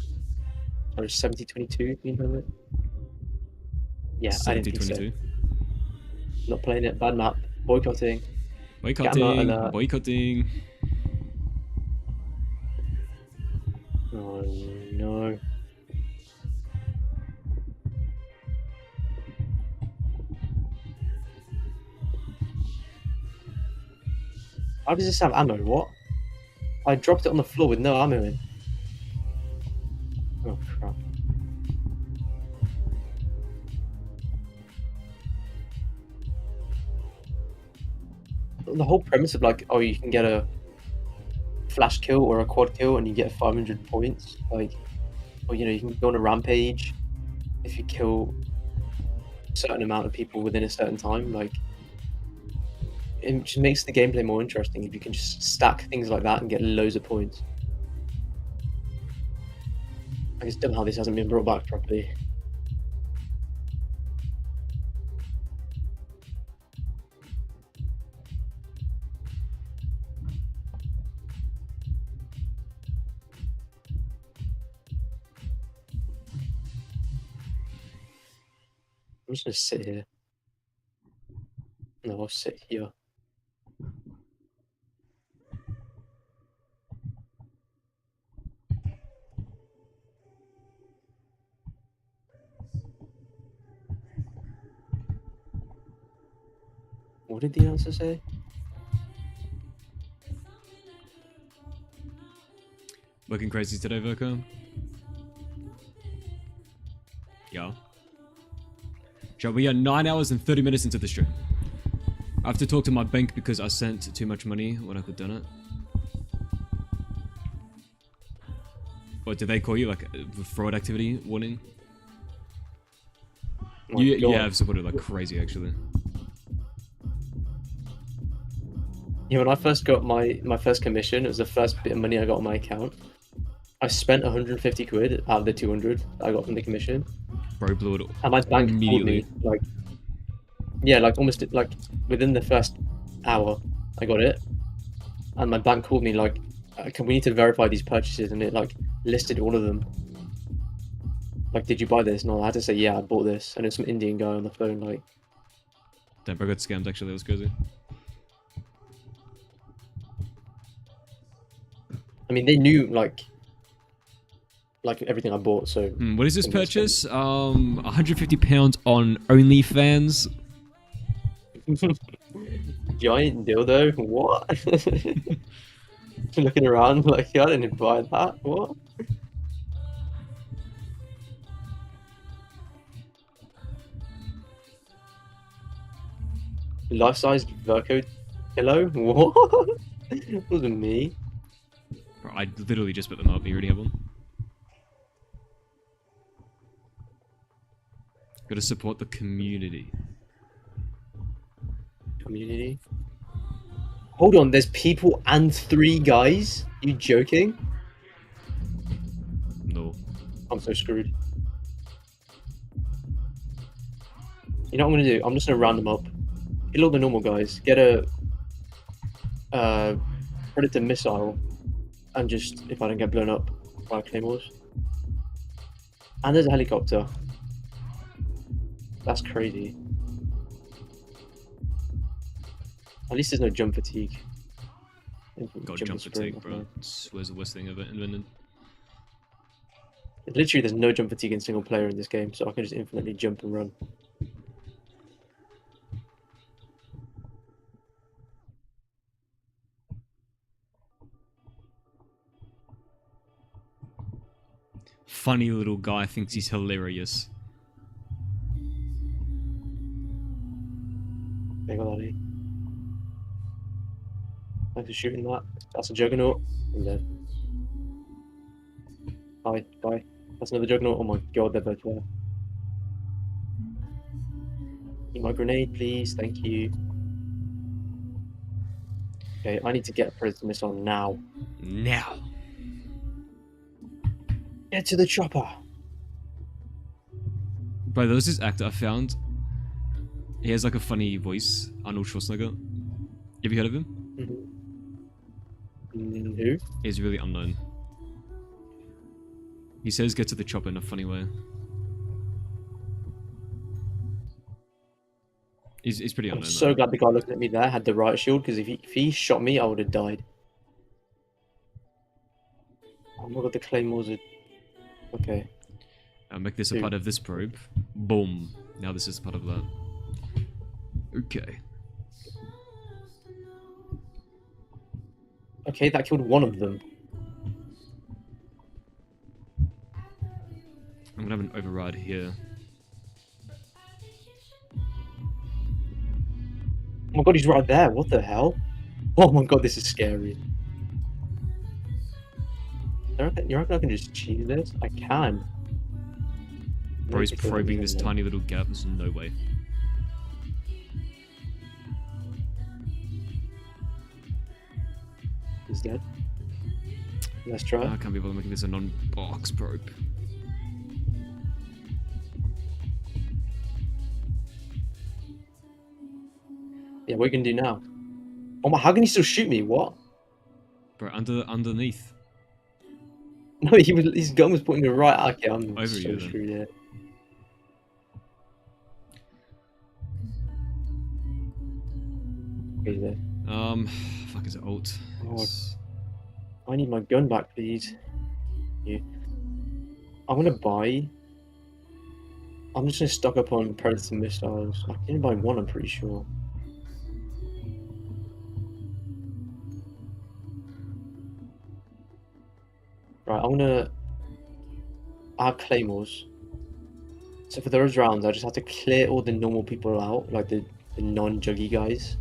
Or 7022 be in transit? Yeah, I didn't think so. 7022. Not playing it. Bad map. Boycotting. Boycotting. Boycotting. Oh no. How does this have ammo? What? I dropped it on the floor with no ammo in. Oh crap. The whole premise of like, oh, you can get a flash kill or a quad kill and you get 500 points, like, or you know, you can go on a rampage if you kill a certain amount of people within a certain time. Like, it just makes the gameplay more interesting if you can just stack things like that and get loads of points. I just don't know how this hasn't been brought back properly. I'm just gonna sit here. No, I'll sit here. What did the answer say? Working crazy today, Verko? Yeah. Joe, we are 9 hours and 30 minutes into the stream. I have to talk to my bank because I sent too much money when I could done it. What, did they call you like a fraud activity warning? Oh you have supported like crazy actually. Yeah, when I first got my first commission, it was the first bit of money I got on my account. I spent 150 quid out of the 200 that I got from the commission. Bro blew it And my bank called me, like, yeah, like almost like within the first hour, I got it. And my bank called me like, we need to verify these purchases, and it like listed all of them. Like, did you buy this? And I had to say, yeah, I bought this. And it's some Indian guy on the phone, like. Damn, bro, I got scammed actually. That was crazy. I mean, they knew like everything I bought. So what is this purchase? £150 on OnlyFans. Giant dildo? What? Looking around like, I didn't buy that. What? Life-sized Verco pillow? What? Wasn't me. Bro, I literally just put them up. You already have one. Gotta support the community. Community? Hold on, there's people and 3 guys? You joking? No. I'm so screwed. You know what I'm gonna do? I'm just gonna round them up. Kill all the normal guys. Get a predator missile, and just if I don't get blown up by claymores. And there's a helicopter. That's crazy. At least there's no jump fatigue. Got jump fatigue, bro. Where's the worst thing ever invented? Literally, there's no jump fatigue in single player in this game, so I can just infinitely jump and run. Funny little guy thinks he's hilarious. Big oldie. Thanks for shooting that. That's a juggernaut. I'm dead. Bye. That's another juggernaut. Oh my god, they're both there. Need my grenade, please. Thank you. Okay, I need to get a predator missile now. Now. Get to the chopper. Bro, there was this actor I found. He has like a funny voice. Arnold Schwarzenegger. Have you heard of him? Who? He's really unknown. He says get to the chopper in a funny way. He's pretty unknown. I'm so glad the guy looking at me there had the riot shield, because if he shot me, I would have died. Oh my god, the claymores are... Okay. I'll make this a part of this probe. Boom. Now this is a part of that. Okay. Okay, that killed one of them. I'm gonna have an override here. Oh my god, he's right there. What the hell? Oh my god, this is scary. You reckon I can just cheese this? I can. Bro, he's probing this tiny little gap. There's no way. He's dead. Let's try. I can't be bothered making this a non-box probe. Yeah, what are you gonna do now? Oh my, how can he still shoot me? What? Bro, underneath. No, his gun was pointing to the right. Okay, I'm Over so you, screwed here. Okay, there. Fuck, is it alt? Oh, Yes. I need my gun back, please. I'm gonna buy. I'm just gonna stock up on predator missiles. I can buy one, I'm pretty sure. Right, I have claymores. So for those rounds, I just have to clear all the normal people out, like the non-juggy guys.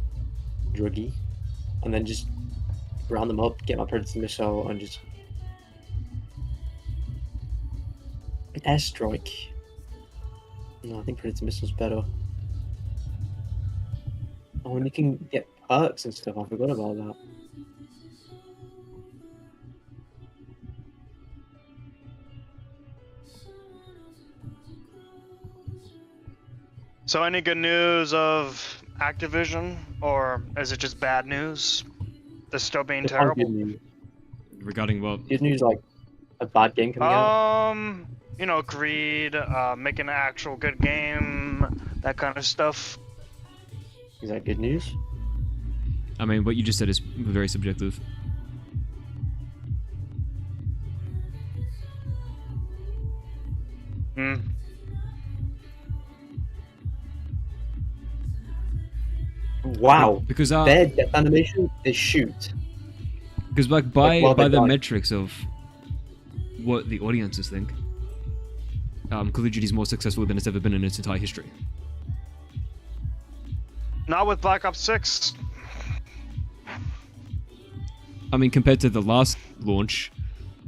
Druggy. And then just round them up, get my predator missile, and just... An airstrike. No, I think predator missile's better. Oh, and you can get perks and stuff, I forgot about that. So any good news of Activision, or is it just bad news? They're still being terrible? Regarding what? Good news, like a bad game coming out? You know, greed, making an actual good game, that kind of stuff. Is that good news? I mean, what you just said is very subjective. Wow. Because their death animation, they shoot. Because like by the metrics of what the audiences think, Call of Duty is more successful than it's ever been in its entire history. Not with Black Ops 6. I mean, compared to the last launch,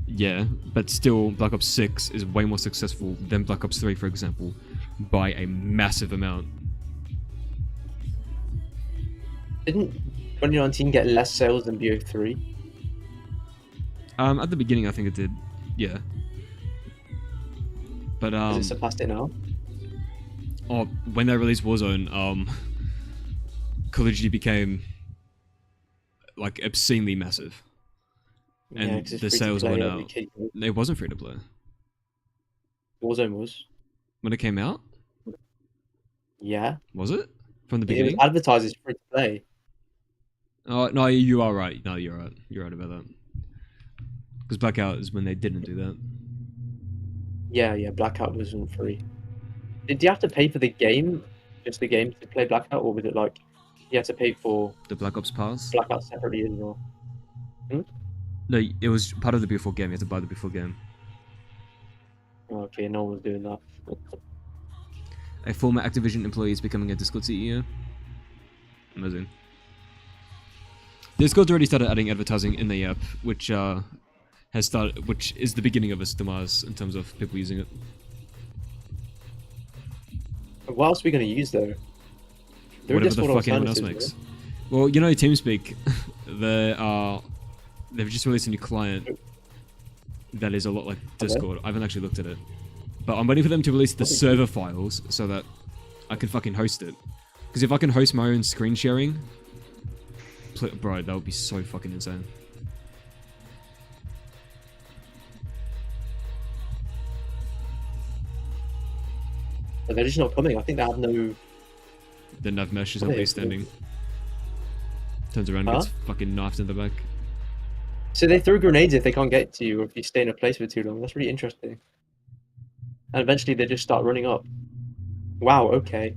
yeah, but still, Black Ops 6 is way more successful than Black Ops 3, for example, by a massive amount. Didn't 2019 get less sales than BO3? At the beginning, I think it did, yeah. But Has it surpassed it now? Oh, when they released Warzone, Call of Duty became like obscenely massive, and the sales went out. It wasn't free to play. Warzone was. When it came out? Yeah. Was it? From the It beginning? was advertised as free to play. Oh, no, you are right. No, you're right. You're right about that. Because Blackout is when they didn't do that. Yeah, Blackout wasn't free. Did you have to pay for the game? Just the game to play Blackout, or was it like you had to pay for the Black Ops Pass? Blackout separately as well. No, it was part of the before game. You had to buy the before game. Okay, no one was doing that. A former Activision employee is becoming a Discord CEO. Amazing. Discord's already started adding advertising in the app, which which is the beginning of its demise in terms of people using it. What else are we going to use though? Whatever the fuck anyone else makes. Well, you know, TeamSpeak, they've just released a new client that is a lot like Discord. I haven't actually looked at it, but I'm waiting for them to release the server files so that I can fucking host it. Because if I can host my own screen sharing, bro, that would be so fucking insane. But they're just not coming. I think they have no... The nav mesh is always standing. Turns around and gets fucking knifed in the back. So they throw grenades if they can't get to you, or if you stay in a place for too long. That's really interesting. And eventually they just start running up. Wow, okay.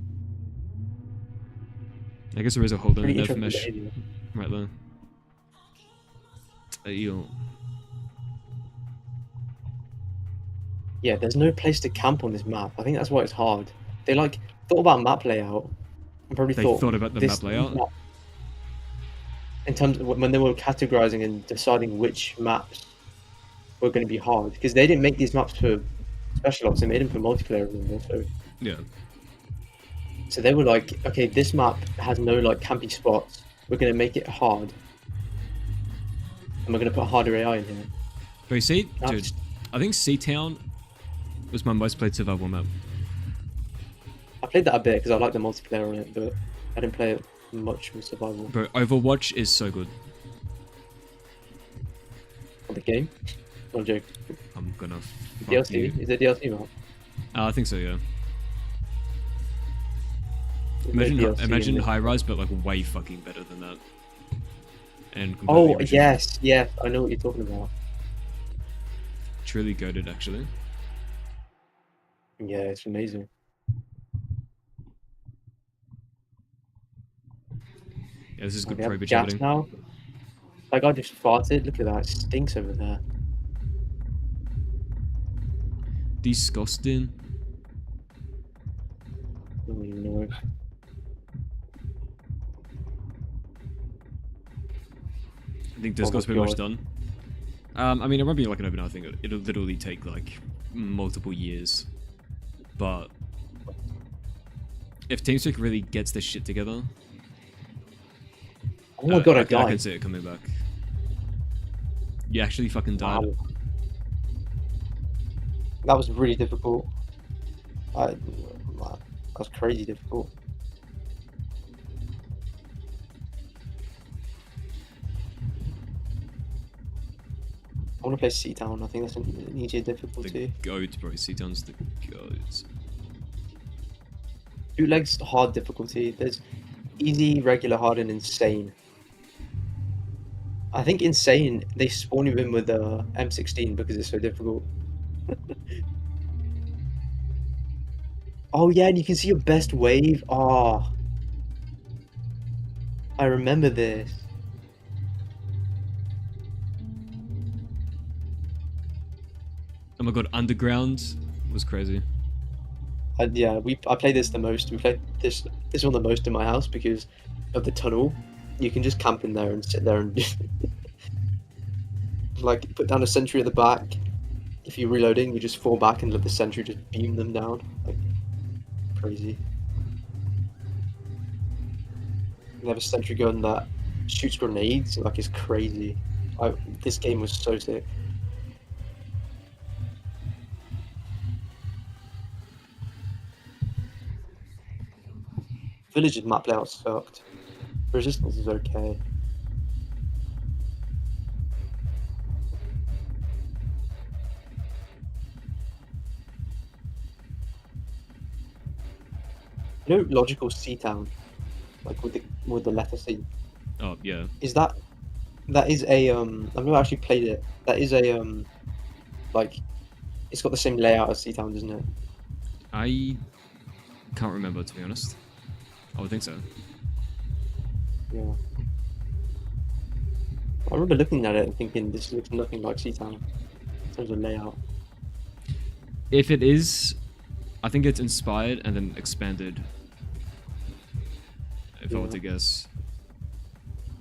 I guess there is a hole in the nav Pretty mesh behavior. right there. Yeah, there's no place to camp on this map. I think that's why it's hard. They like thought about map layout and probably They thought thought about the map layout? In terms of when they were categorizing and deciding which maps were going to be hard, because they didn't make these maps for special ops, they made them for multiplayer. Remember? So Yeah. So they were like, okay, this map has no like campy spots. We're going to make it hard, and we're going to put harder AI in here. But you see, dude, I think Seatown was my most played survival map. I played that a bit because I like the multiplayer on it, but I didn't play it much with survival. Bro, Overwatch is so good. On the game? No joke. I'm gonna DLC? you. Is it DLC map? I think so, yeah. There's Imagine DLC high rise, but like way fucking better than that. And Oh original. yes, yeah, I know what you're talking about. Truly goated, actually. Yeah, it's amazing. Yeah, this is good They have pro bitch gas editing. now. Like I just farted. Look at that. It stinks over there. Disgusting. I don't even know. I think Discord's pretty God. much done. I mean, it won't be like an overnight thing. It'll literally take like multiple years. But if TeamSpeak really gets this shit together, Oh my god, I I died. can see it coming back. You actually fucking died. Wow. That was really difficult. That was crazy difficult. I want to play Seatown. I think that's an easier difficulty. The goat, bro. Seaton's the goat. Bootleg's hard difficulty. There's easy, regular, hard, and insane. I think insane, they spawn you in with M16 because it's so difficult. Oh yeah, and you can see your best wave. Ah, I remember this. Oh my god, Underground was crazy. Yeah, I play this the most. We play this one the most in my house because of the tunnel. You can just camp in there and sit there and like put down a sentry at the back. If you're reloading, you just fall back and let the sentry just beam them down. Like crazy. You have a sentry gun that shoots grenades. Like it's crazy. This game was so sick. Village's map layout sucked. Resistance is okay. You know, logical C town, like with the letter C. Oh yeah. That is a I've never actually played it. That is a like it's got the same layout as C town, doesn't it? I can't remember, to be honest. I would think so. Yeah. I remember looking at it and thinking this looks nothing like C town in terms of layout. If it is, I think it's inspired and then expanded. If I were to guess.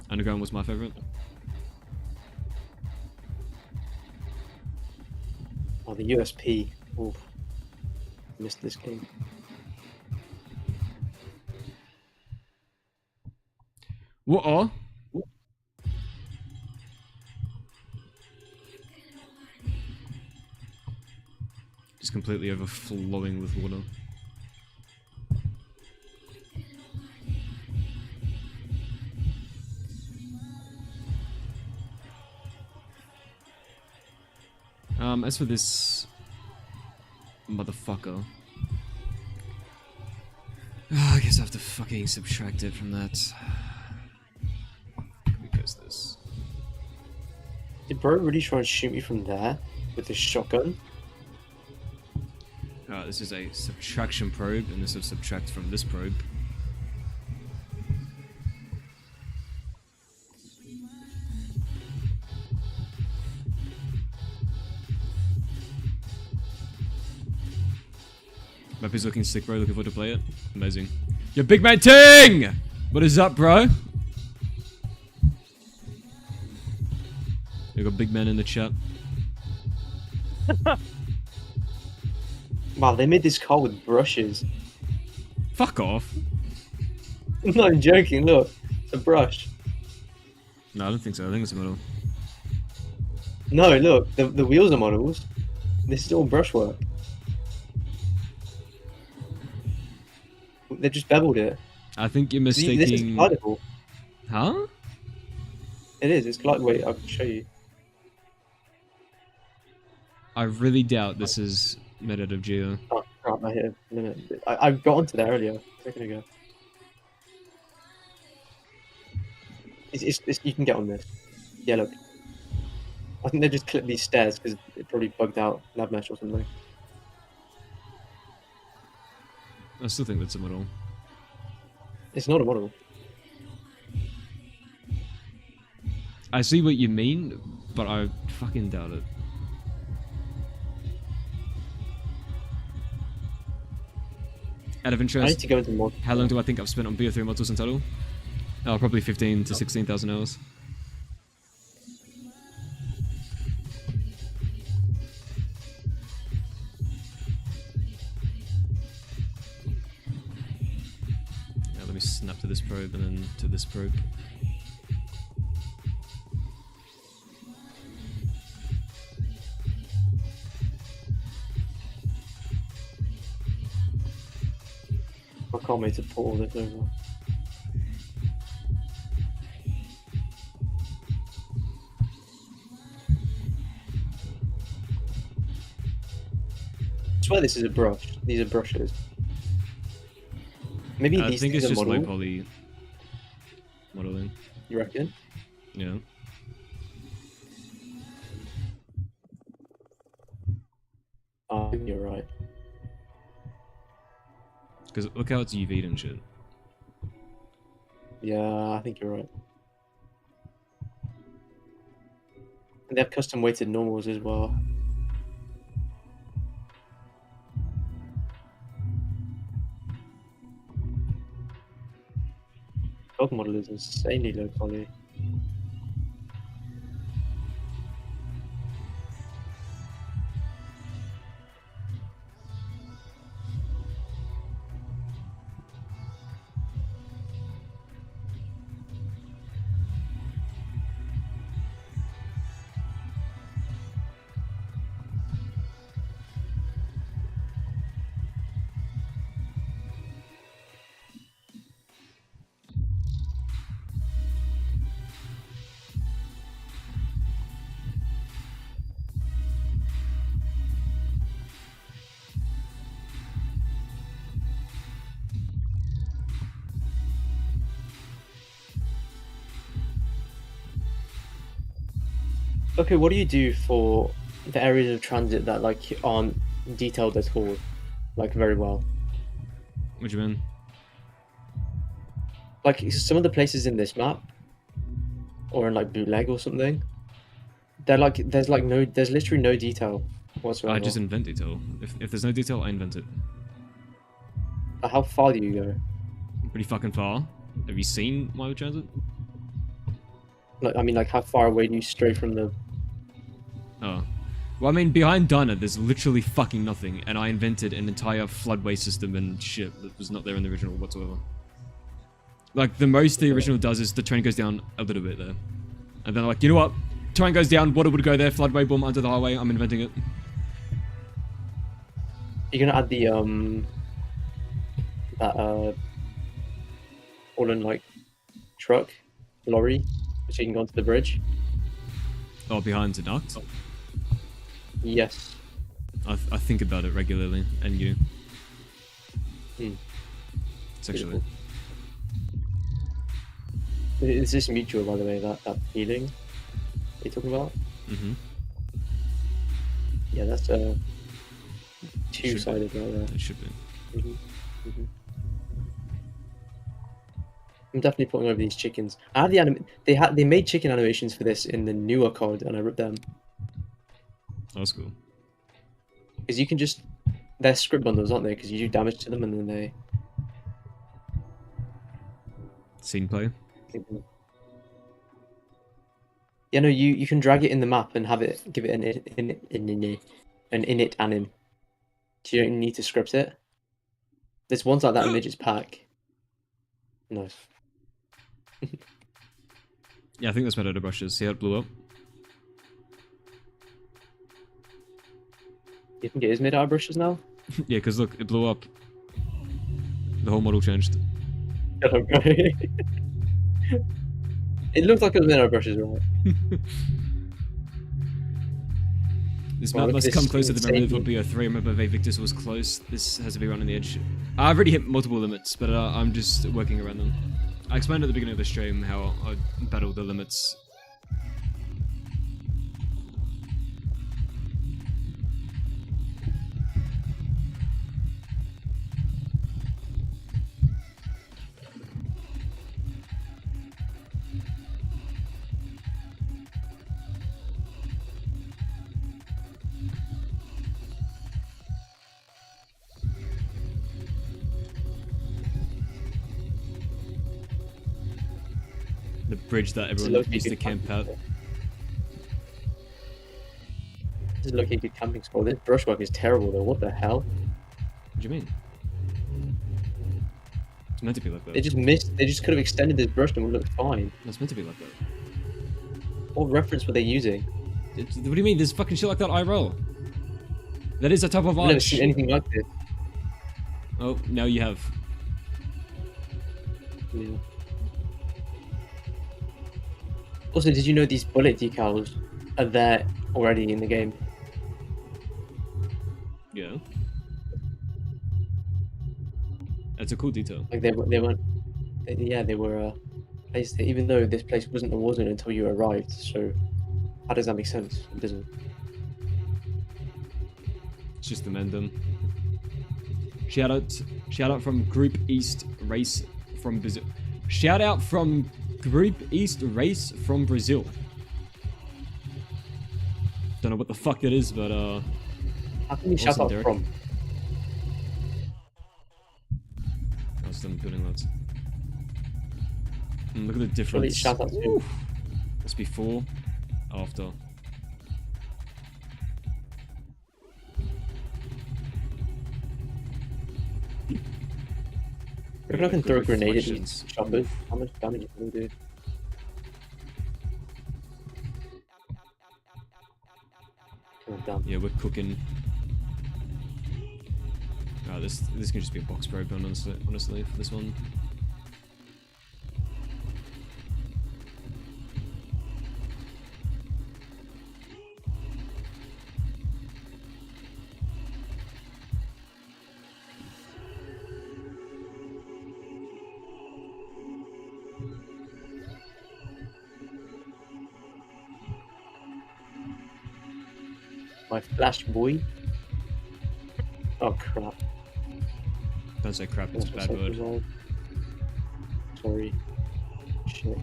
Underground was my favorite. Oh, the USP. Oof. Missed this game. What are? Just completely overflowing with water. As for this motherfucker, I guess I have to fucking subtract it from that. Because this. Did bro really try and shoot me from there with his shotgun? This is a subtraction probe, and this will subtract from this probe. Map is looking sick, bro. Looking forward to play it. Amazing. Yo, big man Ting! What is up, bro? We got big man in the chat. Wow, they made this car with brushes. Fuck off. I'm not even joking, look. It's a brush. No, I don't think so. I think it's a model. No, look, the wheels are models. This is all brushwork. They just beveled it. I think you're mistaking... This is collidable. Huh? It is, it's collidable. Wait, I can show you. I really doubt this is made out of Geo. Oh, crap, I hit a limit. I got onto that earlier, a second ago. You can get on this. Yeah, look. I think they just clipped these stairs because it probably bugged out nav mesh or something. I still think that's a model. It's not a model. I see what you mean, but I fucking doubt it. Out of interest, I need to go into more. How long do I think I've spent on BO3 modules in total? Oh, probably 15 to 16,000 hours. Now let me snap to this probe and then to this probe. I can't wait to put all this over. I swear this is a brush. These are brushes. Maybe I these think it's things are just low model. poly modeling. You reckon? Yeah. I think you're right. Because look how it's UV'd and shit. Yeah, I think you're right. And they have custom weighted normals as well. world model is insanely low quality. Okay, what do you do for the areas of transit that like aren't detailed at all, like very well? What do you mean? Like some of the places in this map, or in like bootleg or something, they're like there's literally no detail whatsoever. I just invent detail. If there's no detail, I invent it. How far do you go? Pretty fucking far. Have you seen my transit? Like, I mean, like how far away do you stray from the? Oh. Well, I mean, behind Dana, there's literally fucking nothing, and I invented an entire floodway system and shit that was not there in the original whatsoever. Like, the most the original does is the train goes down a little bit there. And then, like, you know what? Train goes down, water would go there, floodway, boom, under the highway, I'm inventing it. You're gonna add the, all in, like, truck, lorry, so you can go onto the bridge? Oh, behind the duct? Yes. I think about it regularly, and you. Sexually. Is this mutual, by the way, that feeling you're talking about? Mm-hmm. Yeah, that's two-sided right there. It should be. I'm definitely putting over these chickens. I have the they made chicken animations for this in the newer code, and I ripped them. That's cool. Because you can just, they're script bundles, aren't they? Because you do damage to them and then they. Scene play. Yeah, no, you can drag it in the map and have it give it an init anim. So you don't need to script it. There's ones like that in Midget's pack. Nice. Yeah, I think that's better to brushes. See how it blew up? You think it is made out of brushes now? Yeah, because look, it blew up. The whole model changed. It looked like it was made out of brushes, right? This map must come closer to memory of BO3. Remember, Victus was close. This has to be right on the edge. I've already hit multiple limits, but I'm just working around them. I explained at the beginning of the stream how I battle the limits. The bridge that everyone used to camp at. This is a located camping spot. This brushwork is terrible though. What the hell? What do you mean? It's meant to be like that. They just missed. They just could have extended this brush and it would look fine. It's meant to be like that. What reference were they using? What do you mean? There's fucking shit like that IRL. That is a type of art. I've never seen anything like this. Oh, now you have. Yeah. Also, did you know these bullet decals are there already in the game? Yeah. That's a cool detail. Like they weren't. Yeah, they were placed there, even though this place wasn't a war zone until you arrived. So, how does that make sense? It doesn't. It's just amend them. Shout out from Group East Race from Brazil. Shout out from Group East Race from Brazil. Don't know what the fuck that is, but How can you shout out Derek. from? I was done building loads. Look at the Surely difference. shout out to Ooh. That's before, after. If I can throw a Good grenade at reflections. these choppers, how much damage can we do? Oh, damn. Yeah, we're cooking. This can just be a box probe, honestly, for this one. My flash boy. Oh crap. Don't say crap, it's a bad word. Sorry. Shit.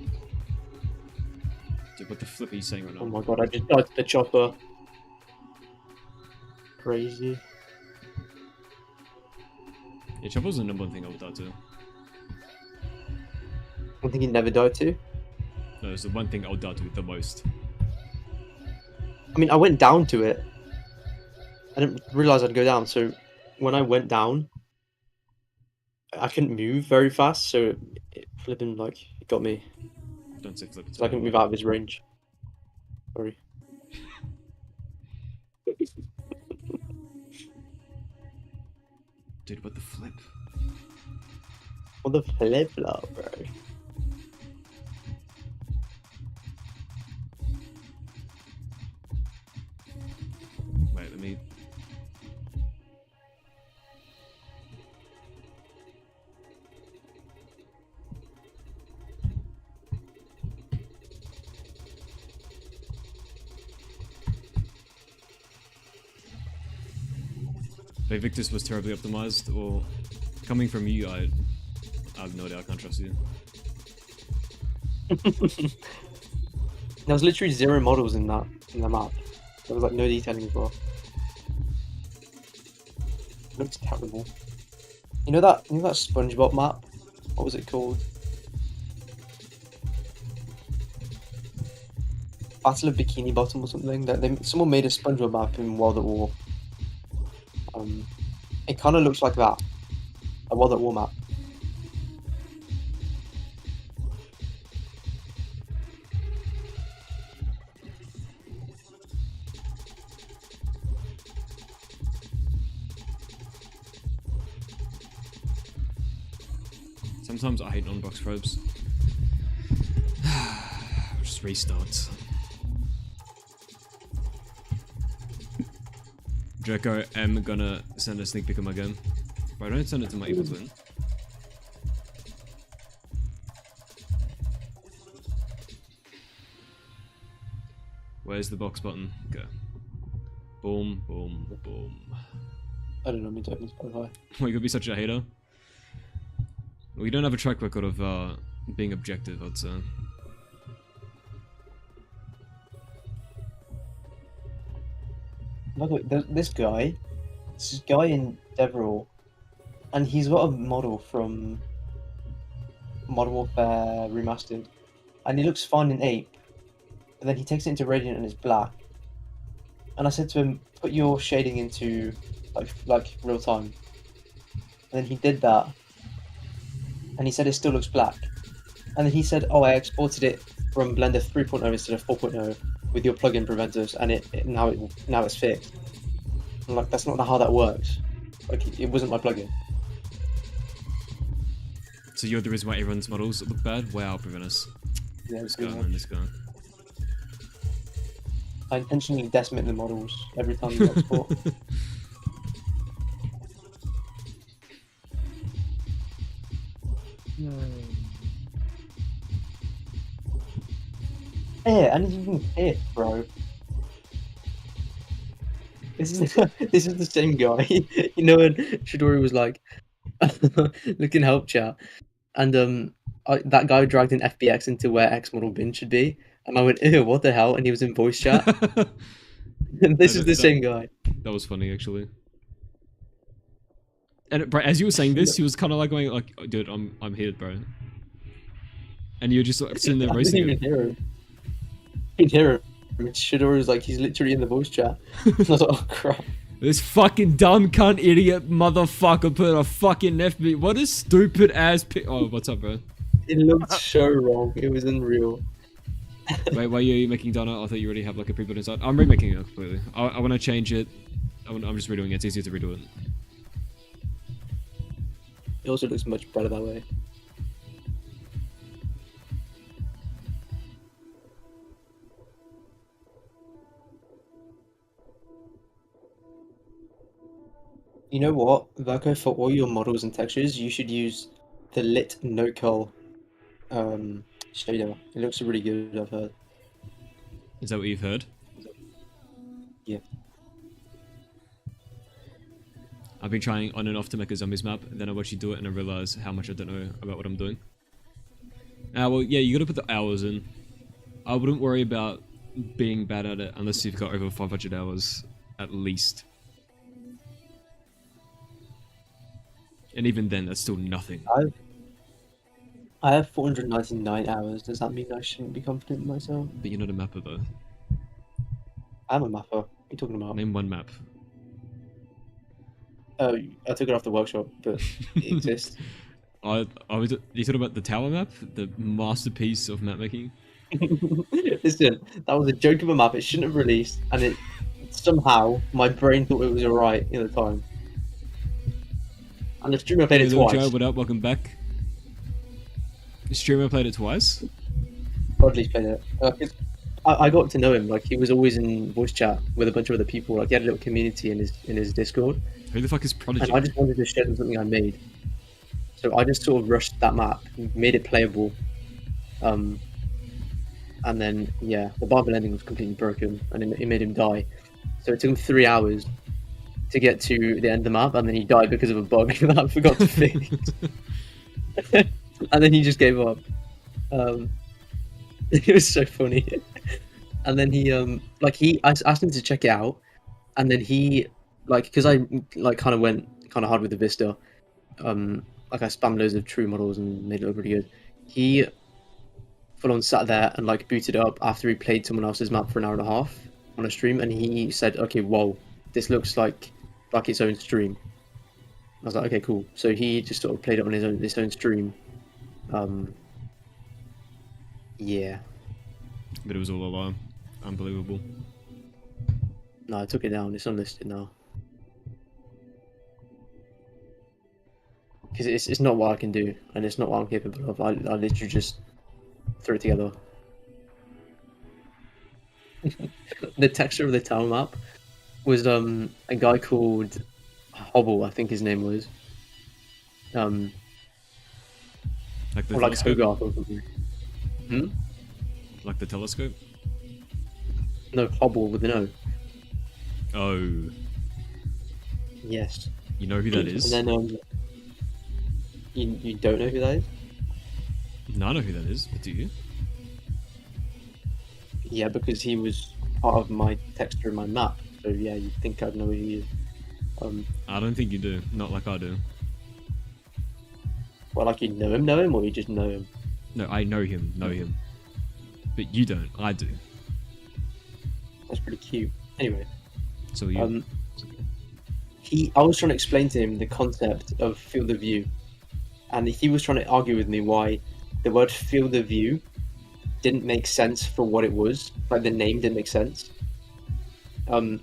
Dude, what the flip are you saying right now? Oh my god, I just died to the chopper. Crazy. Yeah, chopper's the number one thing I would die to. One thing you never died to? No, it's the one thing I would die to the most. I mean, I went down to it. I didn't realize I'd go down, so when I went down, I couldn't move very fast, so it flipping, like, it got me. Don't say flip. So I couldn't move out of his range. Sorry. Dude, what the flip? What the flip flop, bro? Wait, let me... Victus was terribly optimized, or coming from you, I have no idea, I can't trust you. There was literally 0 models in the map. There was like no detailing as well. It looks terrible. You know that SpongeBob map? What was it called? Battle of Bikini Bottom or something. Someone made a SpongeBob map in World at War. It kind of looks like that, a World at War map. Sometimes I hate non-box probes. Just restart. Draco, I'm gonna send a sneak peek of my game. But don't send it to my evil twin. Where's the box button? Okay. Boom, boom, boom. I don't know, me typing Spotify. Well, you could be such a hater. We don't have a track record of being objective, I'd say. Look, this guy in Deverell, and he's got a model from Modern Warfare Remastered, and he looks fine in Ape, but then he takes it into Radiant and it's black. And I said to him, put your shading into like real time. And then he did that, and he said it still looks black. And then he said, oh, I exported it from Blender 3.0 instead of 4.0 with your plugin preventers, and now it's fixed. I'm like, that's not how that works. Like, it wasn't my plugin. So you're the reason why everyone's models look bad? Wow, Preventers. Yeah, This guy, man, this guy. I intentionally decimate the models every time you export. Yeah, and he's even hit, bro. This is the same guy. You know when Shidori was like, look in help chat, and that guy dragged an FBX into where X model bin should be, and I went, ew, what the hell? And he was in voice chat. And this is the same guy. That was funny, actually. And bro, as you were saying this, he was kind of like going, like, oh, dude, I'm here, bro. and you're just like, sitting there I didn't roasting even it. hear him. I didn't hear him. Shadori was like, he's literally in the voice chat. I was like, oh crap. This fucking dumb cunt idiot motherfucker put a fucking FB. What a stupid ass Oh, what's up, bro? It looked so wrong. It was unreal. Wait, why are you making donut? I thought you already have like a pre-built inside. I'm remaking it completely. I want to change it. I'm just redoing it. It's easier to redo it. It also looks much better that way. You know what, Verko, for all your models and textures, you should use the lit no-curl shader. It looks really good, I've heard. Is that what you've heard? Yeah. I've been trying on and off to make a zombies map, and then I watch you do it and I realize how much I don't know about what I'm doing. Well, yeah, you gotta put the hours in. I wouldn't worry about being bad at it unless you've got over 500 hours, at least. And even then, that's still nothing. I have 499 hours. Does that mean I shouldn't be confident in myself? But you're not a mapper, though. I'm a mapper. What are you talking about? Name one map. Oh, I took it off the workshop, but it exists. You talking about the tower map? The masterpiece of map making? Listen, that was a joke of a map. It shouldn't have released, and it somehow my brain thought it was alright in the time. And the streamer played it twice. Joe, what up? Welcome back. The streamer played it twice? Godly's played it. 'Cause I got to know him. Like, he was always in voice chat with a bunch of other people. Like, he had a little community in his Discord. Who the fuck is Prodigy? And I just wanted to share them something I made. So I just sort of rushed that map, made it playable. And then, yeah, the Bible ending was completely broken, and it made him die. So it took him 3 hours to get to the end of the map, and then he died because of a bug that I forgot to fix. And then he just gave up. It was so funny. And then I asked him to check it out, and then he, like, because I kind of went kind of hard with the Vista, like I spammed loads of true models and made it look really good. He full on sat there and like booted it up after he played someone else's map for an hour and a half on a stream, and he said, "Okay, whoa, this looks like its own stream." I was like, "Okay, cool." So he just sort of played it on his own stream. Yeah. But it was all a lie. Unbelievable. No, I took it down. It's unlisted now. Because it's not what I can do, and it's not what I'm capable of. I literally just threw it together. The texture of the town map was a guy called Hobble, I think his name was. Like the or like telescope? Hogarth or something. Hmm? Like the telescope? No, Hobble with an O. Oh. Yes. You know who that is? And then you don't know who that is? No, I know who that is, but do you? Yeah, because he was part of my texture in my map. So yeah, you'd think I'd know who he is. I don't think you do. Not like I do. Well, like you know him, or you just know him? No, I know him. But you don't. I do. That's pretty cute. Anyway. So you. I was trying to explain to him the concept of field of view, and he was trying to argue with me why the word field of view didn't make sense for what it was. Like the name didn't make sense. And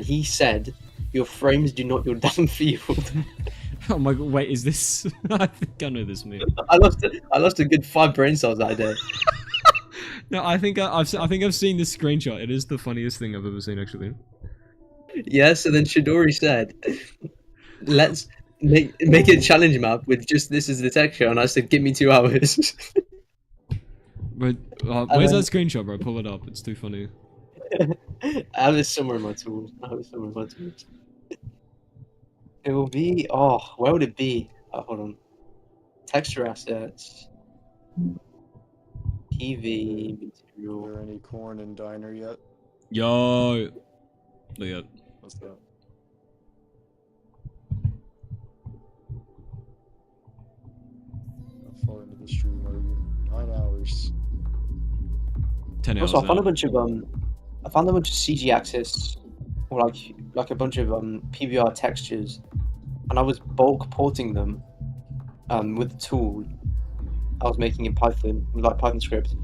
he said, "Your frames do not your damn field." Oh my god! Wait, is this? I think I know this meme. I lost a good 5 brain cells that day. No, I think I've seen this screenshot. It is the funniest thing I've ever seen, actually. Yeah. So then Shadori said, "Let's make a challenge map with just this as the texture," and I said, "Give me 2 hours." But where's that screenshot, bro? Pull it up. It's too funny. I have it somewhere in my tools. It will be. Oh, where would it be? Hold on. Texture assets. TV material. Is there any corn in diner yet? Yo. Look at. What's that? How far into the stream are you? 9 hours. 10 hours. Also, I found now. a bunch of CG axis, or like a bunch of PBR textures, and I was bulk porting them with the tool I was making in Python, with like Python script,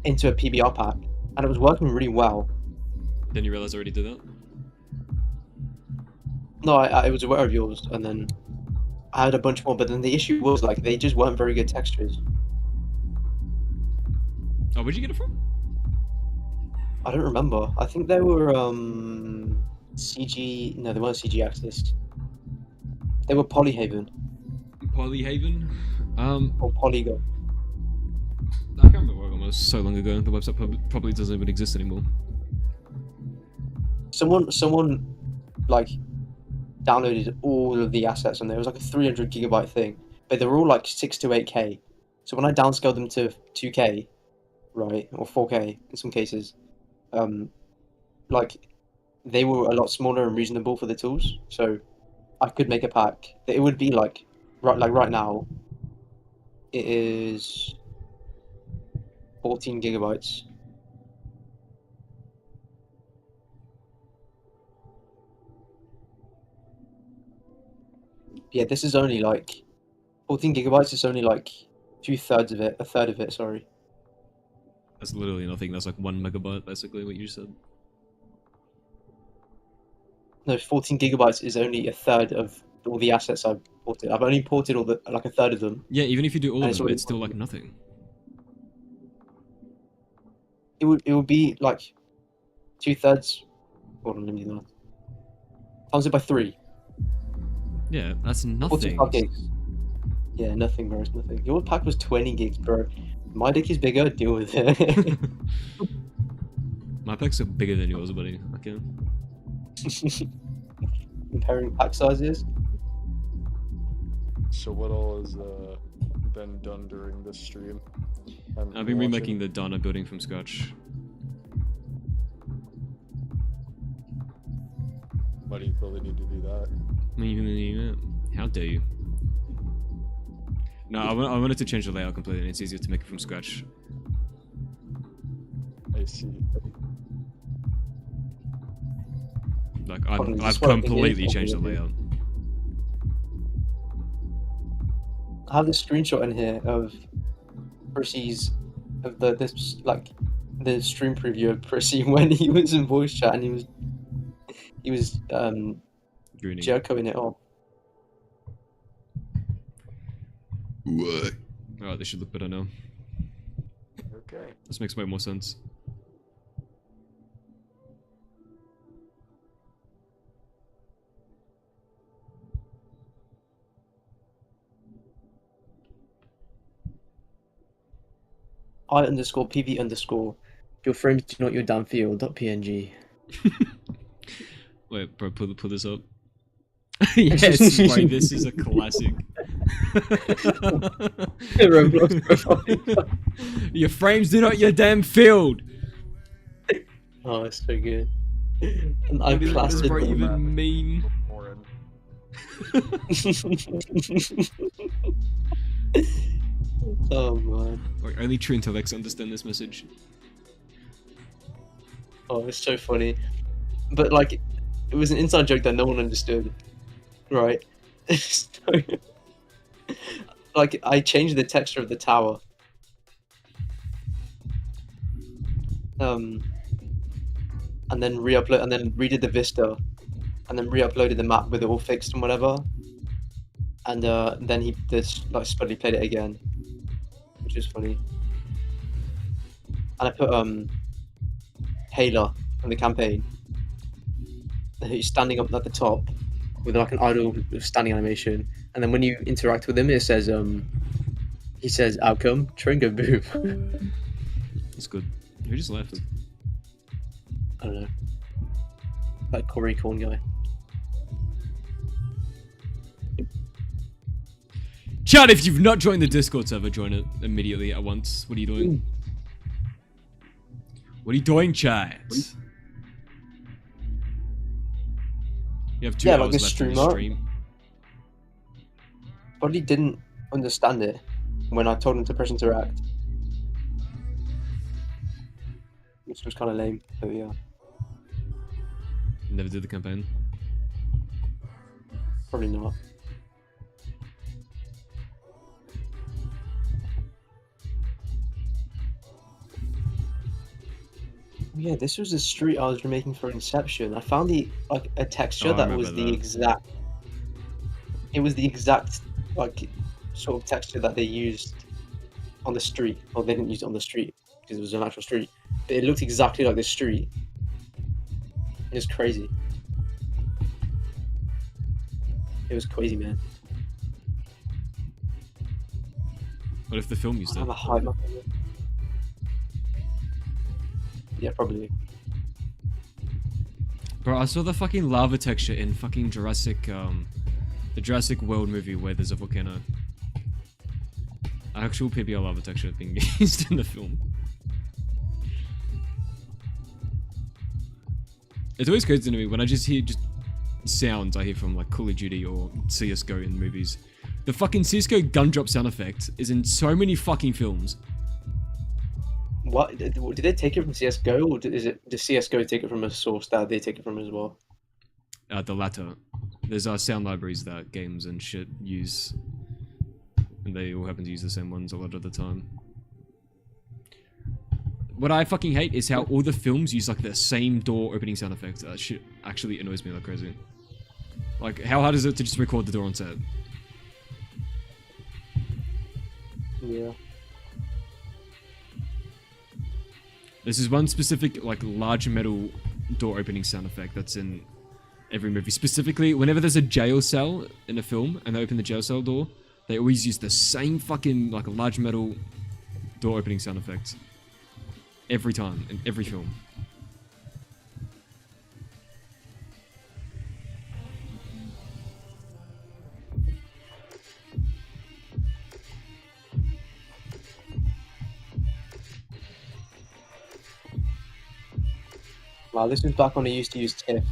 into a PBR pack, and it was working really well. Then you realize I already did that? No, I was aware of yours, and then I had a bunch more, but then the issue was like they just weren't very good textures. Oh, where'd you get it from? I don't remember. I think they were CG. No, they weren't CG Axis. They were Polyhaven. Polyhaven? Or Polygon. I can't remember where I got them. It was so long ago. The website probably doesn't even exist anymore. Someone like downloaded all of the assets, and there was like a 300 gigabyte thing, but they were all like 6 to 8K. So when I downscaled them to 2K, right, or 4K in some cases, like they were a lot smaller and reasonable for the tools. So I could make a pack. It would be like right now. It is 14 gigabytes. Yeah, this is only like 14 gigabytes. Is only like a third of it. Sorry. That's literally nothing. That's like 1 megabyte, basically, what you just said. No, 14 gigabytes is only a third of all the assets I've ported. I've only ported like a third of them. Yeah, even if you do all And of them, it's still like nothing. It would be like 2/3. Hold on, let me do that. Times it by 3. Yeah, that's nothing. 45 gigs. Yeah, nothing, bro. It's nothing. Your pack was 20 gigs, bro. My dick is bigger. Deal with it. My packs are bigger than yours, buddy. Okay. Comparing pack sizes. So what all has been done during this stream? I've been remaking the Dana building from scratch. Why do you feel the need to do that? How dare you? No, I wanted to change the layout completely, and it's easier to make it from scratch. I see. Like, I've completely changed the layout. I have this screenshot in here of Percy's the stream preview of Percy when he was in voice chat and he was jerking it off. Alright, they should look better now. Okay. This makes way more sense. I_PV_ your frames do not your downfield.png. Wait, bro, pull this up. Yes, bro, this is a classic. Your frames do not your damn field. Oh, it's so good. And I classed it. Even mean. Oh man. Like, only true intellects understand this message. Oh, it's so funny. But like, it was an inside joke that no one understood. Right? So, like, I changed the texture of the tower. And then redid the vista, and then re-uploaded the map with it all fixed and whatever. And then he just like Spudley played it again, which is funny. And I put Hayla in the campaign. And he's standing up at the top with like an idle standing animation, and then when you interact with him, it says he says outcome Tringo boom. That's good. Who just left? I don't know. That Corey Corn guy. Chat, if you've not joined the Discord server, join it immediately at once. What are you doing? What are you doing, chat? You have 2 hours like a left in the streamer. stream. Probably didn't understand it when I told him to press interact. which was kind of lame. But yeah, Never did the campaign. probably not. Yeah, this was the street I was remaking for Inception. I found a texture Oh, I that remember was the that. exact. It was the exact sort of texture that they used on the street. Well, they didn't use it on the street because it was an actual street. But it looked exactly like the street. It was crazy. It was crazy, man. What if the film used I it? have a high map on it. Yeah, probably. Bro, I saw the fucking lava texture in fucking Jurassic, the Jurassic World movie where there's a volcano. Actual PBR lava texture being used in the film. It's always crazy to me when I just hear sounds I hear from like Call of Duty or CSGO in movies. The fucking CSGO gun drop sound effect is in so many fucking films. What did they take it from CS:GO, or does CS:GO take it from a source that they take it from as well? The latter. There's sound libraries that games and shit use, and they all happen to use the same ones a lot of the time. What I fucking hate is how all the films use like the same door opening sound effect. That shit actually annoys me like crazy. Like, how hard is it to just record the door on set? Yeah. This is one specific, like, large metal door opening sound effect that's in every movie. Specifically, whenever there's a jail cell in a film and they open the jail cell door, they always use the same fucking, like, large metal door opening sound effect. Every time, in every film. Wow, this was back when I used to use TIFF.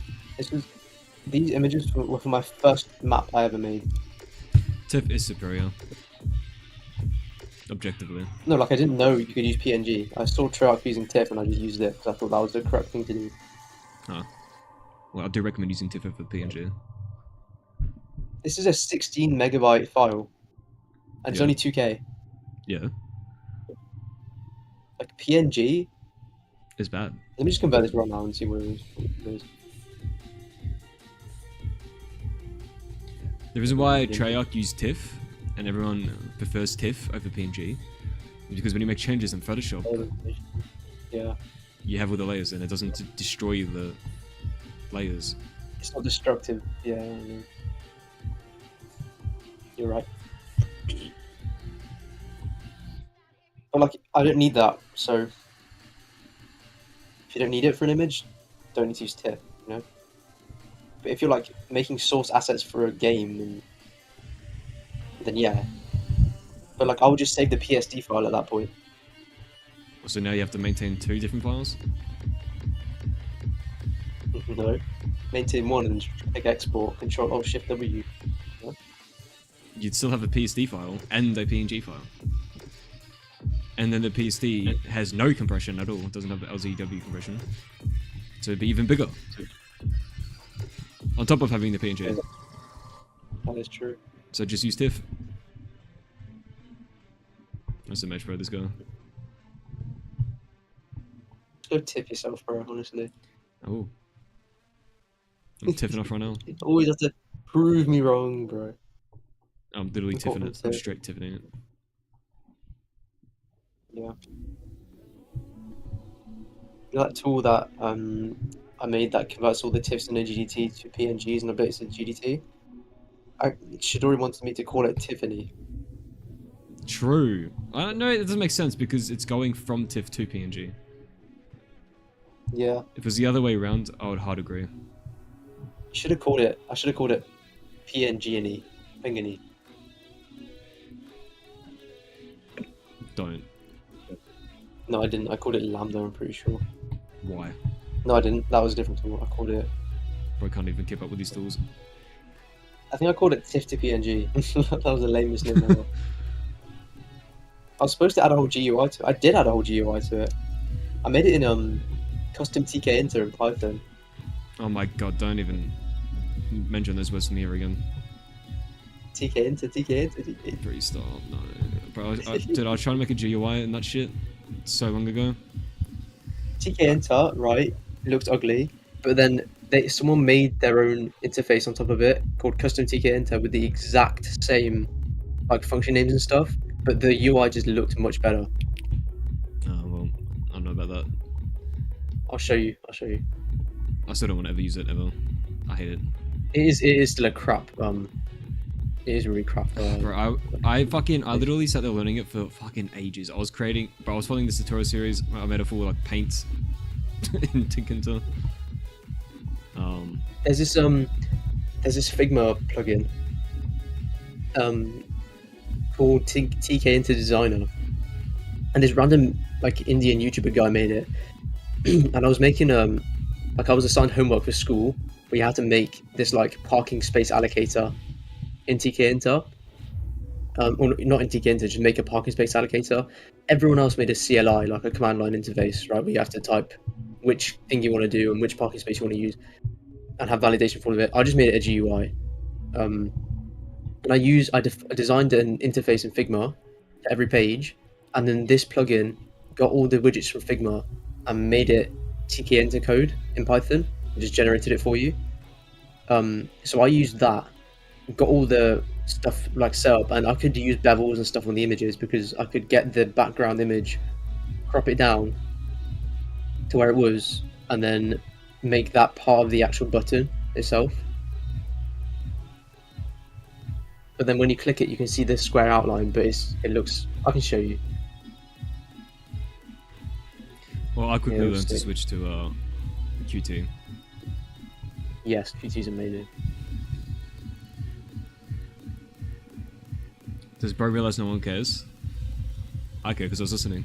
These images were for my first map I ever made. TIFF is superior. Objectively. No, like I didn't know you could use PNG. I saw Treyarch using TIFF and I just used it because I thought that was the correct thing to do. Huh. Well, I do recommend using TIFF for PNG. This is a 16 megabyte file, and it's Yeah. only 2K. Yeah. Like PNG. It's bad. Let me just convert this right now and see what it is. The reason why Treyarch used TIFF and everyone prefers TIFF over PNG is because when you make changes in Photoshop, Yeah. you have all the layers and it doesn't destroy the layers. It's not destructive. Yeah. I know. You're right. But like, I don't need that. So if you don't need it for an image, don't need to use TIFF. You know. But if you're like making source assets for a game, then yeah. But like, I would just save the PSD file at that point. So now you have to maintain 2 different files? No. Maintain one and click export, Control Alt Shift W. Yeah. You'd still have a PSD file and a PNG file. And then the PSD has no compression at all. It doesn't have the LZW compression. So it'd be even bigger. On top of having the PNG. That is true. So just use TIFF. That's a match for this guy. Go tip yourself, bro, honestly. Oh. I'm tipping off right now. You always have to prove me wrong, bro. I'm literally tipping it. I'm straight tipping it. Yeah. You know that tool that I made that converts all the TIFFs in a GDT to PNGs and updates to GDT? Shidori wanted me to call it Tiffany. True. I don't know, it doesn't make sense because it's going from TIFF to PNG. Yeah. If it was the other way around, I would hard agree. I should have called it PNG-any. Pingany. Don't. No, I didn't. I called it Lambda, I'm pretty sure. Why? No, I didn't. That was a different tool. I called it... Bro, can't even keep up with these tools. I think I called it TIFF to PNG. That was the lamest name ever. I was supposed to add a whole GUI to it. I did add a whole GUI to it. I made it in custom TK Inter in Python. Oh my god, don't even mention those words to me ever again. TK Inter, TK Inter, TK Inter. Freestyle, no. Bro, dude, I was trying to make a GUI and that shit so long ago. TK Inter, right, it looked ugly, but then someone made their own interface on top of it called custom TK Inter with the exact same like function names and stuff, but the UI just looked much better. Oh, well, I don't know about that. I'll show you. I still don't want to ever use it ever. I hate it. It is still a crap. It is really crap. Bro, I literally sat there learning it for fucking ages. I was following this tutorial series. I made a full like paint in Tinkerton. There's this Figma plugin called TK Inter Designer, and this random like Indian YouTuber guy made it. And I was making like I was assigned homework for school where you had to make this like parking space allocator in TK Inter. Or not in TK Inter, just make a parking space allocator. Everyone else made a CLI, like a command line interface, right, where you have to type which thing you want to do and which parking space you want to use and have validation for all of it. I just made it a GUI. And I designed an interface in Figma for every page, and then this plugin got all the widgets from Figma and made it TK Inter code in Python and just generated it for you. So I used that, got all the stuff like set up, and I could use bevels and stuff on the images because I could get the background image, crop it down to where it was, and then make that part of the actual button itself. But then when you click it, you can see the square outline, but it looks. I can show you. Well, I quickly learned to switch to Qt. Yes, Qt is amazing. Does bro realize no one cares? I care because I was listening.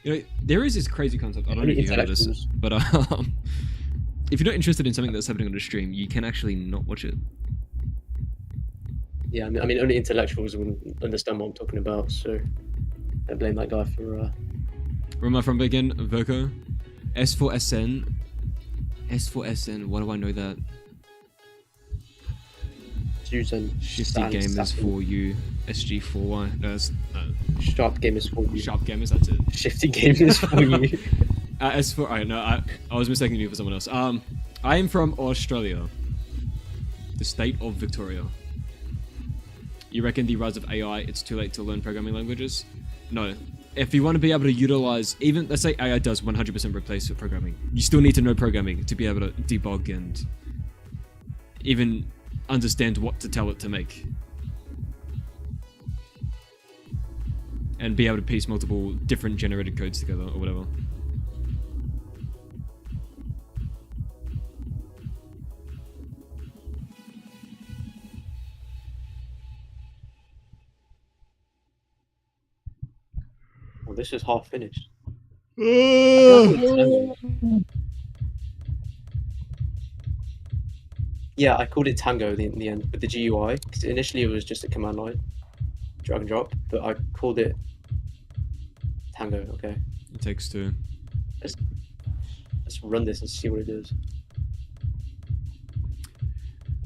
You know, there is this crazy concept. I don't know if you heard of this, but if you're not interested in something that's happening on the stream, you can actually not watch it. Yeah, I mean, only intellectuals will understand what I'm talking about, so don't blame that guy for. Where am I from again? Verko. S4SN. S4SN. Why do I know that? Shifty Gamers for you. SG4Y. No, that's, Sharp Gamers for you. Sharp Gamers, that's it. Shifty Gamers for you. S4. Alright, no, I was mistaking you for someone else. I am from Australia. The state of Victoria. You reckon the rise of AI, it's too late to learn programming languages? No. If you want to be able to utilize, even, let's say AI does 100% replace programming, you still need to know programming to be able to debug and even understand what to tell it to make. And be able to piece multiple different generated codes together or whatever. Well, this is half finished. Yeah, I called it Tango in the end with the GUI, because initially it was just a command line, drag and drop, but I called it Tango, okay. It takes two. Let's run this and see what it does.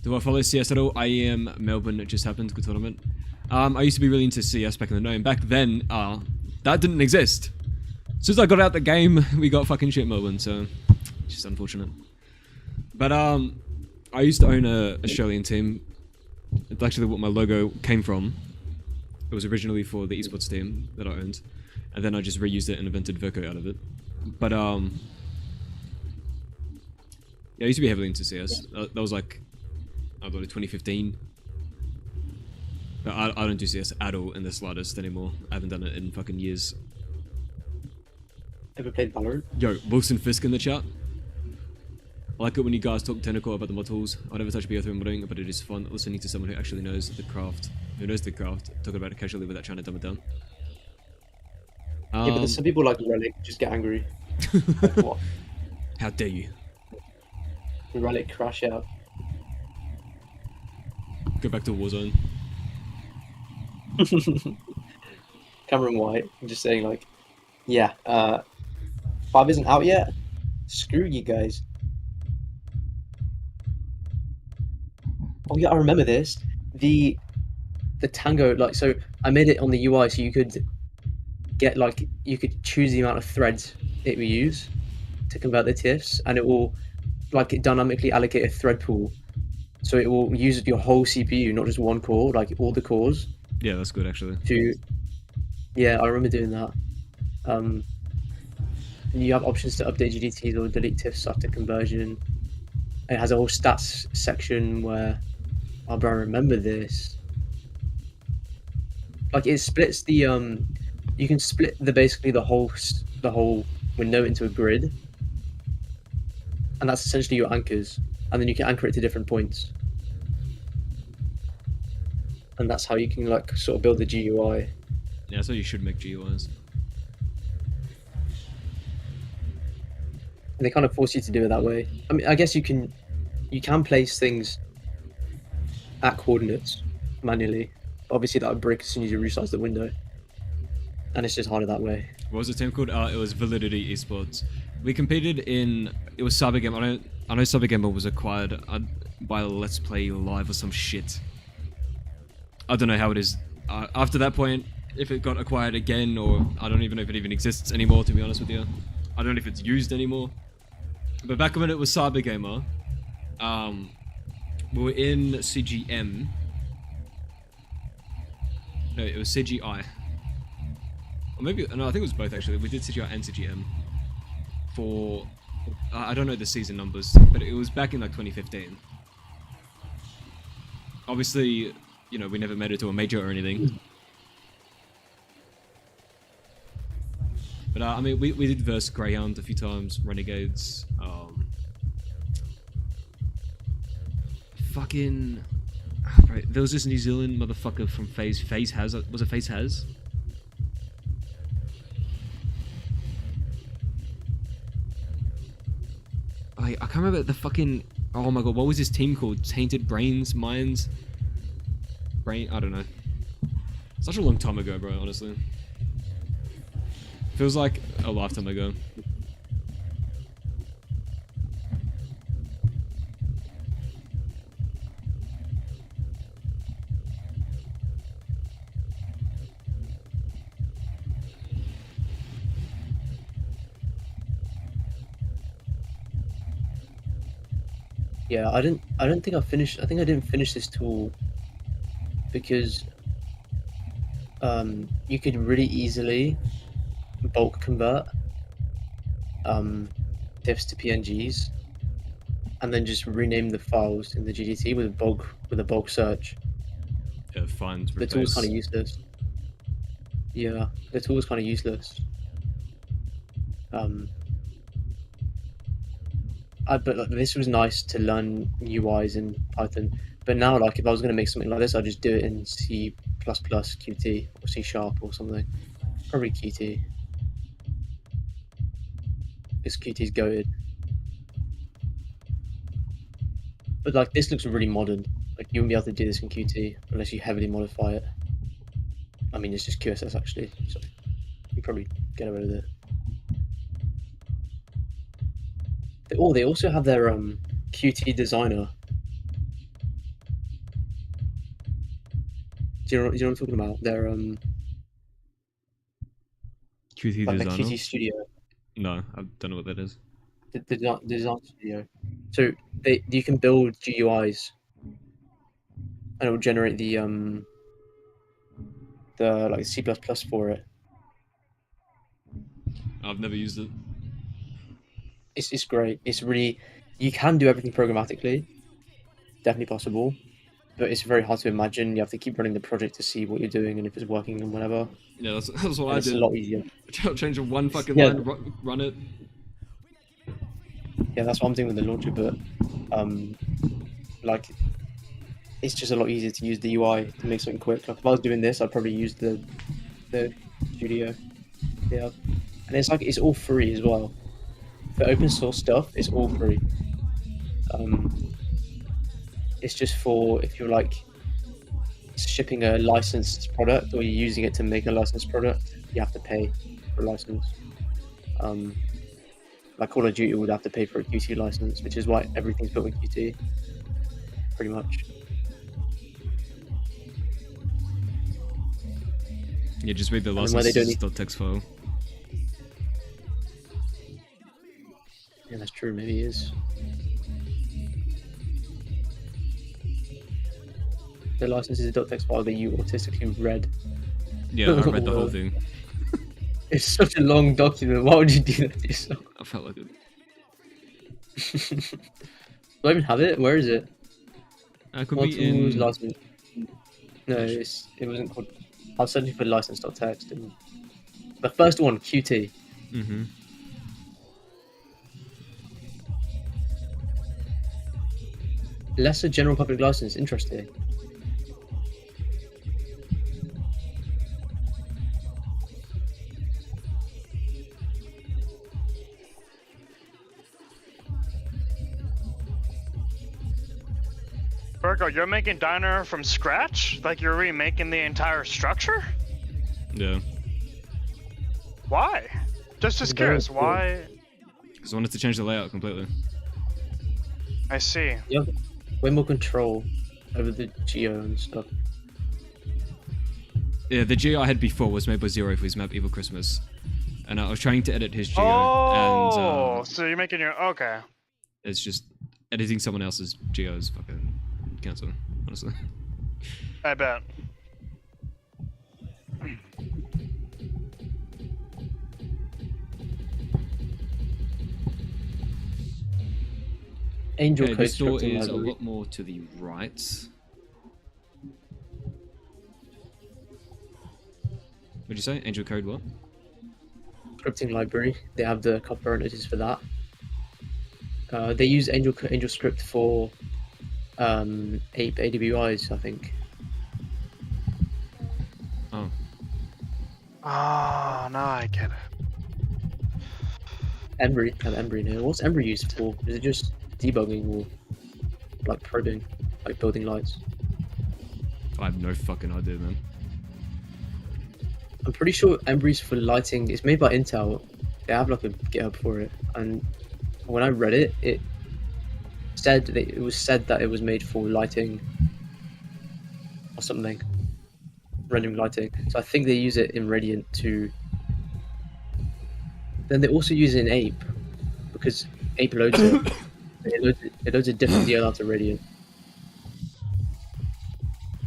Do I follow CS at all? I am Melbourne, it just happened, good tournament. I used to be really into CS back in the day, and back then, that didn't exist. As soon as I got out the game, we got fucking shit Melbourne, so it's just unfortunate. But I used to own a Australian team. It's actually what my logo came from. It was originally for the esports team that I owned, and then I just reused it and invented Verko out of it. But yeah, I used to be heavily into CS. That was like, I don't know, 2015. But I don't do CS at all in the slightest anymore. I haven't done it in fucking years. Ever played Valorant? Yo, Wilson Fisk in the chat. I like it when you guys talk technical about the mod tools. I never touch BO3 modding, but it is fun listening to someone who actually knows the craft. Talking about it casually without trying to dumb it down. Yeah, but there's some people like Relic just get angry. Like, what? How dare you? Relic crash out. Go back to Warzone. Cameron White, I'm just saying, like, Yeah. 5 isn't out yet. Screw you guys. Oh yeah, I remember this. The Tango, like, so I made it on the UI so you could get, like, you could choose the amount of threads it will use to convert the TIFFs, and it will, like, dynamically allocate a thread pool. So it will use your whole CPU, not just one core, like all the cores. Yeah, that's good actually. Yeah, I remember doing that. You have options to update GDTs or delete TIFFs after conversion. It has a whole stats section where, oh bro, I remember this. Like it splits the you can split basically the whole window into a grid, and that's essentially your anchors, and then you can anchor it to different points, and that's how you can like sort of build the GUI. Yeah, that's how you should make GUIs. And they kind of force you to do it that way. I mean, I guess you can place things at coordinates manually. Obviously, that would break as soon as you resize the window, and it's just harder that way. What was the team called? It was Validity Esports. We competed in. It was Cybergame. I know Cybergamer was acquired by Let's Play Live or some shit. I don't know how it is after that point. If it got acquired again, or I don't even know if it even exists anymore. To be honest with you, I don't know if it's used anymore. But back when it was Cybergamer, we were in CGM. No, it was CGI. Or maybe, no, I think it was both actually. We did CGI and CGM for, I don't know the season numbers, but it was back in like 2015. Obviously, you know, we never made it to a major or anything. But I mean, we did verse Greyhound a few times, Renegades, fucking... Right, there was this New Zealand motherfucker from FaZe Has, was it FaZe Has? I can't remember the fucking... Oh my god, what was his team called? Tainted Brains? Minds? I don't know. Such a long time ago, bro, honestly. Feels like a lifetime ago. Yeah, I don't think I finished. I think I didn't finish this tool because you could really easily bulk convert diffs to PNGs and then just rename the files in the GDT with a bulk search. Yeah, find. The tool's kind of useless. Yeah, the tool's kind of useless. But like, this was nice to learn UIs in Python. But now, like, if I was going to make something like this, I'd just do it in C++, Qt, or C# or something. Probably Qt. Because Qt's goated. But like, this looks really modern. Like, you wouldn't be able to do this in Qt unless you heavily modify it. I mean, it's just QSS actually, so you probably get away with it. They also have their Qt designer. Do you know what I'm talking about? Their Qt like designer? the Qt Studio. No, I don't know what that is. The design studio. So you can build GUIs, and it will generate the like C++ for it. I've never used it. It's great. It's really, you can do everything programmatically. Definitely possible, but it's very hard to imagine. You have to keep running the project to see what you're doing and if it's working and whatever. Yeah, that's what I It's did. a lot easier. Change one fucking Yeah. line, run it. Yeah, that's what I'm doing with the launcher, but like, it's just a lot easier to use the UI to make something quick. Like if I was doing this, I'd probably use the studio. Yeah, and it's like it's all free as well. For open source stuff, it's all free. It's just for if you're like shipping a licensed product or you're using it to make a licensed product, you have to pay. for a license. Like Call of Duty would have to pay for a QT license, which is why everything's built in QT, pretty much. Yeah, just read the And why they don't license.txt file. Yeah, that's true. Maybe it is. The license is a .txt file that you autistically read. Yeah, I read the whole thing. It's such a long document. Why would you do that to yourself? I felt like it. Do I even have it? Where is it? I could be in... license. No, it wasn't called. I was searching for license.txt, and the first one, QT. Mm-hmm. Lesser general public license. Interesting. Virgo, you're making Diner from scratch? Like you're remaking the entire structure? Yeah. Why? Just curious, why? Because I wanted to change the layout completely. I see. You have way more control over the geo and stuff. Yeah, the geo I had before was made by Zero for his map Evil Christmas. And I was trying to edit his geo, and so you're making your... Okay. it's just editing someone else's geo is fucking cancer, honestly. I bet. Angel Okay, Code this door scripting is a library. lot more to the right. What'd you say? Angel Code what? Scripting library. They have the copyright notice for that. They use Angel Script for Ape AWIs, I think. Oh. Ah, now I get it. Embry, I have Embry in here. What's Embry used for? Is it just debugging or like probing, like building lights? I have no fucking idea, man. I'm pretty sure Embry's for lighting. It's made by Intel. They have like a GitHub for it, and when I read it, it was said that it was made for lighting or something, rendering lighting. So I think they use it in Radiant to. Then they also use it in Ape because Ape loads it. It loads a different DLL to Radiant,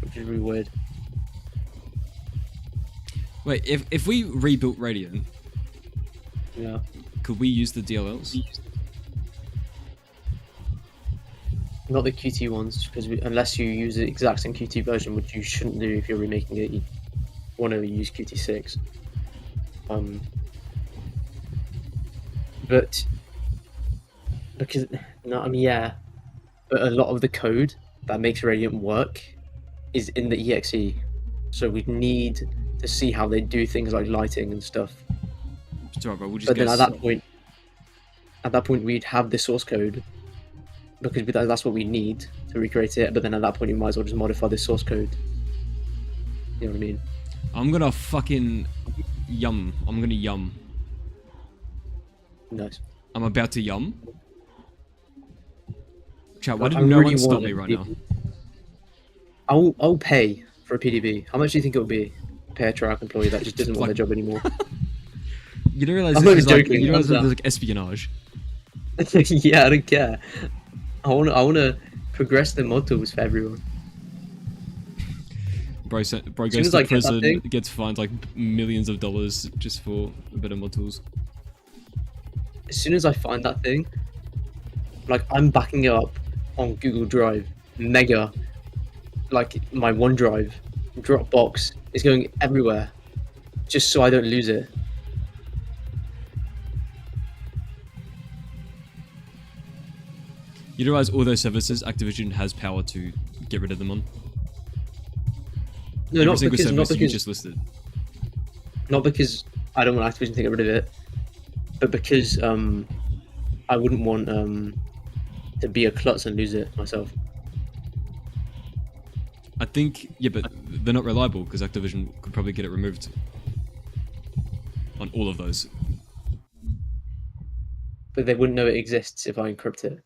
which is really weird. Wait, if we rebuilt Radiant, Yeah. could we use the DLLs? Not the QT ones, because unless you use the exact same QT version, which you shouldn't do if you're remaking it, you want to use QT6. But because no, I mean yeah, but a lot of the code that makes Radiant work is in the EXE, so we need to see how they do things like lighting and stuff. Sorry, bro, we'll just But then guess. at that point, we'd have the source code because that's what we need to recreate it. But then at that point, you might as well just modify the source code. You know what I mean? I'm gonna fucking yum. I'm gonna yum. Nice. I'm about to yum. Chat, why I did no really one stop want me a right now? I'll pay for a PDB. How much do you think it would be? Pay a Track employee that just doesn't want their job anymore. You don't realize I'm this not is like, joking, you don't realize I'm this is like espionage. Yeah, I don't care. I wanna progress the mod tools for everyone. Bro As soon goes as to I get that prison, thing- gets fined like millions of dollars just for better mod tools. As soon as I find that thing, like I'm backing it up on Google Drive, Mega, like my OneDrive, Dropbox is going everywhere, just so I don't lose it. You realize all those services, Activision has power to get rid of them on? No, Every not single because, service you just listed. not because I don't want Activision to get rid of it, but because I wouldn't want to be a klutz and lose it myself. I think, yeah, but they're not reliable because Activision could probably get it removed. on all of those. But they wouldn't know it exists if I encrypt it.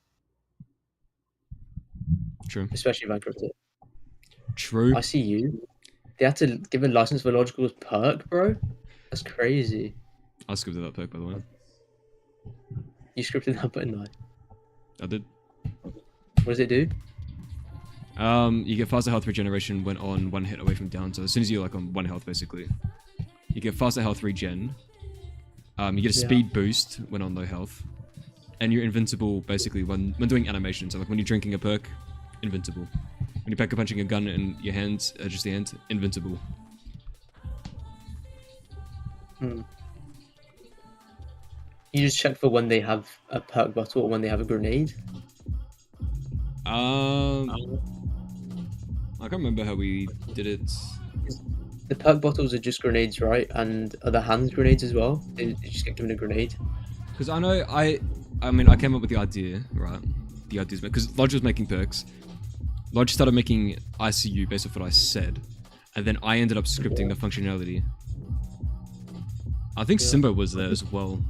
True. Especially if I encrypt it. True. I see you. They had to give a license for Logical's perk, bro? That's crazy. I scripted that perk, by the way. You scripted that, but no. I did. What does it do? You get faster health regeneration when on 1 hit away from down. So as soon as you're like on 1 health, basically, you get faster health regen. You get a speed boost when on low health, and you're invincible basically when doing animations. So like when you're drinking a perk, invincible. When you're pack punching a gun in your hands, just the hand, invincible. Hmm. You just check for when they have a perk bottle or when they have a grenade. I can't remember how we did it. The perk bottles are just grenades, right? And are the hand grenades as well? They just get given a grenade. Because I know I mean I came up with the idea, right? The ideas because Lodge was making perks. Lodge started making ICU based off what I said, and then I ended up scripting the functionality. I think Simba was there as well.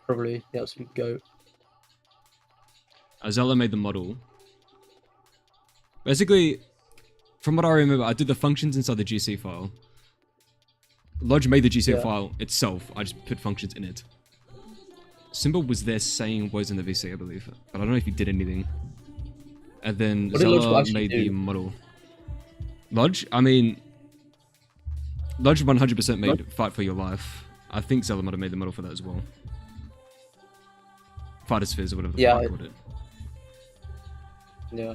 Probably the absolute goat. Azella made the model. Basically, from what I remember, I did the functions inside the GC file. Lodge made the GC file itself. I just put functions in it. Simba was there saying words in the VC, I believe, but I don't know if he did anything. And then Zella made the model. Lodge? I mean, Lodge 100% made Fight for Your Life. I think Zella might have made the model for that as well. Fighter's Fizz or whatever the fuck I called it. Yeah.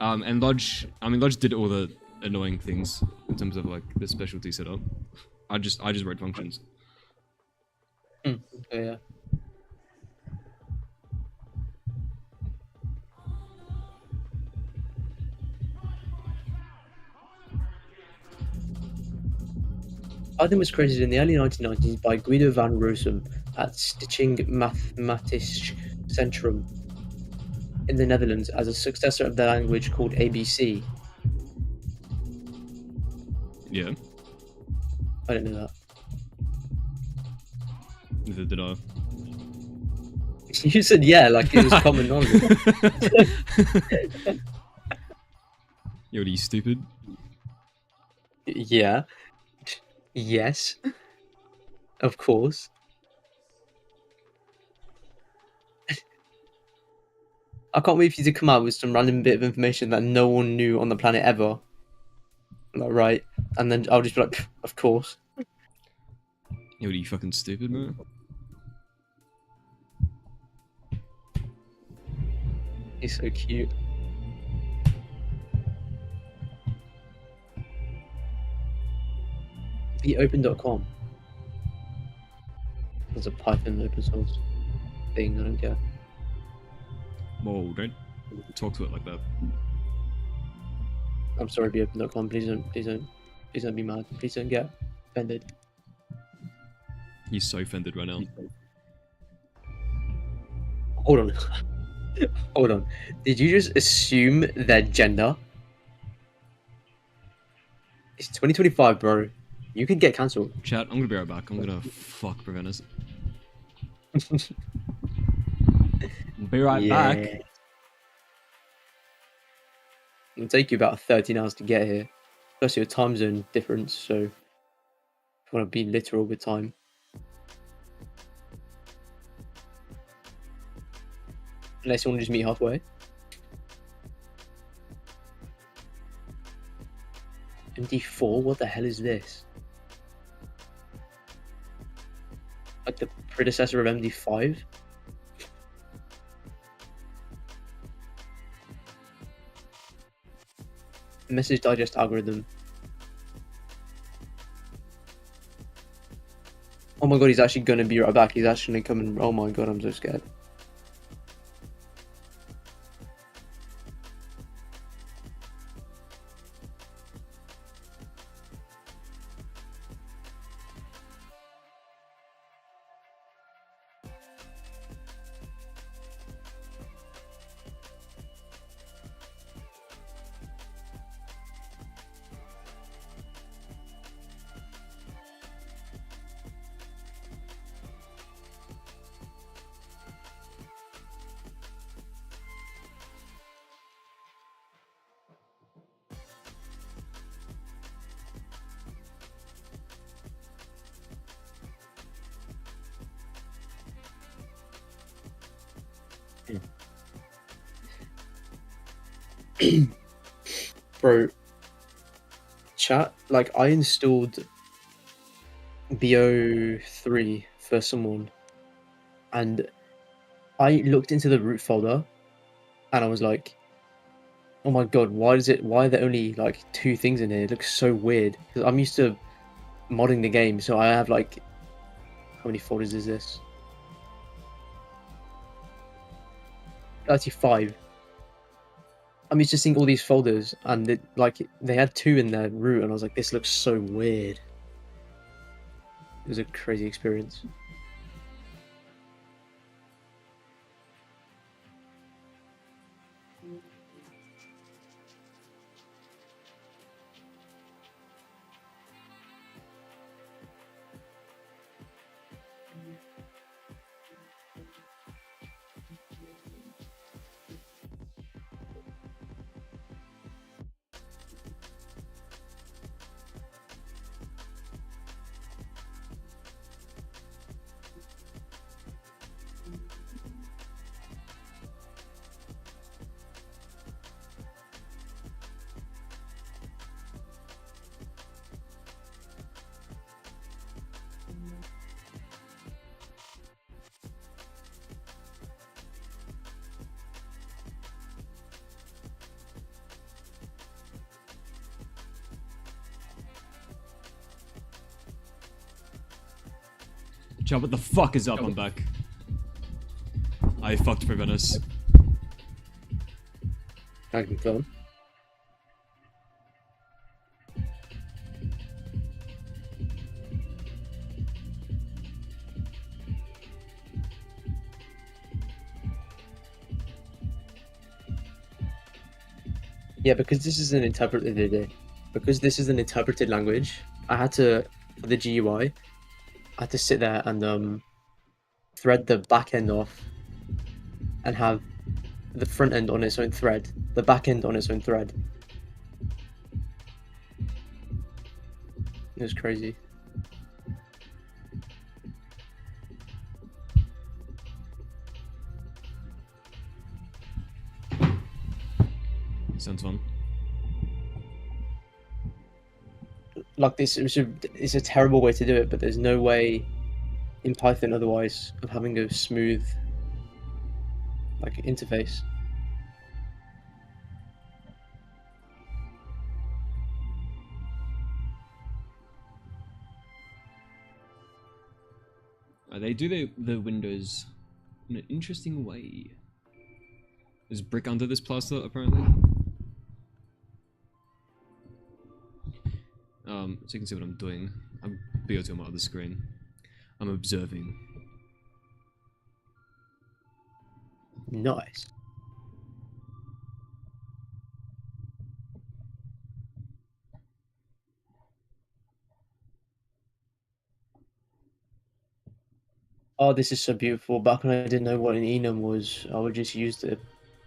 And Lodge, I mean, Lodge did all the annoying things in terms of like the specialty setup. I just wrote functions. Yeah. I think it was created in the early 1990s by Guido van Rossum at Stichting Mathematisch Centrum in the Netherlands as a successor of the language called ABC. Yeah. I didn't know that. Neither did I. You said yeah, like it was common knowledge. Yo, are you stupid? Yeah. Yes. Of course. I can't wait for you to come out with some random bit of information that no one knew on the planet ever. Like, right? And then I'll just be like, of course. Yo, are you fucking stupid, man? He's so cute. Beopen.com. There's a Python open source thing, I don't care. Whoa, don't talk to it like that. I'm sorry, beopen.com. Please don't be mad. Please don't get offended. He's so offended right now. Hold on. Hold on. Did you just assume their gender? It's 2025, bro. You could get cancelled. Chat, I'm gonna be right back. I'm gonna fuck Preventers. Be right back. It'll take you about 13 hours to get here. Plus your time zone difference, so if you want to be literal with time. Unless you want to just meet halfway. MD4? What the hell is this? Like the predecessor of MD5? Message digest algorithm. Oh my god, he's actually gonna be right back. He's actually coming. Oh my god, I'm so scared. Bro, chat, like I installed BO3 for someone, and I looked into the root folder, and I was like, oh my god, why are there only like 2 things in here? It looks so weird. Because I'm used to modding the game, so I have like, how many folders is this? 35. I'm used to seeing all these folders, and they had 2 in their root, and I was like, this looks so weird. It was a crazy experience. Chat, what the fuck is up? I'm back. I fucked Prevenice. I can confirm. Yeah, because this is an interpreted language, I had to, for the GUI, I had to sit there and thread the back end off and have the front end on its own thread, the back end on its own thread. It was crazy. Sounds fun. Like this, it's a terrible way to do it, but there's no way in Python otherwise of having a smooth like interface. They do the windows in an interesting way. There's brick under this plaster, apparently. So you can see what I'm doing. I'm BO2 on my other screen. I'm observing. Nice. Oh, this is so beautiful. Back when I didn't know what an enum was, I would just use the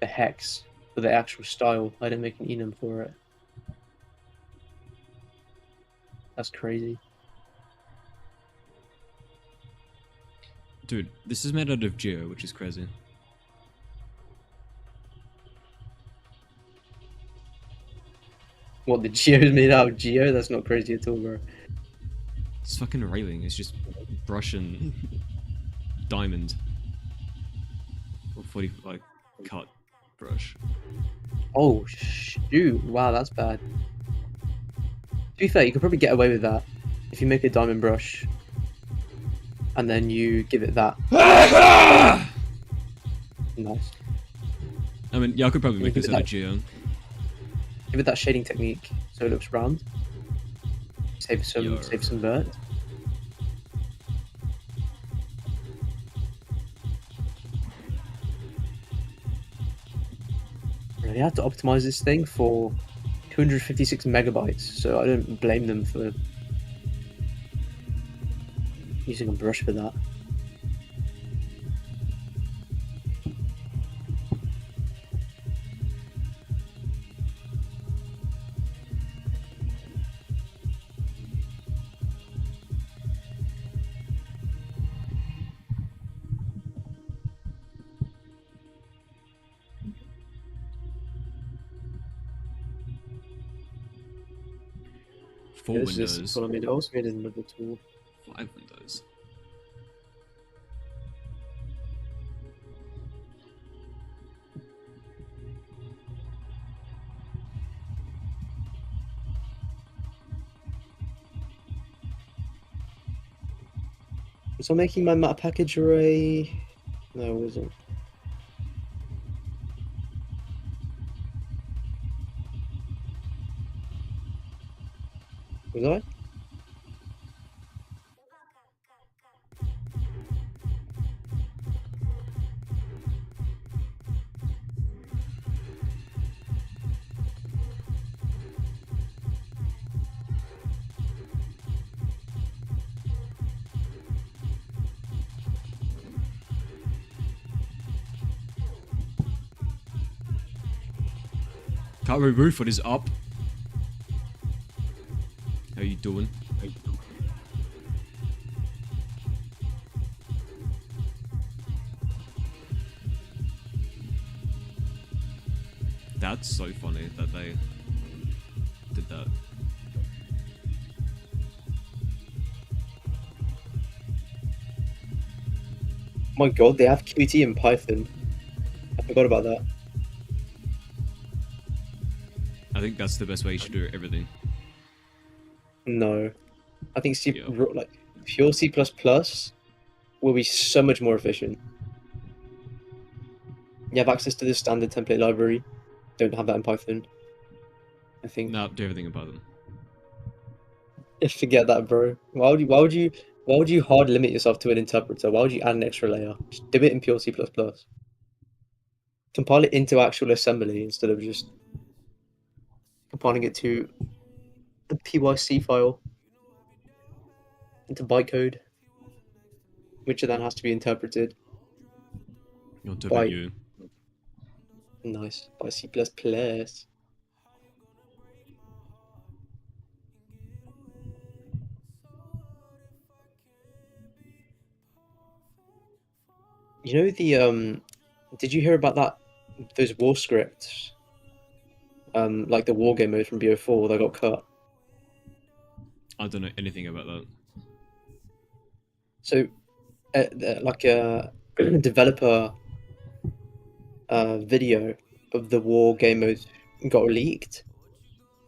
hex for the actual style. I didn't make an enum for it. That's crazy. Dude, this is made out of Geo, which is crazy. What, the Geo is made out of Geo? That's not crazy at all, bro. It's fucking railing. It's just brush and diamond. Or 40 like cut brush. Oh shoot! Wow, that's bad. To be fair, you could probably get away with that if you make a diamond brush and then you give it that. Nice. I mean, yeah, I could probably make this out of Geo. Give it that shading technique so it looks round. Save some vert. Really have to optimize this thing for 256 megabytes, so I don't blame them for using a brush for that. 4 this windows. is what I made. I also made another tool. 5 windows. Was I making my map package array? No, I wasn't. Was I? Can't roof, what is up? How you doing? That's so funny that they did that. Oh my god, they have Qt in Python. I forgot about that. I think that's the best way you should do everything. No, I think like pure C++ will be so much more efficient. You have access to the standard template library. Don't have that in Python. I think. No, do everything in Python. Forget that, bro. Why would you hard limit yourself to an interpreter? Why would you add an extra layer? Just do it in pure C++. Compile it into actual assembly instead of just compiling it to the PYC file into bytecode, which then has to be interpreted. You're by you. Nice by C++. You know the did you hear about that? Those war scripts, like the war game mode from BO4 that got cut. I don't know anything about that. So, like a developer video of the war game mode got leaked,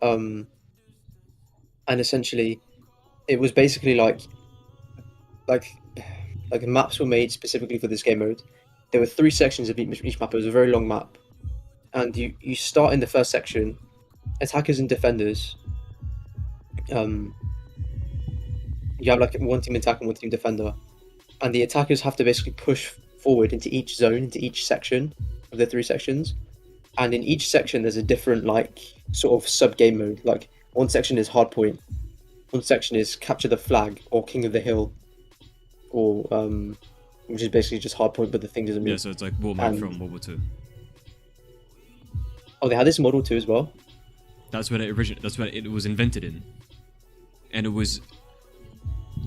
and essentially, it was basically like maps were made specifically for this game mode. There were 3 sections of each map. It was a very long map, and you start in the first section, attackers and defenders. You have like one team attack and one team defender, and the attackers have to basically push forward into each zone, into each section of the 3 sections, and in each section there's a different like sort of sub game mode. Like one section is hardpoint, one section is capture the flag or king of the hill, or which is basically just hardpoint, but the thing doesn't move. Yeah, so it's like war mode from World War II. Oh, they had this model too as well. That's when it originated. That's when it was invented in, and it was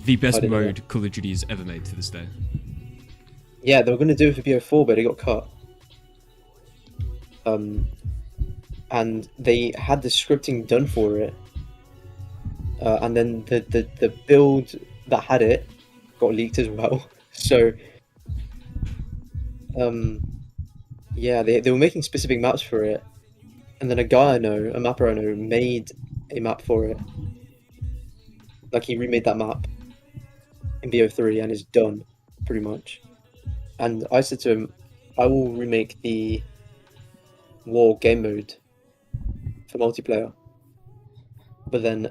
the best mode Call of Duty has ever made to this day. Yeah, they were going to do it for BO4, but it got cut. And they had the scripting done for it, and then the build that had it got leaked as well. So, yeah, they were making specific maps for it, and then a guy I know, a mapper I know, made a map for it. Like he remade that map in BO3 and is done, pretty much. And I said to him, I will remake the war game mode for multiplayer. But then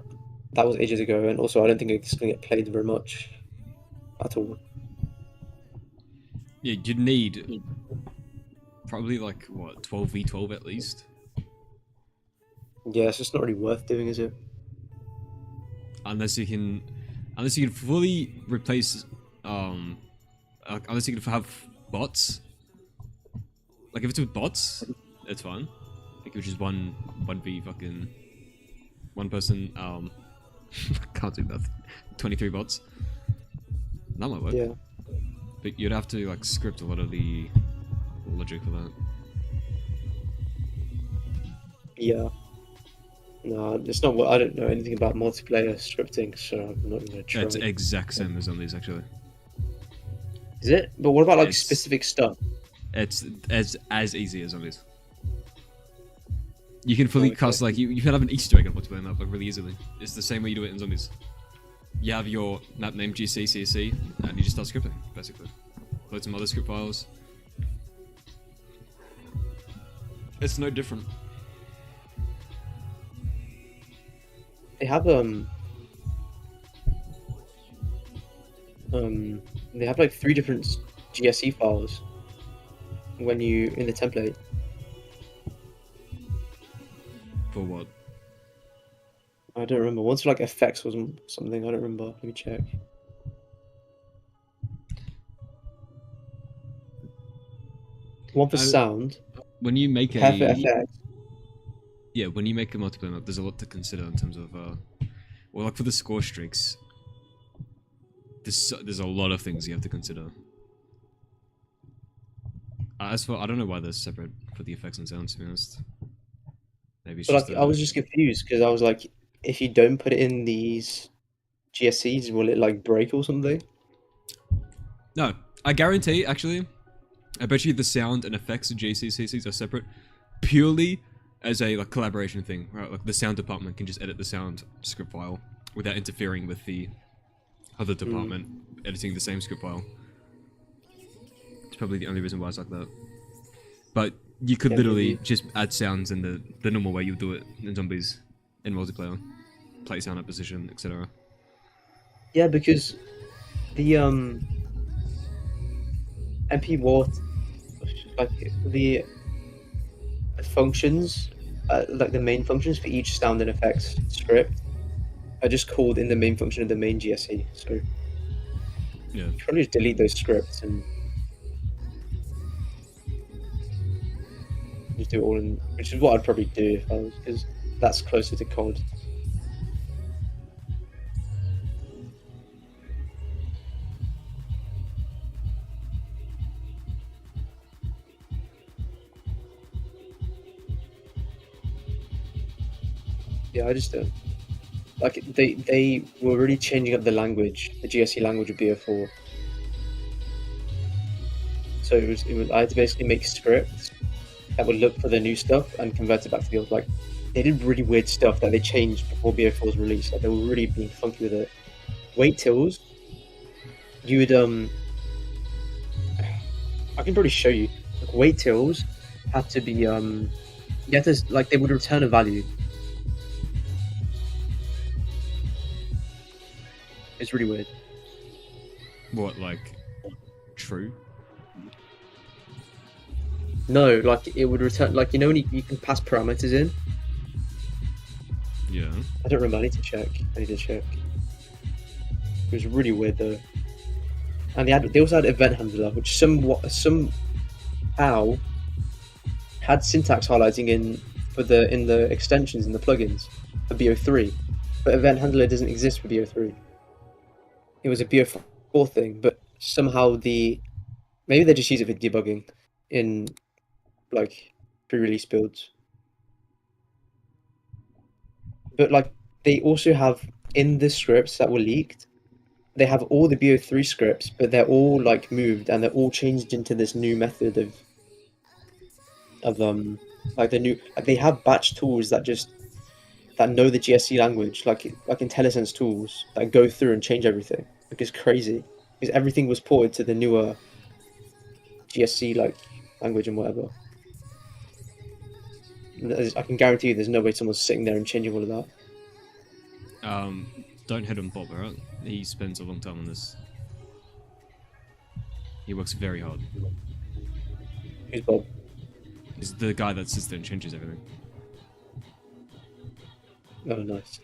that was ages ago, and also I don't think it's going to get played very much at all. Yeah, you'd need probably like what 12v12 at least. Yeah, it's just not really worth doing, is it? Unless you can fully replace, unless you can have bots. Like if it's with bots, it's fine. Like which is one v fucking one person. Can't do that. 23 bots. That might work. Yeah. But you'd have to like script a lot of the logic for that. Yeah. No, it's not what I don't know anything about multiplayer scripting, so I'm not gonna try. It's exact same as zombies, actually. Is it? But what about like It's- specific stuff? It's as easy as zombies. You can fully cast like you can have an Easter egg on multiplayer map like really easily. It's the same way you do it in zombies. You have your map name GC and you just start scripting basically. Load some other script files. It's no different. They have they have like 3 different GSE files when you in the template. For what? I don't remember. Once for like effects was something. I don't remember. Let me check. One for sound. When you make Hair for effects. Yeah, when you make a multiplayer map, there's a lot to consider in terms of, well, like for the score streaks, there's a lot of things you have to consider. As for, I don't know why they're separate for the effects and sound, to be honest. Maybe it's But just like, I was just confused because I was like, if you don't put it in these GSCs, will it like break or something? No, I guarantee, actually, I bet you the sound and effects of GCCCs are separate purely as a like collaboration thing, right? Like the sound department can just edit the sound script file without interfering with the other department editing the same script file. It's probably the only reason why it's like that. But you could literally just add sounds in the normal way you do it in zombies in multiplayer. Play sound at position, etc. Yeah, because the MP Ward, like the functions, like the main functions for each sound and effects script are just called in the main function of the main GSE. So yeah, you probably just delete those scripts and just do it all in, which is what I'd probably do if I was, because that's closer to COD. Yeah, I just don't. Like, they were really changing up the language, the GSE language of BO4. So it was I had to basically make scripts that would look for the new stuff and convert it back to the old. Like, they did really weird stuff that they changed before BO4 was released. Like, they were really being funky with it. Wait tills, you would I can probably show you. Like, wait tills had to be you had to, like, they would return a value. It's really weird. What, like, true? No, like, it would return, like, you know when you can pass parameters in? Yeah. I don't remember, I need to check. It was really weird though. And they also had event handler, which somehow had syntax highlighting in the extensions in the plugins for BO3. But event handler doesn't exist for BO3. It was a BO4 thing, but somehow maybe they just use it for debugging in like pre-release builds. But like they also have in the scripts that were leaked, they have all the BO3 scripts, but they're all like moved and they're all changed into this new method of like the new, like they have batch tools that know the GSC language, like IntelliSense tools that go through and change everything. Like, it's crazy because everything was ported to the newer GSC like language and whatever. I can guarantee you, there's no way someone's sitting there and changing all of that. Don't hit on Bob, alright? He spends a long time on this. He works very hard. Who's Bob? He's the guy that sits there and changes everything. Oh, nice.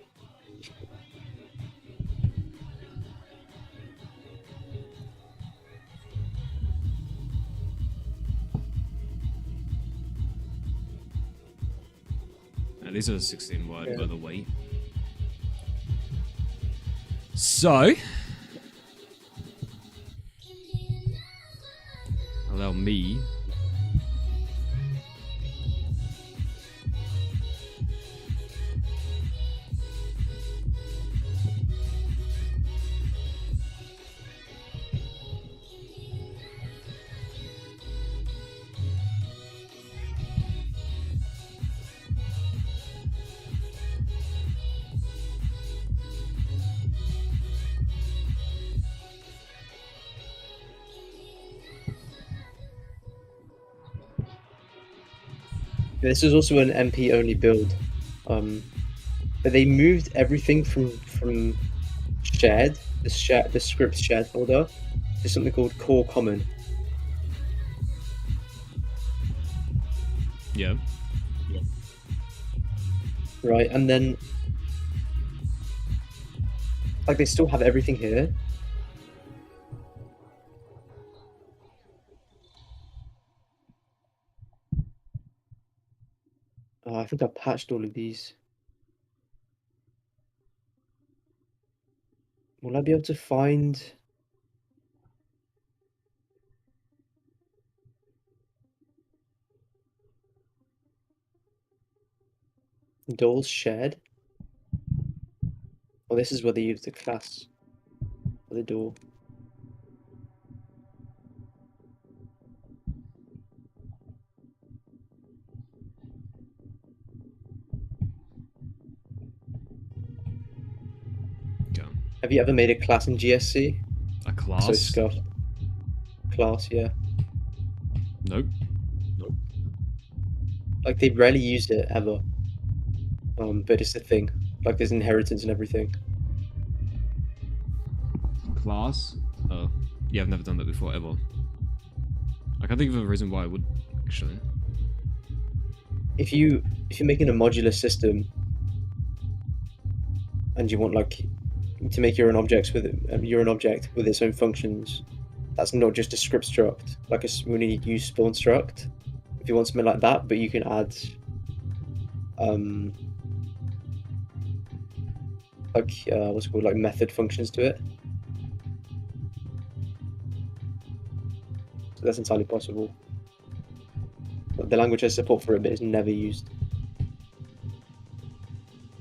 Now, these are 16 wide, by the way. So, allow me This is also an MP only build, but they moved everything from shared, the script shared folder, to something called core common. Yeah. Right, and then like they still have everything here. I think I patched all of these. Will I be able to find? Doors shared? Oh, this is where they use the class for the door. Okay. Have you ever made a class in GSC? A class? So scuffed. Class, yeah. Nope. Like they rarely used it ever. But it's the thing. Like there's inheritance and everything. Class? Oh. Yeah, I've never done that before, ever. I can't think of a reason why I would, actually. If you're making a modular system and you want like to make your own objects with its own functions, that's not just a script struct, like when you use spawn struct. If you want something like that, but you can add what's it called, like method functions to it. So that's entirely possible. But the language has support for it, but it's never used.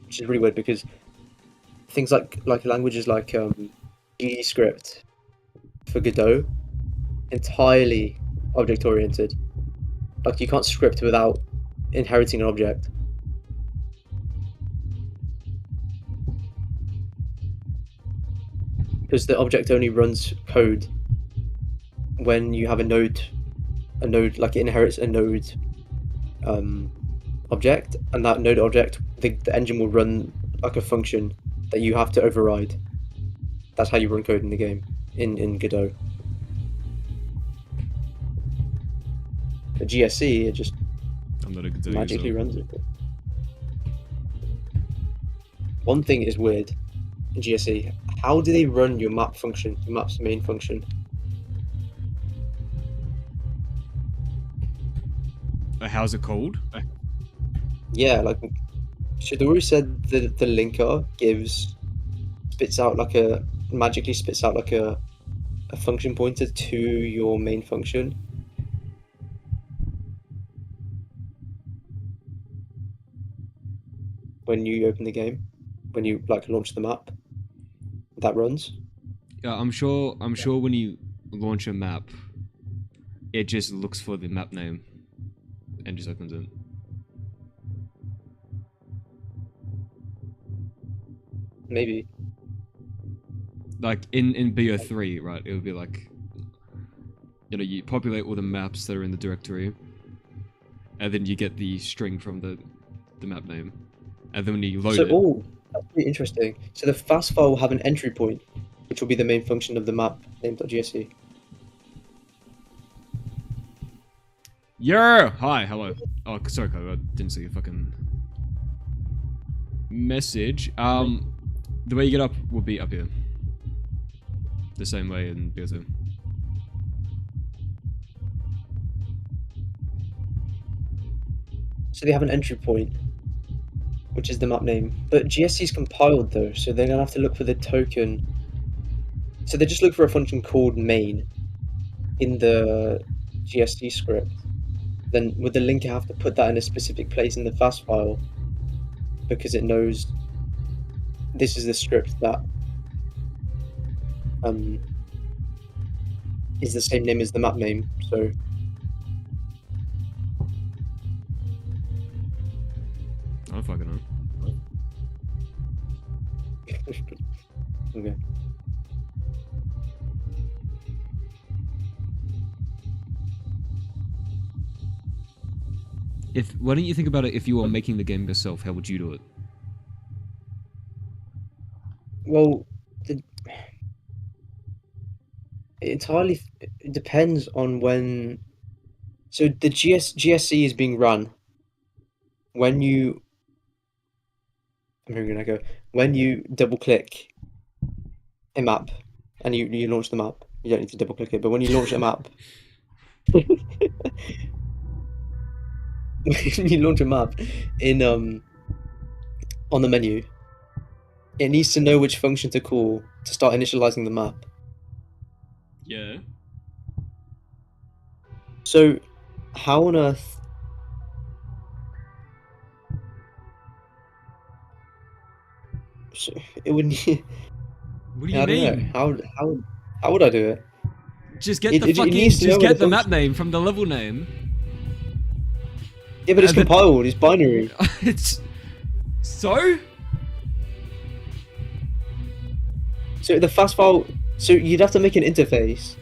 Which is really weird because things like languages like GE script for Godot, entirely object oriented. Like you can't script without inheriting an object. Because the object only runs code when you have a node like it inherits a node object, and that node object, the engine will run like a function that you have to override. That's how you run code in the game in Godot. The GSC, it just magically runs it. One thing is weird in GSC. How do they run your map function, your map's main function? How's it called? Yeah, like Shadori said that the linker magically spits out like a function pointer to your main function. When you open the game, when you like launch the map, that runs. Yeah, I'm sure when you launch a map, it just looks for the map name and just opens it. Maybe. Like in BO3, right? It would be like, you populate all the maps that are in the directory, and then you get the string from the map name, and then when you load it. Oh, that's pretty interesting. So the fast file will have an entry point, which will be the main function of the map name.gsc. Yeah. Hi. Hello. Oh, sorry, Cody, I didn't see your fucking message. The way you get up will be up here. The same way in BO2. So they have an entry point, which is the map name. But GSC is compiled though, so they're gonna have to look for the token. So they just look for a function called main in the GSC script. Then with the linker, have to put that in a specific place in the fast file because it knows this is the script that is the same name as the map name. So I don't fucking know. okay. Why don't you think about it? If you were making the game yourself, how would you do it? Well, it entirely it depends on when. So the GSC is being run when you. I'm hearing an echo. When you double click a map and you launch the map, you don't need to double click it. But when you launch a map, when you launch a map in on the menu, it needs to know which function to call to start initializing the map. Yeah. So, how on earth? So it would need. What do you I don't mean? know. How would I do it? Just get the map name from the level name. Yeah, but it's compiled. It's binary. It's so. So the fast file. So you'd have to make an interface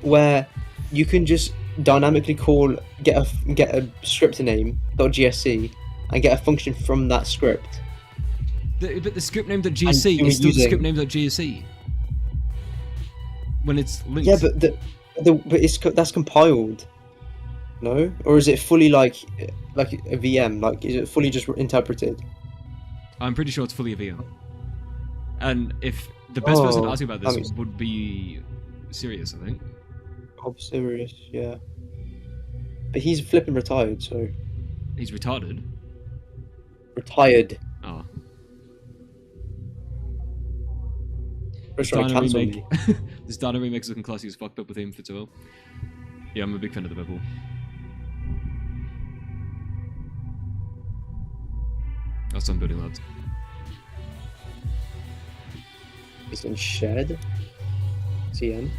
where you can just dynamically get a script name .gsc and get a function from that script. But the script name.gsc is still the script name.gsc when it's linked. Yeah, but that's compiled. No, or is it fully like a VM? Like, is it fully just interpreted? I'm pretty sure it's fully a VM. And if the best person to ask you about this would be Sirius, I think. Oh, Sirius, yeah. But he's flipping retired, so. He's retarded. Retired. Oh. This Dino remake is looking classy as fuck. Purple theme fits well. Yeah, I'm a big fan of the purple. That's some building lads. It's in Shed. CM.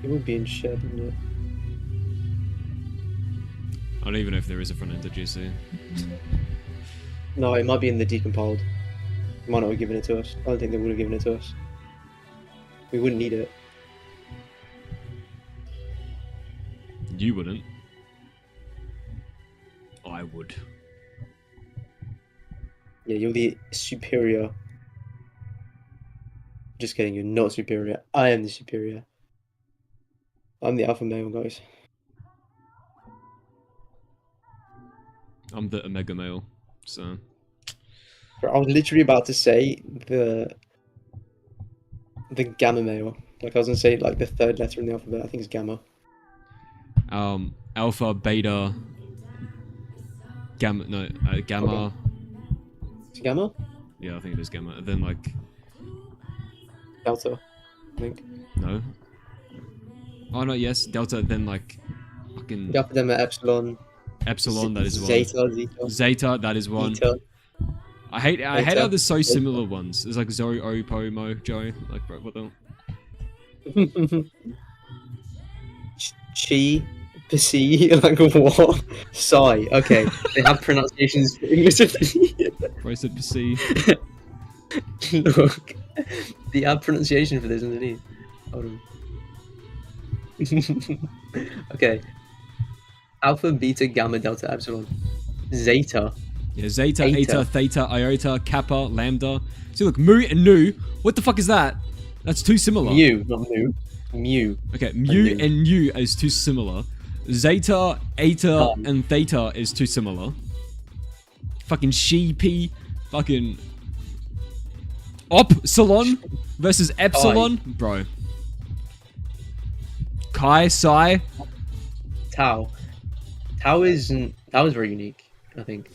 It would be in Shed, wouldn't it? I don't even know if there is a front end to GC. No, it might be in the decompiled. They might not have given it to us. I don't think they would have given it to us. We wouldn't need it. You wouldn't. I would. Yeah, you're the superior. Just kidding, you're not superior. I am the superior. I'm the alpha male, guys. I'm the omega male, so. I was literally about to say the gamma male. Like I was gonna say like the third letter in the alphabet. I think it's gamma. Alpha, beta, gamma. No, gamma. Okay. It's gamma. Yeah, I think it is gamma. And then like delta, I think. No. Oh no, yes, delta. Then like fucking. Delta, then epsilon. Epsilon, that is one. Zeta. Zeta, that is one. Zeta. I hate how there's so similar ones. There's like Zoe, O, Po, Mo, Joe. Like, bro, what the? Chi, Psi, like what? Psi. Okay, they have pronunciations for English. Bro, I said Psi. Look, they have pronunciation for this underneath. Hold on. Okay. Alpha, beta, gamma, delta, epsilon. Zeta. Yeah, zeta, eta, theta, iota, kappa, lambda. See, look, mu and nu. What the fuck is that? That's too similar. Mu, not mu. Mu. Okay, mu and nu is too similar. Zeta, eta, and theta is too similar. Fucking she-p. Fucking... Opsilon versus epsilon? Bro. Chi, psi. Tau. Tau is very unique, I think.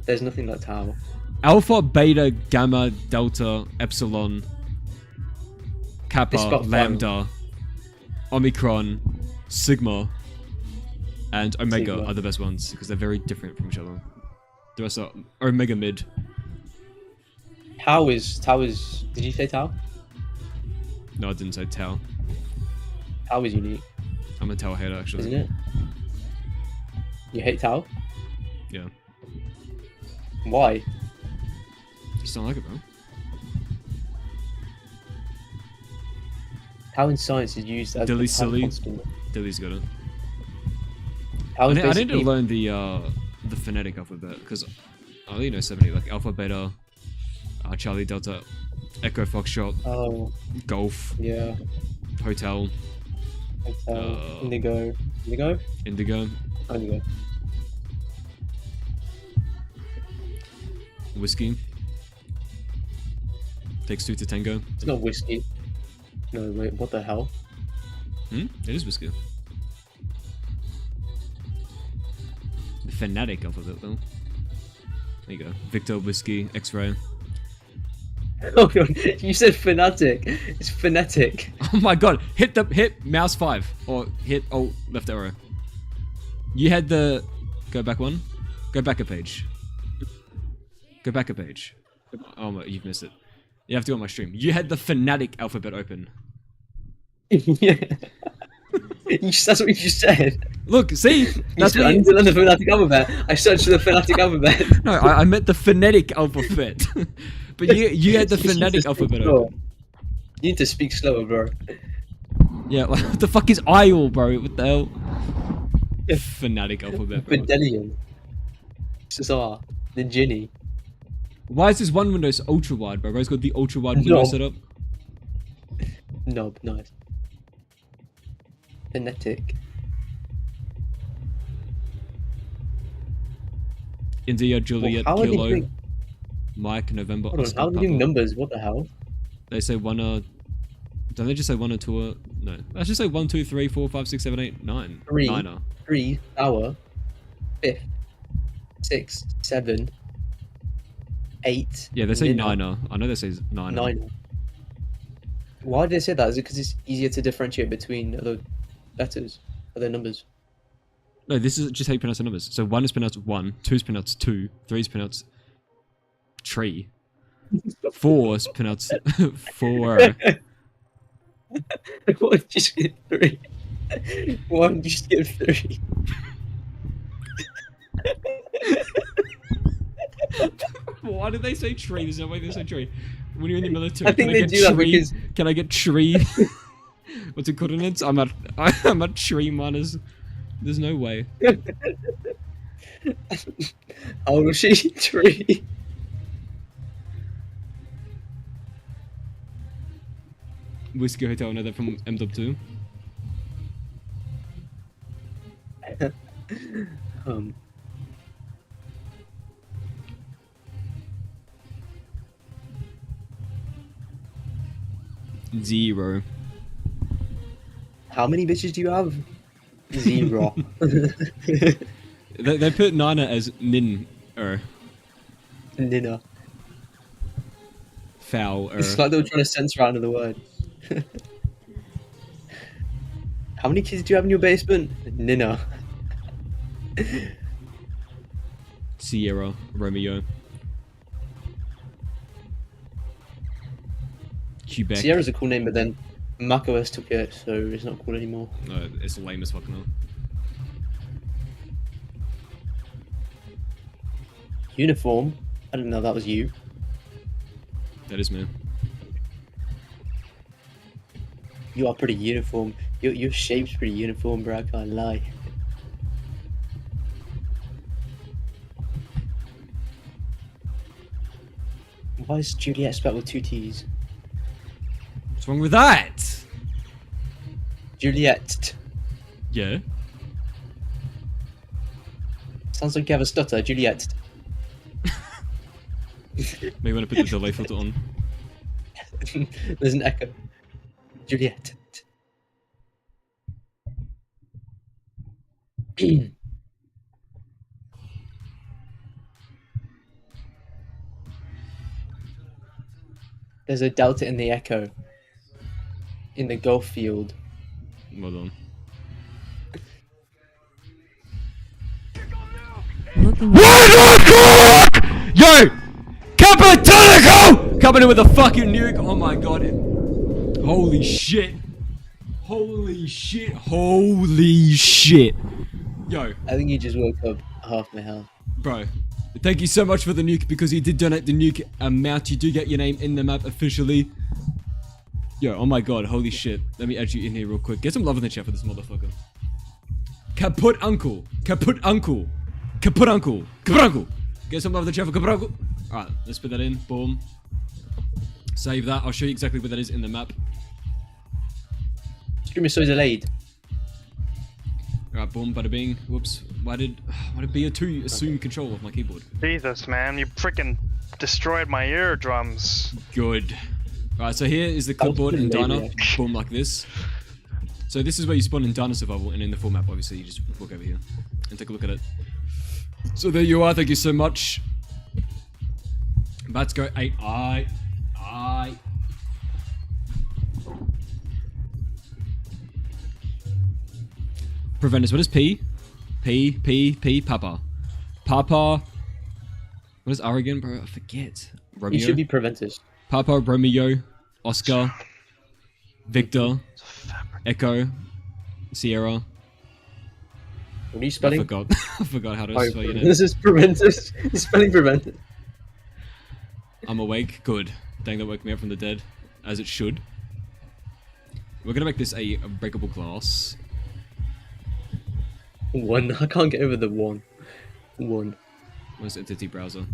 There's nothing like tau. Alpha, beta, gamma, delta, epsilon, kappa, lambda, omicron, sigma, and omega are the best ones because they're very different from each other. The rest are omega mid. Tau is. Did you say tau? No, I didn't say tau. Tau is unique. I'm a tau hater, actually. Isn't it? You hate tau? Yeah. Why? Just don't like it, bro. How in science is used as Dilly's the time silly. constant? Dilly's got it. How is I need to basically- learn the phonetic alphabet because I only know 70, like Alpha, Beta, Charlie, Delta, Echo, Foxtrot, Oh, Golf, yeah. Hotel, Hotel, Indigo. Indigo? Indigo, Oh, Indigo. Whiskey. Takes 2 to tango. It's not whiskey. No, wait, what the hell? It is whiskey. The phonetic alphabet, though. There you go. Victor, Whiskey, X-Ray. Oh god, you said phonetic. It's phonetic. Oh my god! Hit mouse 5 or hit alt left arrow. You had the go back one. Go back a page. Go back a page. Oh my, you've missed it. You have to go on my stream. You had the phonetic alphabet open. Yeah. That's what you just said. Look, see? That's I need to learn the phonetic alphabet. I searched for the phonetic alphabet. No, I meant the phonetic alphabet. But you had the phonetic alphabet open. You need to speak slower, bro. Yeah, like, what the fuck is IL, bro? What the hell? Phonetic alphabet, bro. Fidelian. Cesar. The Ginny. Why is this one window so ultra wide, bro? Bro's got the ultra wide window set up. No, nice. Phonetic. India, Juliet, Well, how are they Kilo, doing- Mike, November, Hold on, Oscar, how are they doing Papa. numbers? What the hell? They say one, don't they just say 1 or 2 or... No. Let's just say 1, 2, 3, 4, 5, 6, 7, 8, 9. 3, Niner. 3, hour, 5, 6, 7, 8. Yeah, they say Niner. niner. I know they say niner. 9. Why did they say that? Is it because it's easier to differentiate between other letters, other numbers? No, this is just how you pronounce the numbers. So 1 is pronounced 1, 2 is pronounced 2, 3 is pronounced tree, 4 is pronounced 4. Why did you skip 3? Why did you skip 3? Why did they say tree? There's no way they say tree. When you're in the military, I think can they get do that tree? because- Can I get tree? What's it coordinates? I'm at tree minus. There's no way. How old was she? 3. Whiskey Hotel, another from M2. Zero. How many bitches do you have? 0. They put Nana as Nin. Nina. Foul. It's like they were trying to censor out another word. How many kids do you have in your basement? Nina. Sierra. Romeo. Quebec. Sierra's a cool name, but then macOS took it, so it's not cool anymore. No, it's lame as fuck now. Uniform? I didn't know that was you. That is me. You are pretty uniform. Your shape's pretty uniform, bro. I can't lie. Why is Juliet spelled with 2 T's? What's wrong with that? Juliet. Yeah. Sounds like you have a stutter. Juliet. Maybe when I put the delay filter on. There's an echo. Juliet. There's a delta in the echo. In the golf field. Well done. Looking Yo! Capitanico! Coming in with a fucking nuke. Oh my god. Holy shit. Holy shit. Holy shit. Yo. I think you just woke up half my health. Bro. Thank you so much for the nuke, because you did donate the nuke amount. You do get your name in the map officially. Yo, oh my god, holy shit. Let me add you in here real quick. Get some love in the chat for this motherfucker. Kaput uncle. Kaput uncle. Kaput uncle. Kaput uncle. Get some love in the chat for Kaput uncle. Alright, let's put that in. Boom. Save that. I'll show you exactly where that is in the map. Stream is so delayed. Alright, boom, bada bing. Whoops. Why did BO2 assume control of my keyboard? Jesus, man, you freaking destroyed my eardrums. Good. Alright, so here is the clipboard in Diner. Boom, like this. So this is where you spawn in Diner Survival, and in the full map, obviously, you just walk over here and take a look at it. So there you are, thank you so much. Let's go 8. I. Preventers, what is P? P, Papa. Papa. What is R again, bro? I forget. Romeo. It should be Preventers. Papa, Romeo, Oscar, Victor, Echo, Sierra. What are you spelling? I forgot. I forgot how to spell your name. This is Preventers. He's spelling Preventers. I'm awake. Good. Dang, that woke me up from the dead. As it should. We're gonna make this a breakable class. 1. I can't get over the 1. 1. Where's entity browser?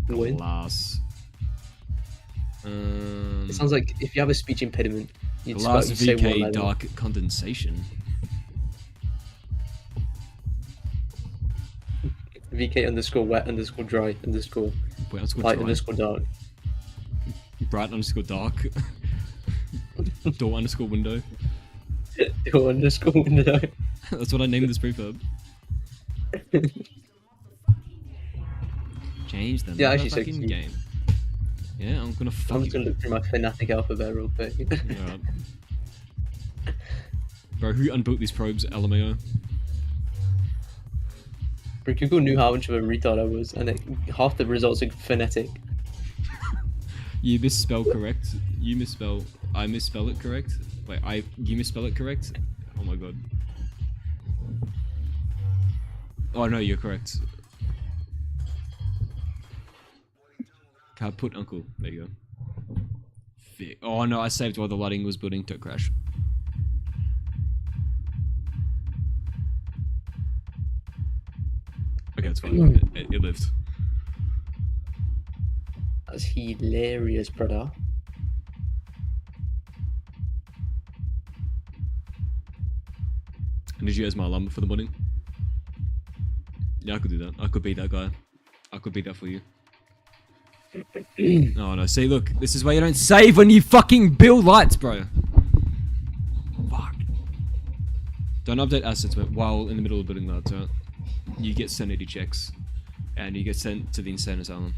1. Class. It sounds like if you have a speech impediment, you'd Glass say one VK like that. dark condensation. VK underscore wet underscore dry underscore Wait, underscore light dry. underscore dark. Bright underscore dark. Door underscore window. Door underscore window. That's what I named this prefab. Change the Yeah, actually so motherfucking cute. game. Yeah, I'm gonna fuck I'm you. just gonna look through my Fnatic alphabet real quick. Alright. Bro, who unbuilt these probes? LMAO. Bro, Google knew how much of a retard I was, and half the results are phonetic. You misspell correct. You misspell. I misspell it correct. Wait, you misspell it correct? Oh my god. Oh no, you're correct. Put uncle. There you go. Oh no, I saved while the lighting was building. Don't crash. Okay, it's fine. It lived. That's hilarious, brother. And did you use my alarm for the morning? Yeah, I could do that. I could be that guy. I could be that for you. Oh no, see look, this is why you don't save when you fucking build lights, bro. Fuck. Don't update assets while in the middle of building lights, right? You get sanity checks. And you get sent to the insane asylum.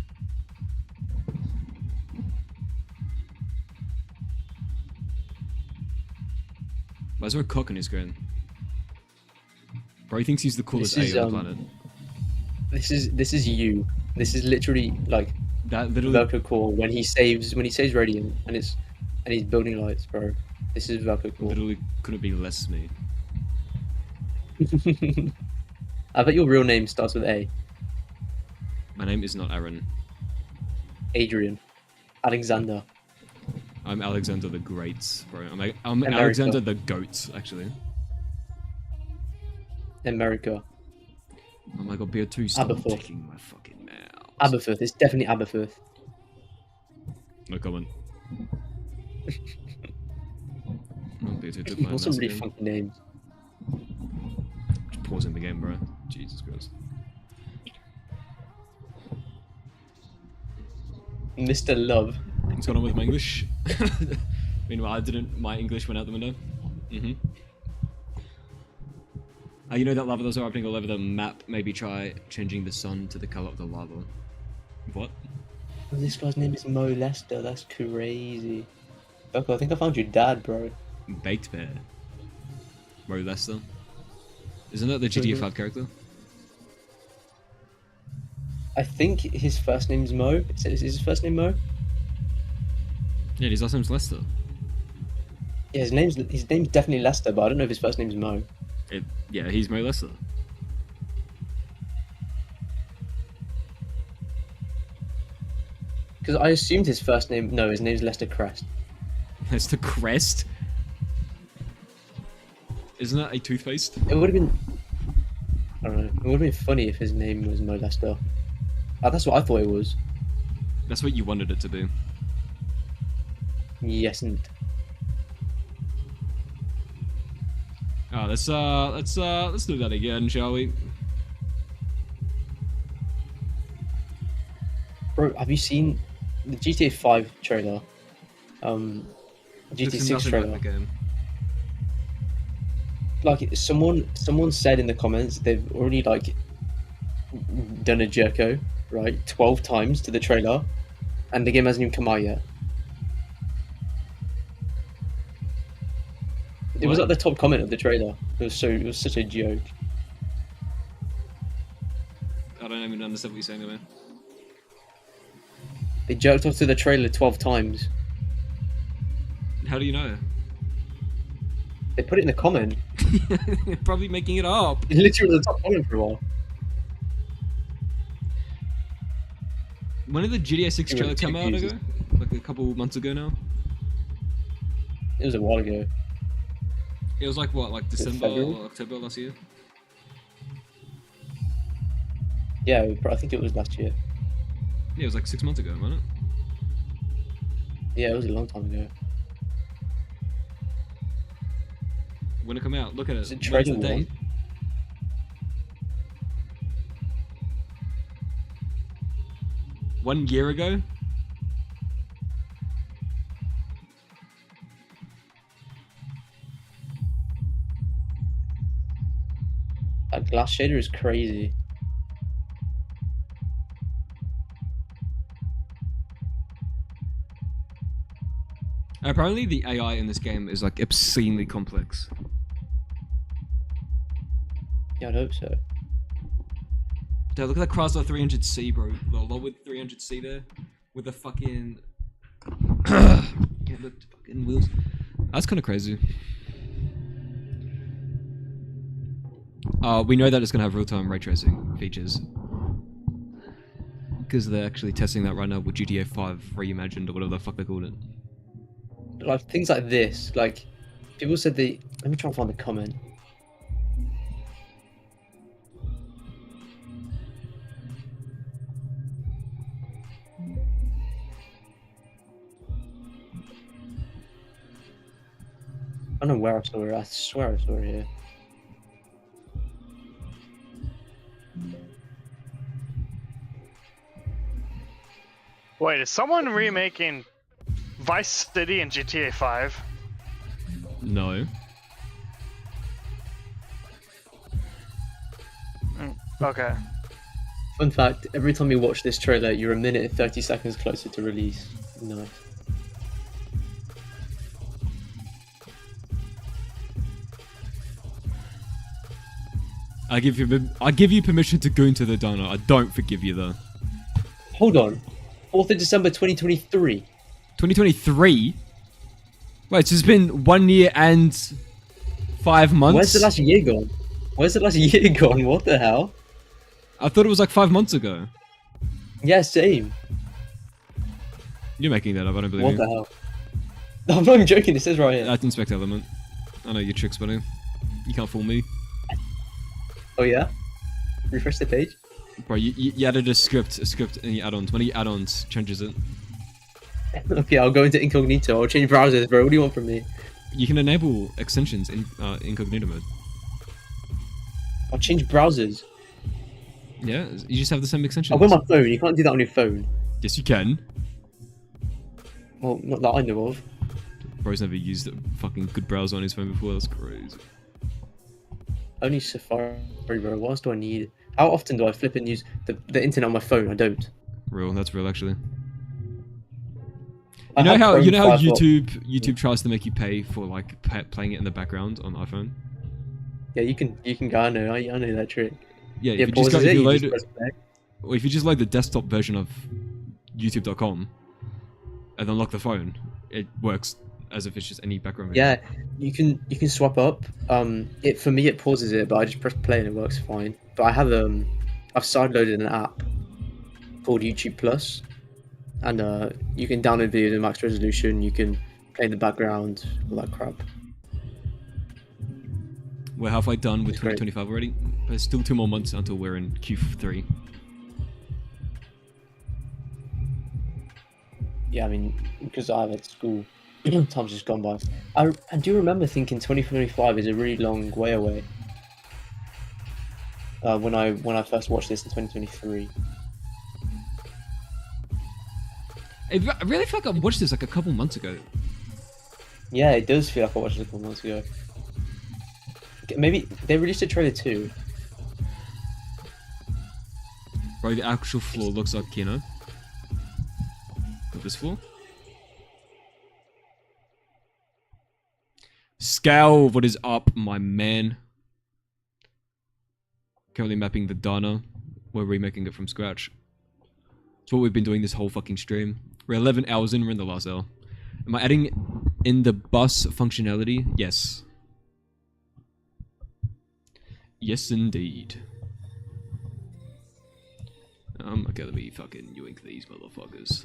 Why is there a cock on his screen? Bro, he thinks he's the coolest A on the planet. This is you. This is literally like that literally Velcro Core when he saves Radiant and he's building lights, bro. This is Velcro Core. Literally couldn't be less me. I bet your real name starts with A. My name is not Aaron. Adrian. Alexander. I'm Alexander the Great, bro. I'm America. Alexander the Goat, actually. America. Oh my god, BO2, stop Aberforth. ticking my fucking mouth. Aberforth. It's definitely Aberforth. No comment. Oh, BO2 took my What's some mouse really again. funky names? Just pausing the game, bro. Jesus Christ. Mr. Love. What's going on with my English? Meanwhile, my English went out the window. Mm-hmm. You know that lava that's erupting all over the map? Maybe try changing the sun to the color of the lava. What? Oh, this guy's name is Mo Lester. That's crazy. Becco, I think I found your dad, bro. Baked Bear. Mo Lester. Isn't that the GTA 5 character? I think his first name's Mo. Is his first name Mo? Yeah, his last name's Lester. Yeah, his name's definitely Lester, but I don't know if his first name's Mo. Yeah, he's Mo Lester. Because I assumed his first name. No, his name's Lester Crest. Lester Crest? Isn't that a toothpaste? It would have been. I don't know. It would have been funny if his name was Mo Lester. That's what I thought it was. That's what you wanted it to be. Yes, and Let's do that again, shall we? bro, have you seen the GTA 5 trailer? GTA There's 6 nothing trailer. about the game. Like someone said in the comments they've already like done a jerko, right, 12 times to the trailer, and the game hasn't even come out yet. It was What? at the top comment of the trailer. It was such a joke. I don't even understand what you're saying, man. They jerked off to the trailer 12 times. How do you know? They put it in the comment. You're probably making it up. It's literally the top comment for a while. When did the GTA 6 It trailer was come out users. ago? Like a couple months ago now? It was a while ago. It was like what, like December February? or October last year? Yeah, I think it was last year. Yeah, it was like 6 months ago, wasn't it? Yeah, it was a long time ago. When it come out, look at it. Is it When's trailer the date? 1 year ago? That glass shader is crazy. Apparently the AI in this game is like obscenely complex. Yeah, I'd hope so. Dude, look at that Chrysler 300C, bro. The lowered 300C there. With the fucking... yeah, the fucking wheels. That's kind of crazy. We know that it's going to have real-time ray tracing features. Because they're actually testing that right now with GTA 5 Reimagined or whatever the fuck they called it. Like things like this, like people said they. Let me try and find the comment. I don't know where I saw it. I swear I saw it here. Wait, is someone remaking Vice City and GTA 5? No. Okay. Fun fact: every time you watch this trailer, you're a minute and 30 seconds closer to release. Nice. I give you permission to go into the diner. I don't forgive you though. Hold on. 4th of December 2023. 2023? Wait, so it's been 1 year and 5 months? Where's the last year gone? Where's the last year gone? What the hell? I thought it was like 5 months ago. Yeah, same. You're making that up, I don't believe What you. the hell? No, I'm not even joking, it says right here. That's Inspect Element. I know your tricks, buddy. You can't fool me. Oh yeah? Refresh the page? Bro, you added a script in your add-ons. One of your add-ons changes it. Okay, I'll go into incognito. I'll change browsers, bro. What do you want from me? You can enable extensions in incognito mode. I'll change browsers. Yeah, you just have the same extensions. I've got my phone. You can't do that on your phone. Yes, you can. Well, not that I know of. Bro's never used a fucking good browser on his phone before. That's crazy. Only Safari, bro. What else do I need? How often do I flip and use the internet on my phone? I don't. Real, that's real actually. I You know have how Chrome Firefox. YouTube tries to make you pay for like playing it in the background on iPhone. Yeah, you can go. I know that trick. Yeah, Yeah, if you just pauses it, you load just it, press play. or if you just load the desktop version of YouTube.com and then lock the phone, it works as if it's just any background video. Yeah, you can swap up. For me it pauses it, but I just press play and it works fine. But I have I've sideloaded an app called YouTube Plus, and you can download videos in max resolution. You can play in the background, all that crap. We're halfway done with It's great. 2025 already. There's still 2 more months until we're in Q3. Yeah, I mean, because I have at school, time's just gone by. I do remember thinking 2025 is a really long way away. When I first watched this in 2023. I really feel like I watched this like a couple months ago. Yeah, it does feel like I watched it a couple months ago. Maybe they released a trailer too. Bro, the actual floor looks like Kino. Got this floor. Scale, what is up, my man? Currently mapping the Dana. We're remaking it from scratch. It's what we've been doing this whole fucking stream. We're 11 hours in, we're in the last hour. Am I adding in the bus functionality? Yes. Yes, indeed. Okay, let me fucking yoink these motherfuckers.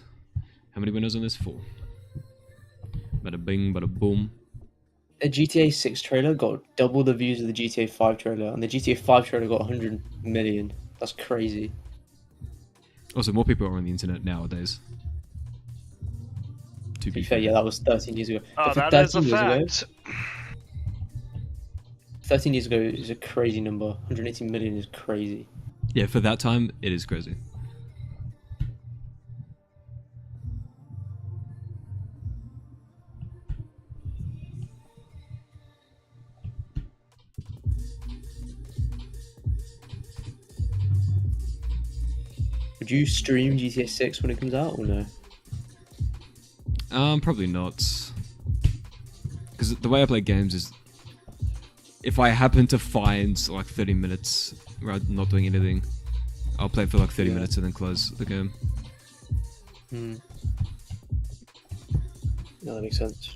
How many windows on this? 4. Bada bing, bada boom. A GTA 6 trailer got double the views of the GTA 5 trailer, and the GTA 5 trailer got 100 million. That's crazy. Also, more people are on the internet nowadays. To be fair, yeah, that was 13 years ago. Oh, But for that is a 13 years ago, fact. 13 years ago is a crazy number. 180 million is crazy. Yeah, for that time, it is crazy. Would you stream GTA 6 when it comes out or no? Probably not. Because the way I play games is, if I happen to find like 30 minutes where I'm not doing anything, I'll play for like 30 minutes and then close the game. No, that makes sense.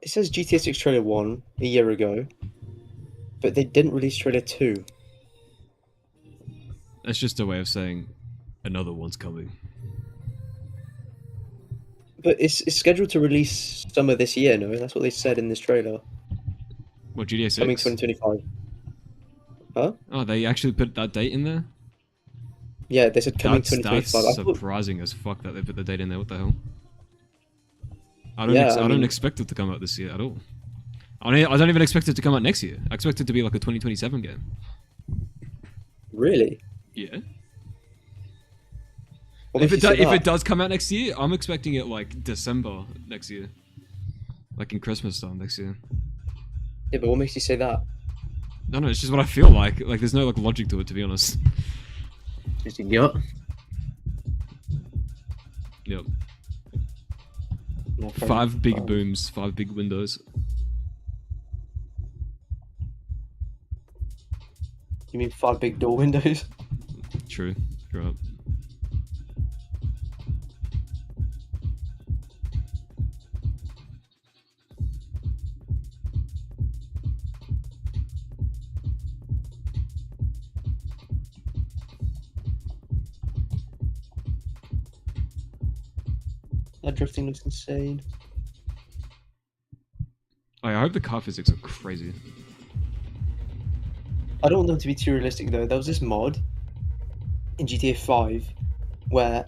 It says GTA 6 trailer 1 a year ago, but they didn't release trailer 2. That's just a way of saying another one's coming. But it's scheduled to release summer this year, no? That's what they said in this trailer. What, GTA 6? Coming 2025. Huh? Oh, they actually put that date in there? Yeah, they said coming That's 2025. I thought- surprising as fuck that they put the date in there. What the hell? I Yeah, I don't mean- expect it to come out this year at all. I don't even expect it to come out next year. I expect it to be like a 2027 game. Really? Yeah. What If makes you say if that? it does come out next year, I'm expecting it like December next year. Like in Christmas time next year. Yeah, but what makes you say that? No, it's just what I feel like. Like there's no like logic to it, to be honest. Just a gut. Yep. No, fair 5 enough. big booms, 5 big windows. You mean 5 big door windows? True. You're right. That drifting looks insane. I hope the car physics are crazy. I don't want them to be too realistic though. There was this mod in GTA 5 where,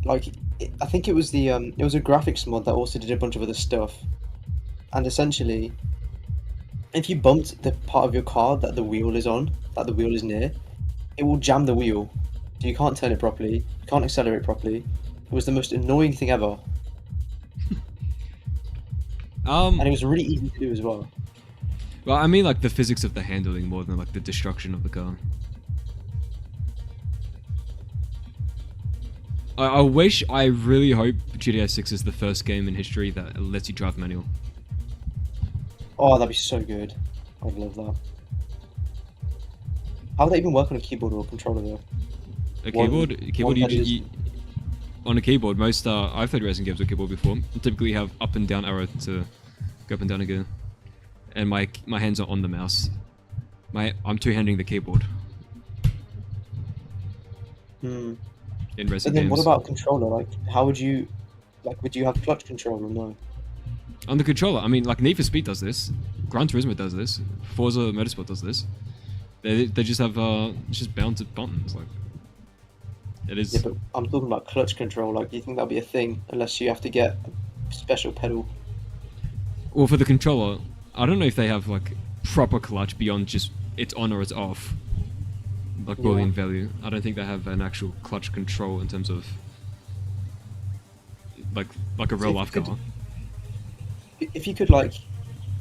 like, I think it was the it was a graphics mod that also did a bunch of other stuff, and essentially, if you bumped the part of your car that the wheel is on, that the wheel is near, it will jam the wheel, so you can't turn it properly, you can't accelerate properly. It was the most annoying thing ever. And it was really easy to do as well. Well, I mean like the physics of the handling more than like the destruction of the car. I really hope GTA 6 is the first game in history that lets you drive manual. Oh, that'd be so good. I'd love that. How would that even work on a keyboard or a controller though? A keyboard, One that you, is- you on a keyboard. Most I've played racing games with keyboard before. I typically have up and down arrow to go up and down again, and my hands are on the mouse. I'm two-handing the keyboard. Hmm. In racing But then games. what about controller? Like, how would you, like, would you have clutch control or no? On the controller, I mean, like Need for Speed does this, Gran Turismo does this, Forza Motorsport does this. They just have it's just bound to buttons. Like it is. Yeah, but I'm talking about clutch control. Like, do you think that'll be a thing unless you have to get a special pedal? Well, for the controller, I don't know if they have like proper clutch beyond just it's on or it's off, like Boolean value. I don't think they have an actual clutch control in terms of like a real life car. If you could, like,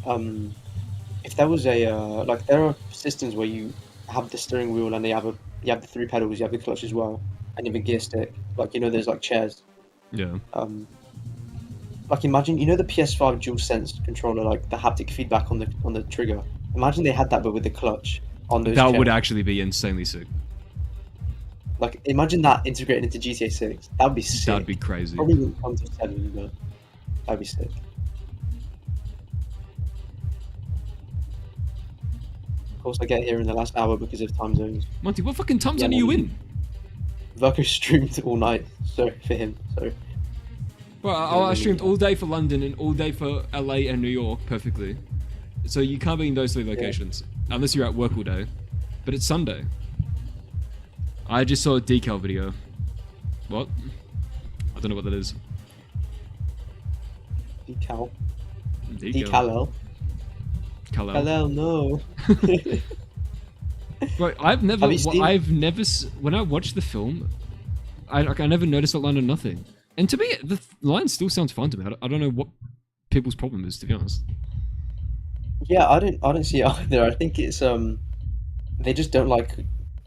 if there was a like, there are systems where you have the steering wheel and you have the 3 pedals, you have the clutch as well, and you have a gear stick. Like, you know, there's like chairs. Yeah. Like, imagine, you know, the PS5 DualSense controller, like the haptic feedback on the trigger. Imagine they had that, but with the clutch on those. That would actually be insanely sick. Like, imagine that integrated into GTA 6. That would be sick. That'd be crazy. Probably wouldn't come to 7, but that'd be sick. Of course, I get here in the last hour because of time zones. Monty, what fucking time zone are you in? Verko streamed all night, so for him. So. Well, I streamed all day for London and all day for LA and New York perfectly. So you can't be in those 3 locations unless you're at work all day. But it's Sunday. I just saw a decal video. What? I don't know what that is. Decal. Decal. Kal-El, no. Bro, I've never, when I watched the film, I never noticed that line or nothing. And to me, the line still sounds fine to me. I don't know what people's problem is, to be honest. Yeah, I don't see it either. I think it's they just don't like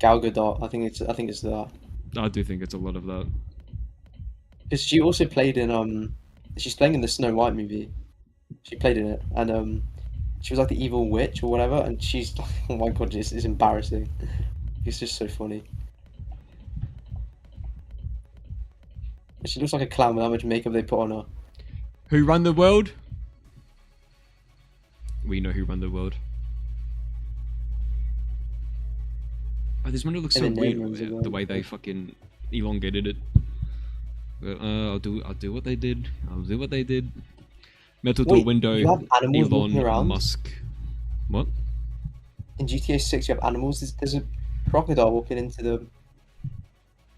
Gal Gadot. I think it's that. I do think it's a lot of that. Because she also played in she's playing in the Snow White movie. She played in it, and she was like the evil witch or whatever, and she's like, oh my god, it's embarrassing. It's just so funny. She looks like a clown with how much makeup they put on her. Who run the world? We know who run the world. Oh, this one looks so weird, the way they fucking elongated it. But, I'll do what they did. I'll do what they did. Metal door window. You have animals walking Elon around? Musk. What? In GTA 6, you have animals. There's a crocodile walking into the.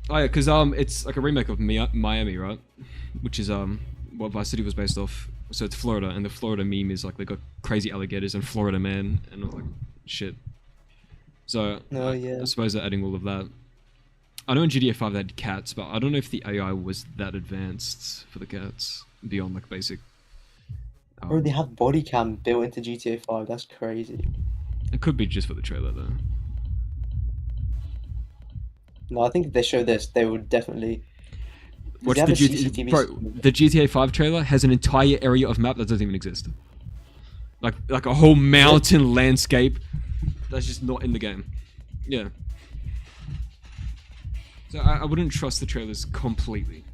Oh yeah, because it's like a remake of Miami, right? Which is what Vice City was based off. So it's Florida, and the Florida meme is like they got crazy alligators and Florida man and all like shit. So I suppose they're adding all of that. I know in GTA 5 they had cats, but I don't know if the AI was that advanced for the cats beyond like basic. Bro, they have body cam built into GTA 5. That's crazy. It could be just for the trailer though. No, I think if they show this, they would definitely. Watch the GTA. Bro, the GTA 5 trailer has an entire area of map that doesn't even exist. Like a whole mountain landscape that's just not in the game. Yeah. So I wouldn't trust the trailers completely.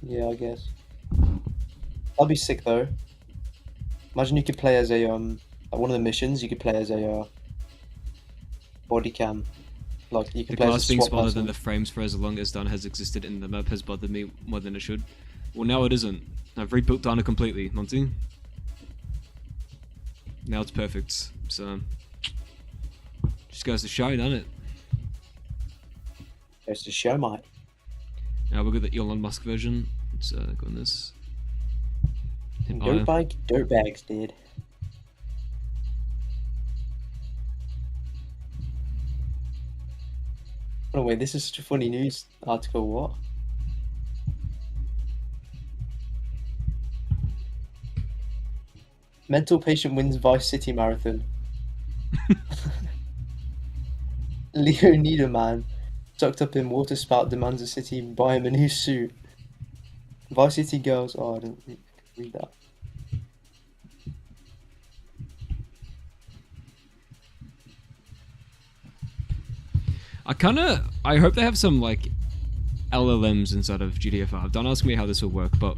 Yeah, I guess. That'd be sick though. Imagine you could play as a like one of the missions. You could play as a body cam. Like you could play as a glass being SWAT smaller person. than the frames for as long as Dana has existed in the map has bothered me more than it should. Well, now it isn't. I've rebuilt Dana completely, Monty. Now it's perfect. So just goes to show, doesn't it? Goes to show, mate. Now we've got the Elon Musk version. Let's go on this. Dirtbags did. Oh wait, this is such a funny news article. What? Mental patient wins Vice City marathon. Leo man sucked up in water spout demands a city buy him a new suit. Vice City girls. Oh, I didn't read that. I hope they have some like LLMs inside of GTA 5. Don't ask me how this will work, but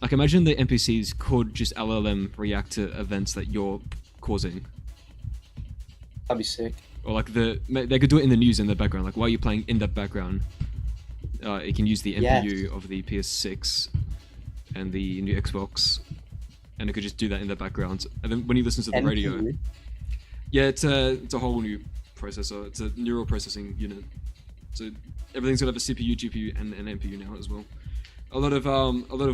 like imagine the NPCs could just LLM react to events that you're causing. That'd be sick. Or like they could do it in the news in the background. Like while you're playing in that background, it can use the NPU of the PS6 and the new Xbox, and it could just do that in the background. And then when you listen to the radio, yeah, it's a whole new processor. It's a neural processing unit. So everything's gonna have a CPU, GPU, and an NPU now as well. A lot of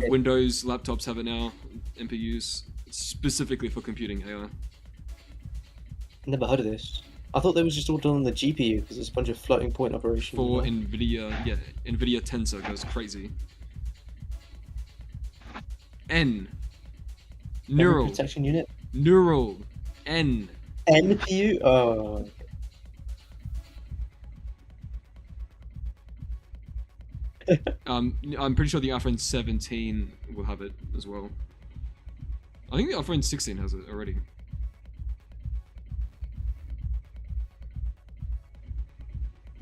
Windows laptops have it now. NPUs specifically for computing AI. Never heard of this. I thought they was just all done on the GPU because it's a bunch of floating point operations. For NVIDIA, yeah, NVIDIA Tensor goes crazy. Neural protection unit. Neural NPU. Oh. I'm pretty sure the iPhone 17 will have it as well. I think the iPhone 16 has it already.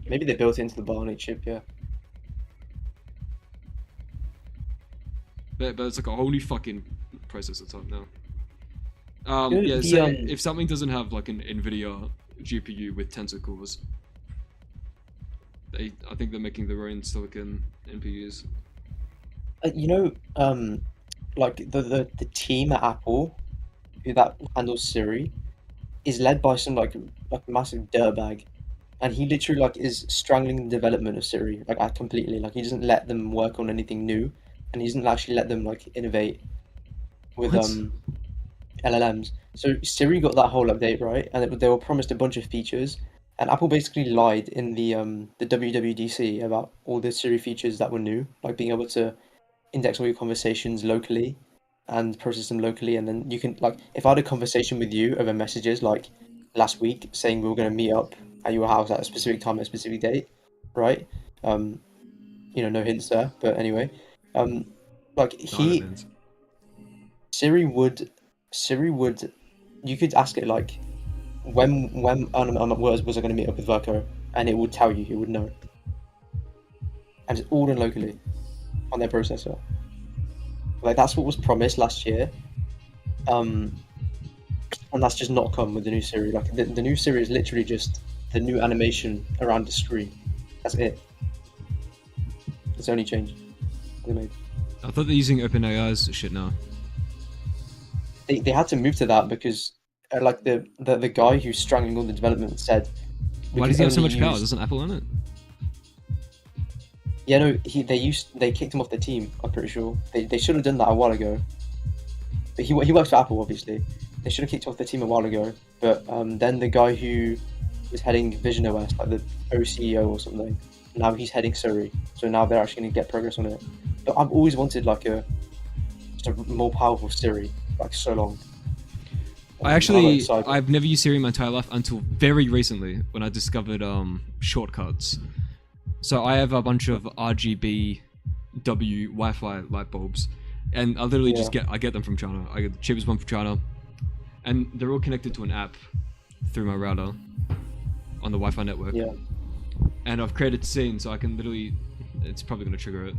Maybe they built it into the Bionic chip, yeah. But it's like a whole new fucking processor type now. Yeah, so if something doesn't have like an NVIDIA GPU with Tensor cores, I think they're making their own silicon NPUs. You know, like the team at Apple, that handles Siri, is led by some like massive dirtbag, and he literally like is strangling the development of Siri like completely. Like he doesn't let them work on anything new, and he doesn't actually let them like innovate with LLMs. So Siri got that whole update, right, and they were promised a bunch of features. And Apple basically lied in the WWDC about all the Siri features that were new, like being able to index all your conversations locally and process them locally. And then you can, like, if I had a conversation with you over messages, like last week, saying we were going to meet up at your house at a specific time, at a specific date, right? You know, no hints there, but anyway, like Siri would, you could ask it like, when was I going to meet up with Verko, and it would tell you, it would know. And it's all done locally on their processor. Like that's what was promised last year, and that's just not come with the new Siri. Like the new Siri is literally just the new animation around the screen. That's it. It's the only change they made. I thought they're using OpenAI's shit now. They had to move to that because like the guy who's strangling all the development said. Why does he have so much power? Doesn't Apple own it? Yeah, no. They kicked him off the team. I'm pretty sure they should have done that a while ago. But he works for Apple, obviously. They should have kicked him off the team a while ago. But then the guy who was heading Vision OS, like the CEO or something, now he's heading Siri. So now they're actually going to get progress on it. But I've always wanted like just a more powerful Siri, like so long. I've never used Siri in my entire life until very recently when I discovered shortcuts. So I have a bunch of RGB Wi-Fi light bulbs, and I literally just get them from China. I get the cheapest one from China, and they're all connected to an app through my router on the Wi-Fi network. Yeah. And I've created scenes, so I can literally, it's probably going to trigger it.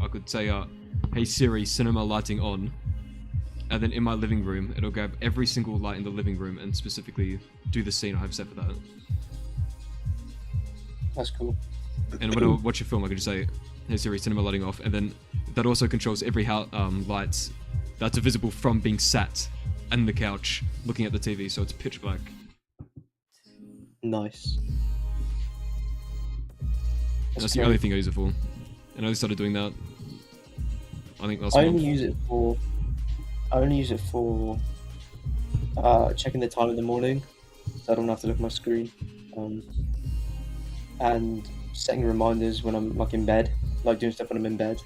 I could say, "Hey Siri, cinema lighting on." And then in my living room, it'll grab every single light in the living room and specifically do the scene I have set for that. That's cool. And when I watch a film, I can just say, "Hey Siri, cinema lighting off," and then that also controls every light that's visible from being sat on the couch looking at the TV, so it's pitch black. Nice. That's the only thing I use it for, and I only started doing that. I think last month. I only use it for checking the time in the morning, so I don't have to look at my screen, and setting reminders when I'm like in bed, like doing stuff when I'm in bed.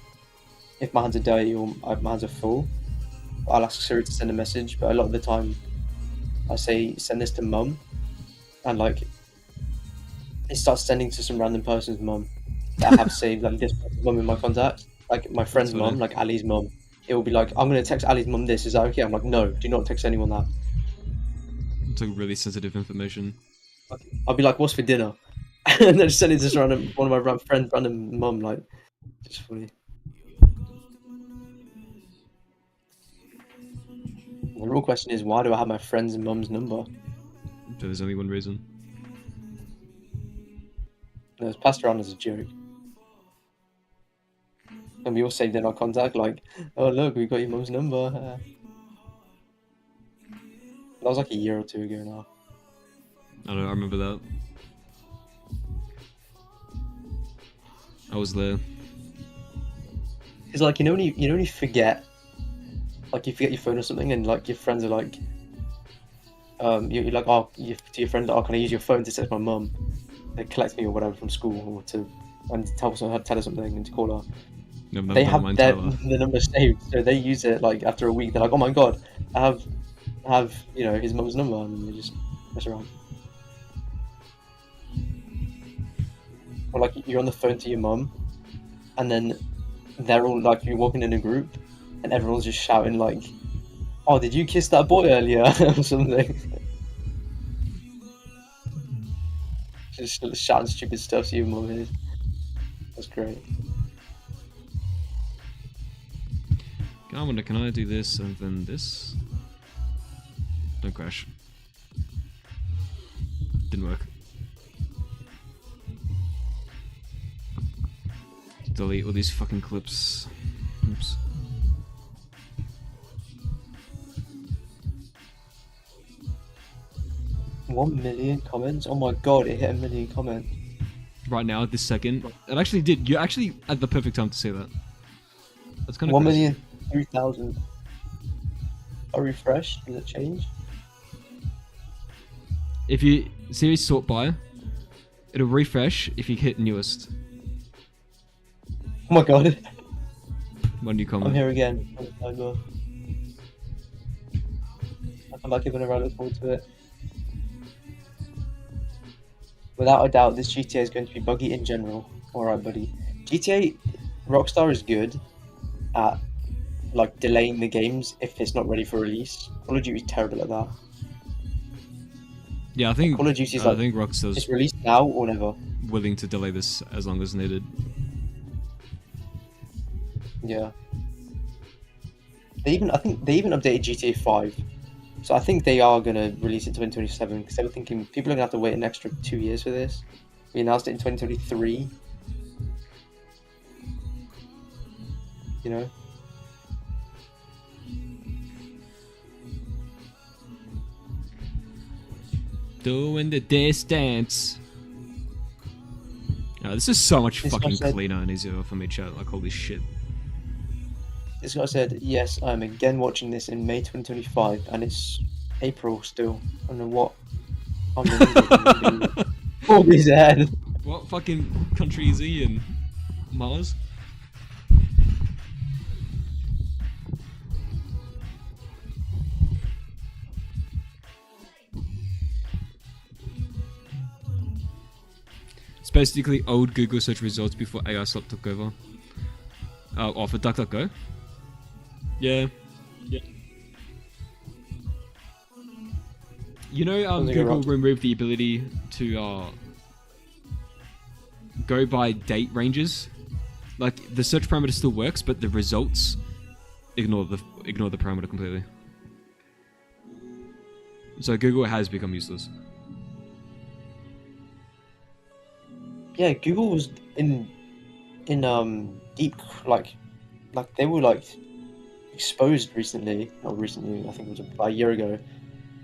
If my hands are dirty or my hands are full, I'll ask Siri to send a message, but a lot of the time I say send this to mum, and like it starts sending to some random person's mum that I have saved, like this mum in my contacts, like my friend's mum, like Ali's mum. It will be like, I'm going to text Ali's mum this, is that okay? I'm like, no, do not text anyone that. It's like really sensitive information. I'll be like, what's for dinner? And then just sent it to just random one of my friends, random mum, like, just funny. The real question is, why do I have my friend's mum's number? So there's only one reason. It was passed around as a joke. And we all saved in our contact, like, oh look, we got your mum's number. That was like a year or two ago now. I don't know, I remember that. I was there. It's like, you know when you forget, like you forget your phone or something, and like your friends are like, you're like, oh, to your friend, oh, can I use your phone to text my mum? They collect me or whatever from school, or to tell her something and to call her. No, they have the number saved, so they use it like after a week. They're like, oh my god, I have you know his mum's number, and they just mess around. Or like you're on the phone to your mum, and then they're all like, you're walking in a group, and everyone's just shouting like, "Oh, did you kiss that boy earlier?" or something. Just shouting stupid stuff to your mum. That's great. I wonder, can I do this and then this? Don't crash. Didn't work. Delete all these fucking clips. Oops. $1 million comments? Oh my god, it hit 1 million comments. Right now, this second. It actually did. You're actually at the perfect time to say that. That's kind of 1,003,000. A refresh, does it change? If you series sort by, it'll refresh if you hit newest. Oh my god. One new comment. I'm here again. I'm back even around, look forward to it. Without a doubt, this GTA is going to be buggy in general. Alright, buddy. GTA Rockstar is good at like delaying the games if it's not ready for release. Call of Duty is terrible at that. Yeah, I think Call of Duty is like, I think Rockstar's it's released now or never. willing to delay this as long as needed. Yeah. I think they even updated GTA 5. So I think they are gonna release it in 2027 because they were thinking people are gonna have to wait an extra 2 years for this. We announced it in 2023. You know? Doing the distance. Oh, this is so much fucking cleaner and easier for me, chat. Like, holy shit. This guy said, yes, I'm again watching this in May 2025, and it's April still. I don't know what. All his head. What fucking country is he in? Mars? It's basically old Google search results before AI slot took over. Oh, for DuckDuckGo? Yeah. Yeah. You know, Google removed the ability to go by date ranges. Like the search parameter still works, but the results ignore the parameter completely. So Google has become useless. Yeah, Google was in deep like they were like exposed recently. Not recently, I think it was about a year ago.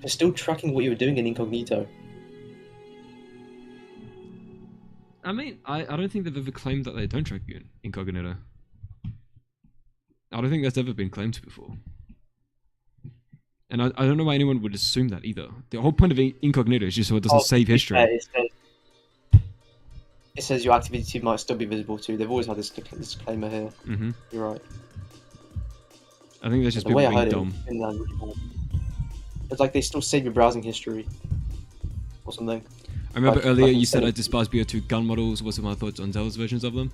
They're still tracking what you were doing in incognito. I mean, I don't think they've ever claimed that they don't track you in incognito. I don't think that's ever been claimed before. And I don't know why anyone would assume that either. The whole point of incognito is just so it doesn't save history. It says your activity might still be visible too. They've always had this disclaimer here. Mm-hmm. You're right. I think that's just people being dumb. It's like they still save your browsing history or something. I remember earlier you said I despise BO2 gun models. What's my thoughts on Zelda's versions of them?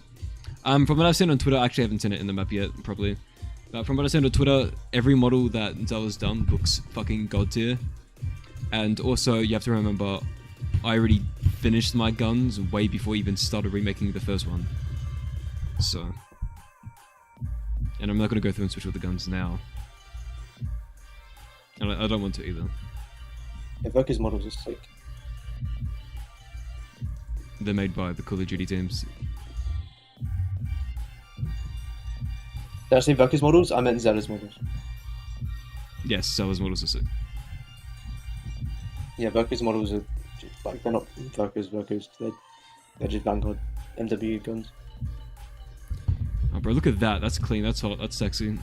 From what I've seen on Twitter, I actually haven't seen it in the map yet, probably. But from what I've seen on Twitter, every model that Zelda's done looks fucking god tier. And also, you have to remember, I already finished my guns way before I even started remaking the first one. So, and I'm not gonna go through and switch all the guns now. And I don't want to either. Yeah, Berker's models are sick. They're made by the Call of Duty teams. Did I say Berker's models? I meant Zelda's models. Yes, Zelda's models are sick. Yeah, Berker's models are just, like, they're not Berker's. They're just Vanguard MW guns. Oh, bro, look at that. That's clean. That's hot. That's sexy.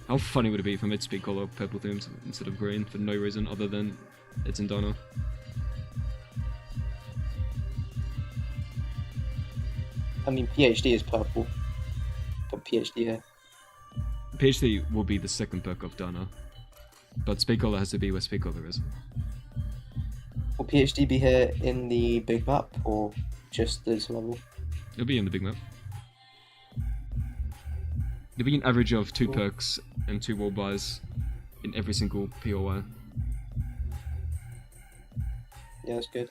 How funny would it be if I made speed color purple themes instead of green for no reason other than it's in Dino? I mean, PhD is purple. Got PhD here. PhD will be the second perk of Dana, but speed color has to be where speed color is. Will PhD be here in the big map or just this level? It'll be in the big map. There'll be an average of 2 perks and 2 wall buys in every single POI. Yeah, that's good.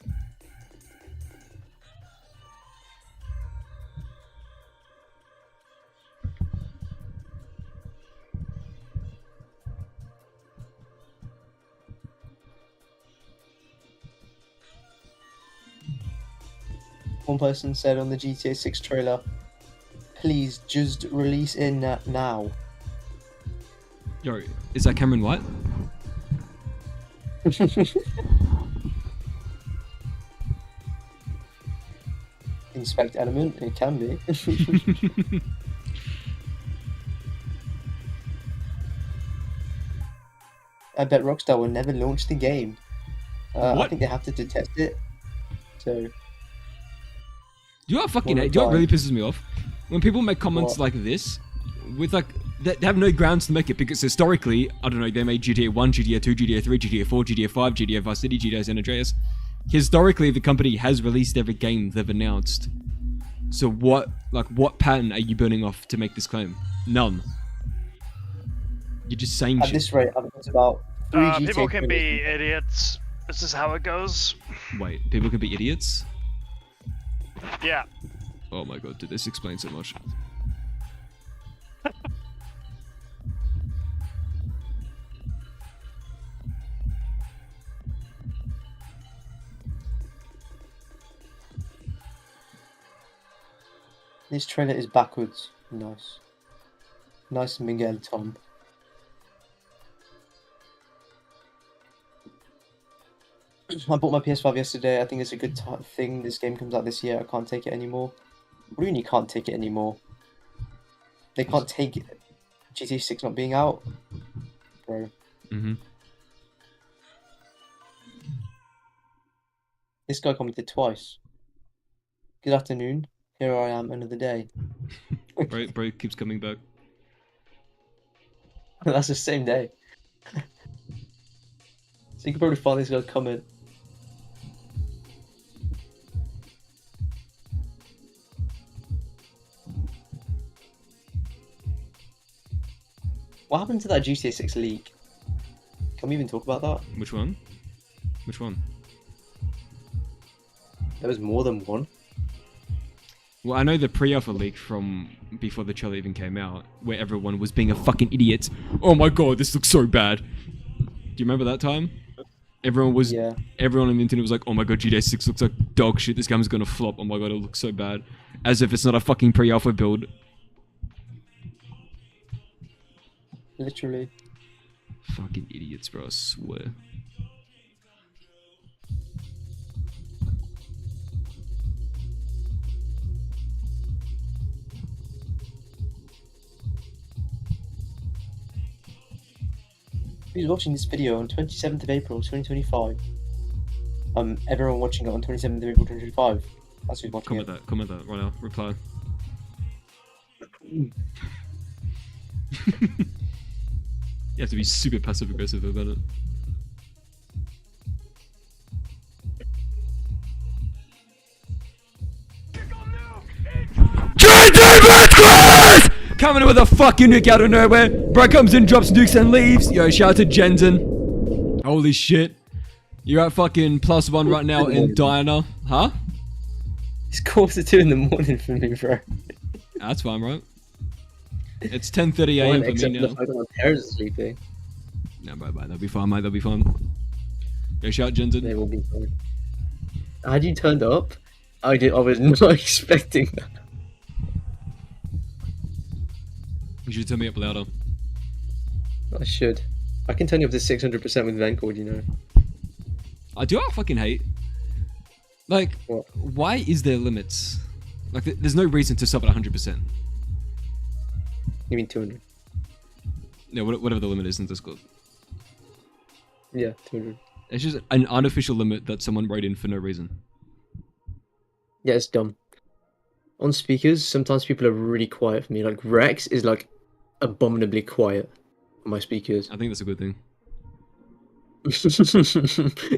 One person said on the GTA 6 trailer, please just release in now. Yo, is that Cameron White? Inspect element, it can be. I bet Rockstar will never launch the game. I think they have to detect it. So. Do you know what fucking hate? Do you know what really pisses me off? When people make comments like this, with like, they have no grounds to make it because historically, I don't know, they made GTA 1, GTA 2, GTA 3, GTA 4, GTA 5, GTA Vice City, GTA San Andreas. Historically, the company has released every game they've announced. So what pattern are you burning off to make this claim? None. You're just saying At shit. this rate, I think it's about 3 GTA People can be idiots. This is how it goes. Wait, people can be idiots? Yeah. Oh my god, dude, this explains so much. This trailer is backwards. Nice. Nice Miguel Tom. I bought my PS5 yesterday. I think it's a good thing this game comes out this year. I can't take it anymore. What do you mean you can't take it anymore? They can't take GTA 6 not being out? Bro. This guy commented twice. Good afternoon. Here I am another day. Bro keeps coming back. That's the same day. So you can probably find this guy's comment. What happened to that GTA 6 leak? Can we even talk about that? Which one? Which one? There was more than one. Well, I know the pre-alpha leak from before the trailer even came out, where everyone was being a fucking idiot. Oh my god, this looks so bad. Do you remember that time? Everyone on the internet was like, oh my god, GTA 6 looks like dog shit, this game's gonna flop, oh my god, it looks so bad. As if it's not a fucking pre-alpha build. Literally. Fucking idiots, bro, I swear. Who's watching this video on 27th of April 2025? Everyone watching it on 27th of April 2025. That's who's watching it. Comment that right now. Reply. You have to be super passive aggressive about it. TranZit Reimagined! Coming in with a fucking nuke out of nowhere. Bro comes in, drops nukes and leaves. Yo, shout out to Jensen. Holy shit. You're at fucking +1 right now in Diana. Huh? It's 2:45 in the morning for me, bro. That's fine, right? It's 10:30 a.m. for me now. The fact that my parents are sleeping. No, bye. They'll be fine, mate. They'll be fine. Yo, shout out Jensen. They will be fine. Had you turned up? I was not expecting that. You should turn me up louder. I should. I can turn you up to 600% with Vencord, you know. I do I fucking hate. Like, what? Why is there limits? Like, there's no reason to stop at 100%. You mean 200? Yeah, whatever the limit is in Discord. Yeah, 200. It's just an unofficial limit that someone wrote in for no reason. Yeah, it's dumb. On speakers, sometimes people are really quiet for me. Like, Rex is, like, abominably quiet on my speakers. I think that's a good thing.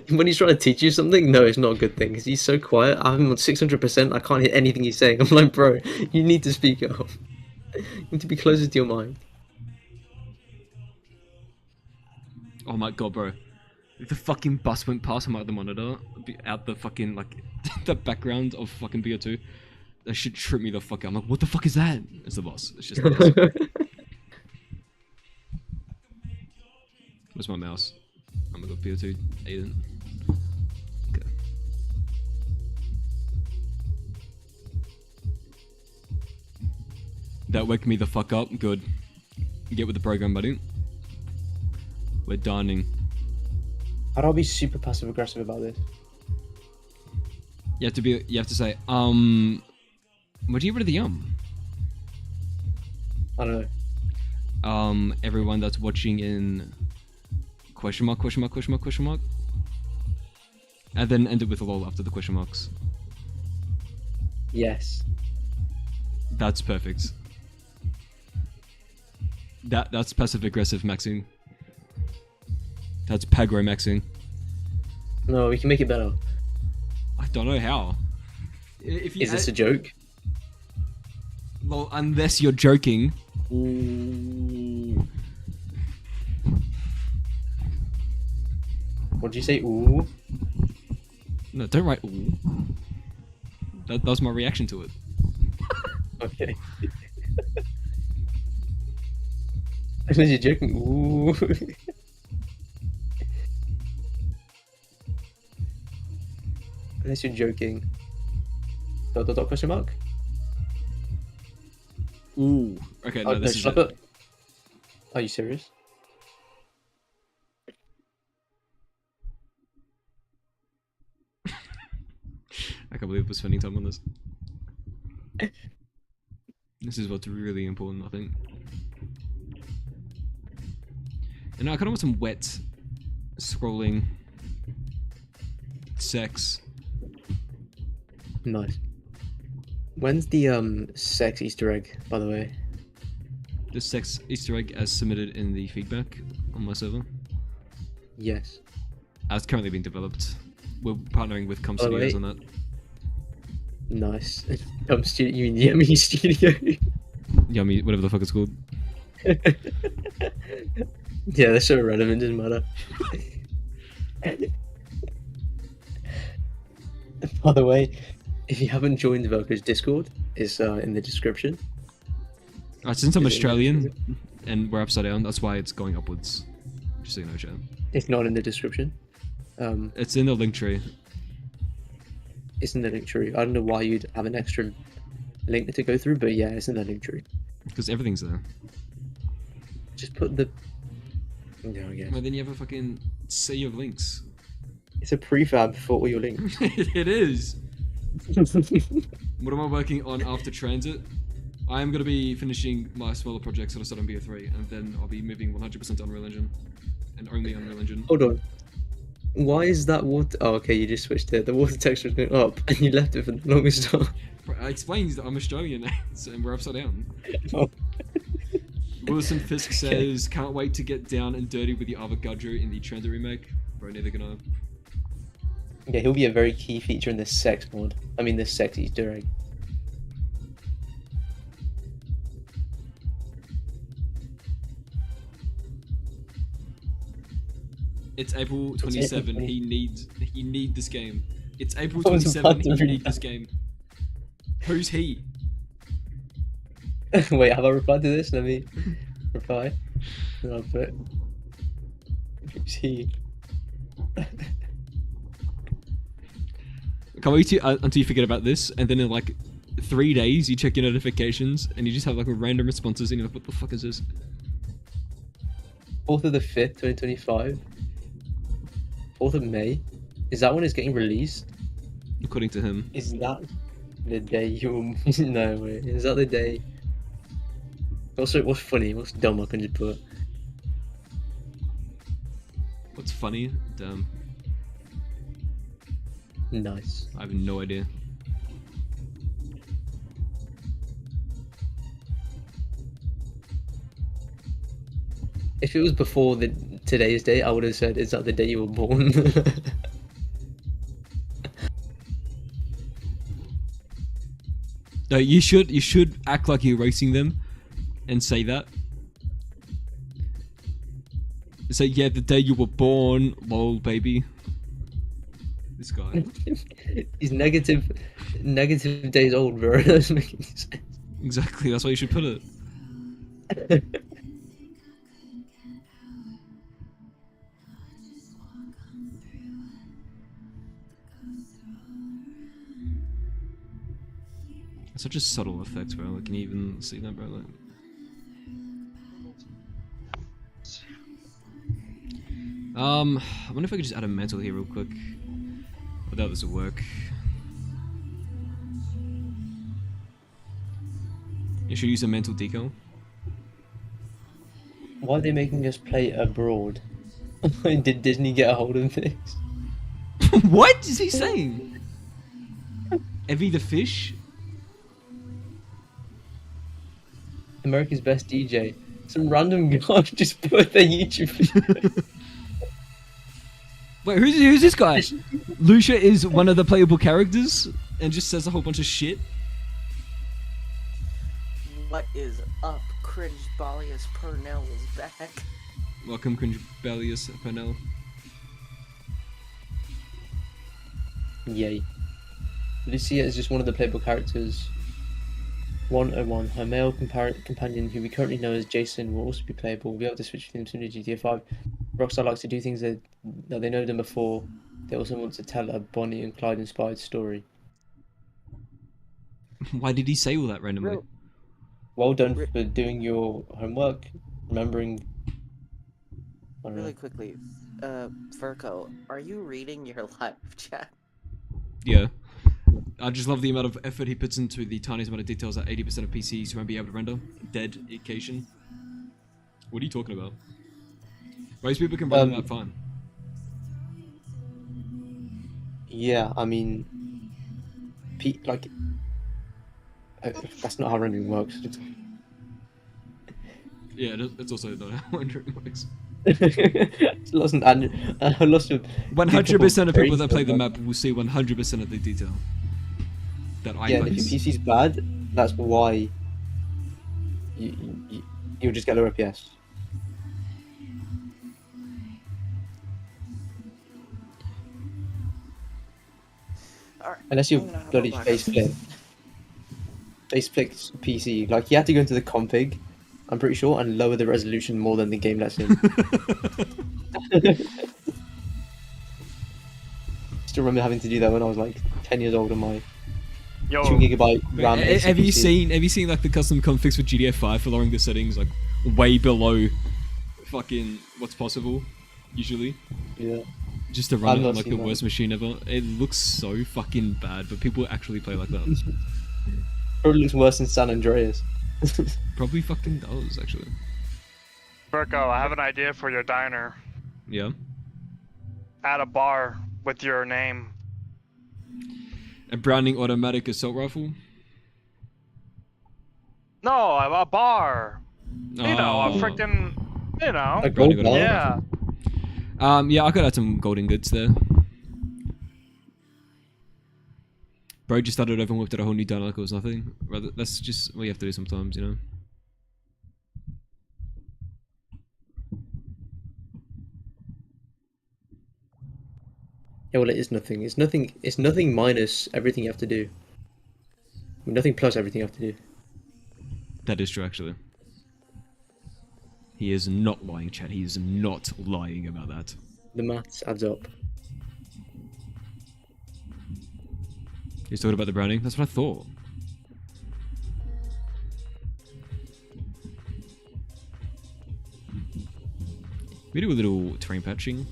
When he's trying to teach you something, no, it's not a good thing, because he's so quiet. I'm on 600%, I can't hear anything he's saying. I'm like, bro, you need to speak up. You need to be closer to your mind. Oh my god, bro. If the fucking bus went past my other monitor, out the fucking, like, the background of fucking BO2, that should trip me the fuck out. I'm like, what the fuck is that? It's the boss. It's just the boss. Where's my mouse? Oh my god, BO2, Aiden. Okay. That woke me the fuck up. Good. Get with the program, buddy. We're dining. How do I be super passive aggressive about this? You have to say, where'd you get rid of the I don't know. Everyone that's watching in question mark, question mark, question mark, question mark. And then end it with a lol after the question marks. Yes. That's perfect. That's passive aggressive maxing. That's pagro maxing. No, we can make it better. I don't know how. If you Is this a joke? Well, unless you're joking. Ooh. What did you say? Ooh. No, don't write ooh. That was my reaction to it. Okay. Unless you're joking. Ooh. Unless you're joking. ... question mark? Ooh. Okay, no, this is it. Are you serious? I can't believe we're spending time on this. This is what's really important, I think. And I kind of want some wet scrolling sex. Nice. When's the sex Easter egg, by the way? The sex Easter egg as submitted in the feedback on my server? Yes. It's currently being developed. We're partnering with Com Studios on that. Nice. Studio, you mean Yummy Studio? Yummy, whatever the fuck it's called. Yeah, they're so irrelevant, doesn't matter. By the way, if you haven't joined Velcro's Discord, it's in the description. Since I'm Australian and we're upside down, that's why it's going upwards. Just so you know, chat. It's not in the description. It's in the link tree. It's in the link tree. I don't know why you'd have an extra link to go through, but yeah, it's in the link tree. Because everything's there. Just put the... No, I guess. Well, then you have a fucking sea of links. It's a prefab for all your links. It is. What am I working on after TranZit? I am going to be finishing my smaller projects that I started on BO3, and then I'll be moving 100% to Unreal Engine. And only Unreal Engine. Hold on. Why is that water... Oh, okay, you just switched it. The water texture is going up, and you left it for the longest time. I explained that I'm Australian, and we're upside down. Oh. Wilson Fisk says, can't wait to get down and dirty with the 𝐻𝐻𝐻𝐻 in the TranZit remake. Bro, neither can I. Yeah, he'll be a very key feature in this sex mod. I mean, this sex Easter egg. It's April 27. He need this game. It's April I was 27. about to He read need this game. Who's he? Wait, have I replied to this? Let me reply. And I'll put. Who's he? Can't wait until you forget about this, and then in like 3 days you check your notifications and you just have like random responses and you're like, what the fuck is this? 4th of the 5th, 2025. 4th of May. Is that when it's getting released? According to him. Is that the day you were... No way. Is that the day... Also, what's funny? What's dumb I can just put? What's funny? Damn. Nice. I have no idea. If it was before today's date, I would have said, is that the day you were born? No, you should act like you're racing them and say that. Say, yeah, the day you were born, lol, baby. This guy. He's negative days old, bro. That doesn't make any sense. Exactly, that's why you should put it. It's such a subtle effect, bro. Like, can you even see that, bro? Like... I wonder if I could just add a mantle here real quick. I doubt this will work. You should use a mental decal. Why are they making us play abroad? Did Disney get a hold of this? What is he saying? Evie the fish? America's Best DJ. Some random guy just put their YouTube video. Wait, who's this guy? Lucia is one of the playable characters and just says a whole bunch of shit. What is up? Cringe Balius Purnell is back. Welcome, Cringe Balius Purnell. Yay. Lucia is just one of the playable characters. 101. Her male companion, who we currently know as Jason, will also be playable. We'll be able to switch between them soon in GTA 5. Rockstar likes to do things that they know them before. They also want to tell a Bonnie and Clyde inspired story. Why did he say all that randomly? Well done for doing your homework, remembering... Really quickly, Virgo, are you reading your live chat? Yeah. I just love the amount of effort he puts into the tiniest amount of details that 80% of PCs won't be able to render. Dead occasion. What are you talking about? Most people can render that fine. Yeah, I mean... that's not how rendering works. Yeah, it's also not how rendering works. Lost 100% of people that play the map will see 100% of the detail that I yeah, and if your PC's bad, that's why you'll just get lower FPS. Unless you're bloody face-flip PC. Like, you have to go into the config, I'm pretty sure, and lower the resolution more than the game lets in. Still remember having to do that when I was like 10 years old on my 2GB RAM. Have you seen like the custom configs for GTA 5 for lowering the settings like way below fucking what's possible usually? Yeah. Just to run it on like the worst machine ever. It looks so fucking bad, but people actually play like that. Probably looks worse than San Andreas. Probably fucking does, actually. Berko, I have an idea for your diner. Yeah? Add a bar with your name. A Browning automatic assault rifle? No, a bar. You know, a freaking, you know. A gold bar? Yeah. Yeah, I could add some golden goods there. Bro just started over and whipped out a whole new dino like it was nothing. Rather, that's just what you have to do sometimes, you know? Yeah, well, it is nothing. It's nothing. It's nothing minus everything you have to do. Nothing plus everything you have to do. That is true, actually. He is not lying, chat. He is not lying about that. The maths adds up. He's talking about the branding? That's what I thought. We do a little terrain patching.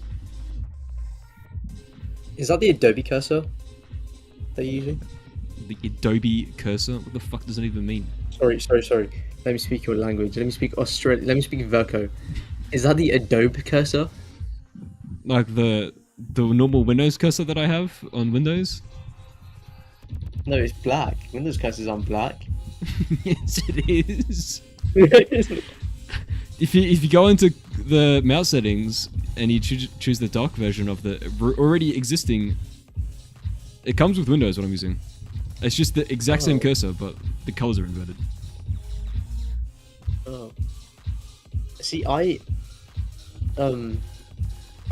Is that the Adobe cursor that you're using? The Adobe cursor? What the fuck does that even mean? Sorry. Let me speak your language. Let me speak Australian. Let me speak Verco. Is that the Adobe cursor? Like the normal Windows cursor that I have on Windows? No, it's black. Windows cursors aren't black. Yes, it is. If you go into the mouse settings and you choose the dark version of the already existing, it comes with Windows. What I'm using, it's just the exact same cursor, but the colors are inverted. Oh. See, I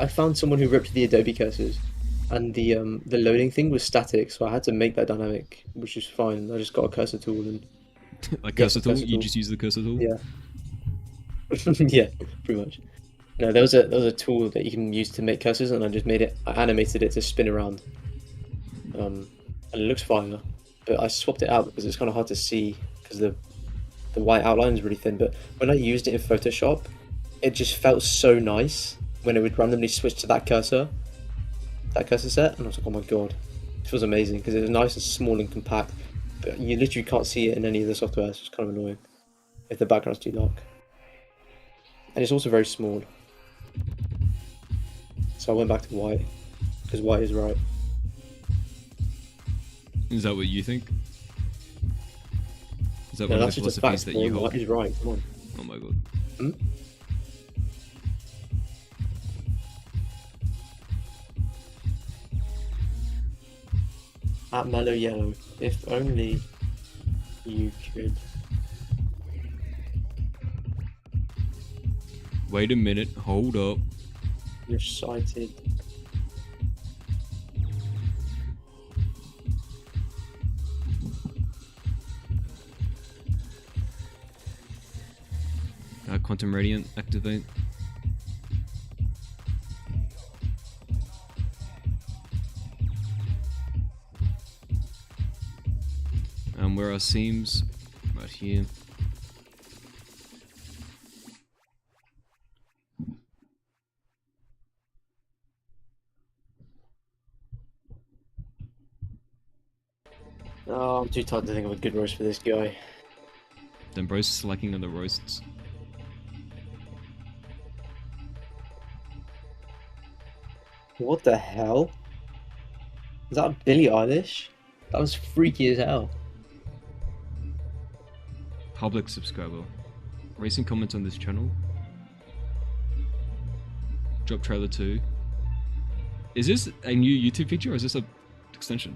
found someone who ripped the Adobe cursors, and the loading thing was static, so I had to make that dynamic, which is fine. I just got a cursor tool and. Like cursor tool? You just use the cursor tool? Yeah. Yeah, pretty much. No, there was a tool that you can use to make cursors, and I just I animated it to spin around. And it looks fine, but I swapped it out because it's kind of hard to see because the white outline is really thin. But when I used it in Photoshop, it just felt so nice when it would randomly switch to that cursor set, and I was like, oh my god, this was amazing because it was nice and small and compact. But you literally can't see it in any of the software. It's just kind of annoying if the background's too dark. And it's also very small. So I went back to white, because white is right. Is that what you think? Is that No, one of that's the just a philosophies fact. that you hold? White is right, come on. Oh my god. Hmm? At Mellow Yellow, if only you could. Wait a minute, hold up. You're sighted. Quantum Radiant, activate. Where are seams? Right here. Oh, I'm too tired to think of a good roast for this guy. Then bro's slacking on the roasts. What the hell? Is that Billie Eilish? That was freaky as hell. Public subscriber. Recent comments on this channel. Drop trailer 2. Is this a new YouTube feature or is this a extension?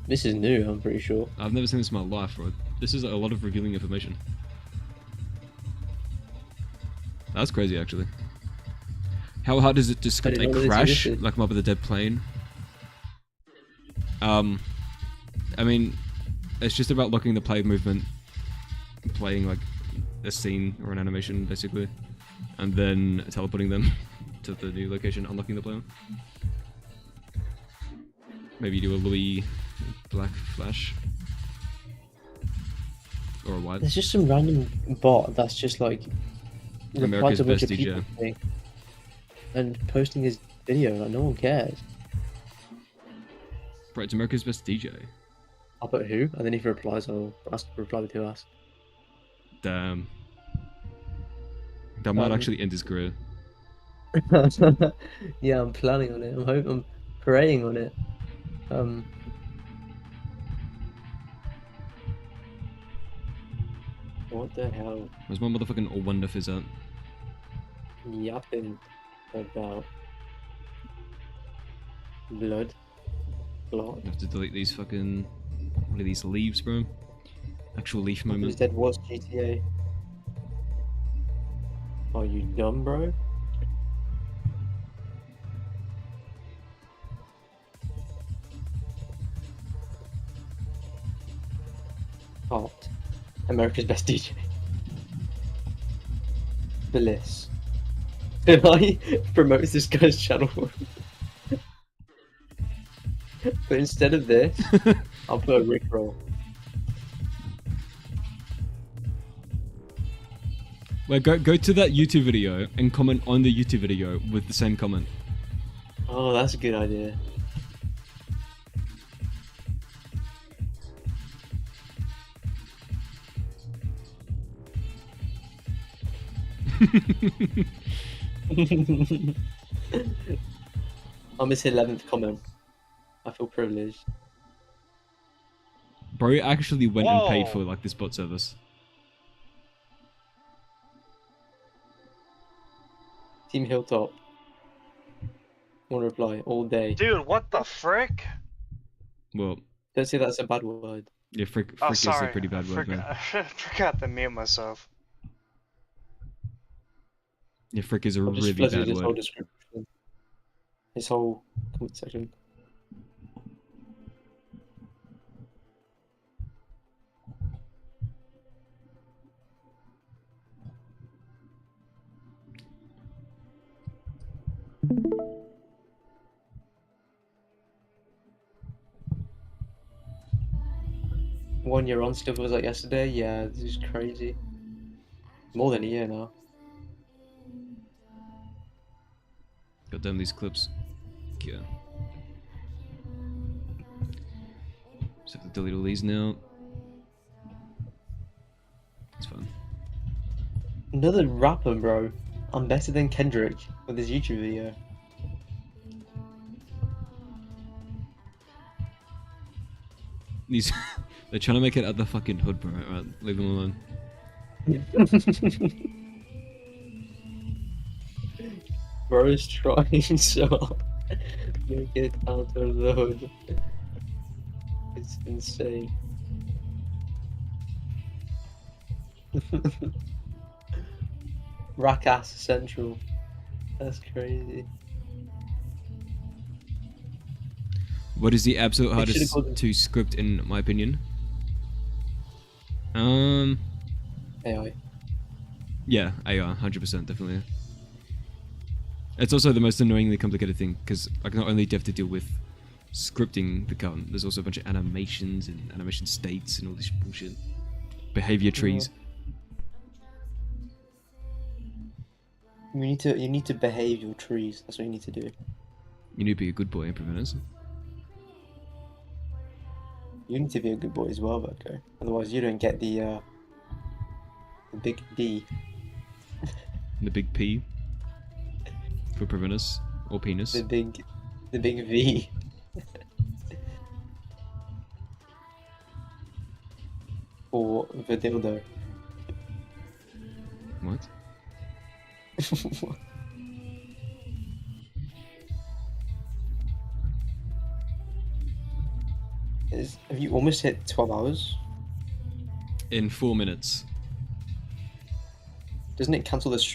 This is new, I'm pretty sure. I've never seen this in my life, bro. This is a lot of revealing information. That's crazy, actually. How hard is it to script a crash like Mob of the Dead plane? I mean, it's just about locking the play movement, playing like a scene or an animation, basically, and then teleporting them to the new location, unlocking the player. Maybe do a Louis black flash. Or a white. There's just some random bot that's just like America's best DJ. And posting his video, like no one cares. Bro, it's America's best DJ. I'll put who, and then if he replies, I'll reply with who asked. Damn. That might actually end his career. Yeah, I'm planning on it. I'm praying on it. What the hell? Where's my motherfucking all wonder fizz at? Yapping about blood. Blood. I have to delete these fucking... What are these leaves, bro? Actual leaf Who's moment. dead was GTA. Are you dumb, bro? America's best DJ. Bliss. Can I promote this guy's channel? But instead of this, I'll put a Rickroll. Wait, go to that YouTube video and comment on the YouTube video with the same comment. Oh, that's a good idea. I'm his 11th comment. I feel privileged. Bro actually went and paid for like this bot service. Team Hilltop. Want to reply all day. Dude, what the frick? Well, don't say that's a bad word. Yeah, frick Oh, is sorry. a pretty bad word, man. I forgot to mute myself. Yeah, frick is a I've just really flooded bad his whole word. description. His whole comment section. One year on stuff was like yesterday. Yeah, this is crazy. More than a year now. God damn these clips. Yeah. Just have to delete all these now. It's fine. Another rapper, bro. I'm better than Kendrick with his YouTube video. These they're trying to make it at the fucking hood, bro. Alright, leave them alone. Bro is trying so hard to make it out of the hood. It's insane. Rackass Central. That's crazy. What is the absolute They should've hardest called it- to script in my opinion? AI. Yeah, AR, 100%, definitely. It's also the most annoyingly complicated thing, because like not only do you have to deal with scripting the current, there's also a bunch of animations and animation states and all this bullshit. Behavior trees. You need to behave your trees. That's what you need to do. You need to be a good boy, preventers. You need to be a good boy as well, Berko. Otherwise, you don't get the big D. The big P for preventers or penis. The big V. Or the dildo. What? Have you almost hit 12 hours? In 4 minutes. Doesn't it cancel the stream?